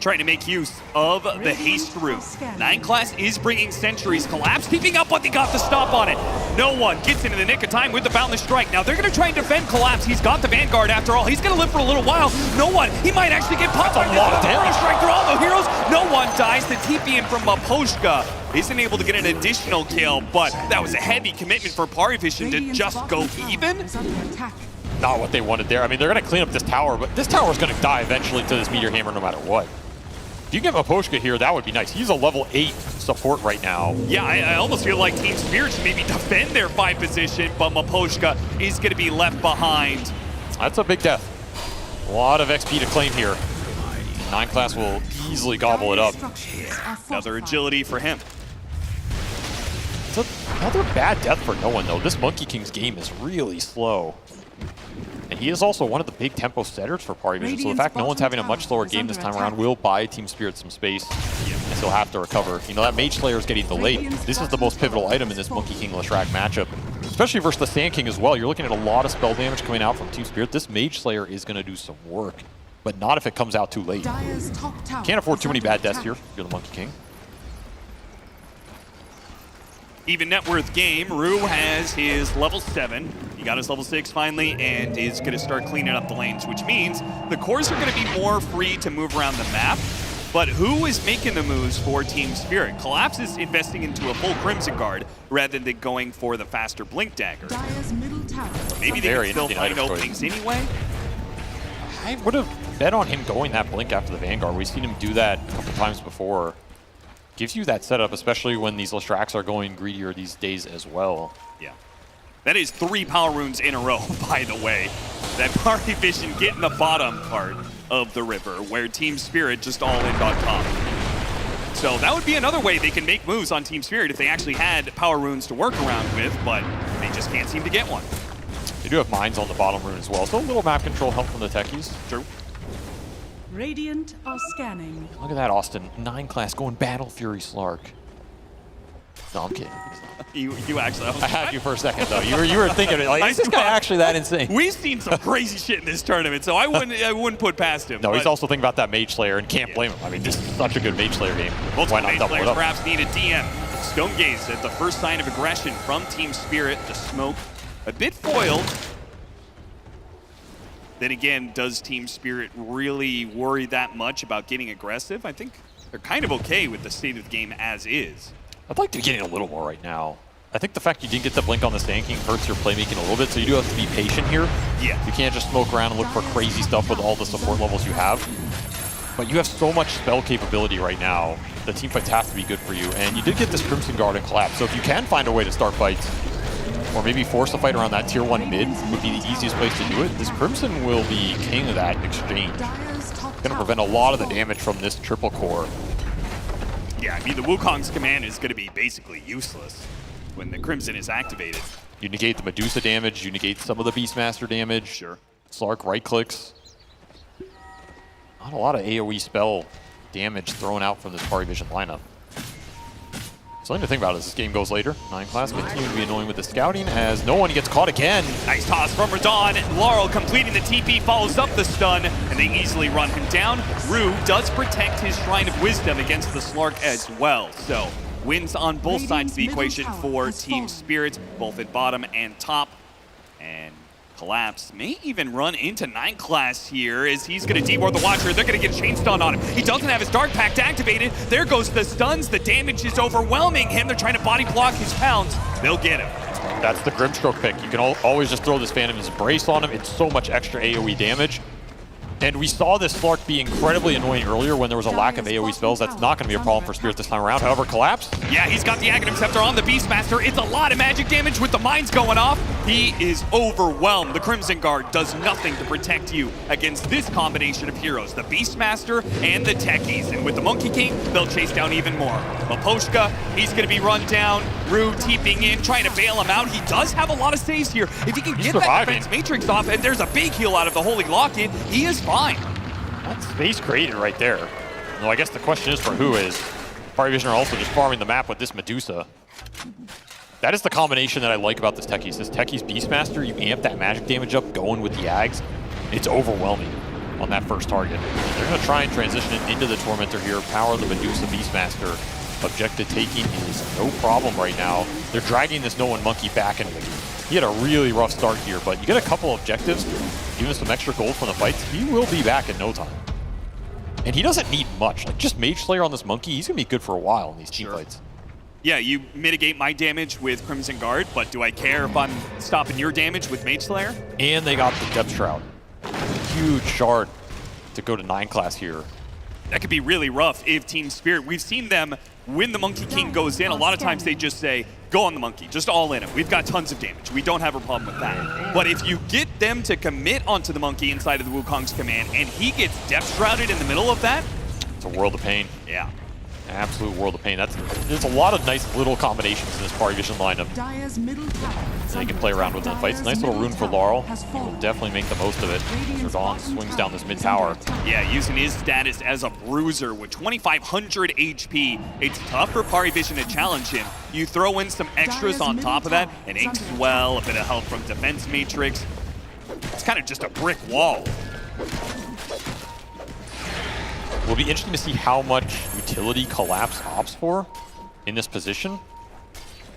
Trying to make use of the haste rune. 9 class is bringing sentries. Collapse keeping up, but they got the stop on it. No one gets into the nick of time with the Boundless Strike. Now they're going to try and defend Collapse. He's got the Vanguard after all. He's going to live for a little while. No one. He might actually get popped by the strike through all the heroes. No one dies. The TP in from Maposhka isn't able to get an additional kill, but that was a heavy commitment for Pari Vision to just go even. Not what they wanted there. I mean, they're going to clean up this tower, but this tower is going to die eventually to this Meteor Hammer no matter what. If you get Maposhka here, that would be nice. He's a level 8 support right now. Yeah, I almost feel like Team Spirit should maybe defend their 5 position, but Maposhka is going to be left behind. That's a big death. A lot of XP to claim here. 9 class will easily gobble it up. Another agility for him. It's another bad death for no one, though. This Monkey King's game is really slow. And he is also one of the big tempo setters for Pari Vision, so the fact no one's having a much slower game this time around will buy Team Spirit some space, and he'll have to recover. You know, that Mage Slayer is getting delayed. This is the most pivotal item in this Monkey King Leshrac matchup, especially versus the Sand King as well. You're looking at a lot of spell damage coming out from Team Spirit. This Mage Slayer is going to do some work, but not if it comes out too late. Can't afford too many bad deaths here if you're the Monkey King. Even net worth game, Rue has his level 7. He got his level 6 finally and is going to start cleaning up the lanes, which means the cores are going to be more free to move around the map. But who is making the moves for Team Spirit? Collapse is investing into a full Crimson Guard rather than going for the faster Blink Dagger. Maybe they can still find openings anyway. I would have bet on him going that Blink after the Vanguard. We've seen him do that a couple times before. Gives you that setup, especially when these Lestraks are going greedier these days as well. Yeah. That is 3 power runes in a row, by the way. That Party Vision get in the bottom part of the river, where Team Spirit just all in on top. So that would be another way they can make moves on Team Spirit if they actually had power runes to work around with, but they just can't seem to get one. They do have mines on the bottom rune as well, so a little map control help from the techies. True. Radiant are scanning. Look at that, Austin. 9 class going Battle Fury Slark. No, I'm kidding. You actually... I had you for a second, though. You were thinking, like, is this guy actually that insane? We've seen some crazy shit in this tournament, so I wouldn't put past him. No, he's also thinking about that Mage Slayer and can't blame him. I mean, this is such a good Mage Slayer game. Multiple Why not Mage double it Slayers up? perhaps need a DM. Stone Gaze at the first sign of aggression from Team Spirit. The smoke a bit foiled. Then again, does Team Spirit really worry that much about getting aggressive? I think they're kind of okay with the state of the game as is. I'd like to be getting a little more right now. I think the fact you didn't get the blink on the Sand King hurts your playmaking a little bit, so you do have to be patient here. Yeah. You can't just smoke around and look for crazy stuff with all the support levels you have. But you have so much spell capability right now. The team fights have to be good for you, and you did get this Crimson Guard and Collapse, so if you can find a way to start fights, or maybe force a fight around that tier 1 mid would be the easiest place to do it. This Crimson will be king of that exchange. It's going to prevent a lot of the damage from this triple core. Yeah, I mean, the Wukong's command is going to be basically useless when the Crimson is activated. You negate the Medusa damage, you negate some of the Beastmaster damage. Sure. Slark right clicks. Not a lot of AoE spell damage thrown out from this Party Vision lineup. Something to think about as this game goes later. 9 class continue to be annoying with the scouting as no one gets caught again. Nice toss from Radon. Laurel completing the TP, follows up the stun, and they easily run him down. Rue does protect his Shrine of Wisdom against the Slark as well. So wins on both sides of the equation for Team Spirit, both at bottom and top. And Collapse may even run into 9 class here as he's going to deward the Watcher. They're going to get chain stun on him. He doesn't have his Dark Pact activated. There goes the stuns. The damage is overwhelming him. They're trying to body block his pounds. They'll get him. That's the Grimstroke pick. You can always just throw this Phantom's Embrace on him. It's so much extra AoE damage. And we saw this Slark be incredibly annoying earlier when there was a lack of AoE spells. That's not going to be a problem for Spirit this time around. However, Collapse. Yeah, he's got the Aghanim Scepter on the Beastmaster. It's a lot of magic damage with the mines going off. He is overwhelmed. The Crimson Guard does nothing to protect you against this combination of heroes, the Beastmaster and the Techies. And with the Monkey King, they'll chase down even more. Maposhka, he's going to be run down. Rue teeping in, trying to bail him out. He does have a lot of saves here. If he can get that defense matrix off and there's a big heal out of the Holy Locket, he is fine. That's space created right there. Well, I guess the question is for who is. Party Vision are also just farming the map with this Medusa. That is the combination that I like about this Techies. This Techies Beastmaster, you amp that magic damage up going with the Ags. It's overwhelming on that first target. They're going to try and transition it into the Tormentor here, power the Medusa Beastmaster. Objective taking is no problem right now. They're dragging this No One Monkey back into the game. He had a really rough start here, but you get a couple objectives, give him some extra gold from the fights, he will be back in no time. And he doesn't need much. Like, just Mage Slayer on this Monkey, he's going to be good for a while in these team fights. Yeah, you mitigate my damage with Crimson Guard, but do I care if I'm stopping your damage with Mage Slayer? And they got the Depth Shroud. Huge shard to go to 9 class here. That could be really rough if Team Spirit, we've seen them when the Monkey King goes in, a lot of times they just say, go on the Monkey, just all in it. We've got tons of damage. We don't have a problem with that. But if you get them to commit onto the Monkey inside of the Wukong's command and he gets Depth Shrouded in the middle of that, it's a world of pain. Yeah. Absolute world of pain. There's a lot of nice little combinations in this Party Vision lineup. Dire's middle tower. They can play around with the fights. Nice little rune for Laurel. He will definitely make the most of it. Zerdon swings down this mid tower. Yeah, using his status as a bruiser with 2,500 HP. It's tough for Party Vision to challenge him. You throw in some extras on top of that, an Ink Swell, a bit of help from Defense Matrix. It's kind of just a brick wall. Will be interesting to see how much utility Collapse opts for in this position.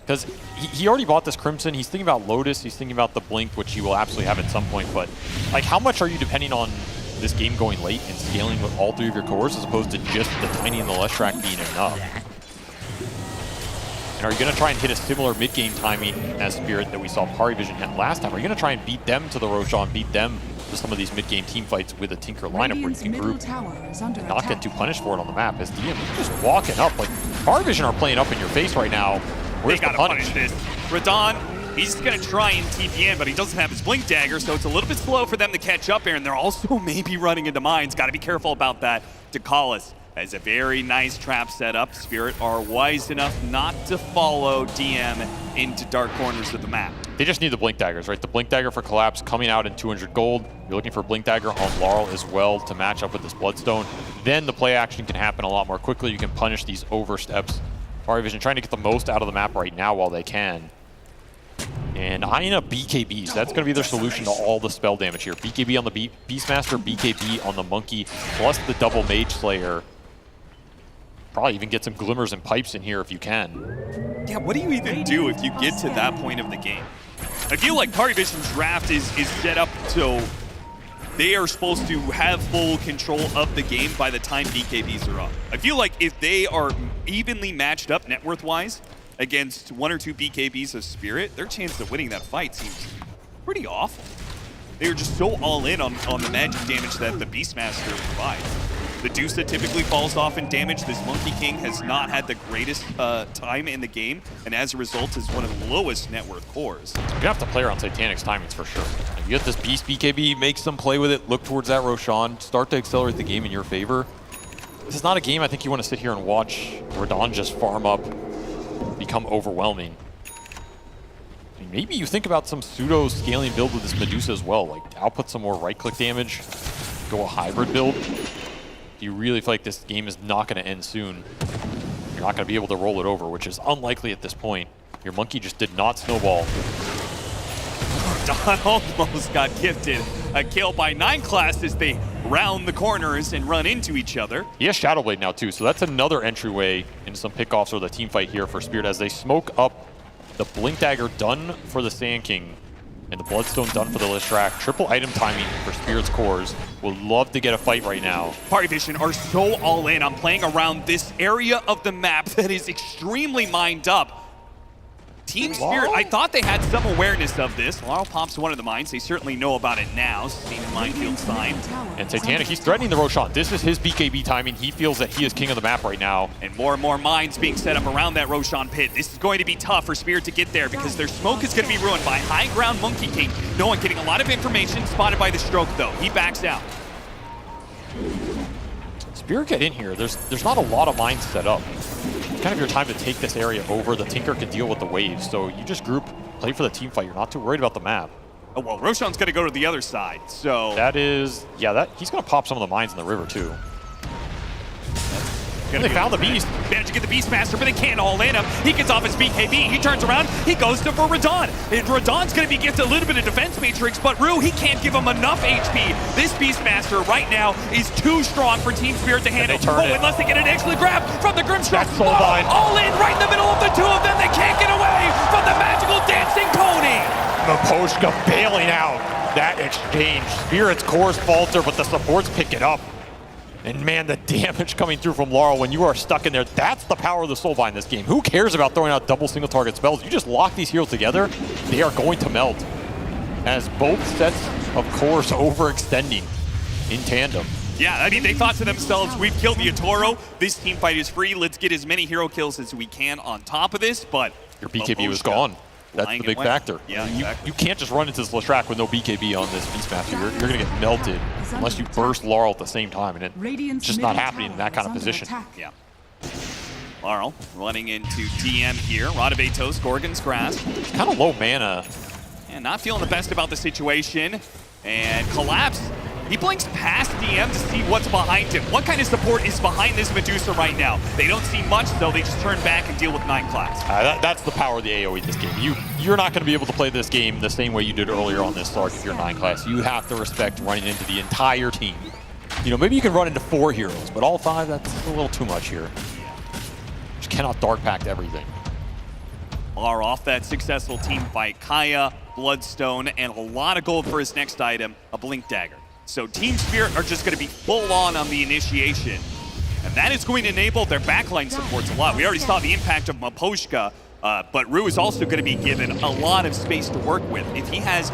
Because he already bought this Crimson, he's thinking about Lotus, he's thinking about the Blink, which he will absolutely have at some point, but like how much are you depending on this game going late and scaling with all 3 of your cores as opposed to just the Tiny and the Leshrac being enough. And are you going to try and hit a similar mid-game timing as Spirit that we saw Parivision hit last time? Are you going to try and beat them to the Roshan, beat them to some of these mid-game team fights with a Tinker lineup where you can group and not get too punished for it on the map? As DM just walking up, like Parivision are playing up in your face right now. Where's they gotta punish this. Radon, he's gonna try and TP in, but he doesn't have his Blink Dagger, so it's a little bit slow for them to catch up here, and they're also maybe running into mines. Gotta be careful about that. Dakalis has a very nice trap set up. Spirit are wise enough not to follow DM into dark corners of the map. They just need the Blink Daggers, right? The Blink Dagger for Collapse coming out in 200 gold. You're looking for Blink Dagger on Laurel as well to match up with this Bloodstone. Then the play action can happen a lot more quickly. You can punish these oversteps. Parivision trying to get the most out of the map right now while they can. And eyeing up BKBs. That's going to be their solution to all the spell damage here. BKB on the Beastmaster, BKB on the Monkey, plus the double Mage Slayer. Probably even get some glimmers and pipes in here if you can. Yeah, what do you even do if you get to that point of the game? I feel like Parivision's draft is set up so they are supposed to have full control of the game by the time BKBs are up. I feel like if they are evenly matched up net worth-wise against 1 or 2 BKBs of Spirit, their chance of winning that fight seems pretty awful. They are just so all in on the magic damage that the Beastmaster provides. The Dusa typically falls off in damage. This Monkey King has not had the greatest time in the game, and as a result is one of the lowest net worth cores. You're gonna have to play around Satanic's timings for sure. If you get this Beast BKB, make some play with it, look towards that Roshan, start to accelerate the game in your favor. This is not a game I think you want to sit here and watch Radon just farm up, become overwhelming. I mean, maybe you think about some pseudo scaling build with this Medusa as well, like output some more right-click damage, go a hybrid build. You really feel like this game is not going to end soon. You're not going to be able to roll it over, which is unlikely at this point. Your Monkey just did not snowball. Don almost got gifted a kill by 9 class as they round the corners and run into each other. He has Shadowblade now too, so that's another entryway into some pickoffs or the team fight here for Spirit as they smoke up the Blink Dagger done for the Sand King and the Bloodstone done for the Leshrac. Triple item timing for Spirit's cores. Would love to get a fight right now. Parivision are so all in on playing around this area of the map that is extremely mined up. Team Spirit, I thought they had some awareness of this. Laurel pops one of the mines. They certainly know about it now. Seen in minefield sign. And Satanic, he's threatening the Roshan. This is his BKB timing. He feels that he is king of the map right now. And more mines being set up around that Roshan pit. This is going to be tough for Spirit to get there because their smoke is going to be ruined by high ground Monkey King. No one getting a lot of information. Spotted by the stroke though. He backs out. Spirit get in here. There's not a lot of mines set up. It's kind of your time to take this area over. The Tinker can deal with the waves, so you just group, play for the team fight. You're not too worried about the map. Oh, well, Roshan's going to go to the other side, so... That is... Yeah, he's going to pop some of the mines in the river, too. They found the Beast. Managed to get the Beastmaster, but they can't all in him. He gets off his BKB. He turns around. He goes for Radon. And Radon's going to be gifted a little bit of defense matrix, but Rue, he can't give him enough HP. This Beastmaster right now is too strong for Team Spirit to handle. Unless they get an excellent grab from the Grimstroke. All in right in the middle of the two of them. They can't get away from the magical dancing pony. Maposhka bailing out that exchange. Spirit's cores falter, but the supports pick it up. And man, the damage coming through from Laurel when you are stuck in there, that's the power of the Soulbind in this game. Who cares about throwing out double single target spells? You just lock these heroes together, they are going to melt. As both sets of cores overextending in tandem. Yeah, I mean, they thought to themselves, we've killed the Atoro, this team fight is free, let's get as many hero kills as we can on top of this, but... Your BKB was gone. That's the big factor. Yeah, exactly. You can't just run into this Leshrac with no BKB on this Beastmaster. You're going to get melted unless you burst Laurel at the same time, and it's just not happening in that kind of position. Yeah. Laurel running into DM here. Rod of Atos, Gorgon's Grasp. Kind of low mana. And not feeling the best about the situation. And Collapse. He blinks past DM to see what's behind him. What kind of support is behind this Medusa right now? They don't see much, though. They just turn back and deal with 9 class. That's the power of the AoE in this game. You're not going to be able to play this game the same way you did earlier on this Slark if you're 9 class. You have to respect running into the entire team. You know, maybe you can run into 4 heroes, but all 5, that's a little too much here. Just cannot dark pact everything. Are off that successful team fight. Kaya, Bloodstone, and a lot of gold for his next item, a Blink Dagger. So Team Spirit are just going to be full on the initiation. And that is going to enable their backline supports a lot. We already saw the impact of Maposhka, but Rue is also going to be given a lot of space to work with. If he has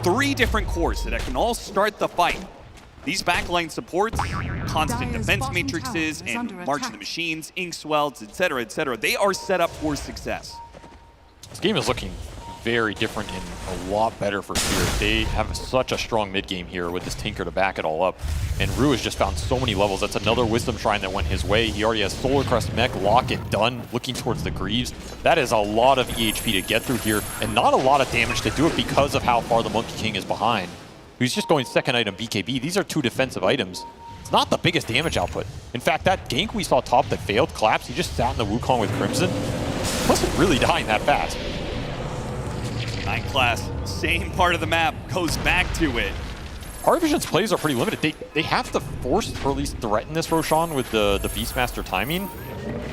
3 different cores that can all start the fight, these backline supports, constant defense matrices, and March of the Machines, Inkswells, etc., they are set up for success. This game is looking very different and a lot better for Spirit. They have such a strong mid game here with this Tinker to back it all up. And Rue has just found so many levels. That's another Wisdom Shrine that went his way. He already has Solar Crest Mech, Locket done, looking towards the Greaves. That is a lot of EHP to get through here, and not a lot of damage to do it because of how far the Monkey King is behind. He's just going second item BKB. These are 2 defensive items. It's not the biggest damage output. In fact, that gank we saw top that failed Collapse, he just sat in the Wukong with Crimson. Wasn't really dying that fast. 9 class, same part of the map, goes back to it. Harvision's plays are pretty limited. They have to force, or at least threaten this Roshan with the Beastmaster timing.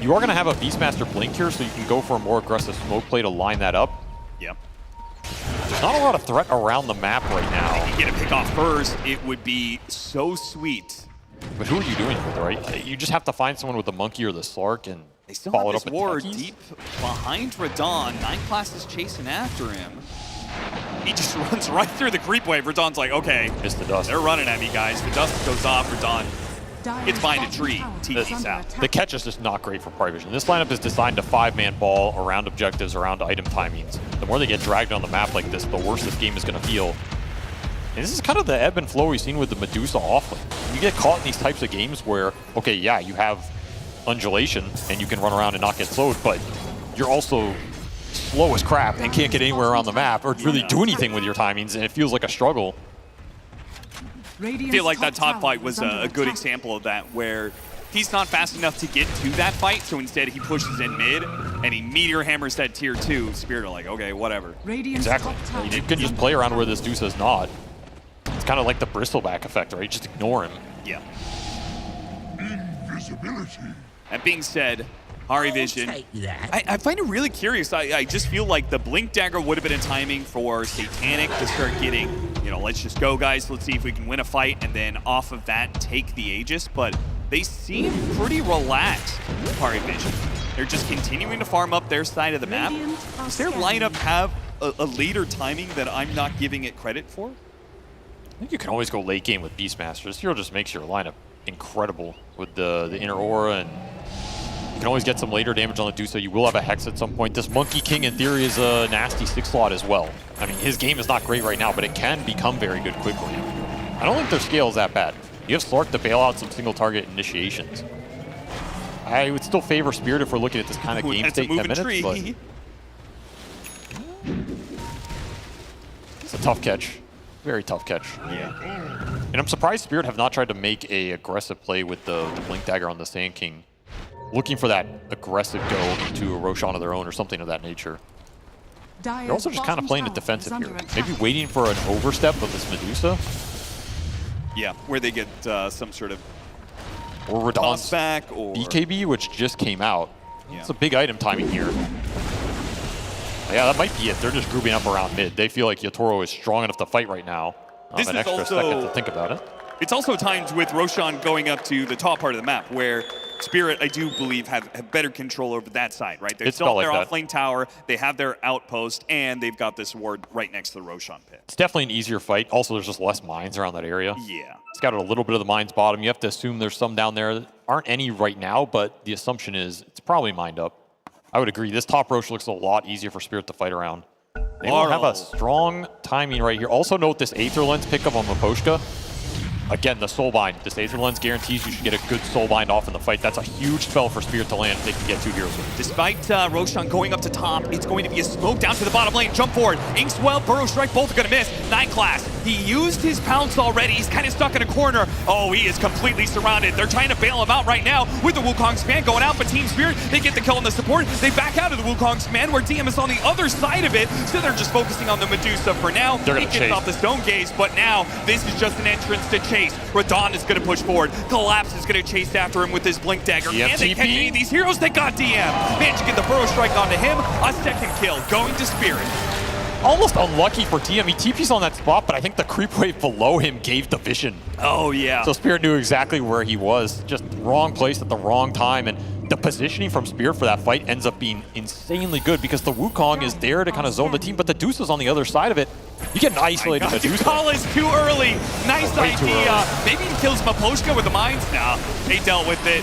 You are going to have a Beastmaster blink here, so you can go for a more aggressive smoke play to line that up. Yep. There's not a lot of threat around the map right now. If you get a pick off first, it would be so sweet. But who are you doing it with, right? You just have to find someone with the Monkey or the Slark and They still follow have it this up ward with deep behind Radon. 9 class is chasing after him. He just runs right through the creep wave. Radon's like, okay, missed the dust. They're running at me, guys. The dust goes off. Radon gets behind a tree. TP's out. The catch is just not great for Parvision. This lineup is designed to 5-man ball around objectives, around item timings. The more they get dragged on the map like this, the worse this game is going to feel. And this is kind of the ebb and flow we've seen with the Medusa offlane. You get caught in these types of games where, okay, yeah, you have undulation and you can run around and not get slowed, but you're also slow as crap and can't get anywhere around the map or really do anything with your timings, and it feels like a struggle. I feel like that top fight was a good example of that, where he's not fast enough to get to that fight, so instead he pushes in mid, and he meteor hammers that tier 2. Spirit are like, okay, whatever. Exactly. You can just play around where this Medusa is not. It's kind of like the bristleback effect, right? Just ignore him. Yeah. Invisibility. That being said, Hari Vision, I find it really curious. I just feel like the Blink Dagger would have been a timing for Satanic to start getting, you know, let's just go, guys. Let's see if we can win a fight, and then off of that, take the Aegis. But they seem pretty relaxed, Hari Vision. They're just continuing to farm up their side of the map. Does their lineup have a later timing that I'm not giving it credit for? I think you can always go late game with Beastmaster. This hero just makes your lineup incredible with the inner aura, and you can always get some later damage on the Medusa. You will have a Hex at some point. This Monkey King, in theory, is a nasty 6 slot as well. I mean, his game is not great right now, but it can become very good quickly. I don't think their scale is that bad. You have Slark to bail out some single target initiations. I would still favor Spirit if we're looking at this kind of game state 10 minutes, but it's a tough catch. Very tough catch. Yeah. And I'm surprised Spirit have not tried to make a aggressive play with the Blink Dagger on the Sand King. Looking for that aggressive go into a Roshan of their own or something of that nature. They're also just kind of playing it defensive here. Maybe waiting for an overstep of this Medusa. Yeah, where they get some sort of or toss back or BKB, which just came out. Yeah. It's a big item timing here. Yeah, that might be it. They're just grouping up around mid. They feel like Yatoro is strong enough to fight right now. This an is extra also, second to think about it. It's also timed with Roshan going up to the top part of the map, where Spirit, I do believe, have better control over that side, right? They're still their offlane tower, they have their outpost, and they've got this ward right next to the Roshan pit. It's definitely an easier fight. Also, there's just less mines around that area. Yeah. It's got a little bit of the mines bottom. You have to assume there's some down there. Aren't any right now, but the assumption is it's probably mined up. I would agree. This top Rosh looks a lot easier for Spirit to fight around. They don't have a strong timing right here. Also note this Aether Lens pickup on Maposhka. Again, the Soulbind. This Aether Lens guarantees you should get a good Soulbind off in the fight. That's a huge spell for Spirit to land if they can get 2 heroes with it. Despite Roshan going up to top, it's going to be a smoke down to the bottom lane. Jump forward. Inkswell, Burrow Strike, both are going to miss. 9 class. He used his pounce already. He's kind of stuck in a corner. Oh, he is completely surrounded. They're trying to bail him out right now with the Wukong's command going out, but Team Spirit, they get the kill on the support. They back out of the Wukong's command where DM is on the other side of it, so they're just focusing on the Medusa for now. They're going to chase off the Stone Gaze, but now this is just an entrance to chase. Radon is going to push forward. Collapse is going to chase after him with his Blink Dagger. And they catch any of these heroes. They got DM. Managed to get the Burrow Strike onto him. A second kill going to Spirit. almost unlucky for TM. He TP's on that spot, but I think the creep wave below him gave the vision. Oh, yeah. So Spirit knew exactly where he was. Just wrong place at the wrong time. And the positioning from Spirit for that fight ends up being insanely good because the Wukong is there to kind of zone the team, but the Deuce is on the other side of it. You get an isolated Medusa. Dukalis too early. Nice idea. Maybe he kills Maposhka with the mines now. They dealt with it.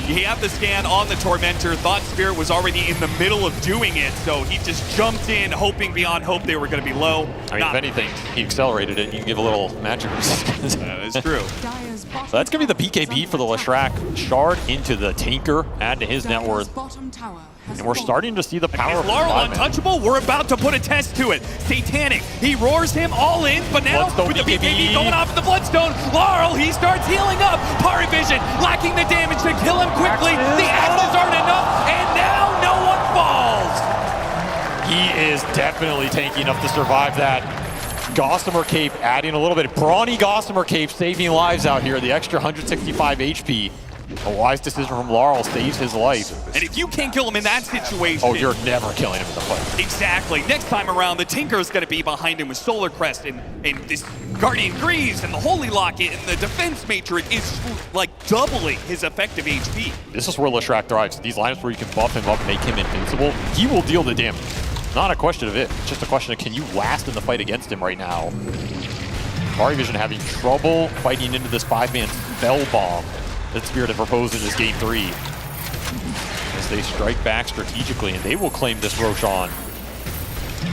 He had the scan on the Tormentor, thought Spirit was already in the middle of doing it, so he just jumped in, hoping beyond hope they were going to be low. I mean, if anything, he accelerated it. You can give a little magic resistance. That's true. So that's going to be the BKB for the Leshrac. Shard into the Tinker, add to his net worth. And we're starting to see the power of Laurel untouchable. We're about to put a test to it. Satanic, he roars him all in, but now with the BKB going off in the Bloodstone, Laurel, he starts healing up. Pari Vision lacking the damage to kill him quickly. The axes aren't enough, and now no one falls. He is definitely tanky enough to survive that. Gossamer Cape adding a little bit. Brawny Gossamer Cape saving lives out here. The extra 165 HP. A wise decision from Laurel saves his life. And if you can't kill him in that situation... Oh, you're never killing him in the fight. Exactly. Next time around, the Tinker is going to be behind him with Solar Crest and this Guardian Greaves and the Holy Locket, and the Defense Matrix is like doubling his effective HP. This is where Leshrac thrives. These lineups where you can buff him up, make him invincible, he will deal the damage. Not a question of it. It's just a question of can you last in the fight against him right now. Pari Vision having trouble fighting into this 5-man spell bomb that Spirit had proposed in this game 3. As they strike back strategically, and they will claim this Roshan.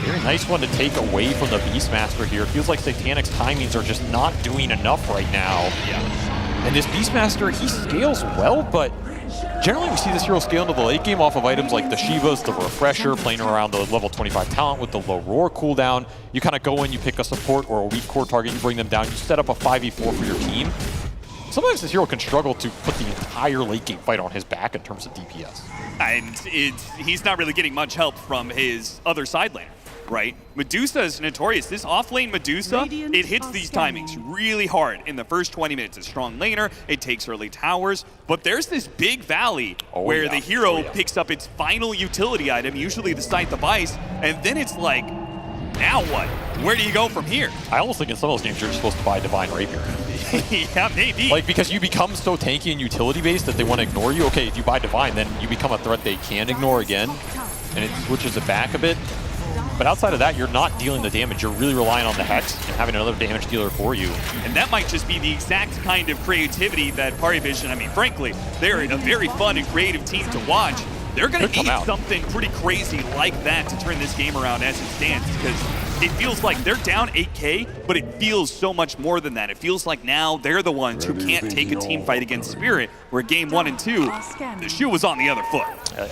Very nice one to take away from the Beastmaster here. It feels like Satanic's timings are just not doing enough right now. Yeah. And this Beastmaster, he scales well, but generally we see this hero scale into the late game off of items like the Shivas, the Refresher, playing around the level 25 talent with the low roar cooldown. You kind of go in, you pick a support or a weak core target, you bring them down, you set up a 5v4 for your team. Sometimes this hero can struggle to put the entire late game fight on his back in terms of DPS. And he's not really getting much help from his other side laner, right? Medusa is notorious. This off-lane Medusa, it hits these timings really hard. In the first 20 minutes, a strong laner, it takes early towers, but there's this big valley where the hero picks up its final utility item, usually the Scythe of Ice, and then it's like, now what? Where do you go from here? I almost think in some of those games you're supposed to buy Divine Rapier. Yeah, maybe. Like, because you become so tanky and utility-based that they want to ignore you. Okay, if you buy Divine, then you become a threat they can ignore again, and it switches it back a bit. But outside of that, you're not dealing the damage. You're really relying on the Hex and having another damage dealer for you. And that might just be the exact kind of creativity that Pari Vision, I mean, frankly, they're a very fun and creative team to watch. They're going to need something pretty crazy like that to turn this game around as it stands, because it feels like they're down 8K, but it feels so much more than that. It feels like now they're the ones who can't take a team fight against Spirit, where game 1 and 2, the shoe was on the other foot.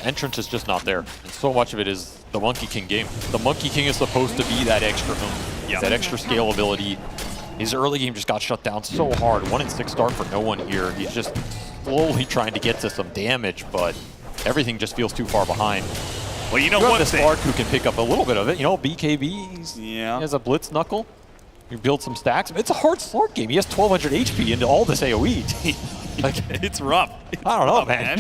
Entrance is just not there, and so much of it is the Monkey King game. The Monkey King is supposed to be that extra that extra scalability. His early game just got shut down so hard. 1-6 start for no one here. He's just slowly trying to get to some damage, but everything just feels too far behind. Well, you know what? This Slark who can pick up a little bit of it. You know, BKB, he has a Blitz Knuckle. You build some stacks. It's a hard Slark game. He has 1,200 HP into all this AoE. Like, it's rough. I don't know, man.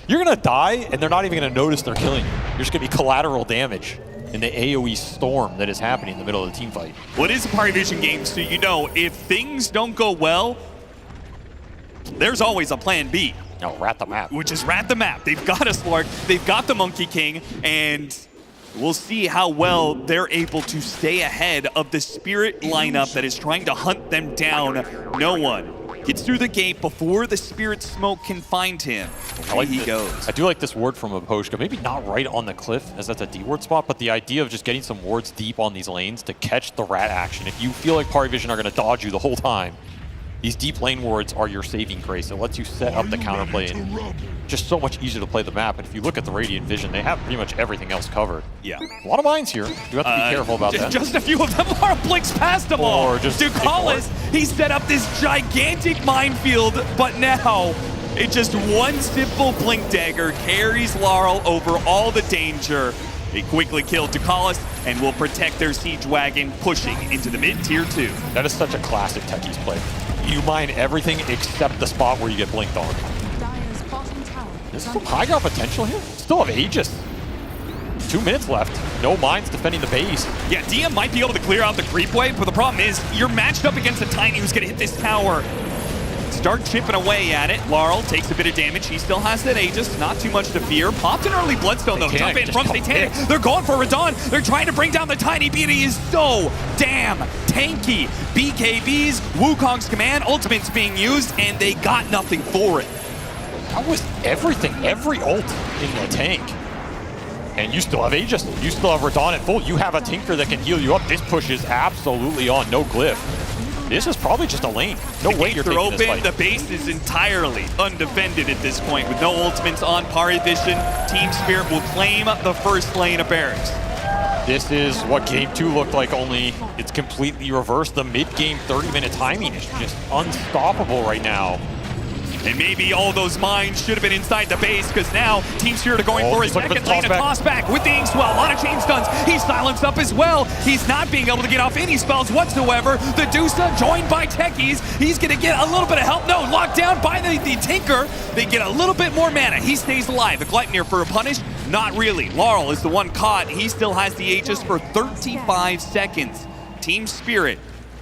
You're gonna die, and they're not even gonna notice they're killing you. You're just gonna be collateral damage in the AoE storm that is happening in the middle of the team fight. Well, it is a Pari Vision game, so you know if things don't go well, there's always a plan B. No, rat the map. Which is rat the map. They've got a Slark, they've got the Monkey King, and we'll see how well they're able to stay ahead of the Spirit lineup that is trying to hunt them down. No one gets through the gate before the Spirit smoke can find him. Away he goes. I do like this ward from Aposhka. Maybe not right on the cliff, as that's a D-ward spot, but the idea of just getting some wards deep on these lanes to catch the rat action. If you feel like Pari Vision are going to dodge you the whole time, these deep lane wards are your saving grace. It lets you set up the counterplay and just so much easier to play the map. And if you look at the Radiant Vision, they have pretty much everything else covered. Yeah. A lot of mines here. You have to be careful about that. Just a few of them are blinks past them all. Or just Dukalis, he set up this gigantic minefield, but now it just one simple blink dagger carries Laurel over all the danger. They quickly kill Dukalis and will protect their siege wagon, pushing into the mid-tier 2. That is such a classic Techies play. You mine everything except the spot where you get blinked on. There's some high ground potential here. Still have Aegis. 2 minutes left. No mines defending the base. Yeah, DM might be able to clear out the creep wave, but the problem is you're matched up against a Tiny who's going to hit this tower. Start chipping away at it. Laurel takes a bit of damage. He still has that Aegis. Not too much to fear. Popped an early Bloodstone, though. Jump in from Satanic. They're going for Radon. They're trying to bring down the Tiny Beat. He is so damn tanky. BKBs, Wukong's command, ultimate's being used, and they got nothing for it. That was everything. Every ult in the tank. And you still have Aegis. You still have Radon at full. You have a Tinker that can heal you up. This push is absolutely on. No glyph. This is probably just a lane. No way you're taking this fight. The base is entirely undefended at this point with no ultimates on Parivision. Team Spirit will claim the first lane of Barracks. This is what Game 2 looked like, only it's completely reversed. The mid-game 30-minute timing is just unstoppable right now. And maybe all those mines should have been inside the base, because now Team Spirit are going for his second lane of toss back with the Inkswell. A lot of chain stuns. He's silenced up as well. He's not being able to get off any spells whatsoever. The Dusa joined by Techies. He's going to get a little bit of help. No, locked down by the Tinker. They get a little bit more mana. He stays alive. The Gleipnir for a punish? Not really. Laurel is the one caught. He still has the Aegis for 35 seconds. Team Spirit,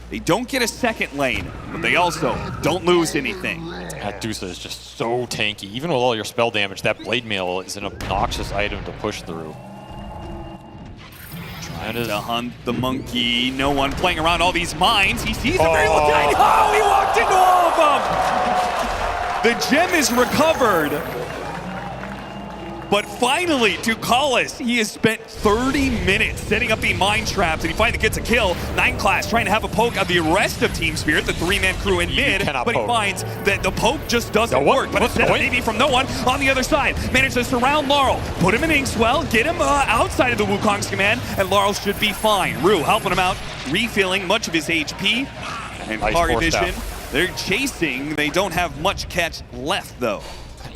they don't get a second lane, but they also don't lose anything. That Dusa is just so tanky. Even with all your spell damage, that Blade Mail is an obnoxious item to push through. Trying to hunt the monkey. No one playing around all these mines. He sees them very little tiny. Oh, he walked into all of them! The gem is recovered. But finally, to Collis, he has spent 30 minutes setting up the mine traps, and he finally gets a kill. 9 class trying to have a poke of the rest of Team Spirit, the 3-man crew in mid, but he finds that the poke just doesn't work. But instead of maybe from no one on the other side, managed to surround Laurel, put him in Inkswell, get him outside of the Wukong's command, and Laurel should be fine. Rue helping him out, refilling much of his HP. And Parivision, they're chasing. They don't have much catch left, though.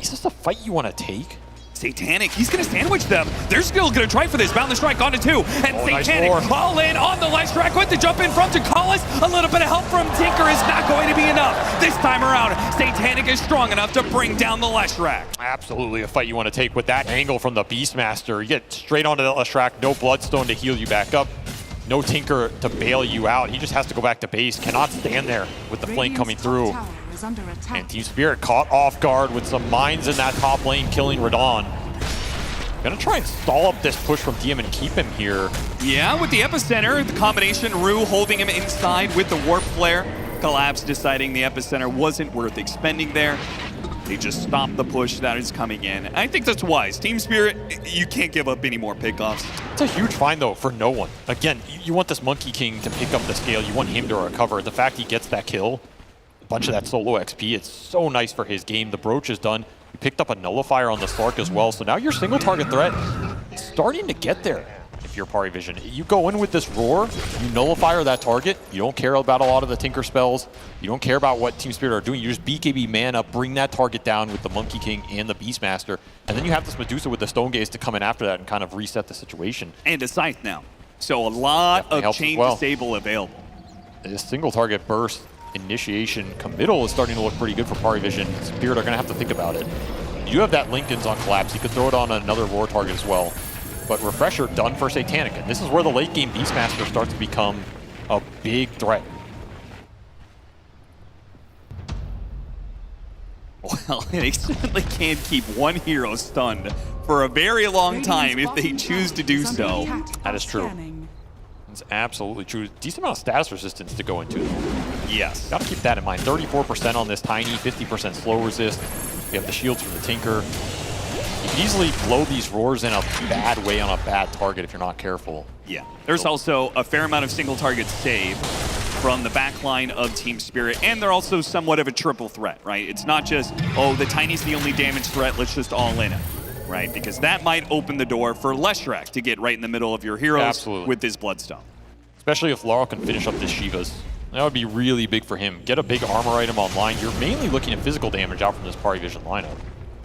Is this a fight you want to take? Satanic, he's going to sandwich them. They're still going to try for this. Boundless Strike onto 2. And Satanic all in on the left track with the jump in front to Collis. A little bit of help from Tinker is not going to be enough. This time around, Satanic is strong enough to bring down the Leshrac. Absolutely a fight you want to take with that angle from the Beastmaster. You get straight onto the Leshrac, no Bloodstone to heal you back up. No Tinker to bail you out. He just has to go back to base. Cannot stand there with the flank coming through. And Team Spirit caught off guard with some mines in that top lane, killing Radon. Gonna try and stall up this push from DM and keep him here. Yeah, with the Epicenter, the combination, Rue holding him inside with the Warp Flare. Collapse deciding the Epicenter wasn't worth expending there. They just stopped the push that is coming in. I think that's wise. Team Spirit, you can't give up any more pickoffs. It's a huge find, though, for no one. Again, you want this Monkey King to pick up the scale. You want him to recover. The fact he gets that kill, a bunch of that solo XP, it's so nice for his game. The Brooch is done. You picked up a Nullifier on the Slark as well, so now your single target threat is starting to get there. If you're Parivision, you go in with this Roar, you Nullifier that target, you don't care about a lot of the Tinker spells, you don't care about what Team Spirit are doing, you just BKB mana, bring that target down with the Monkey King and the Beastmaster, and then you have this Medusa with the Stone Gaze to come in after that and kind of reset the situation. And a Scythe now. So a lot of chain disable available. This single target burst initiation committal is starting to look pretty good for Parivision. Spirit are going to have to think about it. You have that Linken's on Collapse. You could throw it on another Roar target as well. But Refresher done for Satanic. And this is where the late game Beastmaster starts to become a big threat. Well, they certainly can't keep one hero stunned for a very long time if they choose to do so. That is true. It's absolutely true. Decent amount of status resistance to go into. Yes. Got to keep that in mind. 34% on this Tiny, 50% slow resist. We have the shields from the Tinker. You can easily blow these Roars in a bad way on a bad target if you're not careful. Yeah. There's also a fair amount of single target save from the backline of Team Spirit, and they're also somewhat of a triple threat, right? It's not just, oh, the Tiny's the only damage threat, let's just all in it, right? Because that might open the door for Leshrac to get right in the middle of your heroes with his Bloodstone. Especially if Laurel can finish up this Shivas. That would be really big for him. Get a big armor item online. You're mainly looking at physical damage out from this Parivision lineup.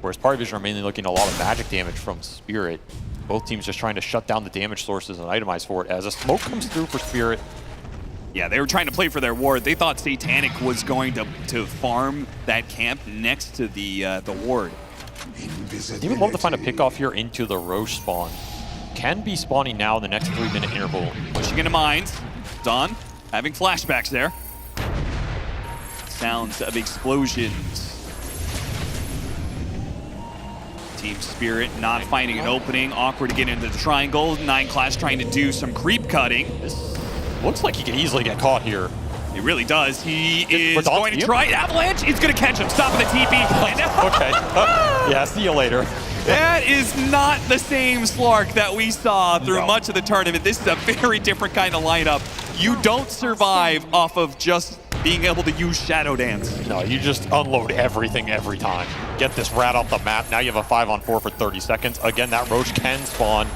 Whereas Parivision are mainly looking at a lot of magic damage from Spirit. Both teams just trying to shut down the damage sources and itemize for it. As a smoke comes through for Spirit. Yeah, they were trying to play for their ward. They thought Satanic was going to farm that camp next to the ward. They would love to find a pickoff here into the Roche spawn. can be spawning now in the next 3-minute interval. Pushing into mines. Dawn having flashbacks there. Sounds of explosions. Team Spirit not finding an opening. Awkward to get into the triangle. 9class trying to do some creep cutting. This looks like he could easily get caught here. He really does. He is going to try. Avalanche is going to catch him. Stop at the TP. Okay. Yeah, see you later. That is not the same Slark that we saw through much of the tournament. This is a very different kind of lineup. You don't survive off of just being able to use Shadow Dance. No, you just unload everything every time. Get this rat off the map. Now you have a 5-on-4 for 30 seconds. Again, that Roach can spawn.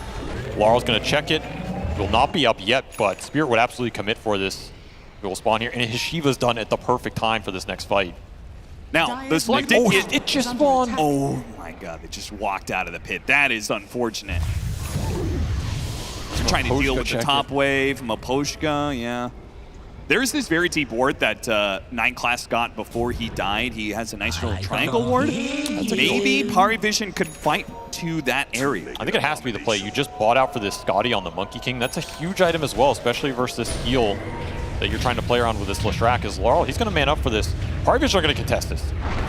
Laurel's going to check it. Will not be up yet, but Spirit would absolutely commit for this. It will spawn here, and his Shiva's done at the perfect time for this next fight. Now, the Slark did get... It just spawned. Oh my god, it just walked out of the pit. That is unfortunate. Trying to deal with the top wave. Maposhka, yeah. There's this very deep ward that 9class got before he died. He has a nice little triangle ward. Maybe Parivision could fight to that area. I think it has to be the play. You just bought out for this Scotty on the Monkey King. That's a huge item as well, especially versus this heal that you're trying to play around with this Leshrac. Is Laurel, he's going to man up for this. Parivision are going to contest this.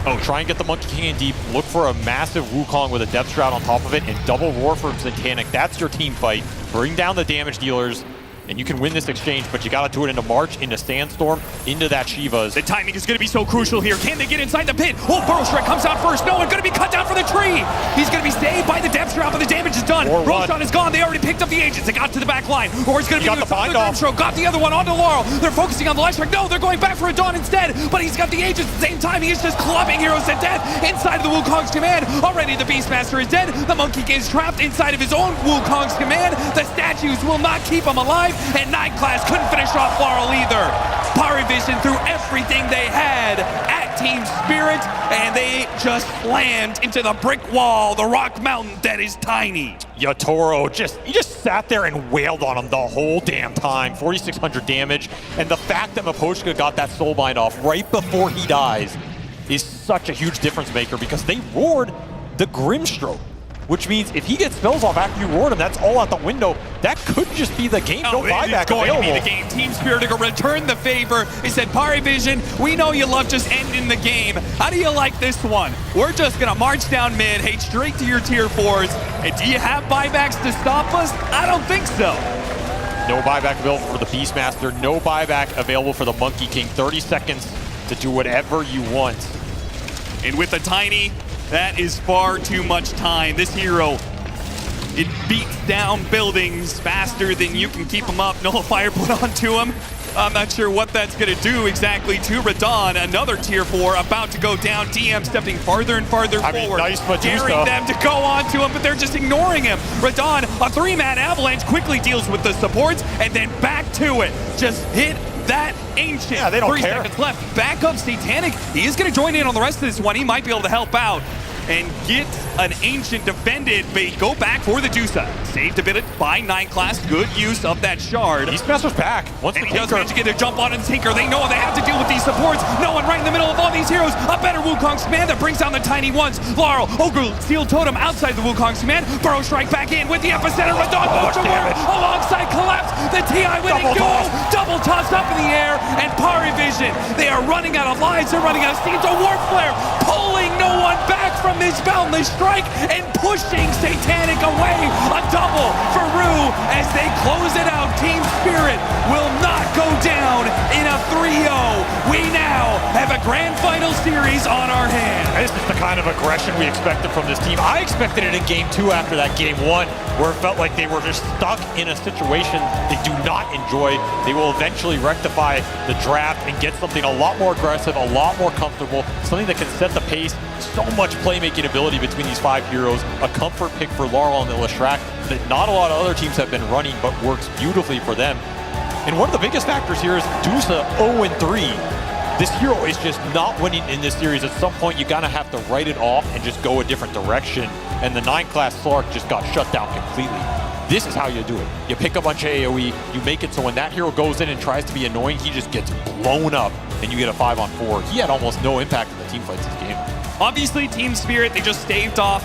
Oh, try and get the Monkey King in deep. Look for a massive Wukong with a Depth Shroud on top of it and double Roar for Satanic. That's your team fight. Bring down the damage dealers. And you can win this exchange, but you got to do it into March, into Sandstorm, into that Shiva's. The timing is going to be so crucial here. Can they get inside the pit? Oh, Burrow Shrek comes out first. No one going to be cut down for the tree. He's going to be saved by the Depth Shroud, but the damage is done. Roshan is gone. They already picked up the agents. They got to the back line. Or he's going to be the bind off. Got the other one onto Laurel. They're focusing on the Leshrac. No, they're going back for a Dawn instead, but he's got the agents at the same time. He is just clubbing heroes to death inside of the Wukong's command. Already the Beastmaster is dead. The Monkey King is trapped inside of his own Wukong's command. The statues will not keep him alive, and 9class couldn't finish off Laurel either. Parivision threw everything they had at Team Spirit, and they just slammed into the brick wall, the rock mountain that is tiny. Yatoro he just sat there and wailed on him the whole damn time. 4,600 damage, and the fact that Maposhka got that soulbind off right before he dies is such a huge difference maker because they roared the Grimstroke. Which means if he gets spells off after you roared him, that's all out the window. That could just be the game. No buyback available. It's going to be the game. Team Spirit will return the favor. They said, Parivision, we know you love just ending the game. How do you like this one? We're just going to march down mid, head straight to your tier 4s. And do you have buybacks to stop us? I don't think so. No buyback available for the Beastmaster. No buyback available for the Monkey King. 30 seconds to do whatever you want. And with the tiny, that is far too much time. This hero, it beats down buildings faster than you can keep them up. Nullifier put onto him. I'm not sure what that's going to do exactly to Radon. Another tier 4 about to go down. DM stepping farther and farther forward. Nice daring them to go onto him, but they're just ignoring him. Radon, a 3-man avalanche, quickly deals with the supports and then back to it. Just hit that Ancient. Yeah, they don't 3 care. seconds left. Back up Satanic. He is going to join in on the rest of this one. He might be able to help out and get an Ancient defended, but go back for the Dusa. Saved a bit by 9class. Good use of that shard. Beastmaster's back. And he does manage to get a jump on the Tinker. They know they have to deal with these supports. No one right in the middle of all these heroes. A better Wukong's command that brings down the tiny ones. Laurel, Ogre, Steel Totem outside the Wukong's command. Burrow Strike back in with the epicenter. Radon moves to work alongside Collapse. The TI winning duel. Double toss up in the air. And Parivision, they are running out of lives. They're running out of steam. A Warp Flare pulling no one back from this boundless strike and pushing Satanic away. A double for Rue as they close it out. Team Spirit will not go down in a 3-0. We now have a grand final series on our hands. This is the kind of aggression we expected from this team. I expected it in Game 2 after that Game 1, where it felt like they were just stuck in a situation they do not enjoy. They will eventually rectify the draft and get something a lot more aggressive, a lot more comfortable, something that can set the pace. So much playmaking ability between these 5 heroes. A comfort pick for Laurel and the Leshrac that not a lot of other teams have been running, but works beautifully for them. And one of the biggest factors here is Dusa 0-3. This hero is just not winning in this series. At some point, you gotta have to write it off and just go a different direction. And the 9-class Slark just got shut down completely. This is how you do it. You pick a bunch of AoE, you make it so when that hero goes in and tries to be annoying, he just gets blown up and you get a 5-on-4. He had almost no impact in the team fights this game. Obviously, Team Spirit, they just staved off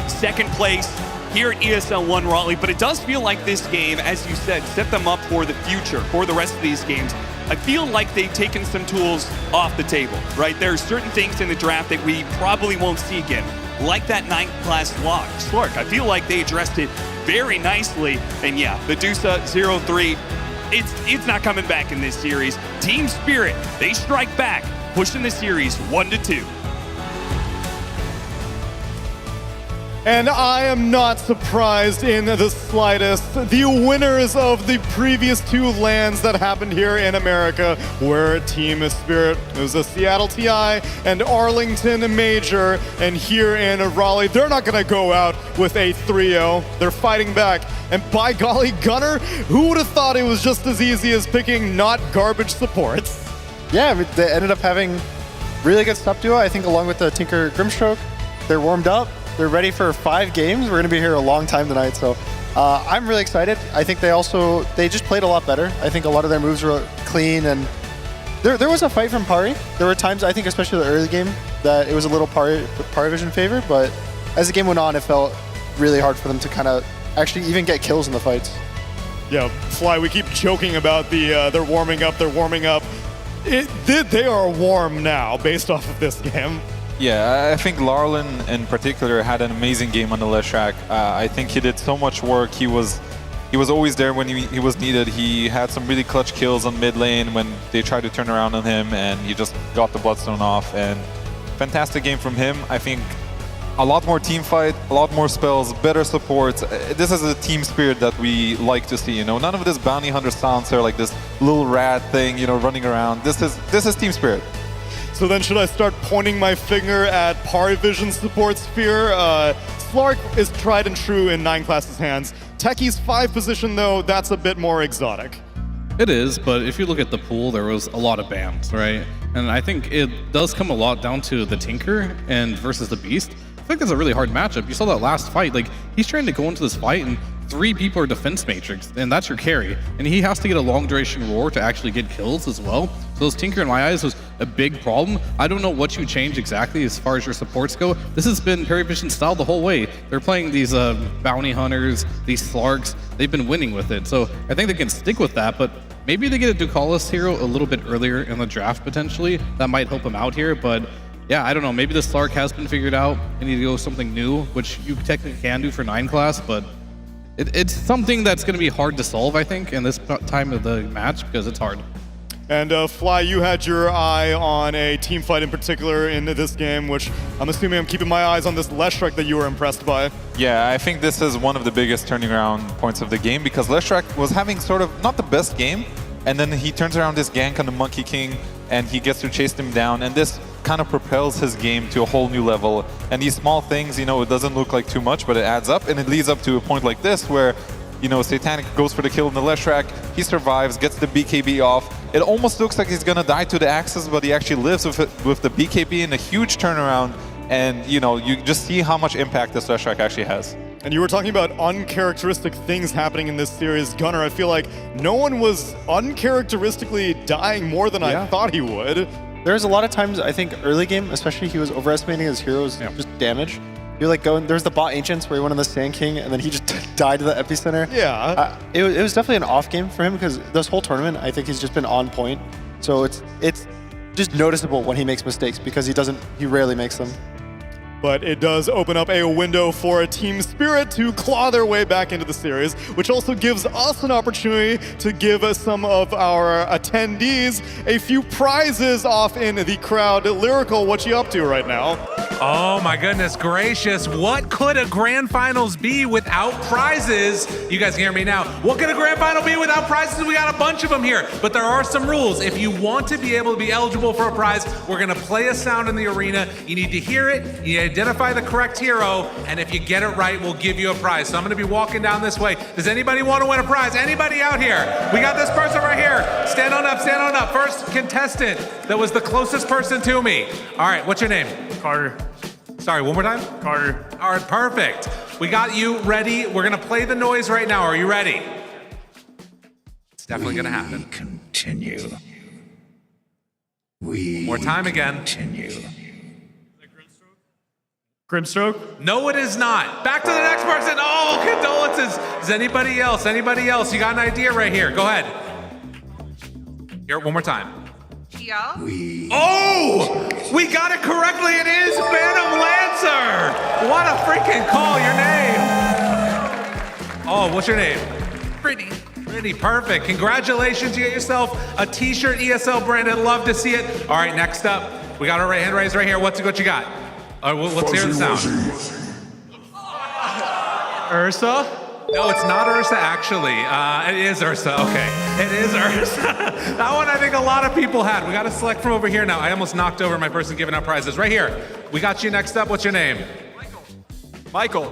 second place here at ESL One Raleigh, but it does feel like this game, as you said, set them up for the future, for the rest of these games. I feel like they've taken some tools off the table, right? There are certain things in the draft that we probably won't see again, like that 9th class Slark. I feel like they addressed it very nicely, and yeah, the Dusa 0-3, it's not coming back in this series. Team Spirit, they strike back, pushing the series 1-2. And I am not surprised in the slightest. The winners of the previous 2 lands that happened here in America were Team Spirit. It was a Seattle TI and Arlington Major. And here in Raleigh, they're not going to go out with a 3-0. They're fighting back. And by golly, Gunnar, who would have thought it was just as easy as picking not garbage supports? Yeah, they ended up having really good sub duo, I think, along with the Tinker Grimstroke. They're warmed up. They're ready for 5 games. We're going to be here a long time tonight, so I'm really excited. I think they just played a lot better. I think a lot of their moves were clean, and there was a fight from Pari. There were times, I think, especially the early game, that it was a little Pari Vision favor, but as the game went on, it felt really hard for them to kind of actually even get kills in the fights. Yeah, Fly, we keep joking about they're warming up. They are warm now based off of this game. Yeah, I think Larlin in particular had an amazing game on the Leshrac. I think he did so much work. He was always there when he was needed. He had some really clutch kills on mid lane when they tried to turn around on him, and he just got the Bloodstone off. And fantastic game from him. I think a lot more team fight, a lot more spells, better supports. This is a team spirit that we like to see. You know, none of this bounty hunter silencer like this little rat thing, you know, running around. This is team spirit. So then should I start pointing my finger at Pari Vision support sphere? Slark is tried and true in 9 classes hands. Techie's 5 position though, that's a bit more exotic. It is, but if you look at the pool, there was a lot of bans, right? And I think it does come a lot down to the Tinker and versus the Beast. I think that's a really hard matchup. You saw that last fight, like he's trying to go into this fight and 3 people are defense matrix, and that's your carry. And he has to get a long duration roar to actually get kills as well. So those Tinker in my eyes was a big problem. I don't know what you changed exactly as far as your supports go. This has been Perivision style the whole way. They're playing these bounty hunters, these Slarks. They've been winning with it. So I think they can stick with that, but maybe they get a Ducalis hero a little bit earlier in the draft potentially. That might help them out here, but yeah, I don't know. Maybe the Slark has been figured out. They need to go something new, which you technically can do for 9 class, but it's something that's going to be hard to solve, I think, in this time of the match because it's hard. And Fly, you had your eye on a team fight in particular in this game, which I'm assuming I'm keeping my eyes on this Leshrac that you were impressed by. Yeah, I think this is one of the biggest turning around points of the game because Leshrac was having sort of not the best game, and then he turns around this gank on the Monkey King, and he gets to chase him down, and this kind of propels his game to a whole new level. And these small things, you know, it doesn't look like too much, but it adds up, and it leads up to a point like this where, you know, Satanic goes for the kill in the Leshrac, he survives, gets the BKB off. It almost looks like he's gonna die to the Axis, but he actually lives with the BKB in a huge turnaround, and, you know, you just see how much impact this Leshrac actually has. And you were talking about uncharacteristic things happening in this series. Gunnar, I feel like no one was uncharacteristically dying more than I thought he would. There's a lot of times, I think, early game, especially he was overestimating his heroes' just damage. You're like going, there's the bot Ancients where he went on the Sand King and then he just died to the epicenter. Yeah. It was definitely an off game for him because this whole tournament, I think he's just been on point. So it's just noticeable when he makes mistakes because he rarely makes them. But it does open up a window for a Team Spirit to claw their way back into the series, which also gives us an opportunity to give some of our attendees a few prizes off in the crowd. Lyrical, what you up to right now? Oh my goodness gracious, what could a grand finals be without prizes? You guys can hear me now. What could a grand final be without prizes? We got a bunch of them here, but there are some rules. If you want to be able to be eligible for a prize, we're gonna play a sound in the arena. You need to hear it, you need to identify the correct hero, and if you get it right, we'll give you a prize. So I'm gonna be walking down this way. Does anybody want to win a prize? Anybody out here? We got this person right here. Stand on up, stand on up. First contestant that was the closest person to me. All right, what's your name? Carter. Sorry, one more time? Carter. All right, perfect. We got you ready. We're gonna play the noise right now. Are you ready? It's definitely gonna happen. Continue. More time again. Continue. Grimstroke? No, it is not. Back to the next person. Oh, condolences. Is anybody else? Anybody else? You got an idea right here. Go ahead. Here, one more time. Oh! We got it correctly. It is Phantom Lancer. What a freaking call. Your name? Oh, what's your name? Pretty. Perfect. Congratulations. You get yourself a t-shirt, ESL branded. Love to see it. All right, next up, we got our hand raised right here. What you got? Let's hear the sound. Ursa? No, it's not Ursa, actually. It is Ursa. Okay, it is Ursa. That one I think a lot of people had. We got to select from over here now. I almost knocked over my person giving out prizes. Right here. We got you next up. What's your name? Michael.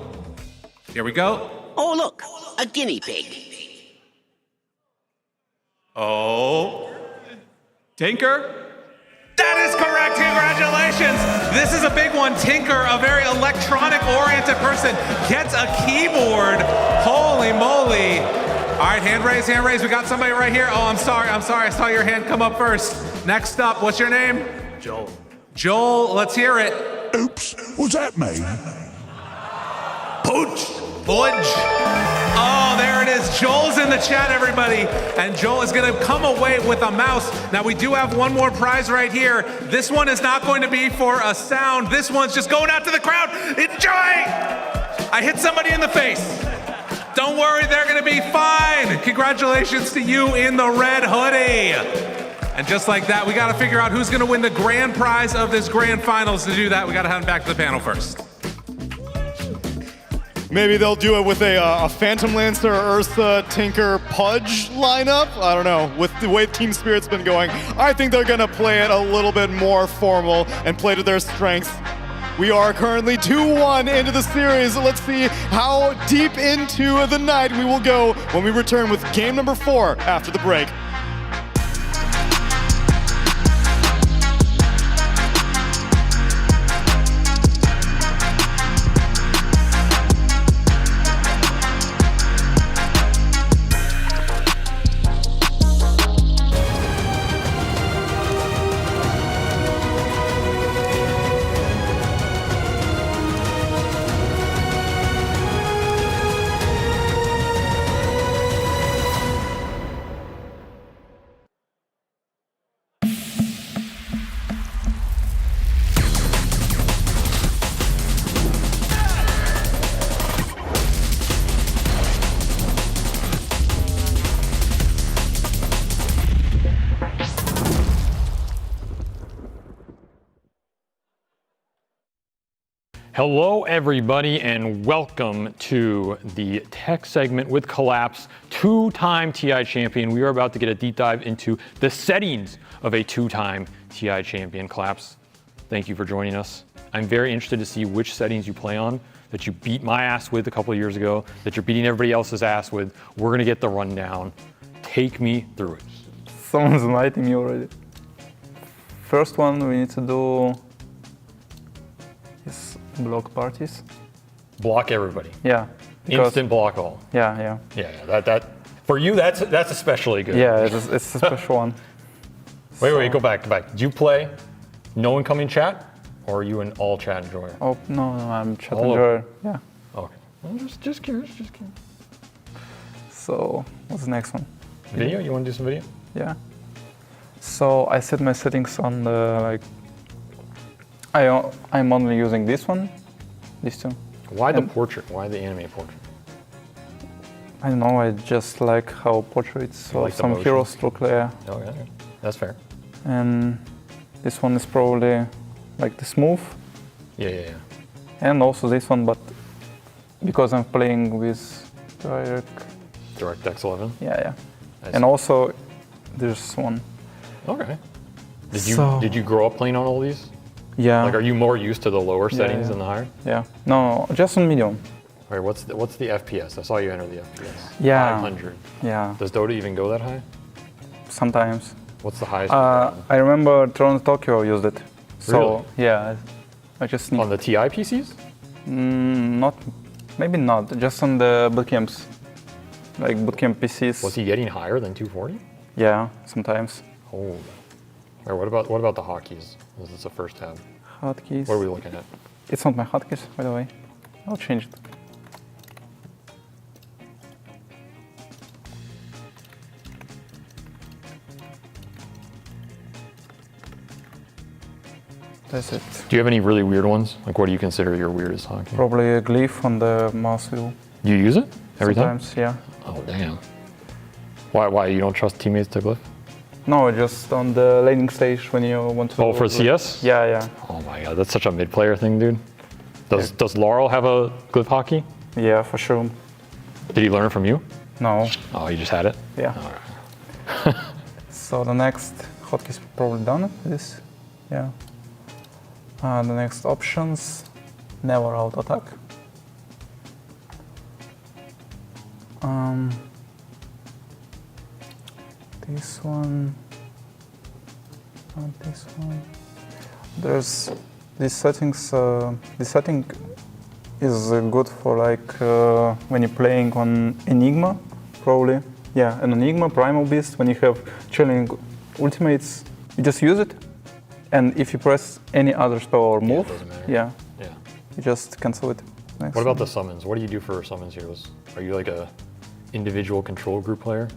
Here we go. Oh, look, a guinea pig. Oh. Tinker? That is correct. Congratulations. This is a big one. Tinker, a very electronic-oriented person, gets a keyboard. Holy moly. All right, hand raise. We got somebody right here. Oh, I'm sorry. I saw your hand come up first. Next up, what's your name? Joel, let's hear it. Oops, was that me? Pudge. Oh, there it is. Joel's in the chat, everybody. And Joel is going to come away with a mouse. Now, we do have one more prize right here. This one is not going to be for a sound. This one's just going out to the crowd. Enjoy! I hit somebody in the face. Don't worry, they're going to be fine. Congratulations to you in the red hoodie. And just like that, we got to figure out who's going to win the grand prize of this grand finals. To do that, we got to head back to the panel first. Maybe they'll do it with a Phantom Lancer, Ursa, Tinker, Pudge lineup. I don't know. With the way Team Spirit's been going, I think they're going to play it a little bit more formal and play to their strengths. We are currently 2-1 into the series. Let's see how deep into the night we will go when we return with game number 4 after the break. Hello, everybody, and welcome to the tech segment with Collapse, two-time TI champion. We are about to get a deep dive into the settings of a two-time TI champion. Collapse, thank you for joining us. I'm very interested to see which settings you play on, that you beat my ass with a couple of years ago, that you're beating everybody else's ass with. We're gonna get the rundown. Take me through it. Someone's inviting me already. First one we need to do is block parties. Block everybody. Yeah. Instant block all. Yeah. That for you that's especially good. Yeah, it's a special one. Wait, go back. Do you play no incoming chat, or are you an all chat enjoyer? Oh no, I'm chat enjoyer. Yeah. Okay. Well, just curious. So what's the next one? Video? You want to do some video? Yeah. So I set my settings on the I'm only using this one, these two. Why the portrait? Why the anime portrait? I don't know, I just like how portraits, so like some heroes look there. Oh, yeah, that's fair. And this one is probably like the smooth. Yeah. And also this one, but because I'm playing with DirectX 11? Yeah. And also there's one. Okay. Did you grow up playing on all these? Yeah. Like, are you more used to the lower settings than the higher? Yeah. No, just on medium. All right, what's the FPS? I saw you enter the FPS. Yeah. 500. Yeah. Does Dota even go that high? Sometimes. What's the highest? I remember Toronto Tokyo used it. So really? Yeah, I just need. On the TI PCs? Maybe not. Just on the bootcamps, like bootcamp PCs. Was he getting higher than 240? Yeah, sometimes. Oh. All right, what about the hotkeys? This is the first tab. Hotkeys. What are we looking at? It's not my hotkeys, by the way. I'll change it. That's it. Do you have any really weird ones? Like, what do you consider your weirdest hotkey? Probably a glyph on the mouse wheel. You use it every Sometimes, time? yeah. Oh, damn. Why? You don't trust teammates to glyph? No, just on the laning stage when you want to... Oh, for CS? Yeah, yeah. Oh my god, that's such a mid-player thing, dude. Does Laurel have a glyph hotkey? Yeah, for sure. Did he learn it from you? No. Oh, you just had it? Yeah. All right. So the next hotkey is probably done. This, yeah. The next options, never auto attack. This one, and this one. There's these settings. This setting is good for like when you're playing on Enigma, probably. Yeah, an Enigma, Primal Beast. When you have chilling ultimates, you just use it. And if you press any other spell or move, yeah, you just cancel it. What about the summons? What do you do for summons heroes? Are you like a individual control group player?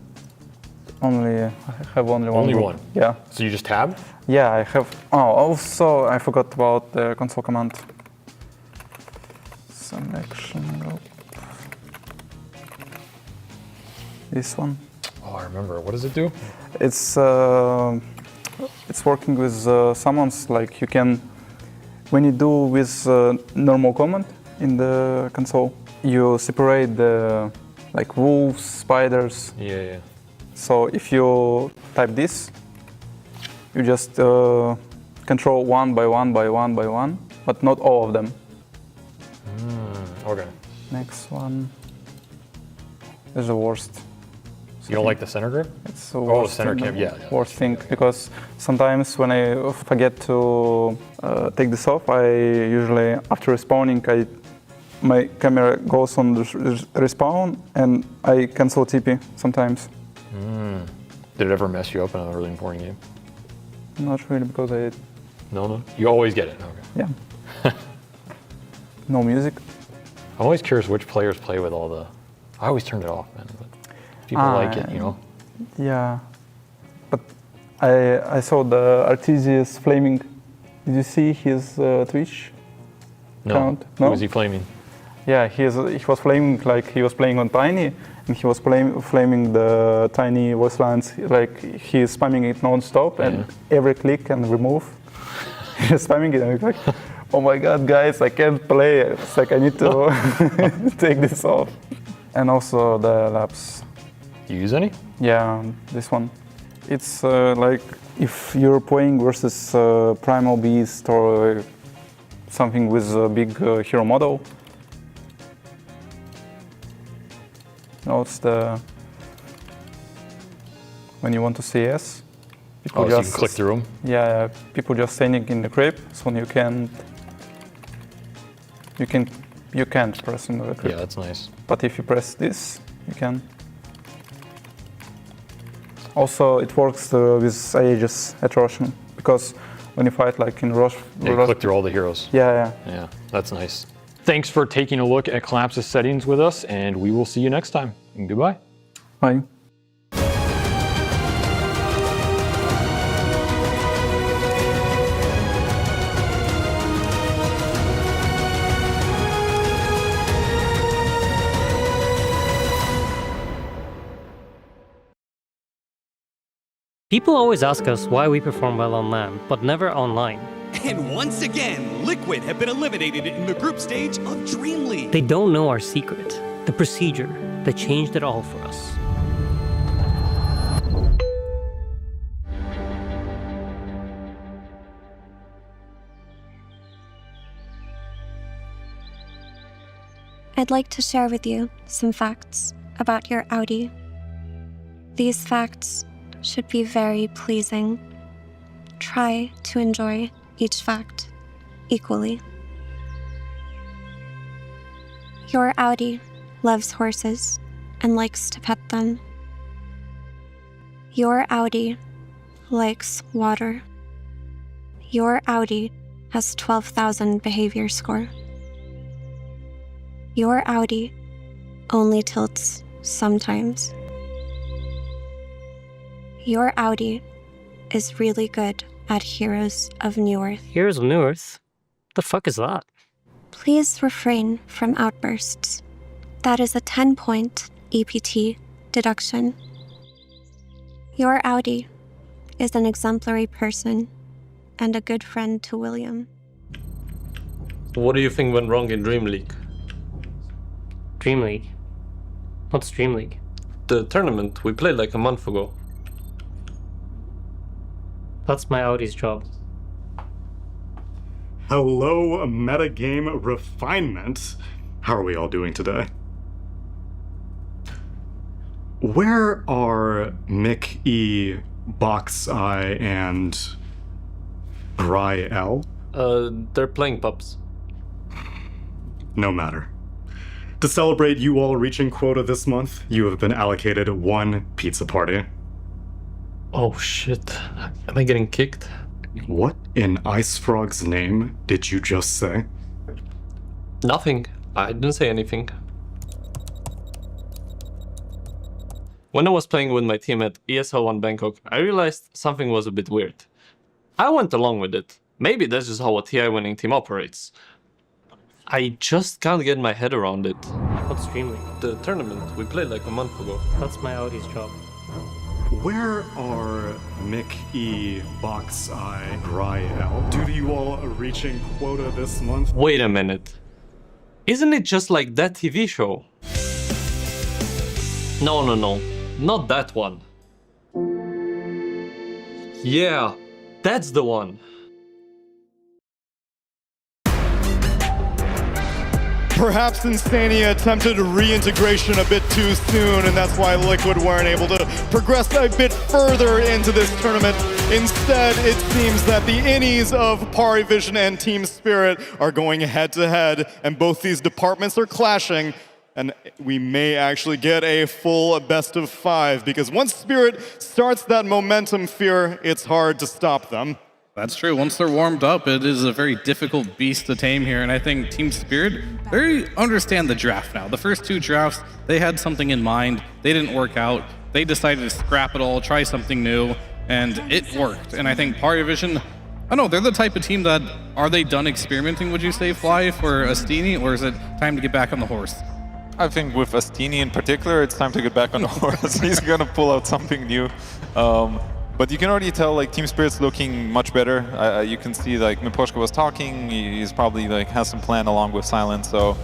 I have only one. Only group. one? Yeah. So you just tab? Yeah, I have. Oh, also I forgot about the console command. Selection group. This one. Oh, I remember. What does it do? It's working with summons. Like you can, when you do with normal command in the console, you separate the like wolves, spiders. Yeah. So if you type this, you just control one by one by one by one, but not all of them. Okay. Next one is the worst. You don't like the center grip? It's the worst center camp, yeah. Worst thing, because sometimes when I forget to take this off, I usually, after respawning, my camera goes on the respawn and I cancel TP sometimes. Did it ever mess you up in a really important game? Not really, because I... No? You always get it? Okay. Yeah. No music. I'm always curious which players play with all the... I always turned it off, man. But people like it, you know? Yeah. But I saw the Artesius flaming. Did you see his Twitch account? No. Who was he flaming? Yeah, he was flaming like he was playing on Tiny, and he was flaming the Tiny voice lines, like he's spamming it non-stop, and every click and remove, he's spamming it, and it's like, oh my god, guys, I can't play. It's like I need to take this off. And also the labs. Do you use any? Yeah, this one. It's like if you're playing versus Primal Beast or something with a big hero model. No, it's the when you want to CS. So you can click through them? Yeah, people just standing in the creep, so you can't press into the creep. Yeah, that's nice. But if you press this, you can. Also, it works with Aegis at Roshan, because when you fight like in Rosh... Yeah, you click through all the heroes. Yeah. Yeah, that's nice. Thanks for taking a look at Collapse's settings with us, and we will see you next time. And goodbye. Bye. People always ask us why we perform well on LAN, but never online. And once again, Liquid have been eliminated in the group stage of Dream League. They don't know our secret, the procedure that changed it all for us. I'd like to share with you some facts about your Audi. These facts should be very pleasing. Try to enjoy each fact equally. Your Audi loves horses and likes to pet them. Your Audi likes water. Your Audi has 12,000 behavior score. Your Audi only tilts sometimes. Your Audi is really good at Heroes of Newerth. Heroes of Newerth? The fuck is that? Please refrain from outbursts. That is a 10-point EPT deduction. Your Audi is an exemplary person and a good friend to William. What do you think went wrong in Dream League? Dream League? What's Dream League? The tournament we played like a month ago. That's my Audi's job. Hello, metagame refinement. How are we all doing today? Where are Mick E, Box Eye, and Bry L? They're playing pups. No matter. To celebrate you all reaching quota this month, you have been allocated one pizza party. Oh shit. Am I getting kicked? What in Ice Frog's name did you just say? Nothing. I didn't say anything. When I was playing with my team at ESL One Bangkok, I realized something was a bit weird. I went along with it. Maybe that's just how a TI winning team operates. I just can't get my head around it. What's Dream League? The tournament we played like a month ago. That's my Audi's job. Where are Mick E, Box Eye, Bry L? Due to you all reaching quota this month? Wait a minute. Isn't it just like that TV show? No. Not that one. Yeah, that's the one. Perhaps Insania attempted reintegration a bit too soon, and that's why Liquid weren't able to progress a bit further into this tournament. Instead, it seems that the innies of Parivision and Team Spirit are going head-to-head, and both these departments are clashing, and we may actually get a full best of 5, because once Spirit starts that momentum fear, it's hard to stop them. That's true. Once they're warmed up, it is a very difficult beast to tame here, and I think Team Spirit, they understand the draft now. The first 2 drafts, they had something in mind. They didn't work out. They decided to scrap it all, try something new, and it worked. And I think Parivision, I don't know, they're the type of team that, are they done experimenting, would you say, Fly, for Astini, or is it time to get back on the horse? I think with Astini in particular, it's time to get back on the horse. He's going to pull out something new. But you can already tell, like, Team Spirit's looking much better. You can see, like, Miposhka was talking. He's probably, like, has some plan along with Silence. So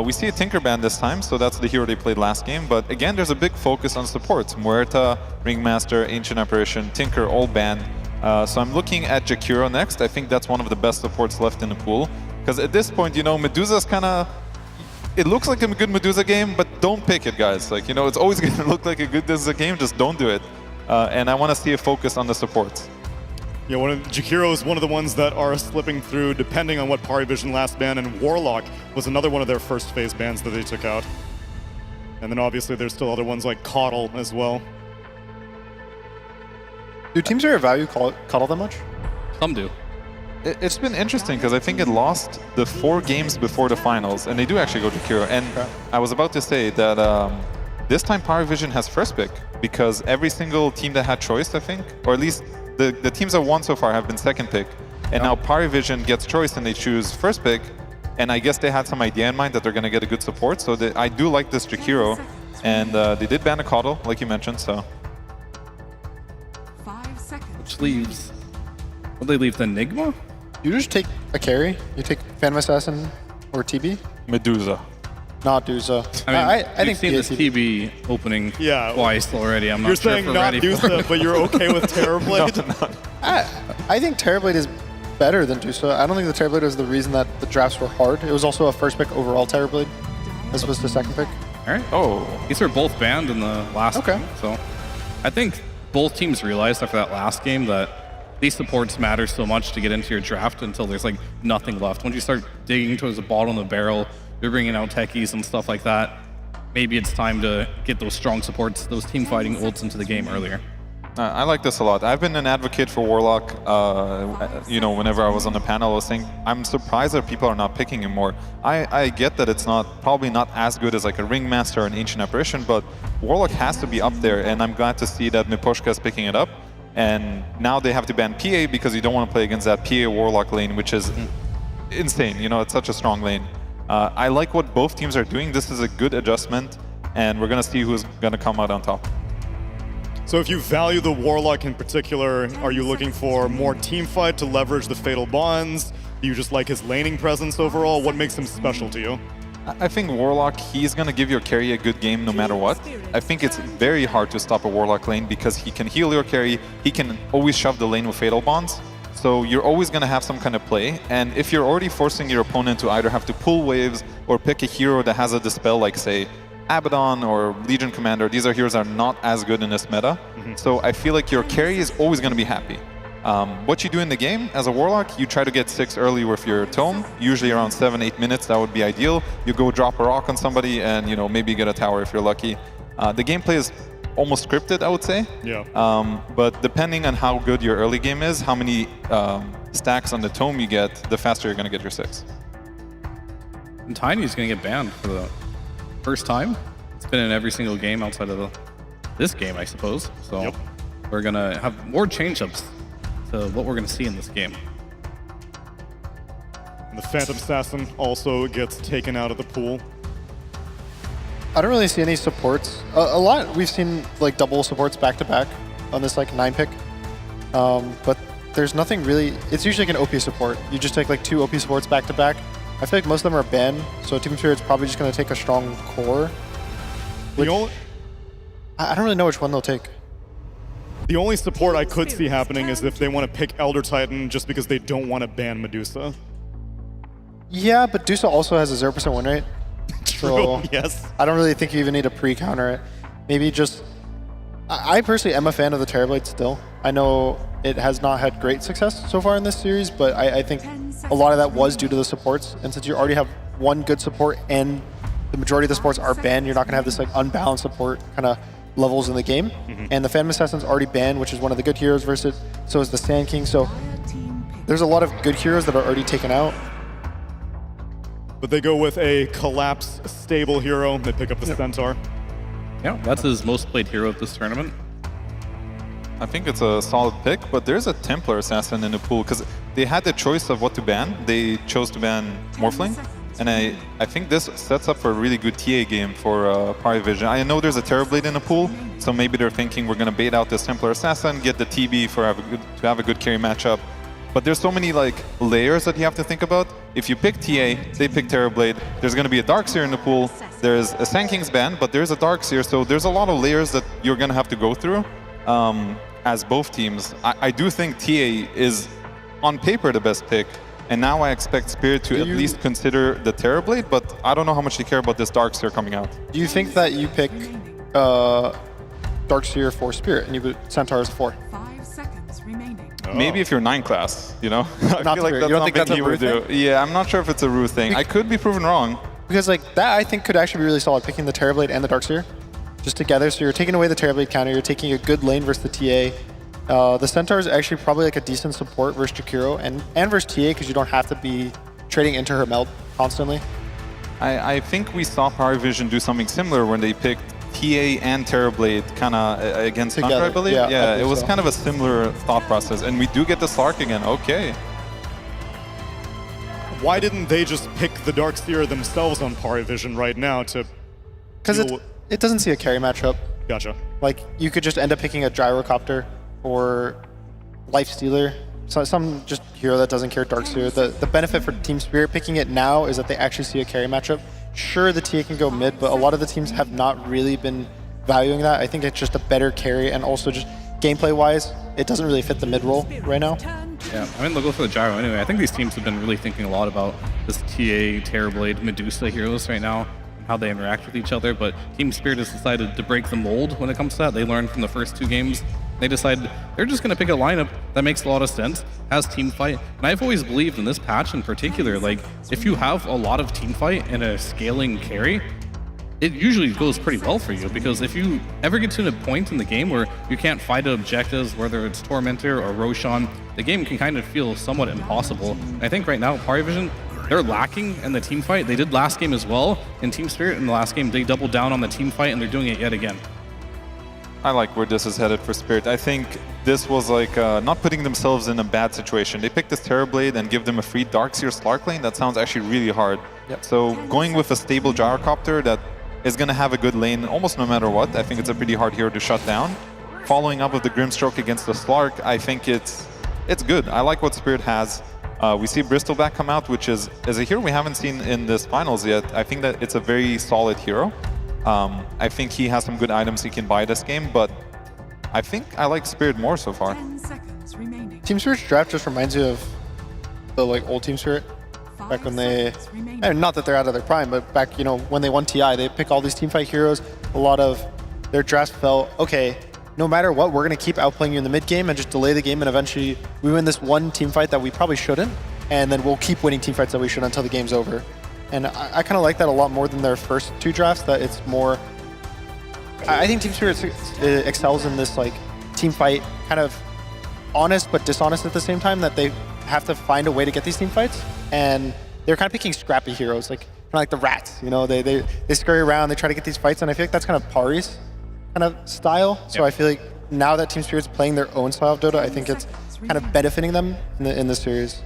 we see a Tinker ban this time, so that's the hero they played last game. But again, there's a big focus on supports. Muerta, Ringmaster, Ancient Apparition, Tinker, all banned. So I'm looking at Jakiro next. I think that's one of the best supports left in the pool. Because at this point, you know, Medusa's kind of... It looks like a good Medusa game, but don't pick it, guys. Like, you know, it's always going to look like a good Medusa game. Just don't do it. And I want to see a focus on the supports. Yeah, Jakiro is one of the ones that are slipping through depending on what Parivision last ban, and Warlock was another one of their first phase bans that they took out. And then obviously there's still other ones like Coddle as well. Do teams here value Coddle that much? Some do. It's been interesting because I think it lost the 4 games before the finals, and they do actually go Jakiro. And I was about to say that this time Parivision has first pick, because every single team that had choice, I think, or at least the teams that won so far have been second pick, and now Parivision gets choice and they choose first pick, and I guess they had some idea in mind that they're going to get a good support, so I do like this Jakiro, and they did ban a Coddle, like you mentioned, so. 5 seconds. Which leaves... Will they leave the Enigma? You just take a carry? You take Phantom Assassin or TB? Medusa. Not Dusa. I think seen this TB opening twice already. I'm not sure if we're ready for it. You're saying not Dusa, but you're okay with Terrorblade? I think Terrorblade is better than Dusa. I don't think the Terrorblade was the reason that the drafts were hard. It was also a first pick overall Terrorblade, as opposed to second pick. All right. Oh, these were both banned in the last game. So I think both teams realized after that last game that these supports matter so much to get into your draft until there's like nothing left. Once you start digging towards the bottom of the barrel, you're bringing out techies and stuff like that. Maybe it's time to get those strong supports, those team fighting ults into the game earlier. I like this a lot. I've been an advocate for Warlock, you know, whenever I was on the panel, I was saying, I'm surprised that people are not picking him more. I get that it's probably not as good as like a Ringmaster or an Ancient Apparition, but Warlock has to be up there, and I'm glad to see that Miposhka is picking it up. And now they have to ban PA because you don't want to play against that PA Warlock lane, which is insane. You know, it's such a strong lane. I like what both teams are doing. This is a good adjustment, and we're going to see who's going to come out on top. So if you value the Warlock in particular, are you looking for more teamfight to leverage the Fatal Bonds? Do you just like his laning presence overall? What makes him special to you? I think Warlock, he's going to give your carry a good game no matter what. I think it's very hard to stop a Warlock lane because he can heal your carry, he can always shove the lane with Fatal Bonds, so you're always going to have some kind of play. And if you're already forcing your opponent to either have to pull waves or pick a hero that has a dispel, like say Abaddon or Legion Commander, these are heroes that are not as good in this meta. So I feel like your carry is always going to be happy. What you do in the game as a Warlock, you try to get 6 early with your Tome, usually around 7-8 minutes, that would be ideal. You go drop a rock on somebody and, you know, maybe get a tower if you're lucky. The gameplay is almost scripted, I would say. Yeah. But depending on how good your early game is, how many stacks on the Tome you get, the faster you're going to get your 6. And Tiny's going to get banned for the first time. It's been in every single game outside of this game, I suppose. So we're going to have more change-ups to what we're going to see in this game. And the Phantom Assassin also gets taken out of the pool. I don't really see any supports. A lot, we've seen like double supports back-to-back on this like 9 pick. But there's nothing really, it's usually like an OP support. You just take like 2 OP supports back-to-back. I feel like most of them are banned, so Team Spirit's probably just going to take a strong core. Which, I don't really know which one they'll take. The only support I could see happening is if they want to pick Elder Titan just because they don't want to ban Medusa. Yeah, but Medusa also has a 0% win rate. True, so yes. I don't really think you even need to pre-counter it. Maybe just... I personally am a fan of the Terrorblade still. I know it has not had great success so far in this series, but I think a lot of that was due to the supports. And since you already have one good support and the majority of the supports are banned, you're not going to have this like unbalanced support kind of levels in the game. And the Phantom Assassin's already banned, which is one of the good heroes versus so is the Sand King. So there's a lot of good heroes that are already taken out. But they go with a collapse stable hero. They pick up the Centaur. Yeah, that's his most played hero of this tournament. I think it's a solid pick, but there's a Templar Assassin in the pool because they had the choice of what to ban. They chose to ban Morphling, and I think this sets up for a really good TA game for Vision. I know there's a Terrorblade in the pool, so maybe they're thinking we're going to bait out this Templar Assassin, get the TB to have a good carry matchup. But there's so many like layers that you have to think about. If you pick TA, they pick Terrorblade. There's going to be a Darkseer in the pool. There's a Sand King's ban, but there's a Darkseer, so there's a lot of layers that you're going to have to go through as both teams. I do think TA is, on paper, the best pick, and now I expect Spirit to at least consider the Terrorblade, but I don't know how much they care about this Darkseer coming out. Do you think that you pick Darkseer for Spirit and you put Centaur as 4? 5 seconds remaining. Maybe if you're 9 class, you know? I Not feel like Spirit. that's You don't think that's something a he would Rue do. thing? Yeah, I'm not sure if it's a Rue thing. I could be proven wrong. Because like that I think could actually be really solid, picking the Terrorblade and the Darkseer just together. So you're taking away the Terrorblade counter, you're taking a good lane versus the TA. The Centaur is actually probably like a decent support versus Jakiro and versus TA because you don't have to be trading into her melt constantly. I think we saw Vision do something similar when they picked TA and Terrorblade kind of against Hunter, I believe. Yeah, it was kind of a similar thought process. And we do get the Slark again. Okay. Why didn't they just pick the Darkseer themselves on Vision right now to... Because it doesn't see a carry matchup. Gotcha. Like, you could just end up picking a Gyrocopter or Life Stealer. So some just hero that doesn't care Darkseer. The benefit for Team Spirit picking it now is that they actually see a carry matchup. Sure, the TA can go mid, but a lot of the teams have not really been valuing that. I think it's just a better carry, and also just gameplay-wise, it doesn't really fit the mid role right now. Yeah, I mean, they'll go for the Gyro anyway. I think these teams have been really thinking a lot about this TA, Terrorblade, Medusa heroes right now, and how they interact with each other, but Team Spirit has decided to break the mold when it comes to that. They learned from the first 2 games. They decided they're just going to pick a lineup that makes a lot of sense, has team fight. And I've always believed in this patch in particular, like, if you have a lot of team fight and a scaling carry, it usually goes pretty well for you, because if you ever get to a point in the game where you can't fight objectives, whether it's Tormentor or Roshan, the game can kind of feel somewhat impossible. And I think right now, Parivision, they're lacking in the team fight. They did last game as well. In Team Spirit, in the last game, they doubled down on the team fight, and they're doing it yet again. I like where this is headed for Spirit. I think this was like not putting themselves in a bad situation. They picked this Terrorblade and give them a free Darkseer Slark lane. That sounds actually really hard. Yep. So going with a stable Gyrocopter that is going to have a good lane almost no matter what, I think it's a pretty hard hero to shut down. Following up with the Grimstroke against the Slark, I think it's good. I like what Spirit has. We see Bristleback come out, which is a hero we haven't seen in this finals yet. I think that it's a very solid hero. I think he has some good items he can buy this game, but I think I like Spirit more so far. 10 seconds remaining. Team Spirit's draft just reminds you of the like old Team Spirit. Back when they, not that they're out of their prime, but back, you know, when they won TI, they pick all these teamfight heroes. A lot of their drafts felt, okay, no matter what, we're going to keep outplaying you in the mid game and just delay the game, and eventually we win this one teamfight that we probably shouldn't, and then we'll keep winning teamfights that we should until the game's over. And I kind of like that a lot more than their first two drafts, that it's more, I think Team Spirit excels in this like teamfight, kind of honest but dishonest at the same time, that they have to find a way to get these teamfights. And they're kind of picking scrappy heroes, like kind of like the rats, you know, they scurry around, they try to get these fights, and I feel like that's kind of Pari's kind of style. So I feel like now that Team Spirit's playing their own style of Dota, I think it's kind of benefiting them in the series.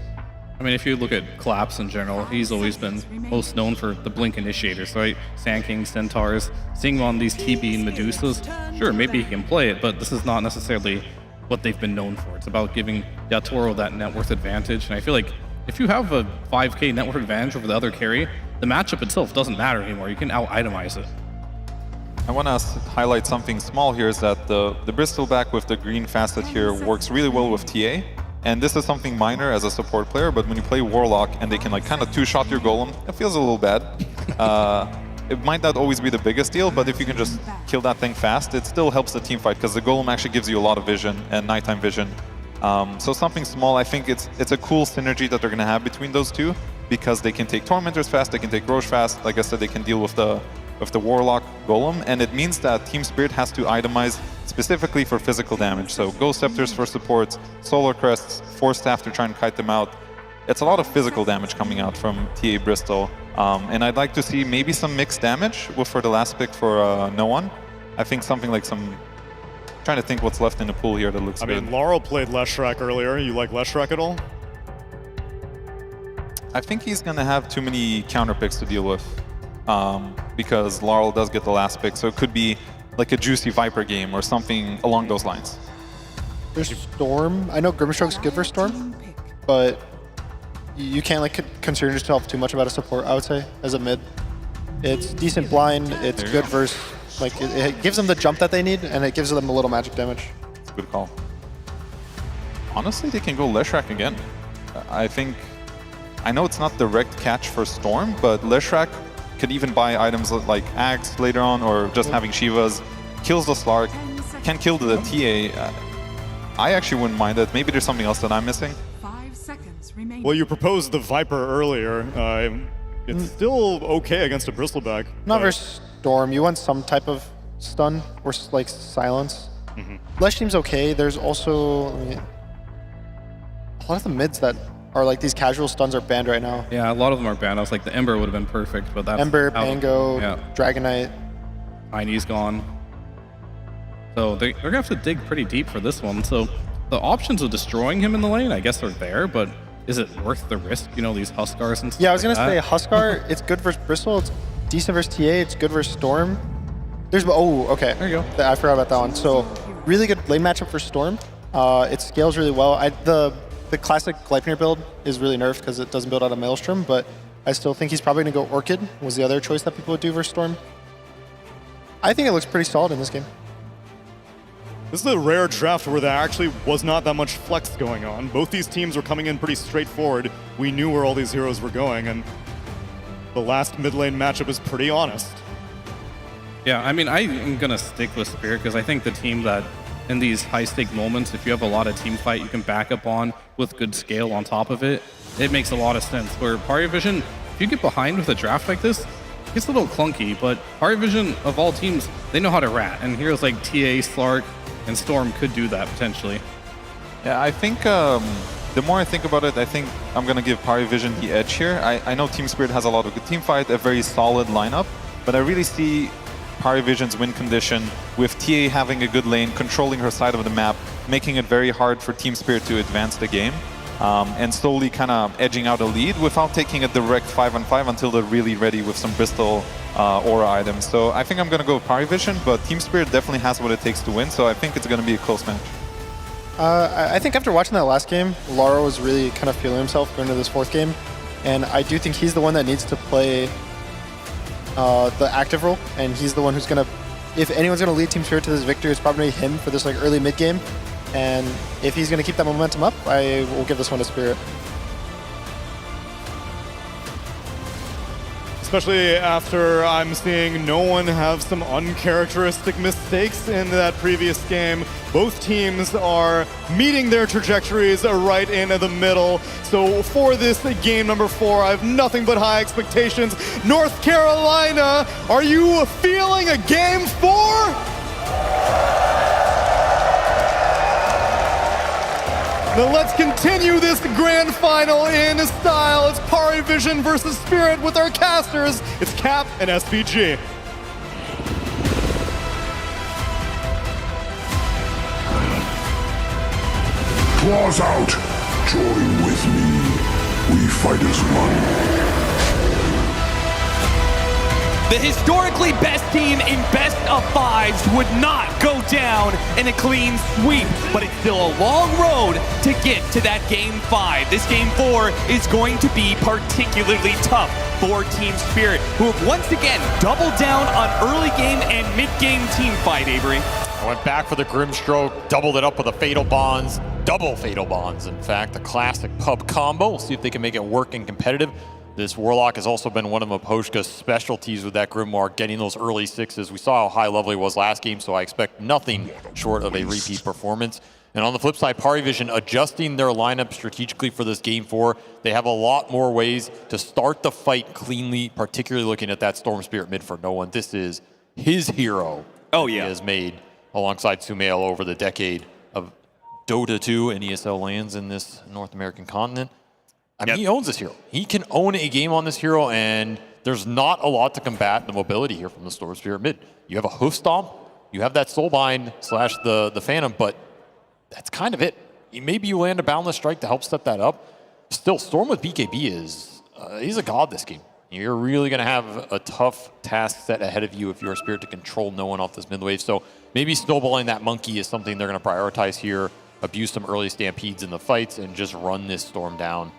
I mean, if you look at Collapse in general, he's always been most known for the Blink initiators, right? Sand Kings, Centaurs, seeing him on these TB and Medusas, sure, maybe he can play it, but this is not necessarily what they've been known for. It's about giving Yatoro that net worth advantage, and I feel like if you have a 5k net worth advantage over the other carry, the matchup itself doesn't matter anymore. You can out-itemize it. I want to highlight something small here, is that the Bristleback with the green facet here works really well with TA. And this is something minor as a support player, but when you play Warlock and they can like kind of two-shot your Golem, it feels a little bad. It might not always be the biggest deal, but if you can just kill that thing fast, it still helps the team fight, because the Golem actually gives you a lot of vision and nighttime vision. So something small, I think it's a cool synergy that they're going to have between those two, because they can take Tormentors fast, they can take Roche fast, like I said, they can deal with the Warlock Golem, and it means that Team Spirit has to itemize specifically for physical damage. So Ghost Scepters for supports, Solar Crests, Force Staff to try and kite them out. It's a lot of physical damage coming out from TA Bristol, and I'd like to see maybe some mixed damage for the last pick for No One. I think something like some... Trying to think what's left in the pool here that looks good. I mean, Laurel played Leshrac earlier. You like Leshrac at all? I think he's going to have too many counter picks to deal with, because Laurel does get the last pick, so it could be like a juicy Viper game or something along those lines. There's Storm. I know Grimstroke's good for Storm, but you can't like concern yourself too much about a support, I would say, as a mid. It's decent blind, it's good versus, like it gives them the jump that they need, and it gives them a little magic damage. It's a good call. Honestly, they can go Leshrac again. I know it's not direct catch for Storm, but Leshrac could even buy items like Axe later on, or just having Shivas, kills the Slark, can kill the TA. I actually wouldn't mind that. Maybe there's something else that I'm missing. 5 seconds remaining. Well, you proposed the Viper earlier. It's still okay against a Bristleback. Not versus Storm. You want some type of stun or like silence. Lesh team's okay. There's also a lot of the mids that are like these casual stuns are banned right now. Yeah, a lot of them are banned. I was like, the Ember would have been perfect, but that's Ember, Pango, Dragonite. Tiny's gone. So they're going to have to dig pretty deep for this one. So the options of destroying him in the lane, I guess, are there, but is it worth the risk? You know, these Huskars and stuff. Yeah, I was going to say Huskar, it's good versus Bristol. It's decent versus TA. It's good versus Storm. Okay. There you go. I forgot about that one. So really good lane matchup for Storm. It scales really well. The classic Gleipnir build is really nerfed because it doesn't build out of Maelstrom, but I still think he's probably going to go Orchid, was the other choice that people would do versus Storm. I think it looks pretty solid in this game. This is a rare draft where there actually was not that much flex going on. Both these teams were coming in pretty straightforward. We knew where all these heroes were going, and the last mid lane matchup is pretty honest. Yeah, I mean, I'm going to stick with Spirit because I think the team that in these high-stake moments, if you have a lot of team fight you can back up on with good scale on top of it, it makes a lot of sense. Where Parivision, if you get behind with a draft like this, you gets a little clunky, but Vision of all teams, they know how to rat, and heroes like TA, Slark, and Storm could do that potentially. Yeah, I think the more I think about it, I think I'm going to give Vision the edge here. I know Team Spirit has a lot of good team fight, a very solid lineup, but I really see Vision's win condition with TA having a good lane, controlling her side of the map, making it very hard for Team Spirit to advance the game, and slowly kind of edging out a lead without taking a direct 5-on-5 until they're really ready with some Bristol aura items. So I think I'm going to go with Vision, but Team Spirit definitely has what it takes to win, so I think it's going to be a close match. I think after watching that last game, Lauro was really kind of feeling himself going into this fourth game, and I do think he's the one that needs to play the active role, and he's the one who's going to, if anyone's going to lead Team Spirit to this victory, it's probably him for this like early mid game, and if he's going to keep that momentum up, I will give this one to Spirit. Especially after I'm seeing no one have some uncharacteristic mistakes in that previous game. Both teams are meeting their trajectories right in the middle. So for this game number 4, I have nothing but high expectations. North Carolina, are you feeling a game 4? Now let's continue this grand final in style. It's Vision versus Spirit with our casters. It's Cap and SVG. Claws out. Join with me. We fight as one. The historically best team in best of 5s would not go down in a clean sweep, but it's still a long road to get to that game 5. This game 4 is going to be particularly tough for Team Spirit, who have once again doubled down on early game and mid-game team fight, Avery. I went back for the Grimstroke, doubled it up with a Fatal Bonds, double Fatal Bonds, in fact, the classic pub combo. We'll see if they can make it work and competitive. This Warlock has also been one of Maposhka's specialties with that Grimoire, getting those early 6s. We saw how high level he was last game, so I expect nothing short of a repeat performance. And on the flip side, Vision adjusting their lineup strategically for this game 4. They have a lot more ways to start the fight cleanly, particularly looking at that Storm Spirit mid for no one. This is his hero. Oh, yeah. He has made alongside Sumail over the decade of Dota 2 and ESL lands in this North American continent. I mean, he owns this hero. He can own a game on this hero, and there's not a lot to combat the mobility here from the Storm Spirit mid. You have a Hoof Stomp, you have that Soulbind / the Phantom, but that's kind of it. Maybe you land a Boundless Strike to help set that up. Still, Storm with BKB is, he's a god this game. You're really going to have a tough task set ahead of you if you're a Spirit to control no one off this mid wave. So maybe snowballing that Monkey is something they're going to prioritize here, abuse some early Stampedes in the fights, and just run this Storm down.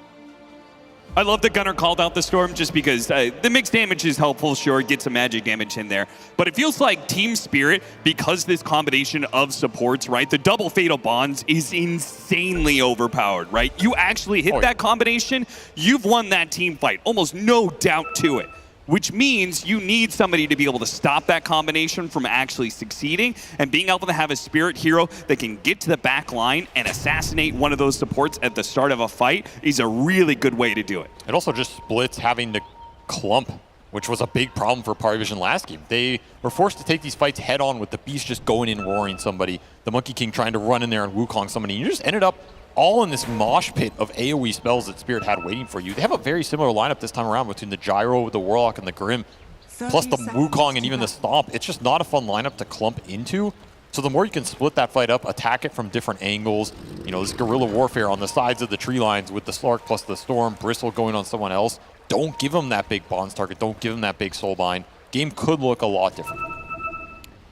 I love that Gunnar called out the Storm just because the mixed damage is helpful, sure, get some magic damage in there. But it feels like Team Spirit, because this combination of supports, right, the double Fatal Bonds is insanely overpowered, right? You actually hit that combination, you've won that team fight, almost no doubt to it. Which means you need somebody to be able to stop that combination from actually succeeding, and being able to have a Spirit hero that can get to the back line and assassinate one of those supports at the start of a fight is a really good way to do it. It also just splits having to clump, which was a big problem for Vision last game. They were forced to take these fights head on with the Beast just going in roaring somebody, the Monkey King trying to run in there and Wukong somebody. You just ended up all in this mosh pit of AoE spells that Spirit had waiting for you. They have a very similar lineup this time around between the Gyro with the Warlock and the Grim, plus the Wukong and even the Stomp. It's just not a fun lineup to clump into. So the more you can split that fight up, attack it from different angles, you know, this guerrilla warfare on the sides of the tree lines with the Slark plus the Storm, Bristle going on someone else. Don't give them that big Bonds target. Don't give them that big Soulbind. Game could look a lot different.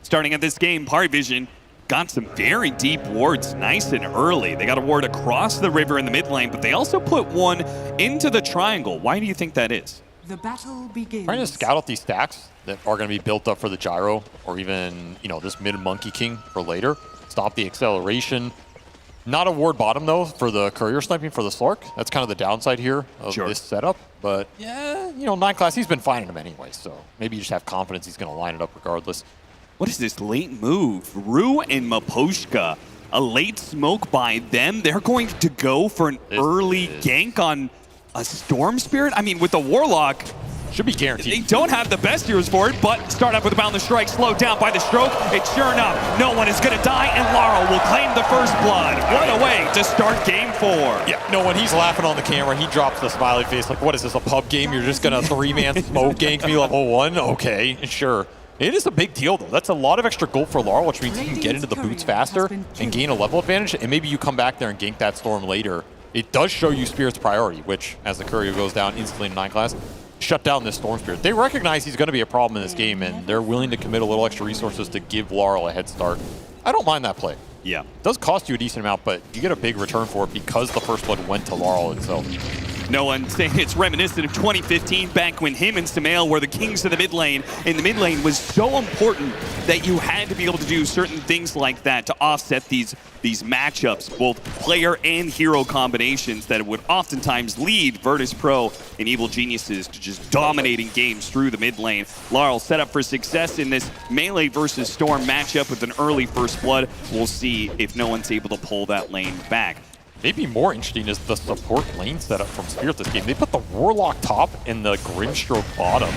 Starting at this game, Vision got some very deep wards nice and early. They got a ward across the river in the mid lane, but they also put one into the triangle. Why do you think that is? The battle begins. Trying to scout out these stacks that are going to be built up for the Gyro, or even, you know, this mid Monkey King for later. Stop the acceleration. Not a ward bottom, though, for the courier sniping for the Slark. That's kind of the downside here of this setup. But, yeah, you know, 9 class, he's been finding them anyway, so maybe you just have confidence he's going to line it up regardless. What is this late move? Rue and Maposhka, a late smoke by them. They're going to go for an early gank on a Storm Spirit? I mean, with the Warlock, Should be guaranteed. They don't have the best heroes for it, but start up with a boundless strike, slowed down by the stroke. And sure enough, no one is going to die, and Laurel will claim the first blood. What a way to start game 4. Yeah, no, when he's laughing on the camera, he drops the smiley face like, what is this, a pub game? You're just going to 3-man smoke gank me level 1? Okay, sure. It is a big deal, though. That's a lot of extra gold for Laurel, which means he can get into the boots faster and gain a level advantage, and maybe you come back there and gank that Storm later. It does show you Spirit's priority, which, as the courier goes down instantly in 9 class, shut down this Storm Spirit. They recognize he's going to be a problem in this game, and they're willing to commit a little extra resources to give Laurel a head start. I don't mind that play. Yeah. It does cost you a decent amount, but you get a big return for it because the first blood went to Laurel itself. No one saying it's reminiscent of 2015, back when him and Samael were the kings of the mid lane, and the mid lane was so important that you had to be able to do certain things like that to offset these matchups, both player and hero combinations that would oftentimes lead Virtus Pro and Evil Geniuses to just dominating games through the mid lane. Laurel set up for success in this melee versus Storm matchup with an early first blood. We'll see if no one's able to pull that lane back. Maybe more interesting is the support lane setup from Spirit this game. They put the Warlock top and the Grimstroke bottom.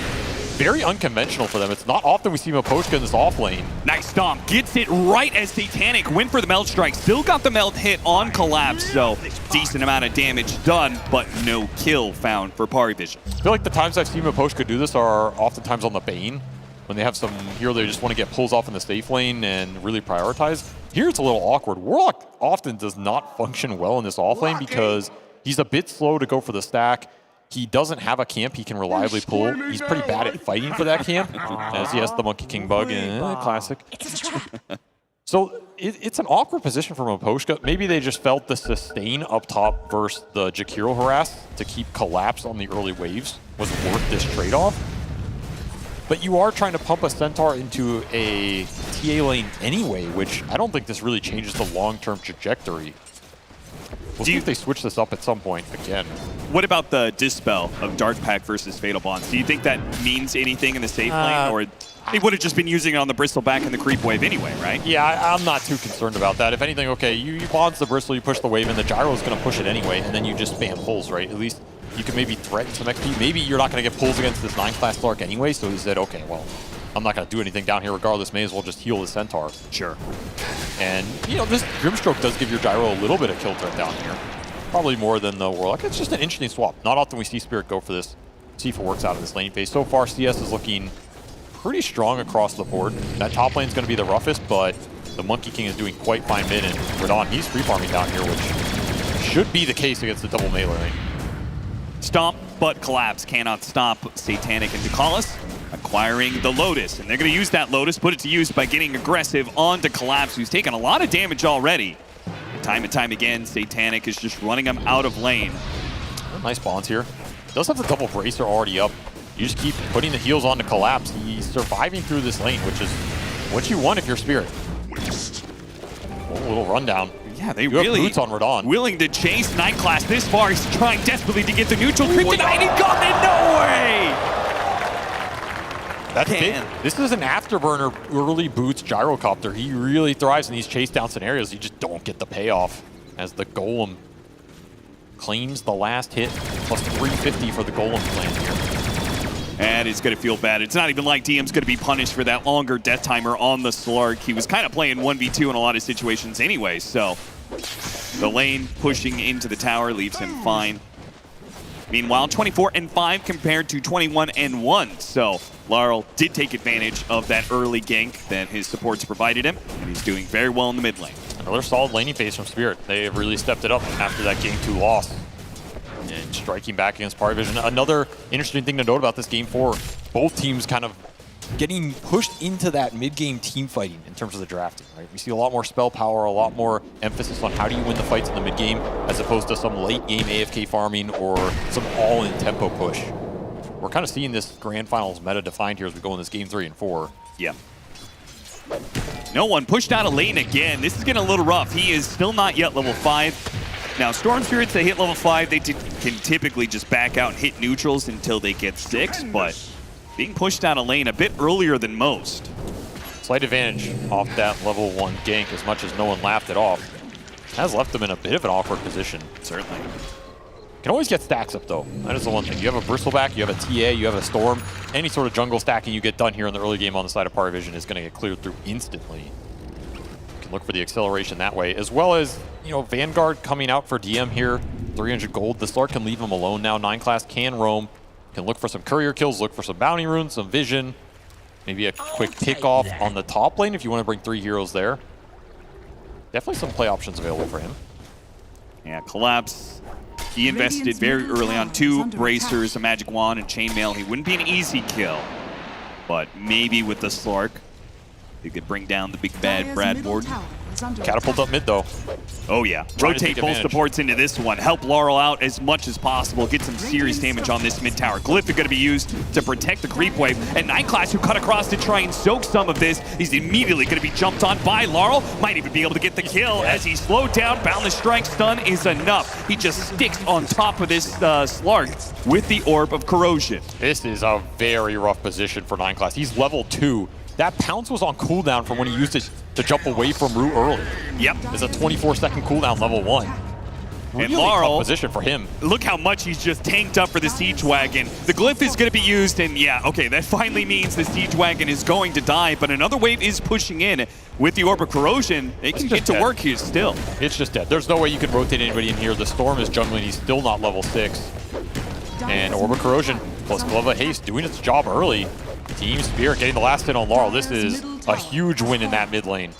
Very unconventional for them. It's not often we see Miposhka in this off lane. Nice stomp. Gets it right as Satanic went for the melt strike. Still got the melt hit on Collapse, so decent amount of damage done, but no kill found for Parivision. I feel like the times I've seen Miposhka do this are oftentimes on the Bane, when they have some hero they just want to get pulls off in the safe lane and really prioritize. Here it's a little awkward. Warlock often does not function well in this off lane because he's a bit slow to go for the stack. He doesn't have a camp he can reliably pull. He's pretty bad at fighting for that camp, as he has the Monkey King bug, classic. So it's an awkward position for Miposhka. Maybe they just felt the sustain up top versus the Jakiro harass to keep Collapse on the early waves was worth this trade-off. But you are trying to pump a Centaur into a TA lane anyway, which I don't think this really changes the long-term trajectory. We'll see if they switch this up at some point again. What about the Dispel of Dark Pack versus Fatal Bonds? Do you think that means anything in the safe lane, or they would have just been using it on the Bristle back in the creep wave anyway, right? Yeah, I'm not too concerned about that. If anything, okay, you bonds the Bristle, you push the wave, and the Gyro is going to push it anyway, and then you just spam pulls, right? At least you can maybe threaten some XP. Maybe you're not going to get pulls against this 9-class Slark anyway, so he said, okay, well, I'm not going to do anything down here regardless. May as well just heal the Centaur. Sure. And, you know, this Grimstroke does give your Gyro a little bit of kill threat down here. Probably more than the Warlock. It's just an interesting swap. Not often we see Spirit go for this. See if it works out in this lane phase. So far, CS is looking pretty strong across the board. That top lane is going to be the roughest, but the Monkey King is doing quite fine mid, and Radon, he's free farming down here, which should be the case against the double melee lane. Stomp, but Collapse cannot stop Satanic and Dakalis acquiring the Lotus. And they're going to use that Lotus, put it to use by getting aggressive onto Collapse, who's taken a lot of damage already. Time and time again, Satanic is just running him out of lane. Nice bonds here. Does have the double bracer already up. You just keep putting the heals on to Collapse. He's surviving through this lane, which is what you want if you're Spirit. Oh, a little rundown. Yeah, they you really have boots on Radon. Willing to chase 9 class this far. He's trying desperately to get the neutral. Kryptonite, and he got it. No way! That's big. This is an afterburner early boots gyrocopter. He really thrives in these chase down scenarios. You just don't get the payoff as the Golem claims the last hit, plus 350 for the Golem clan here. And it's going to feel bad. It's not even like DM's going to be punished for that longer death timer on the Slark. He was kind of playing 1v2 in a lot of situations anyway, so the lane pushing into the tower leaves him fine. Meanwhile, 24-5 compared to 21-1. So Laurel did take advantage of that early gank that his supports provided him, and he's doing very well in the mid lane. Another solid laning phase from Spirit. They have really stepped it up after that game 2 loss. And striking back against Parivision. Another interesting thing to note about this game 4, both teams kind of getting pushed into that mid-game team fighting in terms of the drafting, right? We see a lot more spell power, a lot more emphasis on how do you win the fights in the mid-game as opposed to some late-game AFK farming or some all-in tempo push. We're kind of seeing this Grand Finals meta defined here as we go in this game 3 and 4. Yeah. No one pushed out a lane again. This is getting a little rough. He is still not yet level 5. Now, Storm Spirits, they hit level 5, they can typically just back out and hit neutrals until they get 6, but being pushed out a lane a bit earlier than most. Slight advantage off that level 1 gank, as much as no one laughed it off. Has left them in a bit of an awkward position. Certainly. Can always get stacks up though. That is the one thing. You have a Bristleback, you have a TA, you have a Storm. Any sort of jungle stacking you get done here in the early game on the side of Parivision is going to get cleared through instantly. You can look for the acceleration that way, as well as, you know, Vanguard coming out for DM here. 300 gold. The Slark can leave him alone now. 9 class can roam. Can look for some courier kills, look for some bounty runes, some vision. Maybe a quick pick off on the top lane if you want to bring 3 heroes there. Definitely some play options available for him. Yeah, Collapse. He invested very early on 2 bracers, a magic wand, and chainmail. He wouldn't be an easy kill, but maybe with the Slark, he could bring down the big bad Brad Borden. Catapult up mid though. Oh yeah, rotate both supports into this one. Help Laurel out as much as possible. Get some serious damage on this mid tower. Glyph is going to be used to protect the creep wave. And 9 class, who cut across to try and soak some of this, he's immediately going to be jumped on by Laurel. Might even be able to get the kill as he's slowed down. Boundless Strike stun is enough. He just sticks on top of this Slark with the Orb of Corrosion. This is a very rough position for 9 class. He's level 2. That pounce was on cooldown from when he used it to jump away from Rue early. Yep. It's a 24-second cooldown level 1. Really and Laurel, tough position for him. Look how much he's just tanked up for the Siege Wagon. The Glyph is going to be used, and yeah, okay, that finally means the Siege Wagon is going to die, but another wave is pushing in. With the Orb of Corrosion, they can get to work here still. It's just dead. There's no way you can rotate anybody in here. The Storm is jungling. He's still not level 6. And Orb of Corrosion plus Glove of Haste doing its job early. Team Spirit getting the last hit on Laurel. This is a huge win in that mid lane.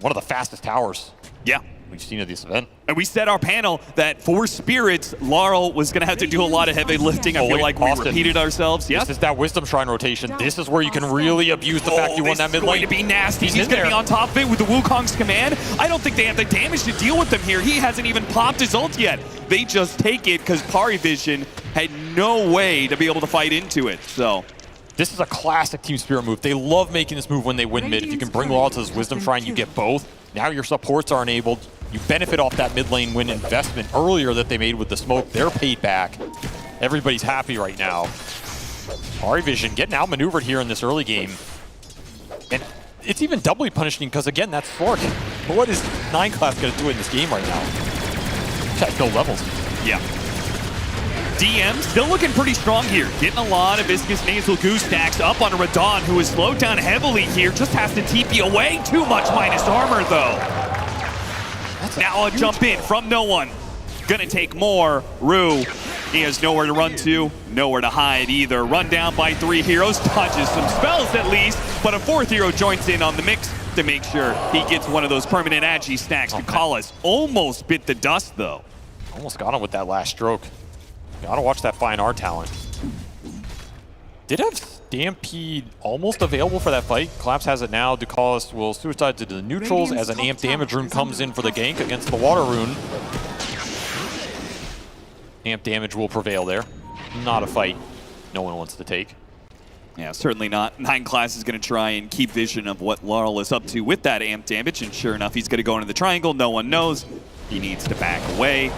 One of the fastest towers. Yeah. We've seen at this event. And we said our panel that for Spirits, Laurel was going to have to do a lot of heavy lifting. I feel like we repeated ourselves. Yeah. This is that Wisdom Shrine rotation. This is where you can really abuse the fact you won that mid lane. This is going to be nasty. He's going to be on top of it with the Wukong's command. I don't think they have the damage to deal with him here. He hasn't even popped his ult yet. They just take it because Parivision had no way to be able to fight into it. So this is a classic Team Spirit move. They love making this move when they win mid. If you can bring Laurel to this Wisdom Shrine, you get both. Now your supports are enabled. You benefit off that mid lane win investment earlier that they made with the smoke. They're paid back. Everybody's happy right now. Parivision getting outmaneuvered here in this early game. And it's even doubly punishing because, again, that's Slark. What is 9 class going to do in this game right now? Guys, no levels. Yeah. DM still looking pretty strong here. Getting a lot of Viscous Nasal Goo stacks up on Radon, who is slowed down heavily here. Just has to TP away. Too much minus armor, though. Now a jump in from no one. Gonna take more. Rue, he has nowhere to run to, nowhere to hide either. Run down by 3 heroes, dodges some spells at least, but a 4th hero joins in on the mix to make sure he gets one of those permanent Agi stacks. Kukalas almost bit the dust, though. Almost got him with that last stroke. Gotta watch that Fine R talent. Did have Stampede almost available for that fight. Collapse has it now. Ducalis will suicide to the neutrals as an amp damage rune comes in for the gank against the water rune. Amp damage will prevail there. Not a fight no one wants to take. Yeah, certainly not. 9 class is going to try and keep vision of what Laurel is up to with that amp damage, and sure enough, he's going to go into the triangle. No one knows. He needs to back away.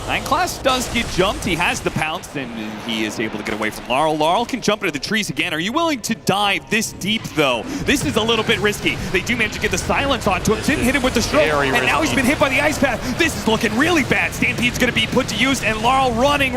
9 class does get jumped. He has the pounce, and he is able to get away from Laurel. Laurel can jump into the trees again. Are you willing to dive this deep, though? This is a little bit risky. They do manage to get the silence onto him. Didn't hit him with the stroke, and now he's been hit by the ice path. This is looking really bad. Stampede's going to be put to use, and Laurel running,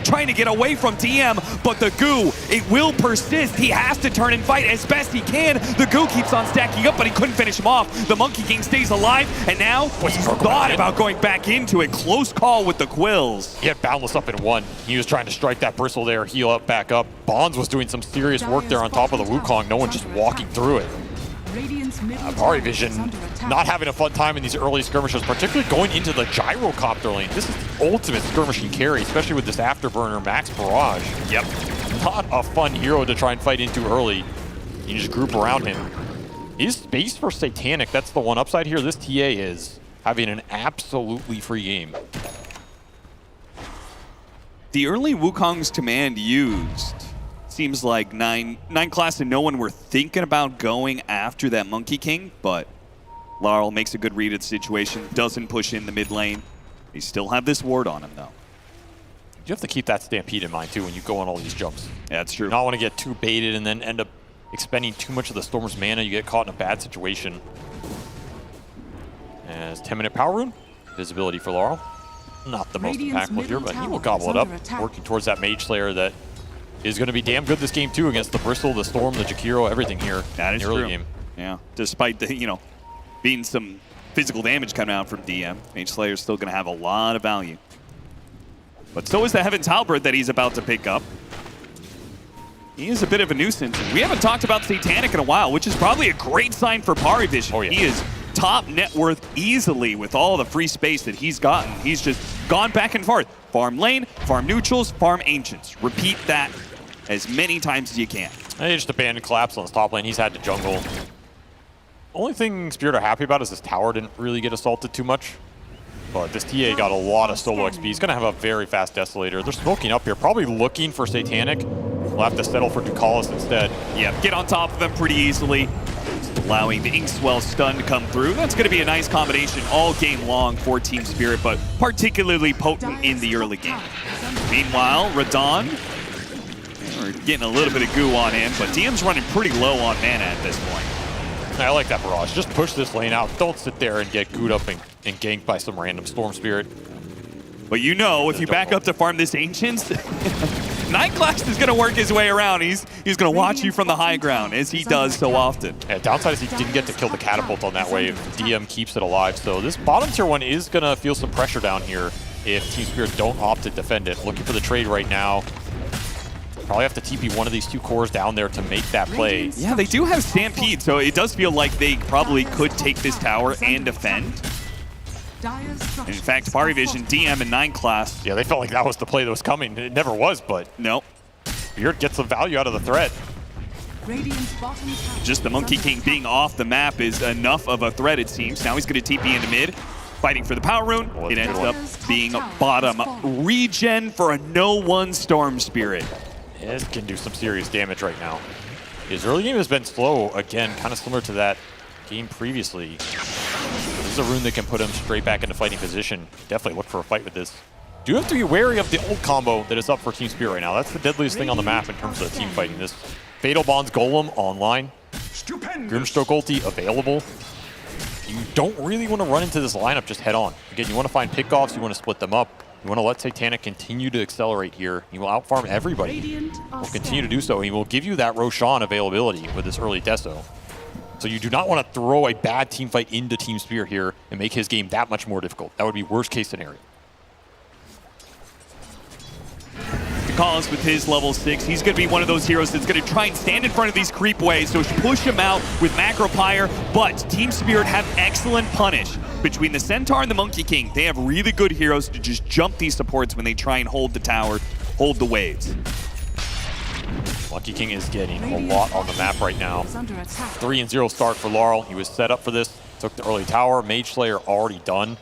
trying to get away from DM, but the goo, it will persist. He has to turn and fight as best he can. The goo keeps on stacking up, but he couldn't finish him off. The Monkey King stays alive, and now he's thought about going back into it. Close call with the Quills. He had Boundless up in 1. He was trying to strike that Bristle there, heal up, back up. Bonds was doing some serious work there on top of the Wukong. No one just walking through it. Parivision not having a fun time in these early skirmishes, particularly going into the Gyrocopter lane. This is the ultimate skirmishing carry, especially with this Afterburner Max Barrage. Yep. Not a fun hero to try and fight into early. You just group around him. Is space for Satanic. That's the one upside here. This TA is having an absolutely free game. The early Wukong's command used seems like 9 class and no one were thinking about going after that Monkey King, but Laurel makes a good read of the situation, doesn't push in the mid lane. They still have this ward on him, though. You have to keep that Stampede in mind, too, when you go on all these jumps. Yeah, that's true. You don't want to get too baited and then end up expending too much of the Storm's mana. You get caught in a bad situation. As 10-minute power rune, visibility for Laurel. not the most Radiant's impactful here, middle but he tower will gobble is it up, under attack. working towards that Mage Slayer that is going to be damn good this game too against the Bristle, the Storm, the Jakiro, everything here That in is the early true. game. Yeah, despite the, being some physical damage coming out from DM, Mage Slayer's still going to have a lot of value. But so is the Heaven's Halberd that he's about to pick up. He is a bit of a nuisance. We haven't talked about Satanic in a while, which is probably a great sign for Parivision. Oh, yeah. He is top net worth easily with all the free space that he's gotten. He's just gone back and forth. Farm lane, farm neutrals, farm ancients. Repeat that as many times as you can. And he just abandoned collapse on his top lane. He's had to jungle. Only thing Spirit are happy about is this tower didn't really get assaulted too much. But this TA got a lot of solo XP. He's going to have a very fast Desolator. They're smoking up here, probably looking for Satanic. We'll have to settle for Ducalis instead. Yeah, get on top of them pretty easily, allowing the Inkswell stun to come through. That's going to be a nice combination all game long for Team Spirit, but particularly potent in the early game. Meanwhile, Radon, we're getting a little bit of goo on him, but DM's running pretty low on mana at this point. I like that barrage. Just push this lane out. Don't sit there and get gooed up and ganked by some random Storm Spirit. But if you back up to farm this Ancients, Nightglass is going to work his way around. He's going to watch you from the high ground, as he does so often. Yeah, downside is he didn't get to kill the Catapult on that wave. DM keeps it alive, so this bottom tier one is going to feel some pressure down here if Team Spirit don't opt to defend it. Looking for the trade right now. Probably have to TP one of these two cores down there to make that play. Yeah, they do have Stampede, so it does feel like they probably could take this tower and defend. In fact, Parivision, DM, and 9 class. Yeah, they felt like that was the play that was coming. It never was, but no. Spirit gets some value out of the threat. Just the Monkey King being off the map is enough of a threat, it seems. Now he's going to TP into mid, fighting for the power rune. It ends up being bottom. Regen for a no-1 Storm Spirit. This can do some serious damage right now. His early game has been slow, again, kind of similar to that game previously. This is a rune that can put him straight back into fighting position. Definitely look for a fight with this. Do have to be wary of the ult combo that is up for Team Spirit right now. That's the deadliest thing on the map in terms of team fighting. This Fatal Bonds Golem online. Grimstroke ulti available. You don't really want to run into this lineup just head on. Again, you want to find pickoffs, you want to split them up. You want to let Satanic continue to accelerate here. He will outfarm everybody. He'll continue to do so. He will give you that Roshan availability with this early Deso. So you do not want to throw a bad team fight into Team Spirit here and make his game that much more difficult. That would be worst case scenario. Collins with his level 6, he's going to be one of those heroes that's going to try and stand in front of these creep waves, so push him out with Macropyre, but Team Spirit have excellent punish. Between the Centaur and the Monkey King, they have really good heroes to just jump these supports when they try and hold the tower, hold the waves. Monkey King is getting a lot on the map right now. 3-0 start for Laurel. He was set up for this, took the early tower. Mage Slayer already done.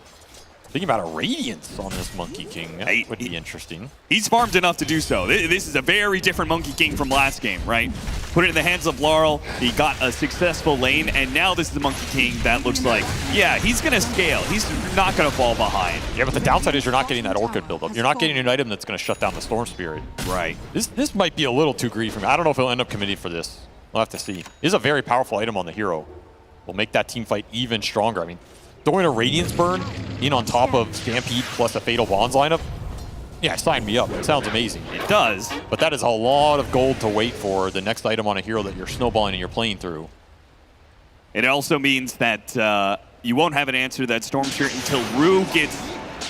Thinking about a Radiance on this Monkey King. That would be interesting. He's farmed enough to do so. This is a very different Monkey King from last game, right? Put it in the hands of Laurel. He got a successful lane, and now this is the Monkey King that looks like, yeah, he's going to scale. He's not going to fall behind. Yeah, but the downside is you're not getting that Orchid buildup. You're not getting an item that's going to shut down the Storm Spirit. Right. This might be a little too greedy for me. I don't know if he'll end up committing for this. We'll have to see. This is a very powerful item on the hero. Will make that team fight even stronger. I mean, throwing a Radiance Burn in on top of Stampede plus a Fatal Bonds lineup, yeah, sign me up. It sounds amazing. It does. But that is a lot of gold to wait for the next item on a hero that you're snowballing and you're playing through. It also means that you won't have an answer to that Storm Spirit until Rue gets,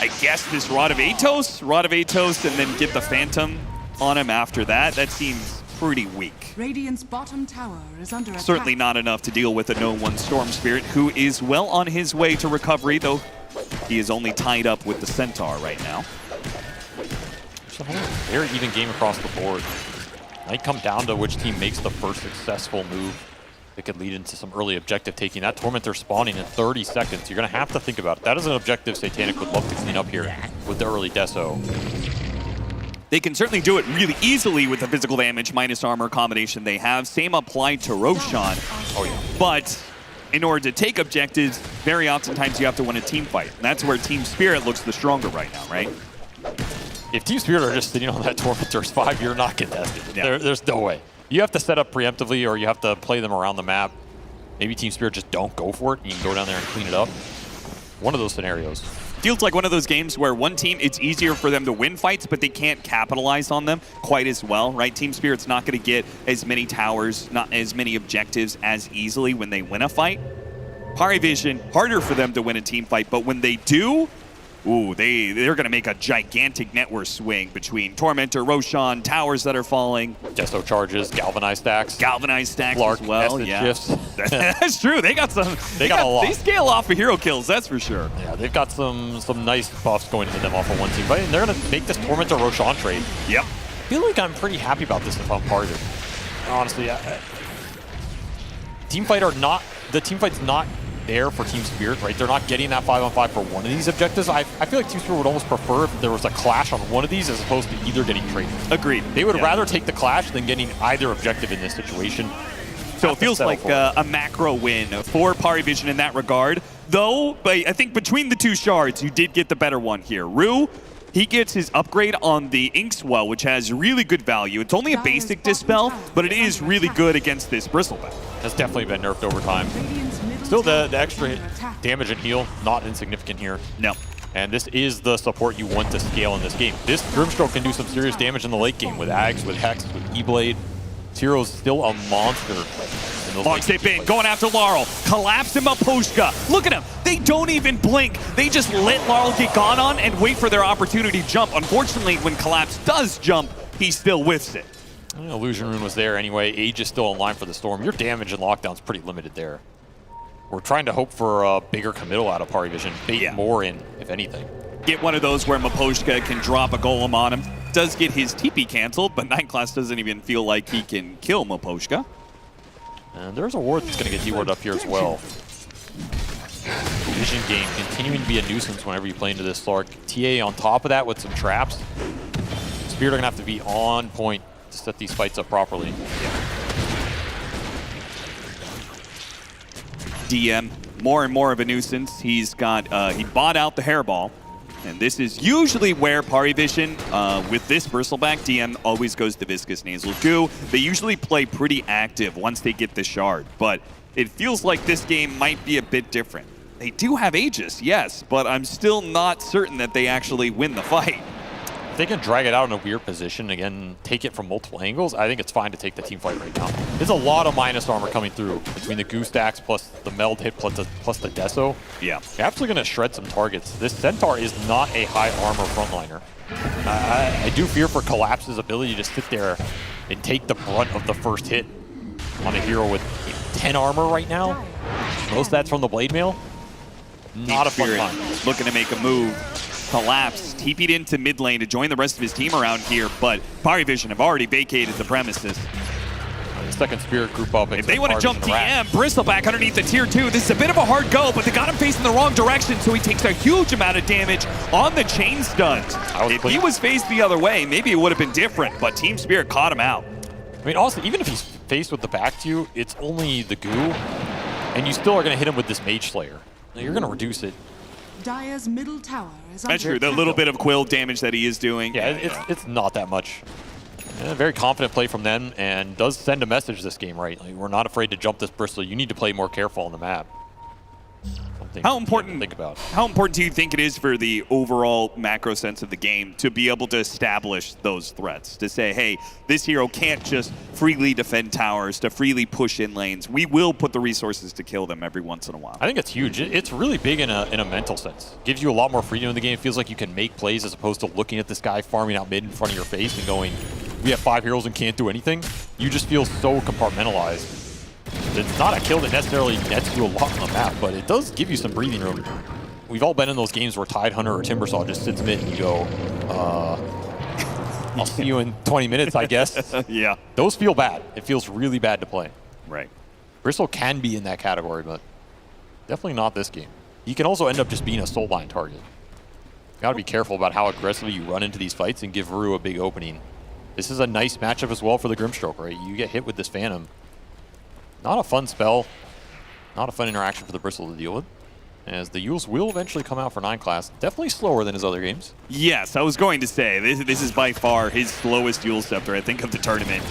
I guess, this Rod of Atos, and then get the Phantom on him after that. That seems pretty weak. Radiant's bottom tower is under attack. Certainly not enough to deal with a no-1 Storm Spirit, who is well on his way to recovery, though he is only tied up with the Centaur right now. It's a very even game across the board. Might come down to which team makes the first successful move that could lead into some early objective taking. That Tormentor spawning in 30 seconds. You're going to have to think about it. That is an objective Satanic would love to clean up here with the early Deso. They can certainly do it really easily with the physical damage minus armor combination they have. Same applied to Roshan. Oh yeah. But in order to take objectives, very oftentimes you have to win a team fight. And that's where Team Spirit looks the stronger right now, right? If Team Spirit are just sitting on that Tormentor's 5, you're not contested. Yeah. There's no way. You have to set up preemptively or you have to play them around the map. Maybe Team Spirit just don't go for it. You can go down there and clean it up. One of those scenarios. feels like one of those games where one team, it's easier for them to win fights, but they can't capitalize on them quite as well, right? Team Spirit's not going to get as many towers, not as many objectives as easily when they win a fight. Parivision, harder for them to win a team fight, but when they do, ooh, they're going to make a gigantic network swing between Tormentor, Roshan, towers that are falling. Desto charges, galvanized stacks. Galvanized stacks Clark, as well, Essence yeah. shifts. That's true. They got some. They got a lot. They scale off of hero kills, that's for sure. Yeah, they've got some nice buffs going into them off of one team fight, and they're going to make this Tormentor Roshan trade. Yep. I feel like I'm pretty happy about this if I'm part of it. Honestly, the team fight's not there for Team Spirit, right? They're not getting that 5-on-5 for one of these objectives. I feel like Team Spirit would almost prefer if there was a clash on one of these as opposed to either getting traded. Agreed. They would rather take the clash than getting either objective in this situation. So it feels like a macro win for Parivision in that regard. Though, I think between the two shards, you did get the better one here. Rue, he gets his upgrade on the Inkswell, which has really good value. It's only a basic dispel, but it is really good against this Bristleback. Has definitely been nerfed over time. Still, the extra damage and heal, not insignificant here. No. And this is the support you want to scale in this game. This Grimstroke can do some serious damage in the late game with Ags, with Hex, with E-Blade. This hero's still a monster. Long step in, going after Laurel. Collapse him up, Poshka. Look at him. They don't even blink. They just let Laurel get gone on and wait for their opportunity to jump. Unfortunately, when Collapse does jump, he still whiffs it. Illusion Rune was there anyway. Age is still in line for the Storm. Your damage and lockdown's pretty limited there. We're trying to hope for a bigger committal out of Parivision. Bait more in, if anything. Get one of those where Maposhka can drop a golem on him. Does get his TP canceled, but 9 class doesn't even feel like he can kill Maposhka. And there's a ward that's going to get dewarded up here as well. Vision game continuing to be a nuisance whenever you play into this Slark. TA on top of that with some traps. Spirit are going to have to be on point to set these fights up properly. DM, more and more of a nuisance. He's got, he bought out the hairball. And this is usually where Parivision, with this Bristleback, DM always goes to Viscous Nasal Goo. They usually play pretty active once they get the shard, but it feels like this game might be a bit different. They do have Aegis, yes, but I'm still not certain that they actually win the fight. If they can drag it out in a weird position, again, take it from multiple angles, I think it's fine to take the team fight right now. There's a lot of minus armor coming through between the Goo stacks plus the meld hit plus the Deso. Yeah. You're absolutely going to shred some targets. This Centaur is not a high armor frontliner. I do fear for Collapse's ability to sit there and take the brunt of the first hit on a hero with 10 armor right now. Most of that's from the Blade Mail. Not a fun time. Looking to make a move. Collapse, TP'd into mid lane to join the rest of his team around here, but Parivision have already vacated the premises. The second Spirit group up. If they want to jump TM, Bristleback underneath the tier 2. This is a bit of a hard go, but they got him facing the wrong direction, so he takes a huge amount of damage on the chain stuns. If he was faced the other way, maybe it would have been different, but Team Spirit caught him out. I mean, honestly, even if he's faced with the back to you, it's only the Goo, and you still are going to hit him with this Mage Slayer. Now, you're going to reduce it. Dire's middle tower is That's true. The little bit of Quill damage that he is doing. Yeah, it's not that much. Very confident play from them, and does send a message this game, right? Like, we're not afraid to jump this Bristol. You need to play more careful on the map. How important do you think it is for the overall macro sense of the game to be able to establish those threats? To say, hey, this hero can't just freely defend towers, to freely push in lanes. We will put the resources to kill them every once in a while. I think it's huge. It's really big in a mental sense. Gives you a lot more freedom in the game. It feels like you can make plays as opposed to looking at this guy farming out mid in front of your face and going, we have 5 heroes and can't do anything. You just feel so compartmentalized. It's not a kill that necessarily nets you a lot on the map, but it does give you some breathing room. We've all been in those games where Tide Hunter or Timbersaw just sits mid and you go, I'll see you in 20 minutes, I guess. Yeah. Those feel bad. It feels really bad to play. Right. Bristol can be in that category, but definitely not this game. He can also end up just being a soul line target. Got to be careful about how aggressively you run into these fights and give Rue a big opening. This is a nice matchup as well for the Grimstroke, right? You get hit with this Phantom. Not a fun spell. Not a fun interaction for the Bristle to deal with. As the Yules will eventually come out for 9 class. Definitely slower than his other games. Yes, I was going to say, this is by far his slowest Yule Scepter, I think, of the tournament.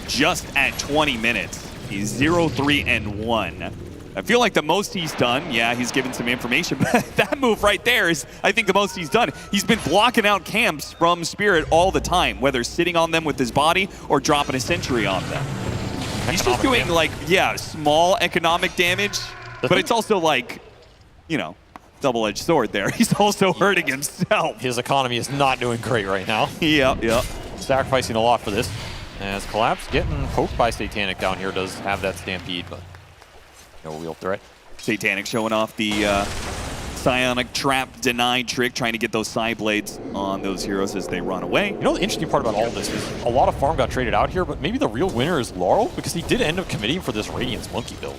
Just at 20 minutes. He's 0-3-1. I feel like the most he's done, yeah, he's given some information, but that move right there is, I think, the most he's done. He's been blocking out camps from Spirit all the time, whether sitting on them with his body or dropping a sentry on them. He's just doing, like, yeah, small economic damage, but it's also like, you know, double-edged sword there. He's also hurting himself. His economy is not doing great right now. Yep. Sacrificing a lot for this. As Collapse getting poked by Satanic down here does have that stampede, but no real threat. Satanic showing off the psionic trap deny trick, trying to get those side blades on those heroes as they run away. You know the interesting part about all this is a lot of farm got traded out here, but maybe the real winner is Laurel, because he did end up committing for this Radiance Monkey build.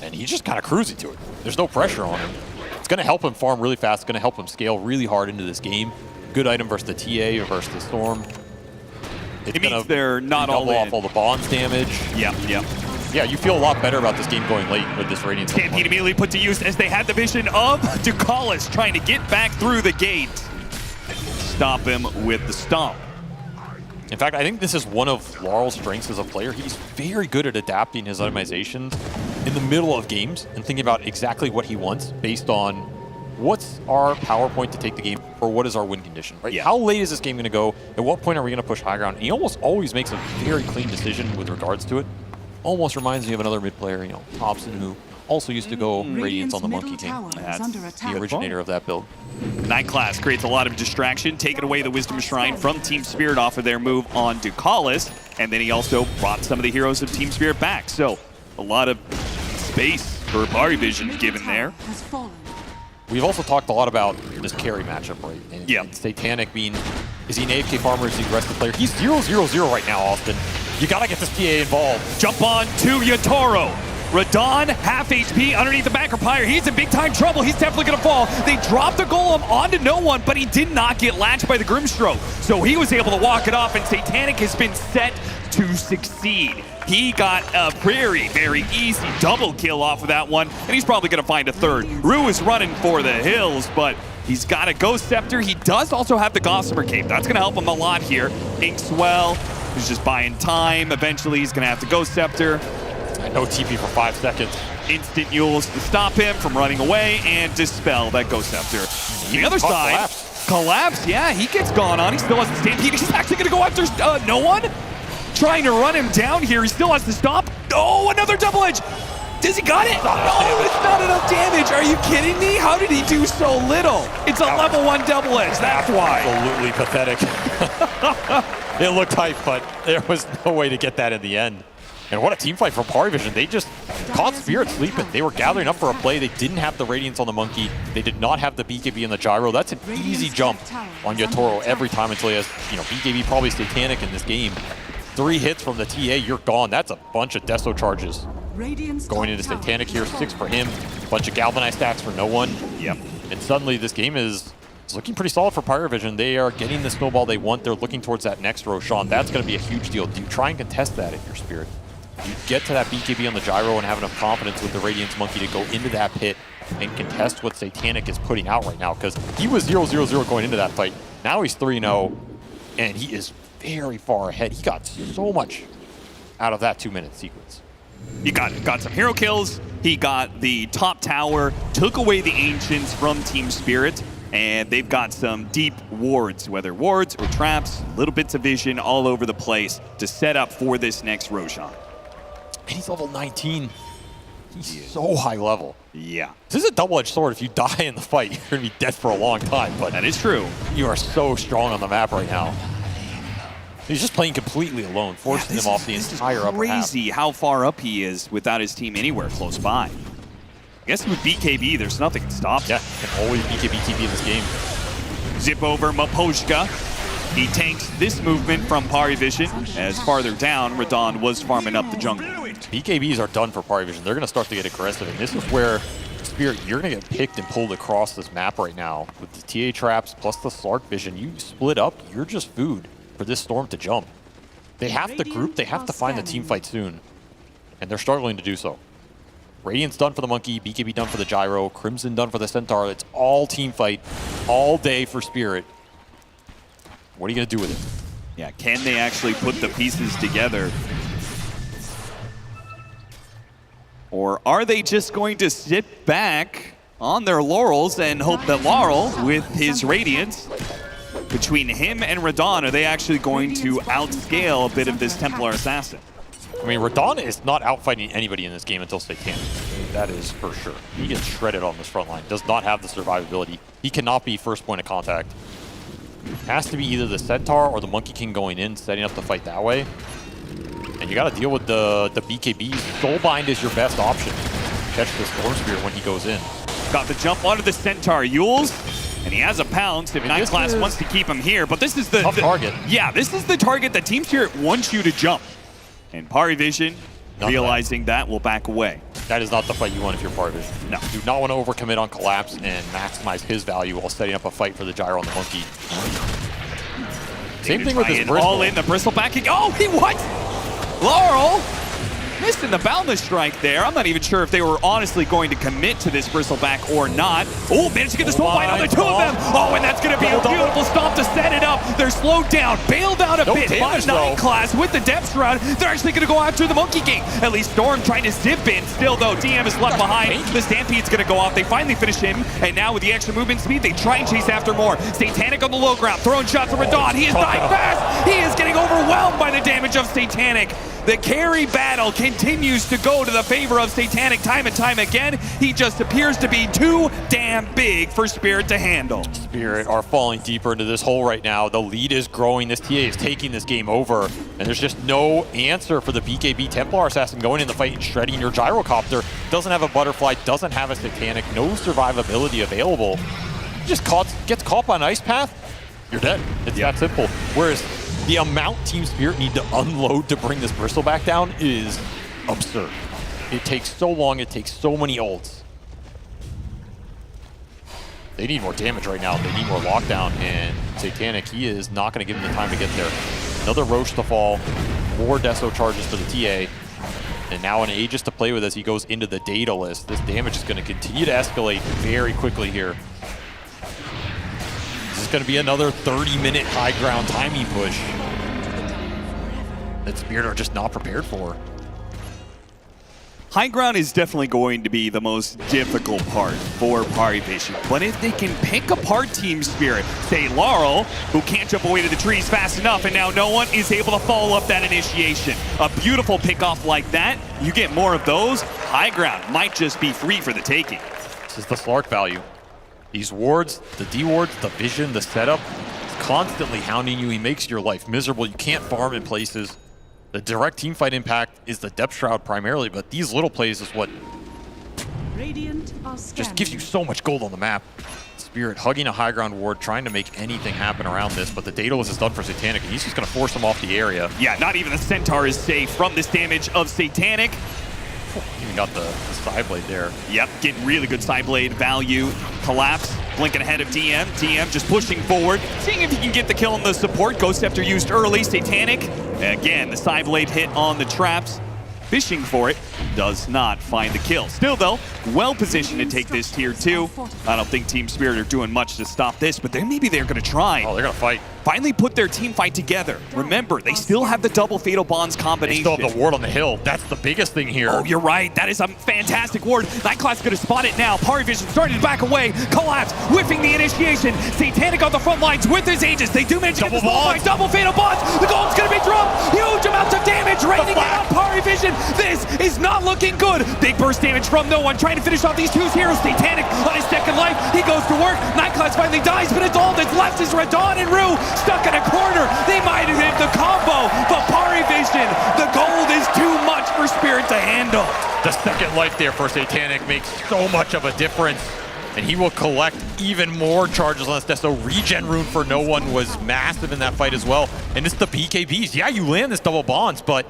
And he's just kind of cruising to it. There's no pressure on him. It's going to help him farm really fast. It's going to help him scale really hard into this game. Good item versus the TA versus the Storm. It means they're not all in. Off all the bonds damage. Yep. Yeah, you feel a lot better about this game going late with this Radiance. Stampede immediately put to use as they had the vision of Ducalis trying to get back through the gate. Stop him with the stomp. In fact, I think this is one of Laurel's strengths as a player. He's very good at adapting his itemizations in the middle of games and thinking about exactly what he wants based on what's our power point to take the game or what is our win condition, right? Yeah. How late is this game going to go? At what point are we going to push high ground? And he almost always makes a very clean decision with regards to it. Almost reminds me of another mid player, you know, Thompson, who also used to go Radiance on the Monkey team. That's the originator of that build. Night Class creates a lot of distraction, taking away the Wisdom Shrine from Team Spirit off of their move on Ducalis, and then he also brought some of the heroes of Team Spirit back. So a lot of space for Pari Vision given there. We've also talked a lot about this carry matchup, right? And Satanic being, is he an AFK farmer, is he the rest of the player? He's 0-0-0 right now, Austin. You gotta get this TA involved. Jump on to Yatoro. Radon, half HP underneath the backer Pyre. He's in big time trouble. He's definitely gonna fall. They dropped the golem onto no one, but he did not get latched by the Grimstroke. So he was able to walk it off, and Satanic has been set to succeed. He got a very, very easy double kill off of that one, and he's probably gonna find a third. Rue is running for the hills, but he's got a Ghost Scepter. He does also have the Gossamer Cape. That's gonna help him a lot here. Inkswell is just buying time. Eventually he's gonna have to Ghost Scepter. No TP for 5 seconds. Instant Mules to stop him from running away and dispel that Ghost Scepter. The other side, Collapse, yeah, he gets gone on. He still has the Stampede. He's actually gonna go after no one. Trying to run him down here. He still has to stop. Oh, another double edge. Does he got it? No, it's not enough damage. Are you kidding me? How did he do so little? It's a level 1 double edge. That's why. Absolutely pathetic. It looked hype, but there was no way to get that in the end. And what a team fight from Pari Vision. They just caught Spirit sleeping. They were gathering up for a play. They didn't have the Radiance on the Monkey. They did not have the BKB and the Gyro. That's an easy jump on Yatoro every time until he has, you know, BKB, probably Satanic in this game. 3 hits from the TA, you're gone. That's a bunch of Deso charges. Going into Satanic here, 6 for him. Bunch of Galvanized stacks for no one. Yep. And suddenly this game is looking pretty solid for Pari Vision. They are getting the snowball they want. They're looking towards that next Roshan. That's going to be a huge deal. Do you try and contest that in your Spirit? You get to that BKB on the Gyro and have enough confidence with the Radiance Monkey to go into that pit and contest what Satanic is putting out right now, because he was 0-0-0 going into that fight. Now he's 3-0, and he is very far ahead. He got so much out of that 2-minute sequence. He got some hero kills. He got the top tower, took away the Ancients from Team Spirit, and they've got some deep wards, whether wards or traps, little bits of vision all over the place to set up for this next Roshan. And he's level 19. He's so high level. Yeah. This is a double-edged sword. If you die in the fight, you're going to be dead for a long time. But that is true. You are so strong on the map right now. He's just playing completely alone, forcing him off the entire upper half. Crazy how far up he is without his team anywhere close by. I guess with BKB, there's nothing that stops. Yeah, can always BKB TP in this game. Zip over Maposhka. He tanks this movement from Pari Vision, as farther down, Radon was farming up the jungle. BKBs are done for Pari Vision. They're going to start to get aggressive, and this is where, Spirit, you're going to get picked and pulled across this map right now. With the TA traps plus the Slark Vision, you split up, you're just food for this Storm to jump. They have to group, they have to find the team fight soon, and they're struggling to do so. Radiant's done for the Monkey, BKB done for the Gyro, Crimson done for the Centaur. It's all team fight, all day for Spirit. What are you going to do with it? Yeah, can they actually put the pieces together? Or are they just going to sit back on their laurels and hope that Laurel, with his Radiance, between him and Radon, are they actually going to outscale a bit of this Templar Assassin? I mean, Radon is not outfighting anybody in this game until Satanic. That is for sure. He gets shredded on this front line. Does not have the survivability. He cannot be first point of contact. Has to be either the Centaur or the Monkey King going in, setting up the fight that way. And you got to deal with the BKBs. Soulbind is your best option. Catch the Storm Spirit when he goes in. Got the jump onto the Centaur Yules, and he has a pounce if Night Class wants to keep him here. But this is the target. Yeah, this is the target that Team Spirit wants you to jump. And Parivision, realizing that, will back away. That is not the fight you want if you're Parivision. No. Do not want to overcommit on Collapse and maximize his value while setting up a fight for the Gyro on the Monkey. Same thing with his Bristle. All in the Bristle backing. Oh, he what? Laurel missing the Boundless Strike there. I'm not even sure if they were honestly going to commit to this Bristleback or not. Oh, managed to get the Soulbind on the two of them. Oh, and that's going to be a beautiful stomp to set it up. They're slowed down, bailed out a bit by Night Class with the Depth Shroud. They're actually going to go after the Monkey King. At least Storm trying to zip in. Still, though, DM is left behind. The Stampede's going to go off. They finally finish him, and now with the extra movement speed, they try and chase after more. Satanic on the low ground, throwing shots at Radon. He is dying fast. He is getting overwhelmed by the damage of Satanic. The carry battle continues to go to the favor of Satanic time and time again. He just appears to be too damn big for Spirit to handle. Spirit are falling deeper into this hole right now. The lead is growing. This TA is taking this game over. And there's just no answer for the BKB Templar Assassin going in the fight and shredding your Gyrocopter. Doesn't have a Butterfly, doesn't have a Satanic, no survivability available. Just gets caught by an Ice Path, you're dead. It's that simple. Whereas the amount Team Spirit need to unload to bring this Bristleback down is absurd. It takes so long, it takes so many ults. They need more damage right now. They need more lockdown, and Satanic, he is not going to give him the time to get there. Another Roche to fall, 4 Deso charges for the TA, and now an Aegis to play with as he goes into the data list. This damage is going to continue to escalate very quickly here. This is going to be another 30-minute high ground timing push that Spirit are just not prepared for. High ground is definitely going to be the most difficult part for Parivision. But if they can pick apart Team Spirit, say Laurel, who can't jump away to the trees fast enough, and now no one is able to follow up that initiation. A beautiful pickoff like that, you get more of those, high ground might just be free for the taking. This is the Slark value. These wards, the D wards, the vision, the setup, it's constantly hounding you. He makes your life miserable. You can't farm in places. The direct team fight impact is the Depth Shroud primarily, but these little plays is what just gives you so much gold on the map. Spirit hugging a high ground ward, trying to make anything happen around this, but the Daedalus is done for Satanic, and he's just going to force him off the area. Yeah, not even the Centaur is safe from this damage of Satanic. Even got the side blade there. Yep, getting really good side blade value. Collapse, blinking ahead of DM. DM just pushing forward, seeing if he can get the kill on the support. Ghost Scepter used early. Satanic, again, the side blade hit on the traps. Fishing for it, does not find the kill. Still though, well positioned to take this tier 2. I don't think Team Spirit are doing much to stop this, but then maybe they're gonna try. Oh, they're gonna fight. Finally put their team fight together. Remember, they still have the double Fatal Bonds combination. They still have the ward on the hill. That's the biggest thing here. Oh, you're right. That is a fantastic ward. Night Class gonna spot it now. Parivision starting to back away. Collapse, whiffing the initiation. Satanic on the front lines with his Aegis. They do manage to get the fight. Double Fatal Bonds. The gold's gonna be dropped. Huge amounts of damage raining down Parivision. This is not looking good. Big burst damage from no one. Trying to finish off these two heroes. Satanic on his second life. He goes to work. Night Class finally dies, but it's all that's left is Radon and Rue stuck in a corner. They might have hit the combo, but Parivision, the gold is too much for Spirit to handle. The second life there for Satanic makes so much of a difference, and he will collect even more charges on this. So regen rune for no one was massive in that fight as well. And it's the BKBs. Yeah, you land this double bonds, but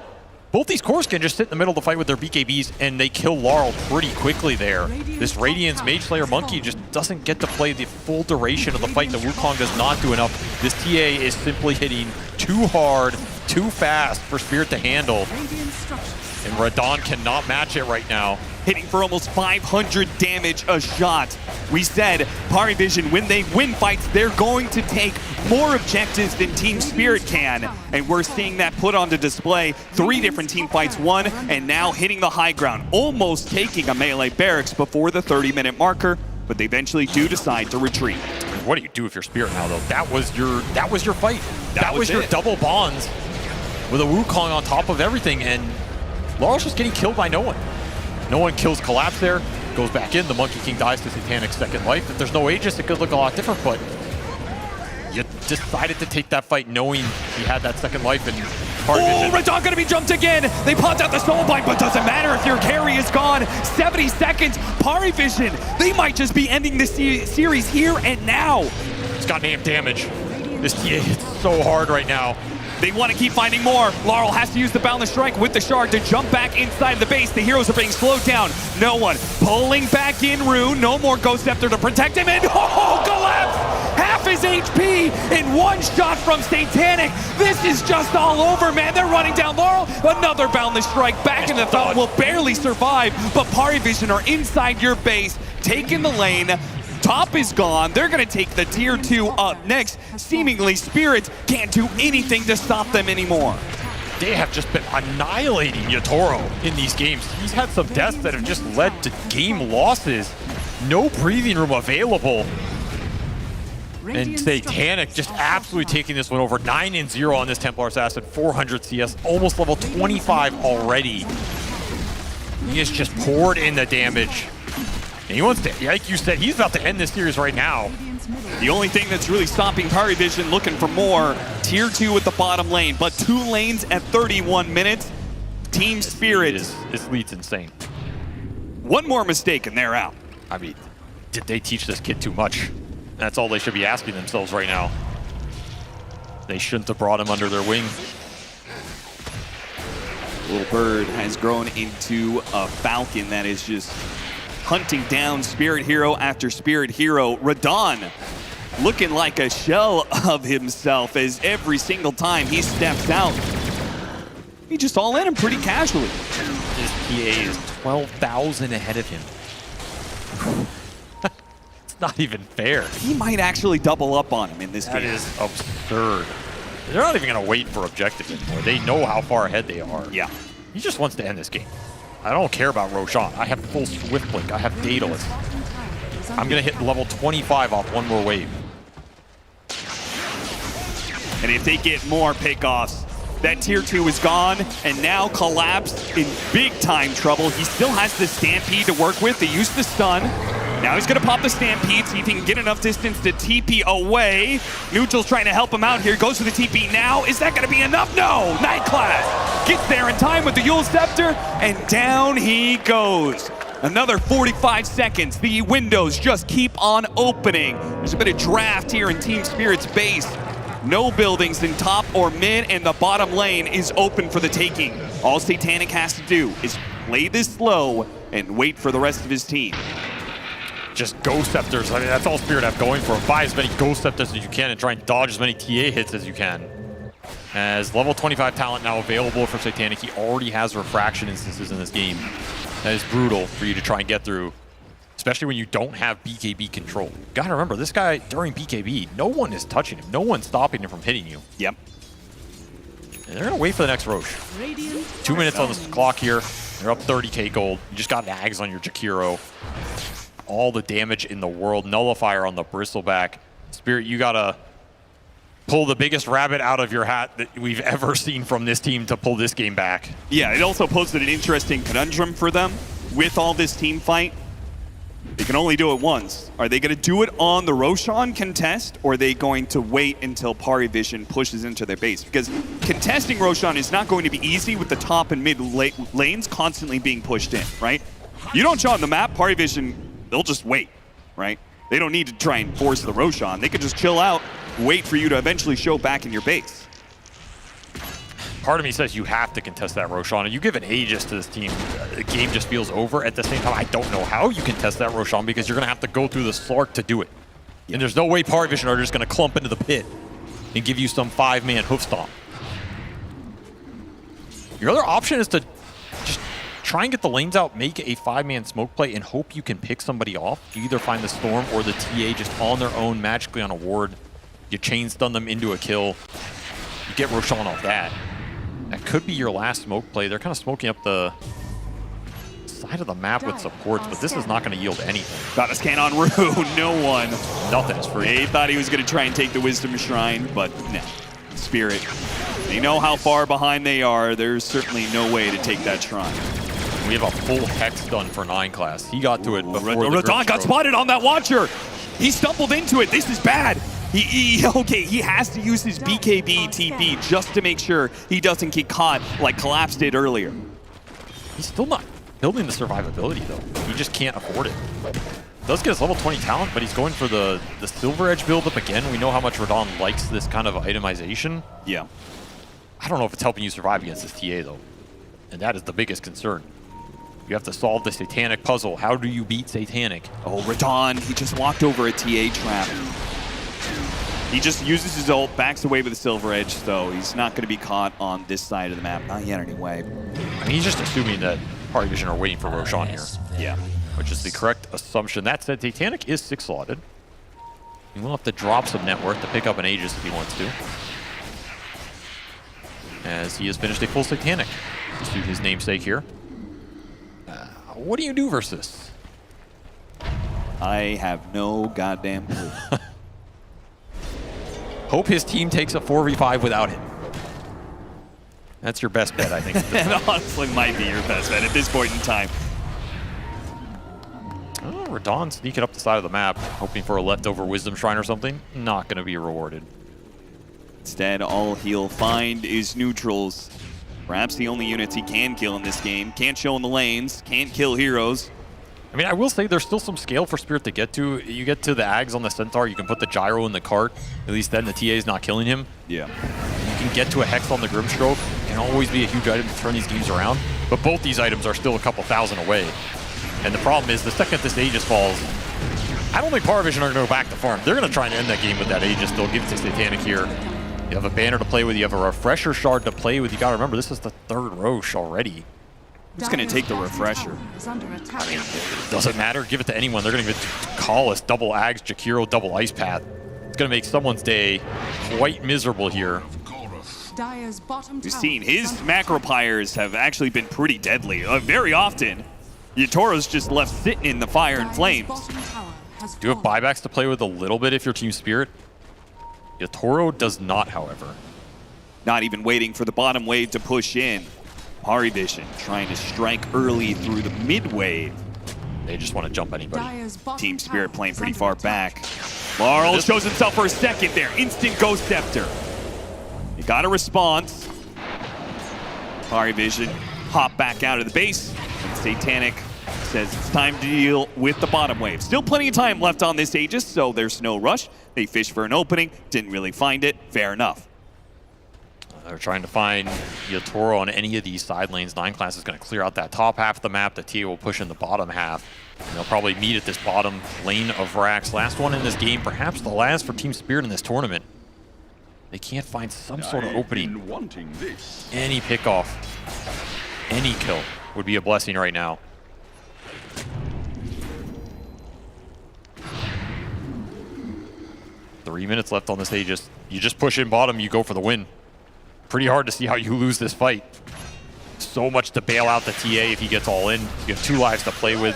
both these cores can just sit in the middle of the fight with their BKBs, and they kill Laurel pretty quickly there. This Radiance Mage Slayer Monkey just doesn't get to play the full duration of the fight. The Wukong does not do enough. This TA is simply hitting too hard, too fast for Spirit to handle. And Radon cannot match it right now. Hitting for almost 500 damage a shot. We said Parivision, when they win fights, they're going to take more objectives than Team Spirit can. And we're seeing that put onto display. 3 different team fights won, and now hitting the high ground, almost taking a melee barracks before the 30-minute marker, but they eventually do decide to retreat. What do you do if you're Spirit now, though? That was your fight. That was your double bonds with a Wukong on top of everything, and Laurel's just getting killed by no one. No one kills Collapse there, goes back in, the Monkey King dies to Satanic's second life. If there's no Aegis, it could look a lot different, but you decided to take that fight knowing he had that second life and Oh, Radon gonna be jumped again. They popped out the Soulbind, but doesn't matter if your carry is gone. 70 seconds, Parivision, they might just be ending the series here and now. It's got name damage. This TA hits so hard right now. They want to keep finding more. Laurel has to use the Boundless Strike with the Shard to jump back inside the base. The heroes are being slowed down. No one pulling back in Rune. No more Ghost Scepter to protect him. And Collapse! Half his HP in one shot from Satanic. This is just all over, man. They're running down Laurel. Another Boundless Strike back in the thought will barely survive. But Parivision are inside your base, taking the lane. Top is gone. They're going to take the tier 2 up next. Seemingly, Spirits can't do anything to stop them anymore. They have just been annihilating Yatoro in these games. He's had some deaths that have just led to game losses. No breathing room available. And Satanic just absolutely taking this one over. 9-0 on this Templar Assassin. 400 CS, almost level 25 already. He has just poured in the damage. And he wants to, like you said, he's about to end this series right now. The only thing that's really stopping Parivision looking for more, tier 2 at the bottom lane, but 2 lanes at 31 minutes. Team Spirit. This lead's insane. One more mistake and they're out. I mean, did they teach this kid too much? That's all they should be asking themselves right now. They shouldn't have brought him under their wing. Little Bird has grown into a falcon that is just hunting down Spirit Hero after Spirit Hero. Radon looking like a shell of himself as every single time he steps out, he just all in him pretty casually. His PA is 12,000 ahead of him. It's not even fair. He might actually double up on him in this game. That is absurd. They're not even going to wait for objective anymore. They know how far ahead they are. Yeah. He just wants to end this game. I don't care about Roshan. I have full Swift Blink. I have Daedalus. I'm going to hit level 25 off one more wave. And if they get more pickoffs, that tier 2 is gone, and now Collapse in big time trouble. He still has the Stampede to work with. They used the stun. Now he's gonna pop the Stampede, see if he can get enough distance to TP away. Neutral's trying to help him out here. Goes for the TP now. Is that gonna be enough? No! Nightclass gets there in time with the Yule Scepter, and down he goes. Another 45 seconds. The windows just keep on opening. There's a bit of draft here in Team Spirit's base. No buildings in top or mid, and the bottom lane is open for the taking. All Satanic has to do is play this slow and wait for the rest of his team. Just Ghost Scepters. I mean, that's all Spirit have going for him. Buy as many Ghost Scepters as you can and try and dodge as many TA hits as you can. As level 25 talent now available for Satanic, he already has refraction instances in this game. That is brutal for you to try and get through, especially when you don't have BKB control. Gotta remember, this guy, during BKB, no one is touching him. No one's stopping him from hitting you. Yep. And they're gonna wait for the next Roche. 2 minutes on the clock here. They're up 30k gold. You just got nags on your Jakiro. All the damage in the world. Nullifier on the Bristleback. Spirit, you gotta pull the biggest rabbit out of your hat that we've ever seen from this team to pull this game back. Yeah, it also posed an interesting conundrum for them with all this team fight. They can only do it once. Are they going to do it on the Roshan contest, or are they going to wait until Parivision pushes into their base? Because contesting Roshan is not going to be easy with the top and mid lanes constantly being pushed in, right? You don't show on the map, Parivision, they'll just wait, right? They don't need to try and force the Roshan. They could just chill out, wait for you to eventually show back in your base. Part of me says you have to contest that Roshan, and you give an Aegis to this team, the game just feels over. At the same time, I don't know how you contest that Roshan because you're going to have to go through the Slark to do it. Yeah. And there's no way Parivision are just going to clump into the pit and give you some 5-man hoof stomp. Your other option is to just try and get the lanes out, make a 5-man smoke play, and hope you can pick somebody off. You either find the Storm or the TA just on their own, magically on a ward. You chain stun them into a kill. You get Roshan off that. That could be your last smoke play. They're kind of smoking up the side of the map with supports, but this is not going to yield anything. Got a scan on Rue. No one. Nothing is free. He thought he was going to try and take the Wisdom Shrine, but no. Spirit. They know how far behind they are. There's certainly no way to take that Shrine. We have a full Hex done for 9 class. He got to it before the Radon got spotted on that Watcher. He stumbled into it. This is bad. He has to use his BKB TP just to make sure he doesn't get caught like Collapse did earlier. He's still not building the survivability, though. He just can't afford it. Does get his level 20 talent, but he's going for the Silver Edge build-up again. We know how much Radon likes this kind of itemization. Yeah. I don't know if it's helping you survive against this TA, though. And that is the biggest concern. You have to solve the Satanic puzzle. How do you beat Satanic? Oh, Radon, he just walked over a TA trap. He just uses his ult, backs away with the Silver Edge, so he's not going to be caught on this side of the map. Not yet, anyway. I mean, he's just assuming that Party Vision are waiting for Roshan here. Yeah. Which is the correct assumption. That said, Satanic is 6-slotted. He will have to drop some net worth to pick up an Aegis if he wants to, as he has finished a full Satanic, to suit his namesake here. What do you do versus this? I have no goddamn clue. Hope his team takes a 4v5 without him. That's your best bet, I think. That honestly might be your best bet at this point in time. Oh, Radon sneaking up the side of the map, hoping for a leftover Wisdom Shrine or something. Not going to be rewarded. Instead, all he'll find is neutrals. Perhaps the only units he can kill in this game. Can't show in the lanes, can't kill heroes. I mean, I will say there's still some scale for Spirit to get to. You get to the Ags on the Centaur, you can put the Gyro in the cart. At least then the TA is not killing him. Yeah. You can get to a Hex on the Grimstroke. Can always be a huge item to turn these games around. But both these items are still a couple thousand away. And the problem is, the second this Aegis falls, I don't think Power Vision are going to go back to farm. They're going to try and end that game with that Aegis. They'll give it to Satanic here. You have a banner to play with. You have a refresher shard to play with. You got to remember, this is the 3rd Roche already. Who's going to take the refresher? I mean, it doesn't matter. Give it to anyone. They're going to give it to Collis, double Ags, Jakiro, double Ice Path. It's going to make someone's day quite miserable here. We've seen his macro pyres have actually been pretty deadly. Very often, Yatoro's just left sitting in the fire and flames. Do you have buybacks to play with a little bit if you're Team Spirit? Yatoro does not, however. Not even waiting for the bottom wave to push in. Pari Vision trying to strike early through the mid wave. They just want to jump anybody. Team Spirit playing pretty far back. Laurel shows himself for a second there. Instant Ghost Scepter. He got a response. Pari Vision hop back out of the base. And Satanic says it's time to deal with the bottom wave. Still plenty of time left on this Aegis, so there's no rush. They fished for an opening, didn't really find it. Fair enough. They're trying to find Yatoro on any of these side lanes. 9 class is going to clear out that top half of the map. The TA will push in the bottom half. And they'll probably meet at this bottom lane of Rax. Last one in this game, perhaps the last for Team Spirit in this tournament. They can't find some sort of opening. Any pickoff, any kill would be a blessing right now. Three minutes left on this Aegis. You just push in bottom, you go for the win. Pretty hard to see how you lose this fight. So much to bail out the TA if he gets all in. You have 2 lives to play with.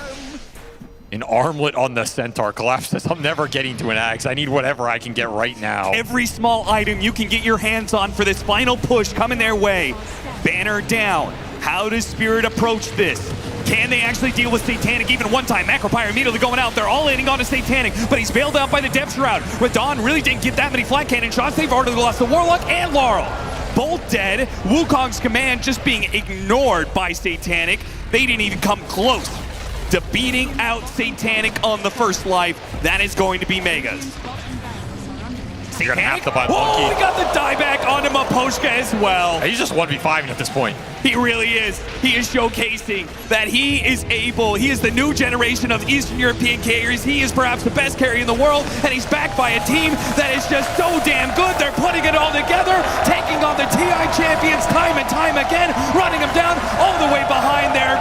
An armlet on the Centaur. Collapse says, I'm never getting to an axe. I need whatever I can get right now. Every small item you can get your hands on for this final push coming their way. Banner down. How does Spirit approach this? Can they actually deal with Satanic even one time? Macropyre immediately going out. They're all landing onto Satanic, but he's bailed out by the Depth Shroud. Radon really didn't get that many flat cannon shots. They've already lost the Warlock and Laurel. Both dead. Wukong's command just being ignored by Satanic. They didn't even come close to beating out Satanic on the first life. That is going to be Megas. You're gonna have to buy Monkey. Oh, he got the dieback onto Maposhka as well. He's just 1v5 at this point. He really is. He is showcasing that he is able. He is the new generation of Eastern European carriers. He is perhaps the best carry in the world, and he's backed by a team that is just so damn good. They're putting it all together, taking on the TI champions time and time again, running them down all the way behind there.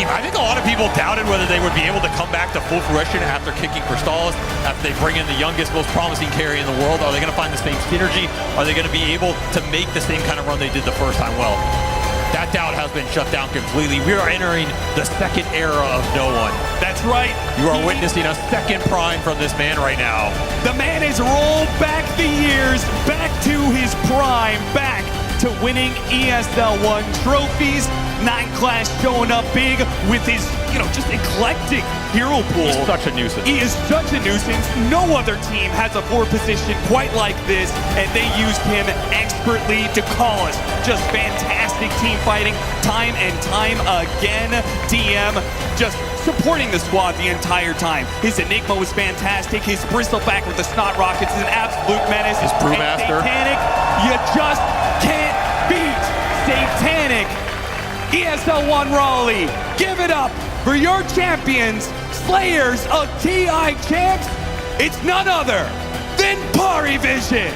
team. I think a lot of people doubted whether they would be able to come back to full fruition after kicking Crystals, after they bring in the youngest, most promising carry in the world. Are they going to find the same synergy? Are they going to be able to make the same kind of run they did the first time? Well, that doubt has been shut down completely. We are entering the second era of no one. That's right. You are witnessing a second prime from this man right now. The man has rolled back the years, back to his prime, back to winning ESL One trophies. 9Class showing up big with his, just eclectic hero pool. He's such a nuisance. He is such a nuisance. No other team has a 4 position quite like this, and they used him expertly to call us. Just fantastic team fighting, time and time again. DM just supporting the squad the entire time. His Enigma was fantastic. His Bristleback with the Snot Rockets is an absolute menace. His Brewmaster. Satanic, you just can't beat Satanic. ESL One Raleigh, give it up for your champions, slayers of TI champs. It's none other than Parivision.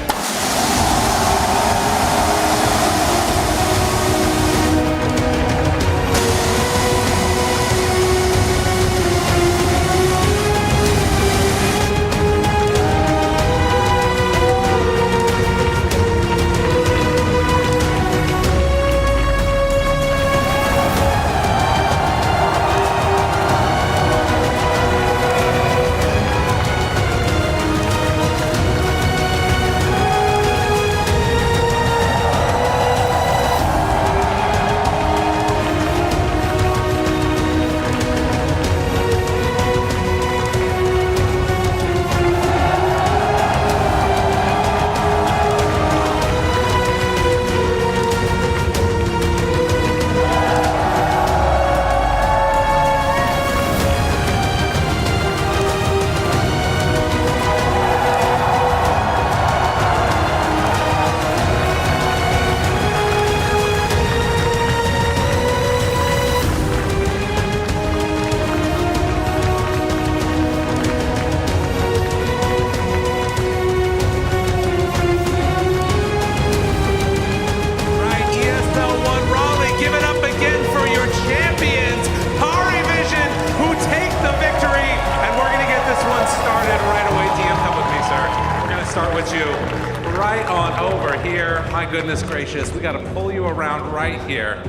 Goodness gracious, we got to pull you around right here.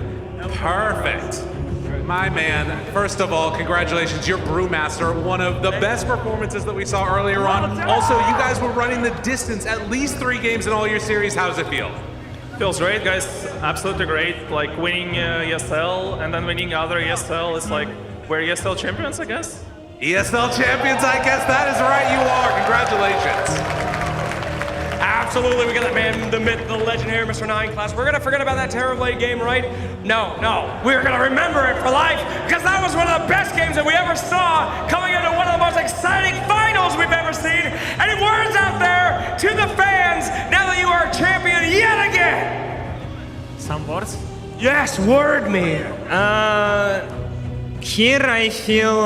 Perfect. My man, first of all, congratulations, you're Brewmaster, one of the best performances that we saw earlier on. Also, you guys were running the distance, at least 3 games in all your series. How does it feel? Feels great, guys. Absolutely great. Like winning ESL and then winning other ESL is like, we're ESL champions, I guess? ESL champions, I guess that is right, you are. Congratulations. Absolutely, we got the man, the myth, the legend here, Mr. 9Class. We're gonna forget about that Terrorblade game, right? No, we're gonna remember it for life, because that was one of the best games that we ever saw, coming into one of the most exciting finals we've ever seen. Any words out there to the fans, now that you are champion yet again? Some words? Yes, word me. Here I feel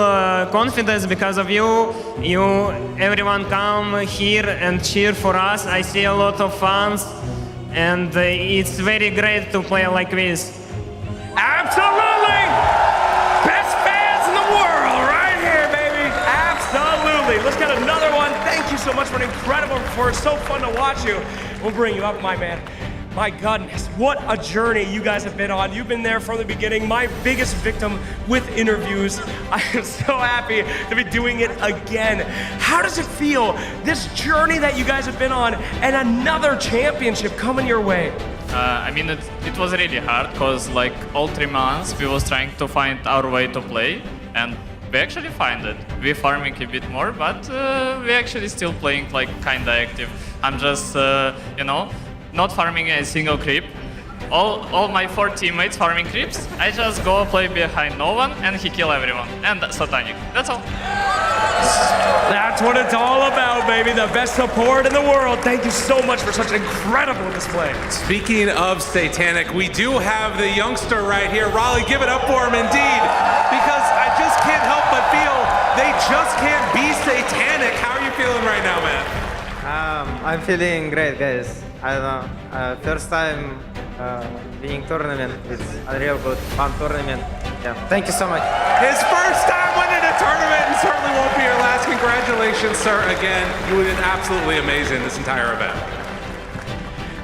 confidence because of you. Everyone come here and cheer for us. I see a lot of fans, and it's very great to play like this. Absolutely! Best fans in the world right here, baby. Absolutely. Let's get another one. Thank you so much for an incredible performance. So fun to watch you. We'll bring you up, my man. My goodness, what a journey you guys have been on. You've been there from the beginning, my biggest victim with interviews. I am so happy to be doing it again. How does it feel, this journey that you guys have been on and another championship coming your way? I mean, it was really hard because like all 3 months we was trying to find our way to play, and we actually find it. We're farming a bit more, but we actually still playing like kinda active. I'm just, not farming a single creep. All my 4 teammates farming creeps. I just go play behind no one and he kill everyone. And Satanic. That's all. That's what it's all about, baby. The best support in the world. Thank you so much for such an incredible display. Speaking of Satanic, we do have the youngster right here. Raleigh, give it up for him indeed. Because I just can't help but feel they just can't be Satanic. How are you feeling right now, man? I'm feeling great, guys. I don't know. First time winning tournament. It's a real good, fun tournament. Yeah, thank you so much. His first time winning a tournament and certainly won't be your last. Congratulations, sir. Again, you did absolutely amazing this entire event.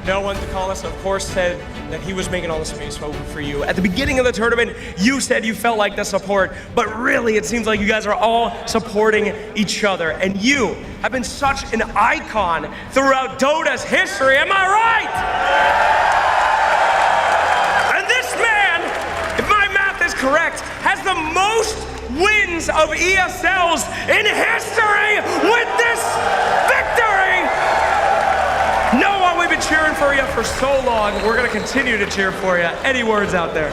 No one to call us, of course, said that he was making all the space over for you. At the beginning of the tournament, you said you felt like the support, but really it seems like you guys are all supporting each other. And you have been such an icon throughout Dota's history, am I right? And this man, if my math is correct, has the most wins of ESLs in history with this victory! Noah, we've been cheering for you for so long. We're gonna continue to cheer for you. Any words out there?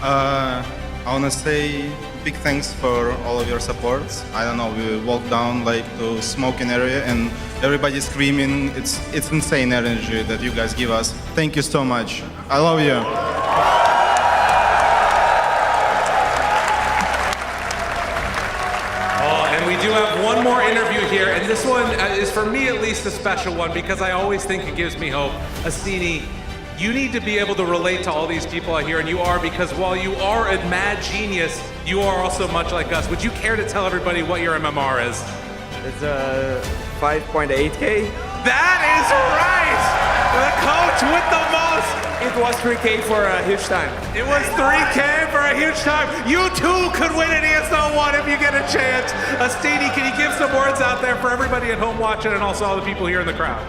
I wanna say big thanks for all of your support. I don't know, we walked down like to smoking area and everybody screaming. It's insane energy that you guys give us. Thank you so much. I love you. We do have one more interview here, and this one is, for me at least, a special one because I always think it gives me hope. Asini, you need to be able to relate to all these people out here, and you are, because while you are a mad genius, you are also much like us. Would you care to tell everybody what your MMR is? It's 5.8K. That is right! The coach with the most! It was 3K for a huge time. It was 3K for a huge time. You too could win an ESL One if you get a chance. Astini, can you give some words out there for everybody at home watching and also all the people here in the crowd?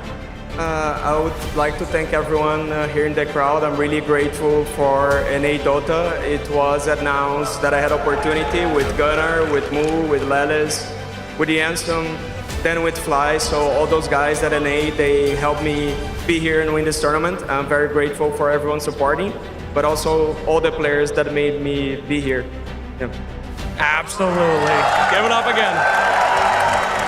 I would like to thank everyone here in the crowd. I'm really grateful for NA Dota. It was announced that I had opportunity with Gunnar, with Mu, with Lelis, with Jansson, then with Fly. So all those guys at NA, they helped me be here and win this tournament. I'm very grateful for everyone supporting, but also all the players that made me be here. Yeah. Absolutely. Give it up again.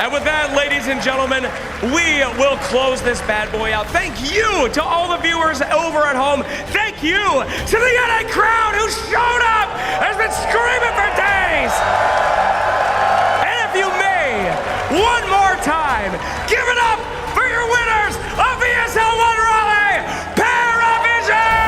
And with that, ladies and gentlemen, we will close this bad boy out. Thank you to all the viewers over at home. Thank you to the NA crowd who showed up, has been screaming for days. And if you may, one more time, give it up for your winners of ESL One Raleigh, Paravision!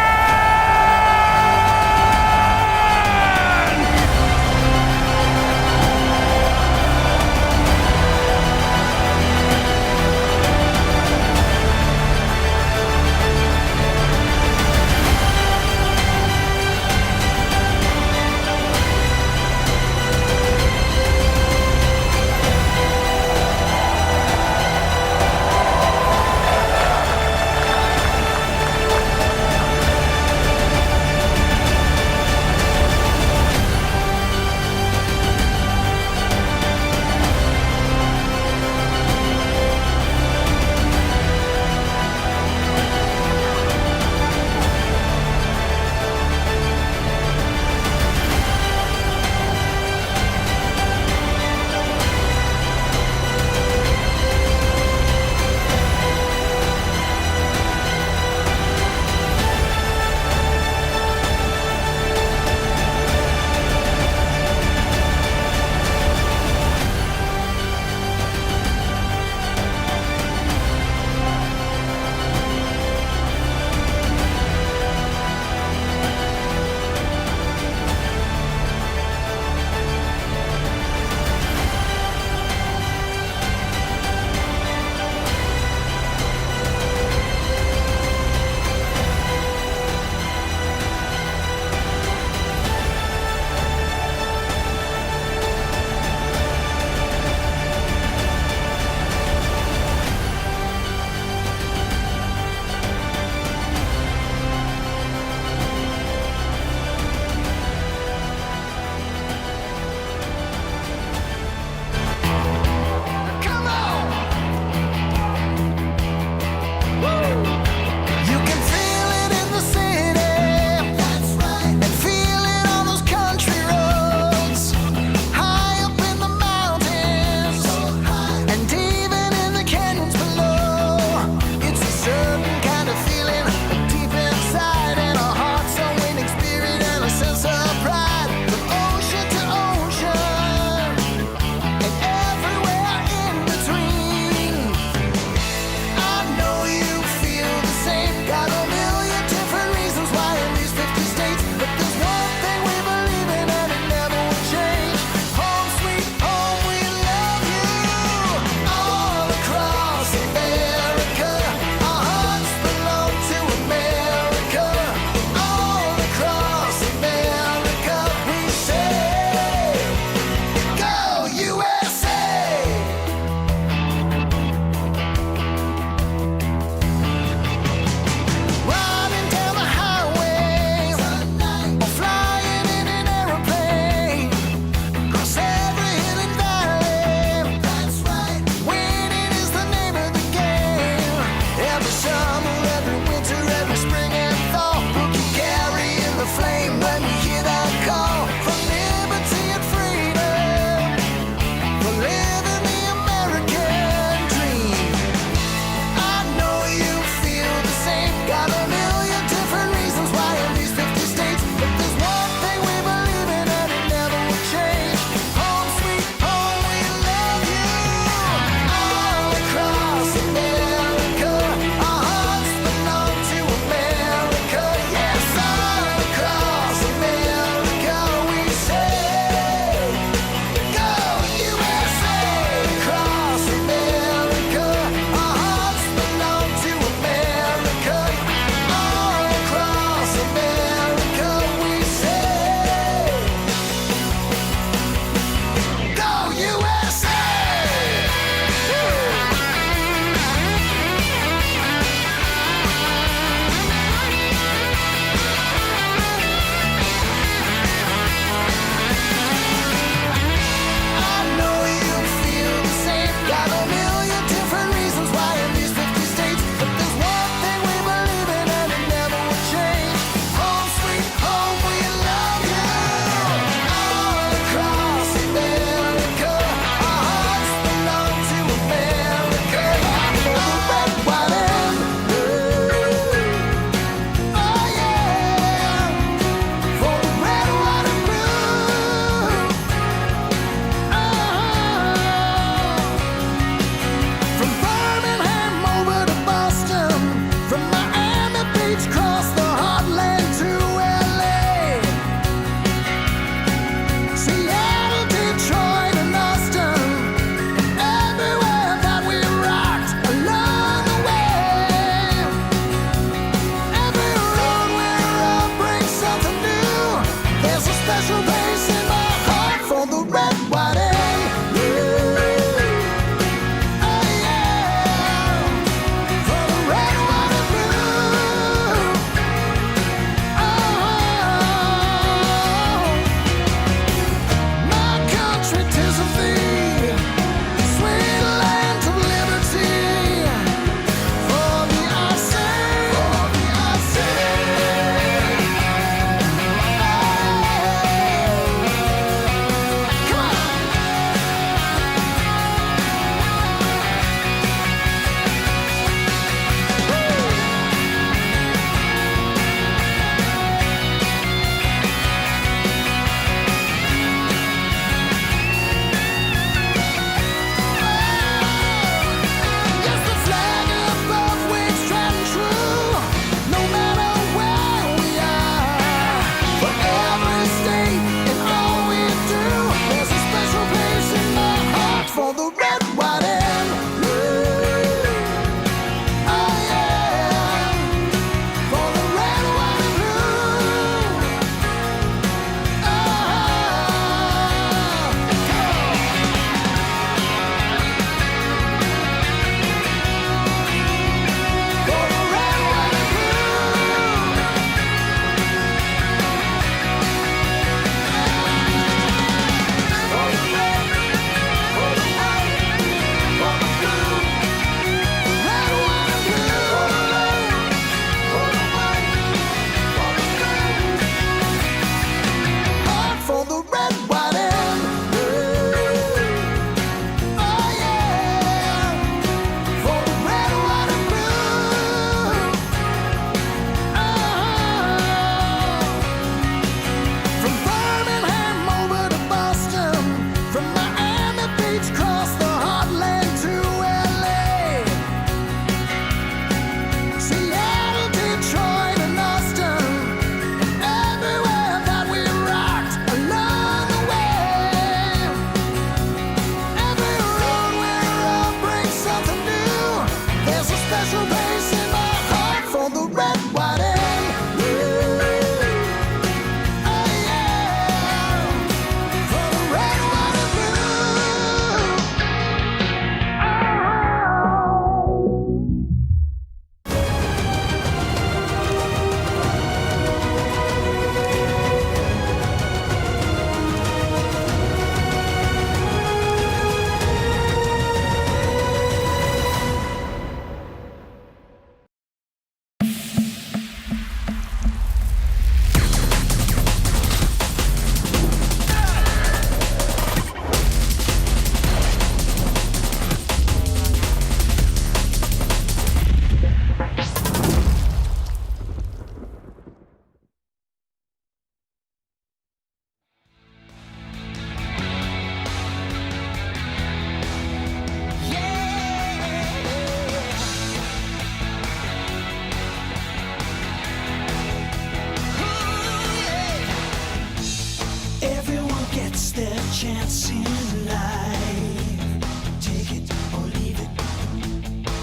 chance in life. Take it or leave it.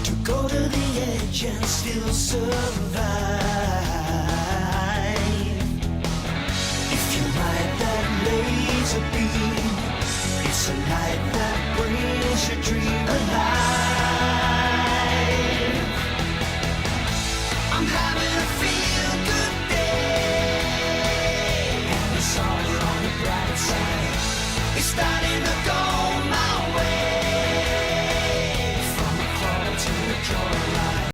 To go to the edge and still survive. If you ride that laser beam, it's a light that brings your dream alive. I'm having a feeling.